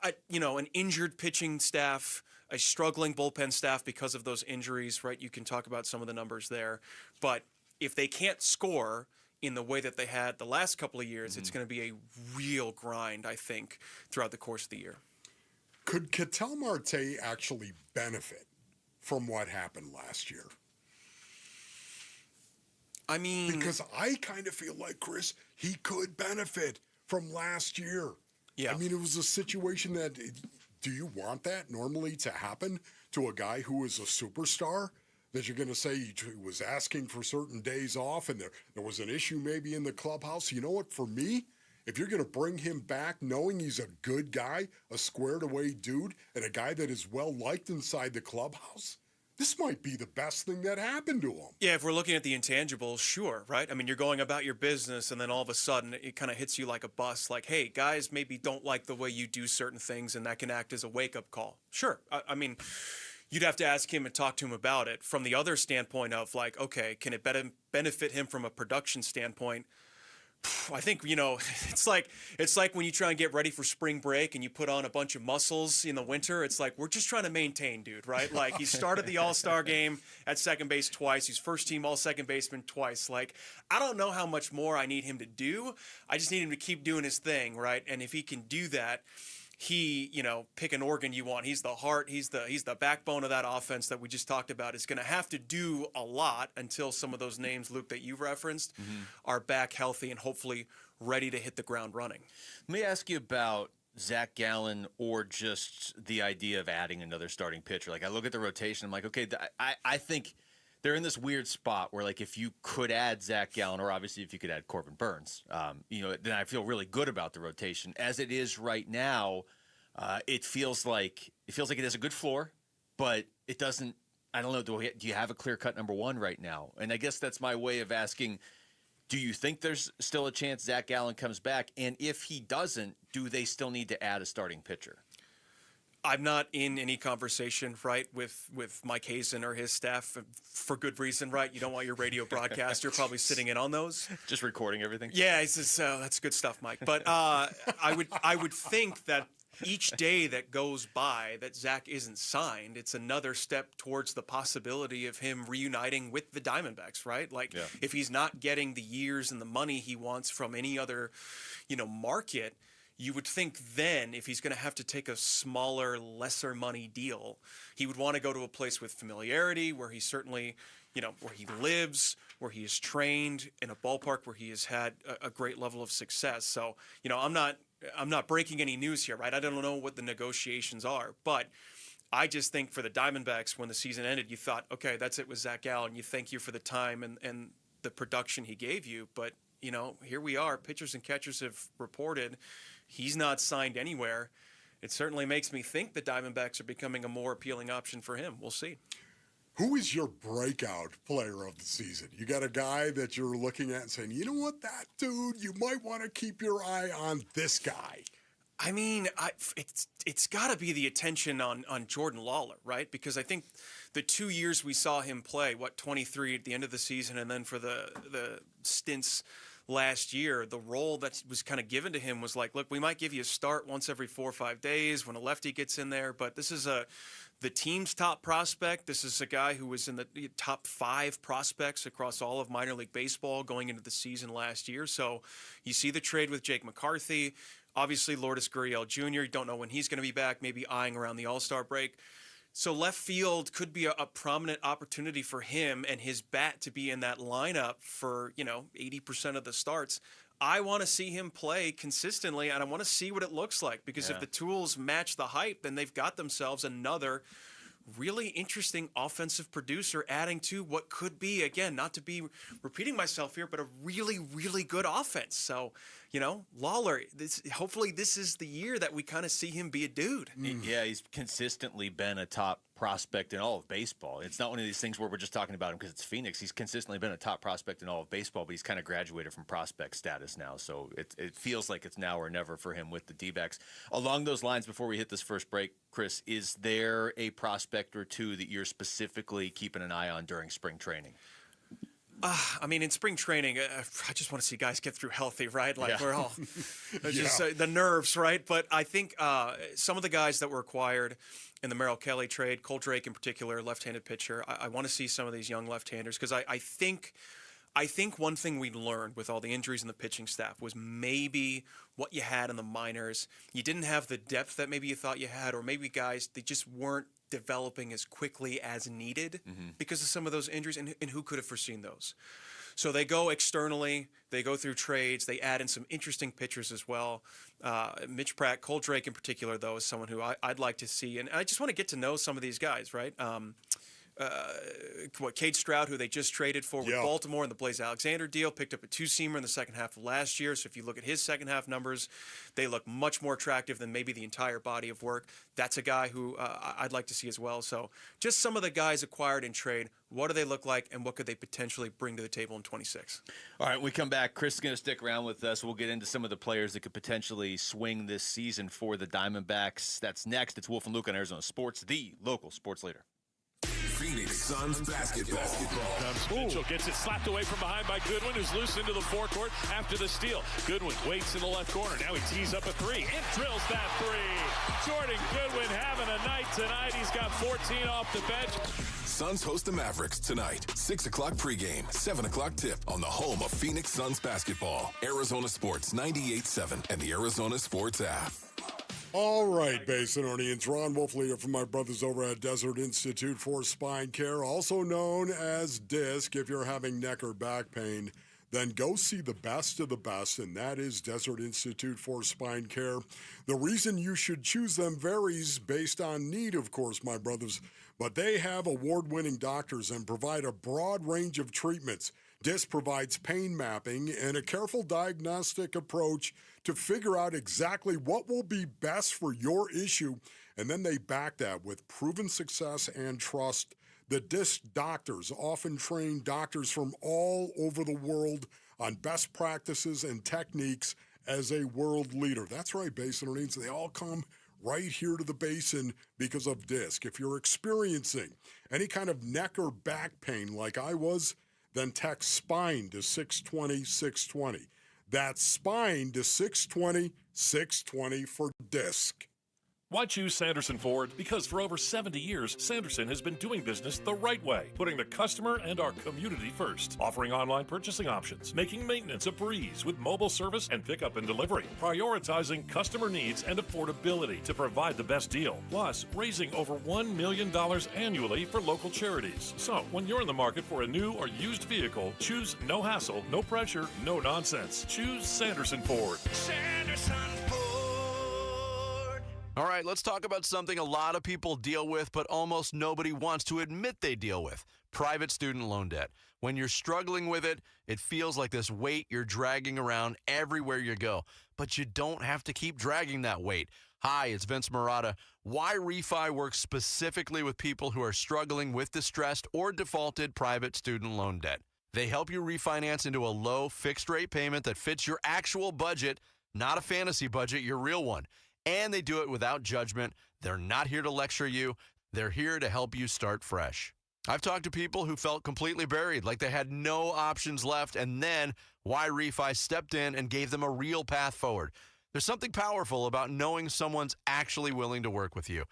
S30: an injured pitching staff, a struggling bullpen staff because of those injuries, right? You can talk about some of the numbers there. But if they can't score in the way that they had the last couple of years, it's going to be a real grind, I think, throughout the course of the year.
S15: Could Ketel Marte actually benefit from what happened last year?
S30: I mean,
S15: because I kind of feel like, Chris, he could benefit from last year.
S30: Yeah.
S15: I mean, it was a situation that, do you want that normally to happen to a guy who is a superstar? That you're going to say he was asking for certain days off and there was an issue maybe in the clubhouse? You know what? For me, if you're going to bring him back knowing he's a good guy, a squared-away dude, and a guy that is well-liked inside the clubhouse, this might be the best thing that happened to him.
S30: Yeah, if we're looking at the intangibles, sure, right? I mean, you're going about your business, and then all of a sudden it kind of hits you like a bus, like, hey, guys maybe don't like the way you do certain things, and that can act as a wake-up call. Sure. I mean, you'd have to ask him and talk to him about it. From the other standpoint of, like, okay, can it benefit him from a production standpoint? I think, it's like when you try and get ready for spring break and you put on a bunch of muscles in the winter. It's like, we're just trying to maintain, dude, right? Like, he started the All-Star game at second base twice. He's first team all-second baseman twice. Like, I don't know how much more I need him to do. I just need him to keep doing his thing, right? And if he can do that, he, pick an organ you want. He's the heart. He's the backbone of that offense that we just talked about. Is going to have to do a lot until some of those names, Luke, that you referenced, are back healthy and hopefully ready to hit the ground running.
S9: Let me ask you about Zack Gallon or just the idea of adding another starting pitcher. Like, I look at the rotation, I'm like, okay, I think they're in this weird spot where, like, if you could add Zack Gallon, or obviously if you could add Corbin Burns, then I feel really good about the rotation. As it is right now, it feels like it has a good floor, but it doesn't. I don't know. Do you have a clear-cut number one right now? And I guess that's my way of asking, do you think there's still a chance Zack Gallon comes back? And if he doesn't, do they still need to add a starting pitcher?
S30: I'm not in any conversation, right, with Mike Hazen or his staff for good reason, right? You don't want your radio broadcaster probably sitting in on those.
S9: Just recording everything?
S30: Yeah, that's good stuff, Mike. But I would think that each day that goes by that Zack isn't signed, it's another step towards the possibility of him reuniting with the Diamondbacks, right? Like, if he's not getting the years and the money he wants from any other, market, you would think then if he's going to have to take a smaller, lesser money deal, he would want to go to a place with familiarity where he certainly, where he lives, where he is trained, in a ballpark where he has had a great level of success. So, I'm not breaking any news here, right? I don't know what the negotiations are, but I just think for the Diamondbacks, when the season ended, you thought, okay, that's it with Zack Gallon. You thank you for the time and the production he gave you. But, here we are. Pitchers and catchers have reported he's not signed anywhere. It certainly makes me think the Diamondbacks are becoming a more appealing option for him. We'll see.
S15: Who is your breakout player of the season? You got a guy that you're looking at and saying, you know what, that dude, you might want to keep your eye on this guy.
S30: I mean, it's got to be the attention on Jordan Lawler, right? Because I think the 2 years we saw him play, 23 at the end of the season, and then for the stints last year, the role that was kind of given to him was like, look, we might give you a start once every 4 or 5 days when a lefty gets in there, but this is the team's top prospect. This is a guy who was in the top 5 prospects across all of minor league baseball going into the season last year. So you see the trade with Jake McCarthy. Obviously, Lourdes Gurriel Jr., you don't know when he's going to be back, maybe eyeing around the All-Star break. So left field could be a prominent opportunity for him and his bat to be in that lineup for, 80% of the starts. I want to see him play consistently, and I want to see what it looks like, because if the tools match the hype, then they've got themselves another really interesting offensive producer adding to what could be, again, not to be repeating myself here, but a really, really good offense. So, Lawler, hopefully this is the year that we kind of see him be a dude.
S9: Yeah, he's consistently been a top prospect in all of baseball. It's not one of these things where we're just talking about him because it's Phoenix. He's consistently been a top prospect in all of baseball, but he's kind of graduated from prospect status now. So it feels like it's now or never for him with the D-backs. Along those lines, before we hit this first break, Chris, is there a prospect or two that you're specifically keeping an eye on during spring training?
S30: In spring training, I just want to see guys get through healthy, right? Like we're all just the nerves, right? But I think some of the guys that were acquired in the Merrill Kelly trade, Cole Drake in particular, left-handed pitcher, I want to see some of these young left-handers, because I think one thing we learned with all the injuries in the pitching staff was maybe what you had in the minors. You didn't have the depth that maybe you thought you had, or maybe guys, they just weren't developing as quickly as needed because of some of those injuries, and who could have foreseen those? So they go externally, they go through trades, they add in some interesting pitchers as well. Mitch Pratt, Cole Drake in particular, though, is someone who I'd like to see, and I just want to get to know some of these guys, right? Cade Stroud, who they just traded for with Baltimore in the Blaze Alexander deal, picked up a 2-seamer in the second half of last year. So if you look at his second half numbers, they look much more attractive than maybe the entire body of work. That's a guy who I'd like to see as well. So just some of the guys acquired in trade, what do they look like, and what could they potentially bring to the table in 26?
S9: All right, when we come back, Chris is going to stick around with us. We'll get into some of the players that could potentially swing this season for the Diamondbacks. That's next. It's Wolf and Luke on Arizona Sports, the local sports leader.
S2: Phoenix Suns basketball.
S1: Mitchell gets it slapped away from behind by Goodwin, who's loose into the forecourt after the steal. Goodwin waits in the left corner. Now he tees up a 3 and drills that 3. Jordan Goodwin having a night tonight. He's got 14 off the bench.
S2: Suns host the Mavericks tonight. 6 o'clock pregame, 7 o'clock tip on the home of Phoenix Suns basketball. Arizona Sports 98.7 and the Arizona Sports app.
S15: All right, Basinonians. Ron Wolfley here from my brothers over at Desert Institute for Spine Care, also known as DISC. If you're having neck or back pain, then go see the best of the best, and that is Desert Institute for Spine Care. The reason you should choose them varies based on need, of course, my brothers, but they have award-winning doctors and provide a broad range of treatments. DISC provides pain mapping and a careful diagnostic approach to figure out exactly what will be best for your issue, and then they back that with proven success and trust. The DISC doctors often train doctors from all over the world on best practices and techniques as a world leader. That's right, Basinonians. They all come right here to the Basin because of DISC. If you're experiencing any kind of neck or back pain like I was, then text SPINE to 620-620. That's SPINE to 620-620 for DISC.
S1: Why choose Sanderson Ford? Because for over 70 years, Sanderson has been doing business the right way, putting the customer and our community first, offering online purchasing options, making maintenance a breeze with mobile service and pickup and delivery, prioritizing customer needs and affordability to provide the best deal, plus raising over $1 million annually for local charities. So, when you're in the market for a new or used vehicle, choose no hassle, no pressure, no nonsense. Choose Sanderson Ford.
S4: Sanderson Ford. All right, let's talk about something a lot of people deal with, but almost nobody wants to admit they deal with: private student loan debt. When you're struggling with it, it feels like this weight you're dragging around everywhere you go, but you don't have to keep dragging that weight. Hi, it's Vince Marada. Why Refi works specifically with people who are struggling with distressed or defaulted private student loan debt. They help you refinance into a low fixed rate payment that fits your actual budget, not a fantasy budget, your real one. And they do it without judgment. They're not here to lecture you. They're here to help you start fresh. I've talked to people who felt completely buried, like they had no options left, and then YRefi stepped in and gave them a real path forward. There's something powerful about knowing someone's actually willing to work with you.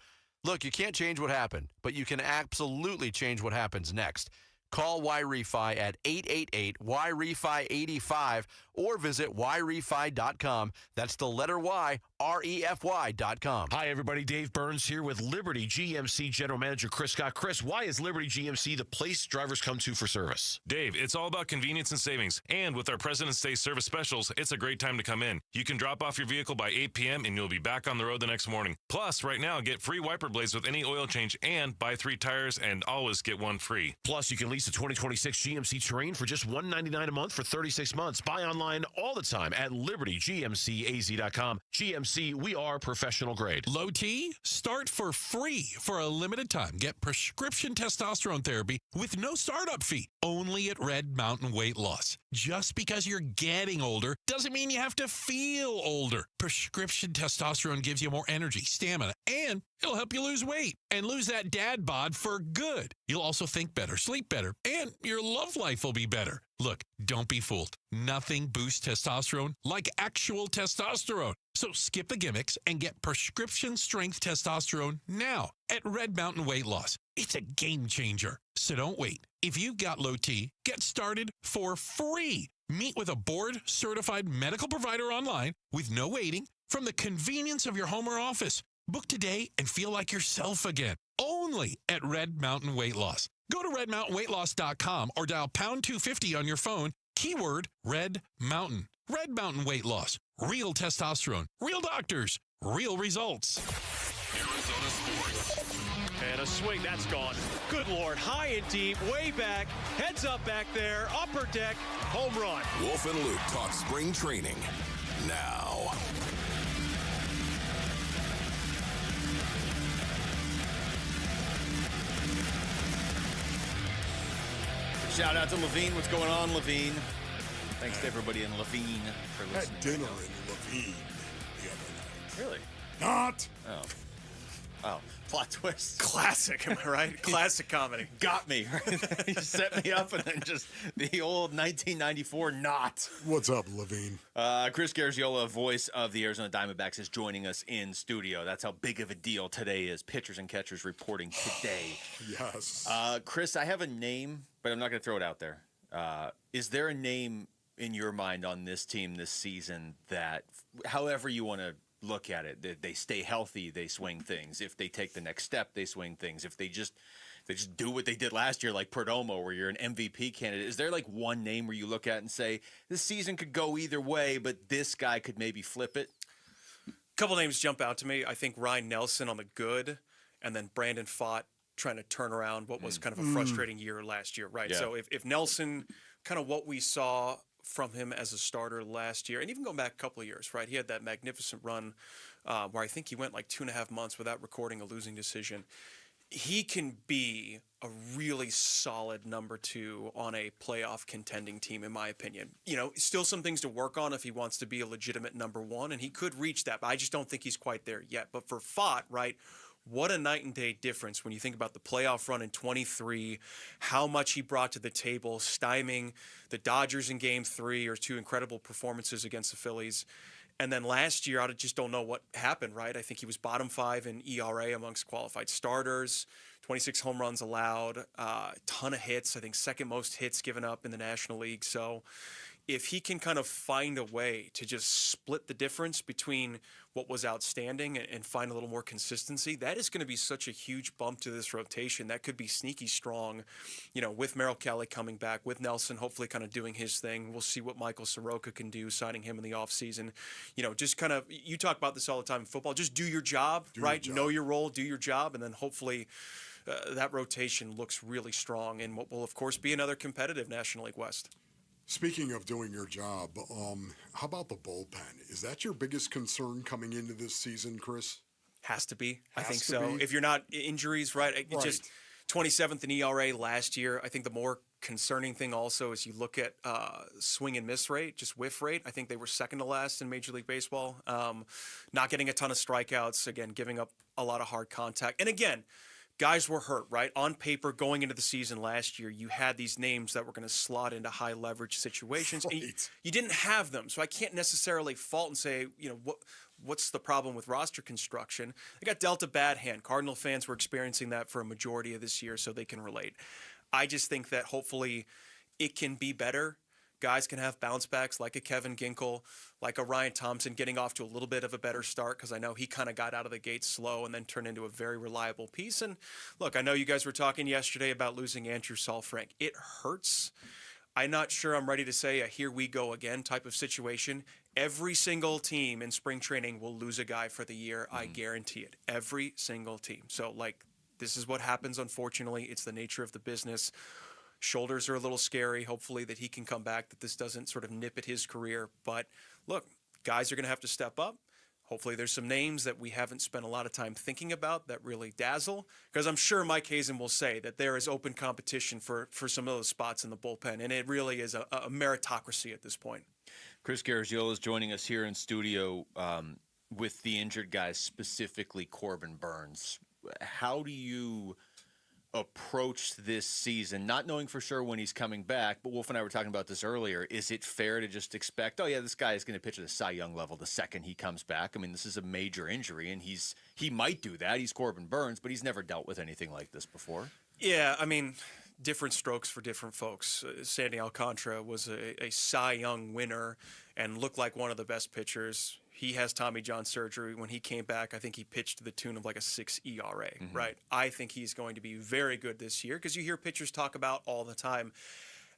S4: Look, you can't change what happened, but you can absolutely change what happens next. Call YRefi at 888-YRefi-85 or visit YRefi.com. That's the letter Y, REFY.com.
S6: Hi, everybody. Dave Burns here with Liberty GMC General Manager Chris Scott. Chris, why is Liberty GMC the place drivers come to for service?
S7: Dave, it's all about convenience and savings. And with our President's Day service specials, it's a great time to come in. You can drop off your vehicle by 8 p.m. and you'll be back on the road the next morning. Plus, right now, get free wiper blades with any oil change and buy 3 tires and always get 1 free.
S6: Plus, you can lease the 2026 GMC Terrain for just $199 a month for 36 months. Buy online all the time at libertygmcaz.com. GMC, we are professional grade.
S3: Low T? Start for free for a limited time. Get prescription testosterone therapy with no startup fee. Only at Red Mountain Weight Loss. Just because you're getting older doesn't mean you have to feel older. Prescription testosterone gives you more energy, stamina, and it'll help you lose weight and lose that dad bod for good. You'll also think better, sleep better, and your love life will be better. Look, don't be fooled. Nothing boosts testosterone like actual testosterone. So skip the gimmicks and get prescription strength testosterone now at Red Mountain Weight Loss. It's a game changer. So don't wait. If you've got low T, get started for free. Meet with a board-certified medical provider online with no waiting from the convenience of your home or office. Book today and feel like yourself again. Only at Red Mountain Weight Loss. Go to redmountainweightloss.com or dial pound 250 on your phone. Keyword Red Mountain. Red Mountain Weight Loss. Real testosterone. Real doctors. Real results.
S2: Arizona Sports.
S29: And a swing, that's gone. Good Lord, high and deep, way back, heads up back there, upper deck, home run.
S2: Wolf and Luke talk spring training now.
S9: Shout out to Levine. What's going on, Levine? Thanks to everybody in Levine for listening.
S15: Had dinner in Levine the other night.
S9: Really?
S15: Not.
S9: Oh, plot twist.
S30: Classic, am I right? Classic comedy.
S9: Got me. You set me up and then just the old 1994 knot.
S15: What's up, Levine?
S9: Chris Garagiola, voice of the Arizona Diamondbacks, is joining us in studio. That's how big of a deal today is. Pitchers and catchers reporting today.
S15: Yes.
S9: Chris, I have a name, but I'm not going to throw it out there. Is there a name in your mind on this team this season that, however you want to look at it, they stay healthy, they swing things. If they take the next step, they swing things. If they just do what they did last year, like Perdomo, where you're an MVP candidate, is there like one name where you look at and say, this season could go either way, but this guy could maybe flip it?
S30: A couple names jump out to me. I think Ryan Nelson on the good, and then Brandon Pfaadt trying to turn around what was kind of a frustrating year last year, right?
S9: Yeah.
S30: So if Nelson, kind of what we saw from him as a starter last year, and even going back a couple of years, right? He had that magnificent run where I think he went like 2.5 months without recording a losing decision. He can be a really solid number 2 on a playoff contending team, in my opinion. You know, still some things to work on if he wants to be a legitimate number 1, and he could reach that, but I just don't think he's quite there yet. But for Pfaadt, right, what a night and day difference when you think about the playoff run in 23, how much he brought to the table, stymieing the Dodgers in Game 3 or 2 incredible performances against the Phillies. And then last year, I just don't know what happened, right? I think he was bottom 5 in ERA amongst qualified starters, 26 home runs allowed, ton of hits, I think second most hits given up in the National League. So if he can kind of find a way to just split the difference between what was outstanding and find a little more consistency, that is going to be such a huge bump to this rotation. That could be sneaky strong, you know, with Merrill Kelly coming back, with Nelson hopefully kind of doing his thing. We'll see what Michael Soroka can do, signing him in the offseason. You know, just kind of, you talk about this all the time in football, just do your job, right? Know your role, do your job, and then hopefully that rotation looks really strong in what will, of course, be another competitive National League West.
S15: Speaking of doing your job, how about the bullpen? Is that your biggest concern coming into this season, Chris?
S30: Has to be. I think so. If you're not injuries, right? Just 27th in ERA last year. I think the more concerning thing also is you look at swing and miss rate, just whiff rate. I think they were second to last in Major League Baseball. Not getting a ton of strikeouts, again, giving up a lot of hard contact. And again, guys were hurt, right? On paper, going into the season last year, you had these names that were going to slot into high leverage situations.
S15: Right.
S30: And you didn't have them. So I can't necessarily fault and say, what's the problem with roster construction? They got dealt a bad hand. Cardinal fans were experiencing that for a majority of this year, so they can relate. I just think that hopefully it can be better. Guys can have bounce backs like a Kevin Ginkel, like a Ryan Thompson getting off to a little bit of a better start, because I know he kind of got out of the gate slow and then turned into a very reliable piece. And look, I know you guys were talking yesterday about losing Andrew Saalfrank. It hurts. I'm not sure I'm ready to say a here we go again type of situation. Every single team in spring training will lose a guy for the year. I guarantee it. Every single team. So, this is what happens, unfortunately. It's the nature of the business. Shoulders are a little scary. Hopefully that he can come back, that this doesn't sort of nip at his career. But look, guys are going to have to step up. Hopefully there's some names that we haven't spent a lot of time thinking about that really dazzle, because I'm sure Mike Hazen will say that there is open competition for some of those spots in the bullpen, and it really is a meritocracy at this point.
S9: Chris Garagiola is joining us here in studio with the injured guys, specifically Corbin Burns. How do you approach this season, not knowing for sure when he's coming back, but Wolf and I were talking about this earlier. Is it fair to just expect, oh yeah, this guy is going to pitch at a Cy Young level the second he comes back? I mean, this is a major injury, and he might do that. He's Corbin Burns, but he's never dealt with anything like this before.
S30: Yeah, I mean, different strokes for different folks. Sandy Alcantara was a Cy Young winner and looked like one of the best pitchers. He has Tommy John surgery. When he came back, I think he pitched to the tune of like a 6 ERA, right? I think he's going to be very good this year, because you hear pitchers talk about all the time,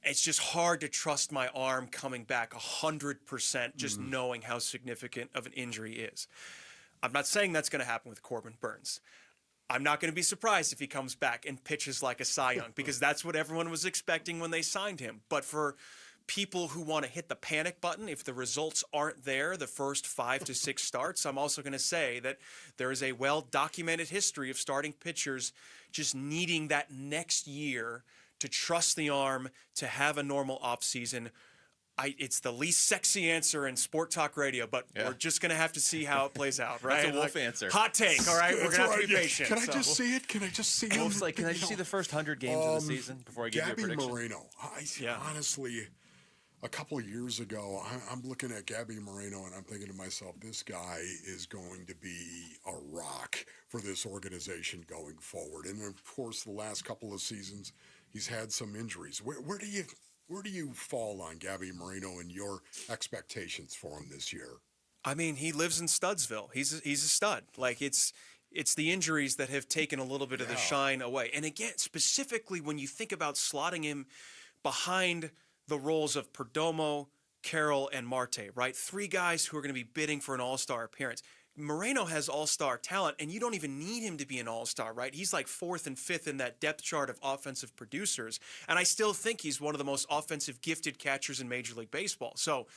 S30: it's just hard to trust my arm coming back 100%, just knowing how significant of an injury is. I'm not saying that's going to happen with Corbin Burns. I'm not going to be surprised if he comes back and pitches like a Cy Young, because that's what everyone was expecting when they signed him. But for people who want to hit the panic button if the results aren't there the first 5 to 6 starts, I'm also going to say that there is a well-documented history of starting pitchers just needing that next year to trust the arm, to have a normal offseason. It's the least sexy answer in sport talk radio, but we're just going to have to see how it plays out, right?
S9: That's a Wolf answer.
S30: Hot take, all right? We're going to have to be patient.
S15: Can I just see it? Can I just see him?
S9: Wolf's like, can I just see the first 100 games of the season before I give you a prediction?
S15: Moreno. Honestly, a couple of years ago, I'm looking at Gabby Moreno, and I'm thinking to myself, this guy is going to be a rock for this organization going forward. And of course, the last couple of seasons, he's had some injuries. Where do you fall on Gabby Moreno and your expectations for him this year?
S30: I mean, he lives in Studsville. He's a stud. Like, it's the injuries that have taken a little bit of the shine away. And again, specifically when you think about slotting him behind the roles of Perdomo, Carroll, and Marte, right? 3 guys who are going to be bidding for an all-star appearance. Moreno has all-star talent, and you don't even need him to be an all-star, right? He's like 4th and 5th in that depth chart of offensive producers, and I still think he's one of the most offensive gifted catchers in Major League Baseball. So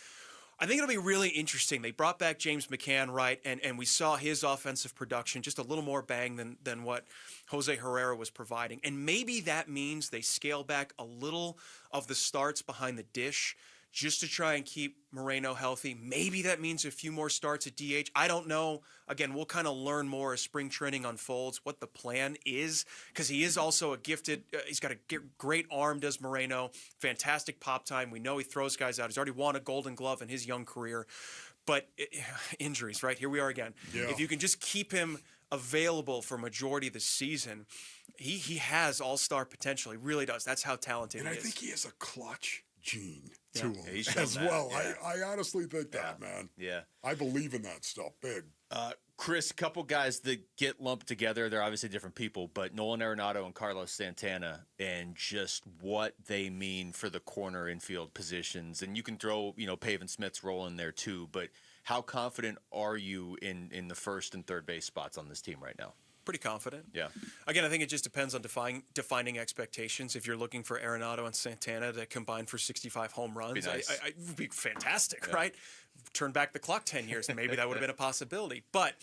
S30: I think it'll be really interesting. They brought back James McCann, right? And we saw his offensive production, just a little more bang than what Jose Herrera was providing. And maybe that means they scale back a little of the starts behind the dish just to try and keep Moreno healthy. Maybe that means a few more starts at DH. I don't know. Again, we'll kind of learn more as spring training unfolds what the plan is, because he is also a gifted, he's got a great arm, does Moreno. Fantastic pop time. We know he throws guys out. He's already won a Golden Glove in his young career. But injuries, right? Here we are again. Yeah. If you can just keep him available for majority of the season, he has all-star potential. He really does. That's how talented he is.
S15: And I think he has a clutch gene to him as well. Yeah. I honestly think that, man.
S9: Yeah.
S15: I believe in that stuff big.
S9: Chris, a couple guys that get lumped together, they're obviously different people, but Nolan Arenado and Carlos Santana, and just what they mean for the corner infield positions. And you can throw, Pavin Smith's role in there too, but how confident are you in the first and third base spots on this team right now?
S30: Pretty confident.
S9: Yeah.
S30: Again, I think it just depends on defining expectations. If you're looking for Arenado and Santana to combine for 65 home runs, it would be fantastic, right? Turn back the clock 10 years, and maybe that would have been a possibility. But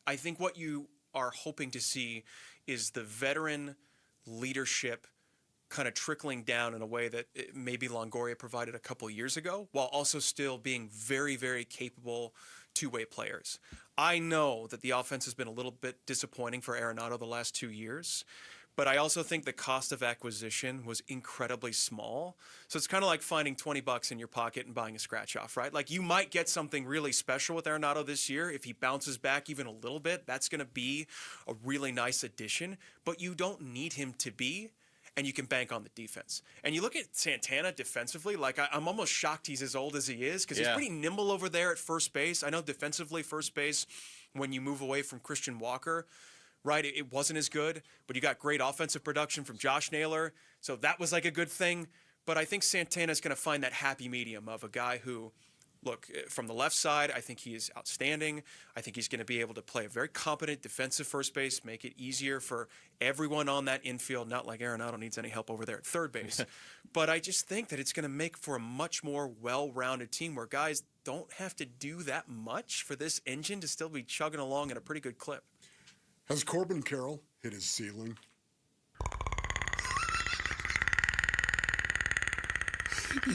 S30: I think what you are hoping to see is the veteran leadership kind of trickling down in a way that maybe Longoria provided a couple years ago, while also still being very, very capable two-way players. I know that the offense has been a little bit disappointing for Arenado the last 2 years, but I also think the cost of acquisition was incredibly small. So it's kind of like finding $20 in your pocket and buying a scratch off, right? Like you might get something really special with Arenado this year. If he bounces back even a little bit, that's going to be a really nice addition, but you don't need him to be, and you can bank on the defense. And you look at Santana defensively, like I'm almost shocked he's as old as he is because he's pretty nimble over there at first base. I know defensively, first base, when you move away from Christian Walker, right, it wasn't as good, but you got great offensive production from Josh Naylor, so that was like a good thing. But I think Santana's going to find that happy medium of a guy who, look, from the left side, I think he is outstanding. I think he's going to be able to play a very competent defensive first base, make it easier for everyone on that infield, not like Arenado needs any help over there at third base. But I just think that it's going to make for a much more well-rounded team where guys don't have to do that much for this engine to still be chugging along at a pretty good clip.
S15: Has Corbin Carroll hit his ceiling?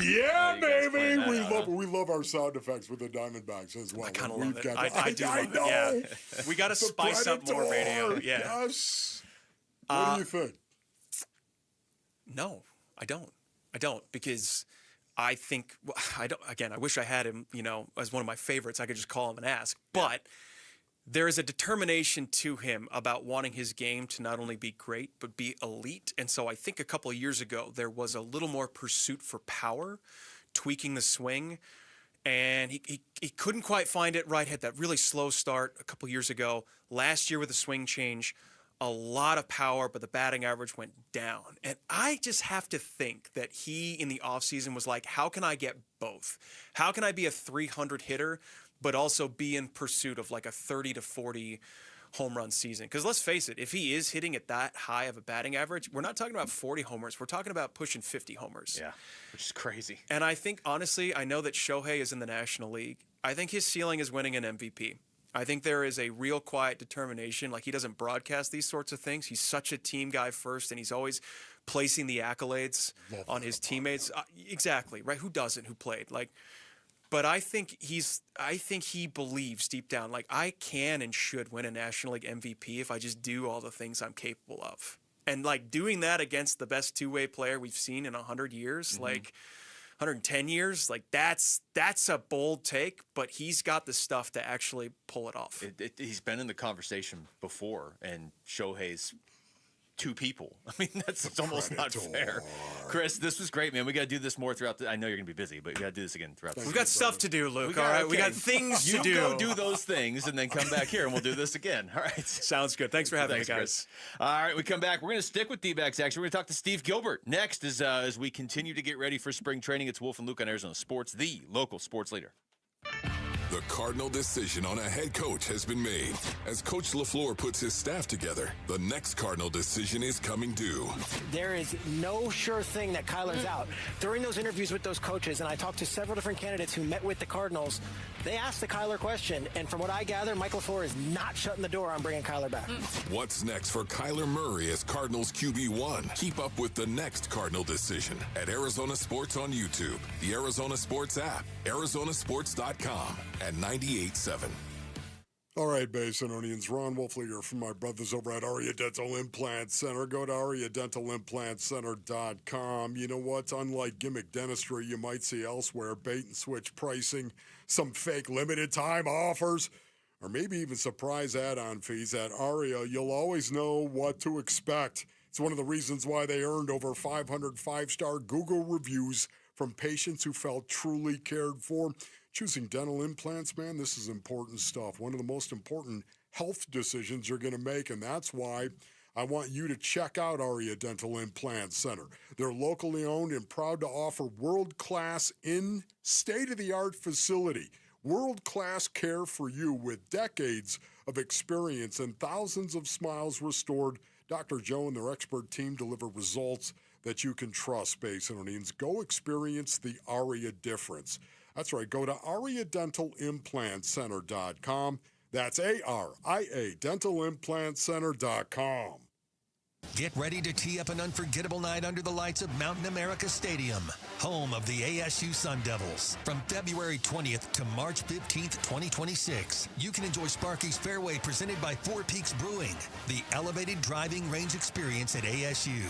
S15: Yeah, baby. We love our sound effects with the Diamondbacks as well.
S30: I kind of love it.
S15: I
S30: do
S15: know.
S30: love it. Yeah. We got to spice up more radio. Yeah.
S15: Yes. What do you think?
S30: No, I don't because I think I don't. Again, I wish I had him, as one of my favorites. I could just call him and ask, but there is a determination to him about wanting his game to not only be great, but be elite. And so I think a couple of years ago, there was a little more pursuit for power, tweaking the swing. And he couldn't quite find it right, had that really slow start a couple of years ago. Last year with the swing change, a lot of power, but the batting average went down. And I just have to think that he, in the offseason, was like, how can I get both? How can I be a 300 hitter, but also be in pursuit of like a 30 to 40 home run season? Because let's face it, if he is hitting at that high of a batting average, we're not talking about 40 homers. We're talking about pushing 50 homers.
S9: Yeah, which is crazy.
S30: And I think, honestly, I know that Shohei is in the National League. I think his ceiling is winning an MVP. I think there is a real quiet determination. Like, he doesn't broadcast these sorts of things. He's such a team guy first, and he's always placing the accolades on his teammates. Exactly, right? Who doesn't? Who played? But I think he believes deep down, like, I can and should win a National League MVP if I just do all the things I'm capable of. And, like, doing that against the best two-way player we've seen in 100 years, 110 years, like, that's a bold take, but he's got the stuff to actually pull it off.
S9: He's been in the conversation before, and Shohei's two people. I mean, it's almost not fair. Chris, this was great, man. We got to do this more throughout I know you're going to be busy, but we got to do this again throughout
S30: We've got stuff to do, Luke, all right? We got things to do.
S9: You go do those things and then come back here and we'll do this again. All right.
S30: Sounds good. Thanks for having me, guys.
S9: Chris. All right, we come back. We're going to stick with D-backs, actually. We're going to talk to Steve Gilbert next as we continue to get ready for spring training. It's Wolf and Luke on Arizona Sports, the local sports leader.
S2: The Cardinal decision on a head coach has been made. As Coach LaFleur puts his staff together, the next Cardinal decision is coming due.
S8: There is no sure thing that Kyler's out. During those interviews with those coaches, and I talked to several different candidates who met with the Cardinals, they asked the Kyler question, and from what I gather, Mike LaFleur is not shutting the door on bringing Kyler back.
S2: What's next for Kyler Murray as Cardinals QB1? Keep up with the next Cardinal decision at Arizona Sports on YouTube, the Arizona Sports app, arizonasports.com, and 98.7.
S15: All right, Basinonians, Ron Wolfliger from my brothers over at Aria Dental Implant Center. Go to ariadentalimplantcenter.com. You know what? Unlike gimmick dentistry you might see elsewhere, bait and switch pricing, some fake limited time offers, or maybe even surprise add-on fees at Aria, you'll always know what to expect. It's one of the reasons why they earned over 500 five-star Google reviews from patients who felt truly cared for. Choosing dental implants, man, this is important stuff. One of the most important health decisions you're going to make, and that's why I want you to check out Aria Dental Implant Center. They're locally owned and proud to offer world-class in state-of-the-art facility. World-class care for you with decades of experience and thousands of smiles restored. Dr. Joe and their expert team deliver results that you can trust, Basinonians. Go experience the Aria difference. That's right. Go to ariadentalimplantcenter.com. That's ARIA, dentalimplantcenter.com.
S10: Get ready to tee up an unforgettable night under the lights of Mountain America Stadium, home of the ASU Sun Devils. From February 20th to March 15th, 2026, you can enjoy Sparky's Fairway presented by Four Peaks Brewing, the elevated driving range experience at ASU.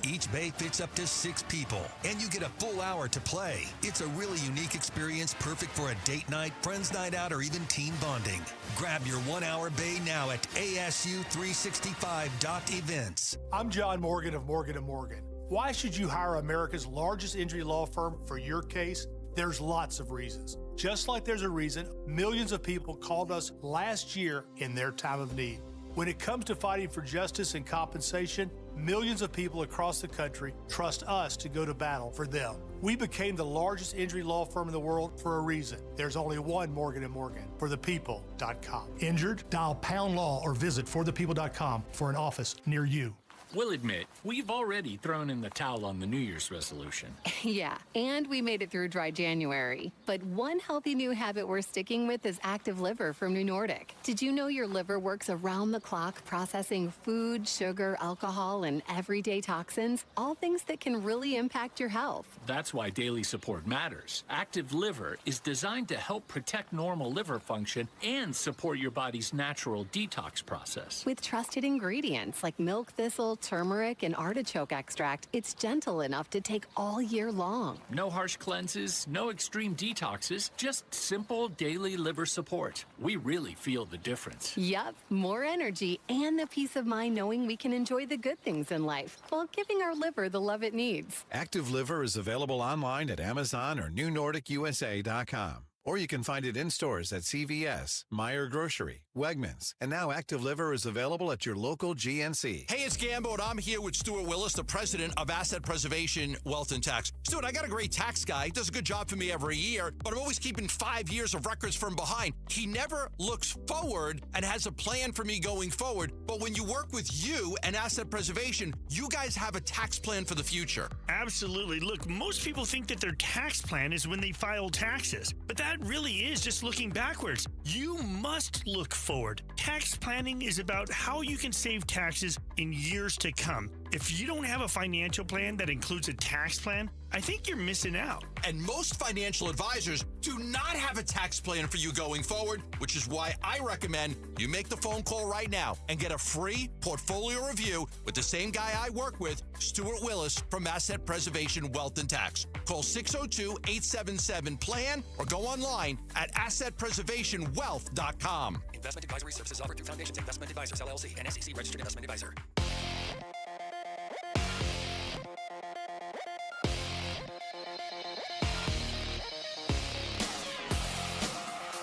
S10: Each bay fits up to 6 people, and you get a full hour to play. It's a really unique experience, perfect for a date night, friends night out, or even team bonding. Grab your 1-hour bay now at ASU365.events.
S11: I'm John Morgan of Morgan & Morgan. Why should you hire America's largest injury law firm for your case? There's lots of reasons. Just like there's a reason millions of people called us last year in their time of need. When it comes to fighting for justice and compensation, millions of people across the country trust us to go to battle for them. We became the largest injury law firm in the world for a reason. There's only one Morgan & Morgan, forthepeople.com. Injured? Dial pound law or visit forthepeople.com for an office near you.
S13: We'll admit, we've already thrown in the towel on the New Year's resolution.
S14: Yeah, and we made it through dry January. But one healthy new habit we're sticking with is Active Liver from New Nordic. Did you know your liver works around the clock processing food, sugar, alcohol, and everyday toxins? All things that can really impact your health.
S13: That's why daily support matters. Active Liver is designed to help protect normal liver function and support your body's natural detox process.
S14: With trusted ingredients like milk thistle, turmeric, and artichoke extract, it's gentle enough to take all year long.
S13: No harsh cleanses, no extreme detoxes, just simple daily liver support. We really feel the difference.
S14: Yup, more energy and the peace of mind knowing we can enjoy the good things in life while giving our liver the love it needs.
S17: Active Liver is available online at Amazon or NewNordicUSA.com. Or you can find it in stores at CVS, Meijer Grocery, Wegmans. And now Active Liver is available at your local GNC.
S23: Hey, it's Gambo, and I'm here with Stuart Willis, the president of Asset Preservation Wealth and Tax. Stuart, I got a great tax guy. He does a good job for me every year, but I'm always keeping 5 years of records from behind. He never looks forward and has a plan for me going forward. But when you work with you and Asset Preservation, you guys have a tax plan for the future.
S25: Absolutely. Look, most people think that their tax plan is when they file taxes, but that really is just looking backwards. You must look forward. Tax planning is about how you can save taxes in years to come. If you don't have a financial plan that includes a tax plan, I think you're missing out.
S23: And most financial advisors do not have a tax plan for you going forward, which is why I recommend you make the phone call right now and get a free portfolio review with the same guy I work with, Stuart Willis from Asset Preservation Wealth and Tax. Call 602-877-PLAN or go online at assetpreservationwealth.com.
S26: Investment advisory services offered through Foundations Investment Advisors, LLC, an SEC registered investment advisor.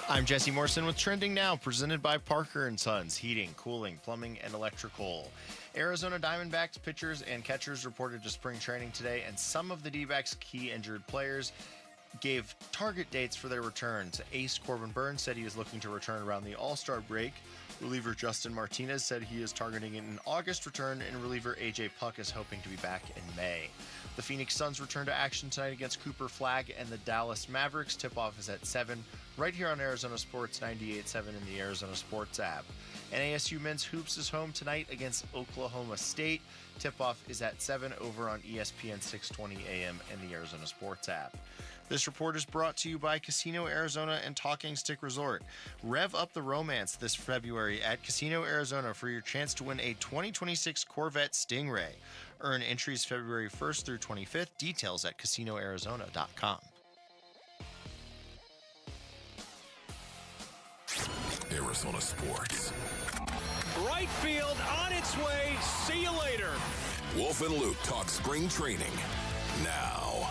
S5: I'm Jesse Morrison with Trending Now, presented by Parker and Sons, heating, cooling, plumbing, and electrical. Arizona Diamondbacks pitchers and catchers reported to spring training today, and some of the D-backs' key injured players gave target dates for their returns. Ace Corbin Burns said he is looking to return around the All-Star break. Reliever Justin Martinez said he is targeting an August return, and reliever A.J. Puck is hoping to be back in May. The Phoenix Suns return to action tonight against Cooper Flagg and the Dallas Mavericks. Tip-off is at 7, right here on Arizona Sports 98.7 in the Arizona Sports app. And ASU Men's Hoops is home tonight against Oklahoma State. Tip-off is at 7 over on ESPN 620 AM and the Arizona Sports app. This report is brought to you by Casino Arizona and Talking Stick Resort. Rev up the romance this February at Casino Arizona for your chance to win a 2026 Corvette Stingray. Earn entries February 1st through 25th. Details at CasinoArizona.com.
S2: Arizona Sports.
S29: Right field on its way. See you later.
S2: Wolf and Luke talk spring training now.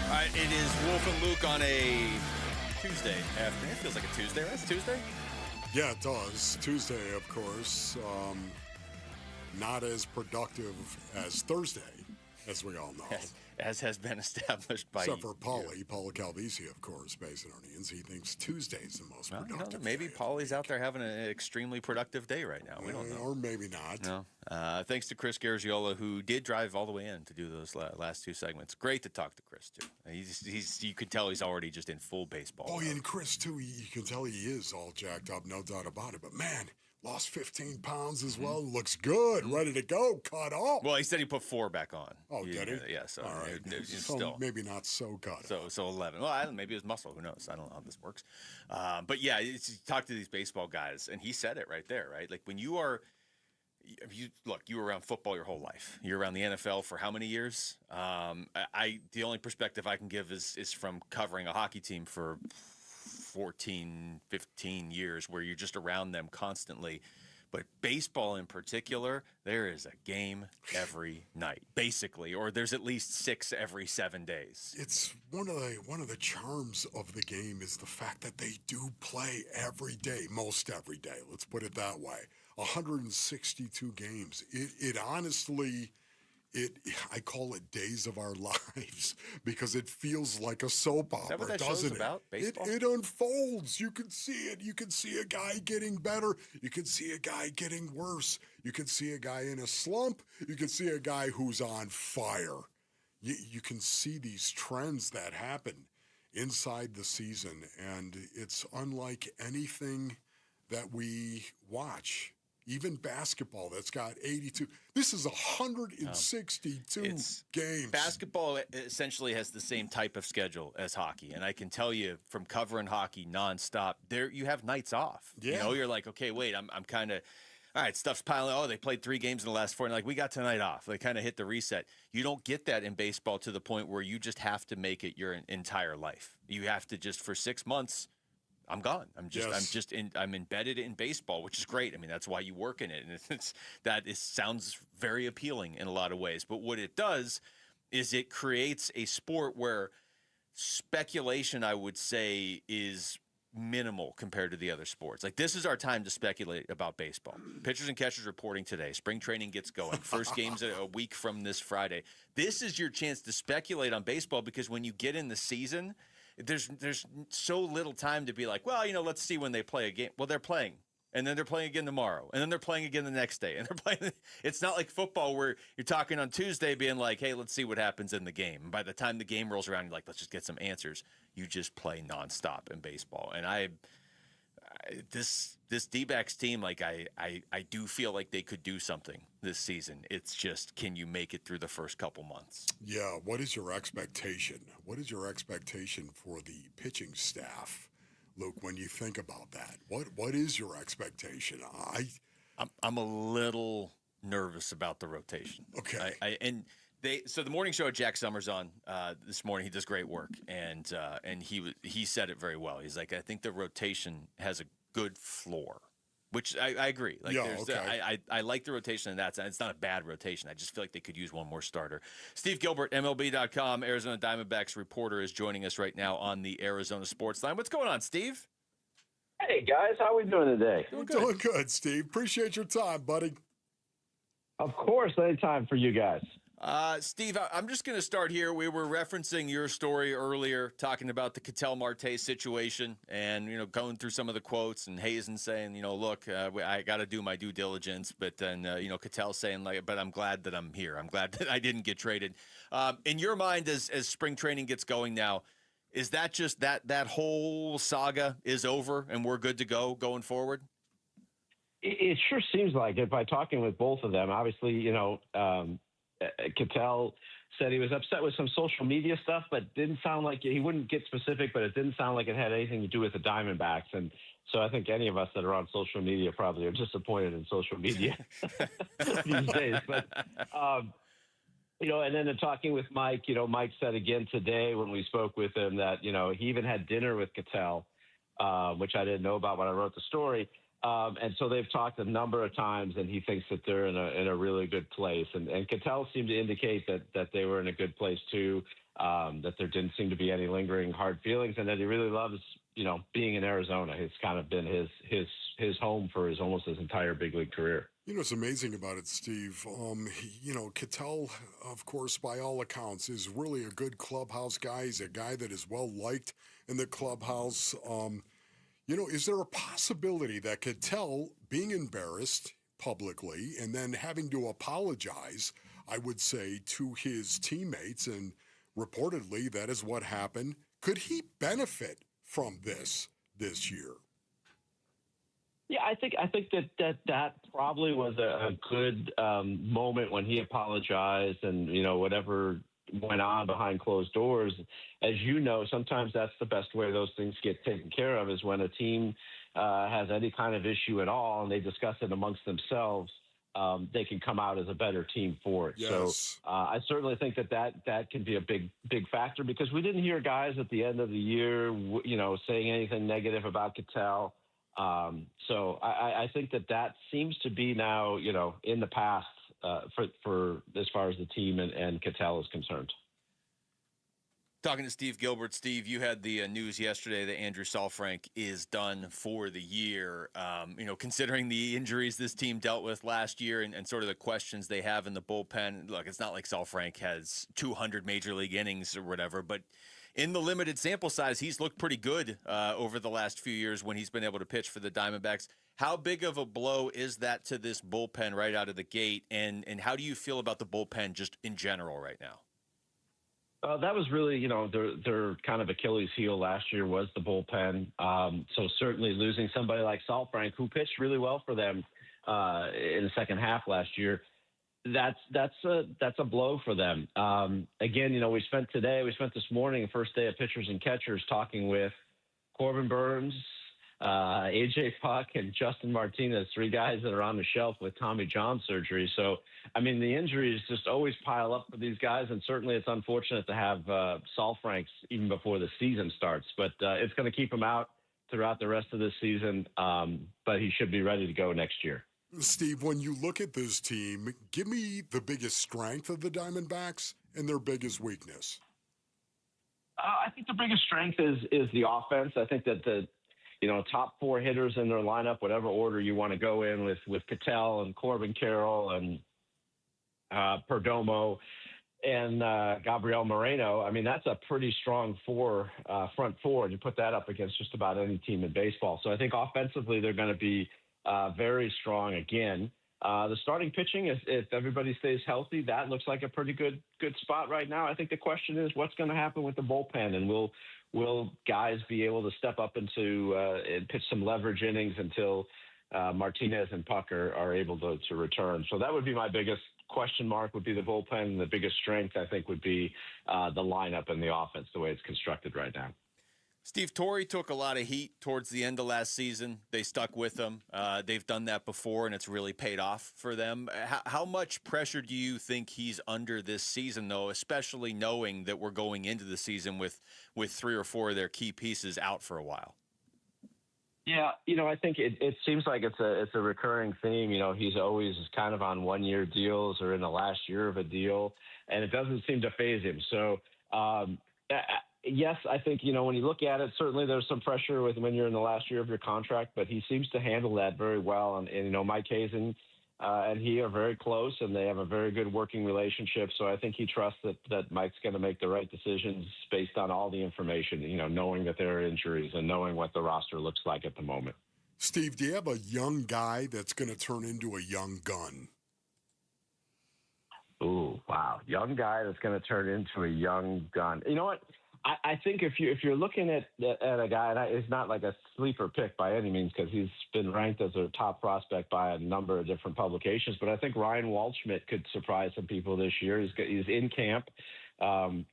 S9: All right, it is Wolf and Luke on a Tuesday afternoon. It feels like a Tuesday, right? It's Tuesday?
S15: Yeah, it does. Tuesday, of course. Not as productive as Thursday, as we all know.
S9: As has been established by...
S15: Except for Paulie Calvisi, of course, Basinonians. He thinks Tuesday's the most productive
S9: maybe Paulie's out there having an extremely productive day right now. We don't know.
S15: Or maybe not.
S9: No. Thanks to Chris Garagiola, who did drive all the way in to do those last two segments. Great to talk to Chris, too. You could tell he's already just in full baseball.
S15: Oh, and Chris, too, you can tell he is all jacked up, no doubt about it. But, man, lost 15 pounds as well. Looks good, ready to go, cut off.
S9: Well, he said he put 4 back on.
S15: Oh, did he?
S9: Yeah, so,
S15: all right.
S9: It's
S15: So
S9: still.
S15: maybe not so cut.
S9: So 11. Well, I don't know, maybe it was muscle. Who knows? I don't know how this works. But yeah, you talk to these baseball guys, and he said it right there, right? Like when you are, you were around football your whole life. You're around the NFL for how many years? The only perspective I can give is from covering a hockey team for 14, 15 years, where you're just around them constantly. But baseball in particular, there is a game every night, basically, or there's at least 6 every 7 days.
S15: It's one of the charms of the game is the fact that they do play every day, most every day. Let's put it that way. 162 games. It honestly, I call it days of our lives because it feels like a soap opera.
S9: Is that what that
S15: doesn't
S9: show's about? Baseball?
S15: It unfolds. You can see it. You can see a guy getting better. You can see a guy getting worse. You can see a guy in a slump. You can see a guy who's on fire. You can see these trends that happen inside the season, and it's unlike anything that we watch. Even basketball that's got 82. This is 162 games.
S9: Basketball essentially has the same type of schedule as hockey. And I can tell you from covering hockey nonstop, there you have nights off.
S15: Yeah.
S9: You know, you're like, okay, wait, I'm kind of, all right, stuff's piling. Oh, they played 3 games in the last 4. And like, we got tonight off. They kind of hit the reset. You don't get that in baseball to the point where you just have to make it your entire life. You have to just, for 6 months, I'm gone. I'm embedded in baseball, which is great. I mean, that's why you work in it. And sounds very appealing in a lot of ways. But what it does is it creates a sport where speculation, I would say, is minimal compared to the other sports. Like, this is our time to speculate about baseball. Pitchers and catchers reporting today. Spring training gets going. First game's a week from this Friday. This is your chance to speculate on baseball because when you get in the season, there's so little time to be like, well, let's see when they play a game. Well, they're playing, and then they're playing again tomorrow, and then they're playing again the next day, and they're playing. It's not like football where you're talking on Tuesday being like, hey, let's see what happens in the game. And by the time the game rolls around, you're like, let's just get some answers. You just play nonstop in baseball. And this D-backs team, like I do feel like they could do something this season. It's just, can you make it through the first couple months?
S15: Yeah. What is your expectation? What is your expectation for the pitching staff, Luke? When you think about that, what is your expectation?
S9: I'm a little nervous about the rotation.
S15: Okay.
S9: So the morning show, Jack Summers on this morning. He does great work, and he said it very well. He's like, I think the rotation has a good floor, which I agree. Like,
S15: yeah, okay.
S9: I like the rotation in that sense. It's not a bad rotation. I just feel like they could use one more starter. Steve Gilbert, MLB.com, Arizona Diamondbacks reporter, is joining us right now on the Arizona Sports Line. What's going on, Steve?
S12: Hey, guys. How are we doing today?
S15: We're doing good, Steve. Appreciate your time, buddy.
S12: Of course, anytime for you guys.
S9: Steve, I'm just going to start here. We were referencing your story earlier, talking about the Ketel Marte situation and, going through some of the quotes and Hazen saying, look, I got to do my due diligence. But then, Ketel saying, like, but I'm glad that I'm here. I'm glad that I didn't get traded. In your mind, as spring training gets going now, is that just that whole saga is over and we're good to go going forward?
S12: It sure seems like it by talking with both of them. Obviously, Ketel said he was upset with some social media stuff, but didn't sound like he wouldn't get specific, but it didn't sound like it had anything to do with the Diamondbacks. And so I think any of us that are on social media probably are disappointed in social media these days. But, and then in talking with Mike, Mike said again today when we spoke with him that, he even had dinner with Ketel, which I didn't know about when I wrote the story. And so they've talked a number of times, and he thinks that they're in a really good place. And Ketel seemed to indicate that they were in a good place too, that there didn't seem to be any lingering hard feelings, and that he really loves, being in Arizona. It's kind of been his home for almost his entire big league career.
S15: What's amazing about it, Steve, Ketel, of course, by all accounts, is really a good clubhouse guy. He's a guy that is well liked in the clubhouse. Is there a possibility that Ketel being embarrassed publicly and then having to apologize, I would say, to his teammates, and reportedly that is what happened, could he benefit from this year?
S12: It sure seems like it by talking with both of them. Obviously, Ketel said he was upset with some social media stuff, but didn't sound like he wouldn't get specific, but it did sound like it had anything to do with the Diamondbacks. And so I think any of us that are on social media probably are disappointed in social media these days. But, Yeah, I think that probably was a good moment when he apologized and, whatever went on behind closed doors. As you know, sometimes that's the best way those things get taken care of is when a team has any kind of issue at all and they discuss it amongst themselves. They can come out as a better team for it.
S15: Yes.
S12: So I certainly think that can be a big factor because we didn't hear guys at the end of the year, saying anything negative about Cattell. So I think that seems to be now, in the past for as far as the team and Cattell is concerned.
S9: Talking to Steve Gilbert. Steve, you had the news yesterday that Andrew Saalfrank is done for the year. Considering the injuries this team dealt with last year and sort of the questions they have in the bullpen, look, it's not like Saalfrank has 200 major league innings or whatever, but in the limited sample size, he's looked pretty good over the last few years when he's been able to pitch for the Diamondbacks. How big of a blow is that to this bullpen right out of the gate, and how do you feel about the bullpen just in general right now?
S12: That was really, their kind of Achilles heel last year was the bullpen. So certainly losing somebody like Saalfrank, who pitched really well for them in the second half last year, that's a blow for them. Again, we spent this morning, the first day of pitchers and catchers, talking with Corbin Burns, AJ Puck, and Justin Martinez, three guys that are on the shelf with Tommy John surgery. So, the injuries just always pile up for these guys, and certainly it's unfortunate to have Saalfrank even before the season starts. But it's going to keep him out throughout the rest of this season, but he should be ready to go next year.
S15: Steve, when you look at this team, give me the biggest strength of the Diamondbacks and their biggest weakness.
S12: I think the biggest strength is the offense. I think that the top four hitters in their lineup, whatever order you want to go in with Cattell and Corbin Carroll and Perdomo and Gabriel Moreno. That's a pretty strong front four, and you put that up against just about any team in baseball. So I think offensively they're going to be very strong again. The starting pitching, if everybody stays healthy, that looks like a pretty good spot right now. I think the question is what's going to happen with the bullpen, and will guys be able to step up into and pitch some leverage innings until Martinez and Puck are able to return. So that would be my biggest question mark, would be the bullpen. And the biggest strength, I think, would be the lineup and the offense, the way it's constructed right now.
S9: Steve, Torrey took a lot of heat towards the end of last season. They stuck with him. They've done that before, and it's really paid off for them. How much pressure do you think he's under this season, though, especially knowing that we're going into the season with 3 or 4 of their key pieces out for a while?
S12: Yeah, I think it seems like it's a recurring theme. He's always kind of on 1-year deals or in the last year of a deal, and it doesn't seem to faze him. So, yes, I think, when you look at it, certainly there's some pressure when you're in the last year of your contract, but he seems to handle that very well. And Mike Hazen and he are very close, and they have a very good working relationship. So I think he trusts that Mike's going to make the right decisions based on all the information, knowing that there are injuries and knowing what the roster looks like at the moment.
S15: Steve, do you have a young guy that's going to turn into a young gun?
S12: Ooh, wow. Young guy that's going to turn into a young gun. You know what? I think if you're looking at a guy, and it's not like a sleeper pick by any means because he's been ranked as a top prospect by a number of different publications, but I think Ryan Waldschmidt could surprise some people this year. He's in camp,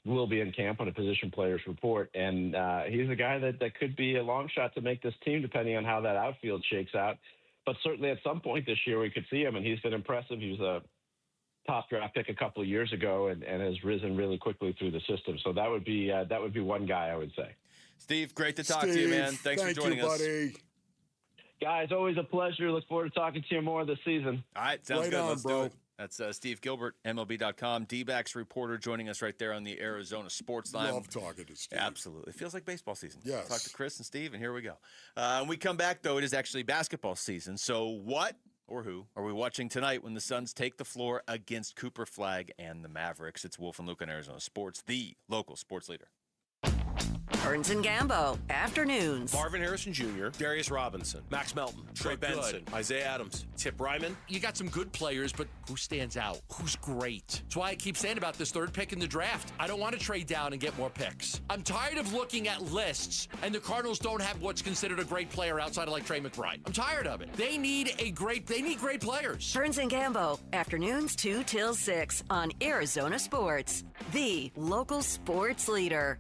S12: will be in camp on a position players report, and he's a guy that could be a long shot to make this team depending on how that outfield shakes out. But certainly at some point this year we could see him, and he's been impressive. He was a top draft pick a couple of years ago and has risen really quickly through the system. So that would be one guy I would say.
S9: Steve, great to talk to you, man. Thanks for joining us.
S15: Buddy.
S12: Guys, always a pleasure. Look forward to talking to you more this season.
S9: All right, sounds good. Let's do it. That's Steve Gilbert, MLB.com, D-backs reporter, joining us right there on the Arizona Sports Line.
S15: Love talking to Steve.
S9: Absolutely. It feels like baseball season.
S15: Yes.
S9: Talk to Chris and Steve, and here we go. When we come back, though, it is actually basketball season. So what or who are we watching tonight when the Suns take the floor against Cooper Flagg and the Mavericks? It's Wolf and Luke on Arizona Sports, the local sports leader.
S1: Burns and Gambo, afternoons.
S6: Marvin Harrison Jr., Darius Robinson, Max Melton, Trey Benson, Isaiah Adams, Tip Ryman.
S16: You got some good players, but who stands out? Who's great? That's why I keep saying about this third pick in the draft. I don't want to trade down and get more picks. I'm tired of looking at lists, and the Cardinals don't have what's considered a great player outside of like Trey McBride. I'm tired of it. They need great players.
S1: Burns and Gambo, afternoons 2 till 6 on Arizona Sports, the local sports leader.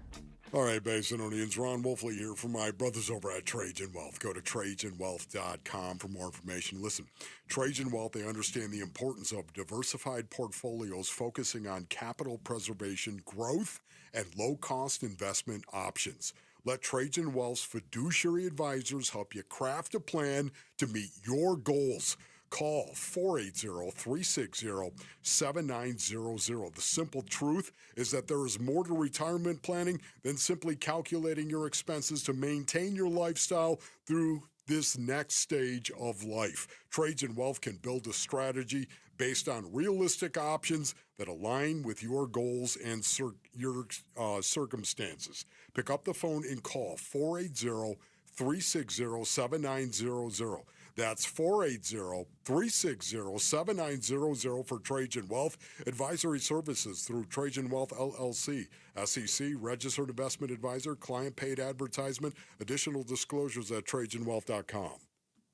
S15: All right, Basinonians, Ron Wolfley here from my brothers over at Trajan Wealth. Go to TrajanWealth.com for more information. Listen, Trajan Wealth, they understand the importance of diversified portfolios focusing on capital preservation, growth, and low-cost investment options. Let Trajan Wealth's fiduciary advisors help you craft a plan to meet your goals. Call 480-360-7900. The simple truth is that there is more to retirement planning than simply calculating your expenses to maintain your lifestyle through this next stage of life. Trajan Wealth can build a strategy based on realistic options that align with your goals and your circumstances. Pick up the phone and call 480-360-7900. That's 480-360-7900 for Trajan Wealth. Advisory services through Trajan Wealth, LLC. SEC, registered investment advisor, client paid advertisement. Additional disclosures at TrajanWealth.com.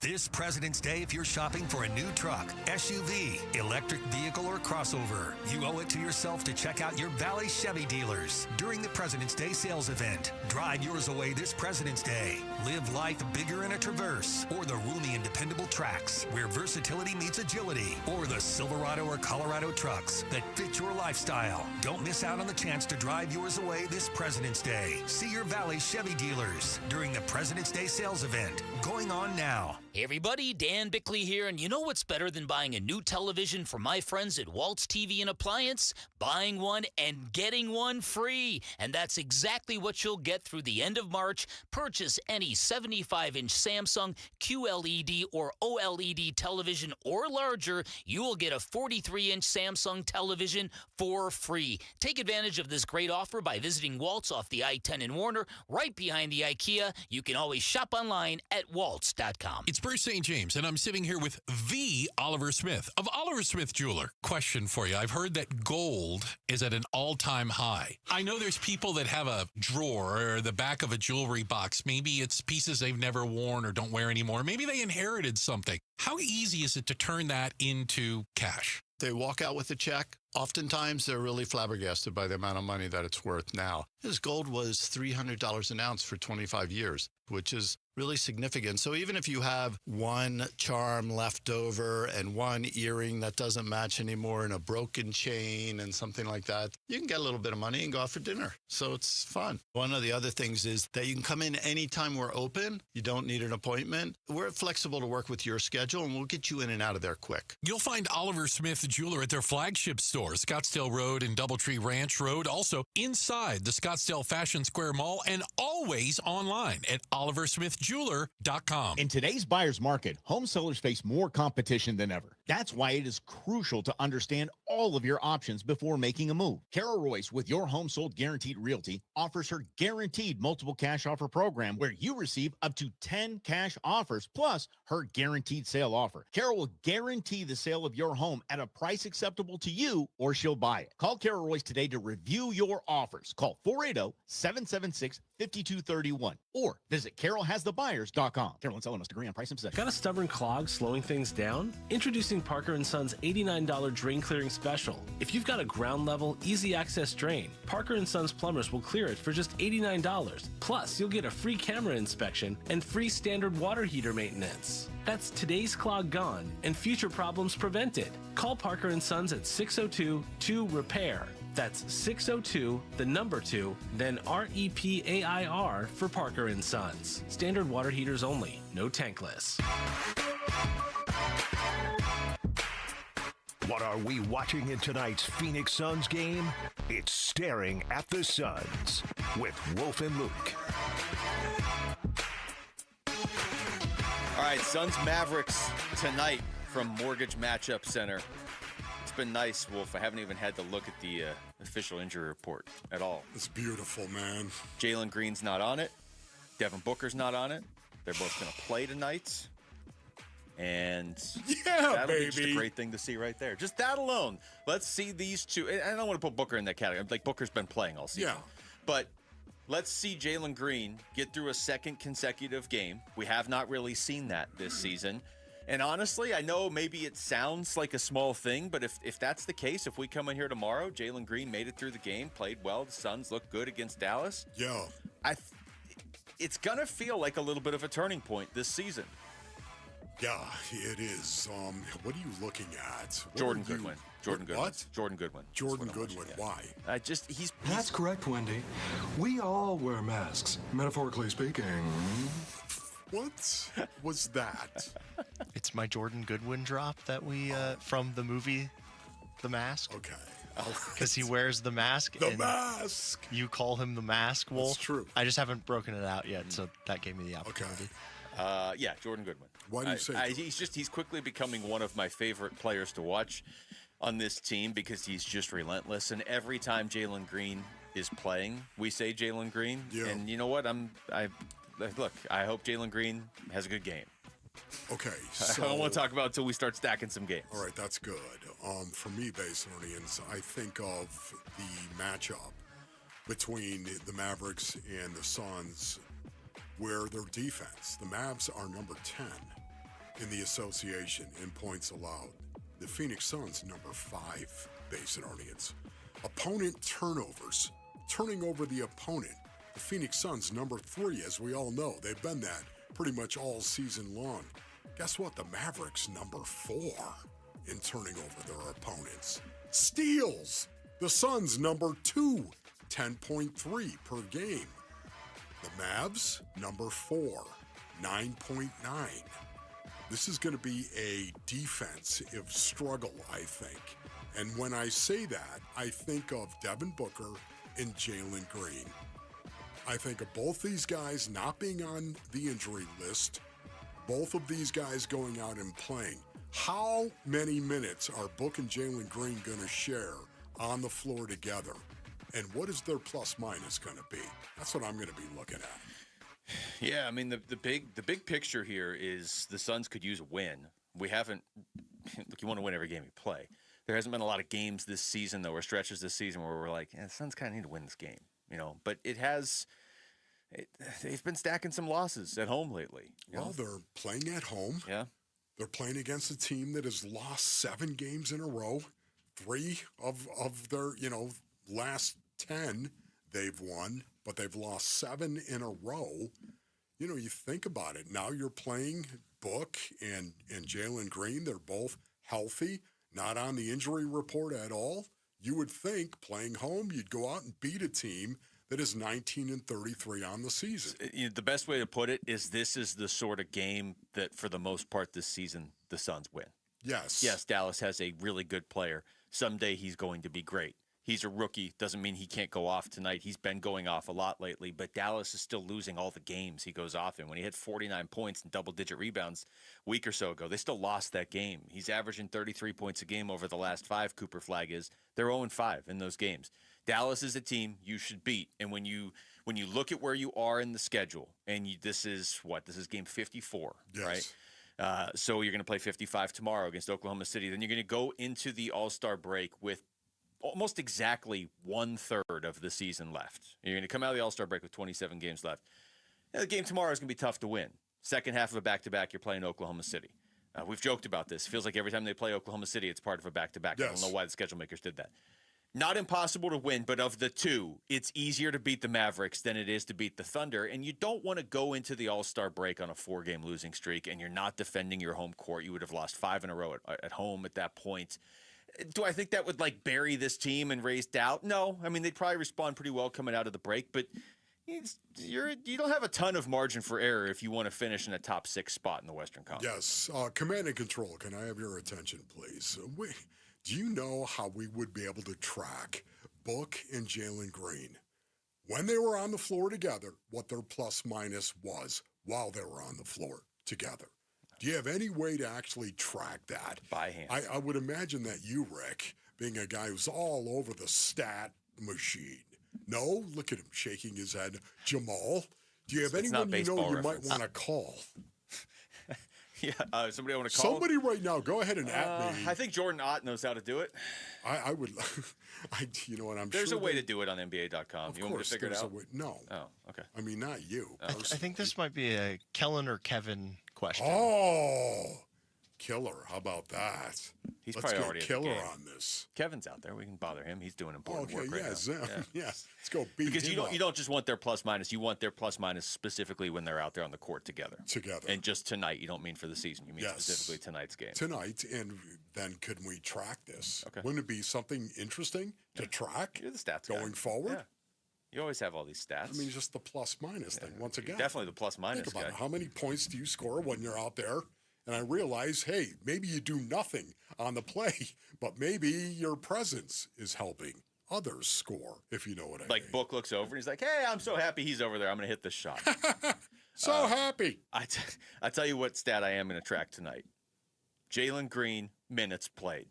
S10: This President's Day, if you're shopping for a new truck, SUV, electric vehicle, or crossover, you owe it to yourself to check out your Valley Chevy dealers during the President's Day sales event. Drive yours away this President's Day. Live life bigger in a Traverse or the roomy and dependable Trax, where versatility meets agility, or the Silverado or Colorado trucks that fit your lifestyle. Don't miss out on the chance to drive yours away this President's Day. See your Valley Chevy dealers during the President's Day sales event going on now.
S18: Hey everybody, Dan Bickley here, and you know what's better than buying a new television from my friends at Waltz TV and Appliance? Buying one and getting one free. And that's exactly what you'll get through the end of March. Purchase any 75-inch Samsung QLED or OLED television or larger, you will get a 43-inch Samsung television for free. Take advantage of this great offer by visiting Waltz off the I-10 in Warner, right behind the IKEA. You can always shop online at waltz.com.
S3: It's Bruce St. James, and I'm sitting here with the Oliver Smith of Oliver Smith Jeweler. Question for you. I've heard that gold is at an all-time high. I know there's people that have a drawer or the back of a jewelry box. Maybe it's pieces they've never worn or don't wear anymore. Maybe they inherited something. How easy is it to turn that into cash?
S19: They walk out with a check. Oftentimes, they're really flabbergasted by the amount of money that it's worth now. His gold was $300 an ounce for 25 years, which is really significant. So even if you have one charm left over and one earring that doesn't match anymore and a broken chain and something like that, you can get a little bit of money and go out for dinner. So it's fun. One of the other things is that you can come in anytime we're open. You don't need an appointment. We're flexible to work with your schedule, and we'll get you in and out of there quick.
S3: You'll find Oliver Smith Jeweler at their flagship store, Scottsdale Road and Doubletree Ranch Road, also inside the Scottsdale Fashion Square Mall, and always online at oliversmithjeweler.com.
S20: In today's buyer's market, home sellers face more competition than ever. That's why it is crucial to understand all of your options before making a move. Carol Royce with Your Home Sold Guaranteed Realty offers her guaranteed multiple cash offer program, where you receive up to 10 cash offers plus her guaranteed sale offer. Carol will guarantee the sale of your home at a price acceptable to you, or she'll buy it. Call Carol Royce today to review your offers. Call 480-776-5231 or visit carolhasthebuyers.com. Carol and seller must agree on price and possession.
S21: Got a stubborn clog slowing things down? Introducing Parker & Son's $89 drain clearing special. If you've got a ground level, easy access drain, Parker & Son's plumbers will clear it for just $89. Plus, you'll get a free camera inspection and free standard water heater maintenance. That's today's clog gone and future problems prevented. Call Parker & Sons at 602-2-REPAIR. That's 602, the number 2, then REPAIR for Parker & Sons. Standard water heaters only, no tankless.
S22: What are we watching in tonight's Phoenix Suns game? It's Staring at the Suns with Wolf and Luke.
S9: All right, Suns Mavericks tonight from Mortgage Matchup Center. It's been nice, Wolf. I haven't even had to look at the official injury report at all.
S15: It's beautiful, man.
S9: Jaylen Green's not on it. Devin Booker's not on it. They're both going to play tonight. And that'll be just a great thing to see right there. Just that alone. Let's see these two. And I don't want to put Booker in that category. Like, Booker's been playing all season.
S15: Yeah.
S9: But let's see Jaylen Green get through a second consecutive game. We have not really seen that this season. And honestly, I know maybe it sounds like a small thing, but if that's the case, if we come in here tomorrow, Jaylen Green made it through the game, played well, the Suns looked good against Dallas.
S15: Yeah.
S9: It's going to feel like a little bit of a turning point this season.
S15: Yeah, it is. What are you looking at?
S9: Jordan Goodwin. Jordan Goodwin.
S15: What?
S9: Jordan Goodwin.
S15: Jordan Goodwin. Why?
S4: That's correct, Wendy. We all wear masks, metaphorically speaking.
S15: What was that?
S5: It's my Jordan Goodwin drop that we from the movie The Mask.
S15: Okay.
S5: Because he wears the mask.
S15: The mask.
S5: You call him the Mask Wolf.
S15: That's true.
S5: I just haven't broken it out yet, so that gave me the opportunity.
S9: Yeah, Jordan Goodwin.
S15: Why do you say
S9: he's quickly becoming one of my favorite players to watch on this team because he's just relentless. And every time Jaylen Green is playing, we say Jaylen Green.
S15: Yeah.
S9: And you know what? I hope Jaylen Green has a good game.
S15: Okay.
S9: I don't want to talk about it until we start stacking some games.
S15: All right, that's good. For me, Baselonians, I think of the matchup between the Mavericks and the Suns, where their defense, the Mavs are number 10 in the association in points allowed. The Phoenix Suns, number 5, Baselonians. Opponent turnovers, turning over the opponent. The Phoenix Suns, number 3, as we all know. They've been that pretty much all season long. Guess what? The Mavericks, number 4 in turning over their opponents. Steals. The Suns, number 2, 10.3 per game. The Mavs, number 4, 9.9. This is going to be a defensive struggle, I think. And when I say that, I think of Devin Booker and Jaylen Green. I think of both these guys not being on the injury list, both of these guys going out and playing. How many minutes are Book and Jaylen Green going to share on the floor together? And what is their plus minus going to be? That's what I'm going to be looking at.
S9: Yeah, I mean, the big picture here is the Suns could use a win. We haven't – look, you want to win every game you play. There hasn't been a lot of games this season, though, or stretches this season where we're like, the Suns kind of need to win this game, you know. But they've been stacking some losses at home lately.
S15: Well, they're playing at home.
S9: Yeah.
S15: They're playing against a team that has lost 7 games in a row. 3 of their, last 10 they've won, but they've lost 7 in a row. You think about it. Now you're playing Book and Jaylen Green. They're both healthy, not on the injury report at all. You would think playing home, you'd go out and beat a team that is 19-33 on the season.
S9: The best way to put it is this is the sort of game that, for the most part this season, the Suns win.
S15: Yes.
S9: Yes, Dallas has a really good player. Someday he's going to be great. He's a rookie. Doesn't mean he can't go off tonight. He's been going off a lot lately, but Dallas is still losing all the games he goes off in. When he had 49 points and double-digit rebounds a week or so ago, they still lost that game. He's averaging 33 points a game over the last 5, Cooper Flag is. They're 0-5 in those games. Dallas is a team you should beat. And when you look at where you are in the schedule, and this is game 54,
S15: yes.
S9: Right? So you're going to play 55 tomorrow against Oklahoma City. Then you're going to go into the All-Star break with almost exactly 1/3 of the season left. You're going to come out of the All-Star break with 27 games left. The game tomorrow is going to be tough to win. Second half of a back-to-back, you're playing Oklahoma City. We've joked about this. Feels like every time they play Oklahoma City, it's part of a back-to-back.
S15: Yes.
S9: I don't know why the schedule makers did that. Not impossible to win, but of the two, it's easier to beat the Mavericks than it is to beat the Thunder. And you don't want to go into the All-Star break on a 4-game losing streak, and you're not defending your home court. You would have lost 5 in a row at home at that point. Do I think that would bury this team and raise doubt? No. I mean, they'd probably respond pretty well coming out of the break, but you don't have a ton of margin for error if you want to finish in a top 6 spot in the Western Conference.
S15: Yes. Command and Control, can I have your attention, please? Do you know how we would be able to track Book and Jaylen Green when they were on the floor together, what their plus minus was while they were on the floor together? Do you have any way to actually track that?
S9: By hand.
S15: I would imagine that you, Rick, being a guy who's all over the stat machine. No? Look at him shaking his head. Jamal, do you have anyone you know you might want to call?
S9: Yeah, somebody I want to call?
S15: Somebody right now. Go ahead and at me.
S9: I think Jordan Ott knows how to do it.
S15: I would. You know what?
S9: There's a way to do it on NBA.com. You want me to figure it out?
S15: No.
S9: Oh, okay.
S15: I mean, not you.
S5: I think this might be a Kellen or Kevin question.
S15: Oh, Killer. How about that?
S9: He's
S15: Let's
S9: probably
S15: get
S9: already at
S15: Killer
S9: the game.
S15: on this.
S9: Kevin's out there. We can bother him. He's doing important work right now.
S15: Yeah. Let's go beat
S9: because
S15: him up.
S9: you don't just want their plus minus. You want their plus minus specifically when they're out there on the court together. And just tonight. You don't mean for the season. You mean specifically tonight's game.
S15: Tonight, and then could we track this?
S9: Okay.
S15: Wouldn't it be something interesting to track?
S9: You're the stats
S15: going
S9: guy.
S15: forward.
S9: Yeah. You always have all these stats.
S15: I mean, just the plus minus thing. Once again,
S9: definitely the plus minus
S15: Think about
S9: guy.
S15: it. How many points do you score when you're out there? And I realize, hey, maybe you do nothing on the play, but maybe your presence is helping others score, if you know what I mean.
S9: Like Book looks over and he's like, "Hey, I'm so happy he's over there. I'm going to hit this shot."
S15: So happy.
S9: I tell you what stat I am going to track tonight. Jaylen Green minutes played.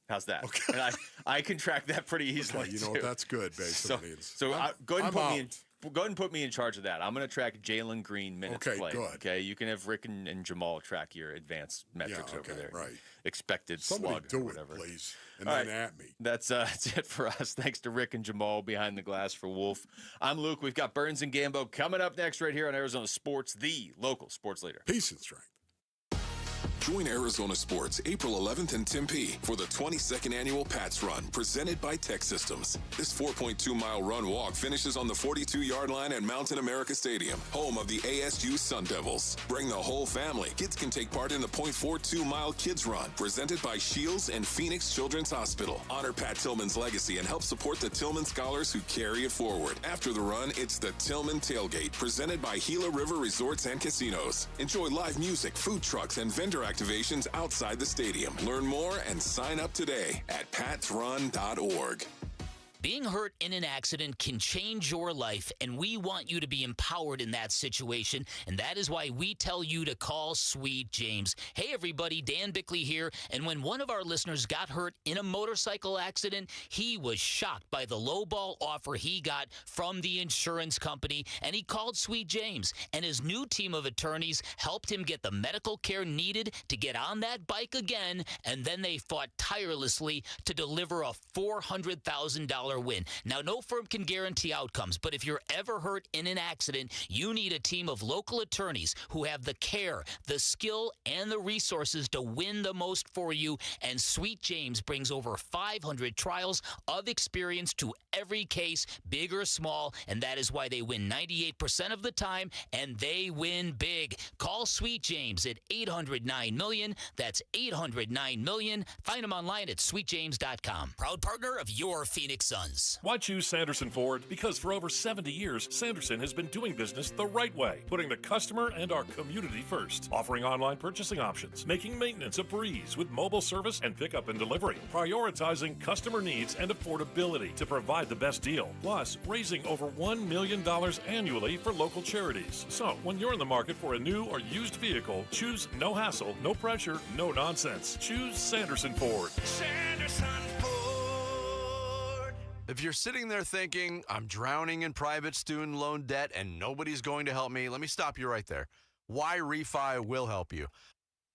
S9: How's that? Okay. And I can track that pretty easily.
S15: Okay, you know what? That's good, basically.
S9: So go ahead and put me in charge of that. I'm going to track Jaylen Green minutes played.
S15: Good.
S9: Okay, you can have Rick and Jamal track your advanced metrics over there.
S15: Right.
S9: Expected
S15: Somebody
S9: slug
S15: do
S9: or whatever.
S15: It, please. And
S9: All
S15: then
S9: right.
S15: at me.
S9: That's it for us. Thanks to Rick and Jamal behind the glass for Wolf. I'm Luke. We've got Burns and Gambo coming up next right here on Arizona Sports, the local sports leader.
S15: Peace and strength.
S2: Join Arizona Sports April 11th in Tempe for the 22nd annual Pats Run presented by Tech Systems. This 4.2-mile run walk finishes on the 42-yard line at Mountain America Stadium, home of the ASU Sun Devils. Bring the whole family. Kids can take part in the 0.42-mile Kids Run presented by Shields and Phoenix Children's Hospital. Honor Pat Tillman's legacy and help support the Tillman scholars who carry it forward. After the run, it's the Tillman Tailgate presented by Gila River Resorts and Casinos. Enjoy live music, food trucks, and vendor activations outside the stadium. Learn more and sign up today at patsrun.org.
S18: Being hurt in an accident can change your life, and we want you to be empowered in that situation, and that is why we tell you to call Sweet James. Hey, everybody, Dan Bickley here, and when one of our listeners got hurt in a motorcycle accident, he was shocked by the lowball offer he got from the insurance company, and he called Sweet James, and his new team of attorneys helped him get the medical care needed to get on that bike again, and then they fought tirelessly to deliver a $400,000 win. Now, no firm can guarantee outcomes, but if you're ever hurt in an accident, you need a team of local attorneys who have the care, the skill, and the resources to win the most for you, and Sweet James brings over 500 trials of experience to every case, big or small, and that is why they win 98% of the time, and they win big. Call Sweet James at 800-9-MILLION. That's 800-9-MILLION. Find them online at sweetjames.com. Proud partner of your Phoenix Suns.
S7: Why choose Sanderson Ford? Because for over 70 years, Sanderson has been doing business the right way, putting the customer and our community first, offering online purchasing options, making maintenance a breeze with mobile service and pickup and delivery, prioritizing customer needs and affordability to provide the best deal, plus raising over $1 million annually for local charities. So, when you're in the market for a new or used vehicle, choose no hassle, no pressure, no nonsense. Choose Sanderson Ford.
S8: Sanderson Ford.
S11: If you're sitting there thinking, I'm drowning in private student loan debt and nobody's going to help me, let me stop you right there. Why Refi will help you.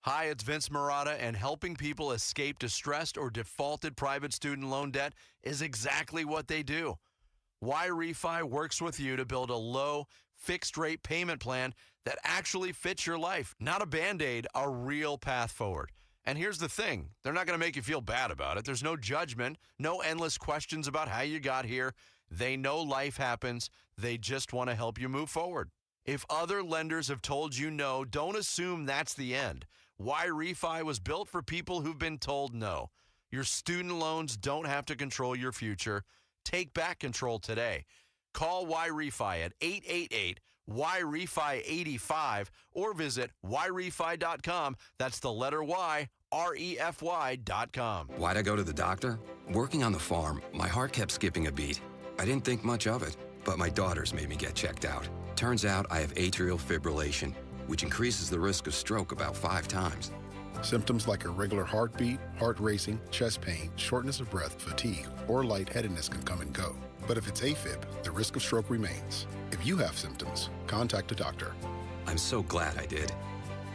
S11: Hi, it's Vince Marada, and helping people escape distressed or defaulted private student loan debt is exactly what they do. Why Refi works with you to build a low, fixed-rate payment plan that actually fits your life. Not a Band-Aid, a real path forward. And here's the thing, they're not going to make you feel bad about it. There's no judgment, no endless questions about how you got here. They know life happens. They just want to help you move forward. If other lenders have told you no, don't assume that's the end. Why Refi was built for people who've been told no. Your student loans don't have to control your future. Take back control today. Call Why Refi at 888-WHY-REFI-85 or visit whyrefi.com. That's the letter Y, REFY.com.
S13: Why'd I go to the doctor? Working on the farm, my heart kept skipping a beat. I didn't think much of it, but my daughters made me get checked out. Turns out I have atrial fibrillation. which increases the risk of stroke about 5 times.
S8: Symptoms like irregular heartbeat, heart racing, chest pain, shortness of breath, fatigue, or lightheadedness can come and go. But if it's AFib, the risk of stroke remains. If you have symptoms, contact a doctor.
S13: I'm so glad I did.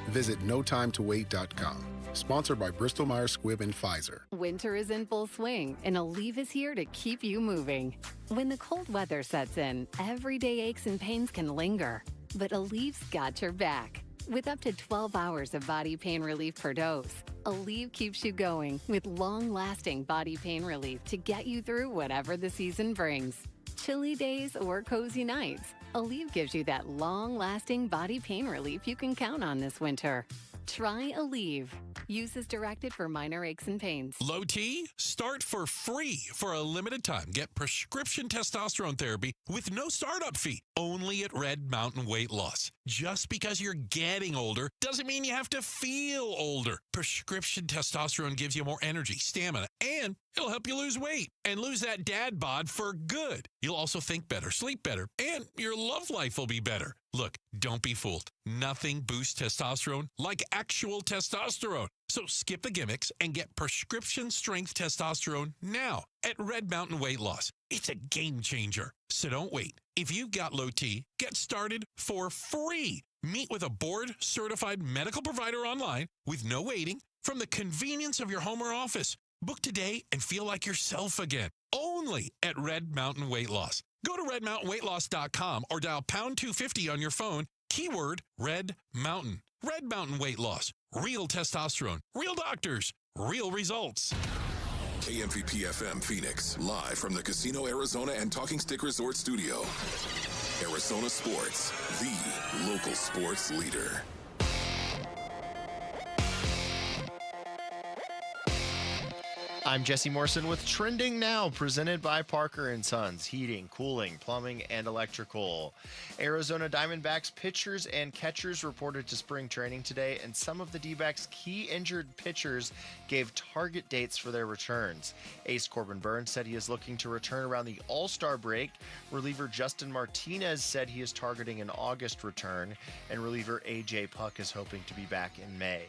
S8: Visit notimetowait.com. Sponsored by Bristol Myers Squibb and Pfizer.
S14: Winter is in full swing, and Aleve is here to keep you moving. When the cold weather sets in, everyday aches and pains can linger. But Aleve's got your back. With up to 12 hours of body pain relief per dose, Aleve keeps you going with long-lasting body pain relief to get you through whatever the season brings. Chilly days or cozy nights, Aleve gives you that long-lasting body pain relief you can count on this winter. Try Aleve. Use as directed for minor aches and pains.
S3: Low T? Start for free for a limited time. Get prescription testosterone therapy with no startup fee. Only at Red Mountain Weight Loss. Just because you're getting older doesn't mean you have to feel older. Prescription testosterone gives you more energy, stamina, and it'll help you lose weight and lose that dad bod for good. You'll also think better, sleep better, and your love life will be better. Look, don't be fooled. Nothing boosts testosterone like actual testosterone. So skip the gimmicks and get prescription strength testosterone now at Red Mountain Weight Loss. It's a game changer. So don't wait. If you've got low T, get started for free. Meet with a board-certified medical provider online with no waiting from the convenience of your home or office. Book today and feel like yourself again. Only at Red Mountain Weight Loss. Go to redmountainweightloss.com or dial pound 250 on your phone. Keyword Red Mountain. Red Mountain Weight Loss. Real testosterone. Real doctors. Real results.
S2: KMVP FM Phoenix, live from the Casino Arizona and Talking Stick Resort Studio. Arizona Sports, the local sports leader.
S5: I'm Jesse Morrison with Trending Now, presented by Parker and Sons, heating, cooling, plumbing, and electrical. Arizona Diamondbacks pitchers and catchers reported to spring training today, and some of the D-backs' key injured pitchers gave target dates for their returns. Ace Corbin Burns said he is looking to return around the All-Star break. Reliever Justin Martinez said he is targeting an August return, and reliever A.J. Puck is hoping to be back in May.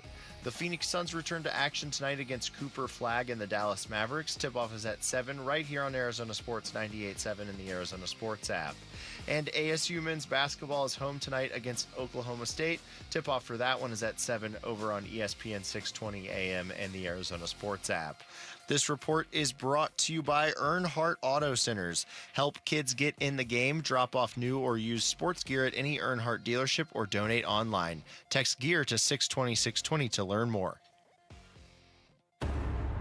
S5: The Phoenix Suns return to action tonight against Cooper Flagg and the Dallas Mavericks. Tip-off is at 7 right here on Arizona Sports 98.7 in the Arizona Sports app. And ASU men's basketball is home tonight against Oklahoma State. Tip-off for that one is at 7 over on ESPN 620 AM and the Arizona Sports app. This report is brought to you by Earnhardt Auto Centers. Help kids get in the game. Drop off new or used sports gear at any Earnhardt dealership or donate online. Text GEAR to 620-620 to learn more.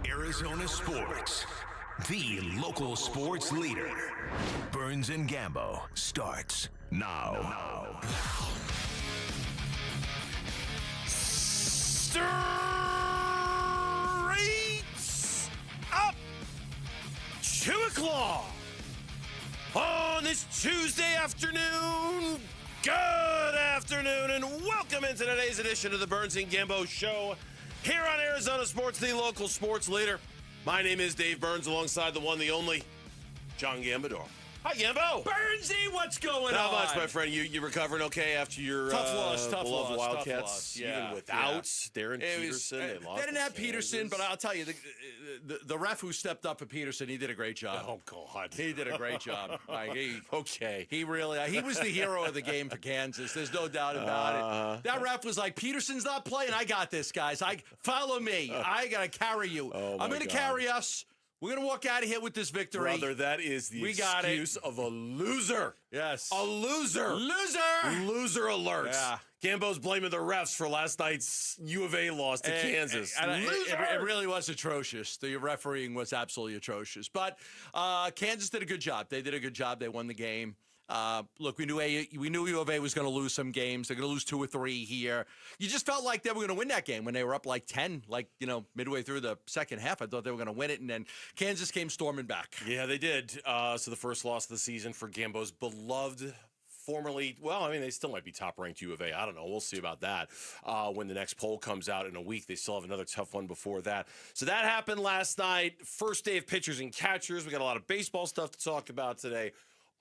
S22: Arizona Sports, the local sports leader. Burns and Gambo starts now.
S17: Straight up 2 o'clock on this Tuesday afternoon. Good afternoon and welcome into today's edition of the Burns and Gambo Show here on Arizona Sports, the local sports leader. My name is Dave Burns alongside the one, the only, John Gambador. Hi, Gambo.
S16: Burnsy, what's going
S17: Not
S16: on?
S17: much, my friend. You recovering okay after your
S16: tough loss,
S17: beloved Wildcats?
S16: tough loss. Yeah,
S17: even without
S16: yeah.
S17: Darren Peterson, they lost.
S16: They didn't have
S17: to
S16: Peterson,
S17: Kansas.
S16: but I'll tell you, the ref who stepped up for Peterson, he did a great job.
S17: Oh God,
S16: he did a great job. Like,
S17: okay,
S16: he really he was the hero of the game for Kansas. There's no doubt about it. That ref was like, Peterson's not playing. I got this, guys. Follow me. I gotta carry you. I'm gonna carry us. We're going to walk out of here with this victory.
S17: Brother, that is the excuse of a loser.
S16: Yes.
S17: A loser. Loser alert.
S16: Yeah.
S17: Gambo's blaming the refs for last night's UofA loss to Kansas.
S16: It really was atrocious. The refereeing was absolutely atrocious. But Kansas did a good job. They did a good job. They won the game. Look, we knew UofA was going to lose some games. They're going to lose 2 or 3 here. You just felt like they were going to win that game when they were up like 10, midway through the second half. I thought they were going to win it, and then Kansas came storming back.
S17: Yeah, they did. So the first loss of the season for Gambo's beloved, formerly, they still might be top-ranked UofA. I don't know. We'll see about that when the next poll comes out in a week. They still have another tough one before that. So that happened last night. First day of pitchers and catchers. We got a lot of baseball stuff to talk about today.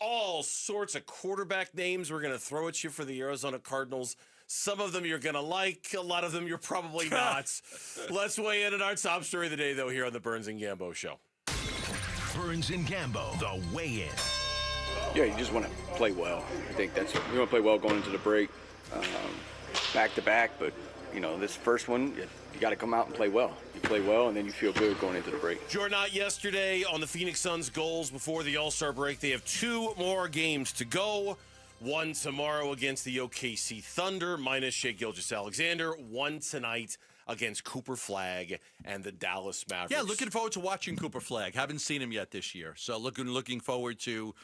S17: All sorts of quarterback names we're going to throw at you for the Arizona Cardinals Some of them you're going to like. A lot of them you're probably not. Let's weigh in on our top story of the day, though, here on the Burns and Gambo Show.
S22: Burns and Gambo, the weigh-in.
S6: Yeah, you just want to play well. I think you want to play well going into the break, back to back. But this first one, you got to come out and play well. You play well, and then you feel good going into the break.
S17: Jordan, not yesterday on the Phoenix Suns' goals before the All-Star break. They have 2 more games to go. One tomorrow against the OKC Thunder, minus Shai Gilgeous-Alexander. One tonight against Cooper Flagg and the Dallas Mavericks.
S12: Yeah, looking forward to watching Cooper Flagg. Haven't seen him yet this year, so looking forward to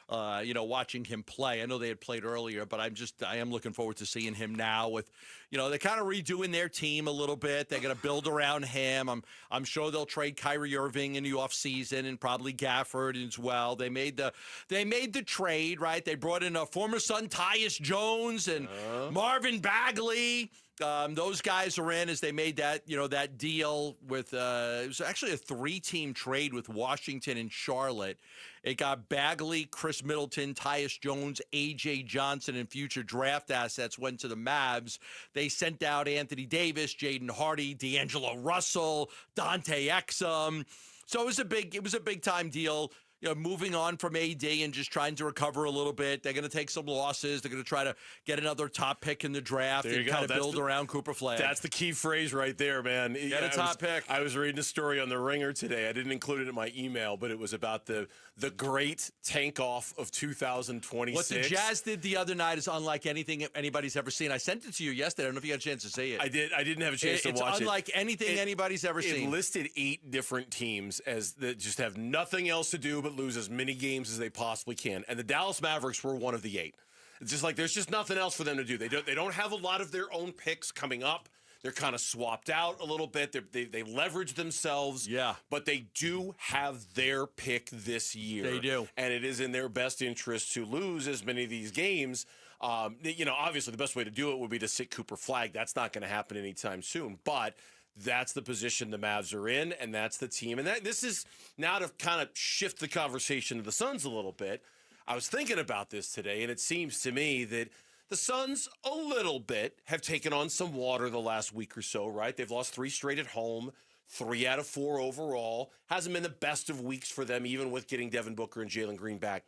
S12: watching him play. I know they had played earlier, but I am looking forward to seeing him now with, they're kind of redoing their team a little bit. They're going to build around him. I'm sure they'll trade Kyrie Irving in the offseason and probably Gafford as well. They made the trade, right? They brought in a former Sun Tyus Jones and Marvin Bagley. Those guys are in as they made that deal with, it was actually a 3-team trade with Washington and Charlotte. It got Bagley, Chris Middleton, Tyus Jones, A.J. Johnson, and future draft assets went to the Mavs. They sent out Anthony Davis, Jaden Hardy, D'Angelo Russell, Dante Exum. So it was a big time deal. Moving on from AD and just trying to recover a little bit. They're going to take some losses. They're going to try to get another top pick in the draft and kind of build around Cooper Flagg.
S17: That's the key phrase right there, man.
S12: Get a top pick.
S17: I was reading a story on The Ringer today. I didn't include it in my email, but it was about the great tank off of 2026.
S12: What the Jazz did the other night is unlike anything anybody's ever seen. I sent it to you yesterday. I don't know if you got a chance to see it.
S17: I didn't have a chance to watch it.
S12: It's unlike anything anybody's ever seen.
S17: It listed 8 different teams that just have nothing else to do but lose as many games as they possibly can, and the Dallas Mavericks were one of the 8. It's just like there's just nothing else for them to do. They don't have a lot of their own picks coming up. They're kind of swapped out a little bit. They leverage themselves.
S12: Yeah,
S17: but they do have their pick this year.
S12: They do,
S17: and it is in their best interest to lose as many of these games. Obviously the best way to do it would be to sit Cooper Flagg. That's not going to happen anytime soon, but that's the position the Mavs are in, and that's the team. And this is now to kind of shift the conversation to the Suns a little bit. I was thinking about this today, and it seems to me that the Suns a little bit have taken on some water the last week or so, right? They've lost 3 straight at home, 3 out of 4 overall. Hasn't been the best of weeks for them, even with getting Devin Booker and Jaylen Green back.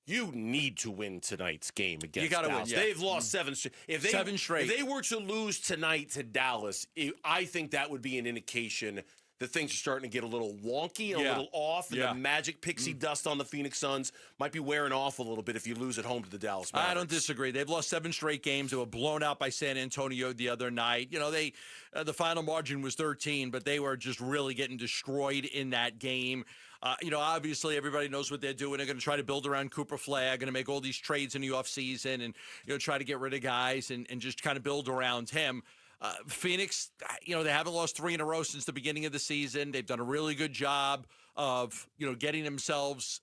S17: You need to win tonight's game against Dallas.
S12: Win, yeah.
S17: They've lost 7 straight.
S12: Seven straight.
S17: If they were to lose tonight to Dallas, I think that would be an indication that things are starting to get a little wonky and a little off, and the magic pixie dust on the Phoenix Suns might be wearing off a little bit if you lose at home to the Dallas Mavericks.
S12: I don't disagree. They've lost 7 straight games. They were blown out by San Antonio the other night. The final margin was 13, but they were just really getting destroyed in that game. Obviously everybody knows what they're doing. They're going to try to build around Cooper Flagg, going to make all these trades in the offseason and, try to get rid of guys and just kind of build around him. Phoenix, they haven't lost 3 in a row since the beginning of the season. They've done a really good job of, getting themselves,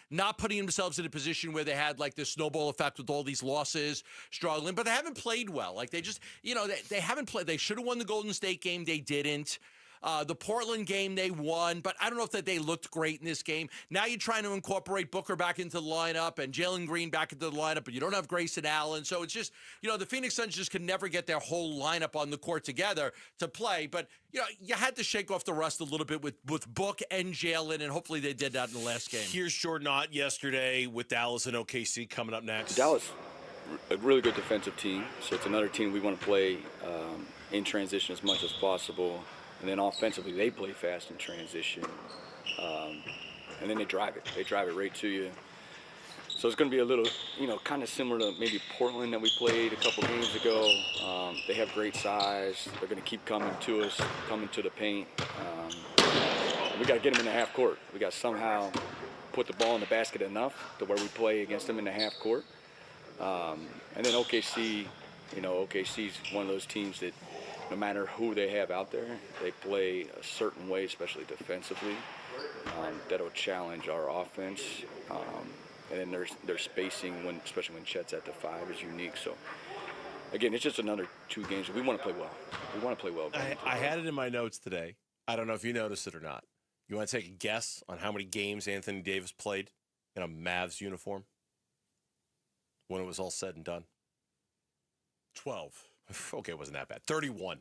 S12: not putting themselves in a position where they had like this snowball effect with all these losses, struggling, but they haven't played well. Like they just, they haven't played. They should have won the Golden State game. They didn't. The Portland game they won, but I don't know if that they looked great in this game. Now you're trying to incorporate Booker back into the lineup and Jaylen Green back into the lineup, but you don't have Grayson Allen. So it's just, the Phoenix Suns just can never get their whole lineup on the court together to play. But, you had to shake off the rust a little bit with Book and Jaylen, and hopefully they did that in the last game.
S17: Here's Jordan Ott yesterday with Dallas and OKC coming up next.
S6: Dallas, a really good defensive team, so it's another team we want to play in transition as much as possible. And then offensively, they play fast in transition. And then they drive it. They drive it right to you. So it's going to be a little, kind of similar to maybe Portland that we played a couple games ago. They have great size. They're going to keep coming to us, coming to the paint. We got to get them in the half court. We got to somehow put the ball in the basket enough to where we play against them in the half court. And then OKC, OKC's one of those teams that no matter who they have out there, they play a certain way, especially defensively, that'll challenge our offense. And then their spacing, especially when Chet's at the 5, is unique. So, again, it's just another 2 games. We want to play well. We want to play well.
S17: I had it in my notes today. I don't know if you noticed it or not. You want to take a guess on how many games Anthony Davis played in a Mavs uniform when it was all said and done? 12. Okay, it wasn't that bad. 31.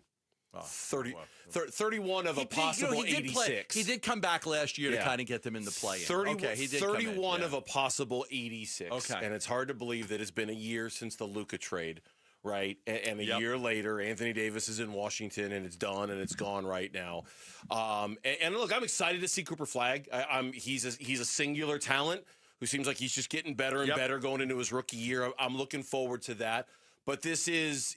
S17: 31 of a possible 86.
S12: He did come back last year to kind of get them in the play-in.
S17: 31 of a possible 86.
S12: Okay.
S17: And it's hard to believe that it's been a year since the Luka trade, right? And a year later, Anthony Davis is in Washington, and it's done, and it's gone right now. And look, I'm excited to see Cooper Flagg. He's a singular talent who seems like he's just getting better and better going into his rookie year. I'm looking forward to that. But this is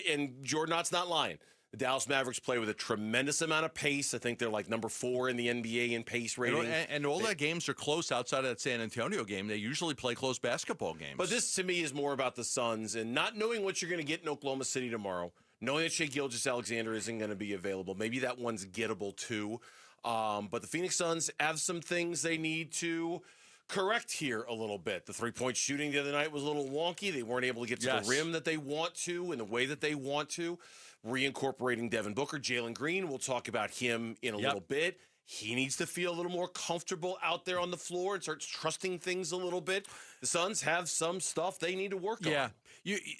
S17: and Jordan Knott's not lying. The Dallas Mavericks play with a tremendous amount of pace. I think they're like number 4 in the NBA in pace rating.
S12: And all their games are close outside of that San Antonio game. They usually play close basketball games.
S17: But this, to me, is more about the Suns and not knowing what you're going to get in Oklahoma City tomorrow, knowing that Shai Gilgeous-Alexander isn't going to be available. Maybe that one's gettable too. But the Phoenix Suns have some things they need to correct here a little bit. The three-point shooting the other night was a little wonky. They weren't able to get to the rim that they want to in the way that they want to. Reincorporating Devin Booker, Jaylen Green, we'll talk about him in a little bit. He needs to feel a little more comfortable out there on the floor and start trusting things a little bit. The Suns have some stuff they need to work on.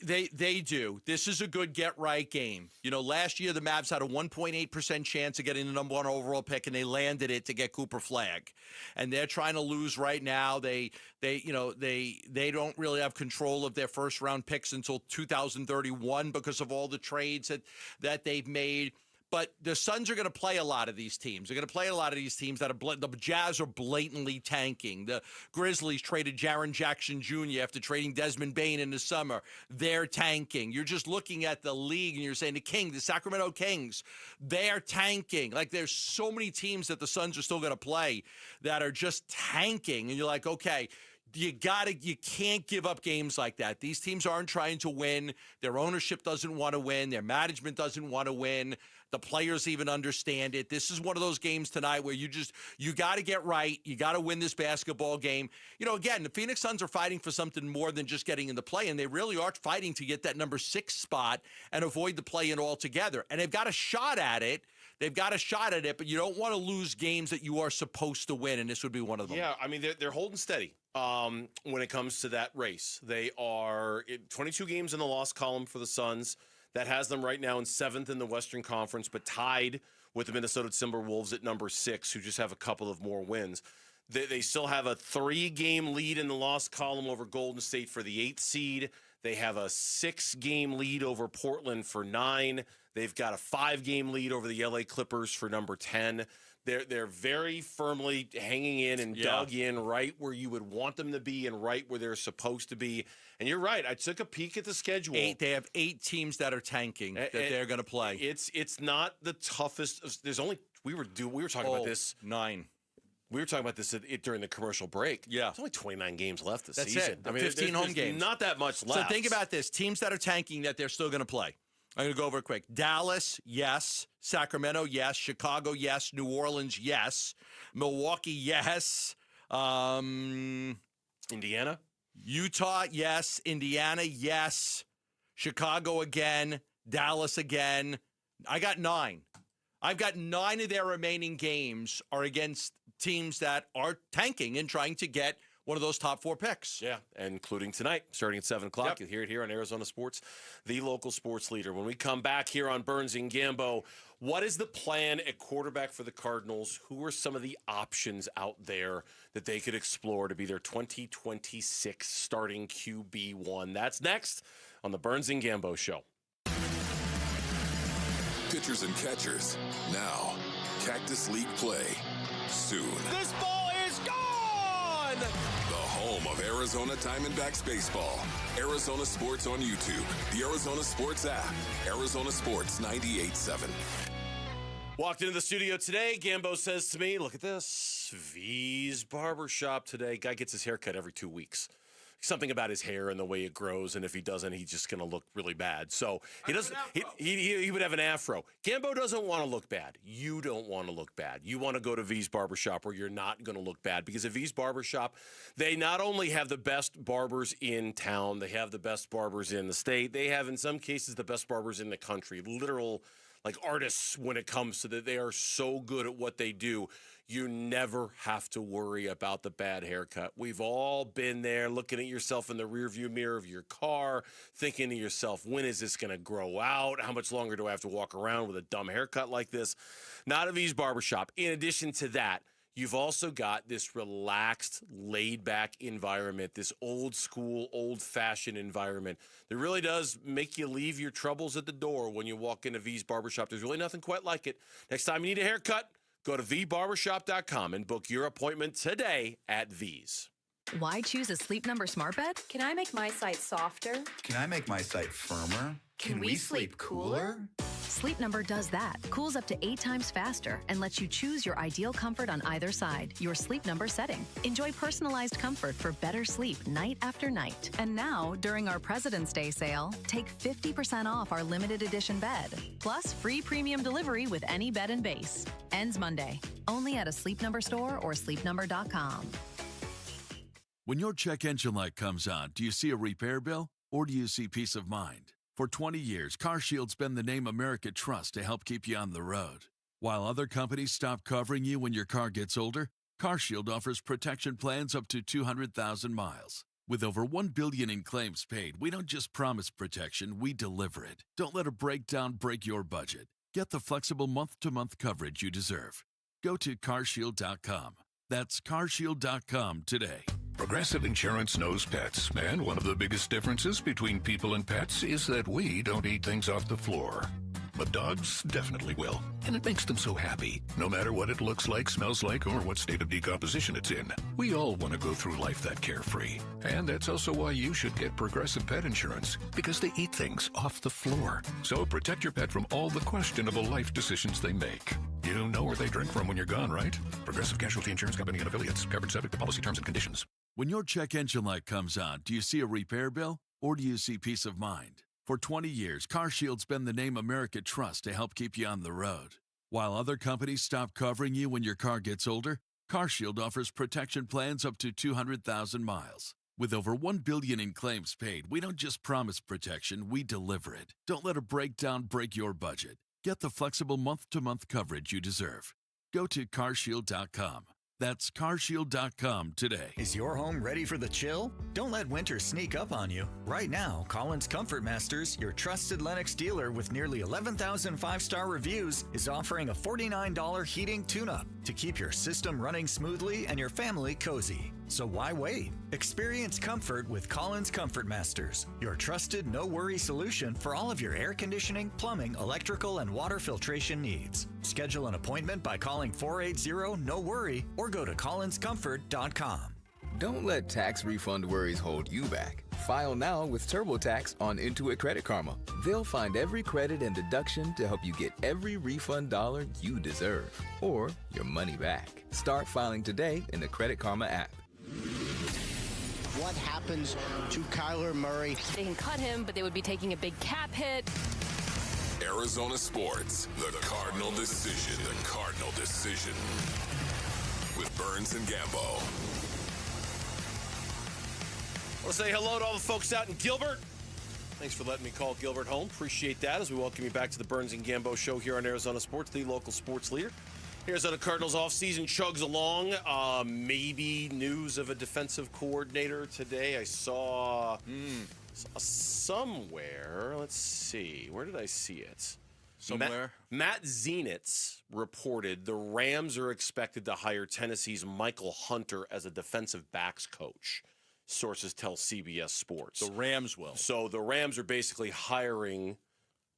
S12: They do. This is a good get-right game. Last year the Mavs had a 1.8% chance of getting the number 1 overall pick, and they landed it to get Cooper Flagg. And they're trying to lose right now. They don't really have control of their first-round picks until 2031 because of all the trades that they've made. But the Suns are going to play a lot of these teams. They're going to play a lot of these teams that are the Jazz are blatantly tanking. The Grizzlies traded Jaren Jackson Jr. after trading Desmond Bane in the summer. They're tanking. You're just looking at the league and you're saying the Sacramento Kings, they're tanking. Like there's so many teams that the Suns are still going to play that are just tanking. And you're like, okay, you can't give up games like that. These teams aren't trying to win. Their ownership doesn't want to win. Their management doesn't want to win. The players even understand it. This is one of those games tonight where you got to get right. You got to win this basketball game. Again, the Phoenix Suns are fighting for something more than just getting in the play, and they really are fighting to get that number 6 spot and avoid the play-in altogether. And they've got a shot at it. But you don't want to lose games that you are supposed to win, and this would be one of them.
S17: Yeah, I mean, they're holding steady when it comes to that race. They are 22 games in the loss column for the Suns. That has them right now in 7th in the Western Conference, but tied with the Minnesota Timberwolves at number 6, who just have a couple of more wins. They still have a 3-game lead in the loss column over Golden State for the 8th seed. They have a 6-game lead over Portland for 9. They've got a 5-game lead over the LA Clippers for number 10. They're very firmly hanging in and dug in right where you would want them to be and right where they're supposed to be. And you're right. I took a peek at the schedule.
S12: They have 8 teams that are tanking that they're going to play.
S17: It's not the toughest. There's only we were talking about this
S12: 9.
S17: We were talking about this during the commercial break.
S12: Yeah.
S17: There's only 29 games left this
S12: That's
S17: season.
S12: it. I mean, 15 home games.
S17: Not that much left.
S12: So think about this. Teams that are tanking that they're still going to play. I'm going to go over it quick. Dallas, yes. Sacramento, yes. Chicago, yes. New Orleans, yes. Milwaukee, yes.
S17: Indiana?
S12: Utah, yes. Indiana, yes. Chicago again. Dallas again. I got 9. I've got 9 of their remaining games are against teams that are tanking and trying to get one of those top 4 picks.
S17: Yeah, including tonight, starting at 7 o'clock. You'll hear it here on Arizona Sports, the local sports leader. When we come back here on Burns and Gambo, what is the plan at quarterback for the Cardinals? Who are some of the options out there that they could explore to be their 2026 starting QB1? That's next on the Burns and Gambo Show.
S2: Pitchers and catchers, now. Cactus League play, soon.
S17: This ball is gone!
S2: The home of Arizona Diamondbacks baseball. Arizona Sports on YouTube, the Arizona Sports app, Arizona Sports 98.7.
S17: Walked into the studio today. Gambo says to me, look at this. V's Barbershop today. Guy gets his hair cut every 2 weeks. Something about his hair and the way it grows, and if he doesn't, he's just going to look really bad. So he doesn't. He would have an afro. Gambo doesn't want to look bad. You don't want to look bad. You want to go to V's Barbershop where you're not going to look bad, because at V's Barbershop, they not only have the best barbers in town, they have the best barbers in the state. They have, in some cases, the best barbers in the country. like artists when it comes to that. They are so good at what they do. You never have to worry about the bad haircut. We've all been there looking at yourself in the rearview mirror of your car, thinking to yourself, when is this going to grow out? How much longer do I have to walk around with a dumb haircut like this? Not a V's Barbershop. In addition to that, you've also got this relaxed, laid-back environment, this old-school, old-fashioned environment that really does make you leave your troubles at the door when you walk into V's Barbershop. There's really nothing quite like it. Next time you need a haircut, go to vbarbershop.com and book your appointment today at V's.
S1: Why choose a Sleep Number smart bed?
S10: Can I make my site softer?
S23: Can I make my site firmer?
S10: Can we sleep cooler?
S1: Sleep Number does that. Cools up to 8 times faster and lets you choose your ideal comfort on either side. Your Sleep Number setting. Enjoy personalized comfort for better sleep night after night. And now, during our President's Day sale, take 50% off our limited edition bed. Plus, free premium delivery with any bed and base. Ends Monday. Only at a Sleep Number store or sleepnumber.com.
S24: When your check engine light comes on, do you see a repair bill or do you see peace of mind? For 20 years, CarShield's been the name America trusts to help keep you on the road. While other companies stop covering you when your car gets older, CarShield offers protection plans up to 200,000 miles. With over $1 billion in claims paid, we don't just promise protection, we deliver it. Don't let a breakdown break your budget. Get the flexible month-to-month coverage you deserve. Go to carshield.com. That's carshield.com today.
S25: Progressive Insurance knows pets, and one of the biggest differences between people and pets is that we don't eat things off the floor. But dogs definitely will, and it makes them so happy, no matter what it looks like, smells like, or what state of decomposition it's in. We all want to go through life that carefree, and that's also why you should get Progressive Pet Insurance, because they eat things off the floor. So protect your pet from all the questionable life decisions they make. You know where they drink from when you're gone, right? Progressive Casualty Insurance Company and Affiliates. Covered subject to policy terms and conditions.
S24: When your check engine light comes on, do you see a repair bill or do you see peace of mind? For 20 years, CarShield's been the name America trusts to help keep you on the road. While other companies stop covering you when your car gets older, CarShield offers protection plans up to 200,000 miles. With over $1 billion in claims paid, we don't just promise protection, we deliver it. Don't let a breakdown break your budget. Get the flexible month-to-month coverage you deserve. Go to carshield.com. That's carshield.com today.
S26: Is your home ready for the chill? Don't let winter sneak up on you. Right now, Collins Comfort Masters, your trusted Lennox dealer with nearly 11,000 five-star reviews, is offering a $49 heating tune-up to keep your system running smoothly and your family cozy. So why wait? Experience comfort with Collins Comfort Masters, your trusted no-worry solution for all of your air conditioning, plumbing, electrical, and water filtration needs. Schedule an appointment by calling 480-NO-WORRY or go to collinscomfort.com.
S27: Don't let tax refund worries hold you back. File now with TurboTax on Intuit Credit Karma. They'll find every credit and deduction to help you get every refund dollar you deserve or your money back. Start filing today in the Credit Karma app.
S28: What happens to Kyler Murray?
S10: They can cut him, but they would be taking a big cap hit.
S2: Arizona Sports, the Cardinal Decision. The Cardinal Decision. With Burns and Gambo.
S17: We'll say hello to all the folks out in Gilbert. Thanks for letting me call Gilbert home. Appreciate that as we welcome you back to the Burns and Gambo show here on Arizona Sports, the local sports leader. Arizona Cardinals offseason chugs along. Maybe news of a defensive coordinator today. I saw somewhere. Let's see. Where did I see it?
S12: Somewhere.
S17: Matt Zenitz reported the Rams are expected to hire Tennessee's Michael Hunter as a defensive backs coach. Sources tell CBS Sports.
S12: The Rams will.
S17: So the Rams are basically hiring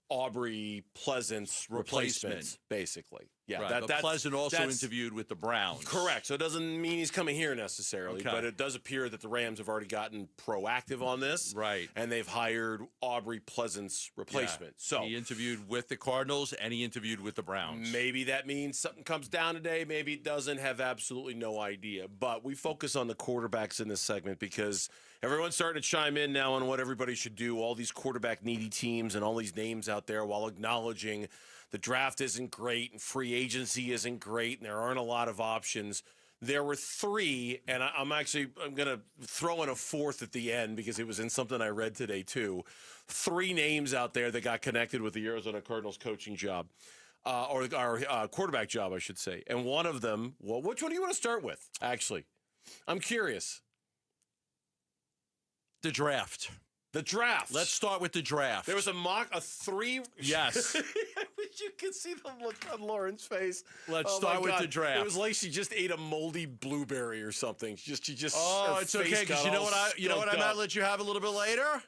S17: Aubrey Pleasant's replacement, basically. Yeah,
S12: right. But Pleasant also interviewed with the Browns.
S17: Correct. So it doesn't mean he's coming here necessarily, but it does appear that the Rams have already gotten proactive on this.
S12: Right.
S17: And they've hired Aubrey Pleasant's replacement.
S12: Yeah. So he interviewed with the Cardinals and he interviewed with the Browns.
S17: Maybe that means something comes down today. Maybe it doesn't. Have absolutely no idea. But we focus on the quarterbacks in this segment because everyone's starting to chime in now on what everybody should do. All these quarterback needy teams and all these names out there, while acknowledging the draft isn't great and free agency isn't great and there aren't a lot of options. There were three, and I'm going to throw in a fourth at the end because it was in something I read today too. 3 names out there that got connected with the Arizona Cardinals coaching job, or quarterback job, I should say. And one of them, well, which one do you want to start with? Actually, I'm curious.
S12: The draft.
S17: The draft.
S12: Let's start with the draft.
S17: There was a 3.
S12: Yes.
S17: I wish you could see the look on Lauren's face.
S12: Let's start with the draft.
S17: It was like she just ate a moldy blueberry or something. She just.
S12: Oh, it's okay because you know what I might let you have a little bit later.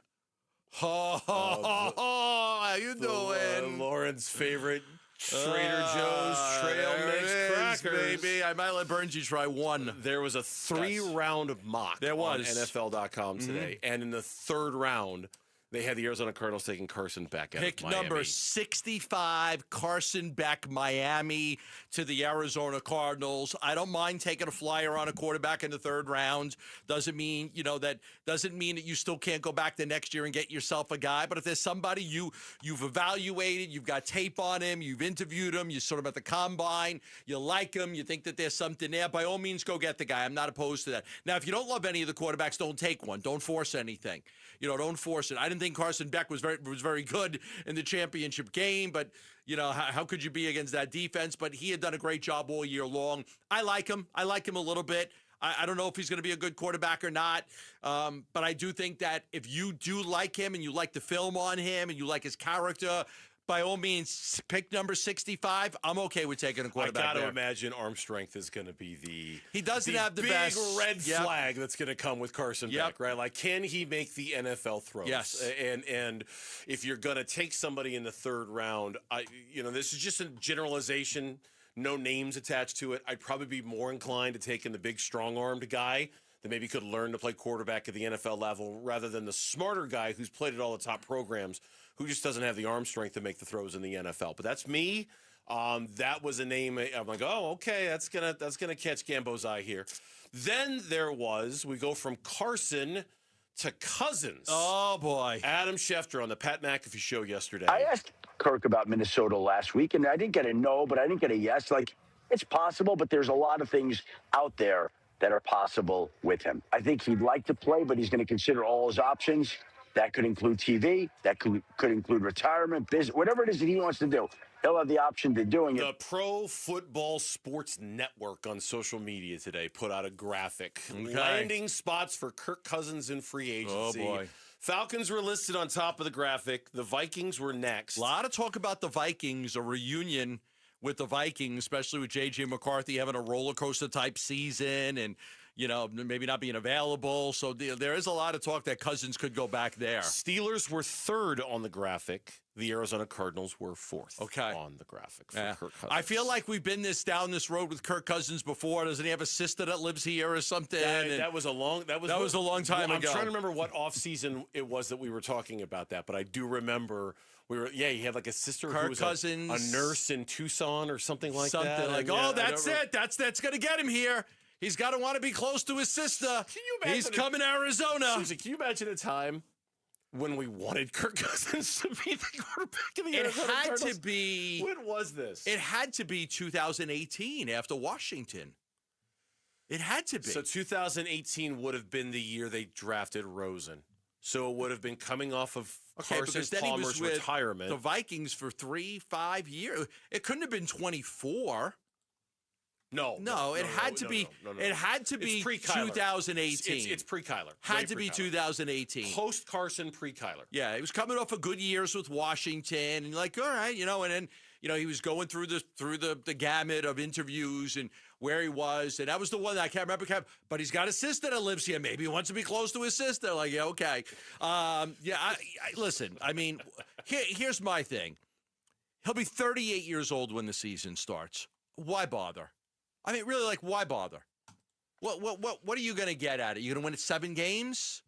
S12: How you doing?
S17: Lauren's favorite Trader Joe's Trail Mix crackers,
S12: baby. I might let Bernsey try one.
S17: There was a 3-round mock.
S12: There was
S17: on NFL.com today, and in the 3rd round, they had the Arizona Cardinals taking Carson Beck out
S12: Pick
S17: of Miami.
S12: number 65, Carson Beck, Miami, to the Arizona Cardinals. I don't mind taking a flyer on a quarterback in the 3rd round. Doesn't mean that you still can't go back the next year and get yourself a guy. But if there's somebody you've evaluated, you've got tape on him, you've interviewed him, you saw him at the combine, you like him, you think that there's something there, by all means, go get the guy. I'm not opposed to that. Now, if you don't love any of the quarterbacks, don't take one. Don't force anything. Don't force it. I didn't think Carson Beck was very good in the championship game, but how could you be against that defense? But he had done a great job all year long. I like him. I like him a little bit. I don't know if he's going to be a good quarterback or not, but I do think that if you do like him and you like the film on him and you like his character, by all means, pick number 65. I'm okay with taking a quarterback.
S17: I got to imagine arm strength is going to be
S12: he doesn't have the
S17: big
S12: best
S17: red flag that's going to come with Carson Beck, right? Like, can he make the NFL throws?
S12: Yes.
S17: And if you're going to take somebody in the 3rd round, this is just a generalization. No names attached to it. I'd probably be more inclined to taking the big, strong-armed guy that maybe could learn to play quarterback at the NFL level rather than the smarter guy who's played at all the top programs who just doesn't have the arm strength to make the throws in the NFL. But that's me. That was a name. I'm like, oh, okay, that's gonna catch Gambo's eye here. Then we go from Carson to Cousins.
S12: Oh, boy.
S17: Adam Schefter on the Pat McAfee show yesterday.
S4: I asked Kirk about Minnesota last week, and I didn't get a no, but I didn't get a yes. Like, it's possible, but there's a lot of things out there that are possible with him. I think he'd like to play, but he's going to consider all his options. That could include TV. That could include retirement, business, whatever it is that he wants to do. He'll have the option to doing it.
S17: The Pro Football Sports Network on social media today put out a graphic.
S12: Okay.
S17: Landing spots for Kirk Cousins in free agency.
S12: Oh, boy.
S17: Falcons were listed on top of the graphic. The Vikings were next.
S12: A lot of talk about the Vikings, a reunion with the Vikings, especially with J.J. McCarthy having a roller coaster type season and, maybe not being available. So there is a lot of talk that Cousins could go back there.
S17: Steelers were 3rd on the graphic. The Arizona Cardinals were 4th on the graphic for Kirk Cousins.
S12: I feel like we've been down this road with Kirk Cousins before. Doesn't he have a sister that lives here or something?
S17: That was a long time ago. I'm trying to remember what offseason it was that we were talking about that, but I do remember he had like a sister
S12: Kirk
S17: who was
S12: Cousins,
S17: a nurse in Tucson or something like that.
S12: Something like, that's it. That's going to get him here. He's got to want to be close to his sister.
S17: Can you imagine?
S12: He's coming to Arizona.
S17: Susie, can you imagine a time when we wanted Kirk Cousins to be the quarterback of the Arizona Cardinals?
S12: It had to be.
S17: When was this?
S12: It had to be 2018 after Washington. It had to be.
S17: So 2018 would have been the year they drafted Rosen. So it would have been coming off of Carson Palmer's retirement.
S12: The Vikings for 3-5 years. It couldn't have been 24.
S17: No,
S12: it had to be. It had to be 2018.
S17: It's pre-Kyler.
S12: Had to be 2018.
S17: Post Carson, pre-Kyler.
S12: Yeah, he was coming off of good years with Washington, and all right, and then he was going through the gamut of interviews and where he was, and that was the one that I can't remember. But he's got a sister that lives here. Maybe he wants to be close to his sister. Like, yeah, okay. Listen. I mean, here's my thing. He'll be 38 years old when the season starts. Why bother? I mean, really, like, why bother? What are you going to get at it? You going to win 7 games?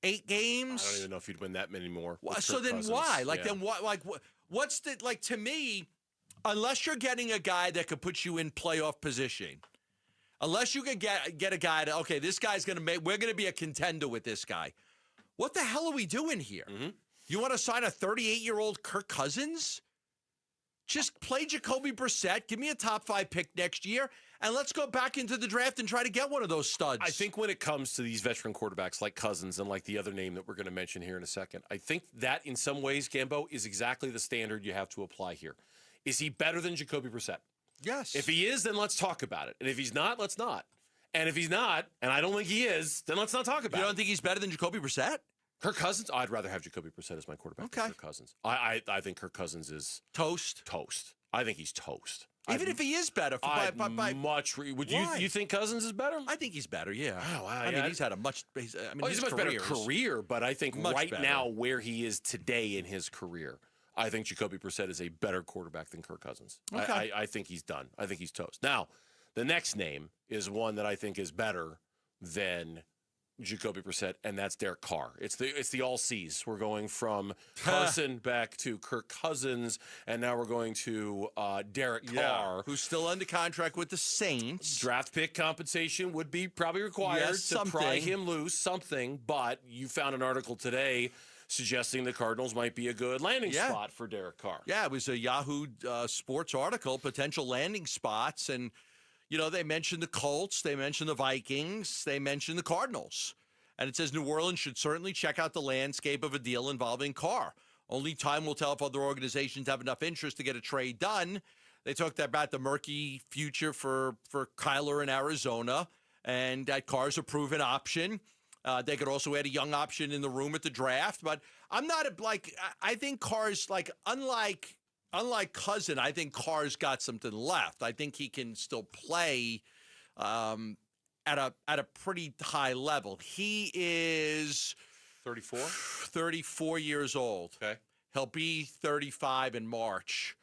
S12: 8 games?
S17: I don't even know if you'd win that many more.
S12: So then why? Then what? Like, what's the, like, to me, unless you're getting a guy that could put you in playoff position, unless you could get a guy that, okay, this guy's going to we're going to be a contender with this guy. What the hell are we doing here?
S17: Mm-hmm.
S12: You want to sign a 38-year-old Kirk Cousins? Just play Jacoby Brissett, give me a top 5 pick next year, and let's go back into the draft and try to get one of those studs.
S17: I think when it comes to these veteran quarterbacks like Cousins and like the other name that we're going to mention here in a second, I think that in some ways, Gambo, is exactly the standard you have to apply here. Is he better than Jacoby Brissett?
S12: Yes.
S17: If he is, then let's talk about it. And if he's not, let's not. And if he's not, and I don't think he is, then let's not talk about it.
S12: You don't think he's better than Jacoby Brissett?
S17: Kirk Cousins? I'd rather have Jacoby Brissett as my quarterback than Kirk Cousins. I think Kirk Cousins is
S12: toast.
S17: I think he's toast.
S12: Even if he is better,
S17: would you think Cousins is better?
S12: I think he's better. Yeah.
S17: Oh, wow.
S12: I mean, he's had a much. He's a
S17: much better career, but I think
S12: much
S17: right
S12: better.
S17: now where he is today in his career, I think Jacoby Brissett is a better quarterback than Kirk Cousins.
S12: Okay.
S17: I think he's done. I think he's toast. Now, the next name is one that I think is better than Jacoby Brissett, and that's Derek Carr. It's the all C's. We're going from Carson back to Kirk Cousins, and now we're going to Derek Carr,
S12: who's still under contract with the Saints.
S17: Draft pick compensation would be probably required to pry him loose, but you found an article today suggesting the Cardinals might be a good landing spot for Derek Carr.
S12: Yeah, it was a Yahoo Sports article, potential landing spots, and they mentioned the Colts, they mentioned the Vikings, they mentioned the Cardinals. And it says New Orleans should certainly check out the landscape of a deal involving Carr. Only time will tell if other organizations have enough interest to get a trade done. They talked about the murky future for Kyler in Arizona, and that Carr's a proven option. They could also add a young option in the room at the draft. But I'm not I think Carr's unlike Cousin, I think Carr's got something left. I think he can still play at a pretty high level. He is 34 years old.
S17: Okay.
S12: He'll be 35 in March.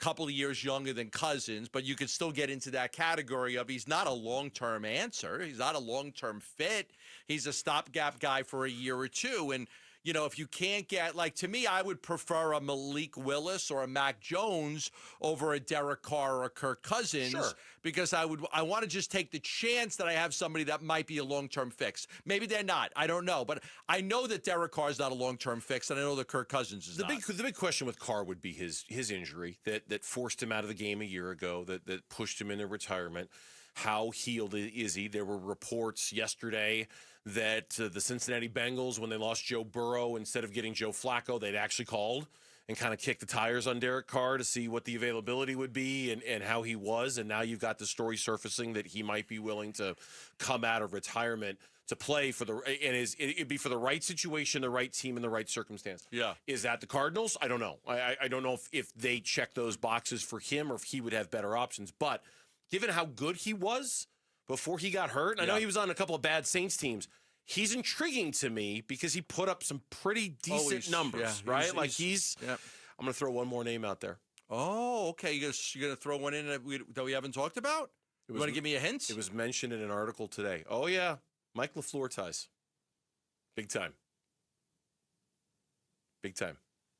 S12: Couple of years younger than Cousins, but you could still get into that category of he's not a long-term answer. He's not a long-term fit. He's a stopgap guy for a year or two. And if you can't get, to me, I would prefer a Malik Willis or a Mac Jones over a Derek Carr or a Kirk Cousins because I want to just take the chance that I have somebody that might be a long-term fix. Maybe they're not. I don't know. But I know that Derek Carr is not a long-term fix, and I know that Kirk Cousins is not.
S17: The big question with Carr would be his injury that forced him out of the game a year ago, that pushed him into retirement. How healed is he? There were reports yesterday that the Cincinnati Bengals, when they lost Joe Burrow, instead of getting Joe Flacco, they'd actually called and kind of kicked the tires on Derek Carr to see what the availability would be and how he was. And now you've got the story surfacing that he might be willing to come out of retirement to play it'd be for the right situation, the right team, and the right circumstance.
S12: Yeah.
S17: Is that the Cardinals? I don't know. I don't know if they check those boxes for him or if he would have better options. But given how good he was before he got hurt, I know he was on a couple of bad Saints teams. He's intriguing to me because he put up some pretty decent numbers, right? I'm going to throw one more name out there.
S12: Oh, okay. You're going to throw one in that we haven't talked about? You want to give me a hint?
S17: It was mentioned in an article today. Oh, yeah. Mike LaFleur ties. Big time. Big time.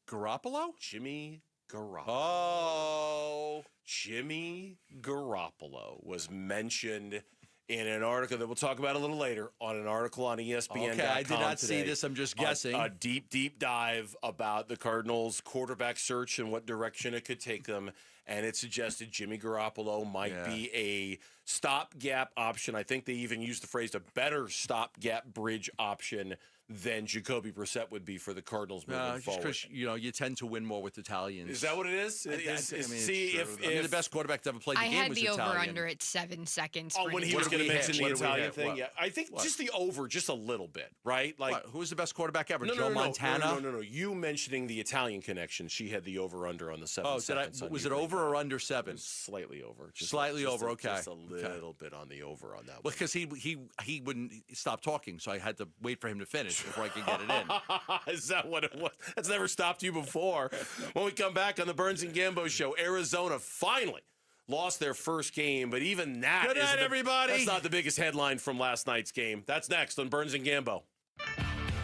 S12: Garoppolo?
S17: Jimmy Garoppolo.
S12: Oh.
S17: Jimmy Garoppolo was mentioned in an article that we'll talk about a little later on an article on ESPN.com.
S12: Okay, I did not see this. I'm just guessing.
S17: A deep dive about the Cardinals' quarterback search and what direction it could take them. And it suggested Jimmy Garoppolo might be a stopgap option. I think they even used the phrase a better stopgap bridge option than Jacoby Brissett would be for the Cardinals moving forward.
S12: Just because you tend to win more with Italians.
S17: Is that what it is?
S12: The best quarterback to ever play the game was Italian.
S7: I had the over-under at 7 seconds.
S17: Oh, when he was going to mention the Italian thing? Yeah, I think just the over, just a little bit, right?
S12: Who was the best quarterback ever?
S17: Joe
S12: Montana?
S17: No. You mentioning the Italian connection. She had the over-under on the 7 seconds.
S12: Was it over or under 7?
S17: Slightly over.
S12: Slightly over, okay.
S17: Just a little bit on the over on that one.
S12: Well, because he wouldn't stop talking, so I had to wait for him to finish before I could get it in.
S17: Is that what it was? That's never stopped you before. When we come back on the Burns and Gambo show, Arizona finally lost their first game, but even that
S12: Good night, everybody.
S17: That's not the biggest headline from last night's game. That's next on Burns and Gambo.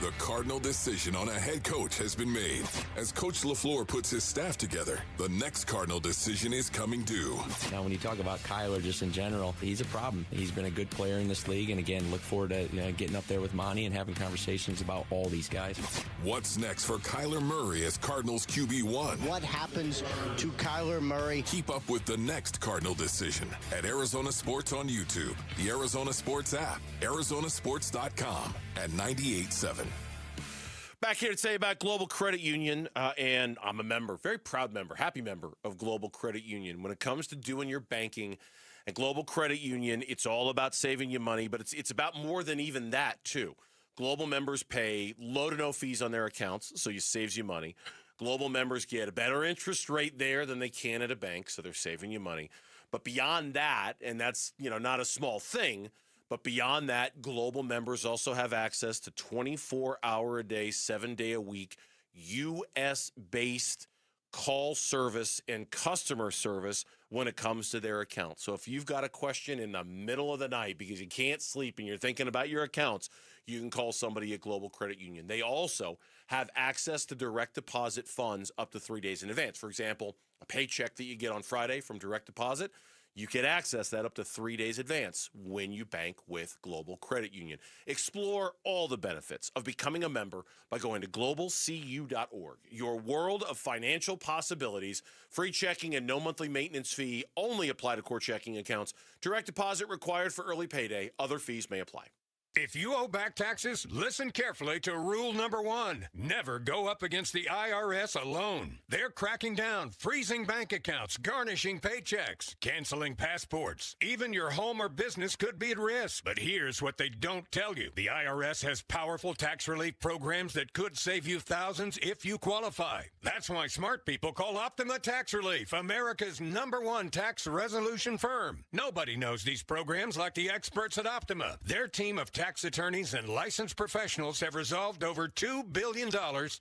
S2: The cardinal decision on a head coach has been made. As Coach LaFleur puts his staff together, the next cardinal decision is coming due.
S9: Now, when you talk about Kyler just in general, he's a problem. He's been a good player in this league, and again, look forward to getting up there with Monty and having conversations about all these guys.
S2: What's next for Kyler Murray as Cardinals QB1?
S28: What happens to Kyler Murray?
S2: Keep up with the next cardinal decision at Arizona Sports on YouTube, the Arizona Sports app, arizonasports.com, and 98.7.
S17: Back here to say about Global Credit Union, and I'm a member, very proud member, happy member of Global Credit Union. When it comes to doing your banking at Global Credit Union, it's all about saving you money, but it's about more than even that, too. Global members pay low to no fees on their accounts, so it saves you money. Global members get a better interest rate there than they can at a bank, so they're saving you money. But beyond that, and that's not a small thing, but beyond that, Global members also have access to 24-hour-a-day, 7-day-a-week, U.S.-based call service and customer service when it comes to their accounts. So if you've got a question in the middle of the night because you can't sleep and you're thinking about your accounts, you can call somebody at Global Credit Union. They also have access to direct deposit funds up to 3 days in advance. For example, a paycheck that you get on Friday from direct deposit, you can access that up to 3 days advance when you bank with Global Credit Union. Explore all the benefits of becoming a member by going to globalcu.org. Your world of financial possibilities. Free checking and no monthly maintenance fee only apply to core checking accounts. Direct deposit required for early payday. Other fees may apply.
S25: If you owe back taxes, listen carefully to rule number 1. Never go up against the IRS alone. They're cracking down, freezing bank accounts, garnishing paychecks, canceling passports. Even your home or business could be at risk. But here's what they don't tell you. The IRS has powerful tax relief programs that could save you thousands if you qualify. That's why smart people call Optima Tax Relief, America's #1 tax resolution firm. Nobody knows these programs like the experts at Optima. Their team of tax attorneys and licensed professionals have resolved over $2 billion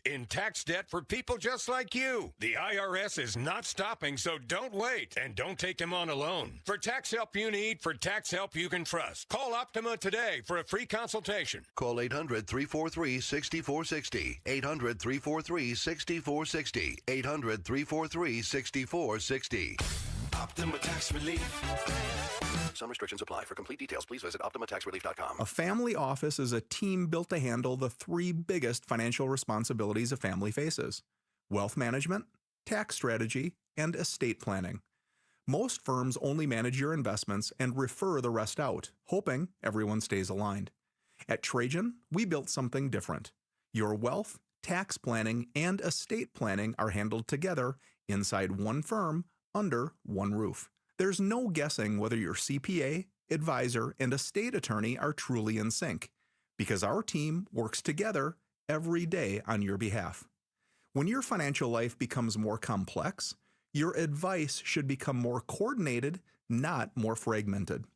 S25: in tax debt for people just like you. The IRS is not stopping, so don't wait and don't take them on alone. For tax help you need, for tax help you can trust, call Optima today for a free consultation.
S11: Call 800-343-6460. 800-343-6460. 800-343-6460.
S13: Optima Tax Relief.
S11: Some restrictions apply. For complete details, please visit OptimaTaxRelief.com.
S15: A family office is a team built to handle the 3 biggest financial responsibilities a family faces: wealth management, tax strategy, and estate planning. Most firms only manage your investments and refer the rest out, hoping everyone stays aligned. At Trajan, we built something different. Your wealth, tax planning, and estate planning are handled together inside one firm under one roof. There's no guessing whether your CPA, advisor, and estate attorney are truly in sync, because our team works together every day on your behalf. When your financial life becomes more complex, your advice should become more coordinated, not more fragmented.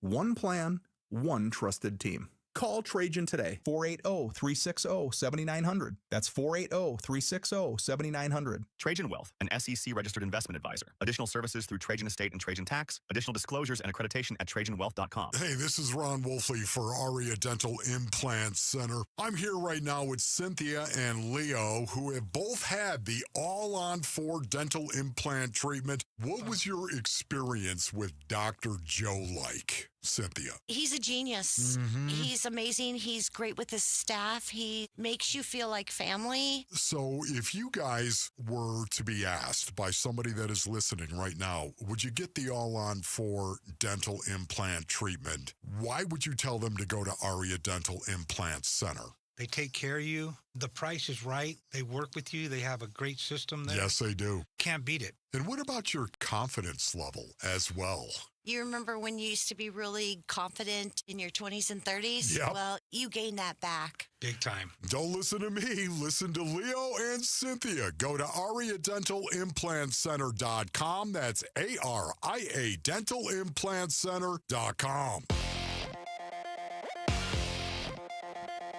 S15: One plan, one trusted team. Call Trajan today, 480-360-7900. That's 480-360-7900.
S18: Trajan Wealth, an SEC-registered investment advisor. Additional services through Trajan Estate and Trajan Tax. Additional disclosures and accreditation at TrajanWealth.com.
S19: Hey, this is Ron Wolfley for Aria Dental Implant Center. I'm here right now with Cynthia and Leo, who have both had the all-on-4 dental implant treatment. What was your experience with Dr. Joe like, Cynthia?
S20: He's a genius. He's amazing. He's great with his staff. He makes you feel like family.
S19: So if you guys were to be asked by somebody that is listening right now, would you get the all-on-4 dental implant treatment? Why would you tell them to go to Aria Dental Implant Center?
S21: They take care of you. The price is right. They work with you. They have a great system there.
S19: Yes, they do.
S21: Can't beat it.
S19: And what about your confidence level as well?
S20: You remember when you used to be really confident in your 20s and 30s?
S19: Yep.
S20: Well, you gained that back.
S21: Big time.
S19: Don't listen to me. Listen to Leo and Cynthia. Go to AriaDentalImplantCenter.com. That's ARIA DentalImplantCenter.com.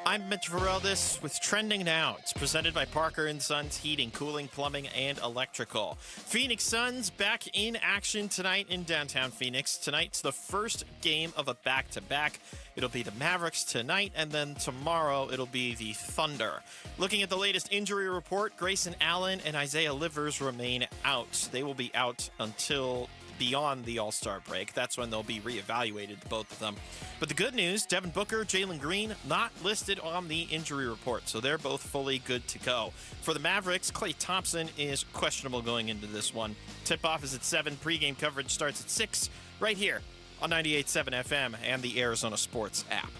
S3: I'm Mitch Vareldis with Trending Now. It's presented by Parker & Sons Heating, Cooling, Plumbing, and Electrical. Phoenix Suns back in action tonight in downtown Phoenix. Tonight's the first game of a back-to-back. It'll be the Mavericks tonight, and then tomorrow it'll be the Thunder. Looking at the latest injury report, Grayson Allen and Isaiah Livers remain out. They will be out until beyond the All-Star break. That's when they'll be reevaluated, both of them. But the good news, Devin Booker, Jaylen Green, not listed on the injury report, so they're both fully good to go. For the Mavericks, Klay Thompson is questionable going into this one. Tip-off is at 7. Pre-game coverage starts at 6, right here on 98.7 FM and the Arizona Sports app.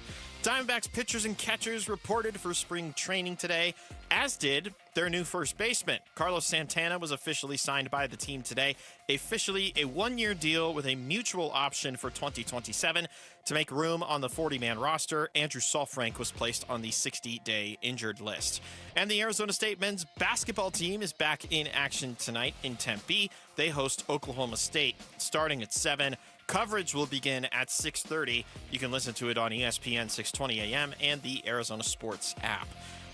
S3: Diamondbacks pitchers and catchers reported for spring training today, as did their new first baseman. Carlos Santana was officially signed by the team today, officially a one-year deal with a mutual option for 2027. To make room on the 40-man roster, Andrew Saalfrank was placed on the 60-day injured list. And the Arizona State men's basketball team is back in action tonight in Tempe. They host Oklahoma State starting at 7. Coverage will begin at 6:30. You can listen to it on ESPN 620 AM and the Arizona Sports app.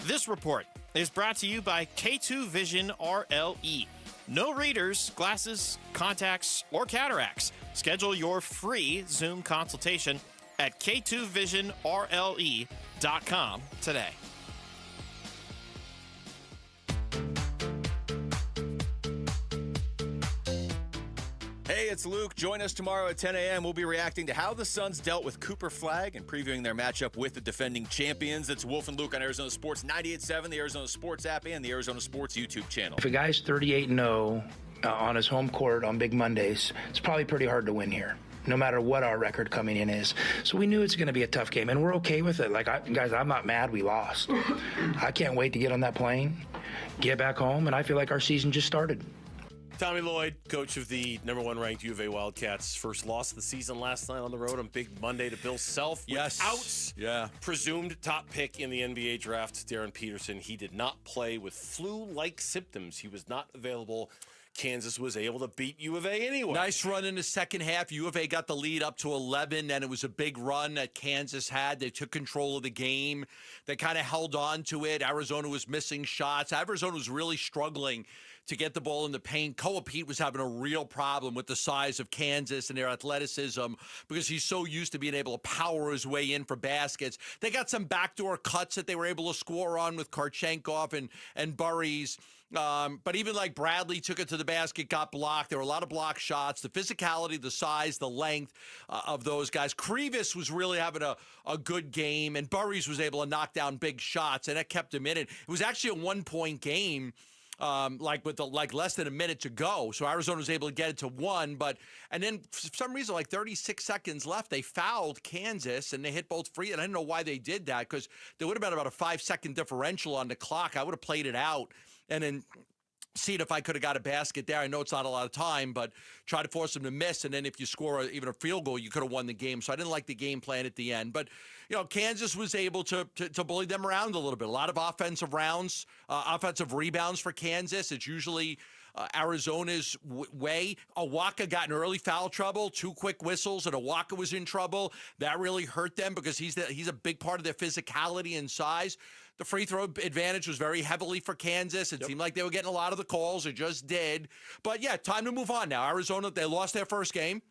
S3: This report is brought to you by K2 Vision RLE. No readers, glasses, contacts, or cataracts. Schedule your free Zoom consultation at K2VisionRLE.com today.
S5: Hey, it's Luke. Join us tomorrow at 10 a.m. We'll be reacting to how the Suns dealt with Cooper Flagg and previewing their matchup with the defending champions. It's Wolf and Luke on Arizona Sports 98.7, the Arizona Sports app, and the Arizona Sports YouTube channel.
S6: If a guy's 38-0 on his home court on big Mondays, it's probably pretty hard to win here, no matter what our record coming in is. So we knew it's going to be a tough game, and we're okay with it. Guys, I'm not mad we lost. I can't wait to get on that plane, get back home, and I feel like our season just started.
S17: Tommy Lloyd, coach of the #1 ranked UofA Wildcats, first loss of the season last night on the road on Big Monday to Bill Self.
S12: Yes.
S17: Without presumed top pick in the NBA draft, Darren Peterson. He did not play with flu-like symptoms. He was not available. Kansas was able to beat UofA anyway.
S12: Nice run in the second half. UofA got the lead up to 11, and it was a big run that Kansas had. They took control of the game. They kind of held on to it. Arizona was missing shots. Arizona was really struggling to get the ball in the paint. Koa Pete was having a real problem with the size of Kansas and their athleticism because he's so used to being able to power his way in for baskets. They got some backdoor cuts that they were able to score on with Karchenkov and Burries. But even like Bradley took it to the basket, got blocked. There were a lot of block shots. The physicality, the size, the length of those guys. Krivas was really having a good game, and Burries was able to knock down big shots, and that kept him in it. It was actually a one-point game. With less than a minute to go. So Arizona was able to get it to 1, and then for some reason, 36 seconds left, they fouled Kansas and they hit both free. And I didn't know why they did that because there would have been about a 5-second differential on the clock. I would have played it out and then seen if I could have got a basket there. I know it's not a lot of time, but try to force them to miss. And then if you score even a field goal, you could have won the game. So I didn't like the game plan at the end. But, Kansas was able to bully them around a little bit. A lot of offensive rebounds for Kansas. It's usually Arizona's way. Awaka got in early foul trouble, 2 quick whistles, and Awaka was in trouble. That really hurt them because he's a big part of their physicality and size. The free throw advantage was very heavily for Kansas. It seemed like they were getting a lot of the calls. It just did. But, yeah, time to move on now. Arizona, they lost their first game.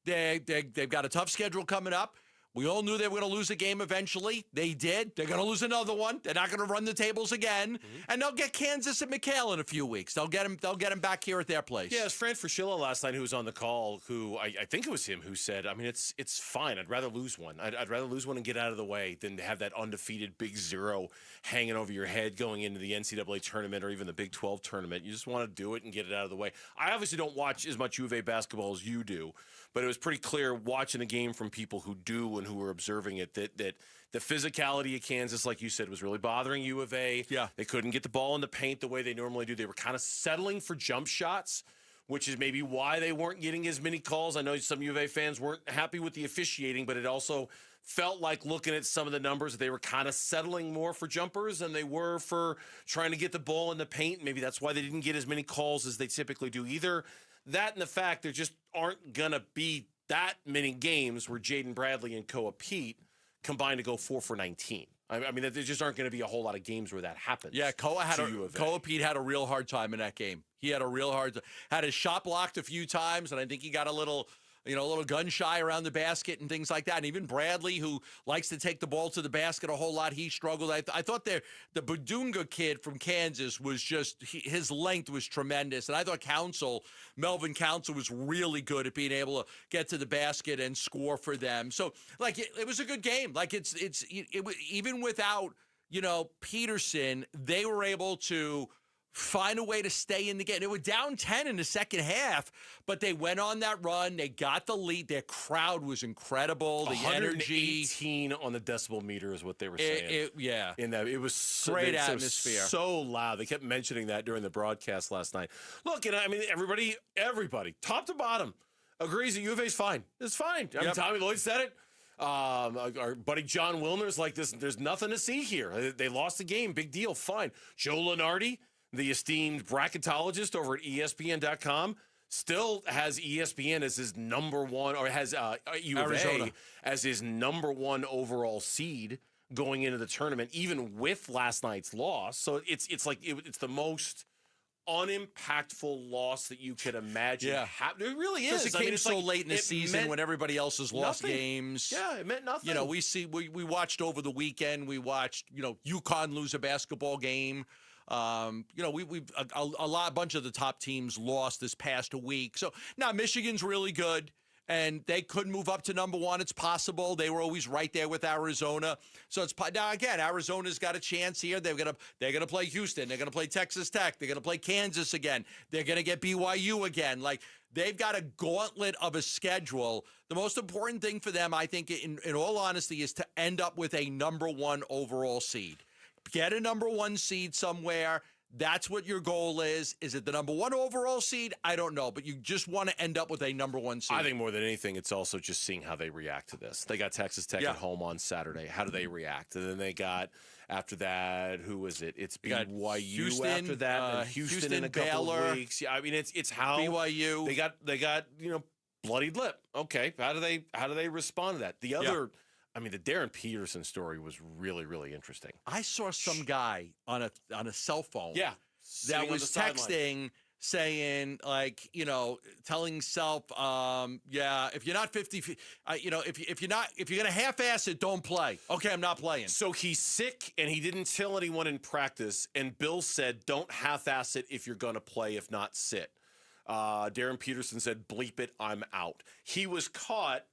S12: They've got a tough schedule coming up. We all knew they were going to lose a game eventually. They did. They're going to lose another one. They're not going to run the tables again. And they'll get Kansas and McHale in a few weeks. They'll get him back here at their place.
S17: Yeah, it was Fran Fraschilla last night who was on the call, who I think it was him who said, it's fine. I'd rather lose one. I'd rather lose one and get out of the way than to have that undefeated Big Zero hanging over your head going into the NCAA tournament or even the Big 12 tournament. You just want to do it and get it out of the way. I obviously don't watch as much UofA basketball as you do, but it was pretty clear watching the game from people who do and who were observing it that the physicality of Kansas, like you said, was really bothering UofA.
S12: Yeah.
S17: They couldn't get the ball in the paint the way they normally do. They were kind of settling for jump shots, which is maybe why they weren't getting as many calls. I know some UofA fans weren't happy with the officiating, but it also felt like, looking at some of the numbers, they were kind of settling more for jumpers than they were for trying to get the ball in the paint. Maybe that's why they didn't get as many calls as they typically do. Either that and the fact there just aren't going to be that many games where Jaden Bradley and Koa Pete combined to go 4 for 19. I mean, there just aren't going to be a whole lot of games where that happens.
S12: Yeah, Koa Pete had a real hard time in that game. He had a real had his shot blocked a few times, and I think he got a little gun shy around the basket and things like that. And even Bradley, who likes to take the ball to the basket a whole lot, he struggled. I thought the Budunga kid from Kansas was his length was tremendous. And I thought Melvin Council was really good at being able to get to the basket and score for them. So, like, it was a good game. Like, it even without, Peterson, they were able to find a way to stay in the game. They were down 10 in the second half, but they went on that run. They got the lead. Their crowd was incredible. The energy.
S17: 118 on the decibel meter is what they were saying. It was
S12: great atmosphere.
S17: So loud. They kept mentioning that during the broadcast last night. Look, and I mean, everybody, top to bottom, agrees that UofA's fine. It's fine. I mean, Tommy Lloyd said it. Our buddy John Wilner's like this. There's nothing to see here. They lost the game. Big deal. Fine. Joe Lunardi, the esteemed bracketologist over at ESPN.com, still has ESPN as his number one, or has UofA as his number one overall seed going into the tournament, even with last night's loss. So it's the most unimpactful loss that you could imagine.
S12: Yeah.
S17: It really is.
S12: Because it came so late in the season when everybody else has lost games.
S17: Yeah, it meant nothing.
S12: We watched over the weekend. We watched UConn lose a basketball game. A bunch of the top teams lost this past week. So now Michigan's really good, and they could move up to number one. It's possible. They were always right there with Arizona. So now again, Arizona's got a chance here. They're gonna play Houston. They're gonna play Texas Tech. They're gonna play Kansas again. They're gonna get BYU again. Like, they've got a gauntlet of a schedule. The most important thing for them, I think, in all honesty, is to end up with a number one overall seed. Get a number one seed somewhere. That's what your goal is. Is it the number one overall seed? I don't know, but you just want to end up with a number one seed.
S17: I think more than anything, it's also just seeing how they react to this. They got Texas Tech at home on Saturday. How do they react? And then they got, after that, who was it? It's BYU
S12: Houston,
S17: after that, and Houston in a couple of weeks. Yeah, I mean, it's how
S12: BYU.
S17: They got bloodied lip. Okay, how do they respond to that? The other. Yeah. I mean, the Darren Peterson story was really, really interesting.
S12: I saw some guy on a cell phone
S17: that
S12: was texting saying, like, telling himself, if you're not 50, if you're going to half-ass it, don't play. Okay, I'm not playing.
S17: So he's sick, and he didn't tell anyone in practice, and Bill said, don't half-ass it if you're going to play, if not sit. Darren Peterson said, bleep it, I'm out. He was caught.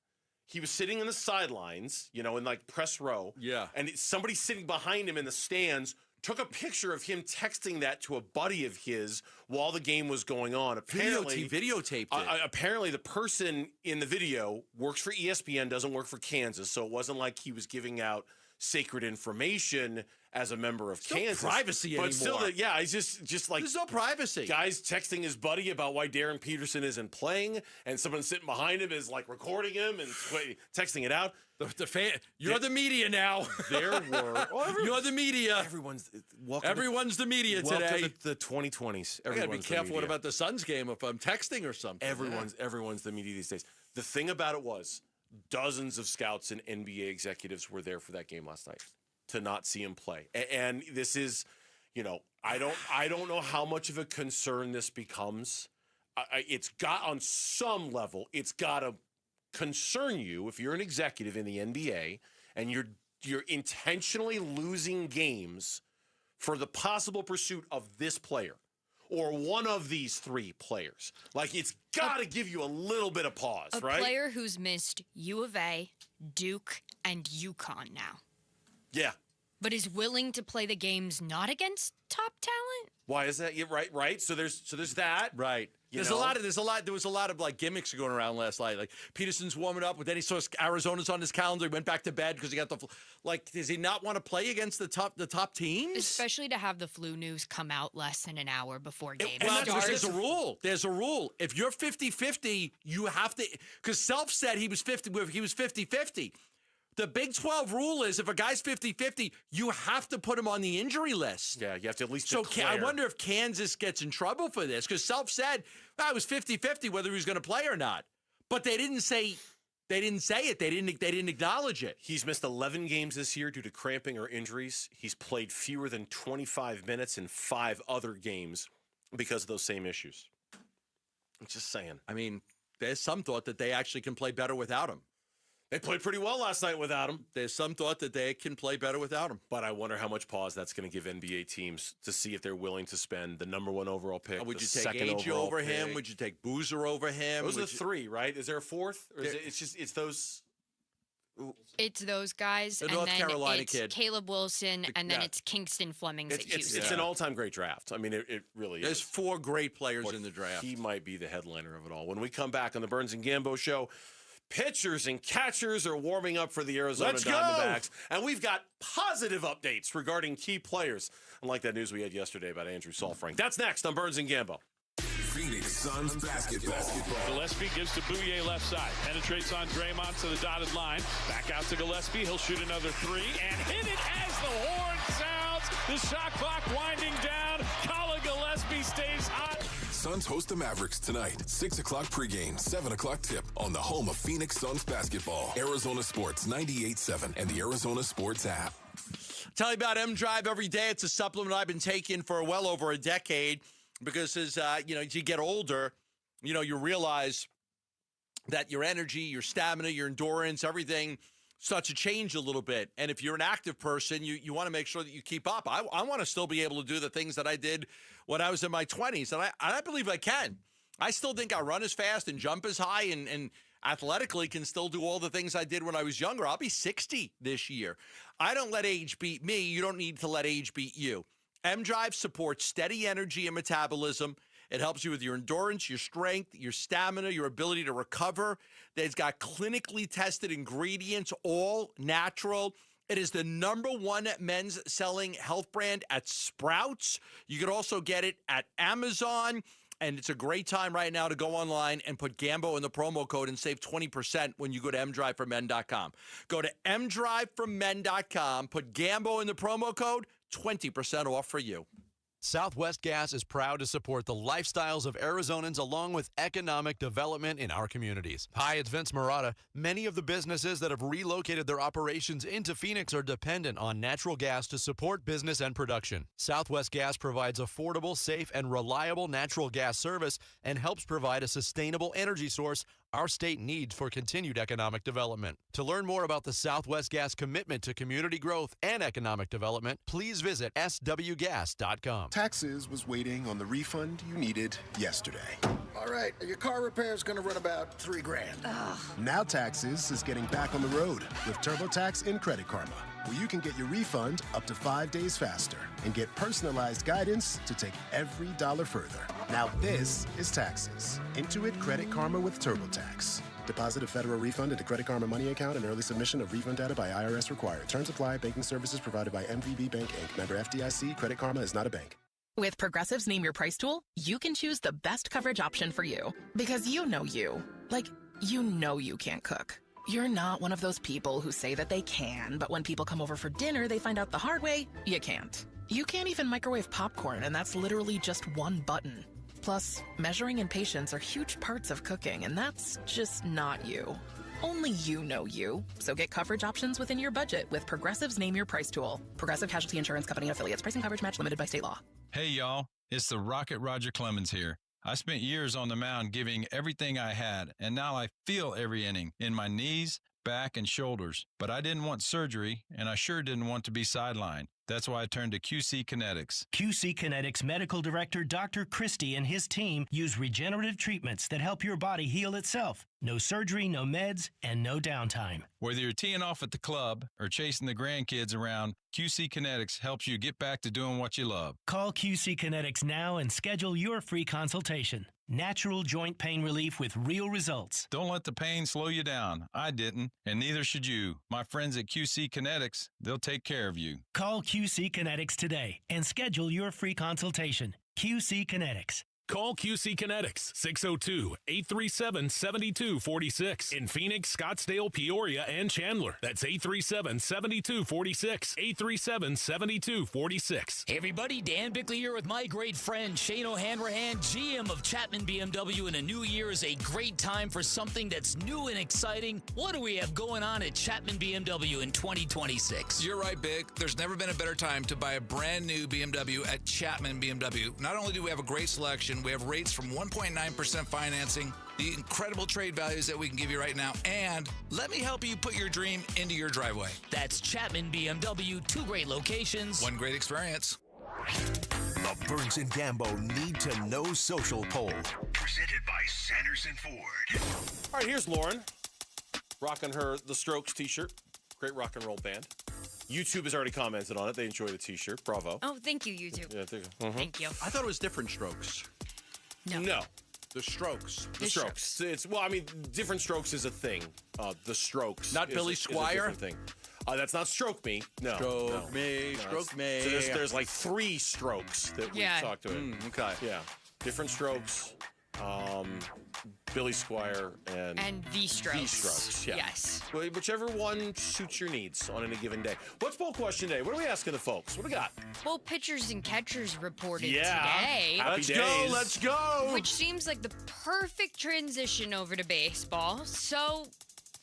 S17: He was sitting in the sidelines, in like press row.
S12: Yeah.
S17: And somebody sitting behind him in the stands took a picture of him texting that to a buddy of his while the game was going on. Apparently,
S12: videotaped it.
S17: Apparently, the person in the video works for ESPN, doesn't work for Kansas, so it wasn't like he was giving out sacred information as a member of Kansas.
S12: Privacy
S17: but
S12: anymore.
S17: Still, he's just like,
S12: there's no privacy.
S17: Guys texting his buddy about why Darren Peterson isn't playing, and someone sitting behind him is like recording him and texting it out.
S12: You're the media now.
S17: There were.
S12: You're the media.
S17: Everyone's
S12: the media today.
S17: Welcome to the 2020s.
S12: I gotta be careful. What about the Suns game if I'm texting or something?
S17: Everyone's the media these days. The thing about it was, dozens of scouts and NBA executives were there for that game last night to not see him play. And this is, I don't know how much of a concern this becomes. It's got, on some level, it's got to concern you if you're an executive in the NBA and you're intentionally losing games for the possible pursuit of this player or one of these three players. Like, it's got to give you a little bit of pause, right?
S7: A player who's missed U of A, Duke, and UConn now.
S17: Yeah.
S7: But is willing to play the games not against top talent?
S17: Why is that? Yeah, right. So there's that.
S12: Right. There was a lot of like gimmicks going around last night. Like, Peterson's warming up, but then he saw Arizona's on his calendar. He went back to bed because he got does he not want to play against the top teams?
S7: Especially to have the flu news come out less than an hour before game
S12: starts. There's a rule. If you're 50-50, you have to, because Self said he was 50-50. The Big 12 rule is if a guy's 50-50, you have to put him on the injury list.
S17: Yeah, you have to at least
S12: declare. I wonder if Kansas gets in trouble for this, because Self said, it was 50-50 whether he was going to play or not. But they didn't say They didn't say it. They didn't acknowledge it.
S17: He's missed 11 games this year due to cramping or injuries. He's played fewer than 25 minutes in 5 other games because of those same issues. I'm just saying.
S12: I mean, there's some thought that they actually can play better without him.
S17: They played pretty well last night without him.
S12: There's some thought that they can play better without him.
S17: But I wonder how much pause that's going to give NBA teams to see if they're willing to spend the number 1 overall pick.
S12: Would you take AJ over him? Would you take Boozer over him?
S17: Those are the 3, right? Is there a 4th? Or it's those?
S7: It's those guys,
S12: The
S7: and
S12: North
S7: then
S12: Carolina
S7: it's
S12: kid.
S7: Caleb Wilson, and then
S17: Yeah.
S7: it's Kingston Flemings at Houston.
S17: It's an all-time great draft. I mean, it really
S12: There's
S17: is.
S12: 4 great players in the draft.
S17: He might be the headliner of it all. When we come back on the Burns and Gambo show, pitchers and catchers are warming up for the Arizona
S12: Let's go!
S17: Diamondbacks, and we've got positive updates regarding key players, unlike that news we had yesterday about Andrew Saalfrank. That's next on Burns and Gambo.
S2: Phoenix Suns basketball.
S1: Gillespie gives to Bouye left side. Penetrates on Draymond to the dotted line. Back out to Gillespie. He'll shoot another 3 and hit it as the horn sounds. The shot clock winding down. Colin Gillespie stays hot.
S2: Suns host the Mavericks tonight. 6 o'clock pregame, 7 o'clock tip on the home of Phoenix Suns basketball. Arizona Sports 98.7 and the Arizona Sports app.
S12: Tell you about M-Drive every day. It's a supplement I've been taking for well over a decade because as you get older, you realize that your energy, your stamina, your endurance, everything starts to change a little bit. And if you're an active person, you want to make sure that you keep up. I want to still be able to do the things that I did when I was in my 20s, and I believe I can. I still think I run as fast and jump as high and athletically can still do all the things I did when I was younger. I'll be 60 this year. I don't let age beat me. You don't need to let age beat you. M-Drive supports steady energy and metabolism. It helps you with your endurance, your strength, your stamina, your ability to recover. It's got clinically tested ingredients, all natural. It is the #1 men's selling health brand at Sprouts. You can also get it at Amazon. And it's a great time right now to go online and put Gambo in the promo code and save 20% when you go to mdriveformen.com. Go to mdriveformen.com, put Gambo in the promo code, 20% off for you.
S8: Southwest Gas is proud to support the lifestyles of Arizonans along with economic development in our communities. Hi, it's Vince Marada. Many of the businesses that have relocated their operations into Phoenix are dependent on natural gas to support business and production. Southwest Gas provides affordable, safe, and reliable natural gas service and helps provide a sustainable energy source our state needs for continued economic development. To learn more about the Southwest Gas commitment to community growth and economic development, please visit swgas.com.
S14: Taxes was waiting on the refund you needed yesterday.
S16: All right, your car repair is going to run about $3 grand.
S14: Now Taxes is getting back on the road with TurboTax and Credit Karma, where you can get your refund up to 5 days faster and get personalized guidance to take every dollar further. Now this is Taxes. Intuit Credit Karma with TurboTax. Deposit a federal refund into Credit Karma Money account and early submission of refund data by IRS required. Terms apply. Banking services provided by MVB Bank, Inc. Member FDIC. Credit Karma is not a bank.
S22: With Progressive's Name Your Price tool, you can choose the best coverage option for you. Because you know you. Like, you know you can't cook. You're not one of those people who say that they can, but when people come over for dinner, they find out the hard way, you can't. You can't even microwave popcorn, and that's literally just one button. Plus, measuring and patience are huge parts of cooking, and that's just not you. Only you know you. So get coverage options within your budget with Progressive's Name Your Price tool. Progressive Casualty Insurance Company and Affiliates. Pricing coverage match limited by state law.
S23: Hey, y'all. It's the Rocket Roger Clemens here. I spent years on the mound giving everything I had, and now I feel every inning in my knees, back, and shoulders. But I didn't want surgery, and I sure didn't want to be sidelined. That's why I turned to QC Kinetics.
S24: QC Kinetics Medical Director Dr. Christie and his team use regenerative treatments that help your body heal itself. No surgery, no meds, and no downtime.
S23: Whether you're teeing off at the club or chasing the grandkids around, QC Kinetics helps you get back to doing what you love.
S24: Call QC Kinetics now and schedule your free consultation. Natural joint pain relief with real results.
S23: Don't let the pain slow you down. I didn't, and neither should you. My friends at QC Kinetics, they'll take care of you.
S24: Call QC Kinetics today and schedule your free consultation. QC Kinetics.
S4: Call QC Kinetics, 602-837-7246. In Phoenix, Scottsdale, Peoria, and Chandler. That's 837-7246. 837-7246.
S9: Hey everybody, Dan Bickley here with my great friend Shane O'Hanrahan, GM of Chapman BMW, and a new year is a great time for something that's new and exciting. What do we have going on at Chapman BMW in 2026?
S10: You're right, Bick. There's never been a better time to buy a brand new BMW at Chapman BMW. Not only do we have a great selection, we have rates from 1.9% financing, the incredible trade values that we can give you right now, and let me help you put your dream into your driveway.
S9: That's Chapman BMW, 2 great locations,
S10: 1 great experience.
S13: The Burns and Gambo Need to Know Social Poll, presented by Sanderson Ford.
S17: All right, here's Lauren, rocking her The Strokes t-shirt. Great rock and roll band. YouTube has already commented on it. They enjoy the t-shirt. Bravo.
S7: Oh, thank you, YouTube.
S17: Yeah,
S7: Thank you.
S12: I thought it was Different Strokes.
S17: No.
S12: The Strokes.
S17: The Strokes. Different Strokes is a thing. The Strokes.
S12: Not Billy
S17: is a
S12: Squier?
S17: different thing. That's not Stroke Me. No.
S12: Stroke me.
S17: So there's like 3 Strokes that we've talked to.
S12: Okay.
S17: Yeah. Different Strokes. Billy Squier and
S7: The Strokes.
S17: The Strokes, yeah.
S7: Yes.
S17: Whichever one suits your needs on any given day. What's poll question day? What are we asking the folks? What do we got?
S7: Well, pitchers and catchers reported
S17: Yeah.
S7: today.
S17: Let's go.
S7: Which seems like the perfect transition over to baseball. So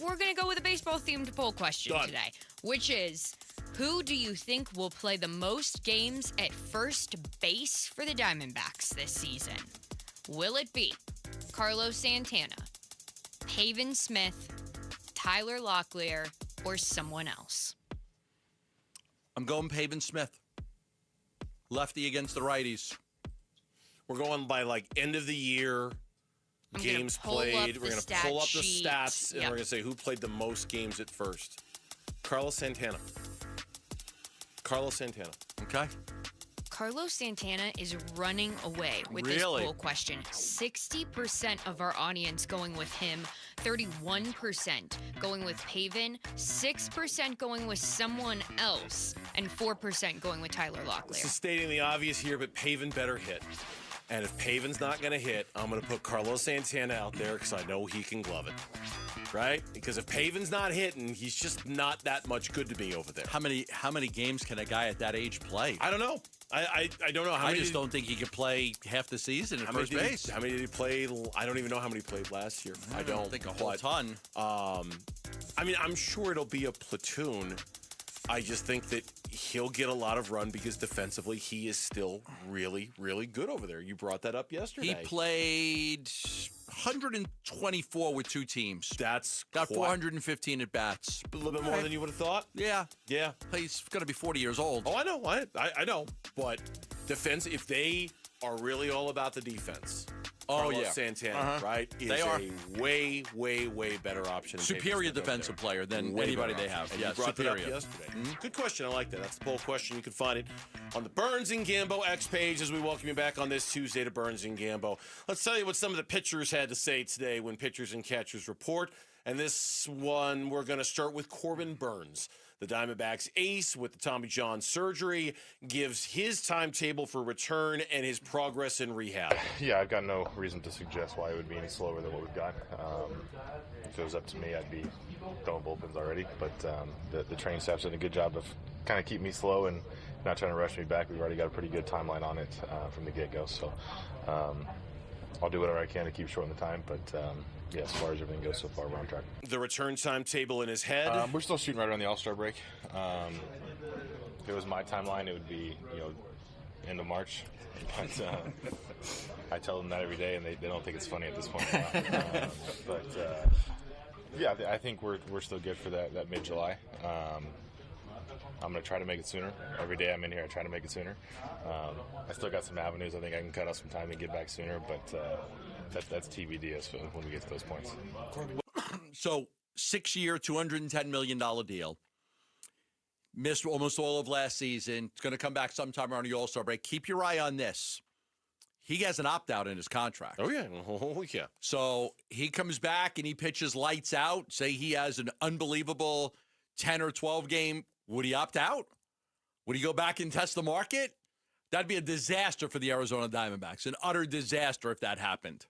S7: we're going to go with a baseball-themed poll question today, which is, who do you think will play the most games at first base for the Diamondbacks this season? Will it be Carlos Santana, Pavin Smith, Tyler Locklear, or someone else?
S12: I'm going Pavin Smith. Lefty against the righties.
S17: We're going by like end of the year, games played. We're going to pull up the stats, and we're going to say who played the most games at first. Carlos Santana.
S12: Okay.
S7: Carlos Santana is running away with this poll question. 60% of our audience going with him, 31% going with Pavin, 6% going with someone else, and 4% going with Tyler Locklear.
S17: This is stating the obvious here, but Pavin better hit. And if Pavin's not going to hit, I'm going to put Carlos Santana out there because I know he can glove it. Right? Because if Pavin's not hitting, he's just not that much good to me over there.
S12: How many games can a guy at that age play?
S17: I don't know. I don't know.
S12: I just don't think he could play half the season at first base.
S17: How many did he play? I don't even know how many he played last year.
S12: I don't think a whole ton.
S17: I'm sure it'll be a platoon. I just think that he'll get a lot of run because defensively he is still really, really good over there. You brought that up yesterday.
S12: He played 124 with 2 teams.
S17: That's
S12: got 415 at bats.
S17: A little bit more than you would have thought.
S12: Yeah.
S17: Yeah.
S12: He's going to be 40 years old.
S17: Oh, I know. I know. But defense, if they are really all about the defense, Carlos Santana, right, is a way, way, way better option.
S12: Superior defensive player than anybody they have.
S17: And you brought that up yesterday. Good question. I like that. That's the poll question. You can find it on the Burns and Gambo X page as we welcome you back on this Tuesday to Burns and Gambo. Let's tell you what some of the pitchers had to say today when pitchers and catchers report. And this one, we're going to start with Corbin Burns. The Diamondbacks ace with the Tommy John surgery gives his timetable for return and his progress in rehab.
S25: Yeah, I've got no reason to suggest why it would be any slower than what we've got. If it was up to me, I'd be throwing bullpens already. But the training staff's done a good job of kind of keep me slow and not trying to rush me back. We've already got a pretty good timeline on it from the get-go. So I'll do whatever I can to keep shorting the time. But yeah, as far as everything goes so far, we're on track.
S17: The return timetable in his head?
S25: We're still shooting right around the All-Star break. If it was my timeline, it would be, end of March. But I tell them that every day, and they don't think it's funny at this point. Yeah, I think we're still good for that mid-July. I'm going to try to make it sooner. Every day I'm in here, I try to make it sooner. I still got some avenues. I think I can cut off some time and get back sooner, but that's TBD when we get to those points.
S12: So, 6-year, $210 million deal. Missed almost all of last season. It's going to come back sometime around the All-Star break. Keep your eye on this. He has an opt-out in his contract.
S17: Oh, yeah. Oh, yeah.
S12: So, he comes back and he pitches lights out. Say he has an unbelievable 10 or 12 game. Would he opt out? Would he go back and test the market? That'd be a disaster for the Arizona Diamondbacks, an utter disaster if that happened.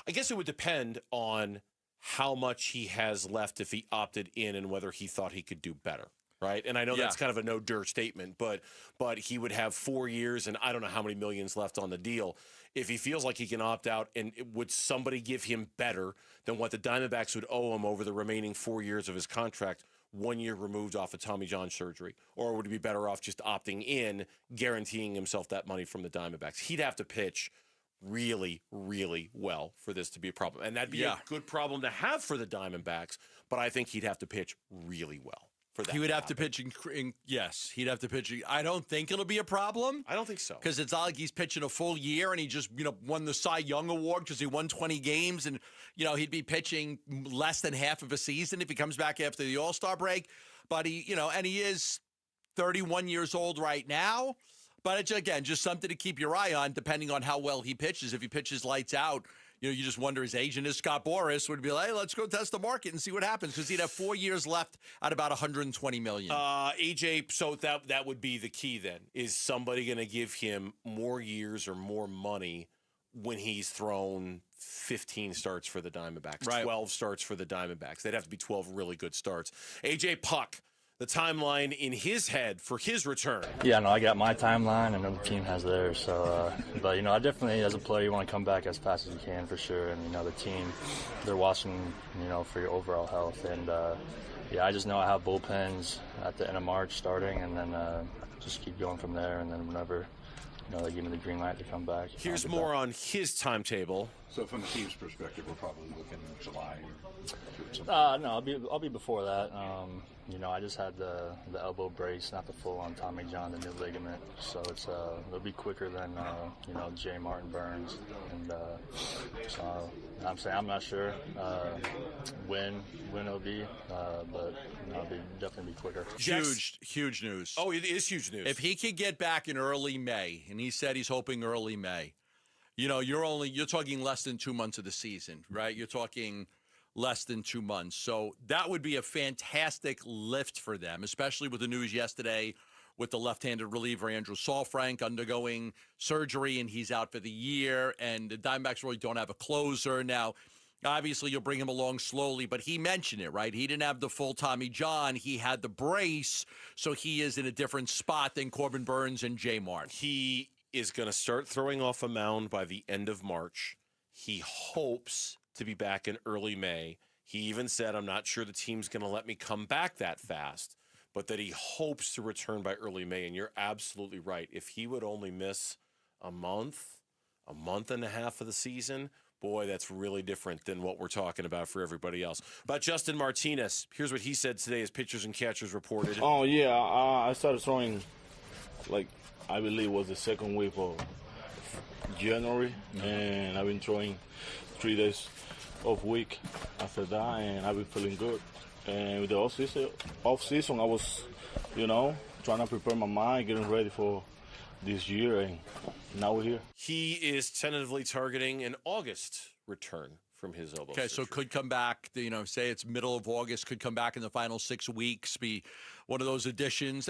S17: I guess it would depend on how much he has left if he opted in and whether he thought he could do better, right? And I know that's kind of a no-dirt statement, but he would have 4 years and I don't know how many millions left on the deal. If he feels like he can opt out, and would somebody give him better than what the Diamondbacks would owe him over the remaining 4 years of his contract, 1 year removed off of Tommy John surgery? Or would he be better off just opting in, guaranteeing himself that money from the Diamondbacks? He'd have to pitch really, really well for this to be a problem. And that'd be a good problem to have for the Diamondbacks, but I think he'd have to pitch really well for that.
S12: He would have to pitch yes, he'd have to pitch. I don't think it'll be a problem.
S17: I don't think so.
S12: Because it's not like he's pitching a full year and he just, won the Cy Young Award because he won 20 games and, he'd be pitching less than half of a season if he comes back after the All-Star break. But he is 31 years old right now. But it's, again, just something to keep your eye on depending on how well he pitches. If he pitches lights out, you just wonder his agent is Scott Boras would be like, hey, let's go test the market and see what happens because he'd have 4 years left at about $120 million.
S17: AJ, so that would be the key then. Is somebody going to give him more years or more money when he's thrown 15 starts for the Diamondbacks, 12 starts for the Diamondbacks? They'd have to be 12 really good starts. AJ Puck, the timeline in his head for his return.
S11: Yeah, no, I got my timeline, and the team has theirs. So, but I definitely, as a player, you want to come back as fast as you can for sure. And the team, they're watching, for your overall health. And I just know I have bullpens at the end of March starting, and then just keep going from there. And then whenever they give me the green light to come back.
S17: Here's more on his timetable.
S15: So from the team's perspective, we're probably looking in July.
S11: No, I'll be before that. I just had the elbow brace, not the full-on Tommy John, the new ligament. So it'll be quicker than J. Martin Burns. And so I'm not sure when it'll be, but it'll definitely be quicker.
S12: Huge news.
S17: Oh, it is huge news.
S12: If he could get back in early May, and he said he's hoping early May, you're talking less than 2 months of the season, right? You're talking less than 2 months. So that would be a fantastic lift for them, especially with the news yesterday with the left-handed reliever Andrew Saalfrank undergoing surgery, and he's out for the year, and the Diamondbacks really don't have a closer. Now, obviously, you'll bring him along slowly, but he mentioned it, right? He didn't have the full Tommy John. He had the brace, so he is in a different spot than Corbin Burns and J. Mart.
S17: He is going to start throwing off a mound by the end of March. He hopes to be back in early May. He even said, I'm not sure the team's going to let me come back that fast, but that he hopes to return by early May. And you're absolutely right. If he would only miss a month and a half of the season, boy, that's really different than what we're talking about for everybody else. About Justin Martinez, here's what he said today as pitchers and catchers reported.
S18: Oh, yeah, I started throwing, I believe it was the second week of January, and I've been throwing 3 days off week after that, and I've been feeling good. And with the off season, I was, trying to prepare my mind, getting ready for this year, and now we're here.
S17: He is tentatively targeting an August return from his elbow surgery.
S12: So could come back, say it's middle of August, could come back in the final 6 weeks, be one of those additions.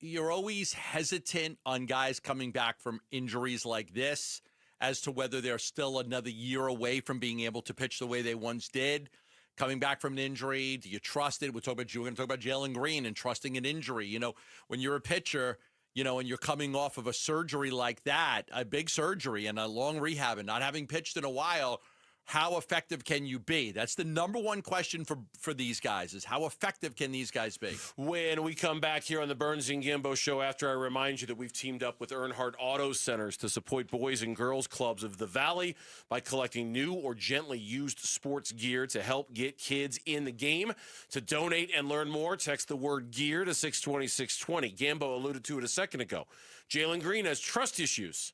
S12: You're always hesitant on guys coming back from injuries like this as to whether they're still another year away from being able to pitch the way they once did. Coming back from an injury, do you trust it? We're going to talk about Jaylen Green and trusting an injury. When you're a pitcher, and you're coming off of a surgery like that, a big surgery and a long rehab and not having pitched in a while, how effective can you be? That's the number one question for these guys is how effective can these guys be?
S17: When we come back here on the Burns and Gambo Show, after I remind you that we've teamed up with Earnhardt Auto Centers to support boys and girls clubs of the Valley by collecting new or gently used sports gear to help get kids in the game. To donate and learn more, text the word gear to 620-620. Gambo alluded to it a second ago. Jaylen Green has trust issues.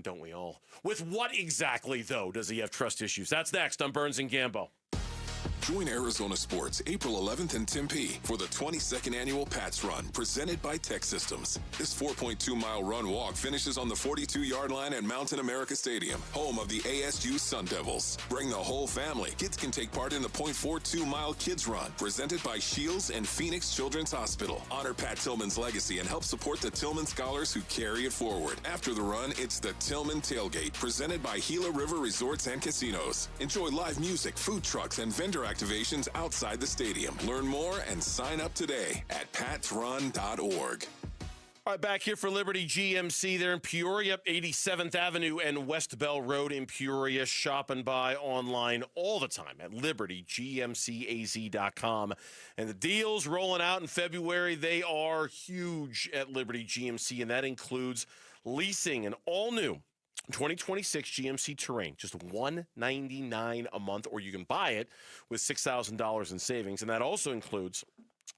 S17: Don't we all? With what exactly, though, does he have trust issues? That's next on Burns and Gambo.
S2: Join Arizona Sports April 11th in Tempe for the 22nd annual Pats Run, presented by Tech Systems. This 4.2-mile run-walk finishes on the 42-yard line at Mountain America Stadium, home of the ASU Sun Devils. Bring the whole family. Kids can take part in the 0.42-mile Kids Run, presented by Shields and Phoenix Children's Hospital. Honor Pat Tillman's legacy and help support the Tillman scholars who carry it forward. After the run, it's the Tillman Tailgate, presented by Gila River Resorts and Casinos. Enjoy live music, food trucks, and vendor activations outside the stadium. Learn more and sign up today at patsrun.org.
S17: All right, back here for Liberty GMC. They're in Peoria, 87th Avenue and West Bell Road in Peoria. Shop and buy online all the time at libertygmcaz.com. And the deals rolling out in February, they are huge at Liberty GMC, and that includes leasing an all-new 2026 GMC Terrain, just $199 a month, or you can buy it with $6,000 in savings. And that also includes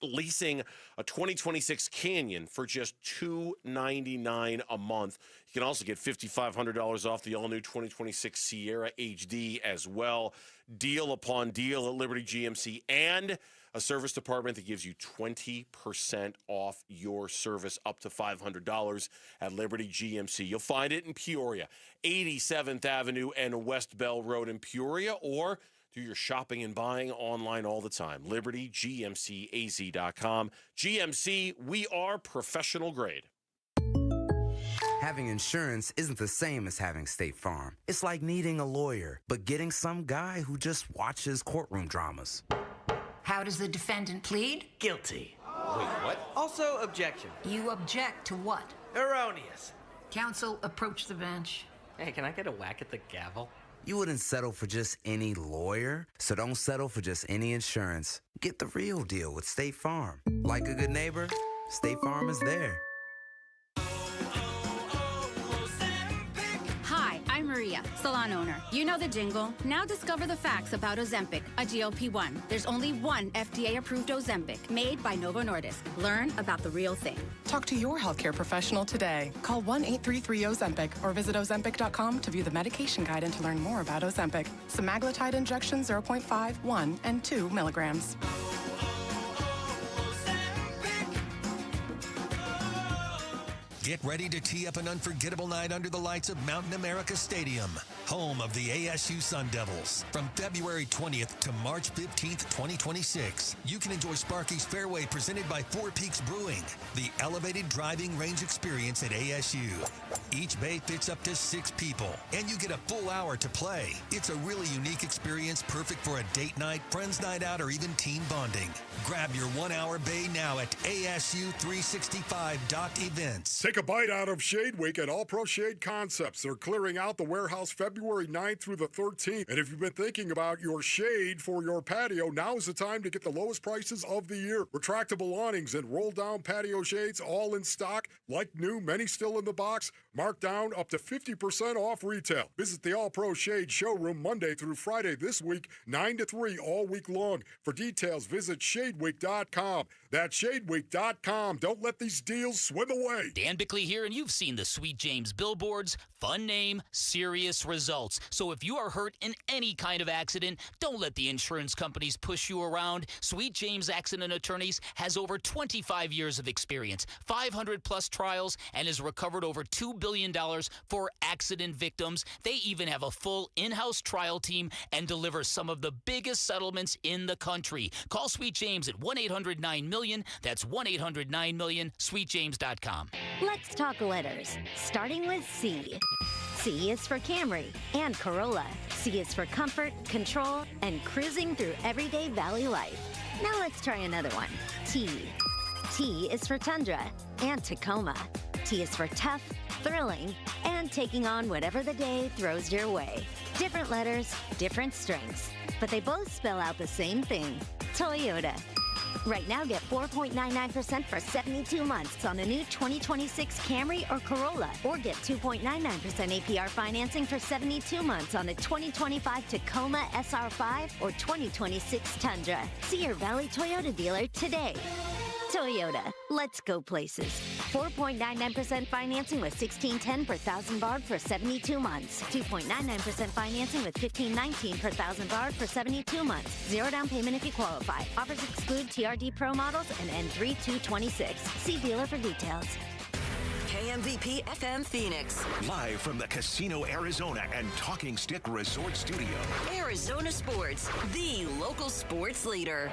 S17: leasing a 2026 Canyon for just $299 a month. You can also get $5,500 off the all-new 2026 Sierra HD as well. Deal upon deal at Liberty GMC, and a service department that gives you 20% off your service up to $500 at Liberty GMC. You'll find it in Peoria, 87th Avenue and West Bell Road in Peoria, or do your shopping and buying online all the time. LibertyGMCAZ.com. GMC, we are professional grade.
S3: Having insurance isn't the same as having State Farm. It's like needing a lawyer, but getting some guy who just watches courtroom dramas.
S5: How does the defendant plead?
S19: Guilty.
S5: Wait,
S19: what? Also, objection.
S5: You object to what?
S19: Erroneous.
S5: Counsel, approach the bench.
S19: Hey, can I get a whack at the gavel?
S3: You wouldn't settle for just any lawyer, so don't settle for just any insurance. Get the real deal with State Farm. Like a good neighbor, State Farm is there.
S20: Hi, I'm Maria, salon owner. You know the jingle. Now discover the facts about Ozempic, a GLP-1. There's only one FDA-approved Ozempic, made by Novo Nordisk. Learn about the real thing.
S21: Talk to your healthcare professional today. Call 1-833-OZEMPIC or visit Ozempic.com to view the medication guide and to learn more about Ozempic. Semaglutide injection 0.5, 1, and 2 milligrams.
S13: Get ready to tee up an unforgettable night under the lights of Mountain America Stadium, home of the ASU Sun Devils. From February 20th to March 15th, 2026, you can enjoy Sparky's Fairway presented by Four Peaks Brewing, the elevated driving range experience at ASU. Each bay fits up to 6 people, and you get a full hour to play. It's a really unique experience, perfect for a date night, friends night out, or even team bonding. Grab your 1-hour bay now at ASU365.events.
S26: Take a bite out of Shade Week at All Pro Shade Concepts. They're clearing out the warehouse February 9th through the 13th. And if you've been thinking about your shade for your patio, now is the time to get the lowest prices of the year. Retractable awnings and roll-down patio shades, all in stock. Like new, many still in the box. Marked down up to 50% off retail. Visit the All Pro Shade showroom Monday through Friday this week, 9 to 3 all week long. For details, visit shadeweek.com. That's shadeweek.com. Don't let these deals swim away.
S9: Dan Bickley here, and you've seen the Sweet James billboards. Fun name, serious results. So if you are hurt in any kind of accident, don't let the insurance companies push you around. Sweet James Accident Attorneys has over 25 years of experience, 500-plus trials, and has recovered over $2 billion for accident victims. They even have a full in-house trial team and deliver some of the biggest settlements in the country. Call Sweet James at 1-800-9-MILLION. That's 1-800-9-MILLION, sweetjames.com.
S27: Let's talk letters, starting with C. C is for Camry and Corolla. C is for comfort, control, and cruising through everyday valley life. Now let's try another one. T. T is for Tundra and Tacoma. T is for tough, thrilling, and taking on whatever the day throws your way. Different letters, different strengths, but they both spell out the same thing, Toyota. Right now, get 4.99% for 72 months on a new 2026 Camry or Corolla, or get 2.99% APR financing for 72 months on a 2025 Tacoma SR5 or 2026 Tundra. See your Valley Toyota dealer today. Toyota, let's go places. 4.99% financing with $16.10 per thousand borrowed for 72 months. 2.99% financing with $15.19 per thousand borrowed for 72 months. Zero down payment if you qualify. Offers exclude TRD Pro models and N3226. See dealer for details.
S1: KMVP FM Phoenix.
S6: Live from the Casino Arizona and Talking Stick Resort Studio.
S1: Arizona Sports, the local sports leader.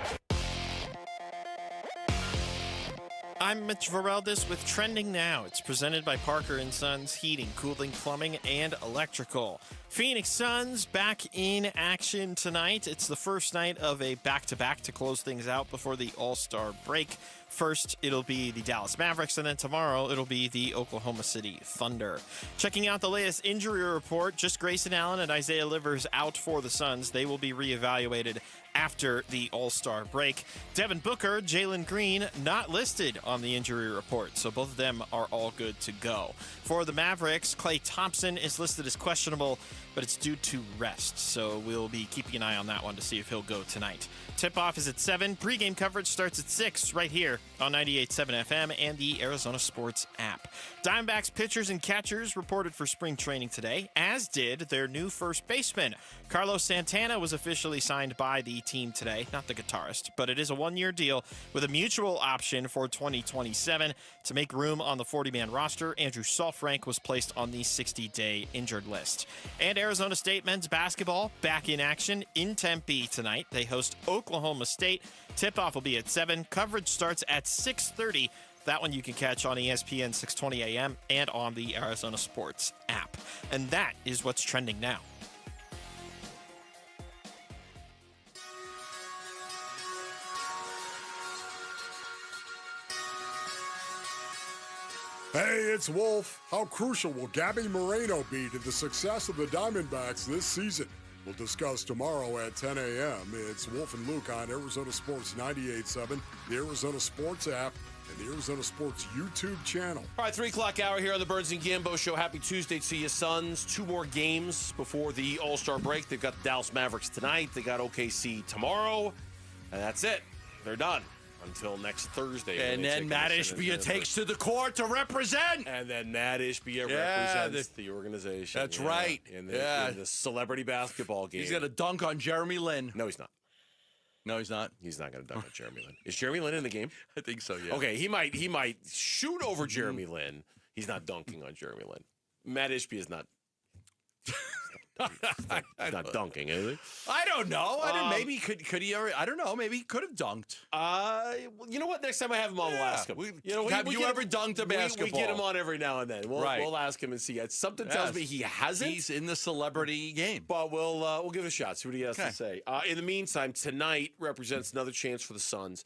S17: I'm Mitch Vareldis with Trending Now. It's presented by Parker & Sons Heating, Cooling, Plumbing, and Electrical. Phoenix Suns back in action tonight. It's the first night of a back-to-back to close things out before the All-Star break. First, it'll be the Dallas Mavericks, and then tomorrow, it'll be the Oklahoma City Thunder. Checking out the latest injury report, just Grayson Allen and Isaiah Livers out for the Suns. They will be reevaluated after the All-Star break. Devin Booker, Jaylen Green, not listed on the injury report, so both of them are all good to go. For the Mavericks, Klay Thompson is listed as questionable, but it's due to rest, so we'll be keeping an eye on that one to see if he'll go tonight. Tip-off is at 7. Pre-game coverage starts at 6 right here on 98.7 FM and the Arizona Sports app. Diamondbacks pitchers and catchers reported for spring training today, as did their new first baseman. Carlos Santana was officially signed by the team today, not the guitarist, but it is a one-year deal with a mutual option for 2027. To make room on the 40-man roster, Andrew Saalfrank was placed on the 60-day injured list. And Arizona State men's basketball back in action in Tempe tonight. They host Oklahoma State. Tip-off will be at 7. Coverage starts at 6:30. That one you can catch on ESPN 620 AM and on the Arizona Sports app. And that is what's trending now.
S26: Hey, it's Wolf. How crucial will Gabby Moreno be to the success of the Diamondbacks this season? We'll discuss tomorrow at 10 a.m. It's Wolf and Luke on Arizona Sports 98.7, the Arizona Sports app, and the Arizona Sports YouTube channel.
S17: All right, 3 o'clock hour here on the Burns and Gambo Show. Happy Tuesday to you, Suns. 2 more games before the All-Star break. They've got the Dallas Mavericks tonight. They got OKC tomorrow. And that's it. They're done until next Thursday.
S12: And then Matt Ishbia takes to the court to represent.
S17: And then Matt Ishbia represents the organization.
S12: That's right.
S17: In the celebrity basketball game.
S12: He's going to dunk on Jeremy Lin.
S17: No, he's not.
S12: No, he's not.
S17: He's not going to dunk on Jeremy Lin. Is Jeremy Lin in the game?
S12: I think so, yeah.
S17: Okay, he might shoot over Jeremy Lin. He's not dunking on Jeremy Lin. Matt Ishbia is not. He's not dunking, is he?
S12: I don't know. Maybe could he? I don't know. Maybe he could have dunked.
S17: You know what? Next time I have him on, we'll ask him.
S12: Have you ever dunked a basketball?
S17: We get him on every now and then. We'll ask him and see. Something tells me he hasn't.
S12: He's in the celebrity game,
S17: but we'll give it a shot. See what he has to say. In the meantime, tonight represents another chance for the Suns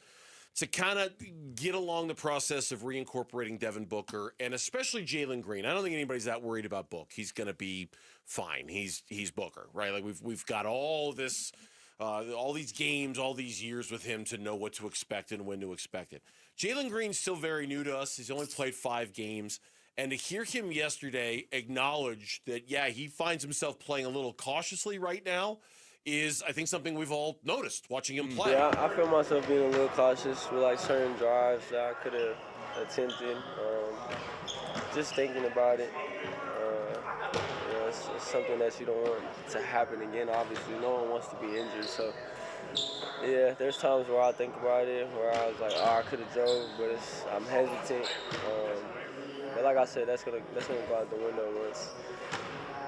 S17: to kind of get along the process of reincorporating Devin Booker and especially Jaylen Green. I don't think anybody's that worried about Book. He's going to be fine. He's Booker, right? Like we've got all this, all these games, all these years with him to know what to expect and when to expect it. Jaylen Green's still very new to us. He's only played 5 games. And to hear him yesterday acknowledge that, he finds himself playing a little cautiously right now is, I think, something we've all noticed watching him play.
S8: Yeah, I feel myself being a little cautious with like certain drives that I could have attempted. Just thinking about it, it's something that you don't want to happen again. Obviously, no one wants to be injured. So, there's times where I think about it, where I was like, I could have drove, but I'm hesitant. But like I said, that's gonna go out the window once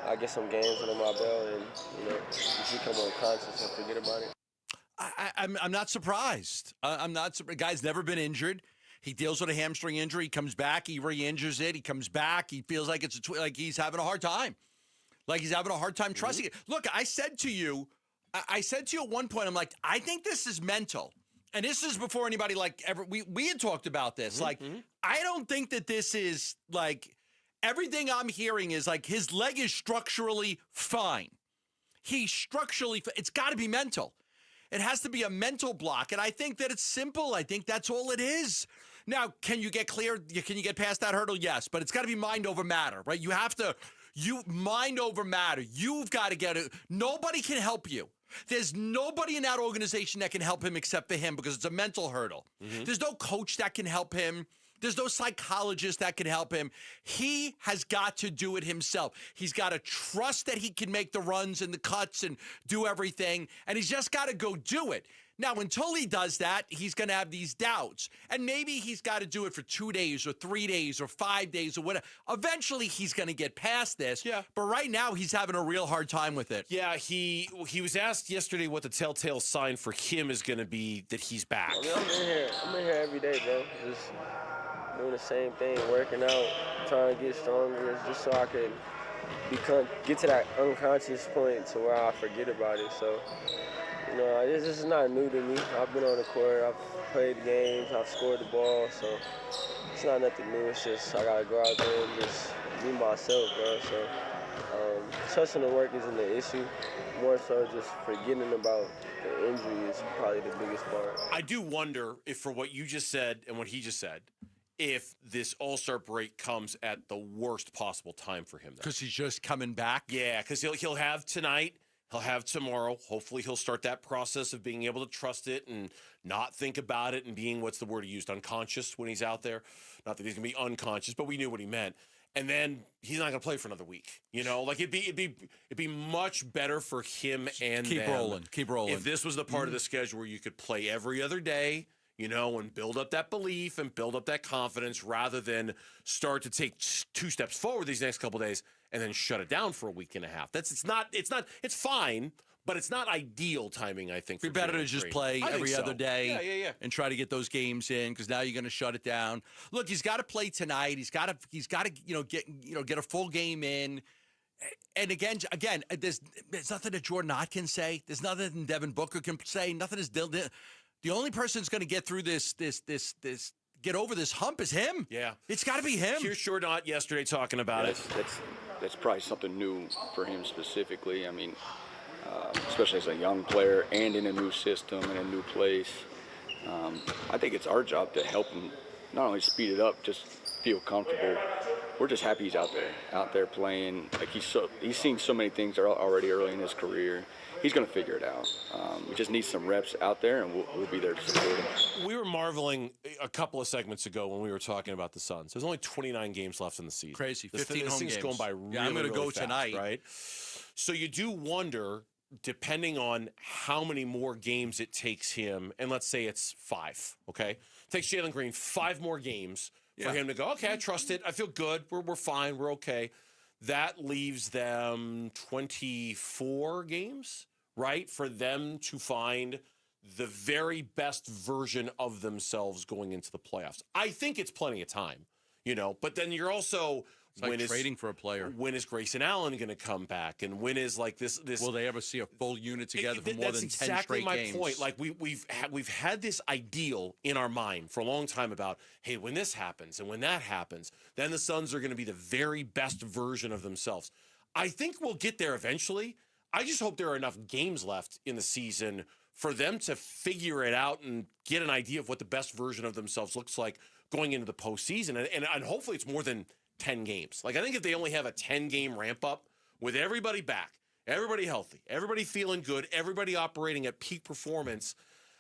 S8: I get some games under my belt and, you become unconscious and forget about it.
S12: I'm not surprised. I'm not surprised. Guy's never been injured. He deals with a hamstring injury. He comes back. He re-injures it. He comes back. He feels like it's like he's having a hard time. Like he's having a hard time trusting it. Look, I said to you at one point, I'm like, I think this is mental. And this is before anybody we had talked about this. I don't think that this is everything I'm hearing is his leg is structurally fine. It's got to be mental. It has to be a mental block. And I think that it's simple. I think that's all it is. Now, can you get clear? Can you get past that hurdle? Yes. But it's got to be mind over matter, right? Mind over matter. You've got to get it. Nobody can help you. There's nobody in that organization that can help him except for him because it's a mental hurdle. There's no coach that can help him. There's no psychologist that can help him. He has got to do it himself. He's got to trust that he can make the runs and the cuts and do everything, and he's just got to go do it. Now, until he does that, he's going to have these doubts. And maybe he's got to do it for 2 days or 3 days or 5 days or whatever. Eventually, he's going to get past this. Yeah. But right now, he's having a real hard time with it.
S17: Yeah, he was asked yesterday what the telltale sign for him is going to be that he's back.
S8: I mean, I'm in here every day, bro. Just doing the same thing, working out, trying to get stronger, just so I can get to that unconscious point to where I forget about it. So, you know, this is not new to me. I've been on the court, I've played games, I've scored the ball, so it's not nothing new. It's just I gotta go out there and just be myself, bro. So trusting the work isn't the issue. More so just forgetting about the injury is probably the biggest part.
S17: I do wonder if, for what you just said and what he just said, if this All-Star break comes at the worst possible time for him.
S12: Because he's just coming back?
S17: Yeah, because he'll have tonight, he'll have tomorrow. Hopefully he'll start that process of being able to trust it and not think about it and being, what's the word he used, unconscious when he's out there. Not that he's going to be unconscious, but we knew what he meant. And then he's not going to play for another week. You know, like it'd be much better for him and
S12: keep rolling.
S17: If this was the part of the schedule where you could play every other day, you know, and build up that belief and build up that confidence rather than start to take 2 steps forward these next couple of days and then shut it down for a week and a half. It's fine, but it's not ideal timing, I think.
S12: It'd be better to just play every other day and try to get those games in, because now you're going to shut it down. Look, he's got to play tonight. He's got to get a full game in. And again, there's nothing that Jordan Ott can say. There's nothing Devin Booker can say. Nothing is the only person that's going to get through this get over this hump is him.
S17: Yeah,
S12: it's got to be him.
S17: Here's Jordan Ott yesterday talking about it.
S4: That's probably something new for him specifically. I mean, especially as a young player and in a new system and a new place. I think it's our job to help him not only speed it up, just feel comfortable. We're just happy he's out there playing. Like he's seen so many things already early in his career. He's going to figure it out. We just need some reps out there, and we'll be there to support him.
S17: We were marveling a couple of segments ago when we were talking about the Suns. There's only 29 games left in the season.
S12: Crazy, 15
S17: this
S12: home
S17: thing's
S12: games.
S17: Going by really,
S12: I'm going to go
S17: fast,
S12: tonight,
S17: right? So you do wonder, depending on how many more games it takes him, and let's say it's 5, okay? It takes Jaylen Green 5 more games for him to go, okay, I trust it. I feel good. We're fine. We're okay. That leaves them 24 games, right, for them to find the very best version of themselves going into the playoffs. I think it's plenty of time, you know, but then you're also...
S12: It's like trading for a player.
S17: When is Grayson Allen going to come back? And when is like this?
S12: Will they ever see a full unit together for more than 10 straight games? That's exactly my
S17: point. Like we've had this ideal in our mind for a long time about, hey, when this happens and when that happens, then the Suns are going to be the very best version of themselves. I think we'll get there eventually. I just hope there are enough games left in the season for them to figure it out and get an idea of what the best version of themselves looks like going into the postseason. And hopefully it's more than 10 games. Like, I think if they only have a 10-game ramp-up with everybody back, everybody healthy, everybody feeling good, everybody operating at peak performance,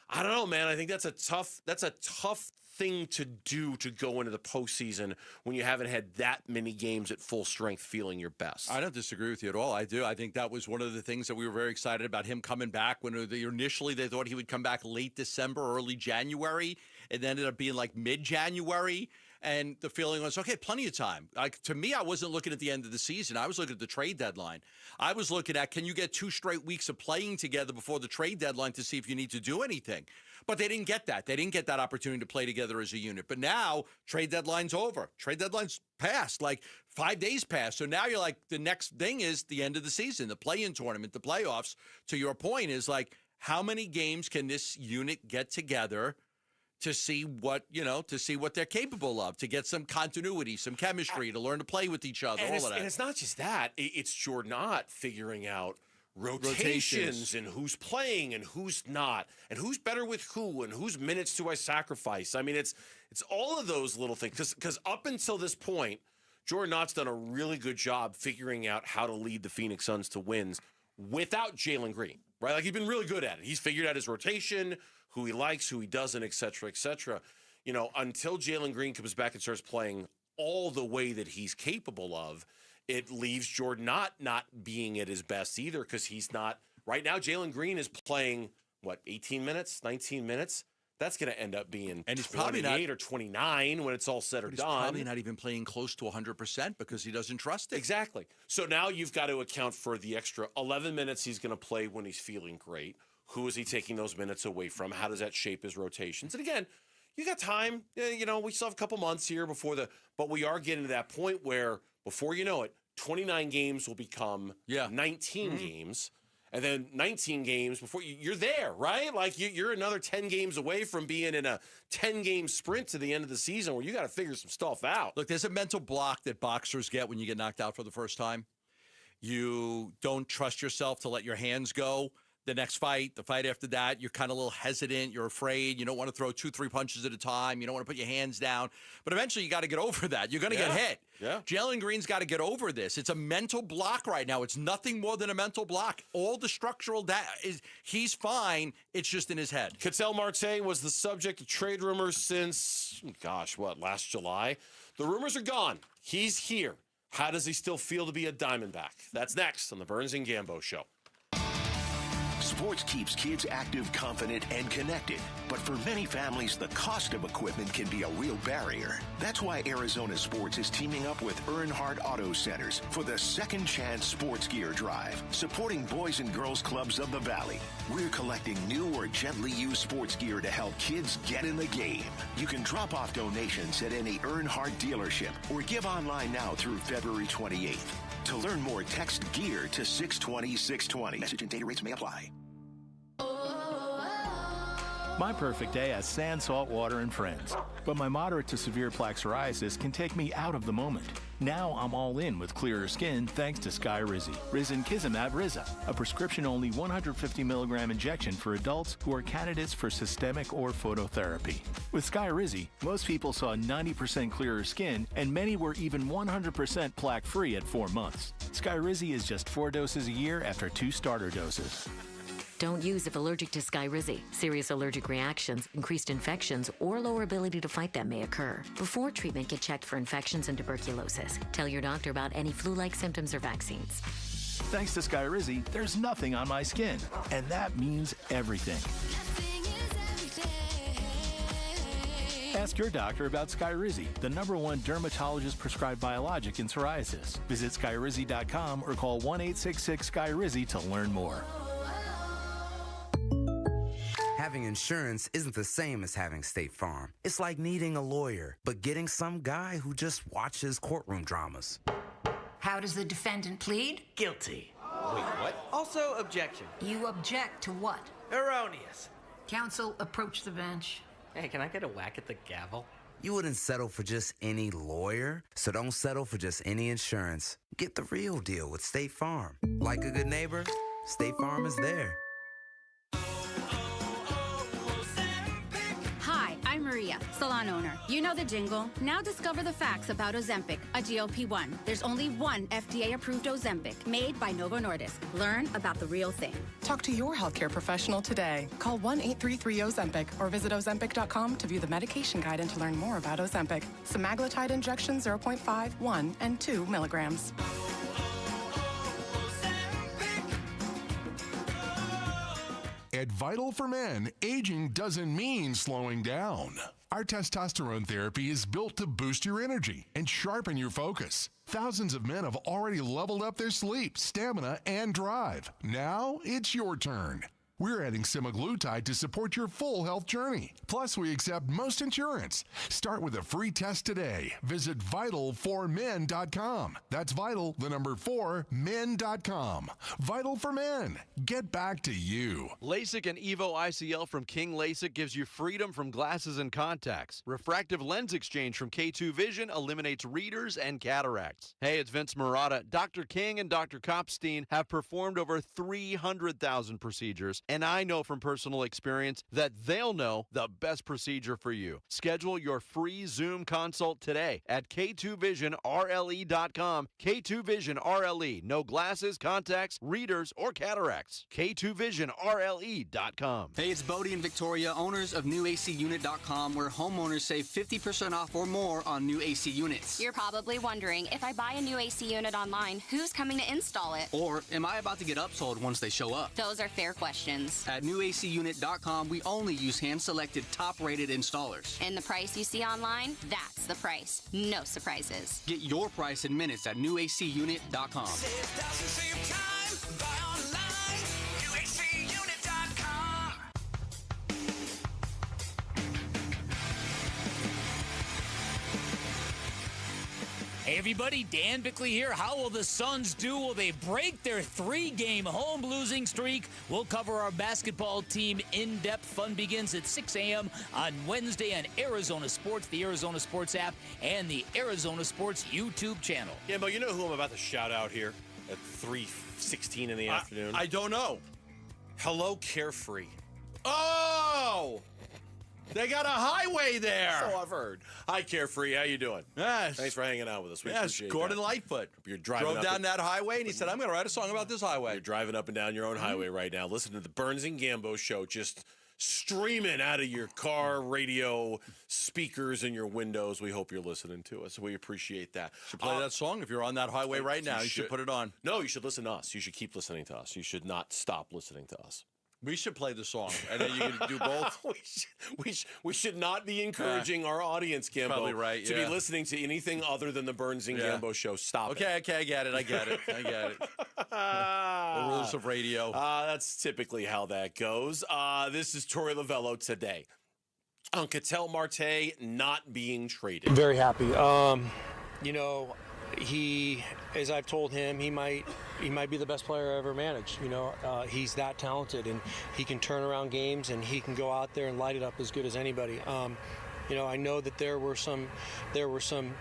S17: I don't know, man. I think that's a tough thing to do to go into the postseason when you haven't had that many games at full strength feeling your best.
S12: I don't disagree with you at all. I do. I think that was one of the things that we were very excited about him coming back when initially they thought he would come back late December, early January. It ended up being like mid-January. And the feeling was, okay, plenty of time. Like, to me, I wasn't looking at the end of the season. I was looking at the trade deadline. I was looking at, can you get 2 straight weeks of playing together before the trade deadline to see if you need to do anything? But they didn't get that. They didn't get that opportunity to play together as a unit. But now, trade deadline's over. Trade deadline's passed. Like, 5 days passed. So now you're like, the next thing is the end of the season, the play-in tournament, the playoffs. To your point is like, how many games can this unit get together to see what they're capable of, to get some continuity, some chemistry, to learn to play with each other, all of that.
S17: And it's not just that. It's Jordan Ott figuring out rotations and who's playing and who's not, and who's better with who, and whose minutes do I sacrifice. I mean, it's all of those little things. Because up until this point, Jordan Ott's done a really good job figuring out how to lead the Phoenix Suns to wins without Jaylen Green, right? Like, he's been really good at it. He's figured out his rotation, who he likes, who he doesn't, et cetera, et cetera. until Jaylen Green comes back and starts playing all the way that he's capable of, it leaves Jordan not being at his best either, because he's not. Right now, Jaylen Green is playing, 18 minutes, 19 minutes? That's going to end up being
S12: and he's
S17: 28 or 29 when it's all said or
S12: he's
S17: done.
S12: He's probably not even playing close to 100% because he doesn't trust it.
S17: Exactly. So now you've got to account for the extra 11 minutes he's going to play when he's feeling great. Who is he taking those minutes away from? How does that shape his rotations? And again, you got time. We still have a couple months here but we are getting to that point where before you know it, 29 games will become 19 games. And then 19 games before you're there, right? Like you're another 10 games away from being in a 10-game sprint to the end of the season where you got to figure some stuff out.
S12: Look, there's a mental block that boxers get when you get knocked out for the first time. You don't trust yourself to let your hands go. The next fight, the fight after that, you're kind of a little hesitant. You're afraid. You don't want to throw 2-3 punches at a time. You don't want to put your hands down. But eventually, you got to get over that. You're going to get hit.
S17: Yeah.
S12: Jaylen Green's got to get over this. It's a mental block right now. It's nothing more than a mental block. All the structural he's fine. It's just in his head.
S17: Ketel Marte was the subject of trade rumors since, last July? The rumors are gone. He's here. How does he still feel to be a Diamondback? That's next on the Burns and Gambo Show.
S6: Sports keeps kids active, confident, and connected. But for many families, the cost of equipment can be a real barrier. That's why Arizona Sports is teaming up with Earnhardt Auto Centers for the Second Chance Sports Gear Drive, supporting Boys and Girls Clubs of the Valley. We're collecting new or gently used sports gear to help kids get in the game. You can drop off donations at any Earnhardt dealership or give online now through February 28th. To learn more, text GEAR to 620-620. Message and data rates may apply.
S7: My perfect day has sand, salt water, and friends. But my moderate to severe plaque psoriasis can take me out of the moment. Now I'm all in with clearer skin thanks to Skyrizi. Risankizumab Riza, a prescription-only 150 milligram injection for adults who are candidates for systemic or phototherapy. With Skyrizi, most people saw 90% clearer skin, and many were even 100% plaque-free at 4 months. Skyrizi is just 4 doses a year after 2 starter doses.
S10: Don't use if allergic to Skyrizi. Serious allergic reactions, increased infections, or lower ability to fight them may occur. Before treatment, get checked for infections and tuberculosis. Tell your doctor about any flu-like symptoms or vaccines.
S7: Thanks to Skyrizi, there's nothing on my skin, and that means everything. Ask your doctor about Skyrizi, the #1 dermatologist-prescribed biologic in psoriasis. Visit Skyrizi.com or call 1-866-SKYRIZI to learn more.
S3: Having insurance isn't the same as having State Farm. It's like needing a lawyer, but getting some guy who just watches courtroom dramas.
S5: How does the defendant plead?
S19: Guilty.
S14: Wait, what?
S19: Also, objection.
S5: You object to what?
S19: Erroneous.
S5: Counsel, approach the bench.
S19: Hey, can I get a whack at the gavel?
S3: You wouldn't settle for just any lawyer, so don't settle for just any insurance. Get the real deal with State Farm. Like a good neighbor, State Farm is there.
S20: Hi, I'm Maria, salon owner. You know the jingle. Now discover the facts about Ozempic, a GLP-1. There's only one FDA-approved Ozempic, made by Novo Nordisk. Learn about the real thing.
S21: Talk to your healthcare professional today. Call 1-833-OZEMPIC or visit Ozempic.com to view the medication guide and to learn more about Ozempic. Semaglutide injection 0.5, 1, and 2 milligrams.
S16: At Vital for Men, aging doesn't mean slowing down. Our testosterone therapy is built to boost your energy and sharpen your focus. Thousands of men have already leveled up their sleep, stamina, and drive. Now it's your turn. We're adding semaglutide to support your full health journey. Plus, we accept most insurance. Start with a free test today. Visit Vital4Men.com. That's Vital, the number 4, men.com. Vital for Men. Get back to you.
S22: LASIK and EVO ICL from King LASIK gives you freedom from glasses and contacts. Refractive lens exchange from K2 Vision eliminates readers and cataracts. Hey, it's Vince Marada. Dr. King and Dr. Kopstein have performed over 300,000 procedures And I know from personal experience that they'll know the best procedure for you. Schedule your free Zoom consult today at K2VisionRLE.com. K2VisionRLE. No glasses, contacts, readers, or cataracts. K2VisionRLE.com.
S11: Hey, it's Bodie and Victoria, owners of NewACUnit.com, where homeowners save 50% off or more on new AC units.
S14: You're probably wondering, if I buy a new AC unit online, who's coming to install it?
S11: Or am I about to get upsold once they show up?
S14: Those are fair questions.
S11: At NewACUnit.com, we only use hand-selected, top-rated installers.
S14: And the price you see online, that's the price. No surprises.
S11: Get your price in minutes at NewACUnit.com.
S15: Save thousands, save time, buy online, UofA.com.
S9: Hey everybody, Dan Bickley here. How will the Suns do? Will they break their 3-game home losing streak? We'll cover our basketball team in depth. Fun begins at 6 a.m. on Wednesday on Arizona Sports, the Arizona Sports app, and the Arizona Sports YouTube channel.
S17: Yeah, but you know who I'm about to shout out here at 3:16 in the afternoon?
S12: I don't know.
S17: Hello, Carefree.
S12: Oh! They got a highway there.
S17: So I've heard. Hi, Carefree. How you doing?
S12: Yes.
S17: Thanks for hanging out with us. We
S12: Yes,
S17: appreciate
S12: Gordon
S17: that.
S12: Lightfoot.
S17: You're driving
S12: Drove
S17: up
S12: down that highway, and he said, I'm going to write a song about this highway.
S17: You're driving up and down your own highway right now. Listen to the Burns and Gambo show just streaming out of your car radio speakers and your windows. We hope you're listening to us. We appreciate that.
S12: You should play that song if you're on that highway right now. You should put it on.
S17: No, you should listen to us. You should keep listening to us. You should not stop listening to us.
S12: We should play the song, and then you can do both.
S17: we should not be encouraging our audience, Gambo,
S12: Probably right,
S17: to be listening to anything other than the Burns and Gambo show. Stop it.
S12: Okay, I get it. The rules of radio.
S17: That's typically how that goes. This is Torey Lavello today on Ketel Marte not being traded.
S18: Very happy. You know, he, as I've told him, he might be the best player I ever managed. You know, he's that talented, and he can turn around games, and he can go out there and light it up as good as anybody. You know, I know that there were some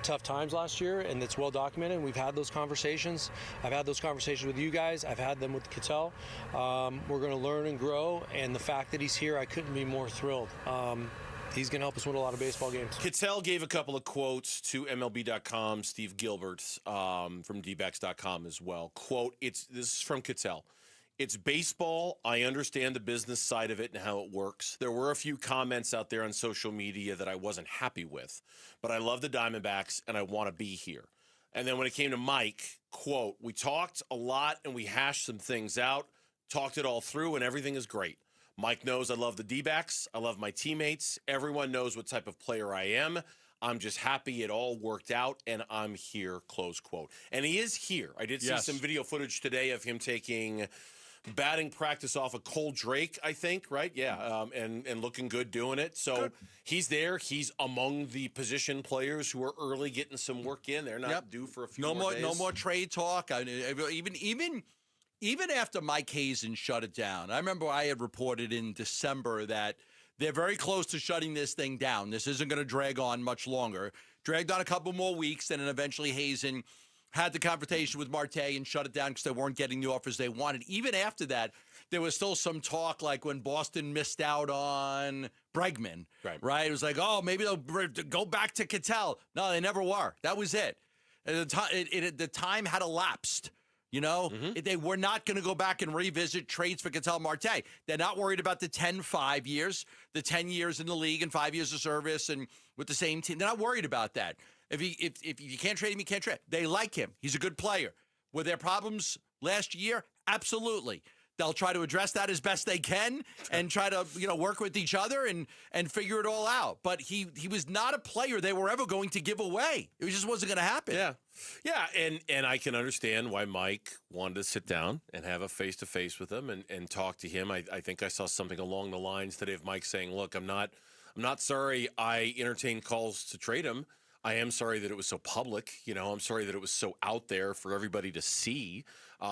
S18: tough times last year, and it's well documented. We've had those conversations. I've had those conversations with you guys. I've had them with Ketel. We're going to learn and grow, and the fact that he's here, I couldn't be more thrilled. He's going to help us win a lot of baseball games.
S17: Ketel gave a couple of quotes to MLB.com, Steve Gilbert from DBacks.com as well. Quote, this is from Ketel. It's baseball. I understand the business side of it and how it works. There were a few comments out there on social media that I wasn't happy with, but I love the Diamondbacks and I want to be here. And then when it came to Mike, quote, we talked a lot and we hashed some things out, talked it all through, and everything is great. Mike knows I love the D-backs. I love my teammates. Everyone knows what type of player I am. I'm just happy it all worked out, and I'm here, close quote. And he is here. I did see some video footage today of him taking batting practice off of Cole Drake, I think, right? Yeah, and looking good doing it. So he's there. He's among the position players who are early getting some work in. They're not due for a few more days.
S12: No more trade talk. Even after Mike Hazen shut it down, I remember I had reported in December that they're very close to shutting this thing down. This isn't going to drag on much longer. Dragged on a couple more weeks, and then eventually Hazen had the confrontation with Marte and shut it down because they weren't getting the offers they wanted. Even after that, there was still some talk like when Boston missed out on Bregman, right? It was like, oh, maybe they'll go back to Ketel. No, they never were. That was it. And the time had elapsed. You know, they were not going to go back and revisit trades for Ketel Marte. They're not worried about the 5 years, the 10 years in the league and 5 years of service and with the same team. They're not worried about that. If you can't trade him, you can't trade him. They like him. He's a good player. Were there problems last year? Absolutely. They'll try to address that as best they can and try to, work with each other and figure it all out. But he was not a player they were ever going to give away. It just wasn't going to happen.
S17: Yeah, and I can understand why Mike wanted to sit down and have a face-to-face with him and talk to him. I think I saw something along the lines today of Mike saying, look, I'm not sorry I entertained calls to trade him. I am sorry that it was so public. I'm sorry that it was so out there for everybody to see.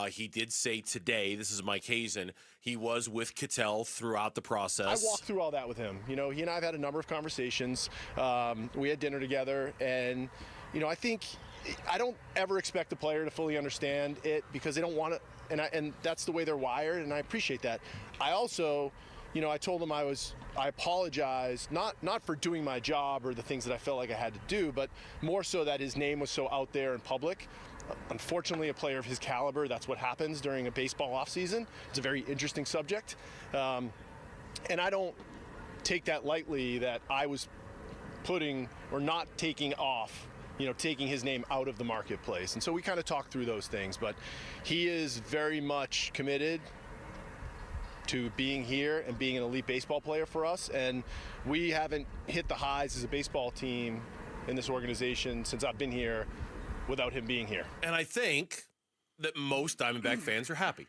S17: He did say today, this is Mike Hazen, he was with Ketel throughout the process.
S18: I walked through all that with him. He and I have had a number of conversations. We had dinner together, and I think
S1: I don't ever expect a player to fully understand it because they don't want to, and that's the way they're wired, and I appreciate that. I also, I told him I apologized, not for doing my job or the things that I felt like I had to do, but more so that his name was so out there in public. Unfortunately, a player of his caliber, that's what happens during a baseball offseason. It's a very interesting subject. And I don't take that lightly that I was putting or not taking off, taking his name out of the marketplace. And so we kind of talked through those things, but he is very much committed to being here and being an elite baseball player for us. And we haven't hit the highs as a baseball team in this organization since I've been here without him being here.
S17: And I think that most Diamondback fans are happy.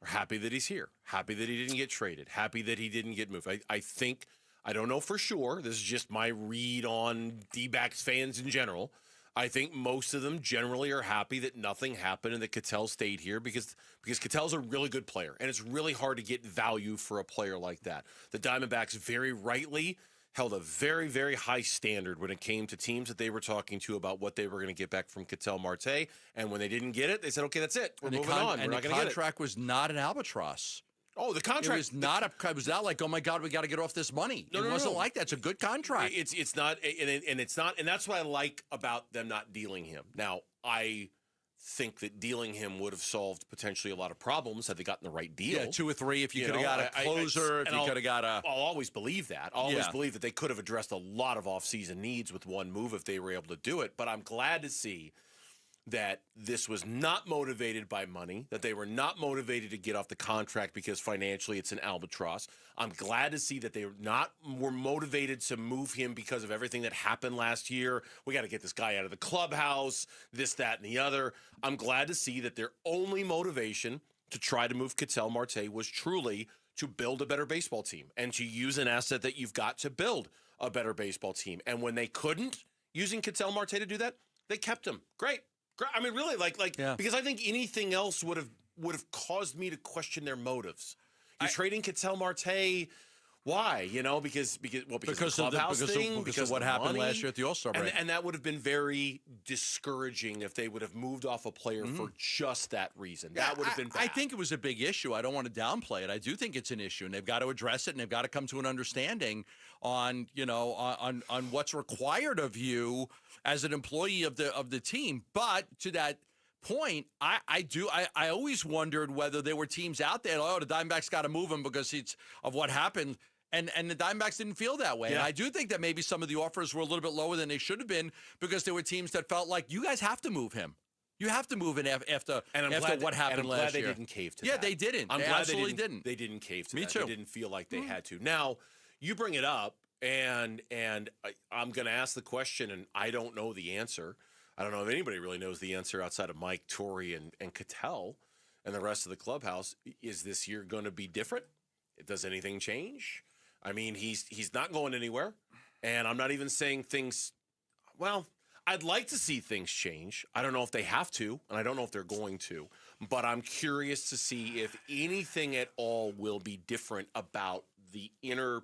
S17: Are happy that he's here. Happy that he didn't get traded. Happy that he didn't get moved. I think, I don't know for sure, this is just my read on D-backs fans in general. I think most of them generally are happy that nothing happened and that Ketel stayed here because Ketel's a really good player, and it's really hard to get value for a player like that. The Diamondbacks very rightly held a very, very high standard when it came to teams that they were talking to about what they were going to get back from Ketel Marte, and when they didn't get it, they said, okay, that's it. We're moving on. We're not going to get it.
S12: The contract was not an albatross.
S17: Oh, the contract
S12: it was not like, oh my God, we got to get off this money. It wasn't like that. It's a good contract.
S17: It's not, and it's not, and that's what I like about them not dealing him. Now, I think that dealing him would have solved potentially a lot of problems had they gotten the right deal.
S12: Yeah, 2 or 3 if you could have got a closer, if you could have got a...
S17: I'll always believe that. I'll always believe that they could have addressed a lot of offseason needs with one move if they were able to do it. But I'm glad to see that this was not motivated by money, that they were not motivated to get off the contract because financially it's an albatross. I'm glad to see that they were motivated to move him because of everything that happened last year. We got to get this guy out of the clubhouse, this, that, and the other. I'm glad to see that their only motivation to try to move Ketel Marte was truly to build a better baseball team and to use an asset that you've got to build a better baseball team. And when they couldn't, using Ketel Marte to do that, they kept him. Great. I mean, really, because I think anything else would have caused me to question their motives. You're trading Ketel Marte, why? Because the clubhouse thing,
S12: because of what happened last year at the All-Star break,
S17: and that would have been very discouraging if they would have moved off a player for just that reason. That would have been bad.
S12: I think it was a big issue. I don't want to downplay it. I do think it's an issue, and they've got to address it, and they've got to come to an understanding on what's required of you as an employee of the team. But to that point, I always wondered whether there were teams out there, the Diamondbacks got to move him because of what happened. And the Diamondbacks didn't feel that way. Yeah. And I do think that maybe some of the offers were a little bit lower than they should have been because there were teams that felt like, you guys have to move him. You have to move in after what happened last year.
S17: They didn't cave to that.
S12: Yeah, they didn't.
S17: I'm
S12: glad
S17: absolutely
S12: they didn't.
S17: They didn't cave to
S12: Me
S17: that.
S12: too.
S17: They didn't feel like they had to. Now, you bring it up, and I'm going to ask the question, and I don't know the answer. I don't know if anybody really knows the answer outside of Mike, Torrey, and Ketel and the rest of the clubhouse. Is this year going to be different? Does anything change? I mean, he's not going anywhere, and I'm not even saying things. Well, I'd like to see things change. I don't know if they have to, and I don't know if they're going to, but I'm curious to see if anything at all will be different about the inner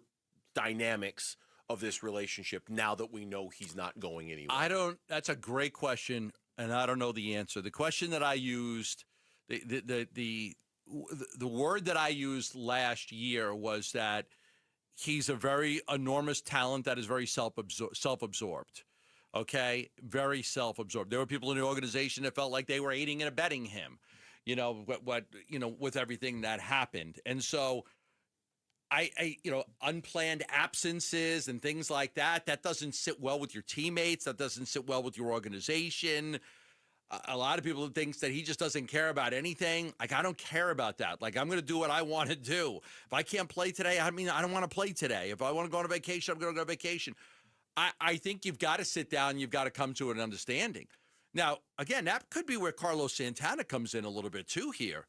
S17: dynamics of this relationship now that we know he's not going anywhere.
S12: That's a great question, and I don't know the answer. The question that I used, the word that I used last year was that he's a very enormous talent that is very self-absorbed. Okay, very self-absorbed. There were people in the organization that felt like they were aiding and abetting him, with everything that happened. And so I unplanned absences and things like that doesn't sit well with your teammates. That doesn't sit well with your organization. A lot of people think that he just doesn't care about anything. Like, I don't care about that. Like, I'm going to do what I want to do. If I can't play today, I don't want to play today. If I want to go on a vacation, I'm going to go on vacation. I think you've got to sit down. You've got to come to an understanding. Now, again, that could be where Carlos Santana comes in a little bit too here.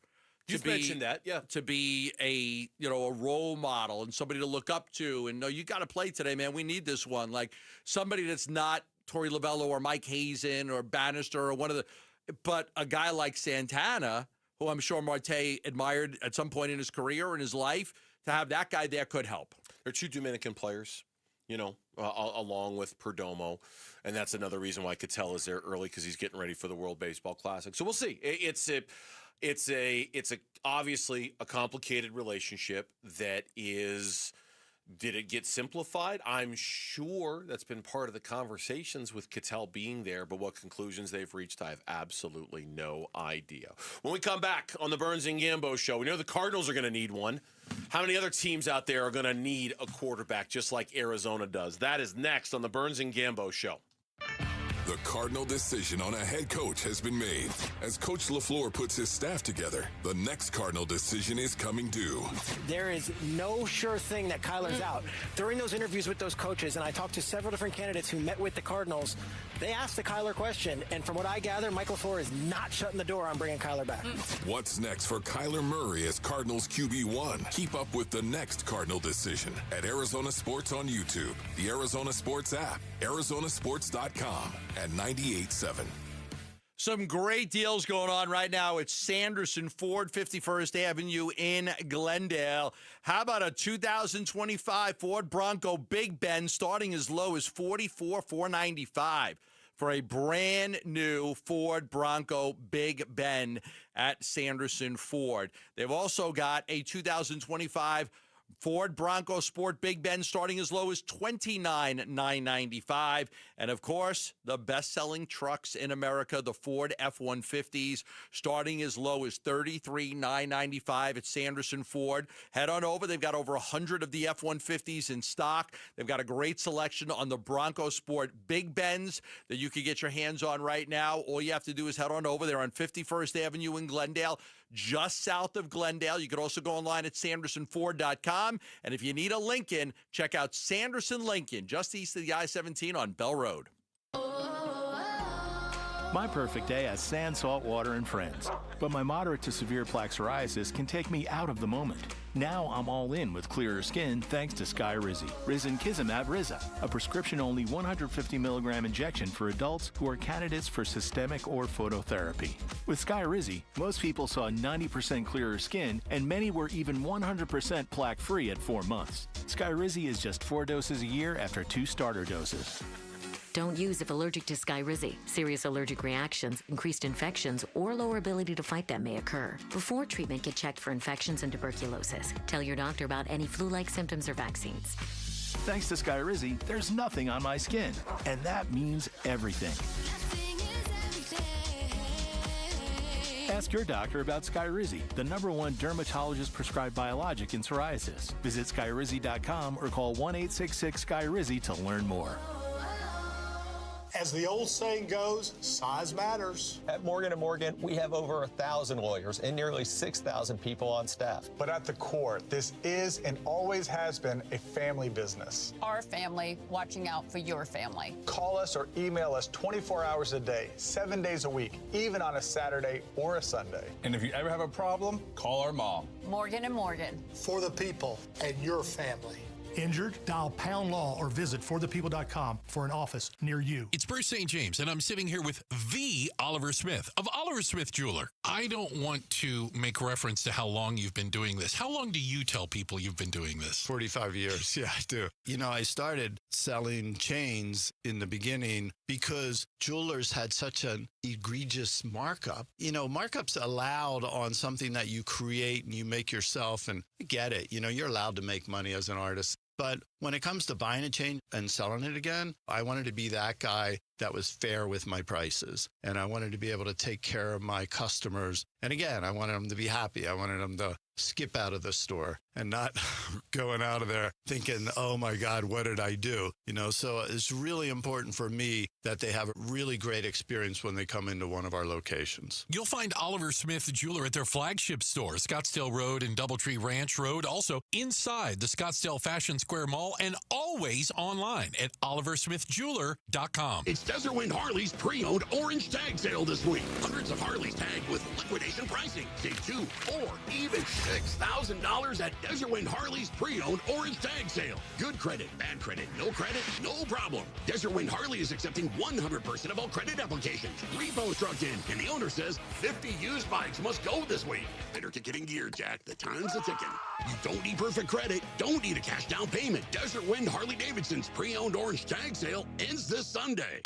S17: You've mentioned that, yeah.
S12: To be a role model and somebody to look up to. And no, you got to play today, man. We need this one. Like somebody that's not Torey Lovello or Mike Hazen or Bannister or but a guy like Santana, who I'm sure Marte admired at some point in his career or in his life, to have that guy there could help.
S17: There are 2 Dominican players along with Perdomo. And that's another reason why Cattell is there early, because he's getting ready for the World Baseball Classic. So we'll see. It's obviously a complicated relationship that is. Did it get simplified? I'm sure that's been part of the conversations with Cattell being there, but what conclusions they've reached, I have absolutely no idea. When we come back on the Burns and Gambo show, we know the Cardinals are going to need one. How many other teams out there are going to need a quarterback just like Arizona does? That is next on the Burns and Gambo show.
S2: The Cardinal decision on a head coach has been made. As Coach LaFleur puts his staff together, the next Cardinal decision is coming due.
S13: There is no sure thing that Kyler's out. During those interviews with those coaches, and I talked to several different candidates who met with the Cardinals, they asked the Kyler question, and from what I gather, Mike LaFleur is not shutting the door on bringing Kyler back.
S2: What's next for Kyler Murray as Cardinals QB1? Keep up with the next Cardinal decision at Arizona Sports on YouTube, the Arizona Sports app, arizonasports.com, and 98.7.
S12: Some great deals going on right now at Sanderson Ford, 51st Avenue in Glendale. How about a 2025 Ford Bronco Big Bend starting as low as $44,495 for a brand new Ford Bronco Big Bend at Sanderson Ford. They've also got a 2025 Ford Bronco Sport Big Bend starting as low as $29,995. And, of course, the best-selling trucks in America, the Ford F-150s, starting as low as $33,995 at Sanderson Ford. Head on over. They've got over 100 of the F-150s in stock. They've got a great selection on the Bronco Sport Big Bends that you can get your hands on right now. All you have to do is head on over. They're on 51st Avenue in Glendale, just south of Glendale. You could also go online at sandersonford.com. And if you need a Lincoln, check out Sanderson Lincoln, just east of the I-17 on Bell Road.
S7: My perfect day has sand, salt water, and friends. But my moderate to severe plaque psoriasis can take me out of the moment. Now I'm all in with clearer skin thanks to Skyrizi. Risankizumab Riza, a prescription-only 150 milligram injection for adults who are candidates for systemic or phototherapy. With Skyrizi, most people saw 90% clearer skin, and many were even 100% plaque-free at 4 months. Skyrizi is just 4 doses a year after 2 starter doses.
S10: Don't use if allergic to Skyrizi. Serious allergic reactions, increased infections, or lower ability to fight them may occur. Before treatment, get checked for infections and tuberculosis. Tell your doctor about any flu-like symptoms or vaccines.
S7: Thanks to Skyrizi, there's nothing on my skin, and that means everything. Ask your doctor about Skyrizi, the #1 dermatologist-prescribed biologic in psoriasis. Visit Skyrizi.com or call 1-866-SKYRIZI to learn more.
S23: As the old saying goes, size matters.
S24: At Morgan & Morgan, we have over 1,000 lawyers and nearly 6,000 people on staff.
S23: But at the core, this is and always has been a family business.
S25: Our family watching out for your family.
S23: Call us or email us 24 hours a day, 7 days a week, even on a Saturday or a Sunday.
S26: And if you ever have a problem, call our mom.
S25: Morgan & Morgan.
S23: For the people and your family.
S27: Injured? Dial Pound Law or visit forthepeople.com for an office near you.
S28: It's Bruce St. James, and I'm sitting here with the Oliver Smith of Oliver Smith Jeweler. I don't want to make reference to how long you've been doing this. How long do you tell people you've been doing this?
S29: 45 years. Yeah, I do. You know, I started selling chains in the beginning because jewelers had such an egregious markup. You know, markups allowed on something that you create and you make yourself, and I get it. You know, you're allowed to make money as an artist. But when it comes to buying a chain and selling it again, I wanted to be that guy that was fair with my prices. And I wanted to be able to take care of my customers. And again, I wanted them to be happy. I wanted them to skip out of the store and not going out of there thinking, oh my God, what did I do? You know, so it's really important for me that they have a really great experience when they come into one of our locations.
S28: You'll find Oliver Smith Jeweler at their flagship store, Scottsdale Road and Doubletree Ranch Road, also inside the Scottsdale Fashion Square Mall, and always online at oliversmithjeweler.com.
S30: It's Desert Wind Harley's pre-owned Orange Tag Sale this week. Hundreds of Harleys tagged with liquidation pricing. Save $2,000 or even $6,000 at Desert Wind Harley's pre-owned orange tag sale. Good credit, bad credit, no credit, no problem. Desert Wind Harley is accepting 100% of all credit applications. Repo struck in, and the owner says 50 used bikes must go this week. Better to get in gear, Jack. The time's a-ticking. You don't need perfect credit, don't need a cash down payment. Desert Wind Harley-Davidson's pre-owned orange tag sale ends this Sunday.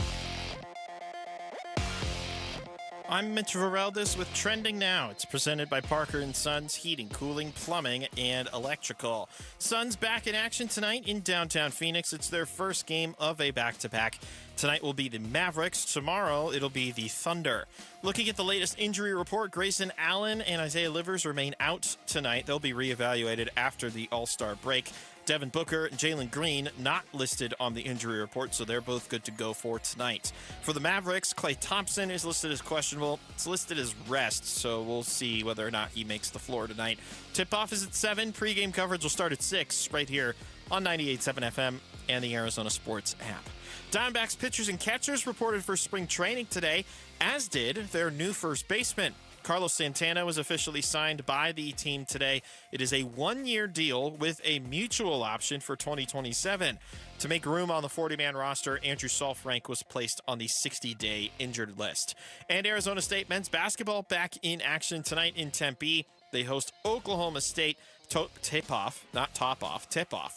S3: I'm Mitch Vareldes with Trending Now. It's presented by Parker and Sons Heating, Cooling, Plumbing, and Electrical. Suns back in action tonight in downtown Phoenix. It's their first game of a back-to-back. Tonight will be the Mavericks. Tomorrow, it'll be the Thunder. Looking at the latest injury report, Grayson Allen and Isaiah Livers remain out tonight. They'll be reevaluated after the All-Star break. Devin Booker and Jaylen Green not listed on the injury report, so they're both good to go for tonight. For the Mavericks, Klay Thompson is listed as questionable. It's listed as rest, so we'll see whether or not he makes the floor tonight. Tip-off is at 7. Pre-game coverage will start at 6 right here on 98.7 FM and the Arizona Sports app. Diamondbacks pitchers and catchers reported for spring training today, as did their new first baseman. Carlos Santana was officially signed by the team today. It is a one-year deal with a mutual option for 2027. To make room on the 40-man roster, Andrew Saalfrank was placed on the 60-day injured list. And Arizona State men's basketball back in action tonight in Tempe. They host Oklahoma State. Tip-off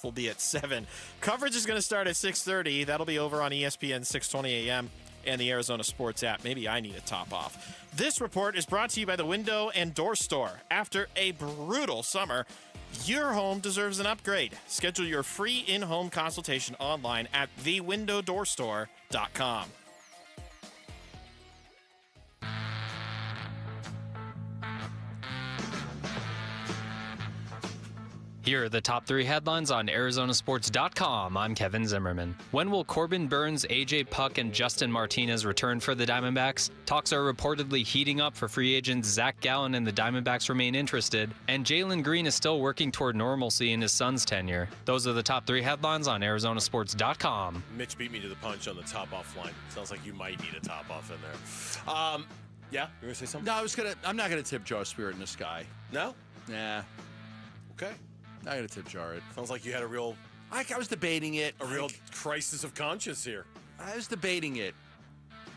S3: will be at 7. Coverage is going to start at 6:30. That'll be over on ESPN 620 a.m. and the Arizona Sports app. Maybe I need a top-off. This report is brought to you by the Window and Door Store. After a brutal summer, your home deserves an upgrade. Schedule your free in-home consultation online at thewindowdoorstore.com.
S4: Here are the top 3 headlines on ArizonaSports.com. I'm Kevin Zimmerman. When will Corbin Burns, AJ Puck, and Justin Martinez return for the Diamondbacks? Talks are reportedly heating up for free agents Zack Gallon, and the Diamondbacks remain interested. And Jaylen Green is still working toward normalcy in his son's tenure. Those are the top 3 headlines on ArizonaSports.com.
S17: Mitch beat me to the punch on the top-off line. Sounds like you might need a top-off in there. Yeah, you going to say something?
S12: No, I'm not gonna tip jar Spirit in the Sky.
S17: No?
S12: Nah.
S17: Okay.
S12: Not gonna tip jar it.
S17: Sounds like you had a real...
S12: I was debating it.
S17: A real crisis of conscience here.
S12: I was debating it,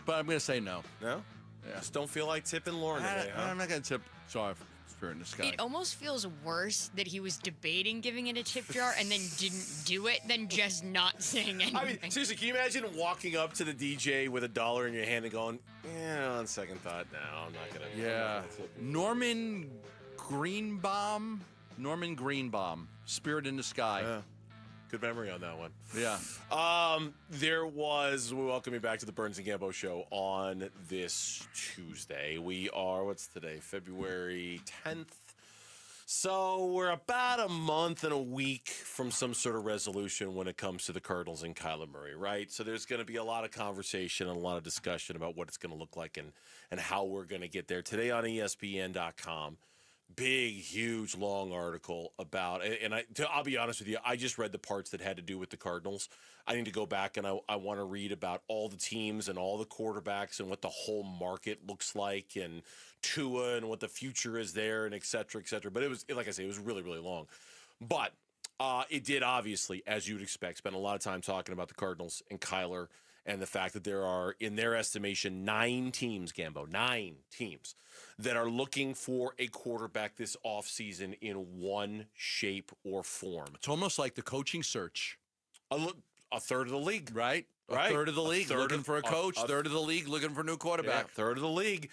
S12: but I'm gonna say no.
S17: No? Yeah. Just don't feel like tipping Lauren today, huh?
S12: I'm not gonna tip jar Spirit in the Sky.
S5: It almost feels worse that he was debating giving it a tip jar and then didn't do it than just not saying anything.
S17: I mean, seriously, can you imagine walking up to the DJ with $1 in your hand and going, yeah, on second thought, no, I'm not gonna.
S12: Yeah. Norman Greenbaum, Spirit in the Sky.
S17: Yeah. Good memory on that one.
S12: Yeah.
S17: We welcome you back to the Burns and Gambo show on this Tuesday. We are, what's today? February 10th. So we're about a month and a week from some sort of resolution when it comes to the Cardinals and Kyler Murray, right? So there's going to be a lot of conversation and a lot of discussion about what it's going to look like and how we're going to get there. Today on ESPN.com, big, huge, long article about, and I'll be honest with you, I just read the parts that had to do with the Cardinals. I need to go back and I want to read about all the teams and all the quarterbacks and what the whole market looks like and Tua and what the future is there and et cetera, et cetera. But it was, like I say, it was really, really long. But it did obviously, as you'd expect, spend a lot of time talking about the Cardinals and Kyler and the fact that there are, in their estimation, 9 teams, Gambo, 9 teams that are looking for a quarterback this offseason in one shape or form.
S12: It's almost like the coaching search.
S17: A third of the league.
S12: Right? A third of the league looking for a coach. Third of the league looking for a new quarterback.
S17: Yeah, third of the league.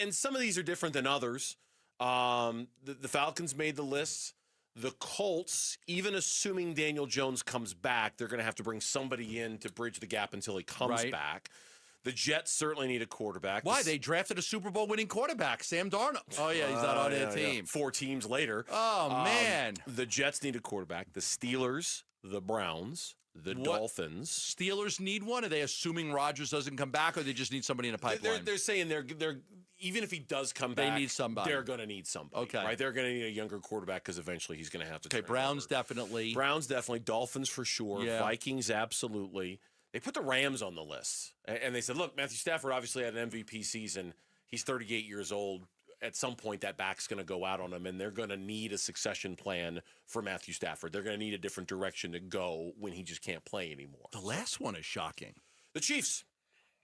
S17: And some of these are different than others. The Falcons made the list. The Colts, even assuming Daniel Jones comes back, they're going to have to bring somebody in to bridge the gap until he comes back. The Jets certainly need a quarterback.
S12: Why? They drafted a Super Bowl winning quarterback, Sam Darnold. Oh, yeah, he's not on that team.
S17: 4 teams later.
S12: Oh, man.
S17: The Jets need a quarterback. The Steelers, the Browns, the Dolphins.
S12: Steelers need one? Are they assuming Rodgers doesn't come back, or they just need somebody in a pipeline?
S17: They're saying they're even if he does come back,
S12: they need somebody.
S17: They're going to need somebody.
S12: Okay.
S17: Right? They're going to need a younger quarterback because eventually he's going to have to.
S12: Okay, Browns definitely.
S17: Dolphins for sure. Yeah. Vikings, absolutely. They put the Rams on the list. And they said, look, Matthew Stafford obviously had an MVP season. He's 38 years old. at some point that back's going to go out on them, and they're going to need a succession plan for Matthew Stafford. They're going to need a different direction to go when he just can't play anymore.
S12: The last one is shocking.
S17: The Chiefs.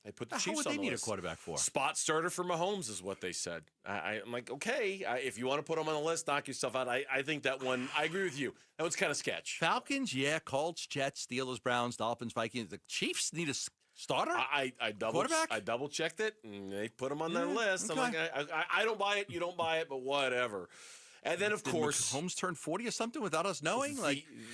S17: They put the Chiefs on the list.
S12: What would they need a quarterback for?
S17: Spot starter for Mahomes is what they said. I'm like, okay, if you want to put him on the list, knock yourself out. I think that one, I agree with you. That one's kind of sketch.
S12: Falcons, yeah. Colts, Jets, Steelers, Browns, Dolphins, Vikings. The Chiefs need a starter?
S17: I double checked it, and they put him on their list.
S12: Okay.
S17: I'm like, I don't buy it. You don't buy it, but whatever. And then, of course,
S12: Holmes turned 40 or something without us knowing.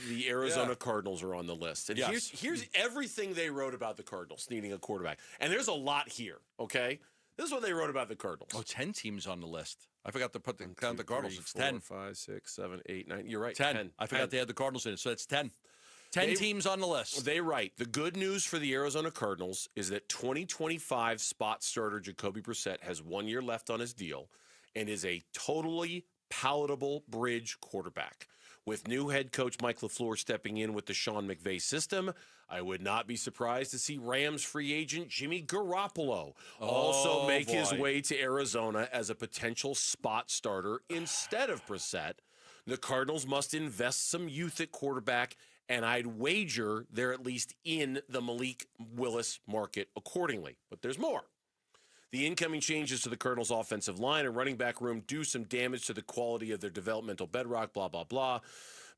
S17: The Arizona Cardinals are on the list. And here's everything they wrote about the Cardinals needing a quarterback. And there's a lot here, okay? This is what they wrote about the Cardinals.
S12: 10 teams on the list. I forgot to count the Cardinals. It's
S17: 4,
S12: 10.
S17: 5, 6, 7, 8, 9. You're right.
S12: 10. I forgot they had the Cardinals in it, so that's 10. 10 teams on the list.
S17: They write. The good news for the Arizona Cardinals is that 2025 spot starter Jacoby Brissett has 1 year left on his deal and is a totally palatable bridge quarterback. With new head coach Mike LaFleur stepping in with the Sean McVay system, I would not be surprised to see Rams free agent Jimmy Garoppolo also make his way to Arizona as a potential spot starter instead of Brissett. The Cardinals must invest some youth at quarterback, and I'd wager they're at least in the Malik Willis market accordingly. But there's more. The incoming changes to the Cardinals' offensive line and running back room do some damage to the quality of their developmental bedrock, blah, blah, blah.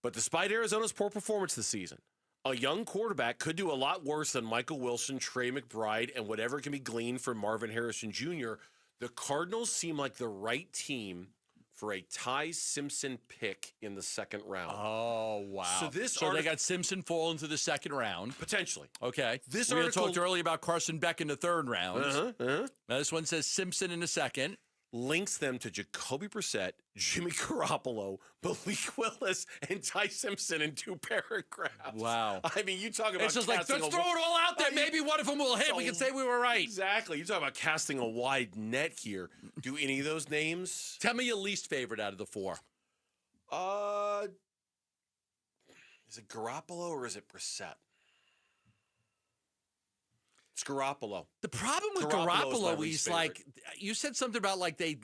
S17: But despite Arizona's poor performance this season, a young quarterback could do a lot worse than Michael Wilson, Trey McBride, and whatever can be gleaned from Marvin Harrison Jr. The Cardinals seem like the right team for a Ty Simpson pick in the second round.
S12: Oh, wow.
S17: So
S12: they got Simpson fall into the second round.
S17: Potentially.
S12: Okay.
S17: This
S12: we
S17: article
S12: talked earlier about Carson Beck in the third round. Now this one says Simpson in the second.
S17: Links them to Jacoby Brissett, Jimmy Garoppolo, Malik Willis, and Ty Simpson in 2 paragraphs.
S12: Wow.
S17: I mean, you talk about
S12: it's just like, let's throw it all out there. Maybe one of them will hit. We can say we were right.
S17: Exactly. You talk about casting a wide net here. Do any of those names?
S12: Tell me your least favorite out of the 4.
S17: Is it Garoppolo or is it Brissett? It's Garoppolo.
S12: The problem with Garoppolo is like, you said something about like they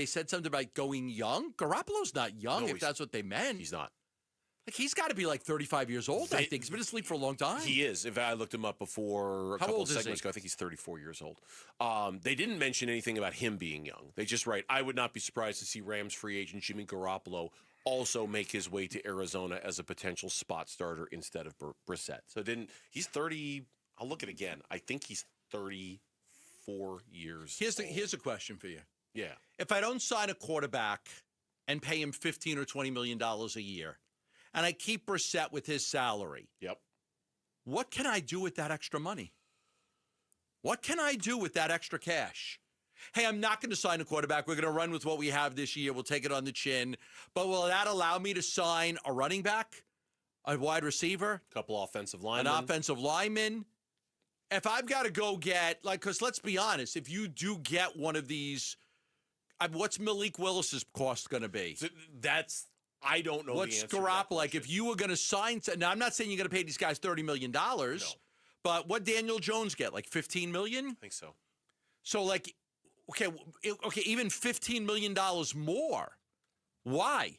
S12: said something about going young. Garoppolo's not young, if that's what they meant.
S17: He's not.
S12: Like, he's got to be like 35 years old, I think. He's been asleep for a long time.
S17: He is. If I looked him up before a couple of segments ago, I think he's 34 years old. They didn't mention anything about him being young. They just write, I would not be surprised to see Rams free agent Jimmy Garoppolo also make his way to Arizona as a potential spot starter instead of Brissett. So he's 30. I'll look at it again. I think he's 34 years old.
S12: Here's a question for you.
S17: Yeah.
S12: If I don't sign a quarterback and pay him $15 or $20 million a year, and I keep Brissett with his salary,
S17: yep,
S12: what can I do with that extra money? What can I do with that extra cash? Hey, I'm not going to sign a quarterback. We're going to run with what we have this year. We'll take it on the chin. But will that allow me to sign a running back, a wide receiver,
S17: a couple offensive linemen,
S12: an offensive lineman? If I've got to go get, because let's be honest, if you do get one of these, what's Malik Willis's cost going to be?
S17: So I don't know.
S12: What's
S17: the answer
S12: Garoppolo? Like, if you were going to sign, now I'm not saying you're going to pay these guys $30 million, but what Daniel Jones get, like $15 million?
S17: I think so.
S12: So, like, okay, even $15 million more. Why?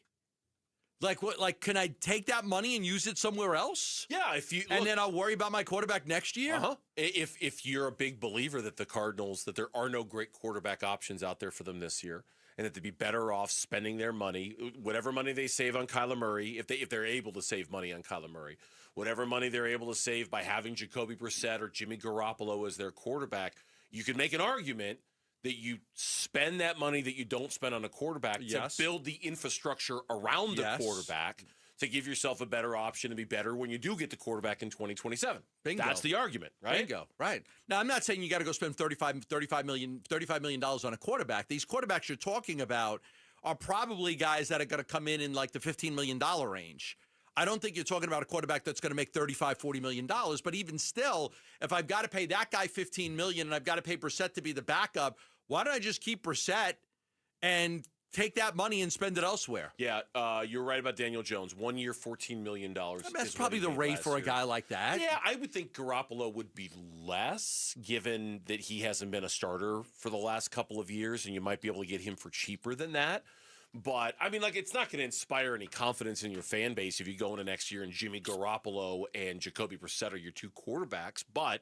S12: Like what? Like, can I take that money and use it somewhere else?
S17: Yeah,
S12: then I'll worry about my quarterback next year.
S17: If you're a big believer that the Cardinals, that there are no great quarterback options out there for them this year, and that they'd be better off spending their money, whatever money they save on Kyler Murray, if they're able to save money on Kyler Murray, whatever money they're able to save by having Jacoby Brissett or Jimmy Garoppolo as their quarterback, you could make an argument that you spend that money that you don't spend on a quarterback to build the infrastructure around the quarterback to give yourself a better option to be better when you do get the quarterback in 2027.
S12: Bingo.
S17: That's the argument, right?
S12: Bingo. Right. Now, I'm not saying you got to go spend $35 million on a quarterback. These quarterbacks you're talking about are probably guys that are going to come in like the $15 million range. I don't think you're talking about a quarterback that's going to make $35, $40 million. But even still, if I've got to pay that guy $15 million and I've got to pay Brissett to be the backup, why don't I just keep Brissett and take that money and spend it elsewhere.
S17: Yeah, you're right about Daniel Jones. 1 year, $14 million.
S12: That's probably the rate for a guy like that.
S17: Yeah, I would think Garoppolo would be less, given that he hasn't been a starter for the last couple of years, and you might be able to get him for cheaper than that. But, I mean, like, it's not going to inspire any confidence in your fan base if you go into next year and Jimmy Garoppolo and Jacoby Brissett are your two quarterbacks. But,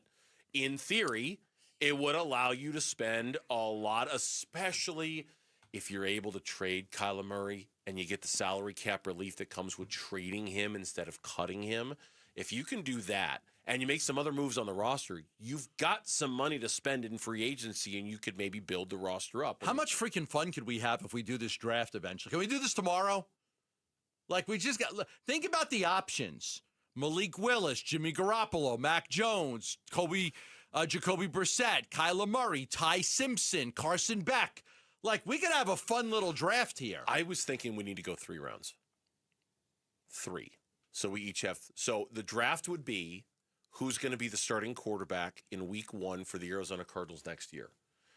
S17: in theory, it would allow you to spend a lot, especially if you're able to trade Kyler Murray and you get the salary cap relief that comes with trading him instead of cutting him. If you can do that and you make some other moves on the roster, you've got some money to spend in free agency and you could maybe build the roster up.
S12: How much freaking fun could we have if we do this draft eventually? Can we do this tomorrow? Like, we just got – think about the options. Malik Willis, Jimmy Garoppolo, Mac Jones, Jacoby Brissett, Kyler Murray, Ty Simpson, Carson Beck. Like, we could have a fun little draft here.
S17: I was thinking we need to go 3 rounds. 3. So we each have – so the draft would be who's going to be the starting quarterback in week 1 for the Arizona Cardinals next year.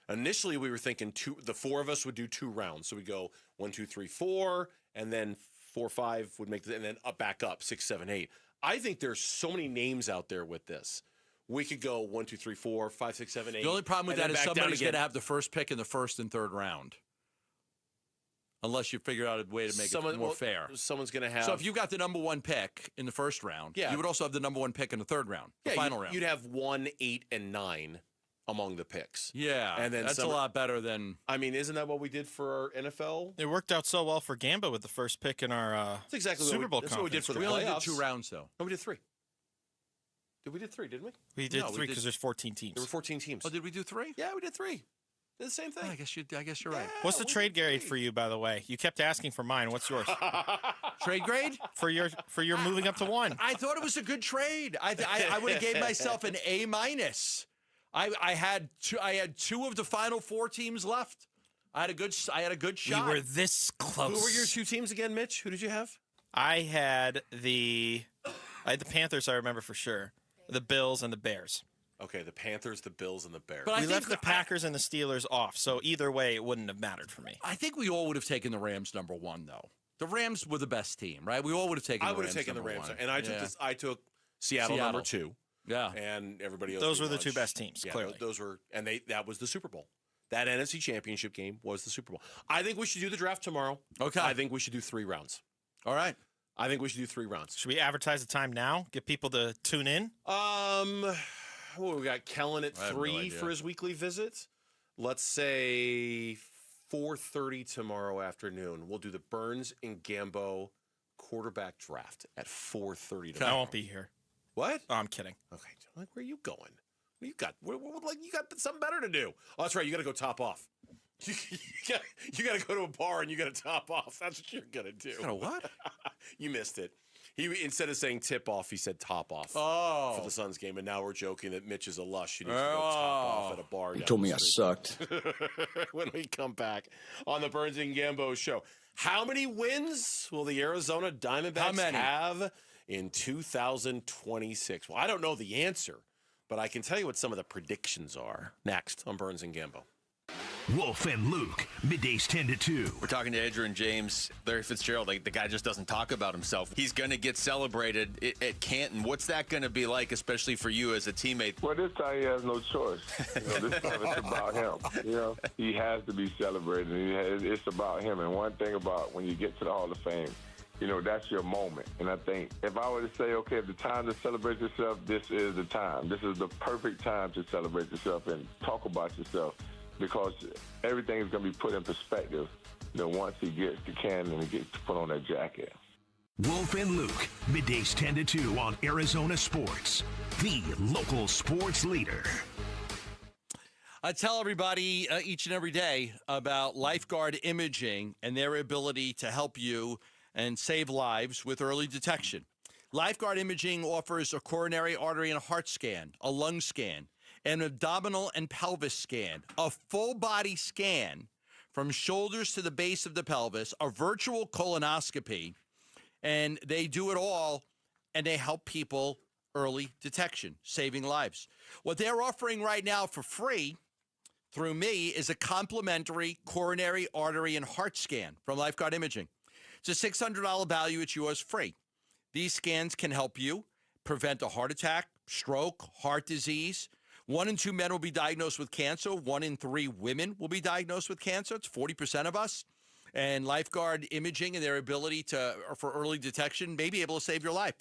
S17: Initially, we were thinking the 4 of us would do 2 rounds. So we go 1, 2, 3, 4, and then 4, 5 would make and then back up 6, 7, 8. I think there's so many names out there with this. We could go 1, 2, 3, 4, 5, 6, 7, 8.
S12: The only problem with that is somebody's going to have the first pick in the first and third round. Unless you figure out a way to make it more fair.
S17: Someone's going to have.
S12: So if you got the number 1 pick in the first round, you would also have the number 1 pick in the third round, the final round.
S17: You'd have 1, 8, and 9 among the picks.
S12: Yeah,
S17: and then
S12: that's a lot better than.
S17: I mean, isn't that what we did for our NFL?
S3: It worked out so well for Gamba with the first pick in our
S17: that's exactly
S3: Super Bowl.
S17: That's what we did for the
S12: playoffs. We only did 2 rounds, though.
S17: No, we did 3. We did 3, didn't we?
S3: We did 3 because there's 14 teams.
S17: There were 14 teams.
S12: Oh, did we do 3?
S17: Yeah, we did 3. Did the same thing.
S12: Oh, I guess you're right.
S3: What's the trade grade for you, by the way? You kept asking for mine. What's yours?
S12: Trade grade
S3: for your moving up to 1.
S12: I thought it was a good trade. I would have gave myself an A-. I had 2 of the final 4 teams left. I had a good shot.
S3: We were this close.
S17: Who were your 2 teams again, Mitch? Who did you have?
S3: I had the Panthers. I remember for sure. The Bills and the Bears.
S17: Okay, the Panthers, the Bills, and the Bears.
S3: But we left the Packers and the Steelers off, so either way, it wouldn't have mattered for me.
S12: I think we all would have taken the Rams number 1, though. The Rams were the best team, right? We all would have taken.
S17: I would have taken the Rams, and I took Seattle number 2.
S12: Yeah,
S17: and everybody else.
S3: Those were the 2 best teams.
S17: Yeah,
S3: clearly,
S17: those were, and that was the Super Bowl. That NFC Championship game was the Super Bowl. I think we should do the draft tomorrow.
S12: Okay.
S17: I think we should do 3 rounds.
S12: All right.
S17: I think we should do 3 rounds.
S3: Should we advertise the time now? Get people to tune in.
S17: We got Kellen at 3 for his weekly visit. Let's say 4:30 tomorrow afternoon. We'll do the Burns and Gambo quarterback draft at 4:30 tomorrow.
S3: I won't be here.
S17: What?
S3: Oh, I'm kidding.
S17: Okay, like, where are you going? What you got? Like, you got something better to do. Oh, that's right. You got to go top off. You got to go to a bar and you got to top off. That's what you're gonna do.
S12: What?
S17: You missed it. He instead of saying tip off, he said top off.
S12: Oh,
S17: for the Suns game, and now we're joking that Mitch is a lush. He needs to go top off at a bar.
S6: You told me I sucked.
S17: When we come back on the Burns and Gambo show, how many wins will the Arizona Diamondbacks have in 2026? Well, I don't know the answer, but I can tell you what some of the predictions are. Next on Burns and Gambo.
S8: Wolf and Luke, middays 10 to 2.
S11: We're talking to Edger and James. Larry Fitzgerald, the guy just doesn't talk about himself. He's going to get celebrated at Canton. What's that going to be like, especially for you as a teammate?
S14: Well, this time he has no choice. This time it's about him. He has to be celebrated. It's about him. And one thing about when you get to the Hall of Fame, that's your moment. And I think if I were to say, okay, if the time to celebrate yourself, this is the time. This is the perfect time to celebrate yourself and talk about yourself. Because everything is going to be put in perspective, once he gets to Canton and he gets to put on that jacket.
S8: Wolf and Luke, middays 10 to 2 on Arizona Sports, the local sports leader.
S12: I tell everybody each and every day about Lifeguard Imaging and their ability to help you and save lives with early detection. Lifeguard Imaging offers a coronary artery and heart scan, a lung scan, an abdominal and pelvis scan, a full-body scan from shoulders to the base of the pelvis, a virtual colonoscopy, and they do it all, and they help people early detection, saving lives. What they're offering right now for free through me is a complimentary coronary artery and heart scan from Lifeguard Imaging. It's a $600 value. It's yours free. These scans can help you prevent a heart attack, stroke, heart disease. 1 in 2 men will be diagnosed with cancer. 1 in 3 women will be diagnosed with cancer. It's 40% of us. And Lifeguard Imaging and their ability for early detection may be able to save your life.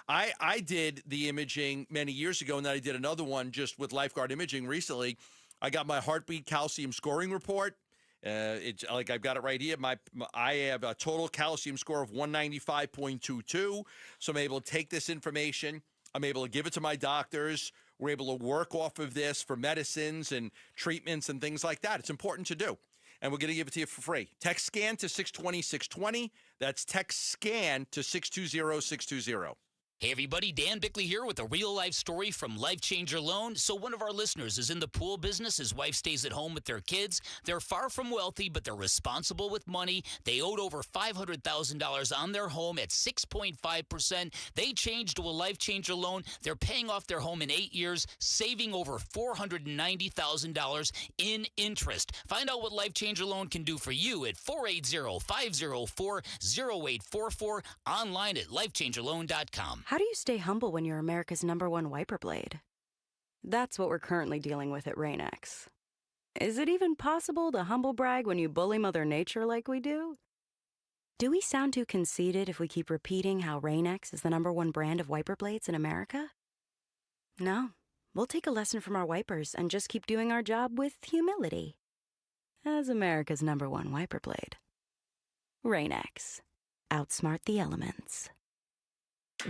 S12: I did the imaging many years ago, and then I did another one just with Lifeguard Imaging recently. I got my heartbeat calcium scoring report. It's like I've got it right here. I have a total calcium score of 195.22. So I'm able to take this information. I'm able to give it to my doctors. We're able to work off of this for medicines and treatments and things like that. It's important to do. And we're going to give it to you for free. Text SCAN to 620-620. That's text SCAN to 620-620.
S1: Hey everybody, Dan Bickley here with a real-life story from Life Changer Loan. So one of our listeners is in the pool business. His wife stays at home with their kids. They're far from wealthy, but they're responsible with money. They owed over $500,000 on their home at 6.5%. They changed to a Life Changer Loan. They're paying off their home in 8 years, saving over $490,000 in interest. Find out what Life Changer Loan can do for you at 480-504-0844, online at lifechangerloan.com.
S6: How do you stay humble when you're America's #1 wiper blade? That's what we're currently dealing with at Rain-X. Is it even possible to humble brag when you bully Mother Nature like we do? Do we sound too conceited if we keep repeating how Rain-X is the #1 brand of wiper blades in America? No, we'll take a lesson from our wipers and just keep doing our job with humility. As America's #1 wiper blade. Rain-X. Outsmart the elements.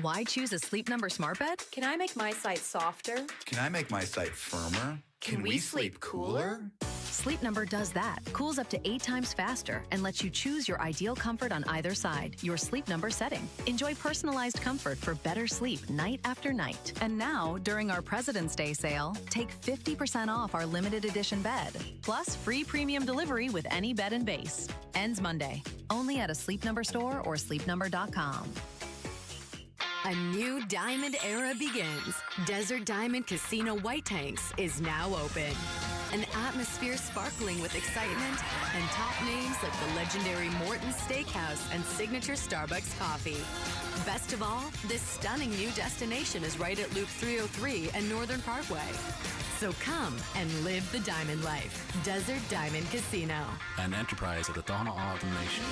S9: Why choose a Sleep Number smart bed?
S15: Can I make my site softer?
S16: Can I make my site firmer?
S15: Can we sleep cooler?
S9: Sleep Number does that. Cools up to 8 times faster and lets you choose your ideal comfort on either side, your Sleep Number setting. Enjoy personalized comfort for better sleep night after night. And now, during our President's Day sale, take 50% off our limited edition bed. Plus, free premium delivery with any bed and base. Ends Monday. Only at a Sleep Number store or sleepnumber.com.
S18: A new diamond era begins. Desert Diamond Casino White Tanks is now open. An atmosphere sparkling with excitement and top names like the legendary Morton's Steakhouse and signature Starbucks coffee. Best of all, this stunning new destination is right at Loop 303 and Northern Parkway. So come and live the diamond life. Desert Diamond Casino.
S19: An enterprise of the Donna Autumn Nation.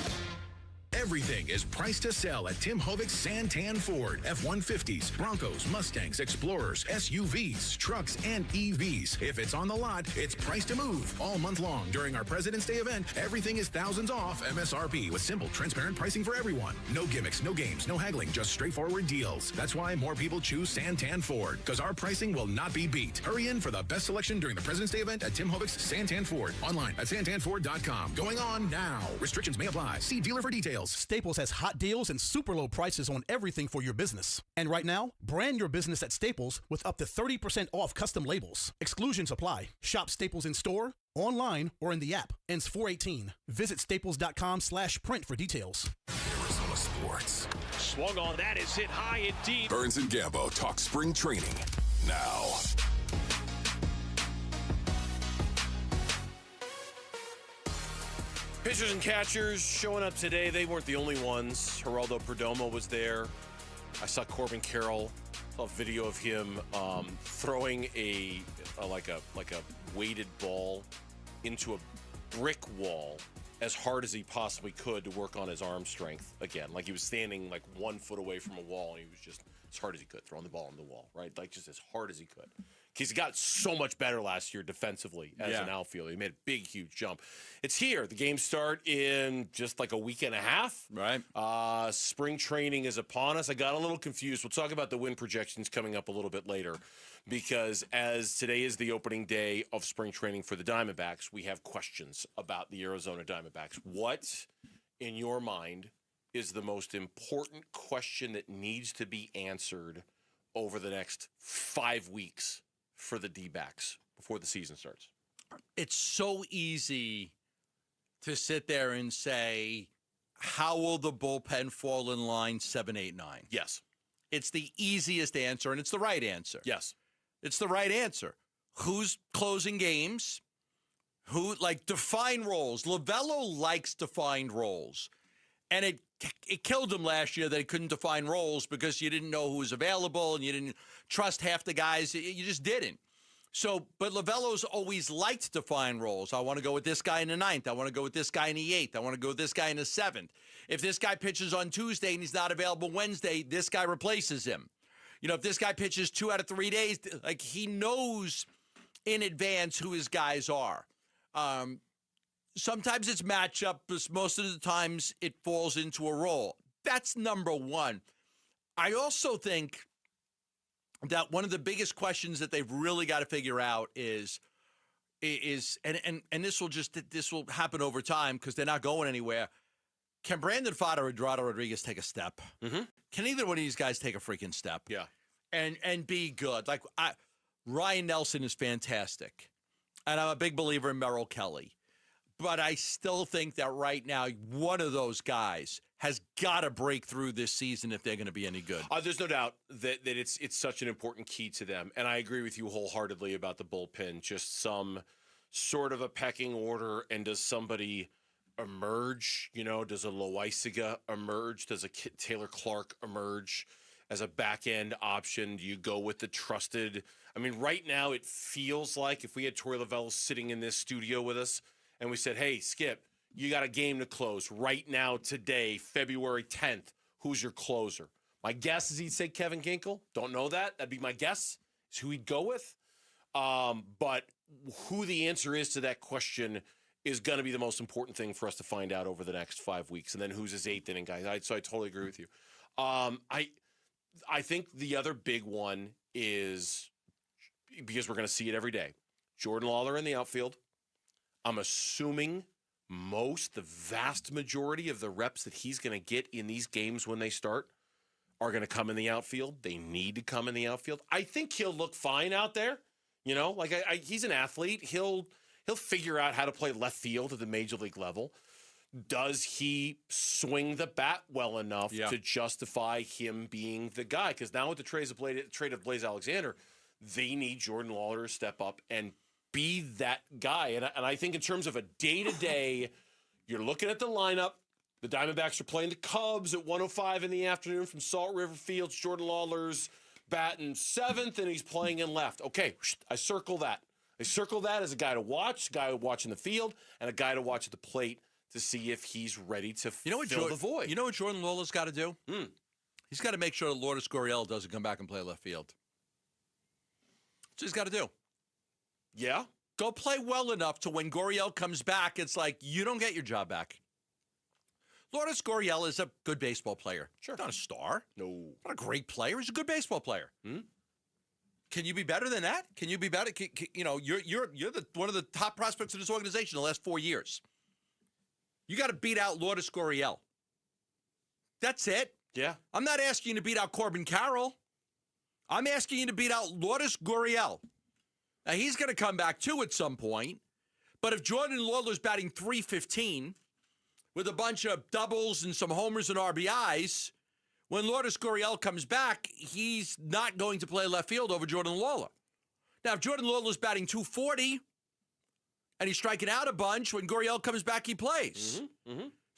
S20: Everything is priced to sell at Tim Hovic's Santan Ford. F-150s, Broncos, Mustangs, Explorers, SUVs, trucks, and EVs. If it's on the lot, it's priced to move. All month long during our President's Day event, everything is thousands off MSRP with simple, transparent pricing for everyone. No gimmicks, no games, no haggling, just straightforward deals. That's why more people choose Santan Ford, because our pricing will not be beat. Hurry in for the best selection during the President's Day event at Tim Hovic's Santan Ford. Online at santanford.com. Going on now. Restrictions may apply. See dealer for details.
S21: Staples has hot deals and super low prices on everything for your business. And right now, brand your business at Staples with up to 30% off custom labels. Exclusions apply. Shop Staples in store, online, or in the app. Ends 4/18. Visit staples.com/print for details.
S2: Arizona Sports.
S17: Swung on that is hit high and deep.
S2: Burns and Gambo talk spring training now.
S17: Pitchers and catchers showing up today. They weren't the only ones. Geraldo Perdomo was there. I saw Corbin Carroll. Saw a video of him throwing a weighted ball into a brick wall as hard as he possibly could to work on his arm strength again. Like he was standing like 1 foot away from a wall, and he was just as hard as he could throwing the ball on the wall, right? Like just as hard as he could. He's got so much better last year defensively as an outfielder. He made a big, huge jump. It's here. The games start in just like a week and a half.
S12: Right.
S17: Spring training is upon us. I got a little confused. We'll talk about the win projections coming up a little bit later, because as today is the opening day of spring training for the Diamondbacks, we have questions about the Arizona Diamondbacks. What, in your mind, is the most important question that needs to be answered over the next 5 weeks for the D-backs before the season starts?
S12: It's so easy to sit there and say, how will the bullpen fall in line 7, 8, 9?
S17: Yes.
S12: It's the easiest answer, and it's the right answer.
S17: Yes.
S12: It's the right answer. Who's closing games? who define roles. LaVello likes defined roles. And it killed him last year that he couldn't define roles because you didn't know who was available and you didn't trust half the guys. You just didn't. But LaVello's always liked to define roles. I want to go with this guy in the 9th. I want to go with this guy in the 8th. I want to go with this guy in the 7th. If this guy pitches on Tuesday and he's not available Wednesday, this guy replaces him. If this guy pitches 2 out of 3 days, he knows in advance who his guys are. Sometimes it's matchup, but most of the times it falls into a role. That's number one. I also think that one of the biggest questions that they've really got to figure out is this will happen over time because they're not going anywhere. Can Brandon Fodder or Eduardo Rodriguez take a step?
S17: Mm-hmm.
S12: Can either one of these guys take a freaking step?
S17: Yeah.
S12: And be good. Ryan Nelson is fantastic. And I'm a big believer in Merrill Kelly. But I still think that right now, one of those guys has got to break through this season if they're going to be any good.
S17: There's no doubt that it's such an important key to them. And I agree with you wholeheartedly about the bullpen. Just some sort of a pecking order. And does somebody emerge? Does a Loaisaga emerge? Does a Taylor Clark emerge as a back-end option? Do you go with the trusted? I mean, right now it feels like if we had Torey Lovullo sitting in this studio with us, and we said, hey, Skip, you got a game to close right now today, February 10th. Who's your closer? My guess is he'd say Kevin Ginkel. Don't know that. That'd be my guess, is who he'd go with. But who the answer is to that question is going to be the most important thing for us to find out over the next 5 weeks. And then who's his 8th inning guy. So I totally agree with you. I think the other big one is, because we're going to see it every day, Jordan Lawler in the outfield. I'm assuming the vast majority of the reps that he's going to get in these games when they start are going to come in the outfield. They need to come in the outfield. I think he'll look fine out there. He's an athlete. He'll figure out how to play left field at the major league level. Does he swing the bat well enough to justify him being the guy? Because now with the trade of Blaze Alexander, they need Jordan Lawler to step up and be that guy. And I think in terms of a day-to-day, you're looking at the lineup. The Diamondbacks are playing the Cubs at 1:05 in the afternoon from Salt River Fields. Jordan Lawler's batting 7th, and he's playing in left. Okay, I circle that. I circle that as a guy to watch, a guy watching the field, and a guy to watch at the plate to see if he's ready to fill the void.
S12: You know what Jordan Lawler's got to do? He's got to make sure that Lourdes Gurriel doesn't come back and play left field. That's what he's got to do.
S17: Yeah.
S12: Go play well enough to when Gurriel comes back, it's like you don't get your job back. Lourdes Gurriel is a good baseball player.
S17: Sure.
S12: Not a star.
S17: No.
S12: Not a great player. He's a good baseball player. Can you be better than that? Can you be better? You're one of the top prospects in this organization in the last 4 years. You got to beat out Lourdes Gurriel. That's it.
S17: Yeah.
S12: I'm not asking you to beat out Corbin Carroll. I'm asking you to beat out Lourdes Gurriel. Now, he's going to come back, too, at some point. But if Jordan Lawler's batting .315 with a bunch of doubles and some homers and RBIs, when Lourdes Gurriel comes back, he's not going to play left field over Jordan Lawler. Now, if Jordan Lawler's batting .240 and he's striking out a bunch, when Gurriel comes back, he plays.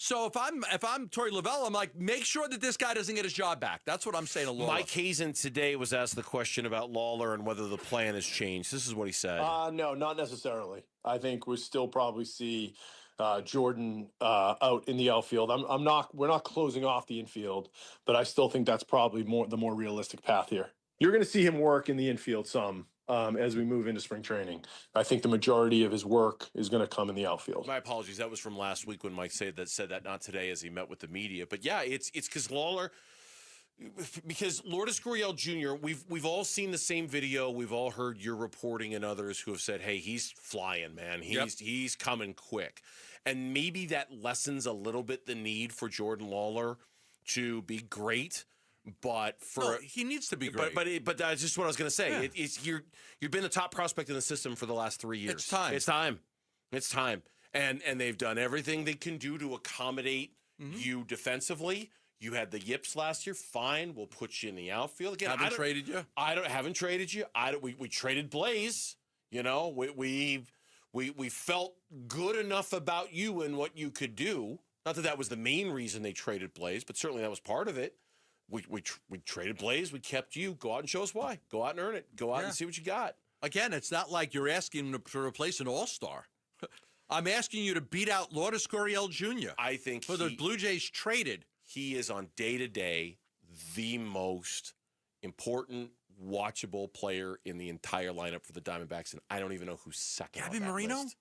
S12: So if I'm Torey Lovullo, I'm like, make sure that this guy doesn't get his job back. That's what I'm saying to Lawler.
S17: Mike Hazen today was asked the question about Lawler and whether the plan has changed. This is what he said.
S7: No, not necessarily. I think we'll still probably see Jordan out in the outfield. We're not closing off the infield, but I still think that's probably the more realistic path here. You're going to see him work in the infield some. As we move into spring training, I think the majority of his work is going to come in the outfield.
S17: My apologies. That was from last week when Mike said that, not today as he met with the media. But yeah, it's because Lourdes Gurriel Jr., we've all seen the same video. We've all heard your reporting and others who have said, hey, he's flying, man. He's coming quick. And maybe that lessens a little bit the need for Jordan Lawler to be great. But
S12: he needs to be great.
S17: But that's just what I was going to say. Yeah. You've been the top prospect in the system for the last 3 years. It's time. And they've done everything they can do to accommodate you defensively. You had the yips last year. Fine, we'll put you in the outfield again.
S12: Haven't traded you.
S17: We traded Blaze. We we felt good enough about you and what you could do. Not that was the main reason they traded Blaze, but certainly that was part of it. We traded Blaze. We kept you. Go out and show us why. Go out and earn it. Go out and see what you got.
S12: Again, it's not like you're asking him to replace an all-star. I'm asking you to beat out Lourdes Gurriel Jr.
S17: I think
S12: for the Blue Jays traded.
S17: He is on day-to-day the most important, watchable player in the entire lineup for the Diamondbacks, and I don't even know who's second.
S12: Gabby Moreno?
S17: List.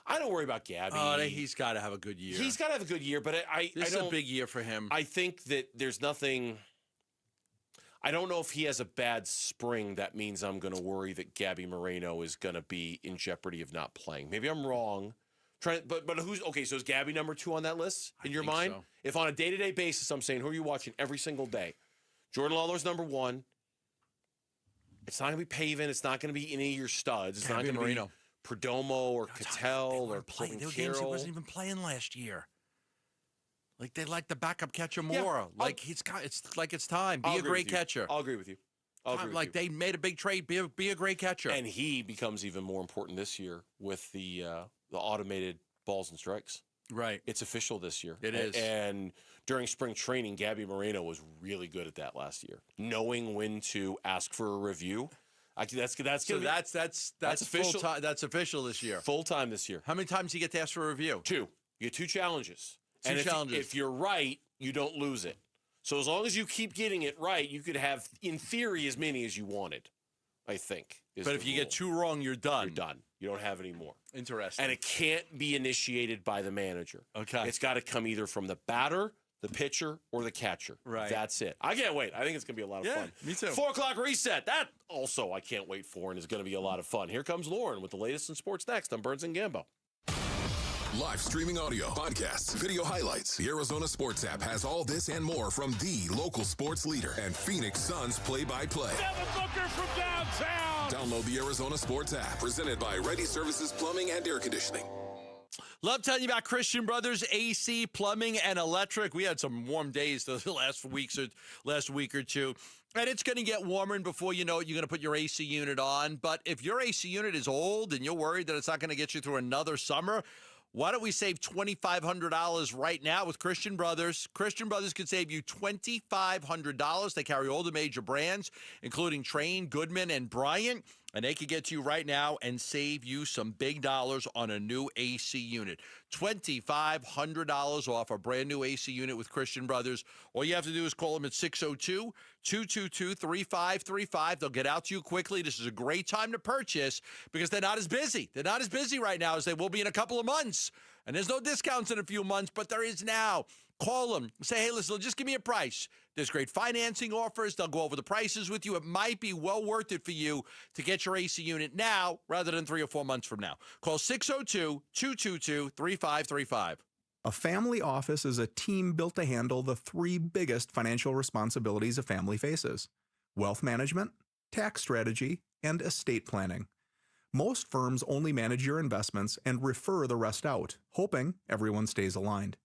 S17: I don't worry about Gabby.
S12: Oh, he's got to have a good year.
S17: He's got to have a good year, but
S12: this is a big year for him.
S17: I think that there's nothing. I don't know if he has a bad spring. That means I'm going to worry that Gabby Moreno is going to be in jeopardy of not playing. Maybe I'm wrong. But who's okay? So is Gabby number 2 on that list in your mind?
S12: So.
S17: If on a day-to-day basis, I'm saying who are you watching every single day? Jordan Lawler's number 1. It's not going to be Pavin. It's not going to be any of your studs. It's
S12: Gabby
S17: not going to
S12: Moreno.
S17: be Perdomo or Cattell or Clinton
S12: There were
S17: Carroll.
S12: games he wasn't even playing last year. Like they like the backup catcher more. Like it's like it's time. Be a great catcher.
S17: I'll agree with you.
S12: They made a big trade. Be a great catcher.
S17: And he becomes even more important this year with the automated balls and strikes.
S12: Right.
S17: It's official this year.
S12: It is.
S17: And during spring training, Gabby Moreno was really good at that last year, knowing when to ask for a review. That's official.
S12: That's official this year.
S17: Full time this year.
S12: How many times do you get to ask for a review?
S17: 2. You get 2 challenges.
S12: Two challenges.
S17: If you're right, you don't lose it. So as long as you keep getting it right, you could have, in theory, as many as you wanted. I think.
S12: But if you get 2 wrong, you're done.
S17: You're done. You don't have any more.
S12: Interesting.
S17: And it can't be initiated by the manager.
S12: Okay.
S17: It's got to come either from the batter, the pitcher, or the catcher.
S12: Right.
S17: That's it. I can't wait. I think it's going to be a lot of fun.
S12: Me too.
S17: 4 o'clock reset. That also I can't wait for and is going to be a lot of fun. Here comes Lauren with the latest in sports next on Burns and Gambo.
S2: Live streaming audio, podcasts, video highlights. The Arizona Sports app has all this and more from the local sports leader and Phoenix Suns play-by-play.
S10: Devin Booker from downtown.
S2: Download the Arizona Sports app, presented by Ready Services Plumbing and Air Conditioning.
S12: Love telling you about Christian Brothers AC Plumbing and Electric. We had some warm days the last week or two. And it's going to get warmer, and before you know it, you're going to put your AC unit on. But if your AC unit is old and you're worried that it's not going to get you through another summer, why don't we save $2,500 right now with Christian Brothers? Christian Brothers could save you $2,500. They carry all the major brands, including Trane, Goodman, and Bryant. And they could get to you right now and save you some big dollars on a new AC unit. $2,500 off a brand new AC unit with Christian Brothers. All you have to do is call them at 602-222-3535. They'll get out to you quickly. This is a great time to purchase because they're not as busy. They're not as busy right now as they will be in a couple of months. And there's no discounts in a few months, but there is now. Call them. Say, hey, listen, just give me a price. There's great financing offers. They'll go over the prices with you. It might be well worth it for you to get your AC unit now rather than 3 or 4 months from now. Call 602-222-3535.
S13: A family office is a team built to handle the 3 biggest financial responsibilities a family faces: wealth management, tax strategy, and estate planning. Most firms only manage your investments and refer the rest out, hoping everyone stays aligned.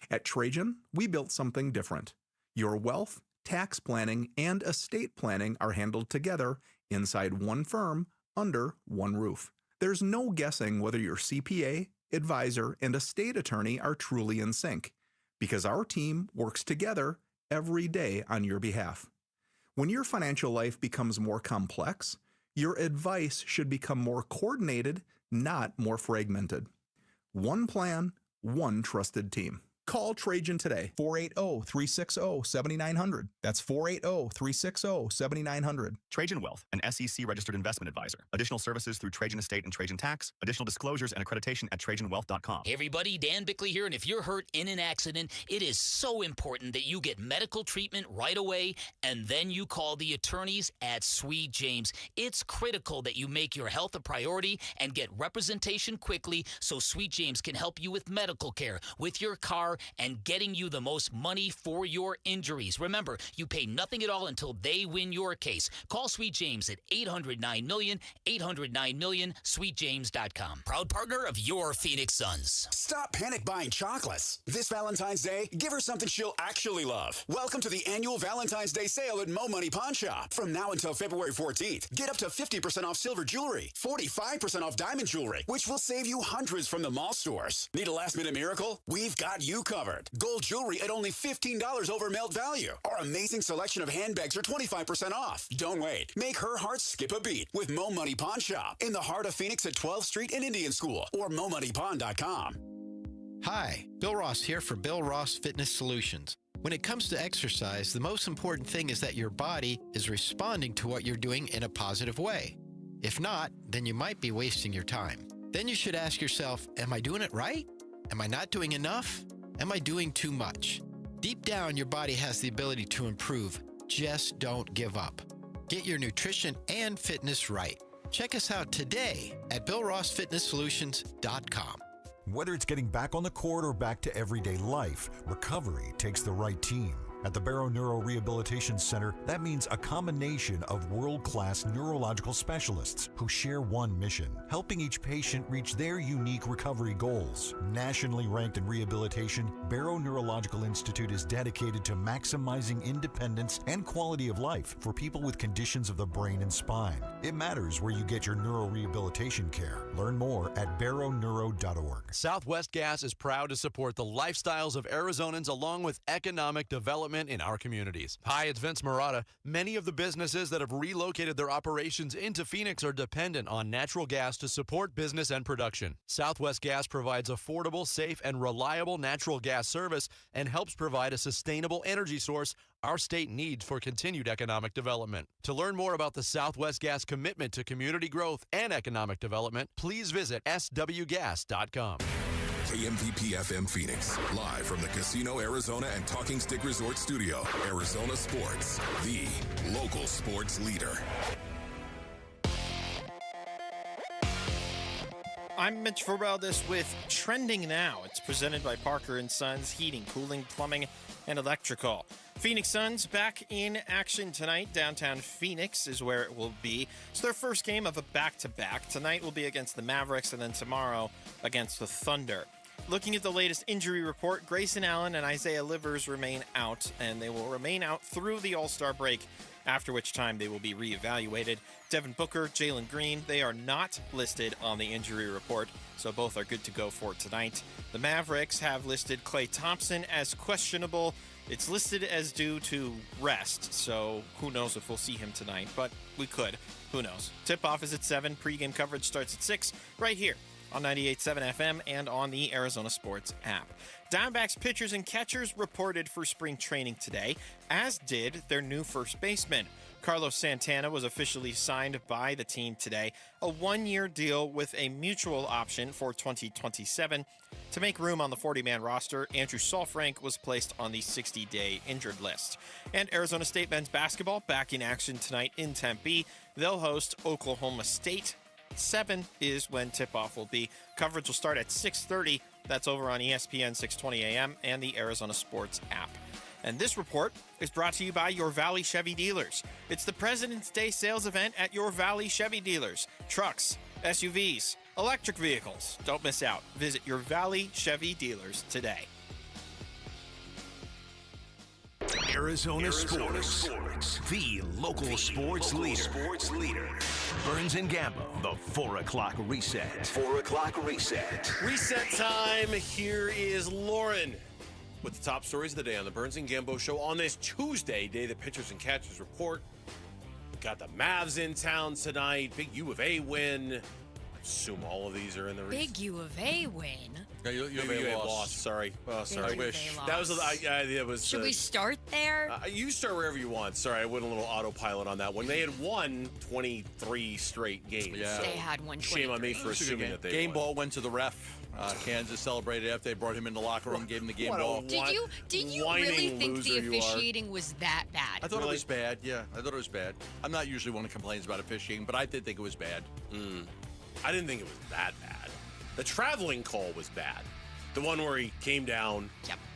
S13: At Trajan, we built something different. Your wealth, tax planning, and estate planning are handled together inside one firm under one roof. There's no guessing whether your CPA, advisor, and estate attorney are truly in sync, because our team works together every day on your behalf. When your financial life becomes more complex, your advice should become more coordinated, not more fragmented. One plan, one trusted team. Call Trajan today, 480-360-7900. That's 480-360-7900.
S22: Trajan Wealth, an SEC-registered investment advisor. Additional services through Trajan Estate and Trajan Tax. Additional disclosures and accreditation at TrajanWealth.com.
S1: Hey everybody, Dan Bickley here, and if you're hurt in an accident, it is so important that you get medical treatment right away, and then you call the attorneys at Sweet James. It's critical that you make your health a priority and get representation quickly so Sweet James can help you with medical care, with your car, and getting you the most money for your injuries. Remember, you pay nothing at all until they win your case. Call Sweet James at 800-9-MILLION, 800-9-MILLION, sweetjames.com. Proud partner of your Phoenix Suns.
S4: Stop panic buying chocolates. This Valentine's Day, give her something she'll actually love. Welcome to the annual Valentine's Day sale at Mo Money Pawn Shop. From now until February 14th, get up to 50% off silver jewelry, 45% off diamond jewelry, which will save you hundreds from the mall stores. Need a last-minute miracle? We've got you covered. Gold jewelry at only $15 over melt value. Our amazing selection of handbags are 25% off. Don't wait. Make her heart skip a beat with Mo Money Pawn Shop in the heart of Phoenix at 12th Street and Indian School or momoneypawn.com.
S5: Hi, Bill Ross here for Bill Ross Fitness Solutions. When it comes to exercise, the most important thing is that your body is responding to what you're doing in a positive way. If not, then you might be wasting your time. Then you should ask yourself, am I doing it right? Am I not doing enough? Am I doing too much? Deep down, your body has the ability to improve. Just don't give up. Get your nutrition and fitness right. Check us out today at BillRossFitnessSolutions.com.
S23: Whether it's getting back on the court or back to everyday life, recovery takes the right team. At the Barrow Neuro Rehabilitation Center, that means a combination of world-class neurological specialists who share one mission, helping each patient reach their unique recovery goals. Nationally ranked in rehabilitation, Barrow Neurological Institute is dedicated to maximizing independence and quality of life for people with conditions of the brain and spine. It matters where you get your neurorehabilitation care. Learn more at barrowneuro.org.
S24: Southwest Gas is proud to support the lifestyles of Arizonans along with economic development in our communities. Hi, it's Vince Marada. Many of the businesses that have relocated their operations into Phoenix are dependent on natural gas to support business and production. Southwest Gas provides affordable, safe, and reliable natural gas service and helps provide a sustainable energy source our state needs for continued economic development. To learn more about the Southwest Gas commitment to community growth and economic development, please visit swgas.com.
S2: KMVP FM Phoenix, live from the Casino Arizona and Talking Stick Resort Studio. Arizona Sports, the local sports leader.
S3: I'm Mitch Veraldis with Trending Now. It's presented by Parker and Sons Heating, Cooling, Plumbing, and Electrical. Phoenix Suns back in action tonight. Downtown Phoenix is where it will be. It's their first game of a back-to-back. Tonight will be against the Mavericks and then tomorrow against the Thunder. Looking at the latest injury report, Grayson Allen and Isaiah Livers remain out, and they will remain out through the All-Star break, after which time they will be reevaluated. Devin Booker, Jaylen Green, they are not listed on the injury report, so both are good to go for tonight. The Mavericks have listed Klay Thompson as questionable. It's listed as due to rest, so who knows if we'll see him tonight, but we could. Who knows? Tip-off is at 7. Pre-game coverage starts at 6, right here on 98.7 FM and on the Arizona Sports app. Diamondbacks pitchers and catchers reported for spring training today, as did their new first baseman. Carlos Santana was officially signed by the team today, a one-year deal with a mutual option for 2027. To make room on the 40-man roster, Andrew Saalfrank was placed on the 60-day injured list. And Arizona State men's basketball back in action tonight in Tempe. They'll host Oklahoma State. 7 is when tip-off will be. Coverage will start at 6:30. That's over on ESPN 620 AM and the Arizona Sports app. And this report is brought to you by Your Valley Chevy Dealers. It's the President's Day sales event at Your Valley Chevy Dealers. Trucks, SUVs, electric vehicles. Don't miss out. Visit Your Valley Chevy Dealers today.
S8: Arizona Sports, the local sports leader. Burns and Gambo, the 4 o'clock reset. 4 o'clock reset.
S17: Reset time. Here is Lauren with the top stories of the day on the Burns and Gambo Show on this Tuesday, day the pitchers and catchers report. We got the Mavs in town tonight. Big UofA win. I assume all of these are in the
S25: Big UofA win.
S17: Yeah, UofA lost. Sorry. Oh, sorry.
S25: I wish.
S17: That was. It was.
S25: Should we start there?
S17: You start wherever you want. Sorry, I went a little autopilot on that one. They had won 23 straight games.
S25: Yeah. They had won 23.
S17: Shame on me for assuming that they
S12: game
S17: won.
S12: ball went to the ref. Kansas celebrated after they brought him in the locker room, gave him the game ball.
S25: Did you really think the officiating was that bad?
S12: I thought it was bad. Yeah, I thought it was bad. I'm not usually one who complains about officiating, but I did think it was bad.
S17: I didn't think it was that bad. The traveling call was bad. The one where he came down,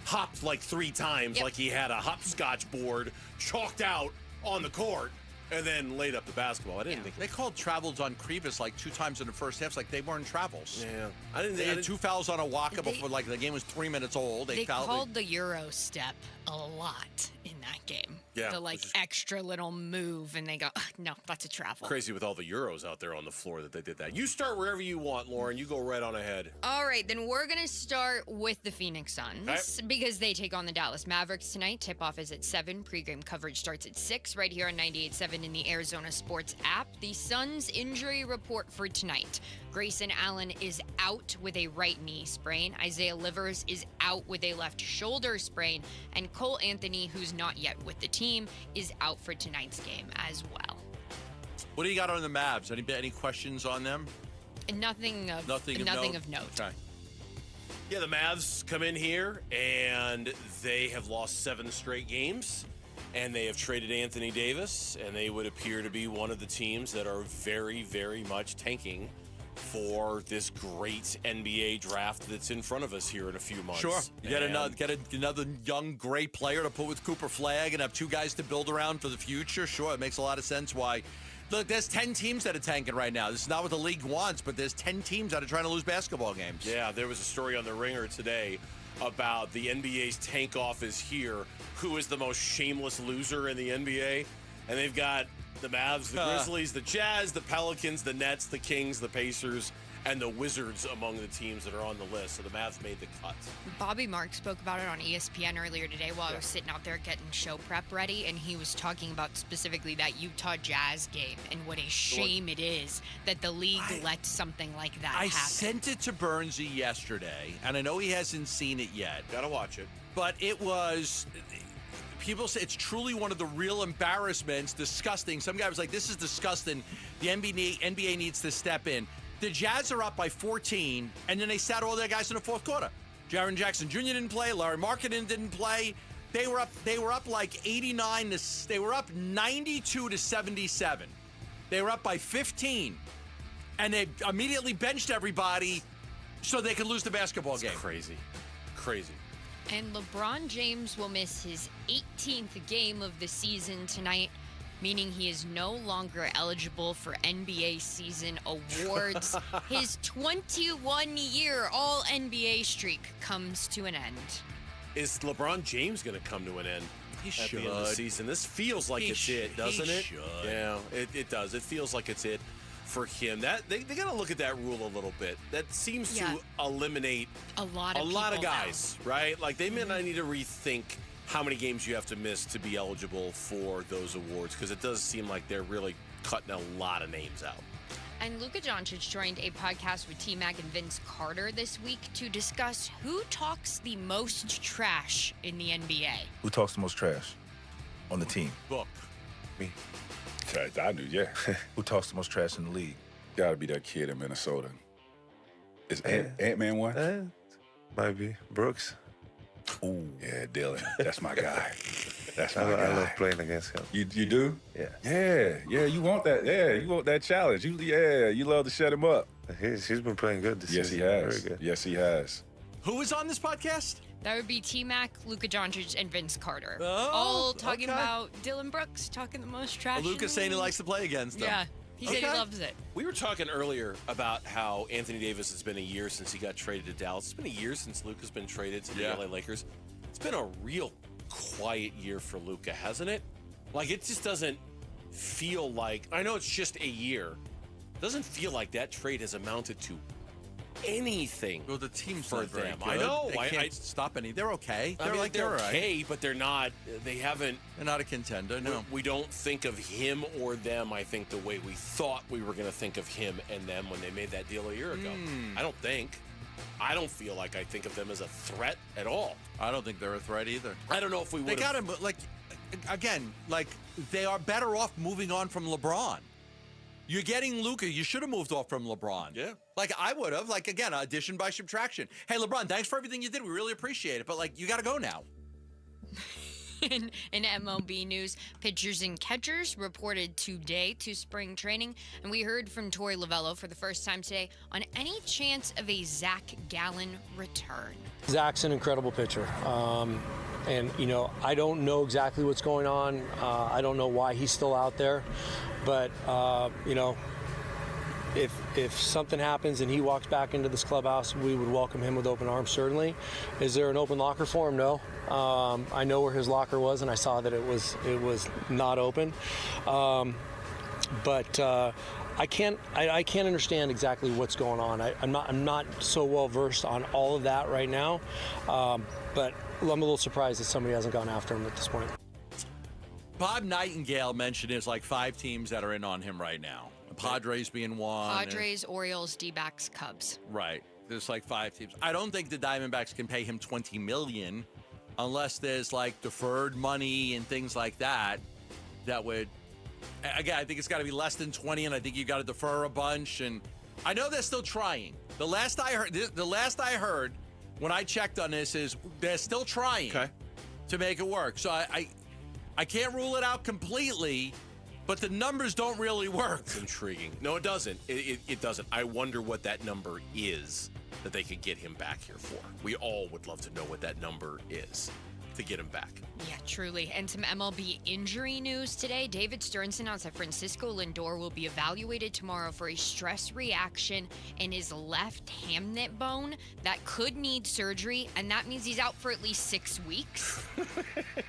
S17: hopped like 3 times, like he had a hopscotch board chalked out on the court, and then laid up the basketball. I didn't think
S12: they called travels on Krivas like 2 times in the first half. It's like they weren't travels.
S17: Yeah,
S12: They had 2 fouls on a Waka before like the game was 3 minutes old.
S25: They called the Euro step a lot in that game.
S17: Yeah,
S25: The extra little move, and they go, no, that's a travel.
S17: Crazy with all the Euros out there on the floor that they did that. You start wherever you want, Lauren. You go right on ahead.
S25: All right, then we're going to start with the Phoenix Suns because they take on the Dallas Mavericks tonight. Tip-off is at 7. Pre-game coverage starts at 6 right here on 98.7 in the Arizona Sports app. The Suns injury report for tonight. Grayson Allen is out with a right knee sprain. Isaiah Livers is out with a left shoulder sprain. And Cole Anthony, who's not yet with the team, is out for tonight's game as well.
S12: What do you got on the Mavs? Any questions on them?
S25: Nothing of note.
S12: Okay.
S17: Yeah, the Mavs come in here, and they have lost 7 straight games, and they have traded Anthony Davis, and they would appear to be one of the teams that are very, very much tanking for this great NBA draft that's in front of us here in a few months.
S12: Sure. You get another young, great player to put with Cooper Flagg and have 2 guys to build around for the future. Sure, it makes a lot of sense why. Look, there's 10 teams that are tanking right now. This is not what the league wants, but there's 10 teams that are trying to lose basketball games.
S17: Yeah, there was a story on The Ringer today about the NBA's tank off is here. Who is the most shameless loser in the NBA? And they've got the Mavs, the Grizzlies, the Jazz, the Pelicans, the Nets, the Kings, the Pacers, and the Wizards among the teams that are on the list. So the Mavs made the cut.
S25: Bobby Mark spoke about it on ESPN earlier today while I was sitting out there getting show prep ready, and he was talking about specifically that Utah Jazz game and what a shame it is that the league let something like that happen.
S12: I sent it to Burnsy yesterday, and I know he hasn't seen it yet.
S17: Gotta watch it.
S12: But it was... People say it's truly one of the real embarrassments. Disgusting. Some guy was like, this is disgusting. The NBA needs to step in. The Jazz are up by 14, and then they sat all their guys in the fourth quarter. Jaren Jackson Jr. didn't play. Larry Markkinen didn't play. They were up like 89 to. They were up 92 to 77. They were up by 15, and they immediately benched everybody so they could lose the basketball game.
S17: Crazy.
S25: And LeBron James will miss his 18th game of the season tonight, meaning he is no longer eligible for NBA season awards. His 21-year All-NBA streak comes to an end.
S17: Is LeBron James going to come to an end at the end of the season? This feels like it's it, doesn't it? Yeah, it does. It feels like it's it for him. That they got to look at that rule a little bit. That seems to eliminate
S25: a lot
S17: of guys, right? Like they may not need to rethink how many games you have to miss to be eligible for those awards, because it does seem like they're really cutting a lot of names out.
S25: And Luka Doncic joined a podcast with T-Mac and Vince Carter this week to discuss who talks the most trash in the NBA.
S6: Who talks the most trash on the team?
S12: Book.
S6: Me.
S11: I do, yeah.
S6: Who talks the most trash in the league?
S11: Gotta be that kid in Minnesota. Is Ant-Man one?
S6: Might be. Brooks.
S11: Ooh, yeah, Dylan. That's my guy. That's my guy.
S6: I love playing against him.
S11: You do?
S6: Yeah.
S11: Yeah, you want that. Yeah, you want that challenge. You love to shut him up.
S6: He's been playing good this season.
S11: Yes, he has.
S6: Very good.
S11: Yes, he has.
S12: Who is on this podcast?
S25: That would be T-Mac, Luka Doncic, and Vince Carter. All talking about Dylan Brooks talking the most trash.
S12: Luka saying he likes to play against them.
S25: Yeah, he said he loves it.
S17: We were talking earlier about how Anthony Davis has been a year since he got traded to Dallas. It's been a year since Luka's been traded to the LA Lakers. It's been a real quiet year for Luka, hasn't it? Like, it just doesn't feel like... I know it's just a year. It doesn't feel like that trade has amounted to anything.
S12: Well, the team's
S17: for
S12: not very
S17: them.
S12: good.
S17: I know.
S12: They can't stop any. They're okay.
S17: They're
S12: all
S17: okay,
S12: right.
S17: but they're not. They haven't.
S12: They're not a contender. No.
S17: We don't think of him or them, I think, the way we thought we were going to think of him and them when they made that deal a year ago. I don't think. I don't feel like I think of them as a threat at all.
S12: I don't think they're a threat either.
S17: I don't know if we would.
S12: They got him. Like, again, like they are better off moving on from LeBron. You're getting Luka. You should have moved off from LeBron.
S17: Yeah.
S12: Like, I would have. Like, again, addition by subtraction. Hey, LeBron, thanks for everything you did. We really appreciate it. But, like, you got to go now.
S25: In MLB news, pitchers and catchers reported today to spring training, and we heard from Torey Lovello for the first time today on any chance of a Zack Gallon return.
S9: Zach's an incredible pitcher. And, I don't know exactly what's going on. I don't know why he's still out there. But, if something happens and he walks back into this clubhouse, we would welcome him with open arms, certainly. Is there an open locker for him? No. I know where his locker was, and I saw that it was not open. But I can't understand exactly what's going on. I'm not so well versed on all of that right now. But I'm a little surprised that somebody hasn't gone after him at this point.
S12: Bob Nightingale mentioned there's like 5 teams that are in on him right now. The Padres being one.
S25: Padres, Orioles, D-backs, Cubs.
S12: Right. There's like 5 teams. I don't think the Diamondbacks can pay him $20 million unless there's like deferred money and things like that. That would, again, I think it's got to be less than 20, and I think you got to defer a bunch. And I know they're still trying. The last I heard when I checked on this is they're still trying to make it work. So I can't rule it out completely, but the numbers don't really work.
S17: It's intriguing. No, it doesn't. It doesn't. I wonder what that number is that they could get him back here for. We all would love to know what that number is to get him back.
S25: Yeah, truly. And some MLB injury news today. David Stearns announced that Francisco Lindor will be evaluated tomorrow for a stress reaction in his left hamate bone that could need surgery, and that means he's out for at least 6 weeks.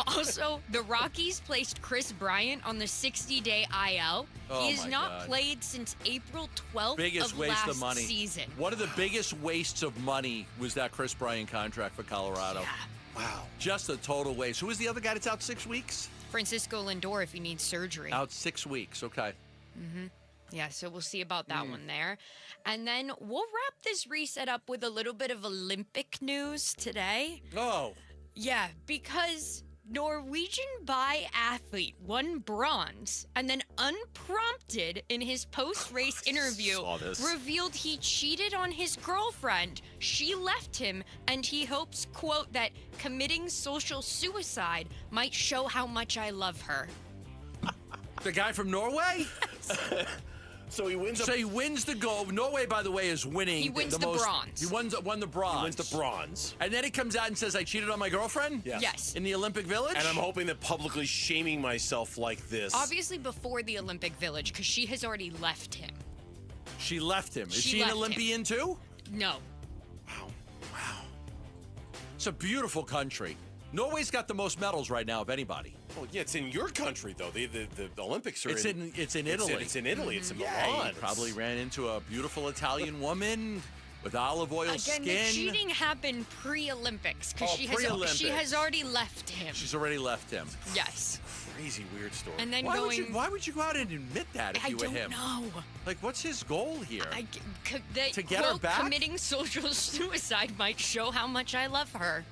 S25: Also, the Rockies placed Chris Bryant on the 60-day IL. He has not played since April 12th
S12: biggest
S25: of
S12: waste
S25: last
S12: of money.
S25: season.
S12: One of the biggest wastes of money was that Chris Bryant contract for Colorado.
S25: Yeah.
S12: Wow. Just a total waste. Who is the other guy that's out 6 weeks?
S25: Francisco Lindor, if he needs surgery.
S12: Out 6 weeks. Okay.
S25: Mm-hmm. Yeah, so we'll see about that one there. And then we'll wrap this reset up with a little bit of Olympic news today.
S12: Oh.
S25: Yeah, because Norwegian biathlete won bronze and then unprompted in his post-race interview revealed he cheated on his girlfriend. She left him, and he hopes, quote, that committing social suicide might show how much I love her.
S12: The guy from Norway?
S17: So he wins.
S12: So he wins the gold. Norway, by the way, is winning.
S25: He wins the bronze.
S12: He won the bronze.
S17: He wins the bronze.
S12: And then he comes out and says, I cheated on my girlfriend?
S25: Yes.
S12: In the Olympic Village?
S17: And I'm hoping that publicly shaming myself like this.
S25: Obviously before the Olympic Village, because she has already left him.
S12: She left him. Is she an
S25: left
S12: Olympian too?
S25: No.
S12: Wow. It's a beautiful country. Norway's got the most medals right now of anybody.
S17: Well, yeah, it's in your country though. The Olympics are
S12: it's in Italy.
S17: It's in Italy. It's in
S12: Yeah,
S17: Milan.
S12: he probably ran into a beautiful Italian woman with olive oil skin.
S25: Again, the cheating happened pre-Olympics because she has already left him.
S12: She's already left him.
S25: Yes.
S17: Crazy weird story.
S25: And then
S12: why would you go out and admit that if you were him?
S25: I don't know.
S12: Like, what's his goal here?
S25: To
S12: get her back?
S25: Committing social suicide might show how much I love her.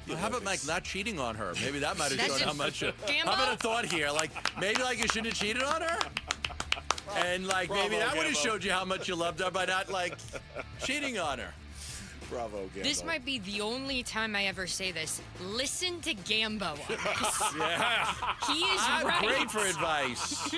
S12: Well, how about Mike not cheating on her? Maybe that might have shown how much. How
S25: Gambo?
S12: about a thought here? Like maybe like you shouldn't have cheated on her, and like maybe that would have showed you how much you loved her by not like cheating on her.
S17: Bravo, Gambo.
S25: This might be the only time I ever say this. Listen to Gambo on this.
S12: Yeah.
S25: He is
S12: I'm
S25: right.
S12: great for advice.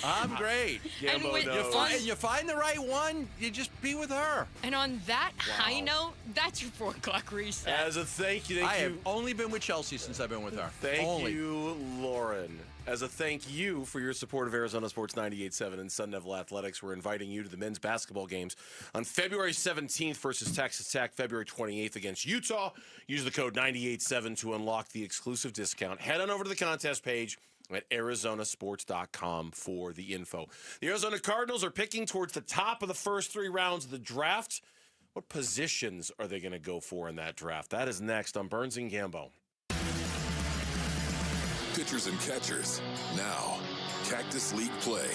S12: I'm great.
S25: And with-
S12: You find the right one, you just be with her.
S25: And on that high note, that's your 4 o'clock reset.
S17: As a thank you,
S12: I have only been with Chelsea since I've been with her.
S17: Thank you, Lauren. As a thank you for your support of Arizona Sports 98.7 and Sun Devil Athletics, we're inviting you to the men's basketball games on February 17th versus Texas Tech, February 28th against Utah. Use the code 98.7 to unlock the exclusive discount. Head on over to the contest page at arizonasports.com for the info. The Arizona Cardinals are picking towards the top of the first 3 rounds of the draft. What positions are they going to go for in that draft? That is next on Burns and Gambo.
S2: Pitchers and catchers. Now, Cactus League play.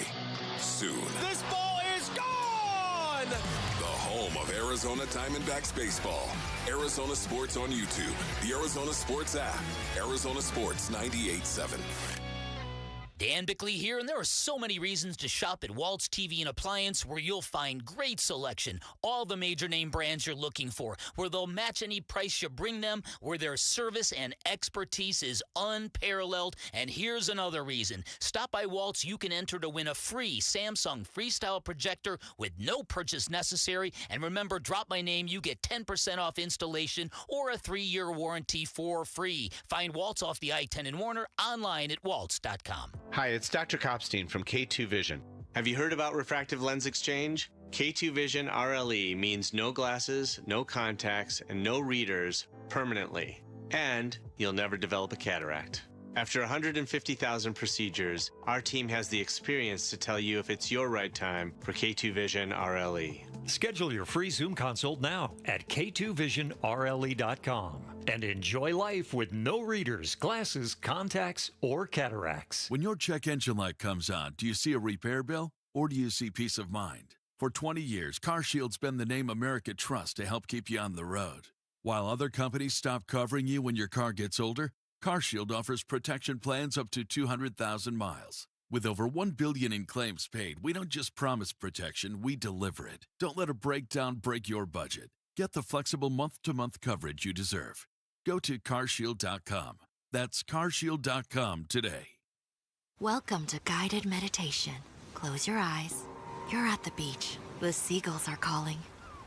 S2: Soon.
S10: This ball is gone!
S2: The home of Arizona Diamondbacks baseball. Arizona Sports on YouTube. The Arizona Sports app. Arizona Sports 98.7.
S1: Dan Bickley here, and there are so many reasons to shop at Waltz TV and Appliance, where you'll find great selection, all the major name brands you're looking for, where they'll match any price you bring them, where their service and expertise is unparalleled. And here's another reason. Stop by Waltz, you can enter to win a free Samsung Freestyle projector with no purchase necessary. And remember, drop my name, you get 10% off installation or a 3-year warranty for free. Find Waltz off the I-10 in Warner, online at waltz.com.
S14: Hi, it's Dr. Kopstein from K2 Vision. Have you heard about refractive lens exchange? K2 Vision RLE means no glasses, no contacts, and no readers permanently. And you'll never develop a cataract. After 150,000 procedures, our team has the experience to tell you if it's your right time for K2 Vision RLE.
S15: Schedule your free Zoom consult now at k2visionrle.com and enjoy life with no readers, glasses, contacts, or cataracts.
S16: When your check engine light comes on, do you see a repair bill or do you see peace of mind? For 20 years, CarShield's been the name America trusts to help keep you on the road. While other companies stop covering you when your car gets older, CarShield offers protection plans up to 200,000 miles. With over $1 billion in claims paid, we don't just promise protection, we deliver it. Don't let a breakdown break your budget. Get the flexible month-to-month coverage you deserve. Go to carshield.com. That's carshield.com today.
S18: Welcome to guided meditation. Close your eyes. You're at the beach. The seagulls are calling.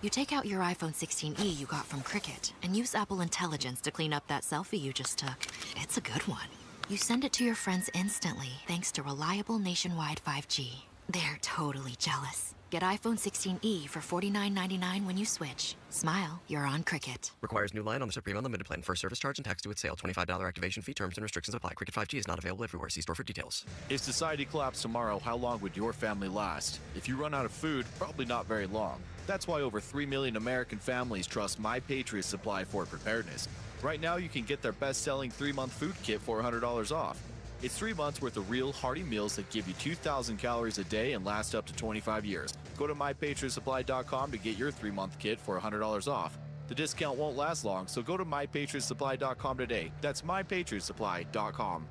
S18: You take out your iPhone 16e you got from Cricket and use Apple Intelligence to clean up that selfie you just took. It's a good one. You send it to your friends instantly thanks to reliable nationwide 5G. They're totally jealous. Get iPhone 16e for $49.99 when you switch. Smile, you're on Cricket.
S19: Requires new line on the Supreme Unlimited plan. First service charge and tax due at sale. $25 activation fee. Terms and restrictions apply. Cricket 5G is not available everywhere. See store for details.
S26: If society collapsed tomorrow, how long would your family last? If you run out of food, probably not very long. That's why over 3 million American families trust My Patriot Supply for preparedness. Right now, you can get their best-selling 3-month food kit for $100 off. It's 3 months worth of real hearty meals that give you 2,000 calories a day and last up to 25 years. Go to MyPatriotSupply.com to get your 3-month kit for $100 off. The discount won't last long, so go to MyPatriotSupply.com today. That's MyPatriotSupply.com.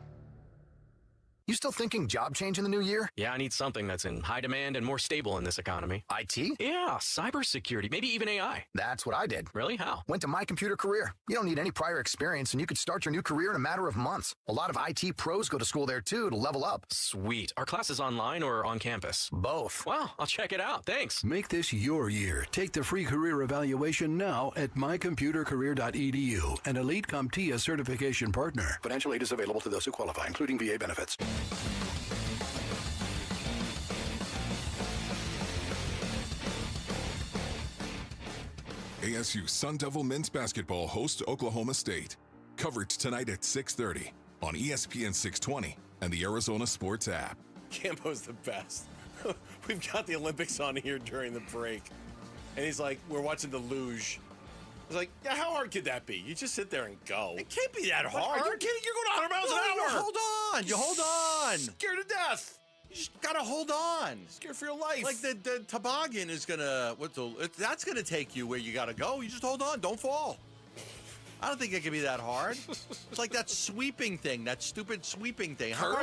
S27: You still thinking job change in the new year?
S19: Yeah, I need something that's in high demand and more stable in this economy.
S27: IT?
S19: Yeah, cybersecurity, maybe even AI.
S27: That's what I did.
S19: Really? How?
S27: Went to My Computer Career. You don't need any prior experience, and you could start your new career in a matter of months. A lot of IT pros go to school there, too, to level up.
S19: Sweet. Are classes online or on campus?
S27: Both.
S19: Well, I'll check it out. Thanks.
S28: Make this your year. Take the free career evaluation now at mycomputercareer.edu, an Elite CompTIA certification partner. Financial aid is available to those who qualify, including VA benefits.
S2: ASU Sun Devil men's basketball hosts Oklahoma State. Coverage tonight at 6:30 on ESPN 620 and the Arizona Sports app.
S17: Campo's the best. We've got the Olympics on here during the break. And he's like, we're watching the luge. He's like, yeah, how hard could that be? You just sit there and go. It can't be that hard. Are you kidding? You're going 100 miles an hour.
S12: Hold on. You hold on.
S17: Scared to death.
S12: You just gotta hold on.
S17: Scared for your life.
S12: Like the toboggan is gonna, that's gonna take you where you gotta go. You just hold on. Don't fall. I don't think it can be that hard. It's like that sweeping thing, that stupid sweeping thing. How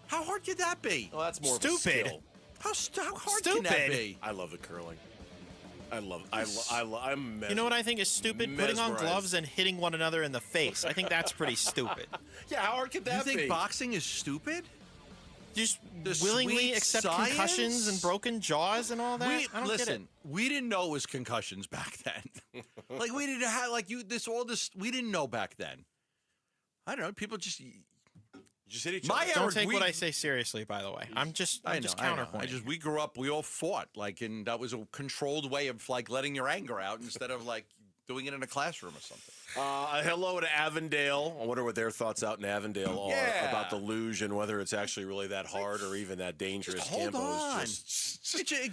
S12: hard could that be?
S17: Well, that's more
S3: Stupid.
S17: of a skill.
S12: How hard can that be?
S17: I love the curling. I'm
S3: You know what I think is stupid? Putting on
S17: mesmerized.
S3: gloves and hitting one another in the face. I think that's pretty stupid.
S17: Yeah, how hard could that
S12: You think
S17: be?
S12: boxing is stupid?
S3: Just
S12: The
S3: willingly
S12: sweet
S3: accept
S12: science?
S3: concussions and broken jaws and all that? I don't get it.
S12: Listen, we didn't know it was concussions back then. Like we didn't have we didn't know back then. I don't know. People just
S17: hit each other.
S3: Don't take what I say seriously, by the way. I'm just counterpointing.
S12: We grew up, we all fought, and that was a controlled way of letting your anger out instead of doing it in a classroom or something.
S17: Hello to Avondale. I wonder what their thoughts out in Avondale are about the luge and whether it's actually really that hard or even that dangerous.
S12: Just hold on.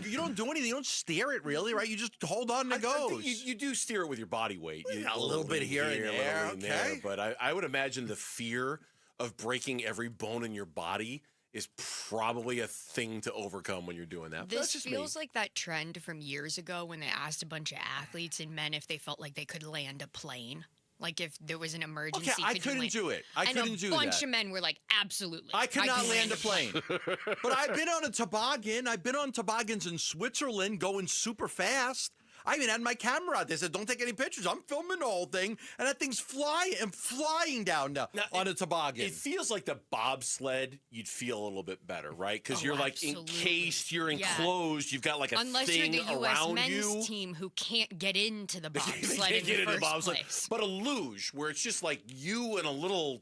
S12: You don't do anything. You don't steer it really, right? You just hold on and it goes.
S17: You do steer it with your body weight.
S12: A little bit here and there, okay.
S17: But I would imagine the fear of breaking every bone in your body is probably a thing to overcome when you're doing that.
S25: This feels like that trend from years ago when they asked a bunch of athletes and men if they felt like they could land a plane. Like if there was an emergency.
S12: Okay, I couldn't do it. I couldn't do that.
S25: And a bunch of men were like, absolutely.
S12: I could not land a plane. But I've been on a toboggan. I've been on toboggans in Switzerland going super fast. I even had my camera out. They said, don't take any pictures. I'm filming the whole thing. And that thing's flying down now on a toboggan.
S17: It feels like the bobsled, you'd feel a little bit better, right? Because you're like encased, you're enclosed, you've got like a
S25: Unless
S17: thing
S25: you're the U.S.
S17: around
S25: men's
S17: you.
S25: team who can't get into the bobsled
S17: Can't
S25: in
S17: get
S25: the
S17: into
S25: first
S17: bobsled.
S25: place.
S17: But a luge, where it's just like you and a little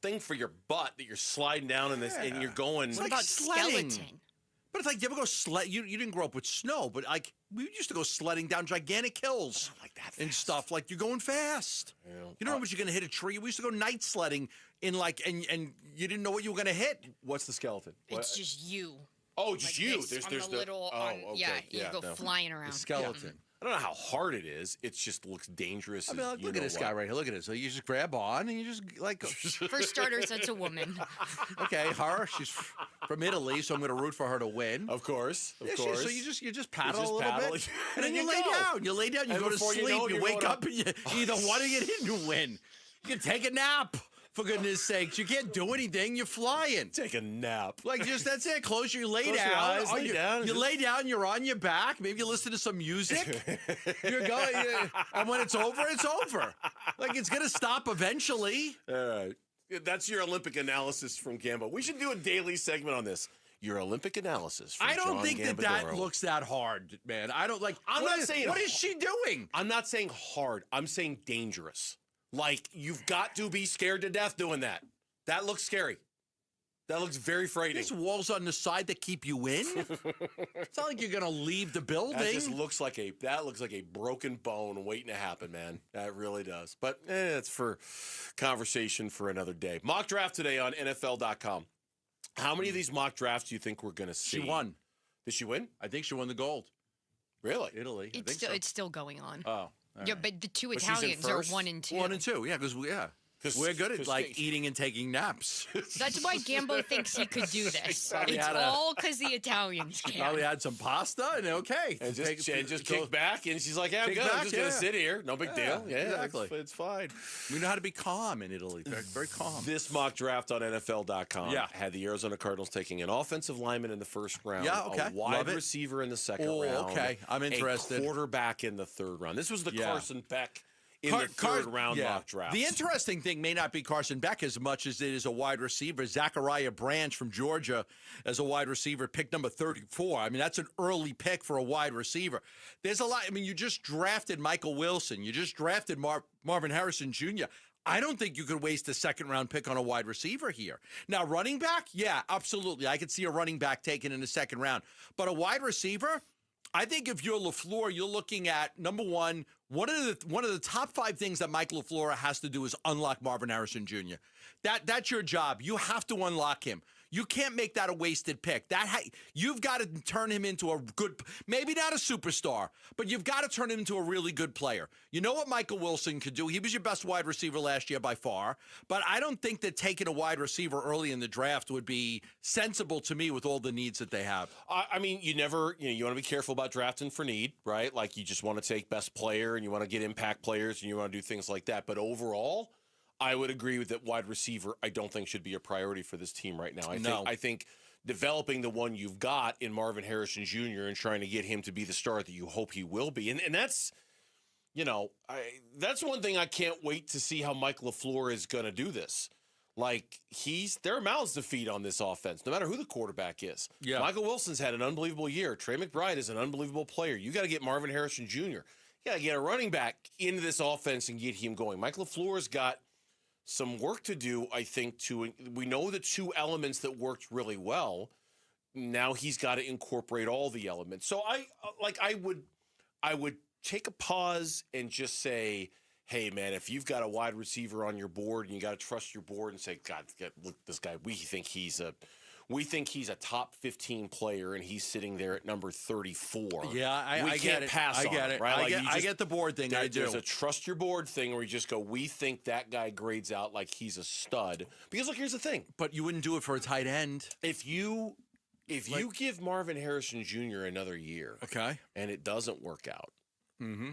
S17: thing for your butt that you're sliding down in this, and you're going.
S25: What about skeleton?
S12: But it's like, you ever go sled? You didn't grow up with snow, but like we used to go sledding down gigantic hills and stuff. Like you're going fast. Yeah. You don't know what you're going to hit a tree. We used to go night sledding in like, and you didn't know what you were going to hit.
S17: What's the skeleton?
S25: It's just you.
S17: Oh, just
S25: like
S17: you.
S25: This,
S17: There's
S25: the little.
S17: okay.
S25: You go flying around.
S12: The skeleton.
S17: Yeah. I don't know how hard it is. It just looks dangerous.
S12: I mean, look at this guy right here. Look at it. So you just grab on and you just like.
S25: For starters, that's a woman.
S12: Okay, her. She's from Italy, so I'm going to root for her to win.
S17: Of course.
S12: So you just paddle a little bit, and then you lay down. You lay down. You go to sleep. You wake up, and you either want to get in or win. You can take a nap. For goodness sakes, you can't do anything. You're flying.
S17: Take a nap.
S12: Like that's it. Close your lay
S17: Close
S12: down.
S17: your eyes, lay down.
S12: You lay down. You're on your back. Maybe you listen to some music. You're going, and when it's over, it's over. Like it's gonna stop eventually.
S17: All right. That's your Olympic analysis from Gambo. We should do a daily segment on this. Your Olympic analysis. From
S12: I don't
S17: John
S12: think that
S17: Gambadoro.
S12: looks that hard, man. I don't like.
S17: I'm not saying.
S12: What is she doing?
S17: I'm not saying hard. I'm saying dangerous. Like you've got to be scared to death doing that. That looks scary. That looks very frightening.
S12: These walls on the side that keep you in. It's not like you're gonna leave the building.
S17: That just looks like a broken bone waiting to happen, man. That really does. But it's for conversation for another day. Mock draft today on NFL.com. How many of these mock drafts do you think we're gonna see?
S12: She won.
S17: Did she win?
S12: I think she won the gold.
S17: Really?
S12: Italy.
S25: It's still going on.
S12: Oh.
S25: Yeah, but the two Italians are 1 and 2.
S12: 1 and 2, yeah, because we're good at like eating and taking naps.
S25: That's why Gambo thinks he could do this. It's all because the Italians can.
S12: Probably had some pasta and okay.
S17: And just kick back, and she's like, yeah, I'm good. I'm just going to sit here. No big deal. Yeah,
S12: exactly.
S17: It's fine.
S12: We know how to be calm in Italy. Very, very calm.
S17: This mock draft on NFL.com had the Arizona Cardinals taking an offensive lineman in the first round, a wide receiver in the second round.
S12: Okay, I'm interested.
S17: A quarterback in the third round. This was the Carson Beck in the third round mock draft.
S12: The interesting thing may not be Carson Beck as much as it is a wide receiver. Zachariah Branch from Georgia as a wide receiver, pick number 34. I mean, that's an early pick for a wide receiver. There's a lot. I mean, you just drafted Michael Wilson. You just drafted Marvin Harrison Jr. I don't think you could waste a second-round pick on a wide receiver here. Now, running back, yeah, absolutely. I could see a running back taken in the second round. But a wide receiver, I think if you're LaFleur, you're looking at, number one of the top 5 things that Mike LaFleur has to do is unlock Marvin Harrison Jr. That's your job. You have to unlock him. You can't make that a wasted pick. You've got to turn him into a good, maybe not a superstar, but you've got to turn him into a really good player. You know what Michael Wilson could do? He was your best wide receiver last year by far, but I don't think that taking a wide receiver early in the draft would be sensible to me with all the needs that they have.
S17: I mean, you want to be careful about drafting for need, right? Like you just want to take best player and you want to get impact players and you want to do things like that. But overall, I would agree with that wide receiver. I don't think should be a priority for this team right now. I think developing the one you've got in Marvin Harrison Jr. and trying to get him to be the star that you hope he will be. And that's, that's one thing I can't wait to see how Mike LaFleur is going to do this. Like there are mouths to feed on this offense, no matter who the quarterback is.
S12: Yeah.
S17: Michael Wilson's had an unbelievable year. Trey McBride is an unbelievable player. You got to get Marvin Harrison Jr. You got to get a running back into this offense and get him going. Mike LaFleur's got some work to do, I think, we know the 2 elements that worked really well. Now he's got to incorporate all the elements. So I would take a pause and just say, hey man, if you've got a wide receiver on your board and you got to trust your board and say, God, look, this guy, we think he's a top 15 player, and he's sitting there at number 34.
S12: Yeah, I
S17: can't pass on
S12: it.
S17: Right?
S12: I get the board thing. I do.
S17: There's a trust your board thing where you just go, we think that guy grades out like he's a stud. Because look, here's the thing.
S12: But you wouldn't do it for a tight end.
S17: If you give Marvin Harrison Jr. another year,
S12: okay,
S17: and it doesn't work out,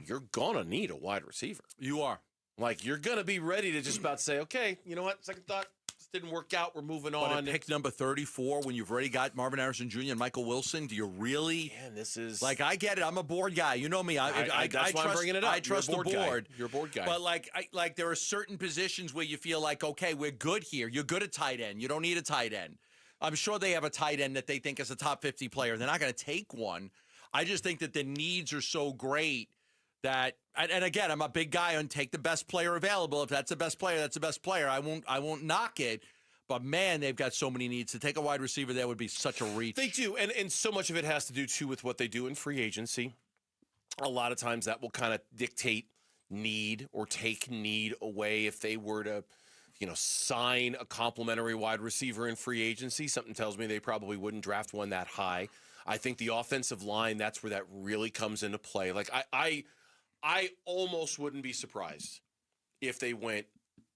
S17: you're gonna need a wide receiver.
S12: You are.
S17: Like, you're going to be ready to just about say, okay, you know what? Second thought, this didn't work out. We're moving on.
S12: But at pick number 34, when you've already got Marvin Harrison Jr. and Michael Wilson, do you really?
S17: Man, this is.
S12: Like, I get it. I'm a board guy. You know me.
S17: That's why I'm bringing it up.
S12: I trust the board.
S17: You're a board guy.
S12: But, like, there are certain positions where you feel like, okay, we're good here. You're good at tight end. You don't need a tight end. I'm sure they have a tight end that they think is a top 50 player. They're not going to take one. I just think that the needs are so great that, and again, I'm a big guy on take the best player available. If that's the best player, that's the best player. I won't knock it. But, man, they've got so many needs. To take a wide receiver there would be such a reach.
S17: They do, and so much of it has to do, too, with what they do in free agency. A lot of times that will kind of dictate need or take need away. If they were to, sign a complimentary wide receiver in free agency, something tells me they probably wouldn't draft one that high. I think the offensive line, that's where that really comes into play. Like, I almost wouldn't be surprised if they went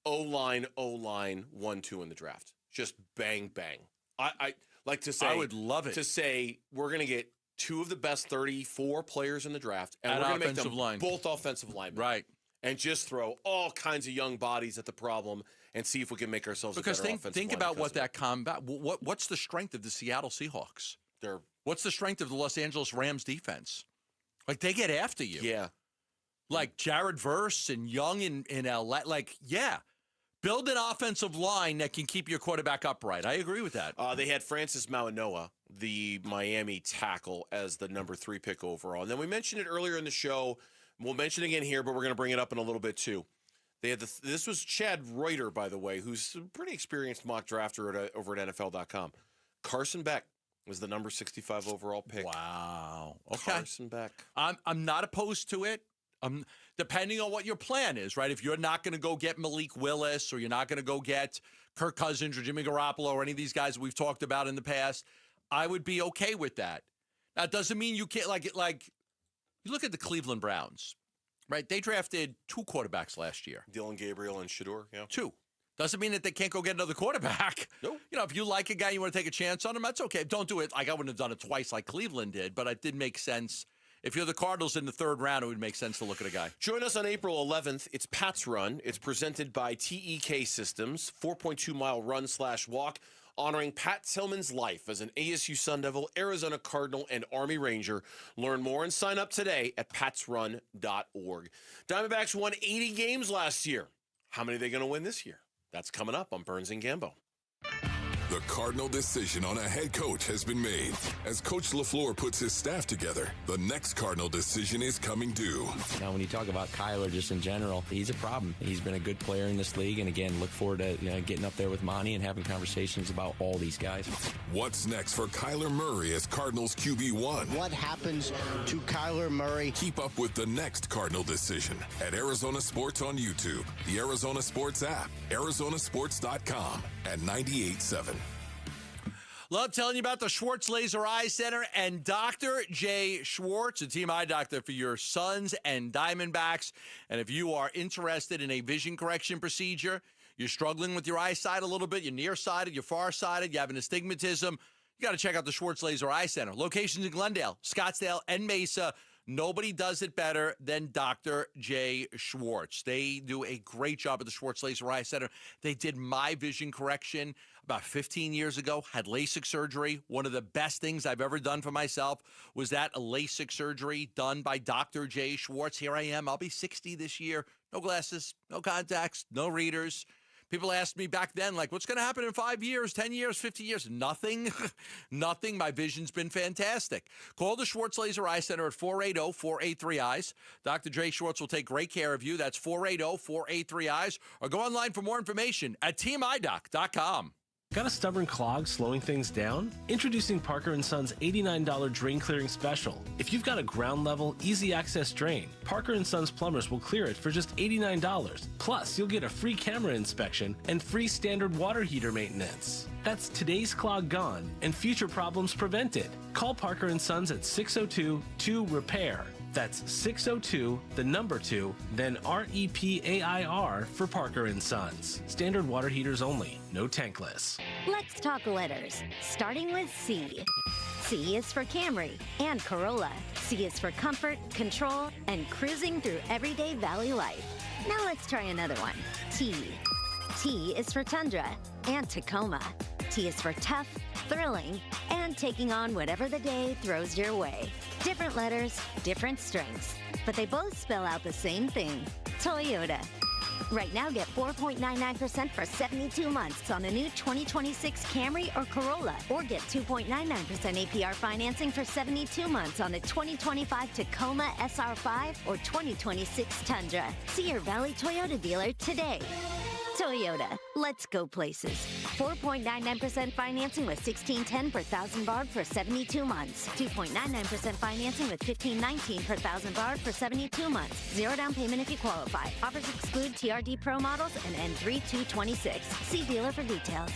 S17: O-line, 1-2 in the draft. Just bang, bang. I like to say.
S12: I would love it.
S17: To say we're going to get two of the best 34 players in the draft, and we're going to make them both offensive linemen.
S12: Right.
S17: And just throw all kinds of young bodies at the problem and see if we can make ourselves a better offensive line.
S12: Because think about what that combat. What's the strength of the Seattle Seahawks? What's the strength of the Los Angeles Rams defense? Like, they get after you.
S17: Yeah.
S12: Like Jared Verse and Young in LA. Like, yeah. Build an offensive line that can keep your quarterback upright. I agree with that.
S17: They had Francis Mauigoa, the Miami tackle, as the number 3 pick overall. And then we mentioned it earlier in the show. We'll mention it again here, but we're going to bring it up in a little bit too. They had this was Chad Reuter, by the way, who's a pretty experienced mock drafter over at NFL.com. Carson Beck was the number 65 overall pick.
S12: Wow. Okay.
S17: Carson Beck.
S12: I'm not opposed to it. Depending on what your plan is, right? If you're not going to go get Malik Willis, or you're not going to go get Kirk Cousins or Jimmy Garoppolo or any of these guys that we've talked about in the past, I would be okay with that. That doesn't mean you can't, like you look at the Cleveland Browns, right? They drafted 2 quarterbacks last year.
S17: Dylan Gabriel and Shedeur, yeah.
S12: 2. Doesn't mean that they can't go get another quarterback.
S17: Nope.
S12: If you like a guy, you want to take a chance on him, that's okay. Don't do it. Like, I wouldn't have done it twice like Cleveland did, but it did make sense. If you're the Cardinals in the 3rd round, it would make sense to look at a guy.
S17: Join us on April 11th. It's Pat's Run. It's presented by TEK Systems, 4.2-mile run/walk, honoring Pat Tillman's life as an ASU Sun Devil, Arizona Cardinal, and Army Ranger. Learn more and sign up today at patsrun.org. Diamondbacks won 80 games last year. How many are they going to win this year? That's coming up on Burns and Gambo.
S2: The Cardinal decision on a head coach has been made. As Coach LaFleur puts his staff together, the next Cardinal decision is coming due.
S4: Now, when you talk about Kyler just in general, he's a problem. He's been a good player in this league, and again, look forward to getting up there with Monty and having conversations about all these guys.
S2: What's next for Kyler Murray as Cardinals QB1?
S5: What happens to Kyler Murray?
S2: Keep up with the next Cardinal decision at Arizona Sports on YouTube, the Arizona Sports app, arizonasports.com, and 98.7.
S12: Love telling you about the Schwartz Laser Eye Center and Dr. Jay Schwartz, a team eye doctor for your Suns and Diamondbacks. And if you are interested in a vision correction procedure, you're struggling with your eyesight a little bit, you're nearsighted, you're farsighted, you have an astigmatism, you got to check out the Schwartz Laser Eye Center. Locations in Glendale, Scottsdale, and Mesa. Nobody does it better than Dr. Jay Schwartz. They do a great job at the Schwartz Laser Eye Center. They did my vision correction about 15 years ago, had LASIK surgery. One of the best things I've ever done for myself was that a LASIK surgery done by Dr. Jay Schwartz. Here I am. I'll be 60 this year. No glasses, no contacts, no readers. People asked me back then, like, what's going to happen in 5 years, 10 years, 50 years? Nothing. Nothing. My vision's been fantastic. Call the Schwartz Laser Eye Center at 480-483-EYES. Dr. Jay Schwartz will take great care of you. That's 480-483-EYES. Or go online for more information at teamidoc.com.
S7: Got a stubborn clog slowing things down? Introducing Parker & Son's $89 drain clearing special. If you've got a ground level, easy access drain, Parker & Son's plumbers will clear it for just $89. Plus, you'll get a free camera inspection and free standard water heater maintenance. That's today's clog gone and future problems prevented. Call Parker & Sons at 602-2-REPAIR. That's 602, the number 2, then REPAIR for Parker & Sons. Standard water heaters only, no tankless.
S13: Let's talk letters, starting with C. C is for Camry and Corolla. C is for comfort, control, and cruising through everyday valley life. Now let's try another one. T. T is for tundra and Tacoma. T is for tough, thrilling, and taking on whatever the day throws your way. Different letters, different strengths, but they both spell out the same thing, Toyota. Right now, get 4.99% for 72 months on a new 2026 Camry or Corolla, or get 2.99% APR financing for 72 months on a 2025 Tacoma SR5 or 2026 Tundra. See your Valley Toyota dealer today. Toyota, let's go places. 4.99% financing with $1,610 per thousand BARD for 72 months. 2.99% financing with $1,519 per thousand BARD for 72 months. Zero down payment if you qualify. Offers exclude TRD Pro models and N3226. See dealer for details.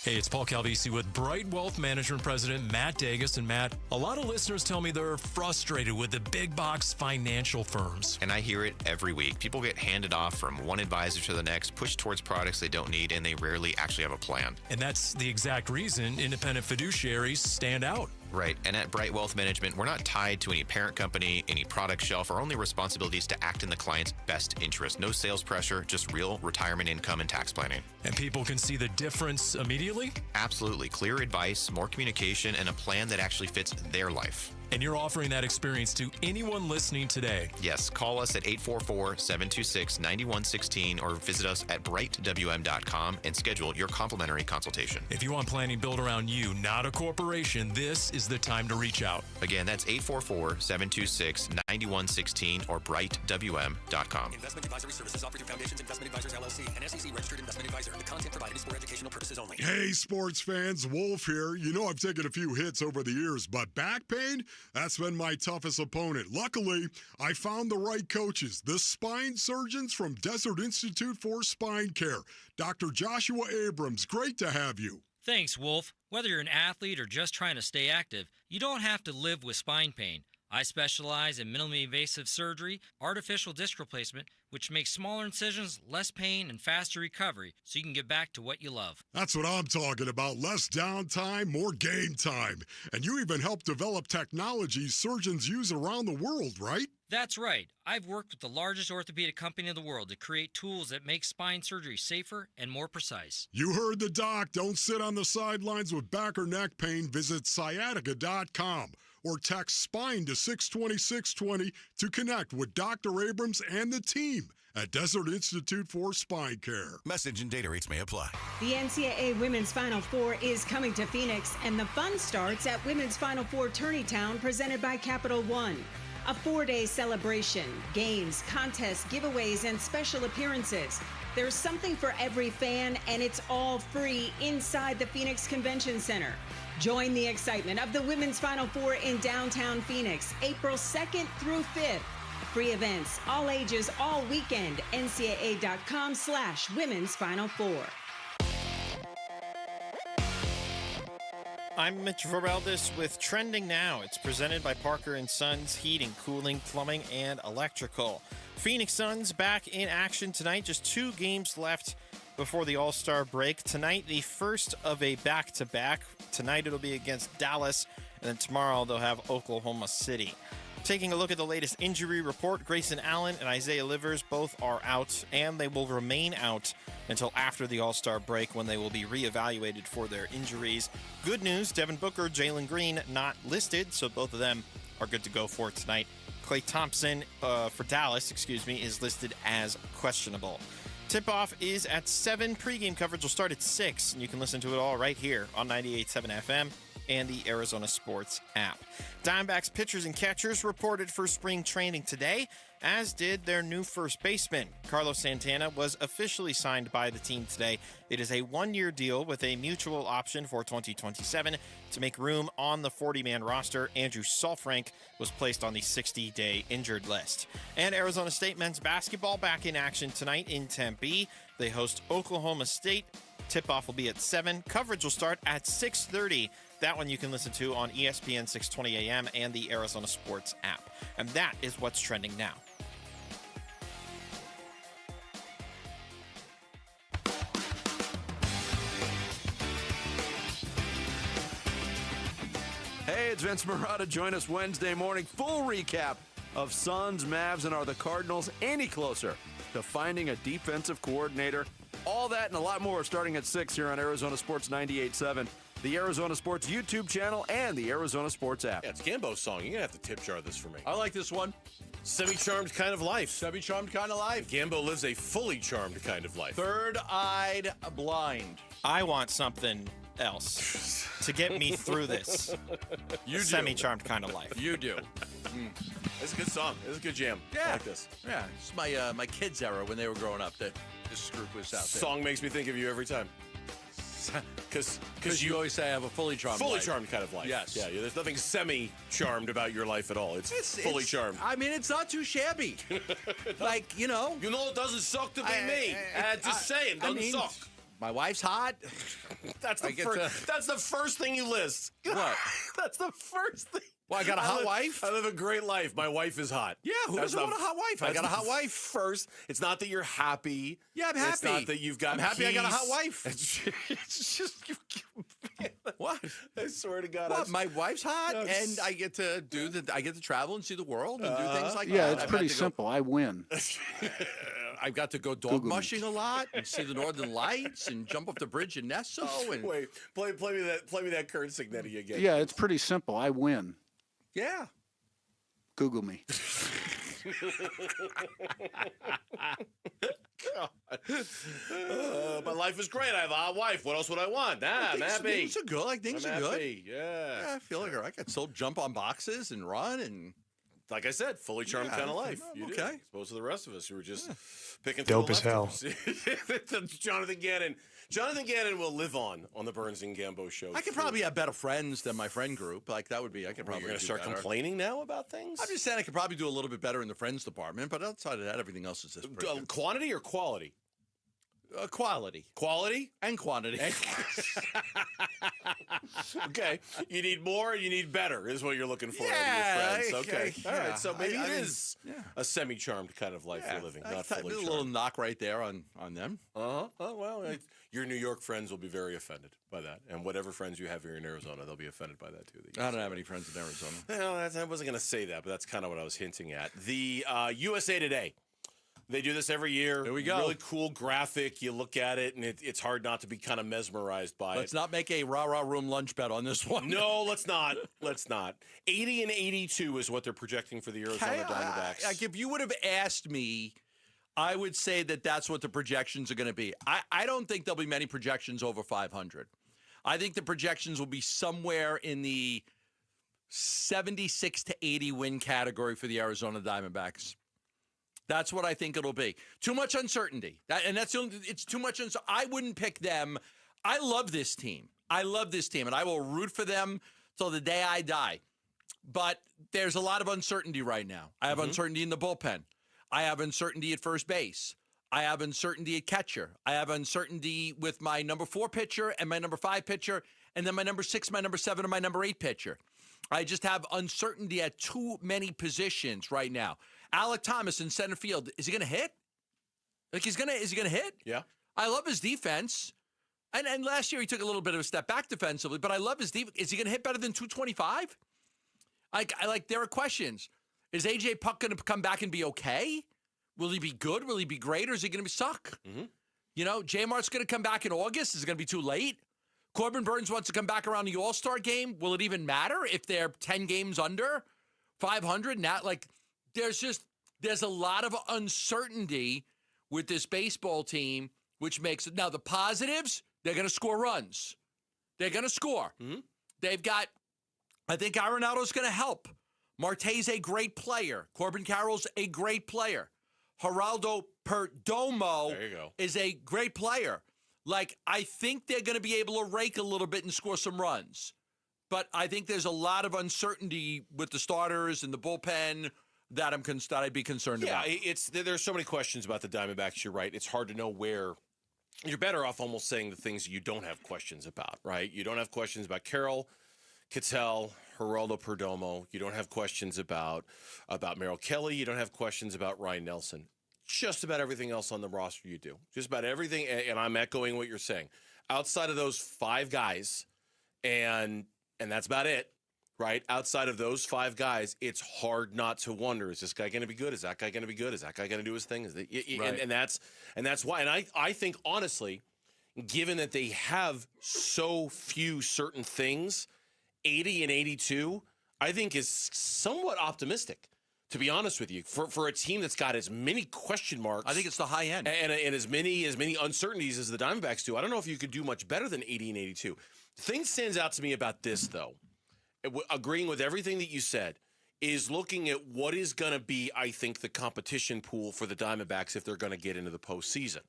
S6: Hey, it's Paul Calvisi with Bright Wealth Management President Matt Dagus. And Matt, a lot of listeners tell me they're frustrated with the big box financial firms.
S8: And I hear it every week. People get handed off from one advisor to the next, pushed towards products they don't need, and they rarely actually have a plan.
S6: And that's the exact reason independent fiduciaries stand out.
S8: Right. And at Bright Wealth Management, we're not tied to any parent company, any product shelf. Our only responsibility is to act in the client's best interest. No sales pressure, just real retirement income and tax planning.
S6: And people can see the difference immediately?
S8: Absolutely. Clear advice, more communication, and a plan that actually fits their life.
S6: And you're offering that experience to anyone listening today.
S8: Yes. Call us at 844-726-9116 or visit us at brightwm.com and schedule your complimentary consultation.
S6: If you want planning built around you, not a corporation, this is the time to reach out.
S8: Again, that's 844-726-9116 or brightwm.com.
S11: Investment advisory services offered through Foundations Investment Advisors, LLC, an SEC registered investment advisor. The content provided is for educational purposes only.
S20: Hey, sports fans, Wolf here. You know I've taken a few hits over the years, but back pain? That's been my toughest opponent. Luckily, I found the right coaches, the spine surgeons from Desert Institute for Spine Care. Dr. Joshua Abrams, great to have you.
S21: Thanks, Wolf. Whether you're an athlete or just trying to stay active, you don't have to live with spine pain. I specialize in minimally invasive surgery, artificial disc replacement, which makes smaller incisions, less pain, and faster recovery, so you can get back to what you love.
S20: That's what I'm talking about. Less downtime, more game time. And you even help develop technologies surgeons use around the world, right?
S21: That's right. I've worked with the largest orthopedic company in the world to create tools that make spine surgery safer and more precise.
S20: You heard the doc. Don't sit on the sidelines with back or neck pain. Visit sciatica.com or text SPINE to 620-620 to connect with Dr. Abrams and the team at Desert Institute for Spine Care.
S22: Message and data rates may apply.
S23: The NCAA Women's Final Four is coming to Phoenix, and the fun starts at Women's Final Four Tourneytown, presented by Capital One. A 4-day celebration, games, contests, giveaways, and special appearances. There's something for every fan, and it's all free inside the Phoenix Convention Center. Join the excitement of the Women's Final Four in downtown Phoenix, April 2nd through 5th. Free events, all ages, all weekend. NCAA.com/Women's Final Four.
S3: I'm Mitch Vareldis with Trending Now. It's presented by Parker and Sons Heating, Cooling, Plumbing, and Electrical. Phoenix Suns back in action tonight. Just 2 games left before the All-Star break. Tonight, the first of a back-to-back. Tonight, it'll be against Dallas, and then tomorrow they'll have Oklahoma City. Taking a look at the latest injury report, Grayson Allen and Isaiah Livers both are out, and they will remain out until after the All-Star break, when they will be reevaluated for their injuries. Good news, Devin Booker, Jaylen Green not listed, so both of them are good to go for tonight. Klay Thompson for Dallas, is listed as questionable. Tip-off is at 7. Pre-game coverage will start at 6, and you can listen to it all right here on 98.7 FM and the Arizona Sports app. Diamondbacks pitchers and catchers reported for spring training today, as did their new first baseman. Carlos Santana was officially signed by the team today. It is a 1-year deal with a mutual option for 2027 to make room on the 40-man roster. Andrew Saalfrank was placed on the 60-day injured list. And Arizona State men's basketball back in action tonight in Tempe. They host Oklahoma State. Tip-off will be at 7. Coverage will start at 6:30. That one you can listen to on ESPN 620 AM and the Arizona Sports app. And that is what's trending now.
S12: Hey, it's Vince Marada. Join us Wednesday morning. Full recap of Suns, Mavs, and are the Cardinals any closer
S26: to finding a defensive coordinator. All that and a lot more starting at 6 here on Arizona Sports 98.7, the Arizona Sports YouTube channel, and the Arizona Sports app.
S17: Yeah, it's Gambo's song. You're going to have to tip jar this for me.
S12: I like this one.
S17: Semi-charmed kind of life.
S12: Semi-charmed kind of life.
S17: Gambo lives a fully charmed kind of life.
S12: Third-eyed blind.
S3: I want something else to get me through this.
S12: You do.
S3: Semi-charmed kind of life.
S12: You do.
S17: It's a good song. It's a good jam.
S12: Yeah.
S17: I like this.
S12: Yeah, it's my kids' era when they were growing up. That this group was out there.
S17: Song makes me think of you every time. Because
S12: you always say I have a fully charmed life.
S17: charmed kind of life.
S12: Yes.
S17: Yeah, there's nothing semi-charmed about your life at all. It's fully charmed.
S12: I mean, it's not too shabby. Like,
S17: You know it doesn't suck to be me. Just saying, it doesn't suck.
S12: My wife's hot.
S17: That's the first thing you list.
S12: What?
S17: That's the first thing.
S12: Well, I got a hot wife.
S17: I live a great life. My wife is hot.
S12: Yeah, who doesn't want a hot wife? I got a hot wife.
S17: First, it's not that you're happy.
S12: Yeah, I'm happy.
S17: It's not that you've got
S12: I'm happy I got a hot
S17: peace.
S12: wife.
S17: It's just
S12: What?
S17: I swear to God.
S12: What? My wife's hot, and I get to I get to travel and see the world and do things like that.
S1: Yeah, it's pretty simple. I win.
S12: I've got to go dog mushing a lot and see the northern lights and jump off the bridge in Nesso. And
S17: wait, play me that Kurt Signetti again.
S1: Yeah, it's pretty simple. I win.
S12: Yeah.
S1: Google me.
S17: My life is great. I have a hot wife. What else would I want? I'm happy.
S12: Things are good. Things
S17: I'm
S12: are good.
S17: happy. Yeah.
S12: I feel like I can still jump on boxes and run and.
S17: Like I said, fully charmed kind of life. You do.
S12: Okay.
S17: As opposed to the rest of us who were just picking through
S9: Dope
S17: the
S9: as hell.
S17: leftovers. Jonathan Gannon will live on the Burns and Gambo show.
S12: I could probably have better friends than my friend group. Like that would be. I could probably.
S17: You're going to
S12: do
S17: start
S12: better.
S17: complaining now about things?
S12: I'm just saying I could probably do a little bit better in the friends department, but outside of that, everything else is just pretty good.
S17: Quantity or quality?
S12: Quality.
S17: Quality?
S12: And quantity.
S17: Okay. You need more, you need better, is what you're looking for out of your friends. Okay. All right. So maybe it is a semi-charmed kind of life you're living, not fully
S12: charmed. A
S17: charmed.
S12: little knock right there on them.
S17: Oh, well, your New York friends will be very offended by that. And whatever friends you have here in Arizona, they'll be offended by that, too.
S12: I don't have any friends in Arizona.
S17: Well, I wasn't going to say that, but that's kind of what I was hinting at. The USA Today. They do this every year.
S12: There we go.
S17: Really cool graphic. You look at it, and it's hard not to be kind of mesmerized by it.
S12: Let's not make a rah-rah room lunch bet on this one.
S17: No, let's not. Let's not. 80 and 82 is what they're projecting for the Arizona Diamondbacks.
S12: Like if you would have asked me, I would say that's what the projections are going to be. I don't think there'll be many projections over 500. I think the projections will be somewhere in the 76 to 80 win category for the Arizona Diamondbacks. That's what I think it'll be. Too much uncertainty. It's too much uncertainty. I wouldn't pick them. I love this team. And I will root for them till the day I die. But there's a lot of uncertainty right now. I have uncertainty in the bullpen. I have uncertainty at first base. I have uncertainty at catcher. I have uncertainty with my number 4 pitcher and my number 5 pitcher, and then my number 6, my number 7, and my number 8 pitcher. I just have uncertainty at too many positions right now. Alec Thomas in center field, is he going to hit? Like is he going to hit?
S17: Yeah.
S12: I love his defense. And last year he took a little bit of a step back defensively, but I love his defense. Is he going to hit better than 225? There are questions. Is AJ Puck going to come back and be okay? Will he be good? Will he be great? Or is he going to suck?
S17: Mm-hmm.
S12: You know, J-Mart's going to come back in August. Is it going to be too late? Corbin Burns wants to come back around the All-Star game. Will it even matter if they're 10 games under 500? There's a lot of uncertainty with this baseball team, which makes it. Now, the positives, they're going to score runs. They're going to score.
S17: Mm-hmm.
S12: They've got, I think Arenado's going to help. Marte's a great player. Corbin Carroll's a great player. Geraldo Perdomo is a great player. Like, I think they're going to be able to rake a little bit and score some runs. But I think there's a lot of uncertainty with the starters and the bullpen that I'd be concerned about.
S17: Yeah, there's so many questions about the Diamondbacks. You're right. It's hard to know where. You're better off almost saying the things you don't have questions about, right? You don't have questions about Carroll, Ketel, Geraldo Perdomo. You don't have questions about Merrill Kelly. You don't have questions about Ryan Nelson. Just about everything else on the roster you do. Just about everything, and I'm echoing what you're saying. Outside of those 5 guys, and that's about it, right? Outside of those 5 guys, it's hard not to wonder: is this guy going to be good? Is that guy going to be good? Is that guy going to do his thing? And that's why. And I think honestly, given that they have so few certain things, 80 and 82, I think is somewhat optimistic. To be honest with you, for a team that's got as many question marks,
S12: I think it's the high end,
S17: and as many uncertainties as the Diamondbacks do. I don't know if you could do much better than 80 and 82. The thing that stands out to me about this, though, agreeing with everything that you said, is looking at what is going to be, I think, the competition pool for the Diamondbacks if they're going to get into the postseason.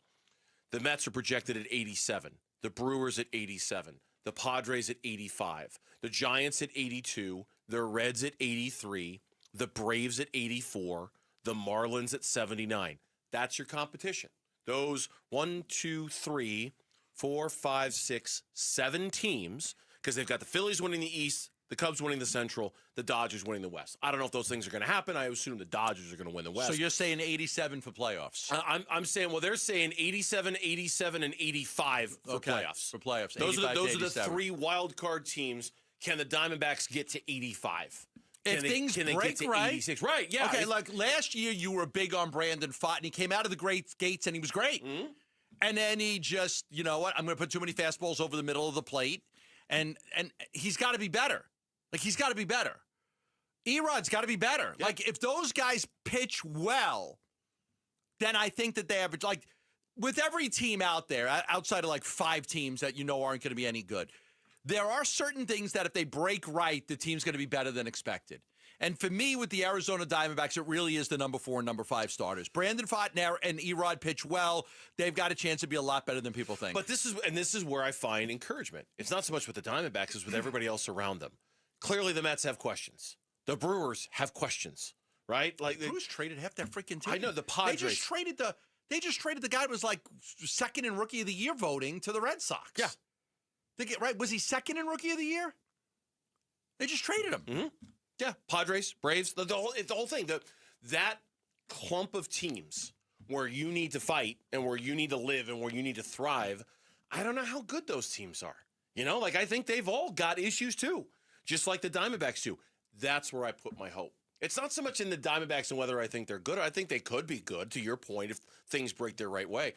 S17: The Mets are projected at 87, the Brewers at 87, the Padres at 85, the Giants at 82, the Reds at 83. The Braves at 84, the Marlins at 79. That's your competition. Those 1, 2, 3, 4, 5, 6, 7 teams, because they've got the Phillies winning the East, the Cubs winning the Central, the Dodgers winning the West. I don't know if those things are going to happen. I assume the Dodgers are going to win the West.
S12: So you're saying 87 for playoffs?
S17: I'm saying, well, they're saying 87, 87, and 85 for playoffs.
S12: For playoffs.
S17: Those are the 3 wild card teams. Can the Diamondbacks get to 85?
S12: If things break right,
S17: 86? Right, yeah.
S12: Okay, like last year you were big on Brandon Pfaadt, and he came out of the great gates, and he was great.
S17: Mm-hmm.
S12: And then he just, you know what, I'm going to put too many fastballs over the middle of the plate, and he's got to be better. Like, he's got to be better. Erod's got to be better. Yeah. Like, if those guys pitch well, then I think that they average, like, with every team out there, outside of like 5 teams that you know aren't going to be any good, there are certain things that if they break right, the team's going to be better than expected. And for me, with the Arizona Diamondbacks, it really is the number 4 and number 5 starters. Brandon Pfaadt and Erod pitch well. They've got a chance to be a lot better than people think.
S17: But this is where I find encouragement. It's not so much with the Diamondbacks as with everybody else around them. Clearly, the Mets have questions. The Brewers have questions, right? Like
S12: the Brewers traded half their freaking team.
S17: I know, the Padres.
S12: They just traded the guy who was like second in Rookie of the Year voting to the Red Sox.
S17: Yeah.
S12: Right? Was he second in Rookie of the Year? They just traded him.
S17: Mm-hmm. Yeah, Padres, Braves, the whole thing. That clump of teams where you need to fight and where you need to live and where you need to thrive, I don't know how good those teams are. You know, like I think they've all got issues too, just like the Diamondbacks do. That's where I put my hope. It's not so much in the Diamondbacks and whether I think they're good. I think they could be good, to your point, if things break their right way.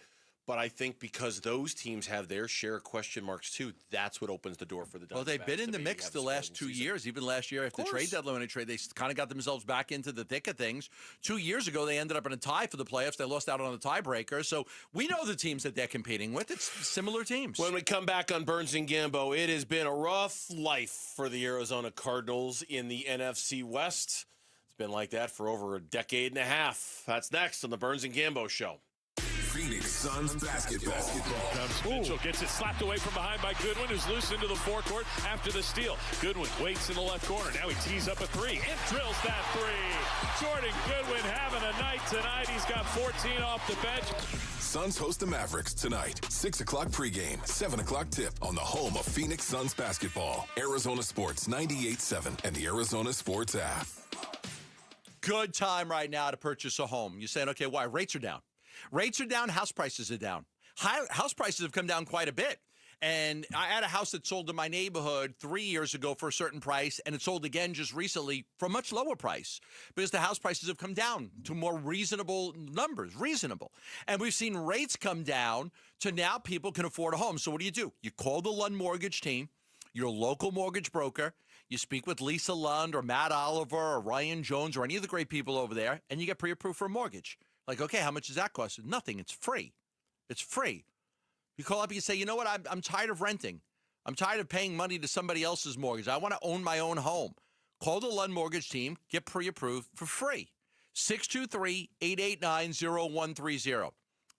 S17: But I think because those teams have their share of question marks too, that's what opens the door for the Diamondbacks.
S12: Well, they've been in the mix the last 2 years. Even last year after the trade deadline, they kind of got themselves back into the thick of things. 2 years ago, they ended up in a tie for the playoffs. They lost out on the tiebreaker. So we know the teams that they're competing with. It's similar teams.
S17: When we come back on Burns and Gambo, it has been a rough life for the Arizona Cardinals in the NFC West. It's been like that for over a decade and a half. That's next on the Burns and Gambo Show.
S2: Phoenix Suns basketball.
S9: Comes Mitchell, gets it slapped away from behind by Goodwin, who's loose into the forecourt after the steal. Goodwin waits in the left corner. Now he tees up a 3 and drills that 3. Jordan Goodwin having a night tonight. He's got 14 off the bench.
S2: Suns host the Mavericks tonight. 6 o'clock pregame, 7 o'clock tip on the home of Phoenix Suns basketball. Arizona Sports 98.7 and the Arizona Sports app.
S12: Good time right now to purchase a home. You're saying, okay, why? Rates are down. Rates are down. House prices are down. House prices have come down quite a bit. And I had a house that sold in my neighborhood 3 years ago for a certain price, and it sold again just recently for a much lower price because the house prices have come down to more reasonable numbers, reasonable. And we've seen rates come down to now people can afford a home. So what do? You call the Lund Mortgage team, your local mortgage broker. You speak with Lisa Lund or Matt Oliver or Ryan Jones or any of the great people over there, and you get pre-approved for a mortgage. Like, okay, how much does that cost? Nothing. It's free. It's free. You call up and you say, you know what? I'm tired of renting. I'm tired of paying money to somebody else's mortgage. I want to own my own home. Call the Lund Mortgage team. Get pre-approved for free. 623-889-0130.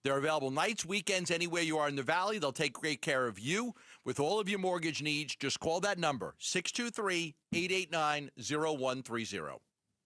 S12: They're available nights, weekends, anywhere you are in the Valley. They'll take great care of you with all of your mortgage needs. Just call that number, 623-889-0130.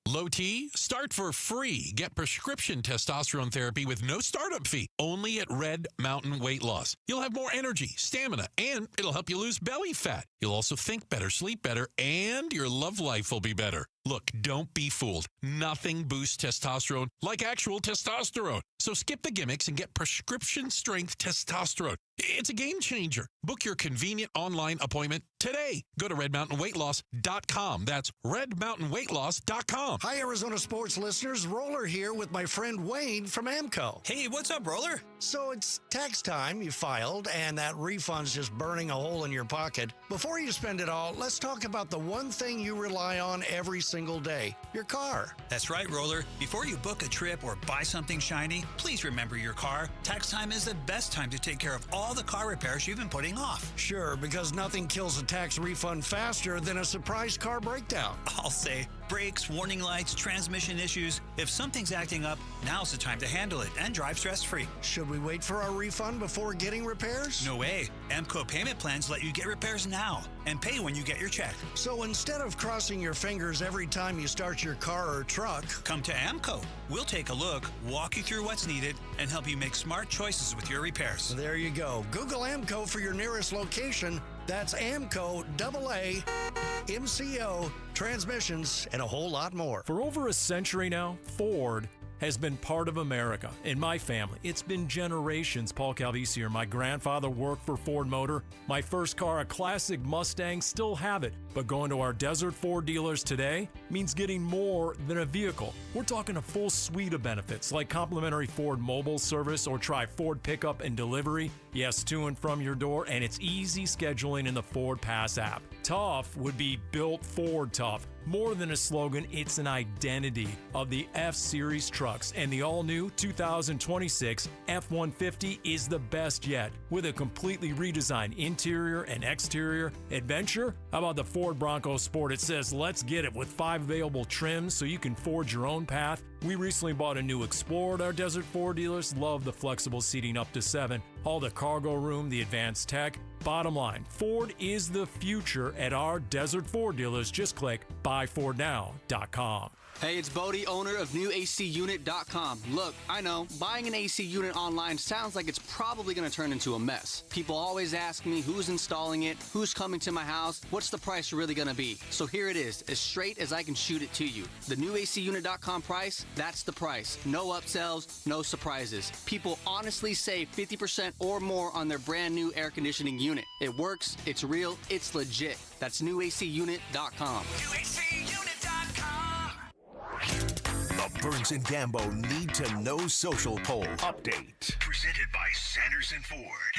S10: Low T, start for free. Get prescription testosterone therapy with no startup fee. Only at Red Mountain Weight Loss. You'll have more energy, stamina, and it'll help you lose belly fat. You'll also think better, sleep better, and your love life will be better. Look, don't be fooled. Nothing boosts testosterone like actual testosterone. So skip the gimmicks and get prescription strength testosterone. It's a game changer. Book your convenient online appointment today. Go to redmountainweightloss.com. That's redmountainweightloss.com.
S14: Hi, Arizona sports listeners. Roller here with my friend Wayne from AMCO.
S15: Hey, what's up, Roller?
S14: So it's tax time. You filed, and that refund's just burning a hole in your pocket. Before you spend it all, let's talk about the one thing you rely on every single day, your car.
S15: That's right, Roller. Before you book a trip or buy something shiny, please remember your car. Tax time is the best time to take care of all the car repairs you've been putting off.
S14: Sure, because nothing kills a tax refund faster than a surprise car breakdown.
S15: I'll say brakes, warning lights, transmission issues. If something's acting up, now's the time to handle it and drive stress-free.
S14: Should we wait for our refund before getting repairs?
S15: No way. AMCO payment plans let you get repairs now and pay when you get your check.
S14: So instead of crossing your fingers every time you start your car or truck,
S15: come to AMCO. We'll take a look, walk you through what's needed, and help you make smart choices with your repairs.
S14: There you go. Google AMCO for your nearest location. That's AMCO, AA, MCO, transmissions, and a whole lot more.
S6: For over a century now, Ford has been part of America. In my family, it's been generations. Paul Calvisi here. My grandfather worked for Ford Motor. My first car, a classic Mustang, still have it. But going to our Desert Ford dealers today means getting more than a vehicle. We're talking a full suite of benefits like complimentary Ford mobile service or try Ford pickup and delivery. Yes, to and from your door, and it's easy scheduling in the Ford Pass app. Tough would be built Ford tough. More than a slogan, it's an identity of the F-Series trucks, and the all-new 2026 F-150 is the best yet. With a completely redesigned interior and exterior adventure, how about the Ford Bronco Sport? It says, let's get it, with 5 available trims so you can forge your own path. We recently bought a new Explorer at our Desert Ford dealers. Love the flexible seating up to 7. All the cargo room, the advanced tech. Bottom line, Ford is the future at our Desert Ford dealers. Just click buyfordnow.com.
S16: Hey, it's Bodie, owner of newacunit.com. Look, I know, buying an AC unit online sounds like it's probably going to turn into a mess. People always ask me who's installing it, who's coming to my house, what's the price really going to be. So here it is, as straight as I can shoot it to you. The newacunit.com price, that's the price. No upsells, no surprises. People honestly save 50% or more on their brand new air conditioning unit. It works, it's real, it's legit. That's newacunit.com.
S18: newacunit.com. The Burns and Gambo Need to Know Social Poll Update. Presented by Sanderson Ford.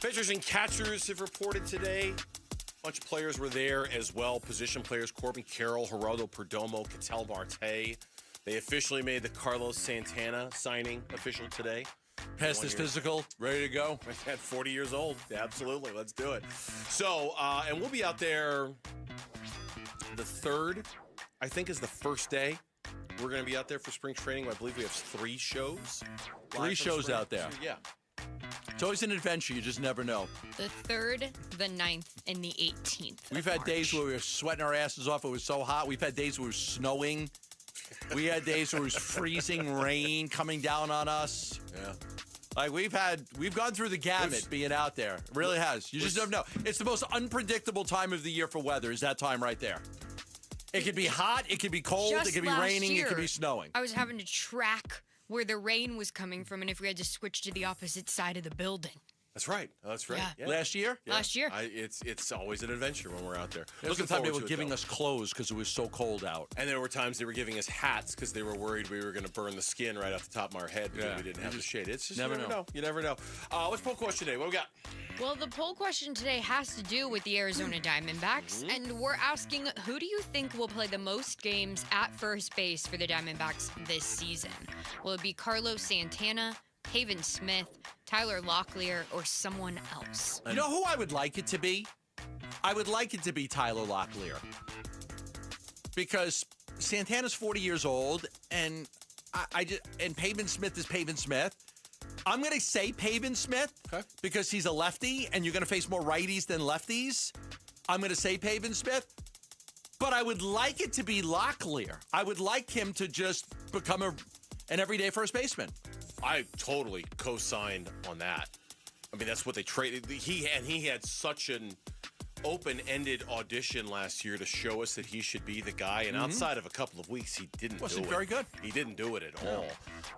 S17: Pitchers and catchers have reported today. A bunch of players were there as well. Position players, Corbin Carroll, Geraldo Perdomo, Ketel Marte. They officially made the Carlos Santana signing official today.
S12: Passed his physical, ready to go.
S17: At 40 years old. Yeah, absolutely. Let's do it. So, and we'll be out there the 3rd, I think, is the first day. We're going to be out there for spring training. I believe we have 3 shows.
S12: 3 shows out there.
S17: Yeah.
S12: It's always an adventure. You just never know.
S25: The 3rd, the 9th, and the 18th.
S12: We've had days where we were sweating our asses off. It was so hot. We've had days where it was snowing. We had days where it was freezing rain coming down on us.
S17: Yeah.
S12: Like we've gone through the gamut being out there. It really has. You just never know. It's the most unpredictable time of the year for weather, is that time right there. It could be hot, it could be cold,
S25: Just
S12: it could be
S25: last
S12: raining,
S25: year,
S12: it could be snowing.
S25: I was having to track where the rain was coming from and if we had to switch to the opposite side of the building.
S17: That's right. That's right.
S25: Yeah.
S12: Last year?
S25: Yeah. Last year.
S17: It's always an adventure when we're out there.
S12: Look at the time they were giving us clothes because it was so cold out.
S17: And there were times they were giving us hats because they were worried we were going to burn the skin right off the top of our head because we didn't have the shade. It's just
S12: never know.
S17: You never know. What's poll question today? What we got?
S25: Well, the poll question today has to do with the Arizona Diamondbacks, and we're asking, who do you think will play the most games at first base for the Diamondbacks this season? Will it be Carlos Santana, Pavin Smith, Tyler Locklear, or someone else?
S12: You know who I would like it to be? I would like it to be Tyler Locklear. Because Santana's 40 years old, and and Pavin Smith is Pavin Smith. I'm going to say Pavin Smith because he's a lefty, and you're going to face more righties than lefties. I'm going to say Pavin Smith. But I would like it to be Locklear. I would like him to just become an everyday first baseman.
S17: I totally co-signed on that. I mean, that's what they traded. He had such an open-ended audition last year to show us that he should be the guy, and outside of a couple of weeks, he didn't do it.
S12: Wasn't very good.
S17: He didn't do it at all.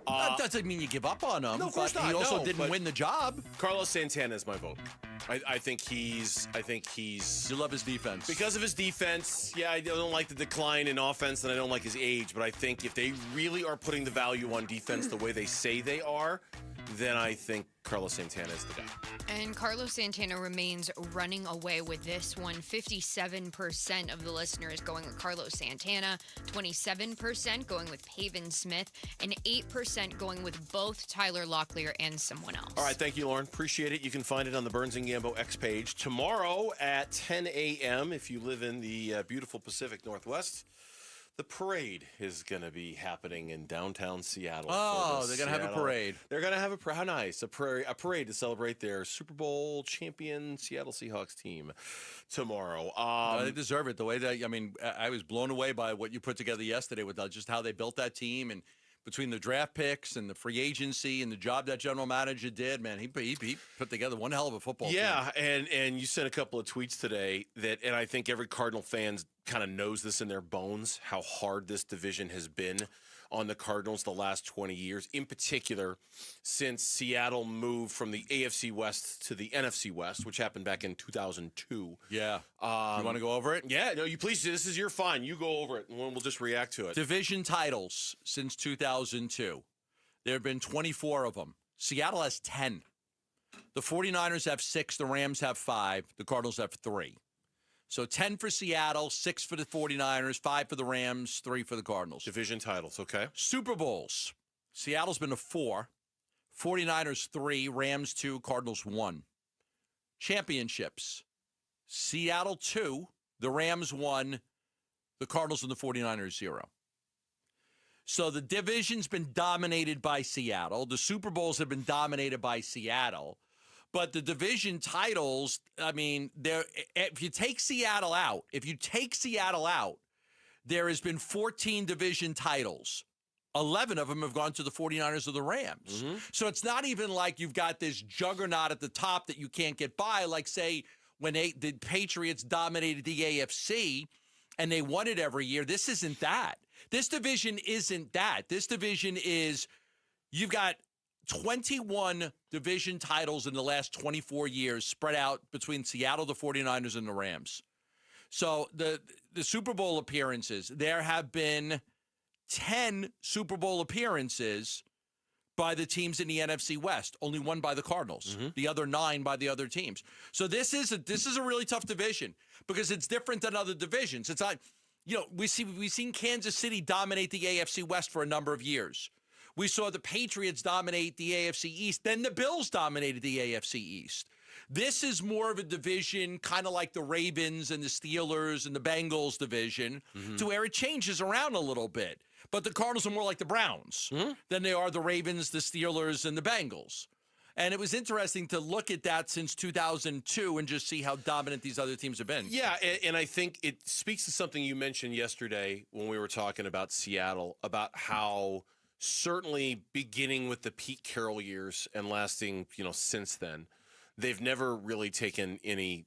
S12: That doesn't mean you give up on him.
S17: No, of course
S12: but
S17: not.
S12: He also
S17: No,
S12: didn't
S17: but
S12: win the job.
S17: Carlos Santana is my vote. I think he's.
S12: You love his defense
S17: because of his defense. Yeah, I don't like the decline in offense, and I don't like his age. But I think if they really are putting the value on defense the way they say they are, then I think Carlos Santana is the guy.
S25: And Carlos Santana remains running away with this one. 57% of the listeners going with Carlos Santana, 27% going with Pavin Smith, and 8% going with both Tyler Locklear and someone else.
S17: All right, thank you, Lauren. Appreciate it. You can find it on the Burns and Gambo X page tomorrow at 10 a.m. if you live in the beautiful Pacific Northwest. The parade is going to be happening in downtown Seattle.
S12: Oh, they're going to have a parade.
S17: They're going to have how nice. A parade to celebrate their Super Bowl champion Seattle Seahawks team tomorrow.
S12: They deserve it. The way that, I was blown away by what you put together yesterday with just how they built that team, and between the draft picks and the free agency and the job that general manager did, man, he put together one hell of a football team.
S17: Yeah, and you sent a couple of tweets today and I think every Cardinal fan kind of knows this in their bones, how hard this division has been on the Cardinals the last 20 years, in particular since Seattle moved from the AFC West to the NFC West, which happened back in 2002.
S12: Yeah. You want to go over it?
S17: Yeah, no, you please do. This is your fine. You go over it, and we'll just react to it.
S12: Division titles since 2002. There have been 24 of them. Seattle has 10. The 49ers have 6. The Rams have 5. The Cardinals have 3. So 10 for Seattle, 6 for the 49ers, 5 for the Rams, 3 for the Cardinals.
S17: Division titles, okay.
S12: Super Bowls. Seattle's been to 4. 49ers 3, Rams 2, Cardinals 1. Championships. Seattle 2, the Rams 1, the Cardinals and the 49ers 0. So the division's been dominated by Seattle. The Super Bowls have been dominated by Seattle. But the division titles, if you take Seattle out, there has been 14 division titles. 11 of them have gone to the 49ers or the Rams.
S17: Mm-hmm.
S12: So it's not even like you've got this juggernaut at the top that you can't get by, like, say, when the Patriots dominated the AFC and they won it every year. This isn't that. This division isn't that. This division is, you've got 21 division titles in the last 24 years spread out between Seattle, the 49ers, and the Rams. So the Super Bowl appearances, there have been 10 Super Bowl appearances by the teams in the NFC West, only 1 by the Cardinals, the other 9 by the other teams. So this is a really tough division because it's different than other divisions. It's like, we've seen Kansas City dominate the AFC West for a number of years. We saw the Patriots dominate the AFC East. Then the Bills dominated the AFC East. This is more of a division kind of like the Ravens and the Steelers and the Bengals division to where it changes around a little bit. But the Cardinals are more like the Browns than they are the Ravens, the Steelers, and the Bengals. And it was interesting to look at that since 2002 and just see how dominant these other teams have been.
S17: Yeah, and I think it speaks to something you mentioned yesterday when we were talking about Seattle, about how certainly beginning with the Pete Carroll years and lasting, since then, they've never really taken any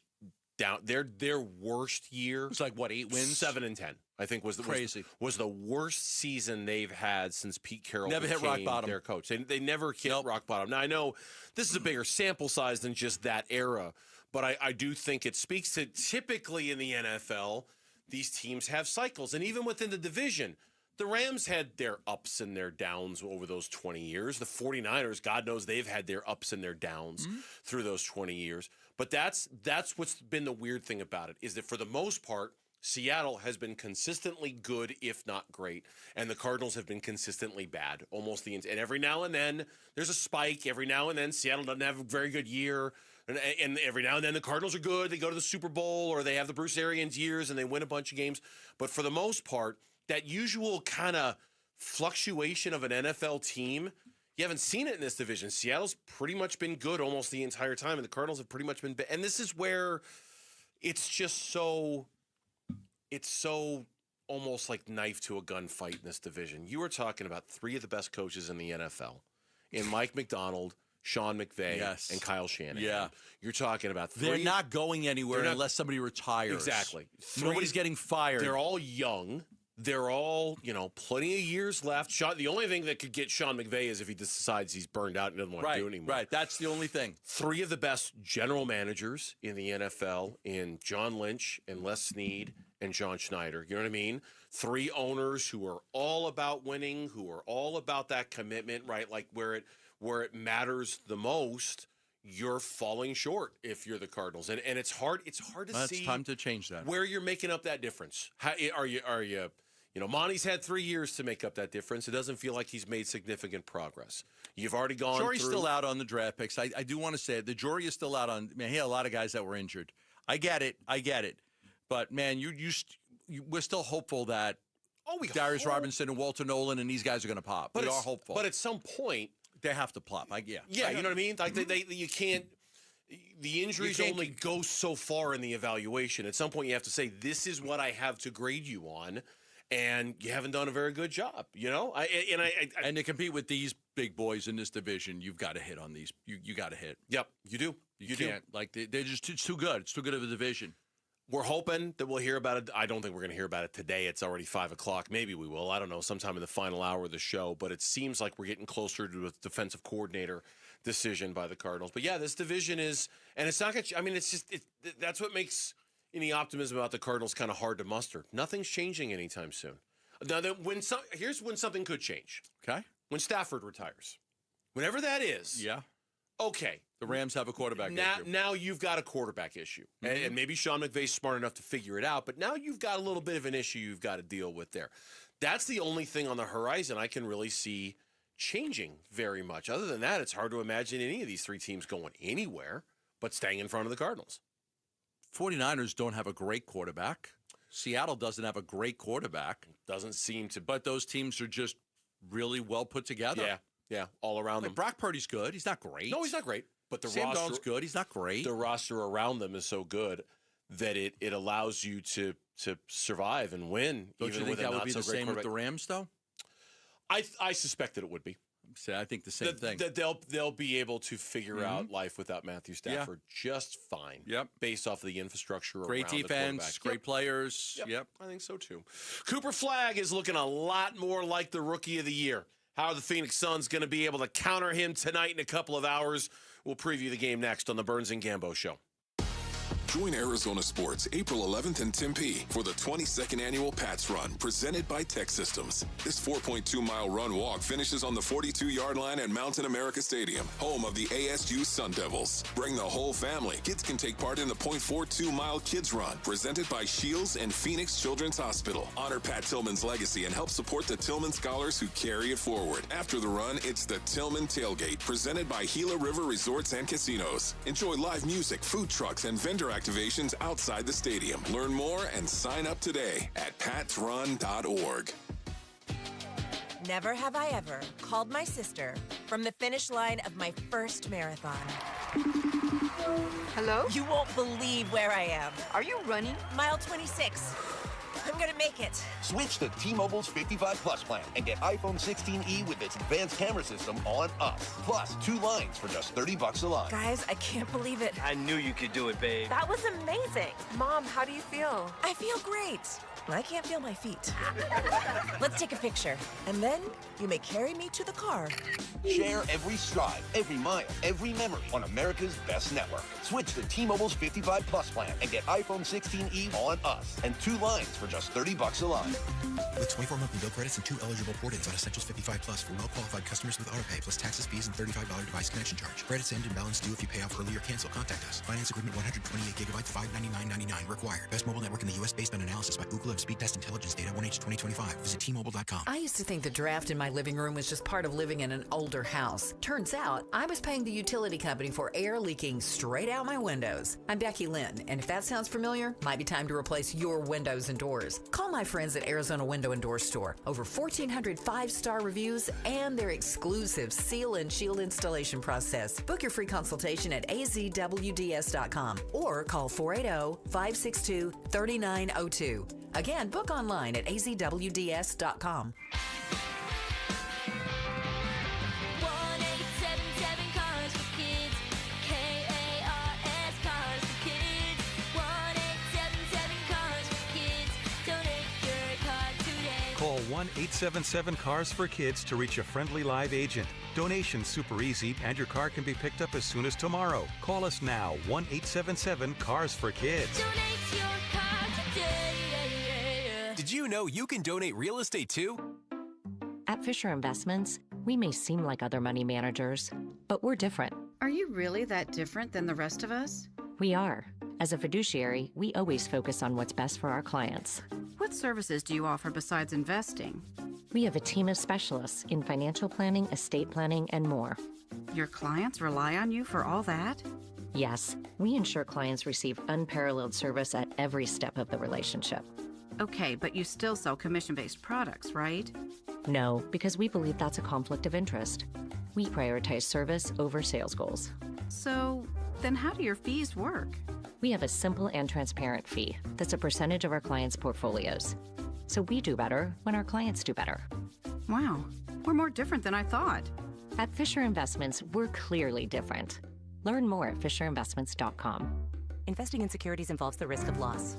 S17: down. Their worst year
S12: was like, what, 8 wins?
S17: 7-10, I think was
S12: crazy.
S17: Was the worst season they've had since Pete Carroll
S12: never hit rock bottom.
S17: Their coach. They never hit rock bottom. Now, I know this is a bigger sample size than just that era, but I do think it speaks to, typically in the NFL, these teams have cycles. And even within the division, the Rams had their ups and their downs over those 20 years. The 49ers, God knows they've had their ups and their downs through those 20 years. But that's what's been the weird thing about it, is that for the most part, Seattle has been consistently good, if not great, and the Cardinals have been consistently bad. And every now and then, there's a spike. Every now and then, Seattle doesn't have a very good year. And every now and then, the Cardinals are good. They go to the Super Bowl, or they have the Bruce Arians years, and they win a bunch of games. But for the most part, that usual kind of fluctuation of an NFL team, you haven't seen it in this division. Seattle's pretty much been good almost the entire time, and the Cardinals have pretty much been bad. And this is where it's just so almost like knife to a gunfight in this division. You were talking about 3 of the best coaches in the NFL, in Mike McDonald, Sean McVay
S12: Yes.
S17: and Kyle Shanahan.
S12: Yeah.
S17: You're talking about
S12: They're not going anywhere unless somebody retires.
S17: Exactly.
S12: Nobody's getting fired.
S17: They're all young. They're all, plenty of years left. The only thing that could get Sean McVay is if he decides he's burned out and doesn't want to do it anymore.
S12: Right, that's the only thing.
S17: 3 of the best general managers in the NFL in John Lynch and Les Snead and John Schneider. You know what I mean? 3 owners who are all about winning, who are all about that commitment, right? Like where it matters the most, you're falling short if you're the Cardinals. And it's hard to see.
S12: It's time to change that.
S17: Where you're making up that difference. How, are you Monty's had 3 years to make up that difference. It doesn't feel like he's made significant progress. You've already gone
S12: Jury's
S17: through.
S12: still out on the draft picks. I do want to say it. The jury is still out on. Man, he had a lot of guys that were injured. I get it. But man, we're still hopeful that Darius Robinson and Walter Nolan and these guys are going to pop. We are hopeful.
S17: But at some point,
S12: they have to plop.
S17: Yeah, you know what I mean? Like you can't. The injuries only go so far in the evaluation. At some point, you have to say, "This is what I have to grade you on," and you haven't done a very good job. And
S12: to compete with these big boys in this division, you've got to hit on these. You got to hit.
S17: Yep, you do.
S12: You can't. Like they're just too good. It's too good of a division.
S17: We're hoping that we'll hear about it. I don't think we're going to hear about it today. It's already 5 o'clock. Maybe we will. I don't know, sometime in the final hour of the show. But it seems like we're getting closer to a defensive coordinator decision by the Cardinals. But yeah, this division is, and it's not going to, that's what makes any optimism about the Cardinals kind of hard to muster. Nothing's changing anytime soon. Now, here's when something could change.
S12: Okay.
S17: When Stafford retires. Whenever that is.
S12: Yeah.
S17: Okay.
S12: The Rams have a quarterback issue.
S17: Now you've got a quarterback issue. Mm-hmm. And maybe Sean McVay's smart enough to figure it out, but now you've got a little bit of an issue you've got to deal with there. That's the only thing on the horizon I can really see changing very much. Other than that, it's hard to imagine any of these 3 teams going anywhere but staying in front of the Cardinals.
S12: 49ers don't have a great quarterback. Seattle doesn't have a great quarterback.
S17: Doesn't seem to.
S12: But those teams are just really well put together.
S17: Yeah, all around them.
S12: Brock Purdy's good. He's not great.
S17: No, he's not great. But the
S12: Sam
S17: roster,
S12: Darnold's good. He's not great.
S17: The roster around them is so good that it allows you to survive and win.
S12: Don't you think that would be the same with the Rams, though?
S17: I suspect that it would be.
S12: I think the same thing.
S17: That they'll be able to figure out life without Matthew Stafford just fine.
S12: Yep.
S17: Based off of the infrastructure
S12: great
S17: around
S12: defense, great players. Yep.
S17: I think so too. Cooper Flagg is looking a lot more like the rookie of the year. How are the Phoenix Suns going to be able to counter him tonight in a couple of hours? We'll preview the game next on the Burns and Gambo Show.
S2: Join Arizona Sports April 11th in Tempe for the 22nd annual Pats Run presented by Tech Systems. This 4.2-mile run walk finishes on the 42-yard line at Mountain America Stadium, home of the ASU Sun Devils. Bring the whole family. Kids can take part in the 0.42-mile Kids Run presented by Shields and Phoenix Children's Hospital. Honor Pat Tillman's legacy and help support the Tillman scholars who carry it forward. After the run, it's the Tillman Tailgate presented by Gila River Resorts and Casinos. Enjoy live music, food trucks, and vendor activations outside the stadium. Learn more and sign up today at patsrun.org.
S4: Never have I ever called my sister from the finish line of my first marathon. Hello? You won't believe where I am. Are you running? Mile 26. I'm gonna make it.
S5: Switch to T-Mobile's 55 Plus plan and get iPhone 16e with its advanced camera system on us. Plus, 2 lines for just $30 a line.
S4: Guys, I can't believe it.
S5: I knew you could do it, babe.
S4: That was amazing. Mom, how do you feel? I feel great. I can't feel my feet. Let's take a picture. And then you may carry me to the car.
S5: Share every stride, every mile, every memory on America's best network. Switch to T-Mobile's 55 Plus plan and get iPhone 16e on us and 2 lines for just $30 a line.
S7: With 24 monthly bill credits and 2 eligible port-ins on Essentials 55 Plus for well-qualified customers with AutoPay plus taxes, fees, and $35 device connection charge. Credits end and balance due if you pay off early or cancel. Contact us. Finance agreement 128 gigabytes, $599.99 required. Best mobile network in the U.S. based on analysis by Ookla of Speed Test Intelligence data 1H 2025. Visit T-Mobile.com.
S19: I used to think the draft in my living room was just part of living in an older house. Turns out, I was paying the utility company for air leaking straight out my windows. I'm Becky Lynn, and if that sounds familiar, might be time to replace your windows and doors. Call my friends at Arizona Window and Door Store. Over 1,400 5-star reviews and their exclusive seal and shield installation process. Book your free consultation at azwds.com or call 480-562-3902. Again, book online at azwds.com.
S22: 1-877-CARS
S8: Call 1-877-CARS for Kids to reach a friendly live agent. Donation's super easy, and your car can be picked up as soon as tomorrow. Call us now, 1-877-CARS for Kids.
S11: Donate your car today.
S13: Did you know you can donate real estate too?
S21: At Fisher Investments, we may seem like other money managers, but we're different.
S22: Are you really that different than the rest of us?
S21: We are. As a fiduciary, we always focus on what's best for our clients.
S22: What services do you offer besides investing?
S21: We have a team of specialists in financial planning, estate planning, and more.
S22: Your clients rely on you for all that?
S21: Yes, we ensure clients receive unparalleled service at every step of the relationship.
S22: Okay, but you still sell commission-based products, right?
S21: No, because we believe that's a conflict of interest. We prioritize service over sales goals.
S22: So, then how do your fees work?
S21: We have a simple and transparent fee that's a percentage of our clients' portfolios. So we do better when our clients do better.
S22: Wow, we're more different than I thought.
S21: At Fisher Investments, we're clearly different. Learn more at fisherinvestments.com.
S24: Investing in securities involves the risk of loss.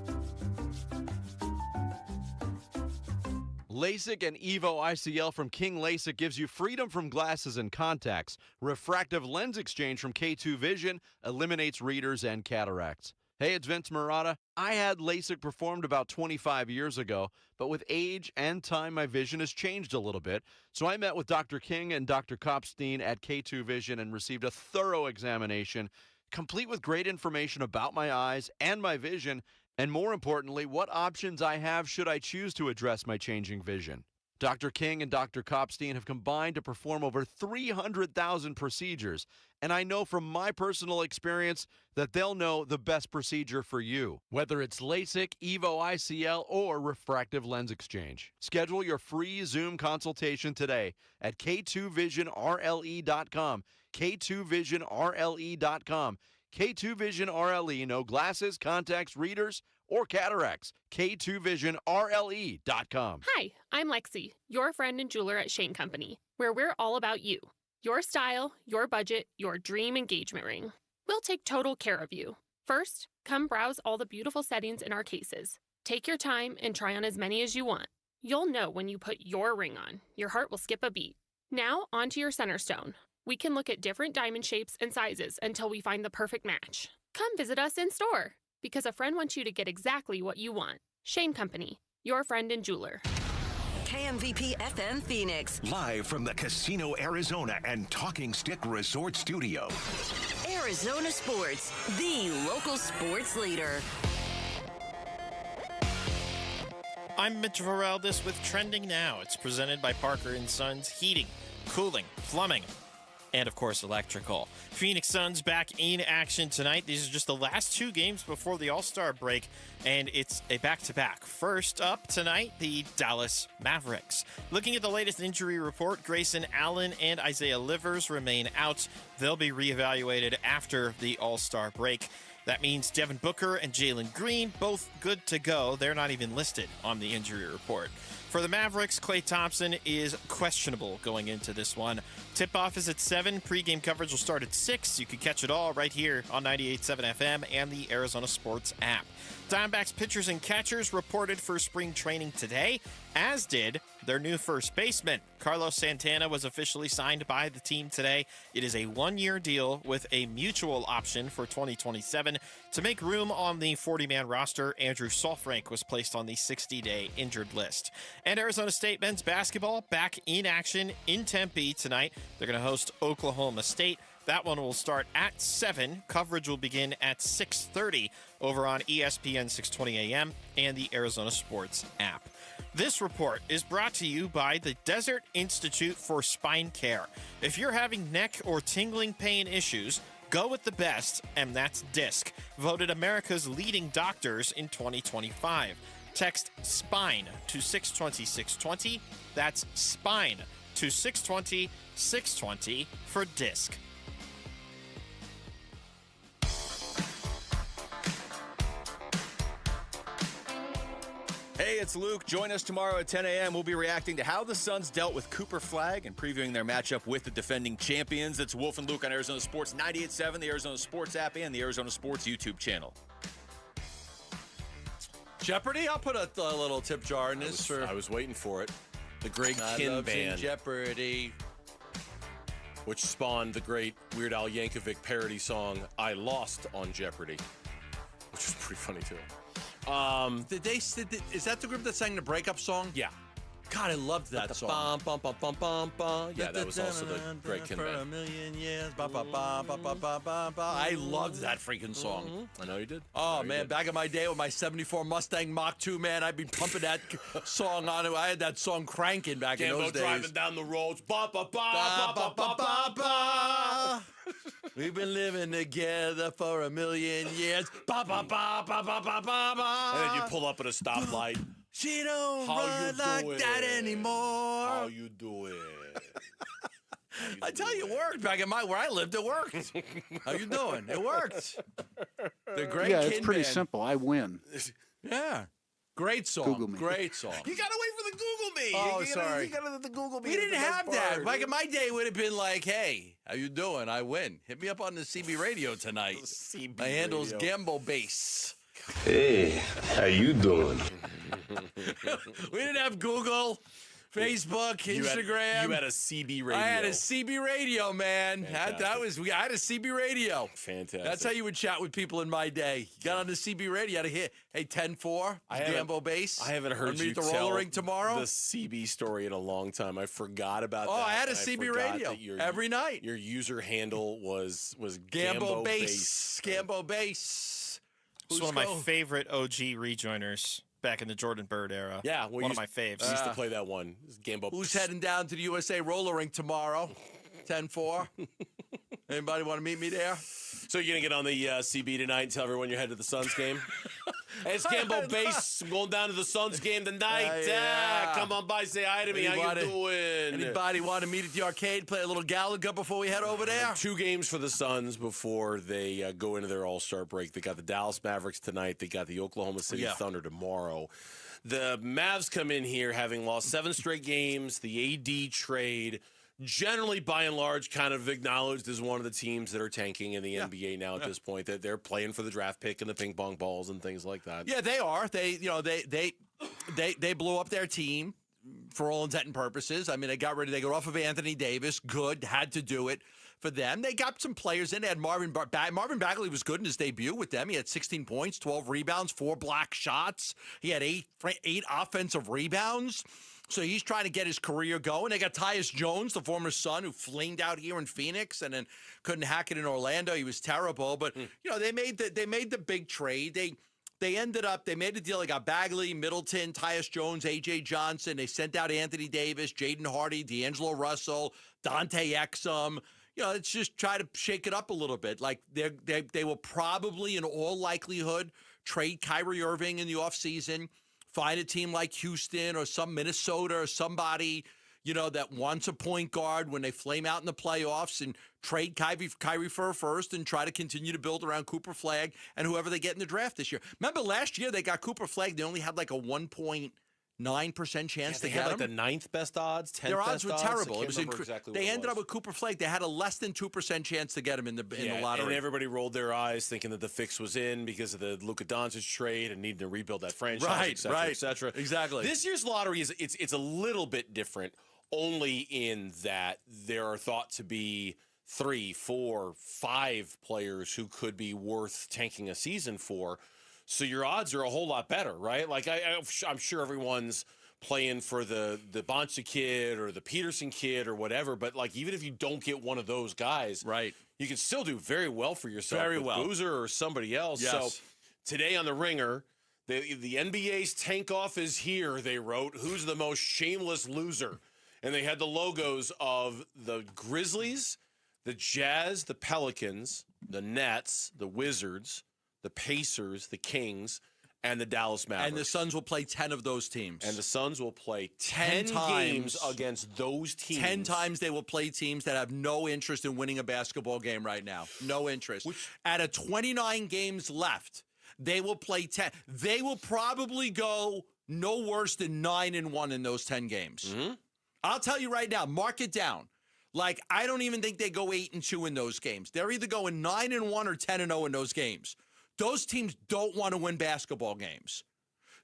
S27: LASIK and EVO ICL from King LASIK gives you freedom from glasses and contacts. Refractive lens exchange from K2 Vision eliminates readers and cataracts. Hey, it's Vince Marada. I had LASIK performed about 25 years ago, but with age and time, my vision has changed a little bit. So I met with Dr. King and Dr. Kopstein at K2 Vision and received a thorough examination, complete with great information about my eyes and my vision, and more importantly, what options I have should I choose to address my changing vision. Dr. King and Dr. Kopstein have combined to perform over 300,000 procedures, and I know from my personal experience that they'll know the best procedure for you, whether it's LASIK, EVO ICL, or refractive lens exchange. Schedule your free Zoom consultation today at K2VisionRLE.com, K2VisionRLE.com. K2 Vision RLE, no glasses, contacts, readers, or cataracts. K2VisionRLE.com.
S28: Hi, I'm Lexi, your friend and jeweler at Shane Company, where we're all about you. Your style, your budget, your dream engagement ring. We'll take total care of you. First, come browse all the beautiful settings in our cases. Take your time and try on as many as you want. You'll know when you put your ring on. Your heart will skip a beat. Now, onto your center stone. We can look at different diamond shapes and sizes until we find the perfect match. Come visit us in store, because a friend wants you to get exactly what you want. Shane Company, your friend and jeweler.
S29: KMVP FM Phoenix.
S18: Live from the Casino Arizona and Talking Stick Resort Studio.
S29: Arizona Sports, the local sports leader.
S3: I'm Mitch Varaldis with Trending Now. It's presented by Parker and Sons Heating, Cooling, Plumbing, and, of course, electrical. Phoenix Suns back in action tonight. These are just the last two games before the All-Star break, and it's a back-to-back. First up tonight, the Dallas Mavericks. Looking at the latest injury report, Grayson Allen and Isaiah Livers remain out. They'll be reevaluated after the All-Star break. That means Devin Booker and Jaylen Green, both good to go. They're not even listed on the injury report. For the Mavericks, Klay Thompson is questionable going into this one. Tip-off is at 7. Pre-game coverage will start at 6. You can catch it all right here on 98.7 FM and the Arizona Sports app. Diamondbacks pitchers and catchers reported for spring training today, as did their new first baseman. Carlos Santana was officially signed by the team today. It is a one-year deal with a mutual option for 2027. To make room on the 40-man roster, Andrew Saalfrank was placed on the 60-day injured list. And Arizona State men's basketball back in action in Tempe tonight. They're going to host Oklahoma State. That one will start at 7. Coverage will begin at 6:30 over on ESPN 620 AM and the Arizona Sports app. This report is brought to you by the Desert Institute for Spine Care. If you're having neck or tingling pain issues, go with the best, and that's DISC, voted America's leading doctors in 2025. Text SPINE to 620-620. That's SPINE to 620-620 for DISC.
S30: Hey, it's Luke. Join us tomorrow at 10 a.m. We'll be reacting to how the Suns dealt with Cooper Flagg and previewing their matchup with the defending champions. It's Wolf and Luke on Arizona Sports 98.7, the Arizona Sports app, and the Arizona Sports YouTube channel.
S12: Jeopardy? I'll put a little tip jar in this.
S17: I was waiting for it. The Greg
S12: I
S17: Kinn
S12: love seeing
S17: Band,
S12: Jeopardy.
S17: which spawned the great Weird Al Yankovic parody song "I Lost on Jeopardy," which was pretty funny too.
S12: Is that the group that sang the breakup song?
S17: Yeah.
S12: God, I loved that song.
S17: Bum, bum, bum, bum, bum. Yeah, that was also the Greg Kinn
S12: For a
S17: Band.
S12: million years. Ba, ba, ba, ba, ba, ba, ba, ba. I loved that freaking song.
S17: I know you did.
S12: Oh, man, back in my day with my 74 Mustang Mach 2, man, I'd be pumping that song on it. I had that song cranking back in those days.
S17: driving down the roads. Ba, ba, ba, ba, ba, ba, ba.
S12: We've been living together for a million years. Ba, ba, ba, ba, ba, ba, ba, ba.
S17: And then you pull up at a stoplight.
S12: She don't
S17: How
S12: run
S17: you
S12: like
S17: doing?
S12: that anymore.
S17: How you doing?
S12: I tell you, it worked back in where I lived. It worked. How you doing? It worked. The great
S1: Yeah, it's
S12: Kinn
S1: pretty
S12: Band.
S1: simple. I win.
S12: Yeah. Great song.
S1: Google me.
S12: Great song.
S17: You gotta wait for the Google me.
S12: Oh,
S17: you
S12: sorry.
S17: gotta the Google me.
S12: We didn't
S17: the best
S12: have that.
S17: part.
S12: Back in my day, it would have been like, hey, how you doing? I win. Hit me up on the CB radio tonight.
S17: CB
S12: My handle's
S17: radio.
S12: Gambo Bass.
S6: Hey, how you doing?
S12: We didn't have Google, Facebook, Instagram.
S17: You had a CB radio.
S12: I had a CB radio, man. I had a CB radio.
S17: Fantastic.
S12: That's how you would chat with people in my day. You got on the CB radio, you had to hit, hey, 10-4, Gambo Bass.
S17: I haven't heard you
S12: Underneath the
S17: tell
S12: roller ring tomorrow.
S17: the CB story in a long time. I forgot about that.
S12: Oh, I had a
S17: and
S12: CB
S17: forgot
S12: radio
S17: that
S12: every night.
S17: Your user handle was
S12: Gambo Bass. Gambo Bass.
S3: It's one of my favorite OG rejoiners back in the Jordan Bird era.
S17: Yeah,
S3: one of my faves.
S17: We used to play that one. Gambo.
S12: Who's heading down to the USA roller rink tomorrow? 10-4. Anybody want to meet me there?
S17: So you're going to get on the CB tonight and tell everyone you're headed to the Suns game? Hey, it's Gambo Bass. I'm going down to the Suns game tonight.
S12: Yeah.
S17: Come on by, say hi to me. How you doing?
S12: Anybody want to meet at the arcade, play a little Gallagher before we head over there?
S17: 2 games for the Suns before they go into their All-Star break. They got the Dallas Mavericks tonight. They got the Oklahoma City Thunder tomorrow. The Mavs come in here having lost 7 straight games. The AD trade, generally by and large, kind of acknowledged as one of the teams that are tanking in the NBA now at this point. That they're playing for the draft pick and the ping pong balls and things like that.
S12: Yeah, they are. They blew up their team for all intent and purposes. I mean, they got off of Anthony Davis. Good, had to do it for them. They got some players in. They had Marvin Bagley was good in his debut with them. He had 16 points, 12 rebounds, 4 block shots. He had 8 offensive rebounds. So he's trying to get his career going. They got Tyus Jones, the former Sun, who flinged out here in Phoenix and then couldn't hack it in Orlando. He was terrible. But they made the big trade. They ended up, they made a deal. They got Bagley, Middleton, Tyus Jones, A.J. Johnson. They sent out Anthony Davis, Jaden Hardy, D'Angelo Russell, Dante Exum. Let's just try to shake it up a little bit. Like they will probably, in all likelihood, trade Kyrie Irving in the offseason. Find a team like Houston or some Minnesota or somebody, that wants a point guard when they flame out in the playoffs and trade Kyrie for a first and try to continue to build around Cooper Flagg and whoever they get in the draft this year. Remember last year they got Cooper Flagg. They only had like a 1.9% chance to
S17: they
S12: get
S17: had like
S12: him.
S17: the 9th best odds, 10th
S12: Their
S17: best
S12: odds were terrible.
S17: I can't remember exactly what
S12: they
S17: it
S12: ended
S17: was.
S12: up with Cooper Flagg. They had a less than 2% chance to get him in the lottery.
S17: And everybody rolled their eyes thinking that the fix was in because of the Luka Doncic trade and needing to rebuild that franchise, et cetera.
S12: Exactly.
S17: This year's lottery it's a little bit different, only in that there are thought to be 3, 4, 5 players who could be worth tanking a season for. So your odds are a whole lot better, right? Like I'm sure everyone's playing for the Bonsa kid or the Peterson kid or whatever, but like even if you don't get one of those guys,
S12: right,
S17: you can still do very well for yourself with Boozer or somebody else.
S12: Yes.
S17: So today on the Ringer, the NBA's tank off is here, they wrote. Who's the most shameless loser? And they had the logos of the Grizzlies, the Jazz, the Pelicans, the Nets, the Wizards, the Pacers, the Kings, and the Dallas Mavericks.
S12: And the Suns will play 10 of those teams.
S17: And the Suns will play 10 games against those teams.
S12: 10 times they will play teams that have no interest in winning a basketball game right now. No interest. Out of 29 games left, they will play 10. They will probably go no worse than 9-1 in those 10 games.
S17: Mm-hmm.
S12: I'll tell you right now, mark it down. Like, I don't even think they go 8-2 in those games. They're either going 9-1 or 10-0 in those games. Those teams don't want to win basketball games.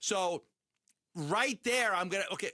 S12: So right there, I'm going to, okay,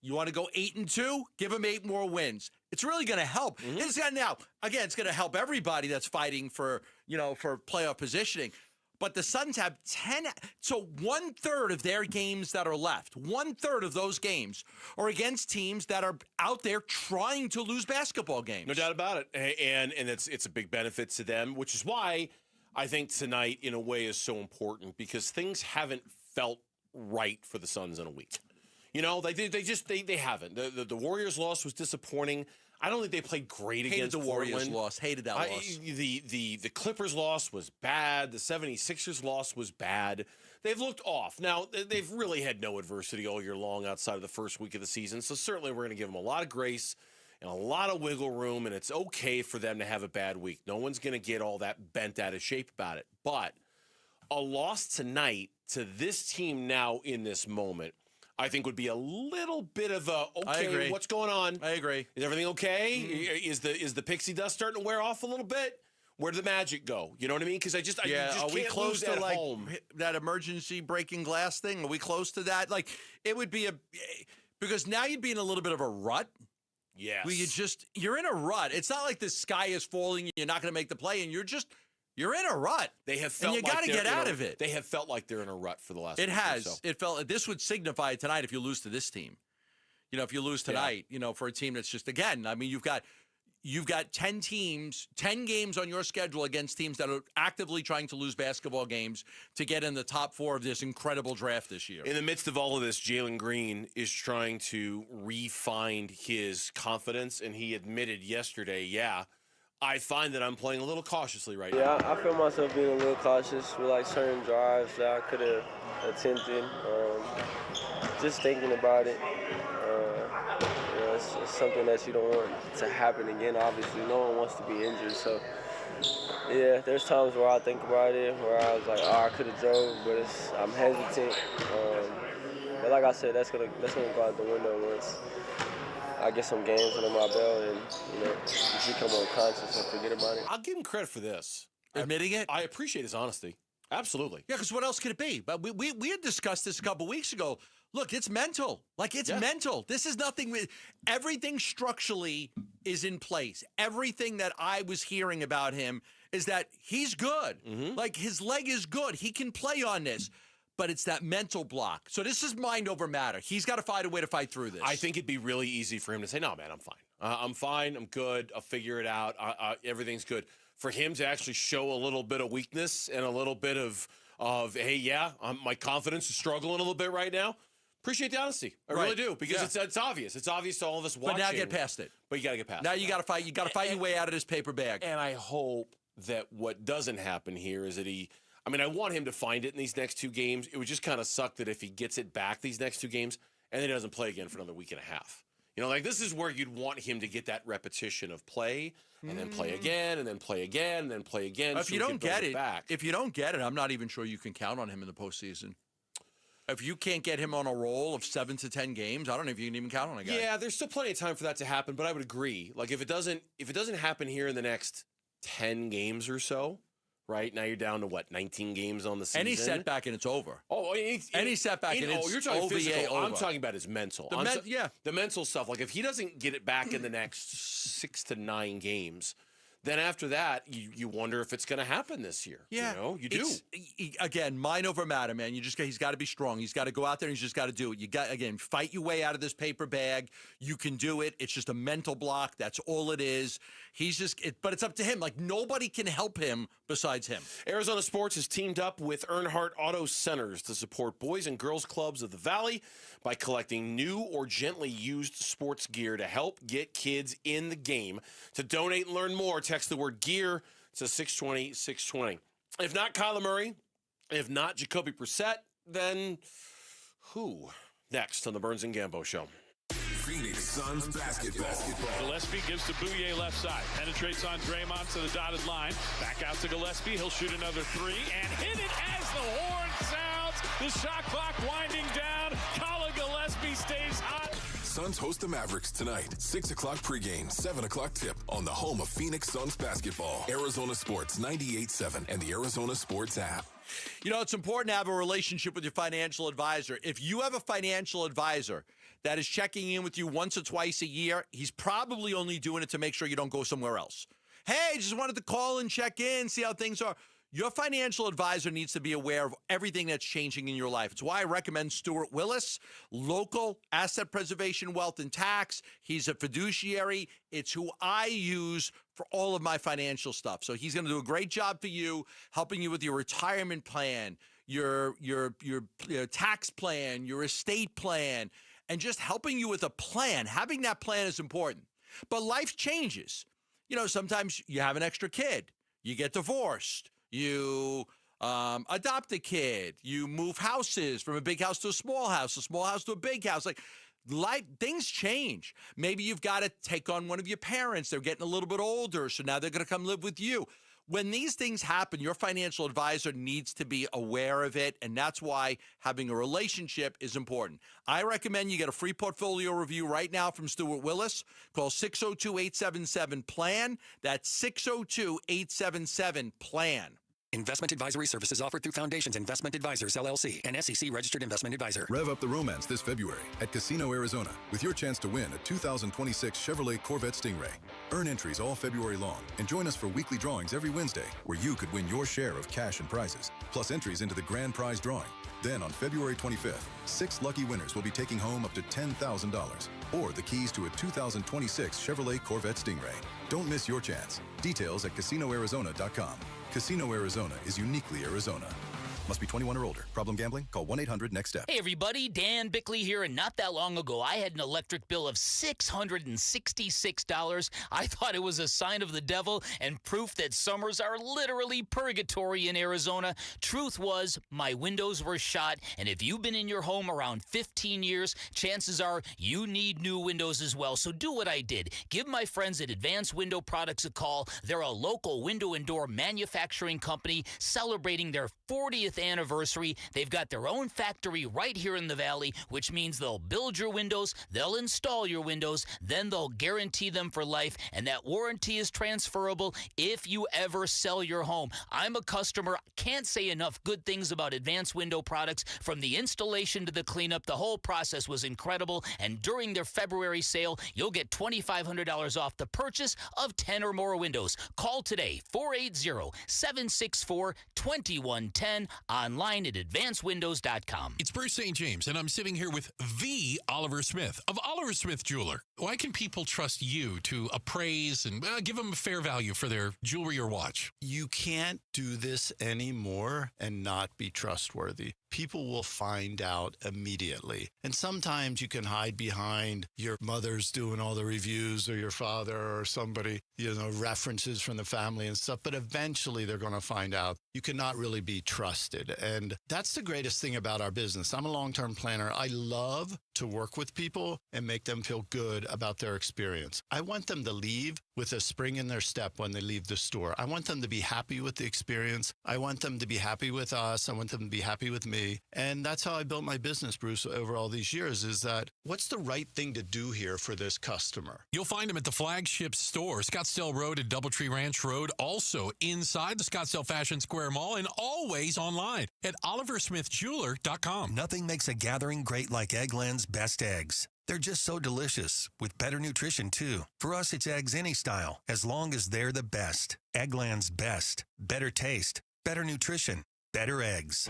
S12: you want to go 8-2? Give them 8 more wins. It's really going to help. It's going to help everybody that's fighting for playoff positioning. But the Suns have 10, so 1/3 of their games that are left, 1/3 of those games are against teams that are out there trying to lose basketball games.
S17: No doubt about it. And it's a big benefit to them, which is why I think tonight, in a way, is so important, because things haven't felt right for the Suns in a week. They haven't. The Warriors loss was disappointing. I don't think they played great against
S12: the Warriors
S17: Portland.
S12: loss. Hated that loss.
S17: The Clippers loss was bad. The 76ers loss was bad. They've looked off. Now, they've really had no adversity all year long outside of the first week of the season, so certainly we're going to give them a lot of grace and a lot of wiggle room, and it's okay for them to have a bad week. No one's going to get all that bent out of shape about it. But a loss tonight to this team now in this moment, I think, would be a little bit of a, okay, what's going on?
S12: I agree.
S17: Is everything okay? Is the pixie dust starting to wear off a little bit? Where did the magic go? You know what I mean? Because I just
S12: are we close to
S17: home.
S12: That emergency breaking glass thing? Are we close to that? Like, it would be because now you'd be in a little bit of a rut.
S17: Yes.
S12: Where you're in a rut. It's not like the sky is falling, you're not going to make the play, and you're in a rut.
S17: They have felt
S12: and you got to get out of it.
S17: They have felt like they're in a rut for the last
S12: It
S17: week
S12: has.
S17: or so.
S12: It felt this would signify tonight if you lose to this team. If you lose tonight, for a team that's just, again, I mean, you've got 10 teams, 10 games on your schedule against teams that are actively trying to lose basketball games to get in the top 4 of this incredible draft this year.
S17: In the midst of all of this, Jaylen Green is trying to re-find his confidence, and he admitted yesterday, I find that I'm playing a little cautiously right now.
S1: Yeah, I feel myself being a little cautious with like certain drives that I could have attempted. Just thinking about it, it's something that you don't want to happen again. Obviously, no one wants to be injured. So, yeah, there's times where I think about it, where I was like, I could have drove, but I'm hesitant. But like I said, that's gonna go out the window once I get some games under my belt, and you become unconscious and forget about it.
S17: I'll give him credit for this.
S12: Admitting it?
S17: I appreciate his honesty. Absolutely.
S12: Yeah, because what else could it be? But we had discussed this a couple weeks ago. Look, it's mental. It's mental. This is nothing. Everything structurally is in place. Everything that I was hearing about him is that he's good. Like, his leg is good. He can play on this. But it's that mental block. So this is mind over matter. He's got to find a way to fight through this.
S17: I think it'd be really easy for him to say, no, man, I'm fine. I'm fine. I'm good. I'll figure it out. Everything's good. For him to actually show a little bit of weakness and a little bit of hey, my confidence is struggling a little bit right now. Appreciate the honesty. I really do, because it's obvious. It's obvious to all of us watching.
S12: But now get past it.
S17: But you got to get past it.
S12: Now you got to fight. You got to fight your way out of this paper bag.
S17: And I hope that what doesn't happen here is that I want him to find it in these next 2 games. It would just kind of suck that if he gets it back these next 2 games and then he doesn't play again for another week and a half. This is where you'd want him to get that repetition of play and then play again and then play again and then play again.
S12: If you don't get it, I'm not even sure you can count on him in the postseason. If you can't get him on a roll of 7 to 10 games, I don't know if you can even count on a guy.
S17: Yeah, there's still plenty of time for that to happen, but I would agree. Like, if it doesn't happen here in the next 10 games or so, right now you're down to 19 games on the season.
S12: Any setback and it's over.
S17: Any
S12: setback and it's
S17: you're talking
S12: OVA
S17: physical.
S12: over.
S17: I'm talking about his mental. The mental stuff. Like, if he doesn't get it back in the next 6 to 9 games, then after that, you wonder if it's going to happen this year.
S12: Yeah,
S17: you do.
S12: Again, mind over matter, man. He's got to be strong. He's got to go out there and he's just got to do it. You got, again, fight your way out of this paper bag. You can do it. It's just a mental block. That's all it is. But it's up to him. Like, nobody can help him besides him.
S17: Arizona Sports has teamed up with Earnhardt Auto Centers to support boys and girls clubs of the Valley by collecting new or gently used sports gear to help get kids in the game. To donate and learn more, text the word gear to 620-620. If not Kyler Murray, if not Jacoby Brissett, then who? Next on the Burns and Gambo Show.
S2: Phoenix Suns basketball.
S9: Gillespie gives to Bouye left side. Penetrates on Draymond to the dotted line. Back out to Gillespie. He'll shoot another 3 and hit it as the horn sounds. The shot clock winding down. Colin Gillespie stays hot.
S2: Suns host the Mavericks tonight. 6 o'clock pregame, 7 o'clock tip on the home of Phoenix Suns basketball. Arizona Sports 98.7 and the Arizona Sports app.
S12: You know, it's important to have a relationship with your financial advisor. If you have a financial advisor that is checking in with you once or twice a year, he's probably only doing it to make sure you don't go somewhere else. Hey, just wanted to call and check in, see how things are. Your financial advisor needs to be aware of everything that's changing in your life. It's why I recommend Stuart Willis, local asset preservation, wealth, and tax. He's a fiduciary. It's who I use for all of my financial stuff. So he's going to do a great job for you, helping you with your retirement plan, your tax plan, your estate plan, and just helping you with a plan. Having that plan is important. But life changes. You know, sometimes you have an extra kid. You get divorced. You adopt a kid. You move houses from a big house to a small house to a big house. Like, life, things change. Maybe you've got to take on one of your parents. They're getting a little bit older, so now they're going to come live with you. When these things happen, your financial advisor needs to be aware of it, and that's why having a relationship is important. I recommend you get a free portfolio review right now from Stuart Willis. Call 602-877-PLAN. That's 602-877-PLAN.
S4: Investment advisory services offered through Foundations Investment Advisors, LLC, an SEC-registered investment advisor.
S5: Rev up the romance this February at Casino Arizona with your chance to win a 2026 Chevrolet Corvette Stingray. Earn entries all February long and join us for weekly drawings every Wednesday where you could win your share of cash and prizes, plus entries into the grand prize drawing. Then on February 25th, 6 lucky winners will be taking home up to $10,000 or the keys to a 2026 Chevrolet Corvette Stingray. Don't miss your chance. Details at CasinoArizona.com. Casino Arizona is uniquely Arizona. Must be 21 or older. Problem gambling? Call 1-800-NEXT-STEP.
S10: Hey, everybody. Dan Bickley here, and not that long ago, I had an electric bill of $666. I thought it was a sign of the devil and proof that summers are literally purgatory in Arizona. Truth was, my windows were shot, and if you've been in your home around 15 years, chances are you need new windows as well. So do what I did. Give my friends at Advanced Window Products a call. They're a local window and door manufacturing company celebrating their 40th anniversary. They've got their own factory right here in the Valley, which means they'll build your windows, they'll install your windows, then they'll guarantee them for life, and that warranty is transferable if you ever sell your home. I'm a customer. Can't say enough good things about Advanced Window Products. From the installation to the cleanup, the whole process was incredible, and during their February sale, you'll get $2,500 off the purchase of 10 or more windows. Call today, 480-764-2110, online at advancedwindows.com.
S14: It's Bruce St. James, and I'm sitting here with the Oliver Smith of Oliver Smith Jeweler. Why can people trust you to appraise and give them a fair value for their jewelry or watch?
S15: You can't do this anymore and not be trustworthy. People will find out immediately. And sometimes you can hide behind your mother's doing all the reviews or your father or somebody, references from the family and stuff. But eventually they're going to find out you cannot really be trusted. And that's the greatest thing about our business. I'm a long-term planner. I love to work with people and make them feel good about their experience. I want them to leave with a spring in their step when they leave the store. I want them to be happy with the experience. I want them to be happy with us. I want them to be happy with me. And that's how I built my business, Bruce, over all these years, is that what's the right thing to do here for this customer?
S14: You'll find them at the flagship store, Scottsdale Road and Doubletree Ranch Road, also inside the Scottsdale Fashion Square Mall, and always online at oliversmithjeweler.com.
S16: Nothing makes a gathering great like Eggland's best eggs. They're just so delicious, with better nutrition, too. For us, it's eggs any style, as long as they're the best. Eggland's best. Better taste, better nutrition, better eggs.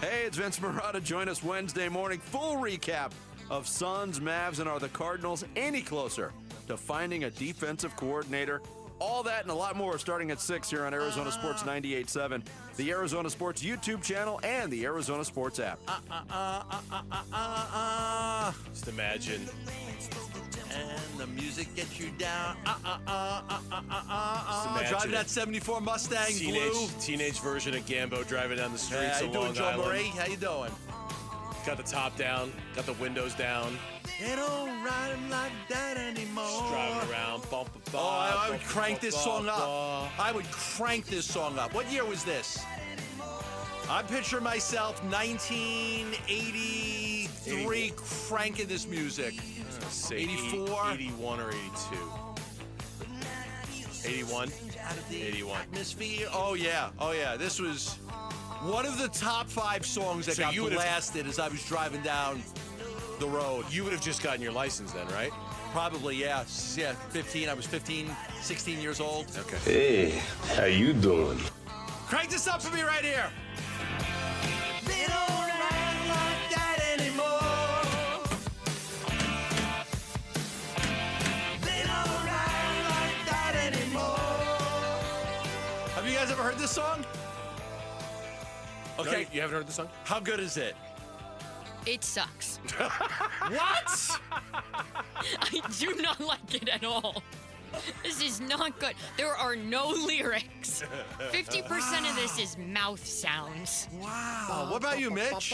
S27: Hey, it's Vince Marada. Join us Wednesday morning. Full recap of Suns, Mavs, and are the Cardinals any closer to finding a defensive coordinator? All that and a lot more starting at 6 here on Arizona Sports 98.7, the Arizona Sports YouTube channel, and the Arizona Sports app.
S17: Just imagine.
S12: And the music gets you down. Driving that 74 Mustang blue.
S17: Teenage version of Gambo driving down the streets of Long Island.
S12: How you doing, Joe Murray? How you doing?
S17: Got the top down, got the windows down.
S12: They don't ride them like that anymore.
S17: Just driving around, bump.
S12: I would crank this song up. I would crank this song up. What year was this? I picture myself 1983. 83, cranking this music.
S17: 84? 81 or 82. 81? 81.
S12: Atmosphere. Oh, yeah. This was one of the top 5 songs that got blasted as I was driving down the road.
S17: You would have just gotten your license then, right?
S12: Probably, yeah. 15. I was 15, 16 years old.
S17: Okay.
S6: Hey, how you doing?
S12: Crank this up for me right here. They don't ride like that anymore. They don't ride like that anymore. Have you guys ever heard this song? Okay.
S17: No, you haven't heard the song?
S12: How good is it?
S7: It sucks.
S12: What?
S7: I do not like it at all. This is not good. There are no lyrics. 50% of this is mouth sounds.
S12: Wow. What about you, Mitch?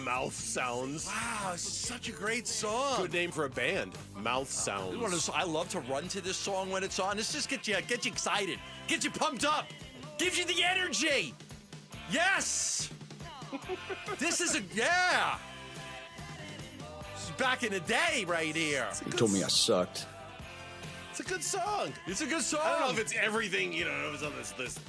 S17: Mouth Sounds.
S12: Wow, it's such a great song.
S17: Good name for a band. Mouth Sounds.
S12: I love to run to this song when it's on. This just gets you excited, gets you pumped up, gives you the energy. Yes. This is yeah. This is back in the day right here.
S8: You told me I sucked.
S17: It's a good song.
S12: It's a good song.
S17: I don't know if it's everything, if it's on this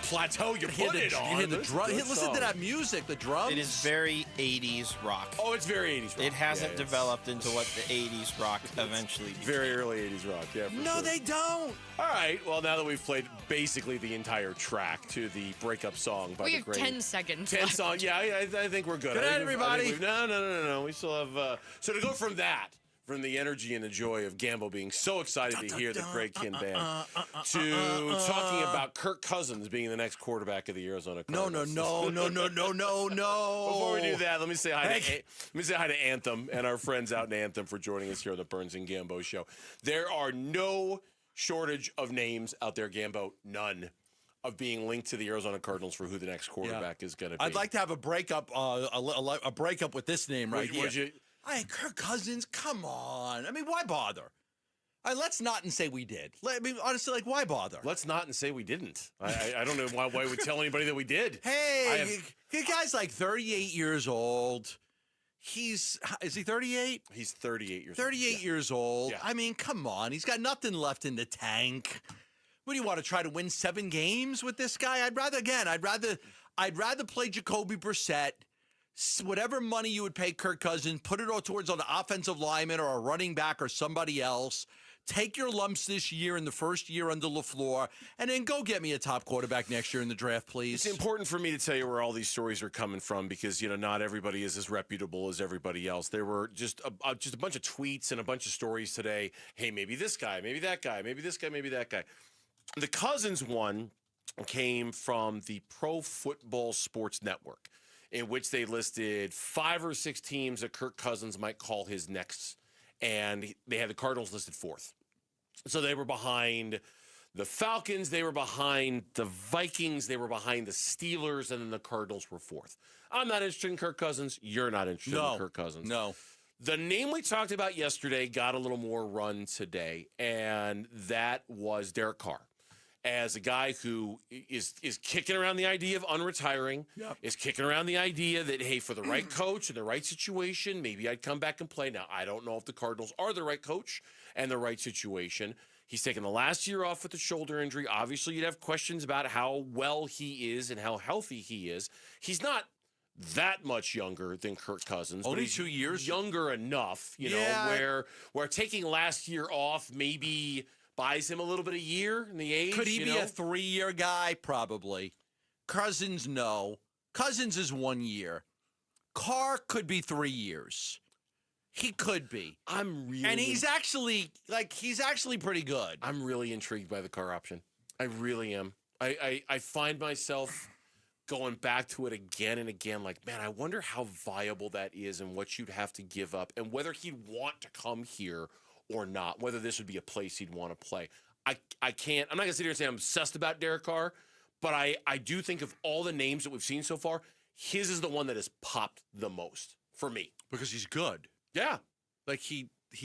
S17: plateau you put it on.
S12: You hear the drum. Listen to that music, the drums.
S3: It is very 80s rock.
S17: Oh, it's very 80s rock.
S3: It hasn't developed into what the 80s rock eventually became.
S17: Very early 80s rock, yeah.
S12: No,
S17: sure.
S12: they don't.
S17: All right, well, now that we've played basically the entire track to the breakup song by
S7: We
S17: the
S7: have
S17: great
S7: 10 seconds
S17: 10
S7: left.
S17: songs, yeah, I think we're good.
S12: Good night, everybody.
S17: No. We still have... so to go from that, from the energy and the joy of Gambo being so excited to hear the Craig Kin band, to talking about Kirk Cousins being the next quarterback of the Arizona Cardinals.
S12: No.
S17: Before we do that, let me say hi to Anthem and our friends out in Anthem for joining us here on the Burns and Gambo show. There are no shortage of names out there, Gambo. None. Of being linked to the Arizona Cardinals for who the next quarterback is going to be.
S12: I'd like to have a breakup, a breakup with this name right here. Hey, Kirk Cousins, come on. I mean, why bother? Let's not and say we did. Honestly, why bother?
S17: Let's not and say we didn't. I don't know why we would tell anybody that we did.
S12: Hey, the guy's like 38 years old. Is he 38?
S17: He's 38 years old.
S12: 38 years old.
S17: Yeah.
S12: I mean, come on. He's got nothing left in the tank. What do you want to try to win 7 games with this guy? I'd rather play Jacoby Brissett. Whatever money you would pay Kirk Cousins, put it all towards an offensive lineman or a running back or somebody else. Take your lumps this year in the first year under LaFleur, and then go get me a top quarterback next year in the draft, please.
S17: It's important for me to tell you where all these stories are coming from because, not everybody is as reputable as everybody else. There were just a bunch of tweets and a bunch of stories today. Hey, maybe this guy, maybe that guy, maybe this guy, maybe that guy. The Cousins one came from the Pro Football Sports Network, in which they listed 5 or 6 teams that Kirk Cousins might call his next, and they had the Cardinals listed 4th. So they were behind the Falcons, they were behind the Vikings, they were behind the Steelers, and then the Cardinals were 4th. I'm not interested in Kirk Cousins. You're not interested in Kirk Cousins.
S12: No.
S17: The name we talked about yesterday got a little more run today, and that was Derek Carr. As a guy who is kicking around the idea of unretiring, is kicking around the idea that, hey, for the right coach and the right situation, maybe I'd come back and play. Now, I don't know if the Cardinals are the right coach and the right situation. He's taken the last year off with the shoulder injury. Obviously, you'd have questions about how well he is and how healthy he is. He's not that much younger than Kirk Cousins.
S12: Only
S17: but he's
S12: 2 years?
S17: Younger enough, where taking last year off maybe buys him a little bit of year in the age.
S12: Could he be a 3-year guy? Probably. Cousins, no. Cousins is 1 year. Carr could be 3 years. He could be. And he's actually pretty good.
S17: I'm really intrigued by the Carr option. I really am. I find myself going back to it again and again, like, man, I wonder how viable that is and what you'd have to give up and whether he'd want to come here or not, whether this would be a place he'd want to play. I'm not going to sit here and say I'm obsessed about Derek Carr, but I do think of all the names that we've seen so far, his is the one that has popped the most for me.
S12: Because he's good.
S17: Yeah.
S12: Like he's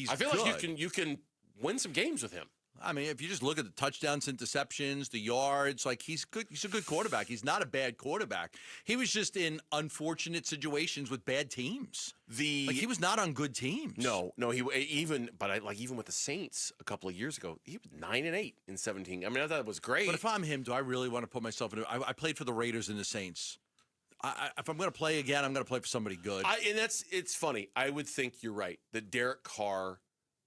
S17: I feel
S12: good.
S17: like you can win some games with him.
S12: I mean, if you just look at the touchdowns, interceptions, the yards, like he's good. He's a good quarterback. He's not a bad quarterback. He was just in unfortunate situations with bad teams. He was not on good teams.
S17: No, even with the Saints a couple of years ago, he was 9-8 in 17. I mean, I thought it was great.
S12: But if I'm him, do I really want to put myself in? I played for the Raiders and the Saints. If I'm going to play again, I'm going to play for somebody good.
S17: It's funny. I would think you're right. That Derek Carr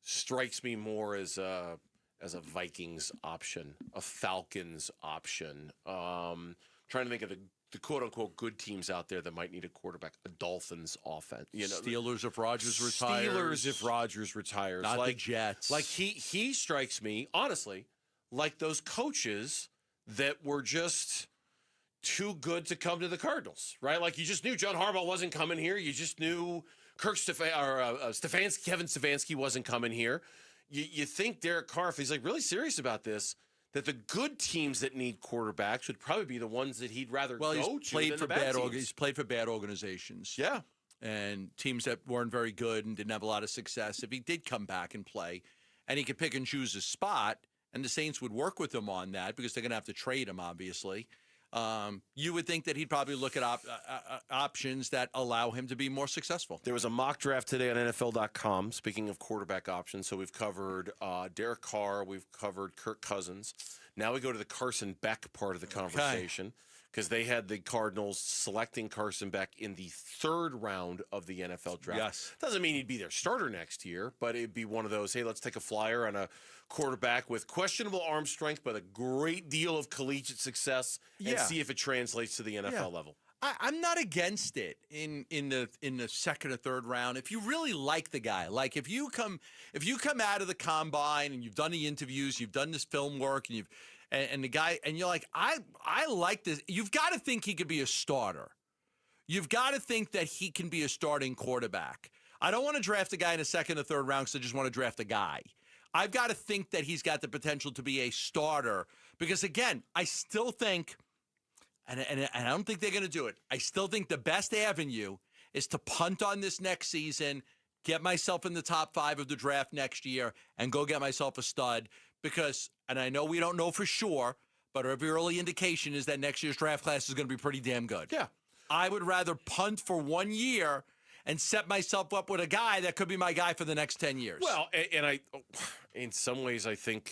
S17: strikes me more as a Vikings option, a Falcons option. Trying to think of the quote-unquote good teams out there that might need a quarterback. A Dolphins offense.
S12: Steelers if Rodgers retires.
S17: Steelers if Rodgers retires.
S12: Not the Jets.
S17: Like he strikes me, honestly, like those coaches that were just too good to come to the Cardinals, right? Like you just knew John Harbaugh wasn't coming here. You just knew Kevin Stefanski wasn't coming here. You think Derek Carr, if he's like really serious about this, that the good teams that need quarterbacks would probably be the ones that he'd rather go to than the bad teams.
S12: He's played for bad organizations.
S17: Yeah.
S12: And teams that weren't very good and didn't have a lot of success. If he did come back and play, and he could pick and choose his spot, and the Saints would work with him on that because they're going to have to trade him, obviously. You would think that he'd probably look at options that allow him to be more successful.
S17: There was a mock draft today on NFL.com, speaking of quarterback options. So we've covered Derek Carr. We've covered Kirk Cousins. Now we go to the Carson Beck part of the conversation because they had the Cardinals selecting Carson Beck in the 3rd round of the NFL draft.
S12: Yes.
S17: Doesn't mean he'd be their starter next year, but it'd be one of those, hey, let's take a flyer on a quarterback with questionable arm strength but a great deal of collegiate success and see if it translates to the NFL level.
S12: I'm not against it in the 2nd or 3rd round. If you really like the guy, like if you come out of the combine and you've done the interviews, you've done this film work, and the guy, and you're like, I like this. You've got to think he could be a starter. You've got to think that he can be a starting quarterback. I don't want to draft a guy in the 2nd or 3rd round because I just want to draft a guy. I've got to think that he's got the potential to be a starter because, again, I still think, and I don't think they're going to do it, I still think the best avenue is to punt on this next season, get myself in the top 5 of the draft next year, and go get myself a stud because, and I know we don't know for sure, but every early indication is that next year's draft class is going to be pretty damn good.
S17: Yeah.
S12: I would rather punt for 1 year and set myself up with a guy that could be my guy for the next 10 years.
S17: Well, and in some ways, I think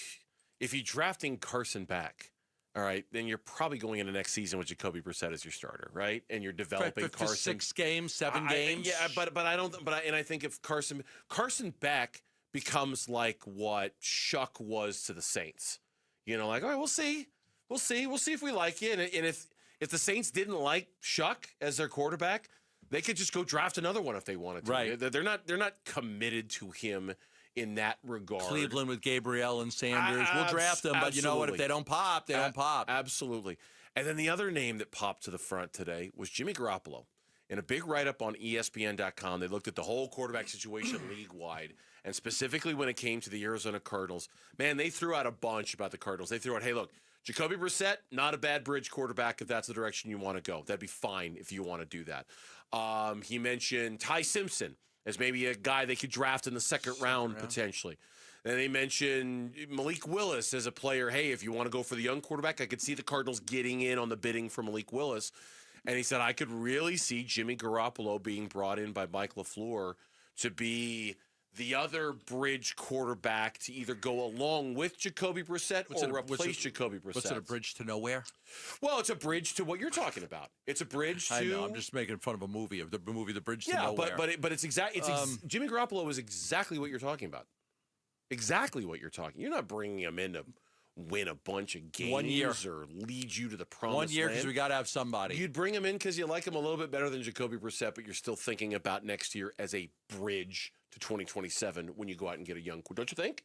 S17: if you're drafting Carson Beck, all right, then you're probably going into next season with Jacoby Brissett as your starter, right? And you're developing
S12: for
S17: Carson.
S12: 6 games, 7 games.
S17: I think if Carson Beck becomes like what Shuck was to the Saints, all right, we'll see if we like you, and if the Saints didn't like Shuck as their quarterback, they could just go draft another one if they wanted to.
S12: Right.
S17: They're not committed to him in that regard.
S12: Cleveland with Gabriel and Sanders. We'll draft them, but you know what? If they don't pop, they don't pop.
S17: Absolutely. And then the other name that popped to the front today was Jimmy Garoppolo. In a big write-up on ESPN.com, they looked at the whole quarterback situation league-wide, and specifically when it came to the Arizona Cardinals. Man, they threw out a bunch about the Cardinals. They threw out, hey, look, Jacoby Brissett, not a bad bridge quarterback if that's the direction you want to go. That'd be fine if you want to do that. He mentioned Ty Simpson as maybe a guy they could draft in the 2nd round potentially. And they mentioned Malik Willis as a player. Hey, if you want to go for the young quarterback, I could see the Cardinals getting in on the bidding for Malik Willis. And he said, I could really see Jimmy Garoppolo being brought in by Mike LaFleur to be the other bridge quarterback to either go along with Jacoby Brissett or replace Jacoby Brissett.
S12: What's it, a bridge to nowhere?
S17: Well, it's a bridge to what you're talking about. It's a bridge to...
S12: I know, I'm just making fun of a movie, The Bridge to Nowhere.
S17: But it's exactly... Jimmy Garoppolo is exactly what you're talking about. Exactly what you're talking. You're not bringing him in to win a bunch of games
S12: 1 year.
S17: Or lead you to the promised
S12: 1 year because
S17: land.
S12: we got to have somebody.
S17: You'd bring him in because you like him a little bit better than Jacoby Brissett, but you're still thinking about next year as a bridge to 2027 when you go out and get a young, don't you think?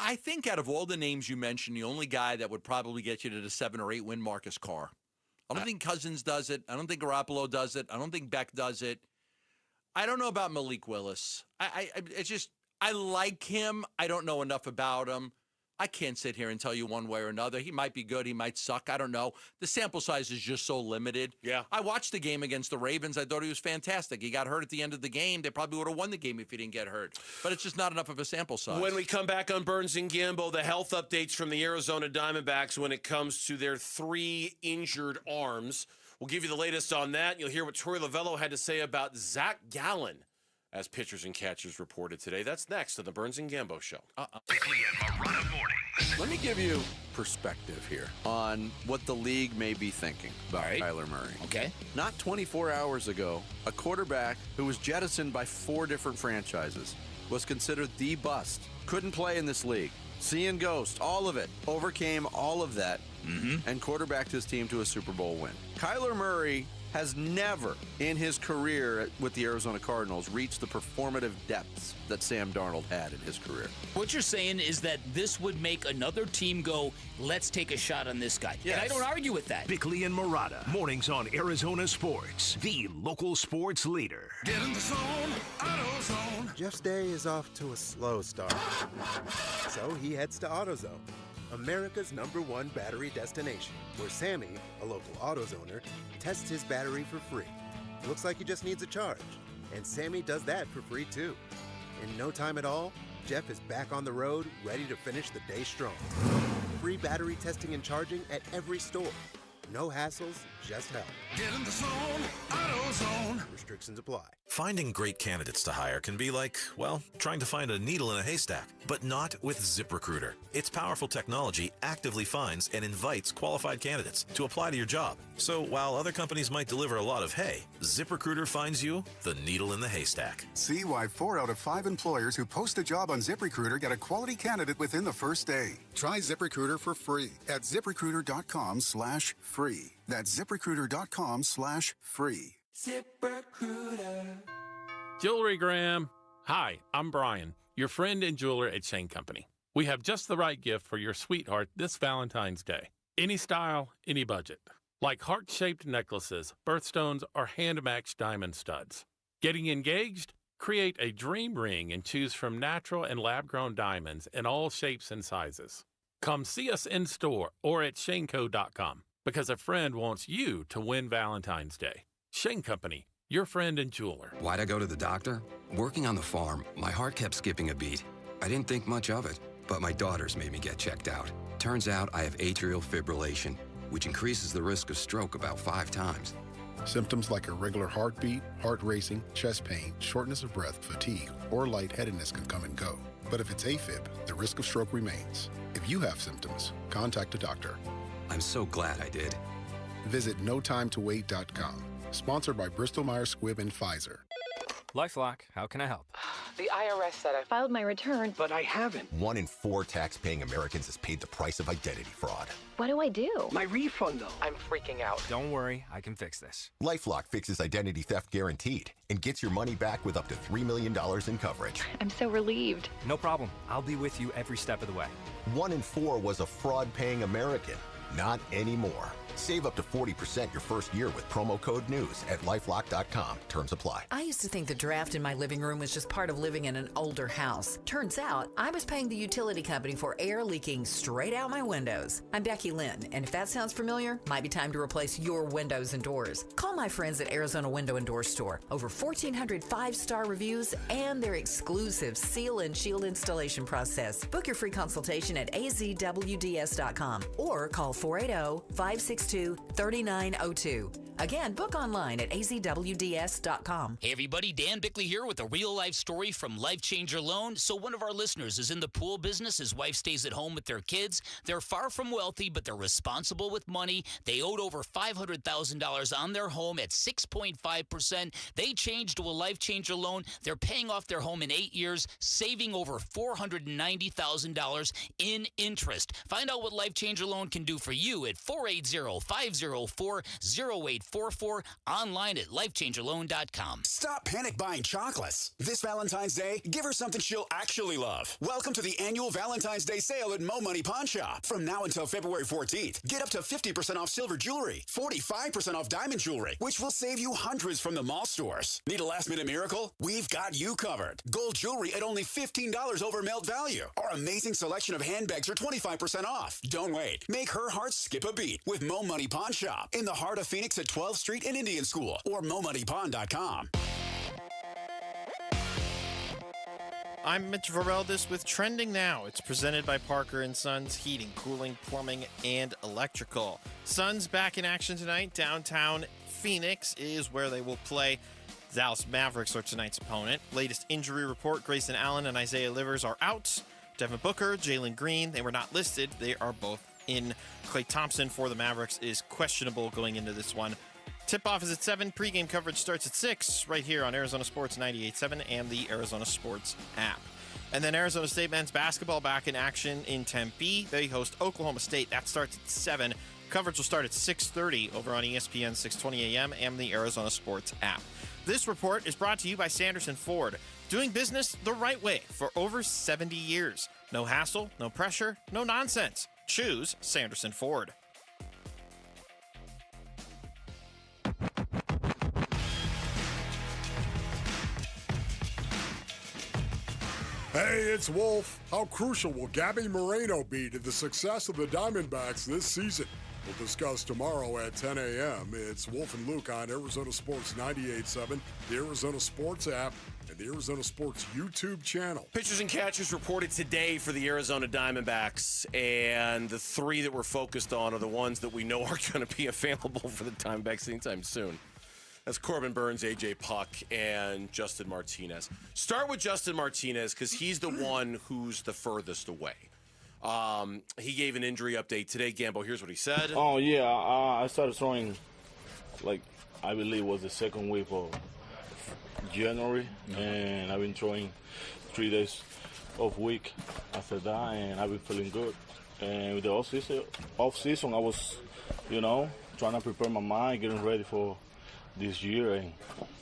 S12: I think out of all the names you mentioned, the only guy that would probably get you to the 7 or 8 win mark is Carr. I don't think Cousins does it. I don't think Garoppolo does it. I don't think Beck does it. I don't know about Malik Willis. I like him. I don't know enough about him. I can't sit here and tell you one way or another. He might be good. He might suck. I don't know. The sample size is just so limited.
S17: Yeah.
S12: I watched the game against the Ravens. I thought he was fantastic. He got hurt at the end of the game. They probably would have won the game if he didn't get hurt. But it's just not enough of a sample size.
S17: When we come back on Burns and Gambo, the health updates from the Arizona Diamondbacks when it comes to their 3 injured arms. We'll give you the latest on that. You'll hear what Troy Lavello had to say about Zack Gallon as pitchers and catchers reported today. That's next on the Burns and Gambo Show.
S18: Bickley and Marada mornings.
S27: Let me give you perspective here on what the league may be thinking about Kyler Murray.
S10: Okay.
S27: Not 24 hours ago, a quarterback who was jettisoned by 4 different franchises was considered the bust. Couldn't play in this league. Seeing ghost, all of it. Overcame all of that and quarterbacked his team to a Super Bowl win. Kyler Murray has never in his career with the Arizona Cardinals reached the performative depths that Sam Darnold had in his career.
S10: What you're saying is that this would make another team go, let's take a shot on this guy.
S27: Yes.
S10: And I don't argue with that.
S18: Bickley and Marada, mornings on Arizona Sports, the local sports leader.
S8: Get in the zone, AutoZone.
S11: Jeff's day is off to a slow start. So he heads to AutoZone, America's #1 battery destination, where Sammy, a local AutoZoner, tests his battery for free. Looks like he just needs a charge. And Sammy does that for free too. In no time at all, Jeff is back on the road, ready to finish the day strong. Free battery testing and charging at every store. No hassles, just help.
S8: Get in the zone, AutoZone.
S11: Restrictions apply.
S13: Finding great candidates to hire can be like, well, trying to find a needle in a haystack, but not with ZipRecruiter. Its powerful technology actively finds and invites qualified candidates to apply to your job. So while other companies might deliver a lot of hay, ZipRecruiter finds you the needle in the haystack.
S19: See why 4 out of 5 employers who post a job on ZipRecruiter get a quality candidate within the first day. Try ZipRecruiter for free at ZipRecruiter.com/free. That's ZipRecruiter.com/free.
S20: ZipRecruiter. Jewelry Graham. Hi, I'm Brian, your friend and jeweler at Shane Company. We have just the right gift for your sweetheart this Valentine's Day. Any style, any budget. Like heart-shaped necklaces, birthstones, or hand-matched diamond studs. Getting engaged? Create a dream ring and choose from natural and lab-grown diamonds in all shapes and sizes. Come see us in store or at shaneco.com because a friend wants you to win Valentine's Day. Shane Company, your friend and jeweler.
S21: Why'd I go to the doctor? Working on the farm, my heart kept skipping a beat. I didn't think much of it, but my daughters made me get checked out. Turns out I have atrial fibrillation, which increases the risk of stroke about 5 times.
S22: Symptoms like irregular heartbeat, heart racing, chest pain, shortness of breath, fatigue, or lightheadedness can come and go. But if it's AFib, the risk of stroke remains. If you have symptoms, contact a doctor.
S21: I'm so glad I did.
S22: Visit notimetowait.com. Sponsored by Bristol-Myers Squibb and Pfizer.
S23: LifeLock, how can I help?
S25: The IRS said I filed my return,
S23: But I haven't.
S26: 1 in 4 tax-paying Americans has paid the price of identity fraud.
S25: What do I do?
S23: My refund, though.
S25: I'm freaking out.
S23: Don't worry, I can fix this.
S26: LifeLock fixes identity theft guaranteed and gets your money back with up to $3 million in coverage.
S25: I'm so relieved.
S23: No problem. I'll be with you every step of the way.
S26: 1 in 4 was a fraud-paying American. Not anymore. Save up to 40% your first year with promo code NEWS at LifeLock.com. Terms apply.
S31: I used to think the draft in my living room was just part of living in an older house. Turns out, I was paying the utility company for air leaking straight out my windows. I'm Becky Lynn, and if that sounds familiar, might be time to replace your windows and doors. Call my friends at Arizona Window and Door Store. Over 1,400 5-star reviews and their exclusive seal and shield installation process. Book your free consultation at azwds.com or call 480-562-3902. Again, book online at azwds.com.
S10: Hey everybody, Dan Bickley here with a real-life story from Life Changer Loan. So one of our listeners is in the pool business. His wife stays at home with their kids. They're far from wealthy, but they're responsible with money. They owed over $500,000 on their home at 6.5%. They changed to a Life Changer Loan. They're paying off their home in 8 years, saving over $490,000 in interest. Find out what Life Changer Loan can do for you at 480-504-0850. 844, online at lifechangerloan.com.
S1: Stop panic buying chocolates. This Valentine's Day, give her something she'll actually love. Welcome to the annual Valentine's Day sale at Mo Money Pawn Shop. From now until February 14th, get up to 50% off silver jewelry, 45% off diamond jewelry, which will save you hundreds from the mall stores. Need a last-minute miracle? We've got you covered. Gold jewelry at only $15 over melt value. Our amazing selection of handbags are 25% off. Don't wait. Make her heart skip a beat with Mo Money Pawn Shop in the heart of Phoenix at 12th Street and Indian School or momoneypawn.com.
S3: I'm Mitch Vareldis with Trending Now. It's presented by Parker and Sons Heating, Cooling, Plumbing, and Electrical. Suns back in action tonight. Downtown Phoenix is where they will play. Dallas Mavericks are tonight's opponent. Latest injury report, Grayson Allen and Isaiah Livers are out. Devin Booker, Jaylen Green, they were not listed. They are both in. Klay Thompson for the Mavericks is questionable going into this one. Tip-off is at 7. Pre-game coverage starts at 6 right here on Arizona Sports 98.7 and the Arizona Sports app. And then Arizona State men's basketball back in action in Tempe. They host Oklahoma State. That starts at 7. Coverage will start at 6:30 over on ESPN 620 AM and the Arizona Sports app. This report is brought to you by Sanderson Ford. Doing business the right way for over 70 years. No hassle, no pressure, no nonsense. Choose Sanderson Ford.
S2: Hey, it's Wolf. How crucial will Gabby Moreno be to the success of the Diamondbacks this season? We'll discuss tomorrow at 10 a.m. It's Wolf and Luke on Arizona Sports 98.7, the Arizona Sports app, and the Arizona Sports YouTube channel.
S17: Pitchers and catchers reported today for the Arizona Diamondbacks, and the three that we're focused on are the ones that we know are going to be available for the Diamondbacks anytime soon. That's Corbin Burns, A.J. Puck, and Justin Martinez. Start with Justin Martinez because he's the one who's the furthest away. He gave an injury update today. Gambo, here's what he said.
S4: Oh, yeah. I started throwing, I believe it was the second week of January, and I've been throwing 3 days off week after that, and I've been feeling good. And with the off season, I was, trying to prepare my mind, getting ready for this year, and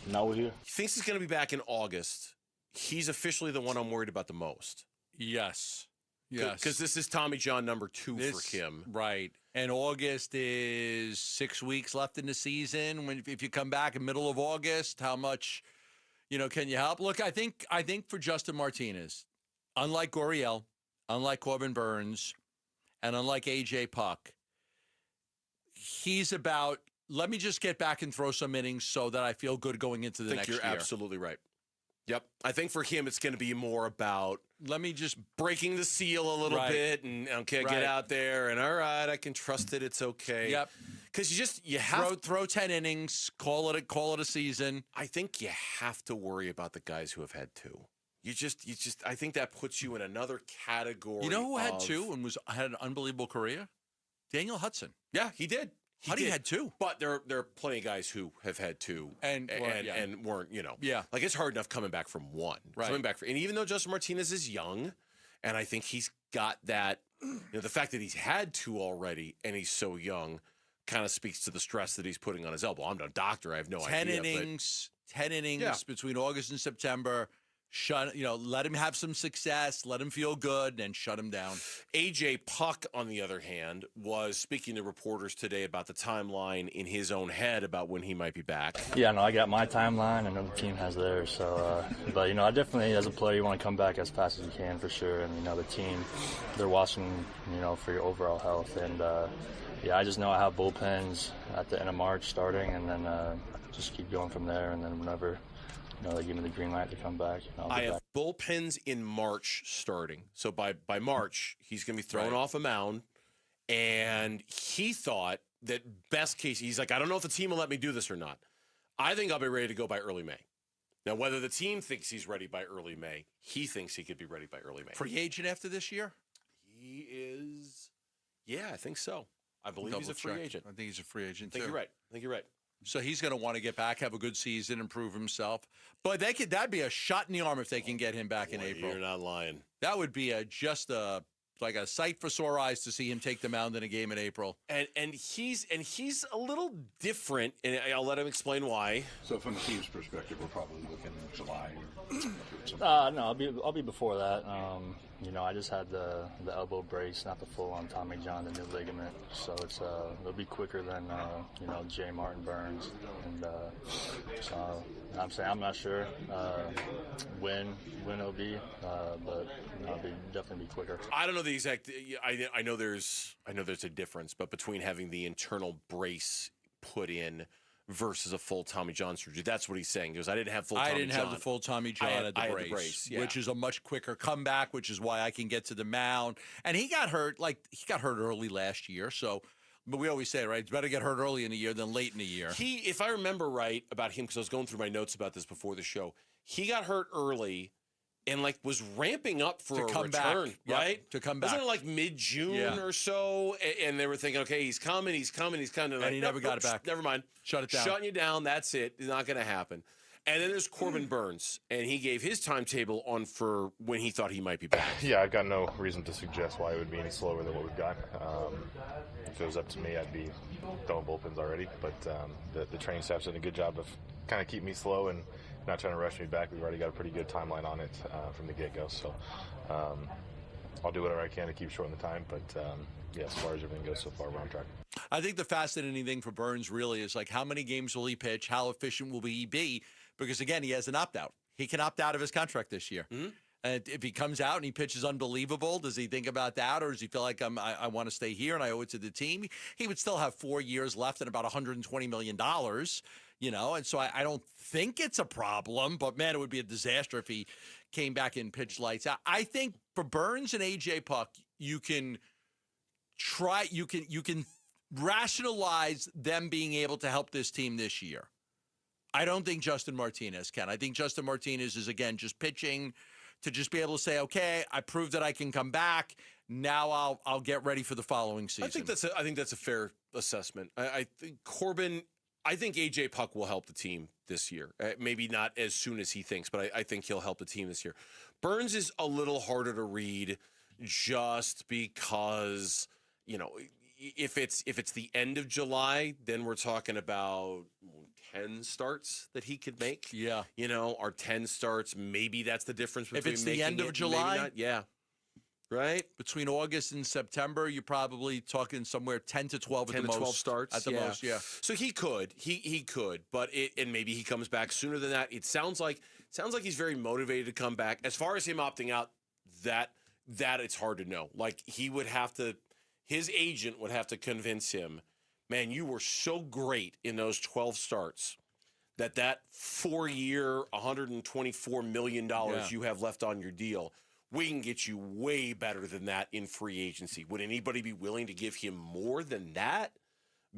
S4: now we're here.
S17: He thinks he's going to be back in August. He's officially the one I'm worried about the most.
S12: Yes. Yes.
S17: Because this is Tommy John number 2 for him.
S12: Right. And August is 6 weeks left in the season. If you come back in middle of August, how much, can you help? Look, I think for Justin Martinez, unlike Gurriel, unlike Corbin Burns, and unlike A.J. Puck, he's about, let me just get back and throw some innings so that I feel good going into the next year.
S17: I think you're absolutely right. Yep. I think for him, it's going to be more about
S12: let me just
S17: breaking the seal a little bit and get out there and all right, I can trust it. It's okay.
S12: Yep.
S17: Because you have
S12: throw 10 innings, call it a season.
S17: I think you have to worry about the guys who have had 2. You just I think that puts you in another category.
S12: You know who had 2 and had an unbelievable career? Daniel Hudson.
S17: Yeah, he did.
S12: He had 2.
S17: But there are plenty of guys who have had 2 and weren't,
S12: Yeah.
S17: Like it's hard enough coming back from 1.
S12: Right.
S17: And even though Justin Martinez is young, and I think he's got that, the fact that he's had 2 already and he's so young kind of speaks to the stress that he's putting on his elbow. I'm no doctor. I have no idea.
S12: 10 innings between August and September. Let him have some success, let him feel good, and shut him down.
S17: A.J. Puck, on the other hand, was speaking to reporters today about the timeline in his own head about when he might be back.
S4: Yeah, no, I got my timeline. I know the team has theirs. So, but, I definitely, as a player, you want to come back as fast as you can for sure. And, the team, they're watching, for your overall health. And, I just know I have bullpens at the end of March starting, and then just keep going from there. And then whenever they give me the green light to come back.
S17: I have bullpens in March starting. So by March, he's going to be thrown off a mound. And he thought that best case, he's like, I don't know if the team will let me do this or not. I think I'll be ready to go by early May. Now, whether the team thinks he's ready by early May, he thinks he could be ready by early May.
S12: Free agent after this year?
S17: He is, I think so. I believe he's a free agent.
S12: I think he's a free agent,
S17: I think you're right.
S12: So he's going to want to get back, have a good season, and prove himself. But that'd be a shot in the arm if they can get him back in April.
S17: You're not lying.
S12: That would be just a like a sight for sore eyes to see him take the mound in a game in April.
S17: And he's a little different, and I'll let him explain why.
S5: So from the team's perspective, we're probably looking in July.
S6: No, I'll be before that. I just had the elbow brace, not the full-on Tommy John, the new ligament. So it'll be quicker than J. Martin Burns, and so I'm not sure when it'll be, but it'll definitely be quicker.
S17: I don't know the exact. I know there's a difference, but between having the internal brace put in versus a full Tommy John surgery. That's what he's saying. He goes, I didn't have full Tommy John.
S12: I didn't have the full Tommy John at the brace,
S17: yeah.
S12: which is a much quicker comeback, which is why I can get to the mound. And he got hurt early last year, so but we always say, right, it's better get hurt early in the year than late in the year.
S17: If I remember right about him, because I was going through my notes about this before the show, he got hurt early and was ramping up for a return, right?
S12: To come back.
S17: Wasn't it mid-June or so? And they were thinking, okay, he's coming. And
S12: he never got it back.
S17: Never mind.
S12: Shut it down.
S17: Shutting you down, that's it. It's not going to happen. And then there's Corbin Burns, and he gave his timetable for when he thought he might be back.
S7: Yeah, I've got no reason to suggest why it would be any slower than what we've got. If it was up to me, I'd be throwing bullpens already. But the training staff's done a good job of kind of keeping me slow and not trying to rush me back. We've already got a pretty good timeline on it from the get-go. So I'll do whatever I can to keep shortening the time. But, as far as everything goes so far, we're on track.
S12: I think the fascinating thing for Burns really is how many games will he pitch? How efficient will he be? Because, again, he has an opt-out. He can opt out of his contract this year.
S17: Mm-hmm.
S12: And if he comes out and he pitches unbelievable, does he think about that? Or does he feel like I want to stay here and I owe it to the team? He would still have 4 years left and about $120 million, And so I don't think it's a problem. But, man, it would be a disaster if he came back and pitched lights out. I think for Burns and A.J. Puck, you can rationalize them being able to help this team this year. I don't think Justin Martinez can. I think Justin Martinez is, again, just pitching to just be able to say, okay, I proved that I can come back. Now I'll get ready for the following season.
S17: I think that's a fair assessment. I think Corbin, I think A.J. Puck will help the team this year. Maybe not as soon as he thinks, but I think he'll help the team this year. Burns is a little harder to read just because, if it's the end of July, then we're talking about 10 starts that he could make.
S12: Yeah.
S17: Our 10 starts, maybe that's the difference between
S12: if it's the end of July.
S17: Yeah. Right?
S12: Between August and September, you're probably talking somewhere 10 to 12 at the most. 10 to 12
S17: starts.
S12: At the most, yeah.
S17: So he could, but and maybe he comes back sooner than that. It sounds like he's very motivated to come back. As far as him opting out, that it's hard to know. His agent would have to convince him, man, you were so great in those 12 starts that 4-year, $124 million you have left on your deal, we can get you way better than that in free agency. Would anybody be willing to give him more than that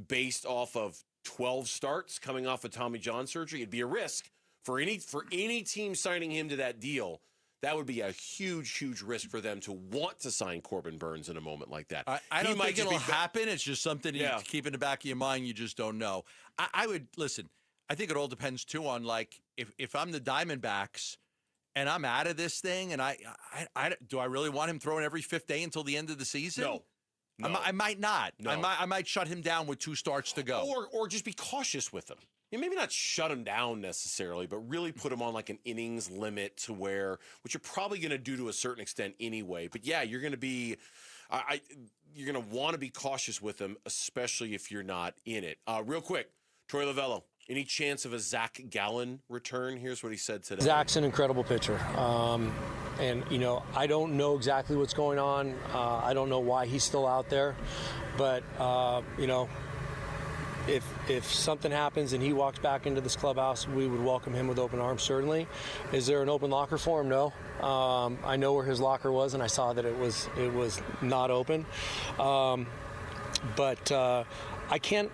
S17: based off of 12 starts coming off of Tommy John surgery? It'd be a risk for any team signing him to that deal. That would be a huge, huge risk for them to want to sign Corbin Burns in a moment like that.
S12: I don't think it'll happen. It's just something you keep in the back of your mind. You just don't know. I would listen. I think it all depends too on if I'm the Diamondbacks and I'm out of this thing, and I do I really want him throwing every fifth day until the end of the season?
S17: No.
S12: I might not.
S17: No.
S12: I might shut him down with 2 starts to go,
S17: or just be cautious with him. Maybe not shut him down necessarily, but really put him on an innings limit to which you're probably going to do to a certain extent anyway. But yeah, you're going to be, you're going to want to be cautious with him, especially if you're not in it. Real quick, Troy Lovello, any chance of a Zack Gallon return? Here's what he said today.
S31: Zach's an incredible pitcher. And, I don't know exactly what's going on. I don't know why he's still out there. But, if something happens and he walks back into this clubhouse, we would welcome him with open arms, certainly. Is there an open locker for him? No. I know where his locker was, and I saw that it was not open. But I can't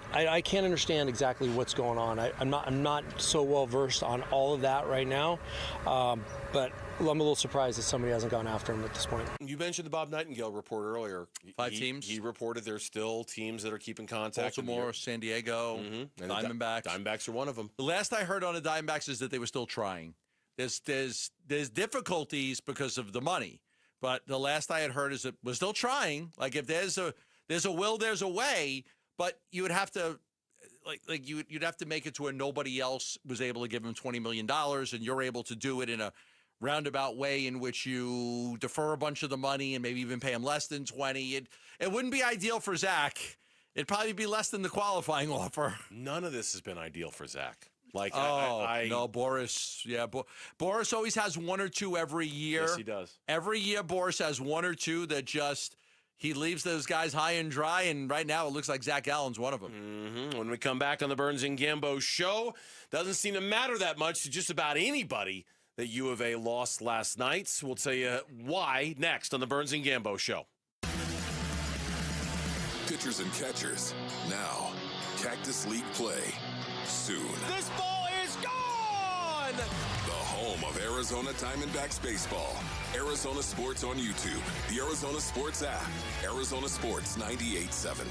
S31: understand exactly what's going on. I'm not so well versed on all of that right now. But I'm a little surprised that somebody hasn't gone after him at this point.
S17: You mentioned the Bob Nightingale report earlier.
S12: 5 teams.
S17: He reported there's still teams that are keeping contact.
S12: Baltimore, San Diego, Diamondbacks.
S17: Diamondbacks are one of them.
S12: The last I heard on the Diamondbacks is that they were still trying. There's difficulties because of the money. But the last I had heard is that we're still trying. Like if there's a will, there's a way. But you would have to, you'd have to make it to where nobody else was able to give him $20 million, and you're able to do it in a roundabout way in which you defer a bunch of the money and maybe even pay him less than 20. It wouldn't be ideal for Zack. It'd probably be less than the qualifying offer.
S17: None of this has been ideal for Zack.
S12: No, Boris. Yeah, Boris always has one or two every year.
S17: Yes, he does.
S12: Every year, Boris has one or two that just he leaves those guys high and dry. And right now, it looks like Zack Gallon's one of them.
S17: Mm-hmm. When we come back on the Burns and Gambo show, doesn't seem to matter that much to just about anybody that U of A lost last night. So we'll tell you why next on the Burns and Gambo show.
S8: Pitchers and catchers. Now, Cactus League play. Soon.
S9: This ball is gone!
S8: The home of Arizona Diamondbacks baseball. Arizona Sports on YouTube. The Arizona Sports app. Arizona Sports 98.7.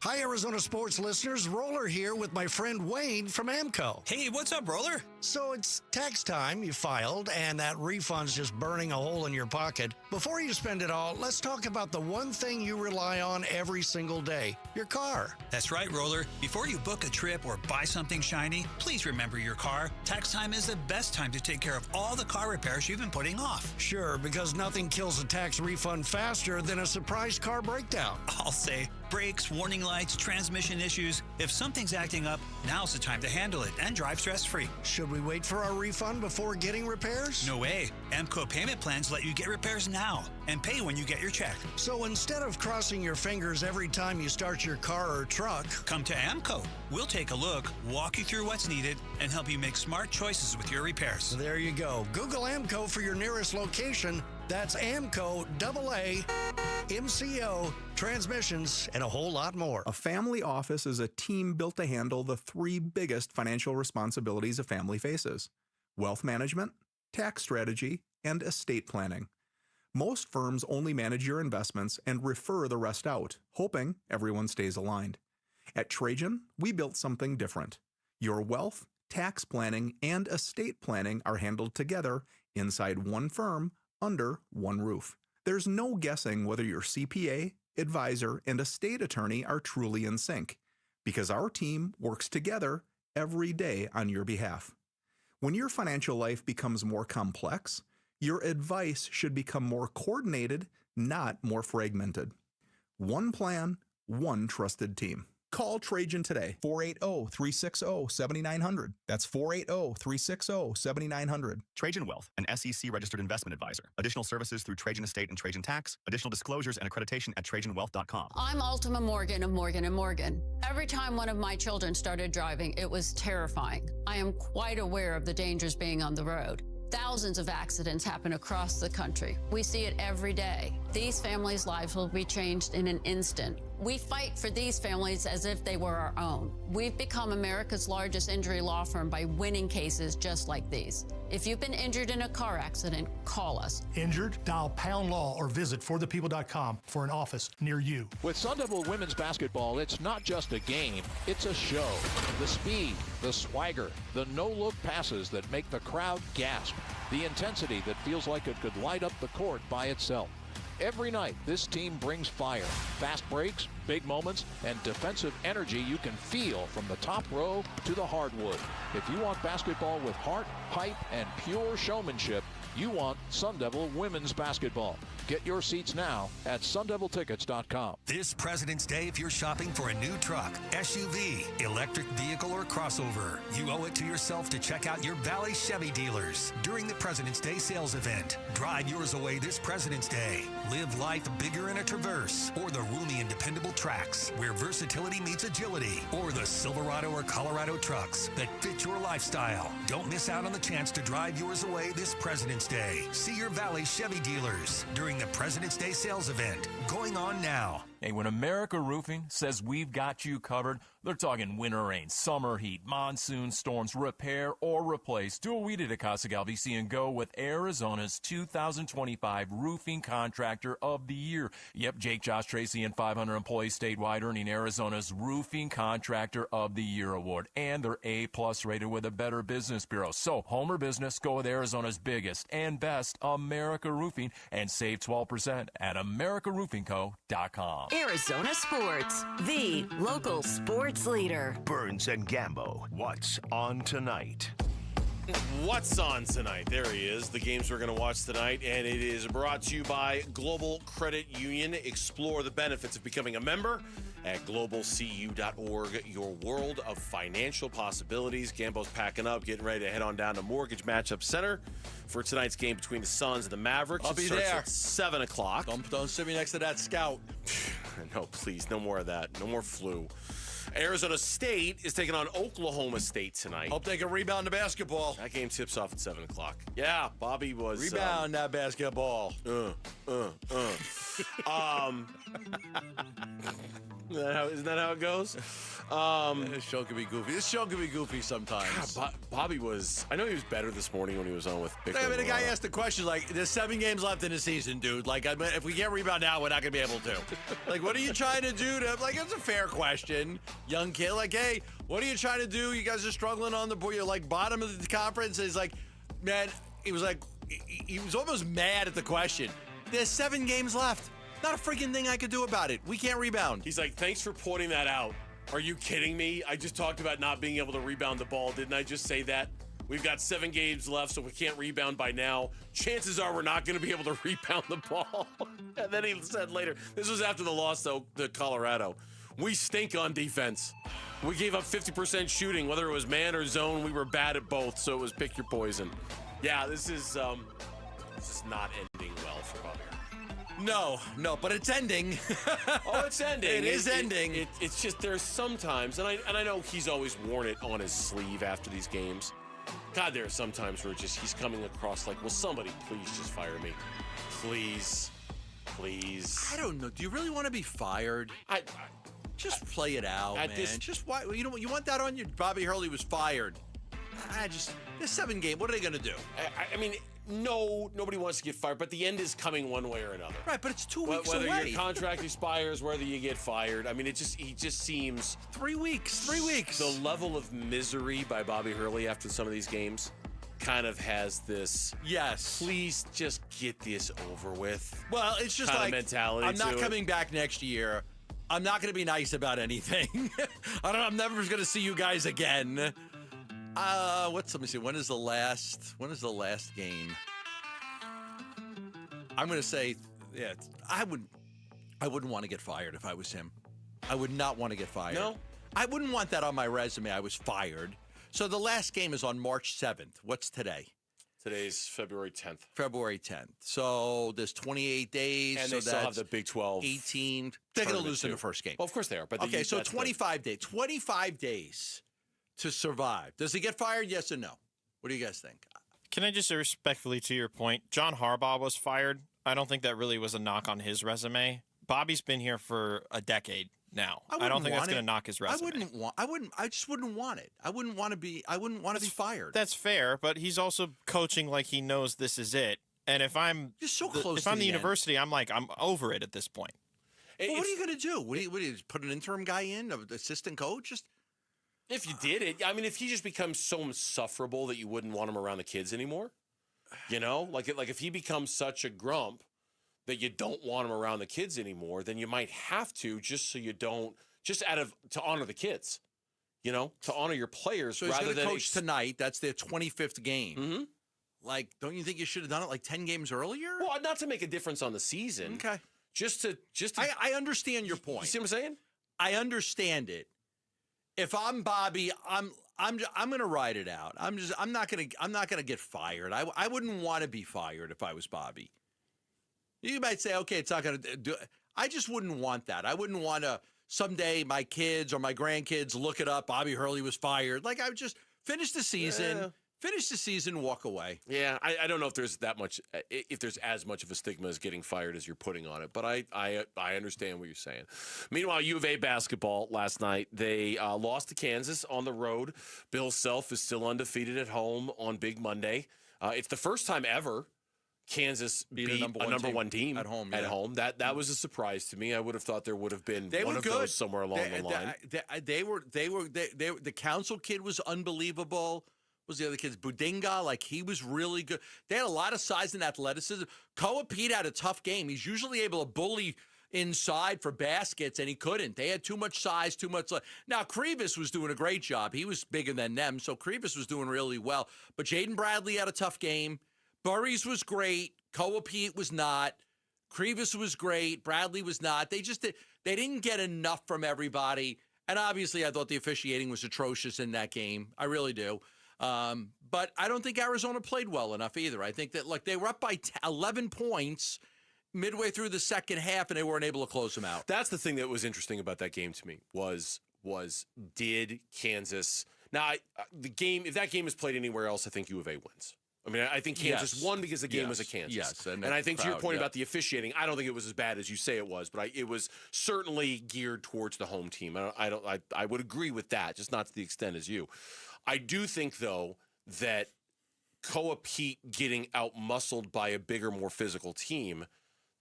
S14: Hi, Arizona sports listeners. Roller here with my friend Wayne from AMCO.
S15: Hey, what's up, Roller?
S14: So it's tax time. You filed, and that refund's just burning a hole in your pocket. Before you spend it all, let's talk about the one thing you rely on every single day, your car.
S15: That's right, Roller. Before you book a trip or buy something shiny, please remember your car. Tax time is the best time to take care of all the car repairs you've been putting off.
S14: Sure, because nothing kills a tax refund faster than a surprise car breakdown.
S15: I'll say brakes, warning lights, transmission issues. If something's acting up, now's the time to handle it and drive stress-free.
S14: Should we wait for our refund before getting repairs?
S15: No way. AMCO payment plans let you get repairs now and pay when you get your check.
S14: So instead of crossing your fingers every time you start your car or truck,
S15: come to AMCO. We'll take a look, walk you through what's needed, and help you make smart choices with your repairs.
S14: There you go. Google AMCO for your nearest location. That's AMCO, AA, MCO, transmissions, and a whole lot more.
S16: A family office is a team built to handle the three biggest financial responsibilities a family faces: wealth management, tax strategy, and estate planning. Most firms only manage your investments and refer the rest out, hoping everyone stays aligned. At Trajan, we built something different. Your wealth, tax planning, and estate planning are handled together inside one firm, under one roof. There's no guessing whether your CPA, advisor, and estate attorney are truly in sync, because our team works together every day on your behalf. When your financial life becomes more complex, your advice should become more coordinated, not more fragmented. One plan, one trusted team. Call Trajan today, 480-360-7900. That's 480-360-7900.
S18: Trajan Wealth, an SEC-registered investment advisor. Additional services through Trajan Estate and Trajan Tax. Additional disclosures and accreditation at TrajanWealth.com.
S24: I'm Ultima Morgan of Morgan & Morgan. Every time one of my children started driving, it was terrifying. I am quite aware of the dangers being on the road. Thousands of accidents happen across the country. We see it every day. These families' lives will be changed in an instant. We fight for these families as if they were our own. We've become America's largest injury law firm by winning cases just like these. If you've been injured in a car accident, call us.
S27: Injured? Dial pound law or visit forthepeople.com for an office near you.
S28: With Sun Devil women's basketball, it's not just a game, it's a show. The speed, the swagger, the no-look passes that make the crowd gasp, the intensity that feels like it could light up the court by itself. Every night, this team brings fire, fast breaks, big moments, and defensive energy you can feel from the top row to the hardwood. If you want basketball with heart, hype, and pure showmanship, you want Sun Devil women's basketball. Get your seats now at sundeviltickets.com.
S15: This President's Day, if you're shopping for a new truck, SUV, electric vehicle, or crossover, you owe it to yourself to check out your Valley Chevy dealers during the President's Day sales event. Drive yours away this President's Day. Live life bigger in a Traverse or the roomy and dependable Trax, where versatility meets agility, or the Silverado or Colorado trucks that fit your lifestyle. Don't miss out on the chance to drive yours away this President's Day. See your Valley Chevy dealers during the President's Day sales event going on now.
S11: Hey, when America Roofing says we've got you covered, they're talking winter rain, summer heat, monsoon storms, repair or replace. Do what we did at Casa Galvisi and go with Arizona's 2025 Roofing Contractor of the Year. Yep, Jake, Josh, Tracy, and 500 employees statewide earning Arizona's Roofing Contractor of the Year award. And they're A-plus rated with a Better Business Bureau. So, home or business, go with Arizona's biggest and best, America Roofing, and save 12% at americaroofingco.com. Arizona Sports, the local sports leader.
S13: Burns and Gambo, what's on tonight?
S17: What's on tonight? There he is. The games we're going to watch tonight, and it is brought to you by Global Credit Union. Explore the benefits of becoming a member at globalcu.org, your world of financial possibilities. Gambo's packing up, getting ready to head on down to Mortgage Matchup Center for tonight's game between the Suns and the Mavericks.
S12: I'll be
S17: starts
S12: there
S17: at 7 o'clock.
S12: Don't sit me next to that scout.
S17: No, please, no more of that. No more flu. Arizona State is taking on Oklahoma State tonight.
S12: Hope they can rebound the basketball.
S17: That game tips off at 7 o'clock. Yeah, Bobby was...
S12: Rebound that basketball.
S17: Isn't that how it goes?
S12: This show can be goofy. This show can be goofy sometimes.
S17: God, Bobby was... I know he was better this morning when he was on with Bickley and
S12: I mean, the guy
S17: Marada.
S12: asked the question, like, there's 7 games left in the season, dude. Like, I mean, if we can't rebound now, we're not going to be able to. Like, what are you trying to do? Like, it's a fair question. Young kid, like, hey, what are you trying to do? You guys are struggling on the board. You're, like, bottom of the conference. And he's like, man, he was almost mad at the question. There's 7 games left. Not a freaking thing I could do about it. We can't rebound.
S17: He's like, thanks for pointing that out. Are you kidding me? I just talked about not being able to rebound the ball. Didn't I just say that? We've got 7 games left, so we can't rebound by now. Chances are we're not going to be able to rebound the ball. And then he said later, this was after the loss, though, to Colorado. We stink on defense. We gave up 50% shooting, whether it was man or zone. We were bad at both, so it was pick your poison. Yeah, this is not ending well for Bobby.
S12: No, but it's ending.
S17: Oh, it's ending.
S12: It is ending.
S17: It's just there's sometimes, and I know he's always worn it on his sleeve after these games. God, there are some times where he's coming across like, will somebody please just fire me? Please.
S12: I don't know. Do you really want to be fired? Just play it out, man. Just why you want that on you? Bobby Hurley was fired. There's 7 games. What are they going to do?
S17: I mean, no, nobody wants to get fired, but the end is coming one way or another.
S12: Right, but it's 2 weeks
S17: whether
S12: away.
S17: Whether your contract expires, whether you get fired. I mean, he just seems
S12: 3 weeks. 3 weeks.
S17: The level of misery by Bobby Hurley after some of these games kind of has this.
S12: Yes.
S17: Please just get this over with.
S12: Well, it's just
S17: kind
S12: like
S17: of mentality.
S12: I'm not coming back next year. I'm not going to be nice about anything. I'm never going to see you guys again. Let me see. When is the last game? I'm going to say, yeah, I wouldn't want to get fired if I was him. I would not want to get fired.
S17: No?
S12: I wouldn't want that on my resume. I was fired. So the last game is on March 7th. What's today?
S17: Today's February 10th.
S12: February 10th. So there's 28 days.
S17: And
S12: so
S17: they still have the Big 12.
S12: 18. They're going to lose in the first game.
S17: Well, of course they are. But
S12: okay, so 25 days. 25 days to survive. Does he get fired? Yes or no? What do you guys think?
S3: Can I just say respectfully to your point, John Harbaugh was fired. I don't think that really was a knock on his resume. Bobby's been here for a decade now. I don't think that's going to knock his resume.
S12: I just wouldn't want it. I wouldn't want to be fired.
S3: That's fair, but he's also coaching like he knows this is it. And if I'm the university, I'm over it at this point.
S12: Well, what are you going to do? What do you put an interim guy in, an assistant coach? Just
S17: if you did it, I mean, if he just becomes so insufferable that you wouldn't want him around the kids anymore, like if he becomes such a grump that you don't want him around the kids anymore, then you might have to, just so you don't, to honor the kids, to honor your players.
S12: So he's
S17: rather
S12: going to
S17: than
S12: coach tonight. That's their 25th game.
S17: Mm-hmm.
S12: Like, don't you think you should have done it like 10 games earlier?
S17: Well, not to make a difference on the season.
S12: Okay.
S17: Just to.
S12: I understand your point.
S17: You see what I'm saying?
S12: I understand it. If I'm Bobby, I'm going to ride it out. I'm not going to get fired. I wouldn't want to be fired if I was Bobby. You might say, okay, it's not going to do. I just wouldn't want that. I wouldn't want to someday my kids or my grandkids look it up. Bobby Hurley was fired. Like, I would just finish the season, Finish the season, walk away.
S17: Yeah, I don't know if there's as much of a stigma as getting fired as you're putting on it, but I understand what you're saying. Meanwhile, U of A basketball last night, they lost to Kansas on the road. Bill Self is still undefeated at home on Big Monday. It's the first time ever Kansas beat a number one team
S12: at home.
S17: That was a surprise to me. I would have thought there would have been one of those somewhere along the line.
S12: The Council kid was unbelievable. Was the other kids Budinga? Like, he was really good. They had a lot of size and athleticism. Koa Pete had a tough game. He's usually able to bully inside for baskets, and he couldn't. They had too much size, too much. Now, Krivas was doing a great job. He was bigger than them, so Krivas was doing really well. But Jaden Bradley had a tough game. Burries was great. Koa Pete was not. Krivas was great. Bradley was not. They didn't get enough from everybody. And obviously, I thought the officiating was atrocious in that game. I really do. But I don't think Arizona played well enough either. I think that they were up by 11 points midway through the second half, and they weren't able to close them out.
S17: That's the thing that was interesting about that game to me was did Kansas if that game is played anywhere else, I think U of A wins. I mean, I think Kansas won because the game was at Kansas.
S12: Yes,
S17: and I think to your point about the officiating, I don't think it was as bad as you say it was, but it was certainly geared towards the home team. I would agree with that, just not to the extent as you. I do think, though, that Koa Pete getting out-muscled by a bigger, more physical team,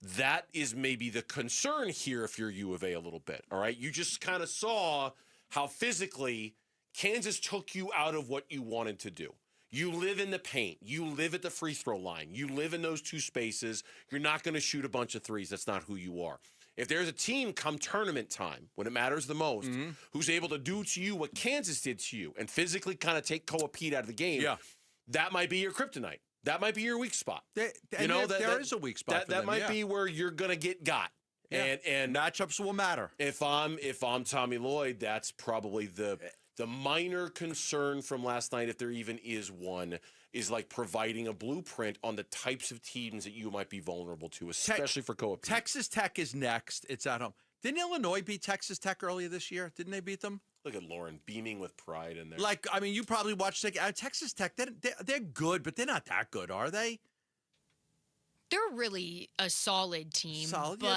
S17: that is maybe the concern here if you're U of A a little bit, all right? You just kind of saw how physically Kansas took you out of what you wanted to do. You live in the paint. You live at the free throw line. You live in those two spaces. You're not going to shoot a bunch of threes. That's not who you are. If there's a team come tournament time, when it matters the most, who's able to do to you what Kansas did to you and physically kind of take Koa Pete out of the game, that might be your kryptonite. That might be your weak spot.
S12: There is a weak spot.
S17: That might be where you're going to get got.
S12: Yeah.
S17: And
S12: matchups will matter.
S17: If I'm Tommy Lloyd, that's probably the minor concern from last night, if there even is one, is like providing a blueprint on the types of teams that you might be vulnerable to, especially for Koa Pete.
S12: Texas Tech is next. It's at home. Didn't Illinois beat Texas Tech earlier this year? Didn't they beat them?
S17: Look at Lauren beaming with pride in there.
S12: You probably watched Texas Tech. They're good, but they're not that good, are they?
S1: They're really a solid team.
S12: Solid,
S1: but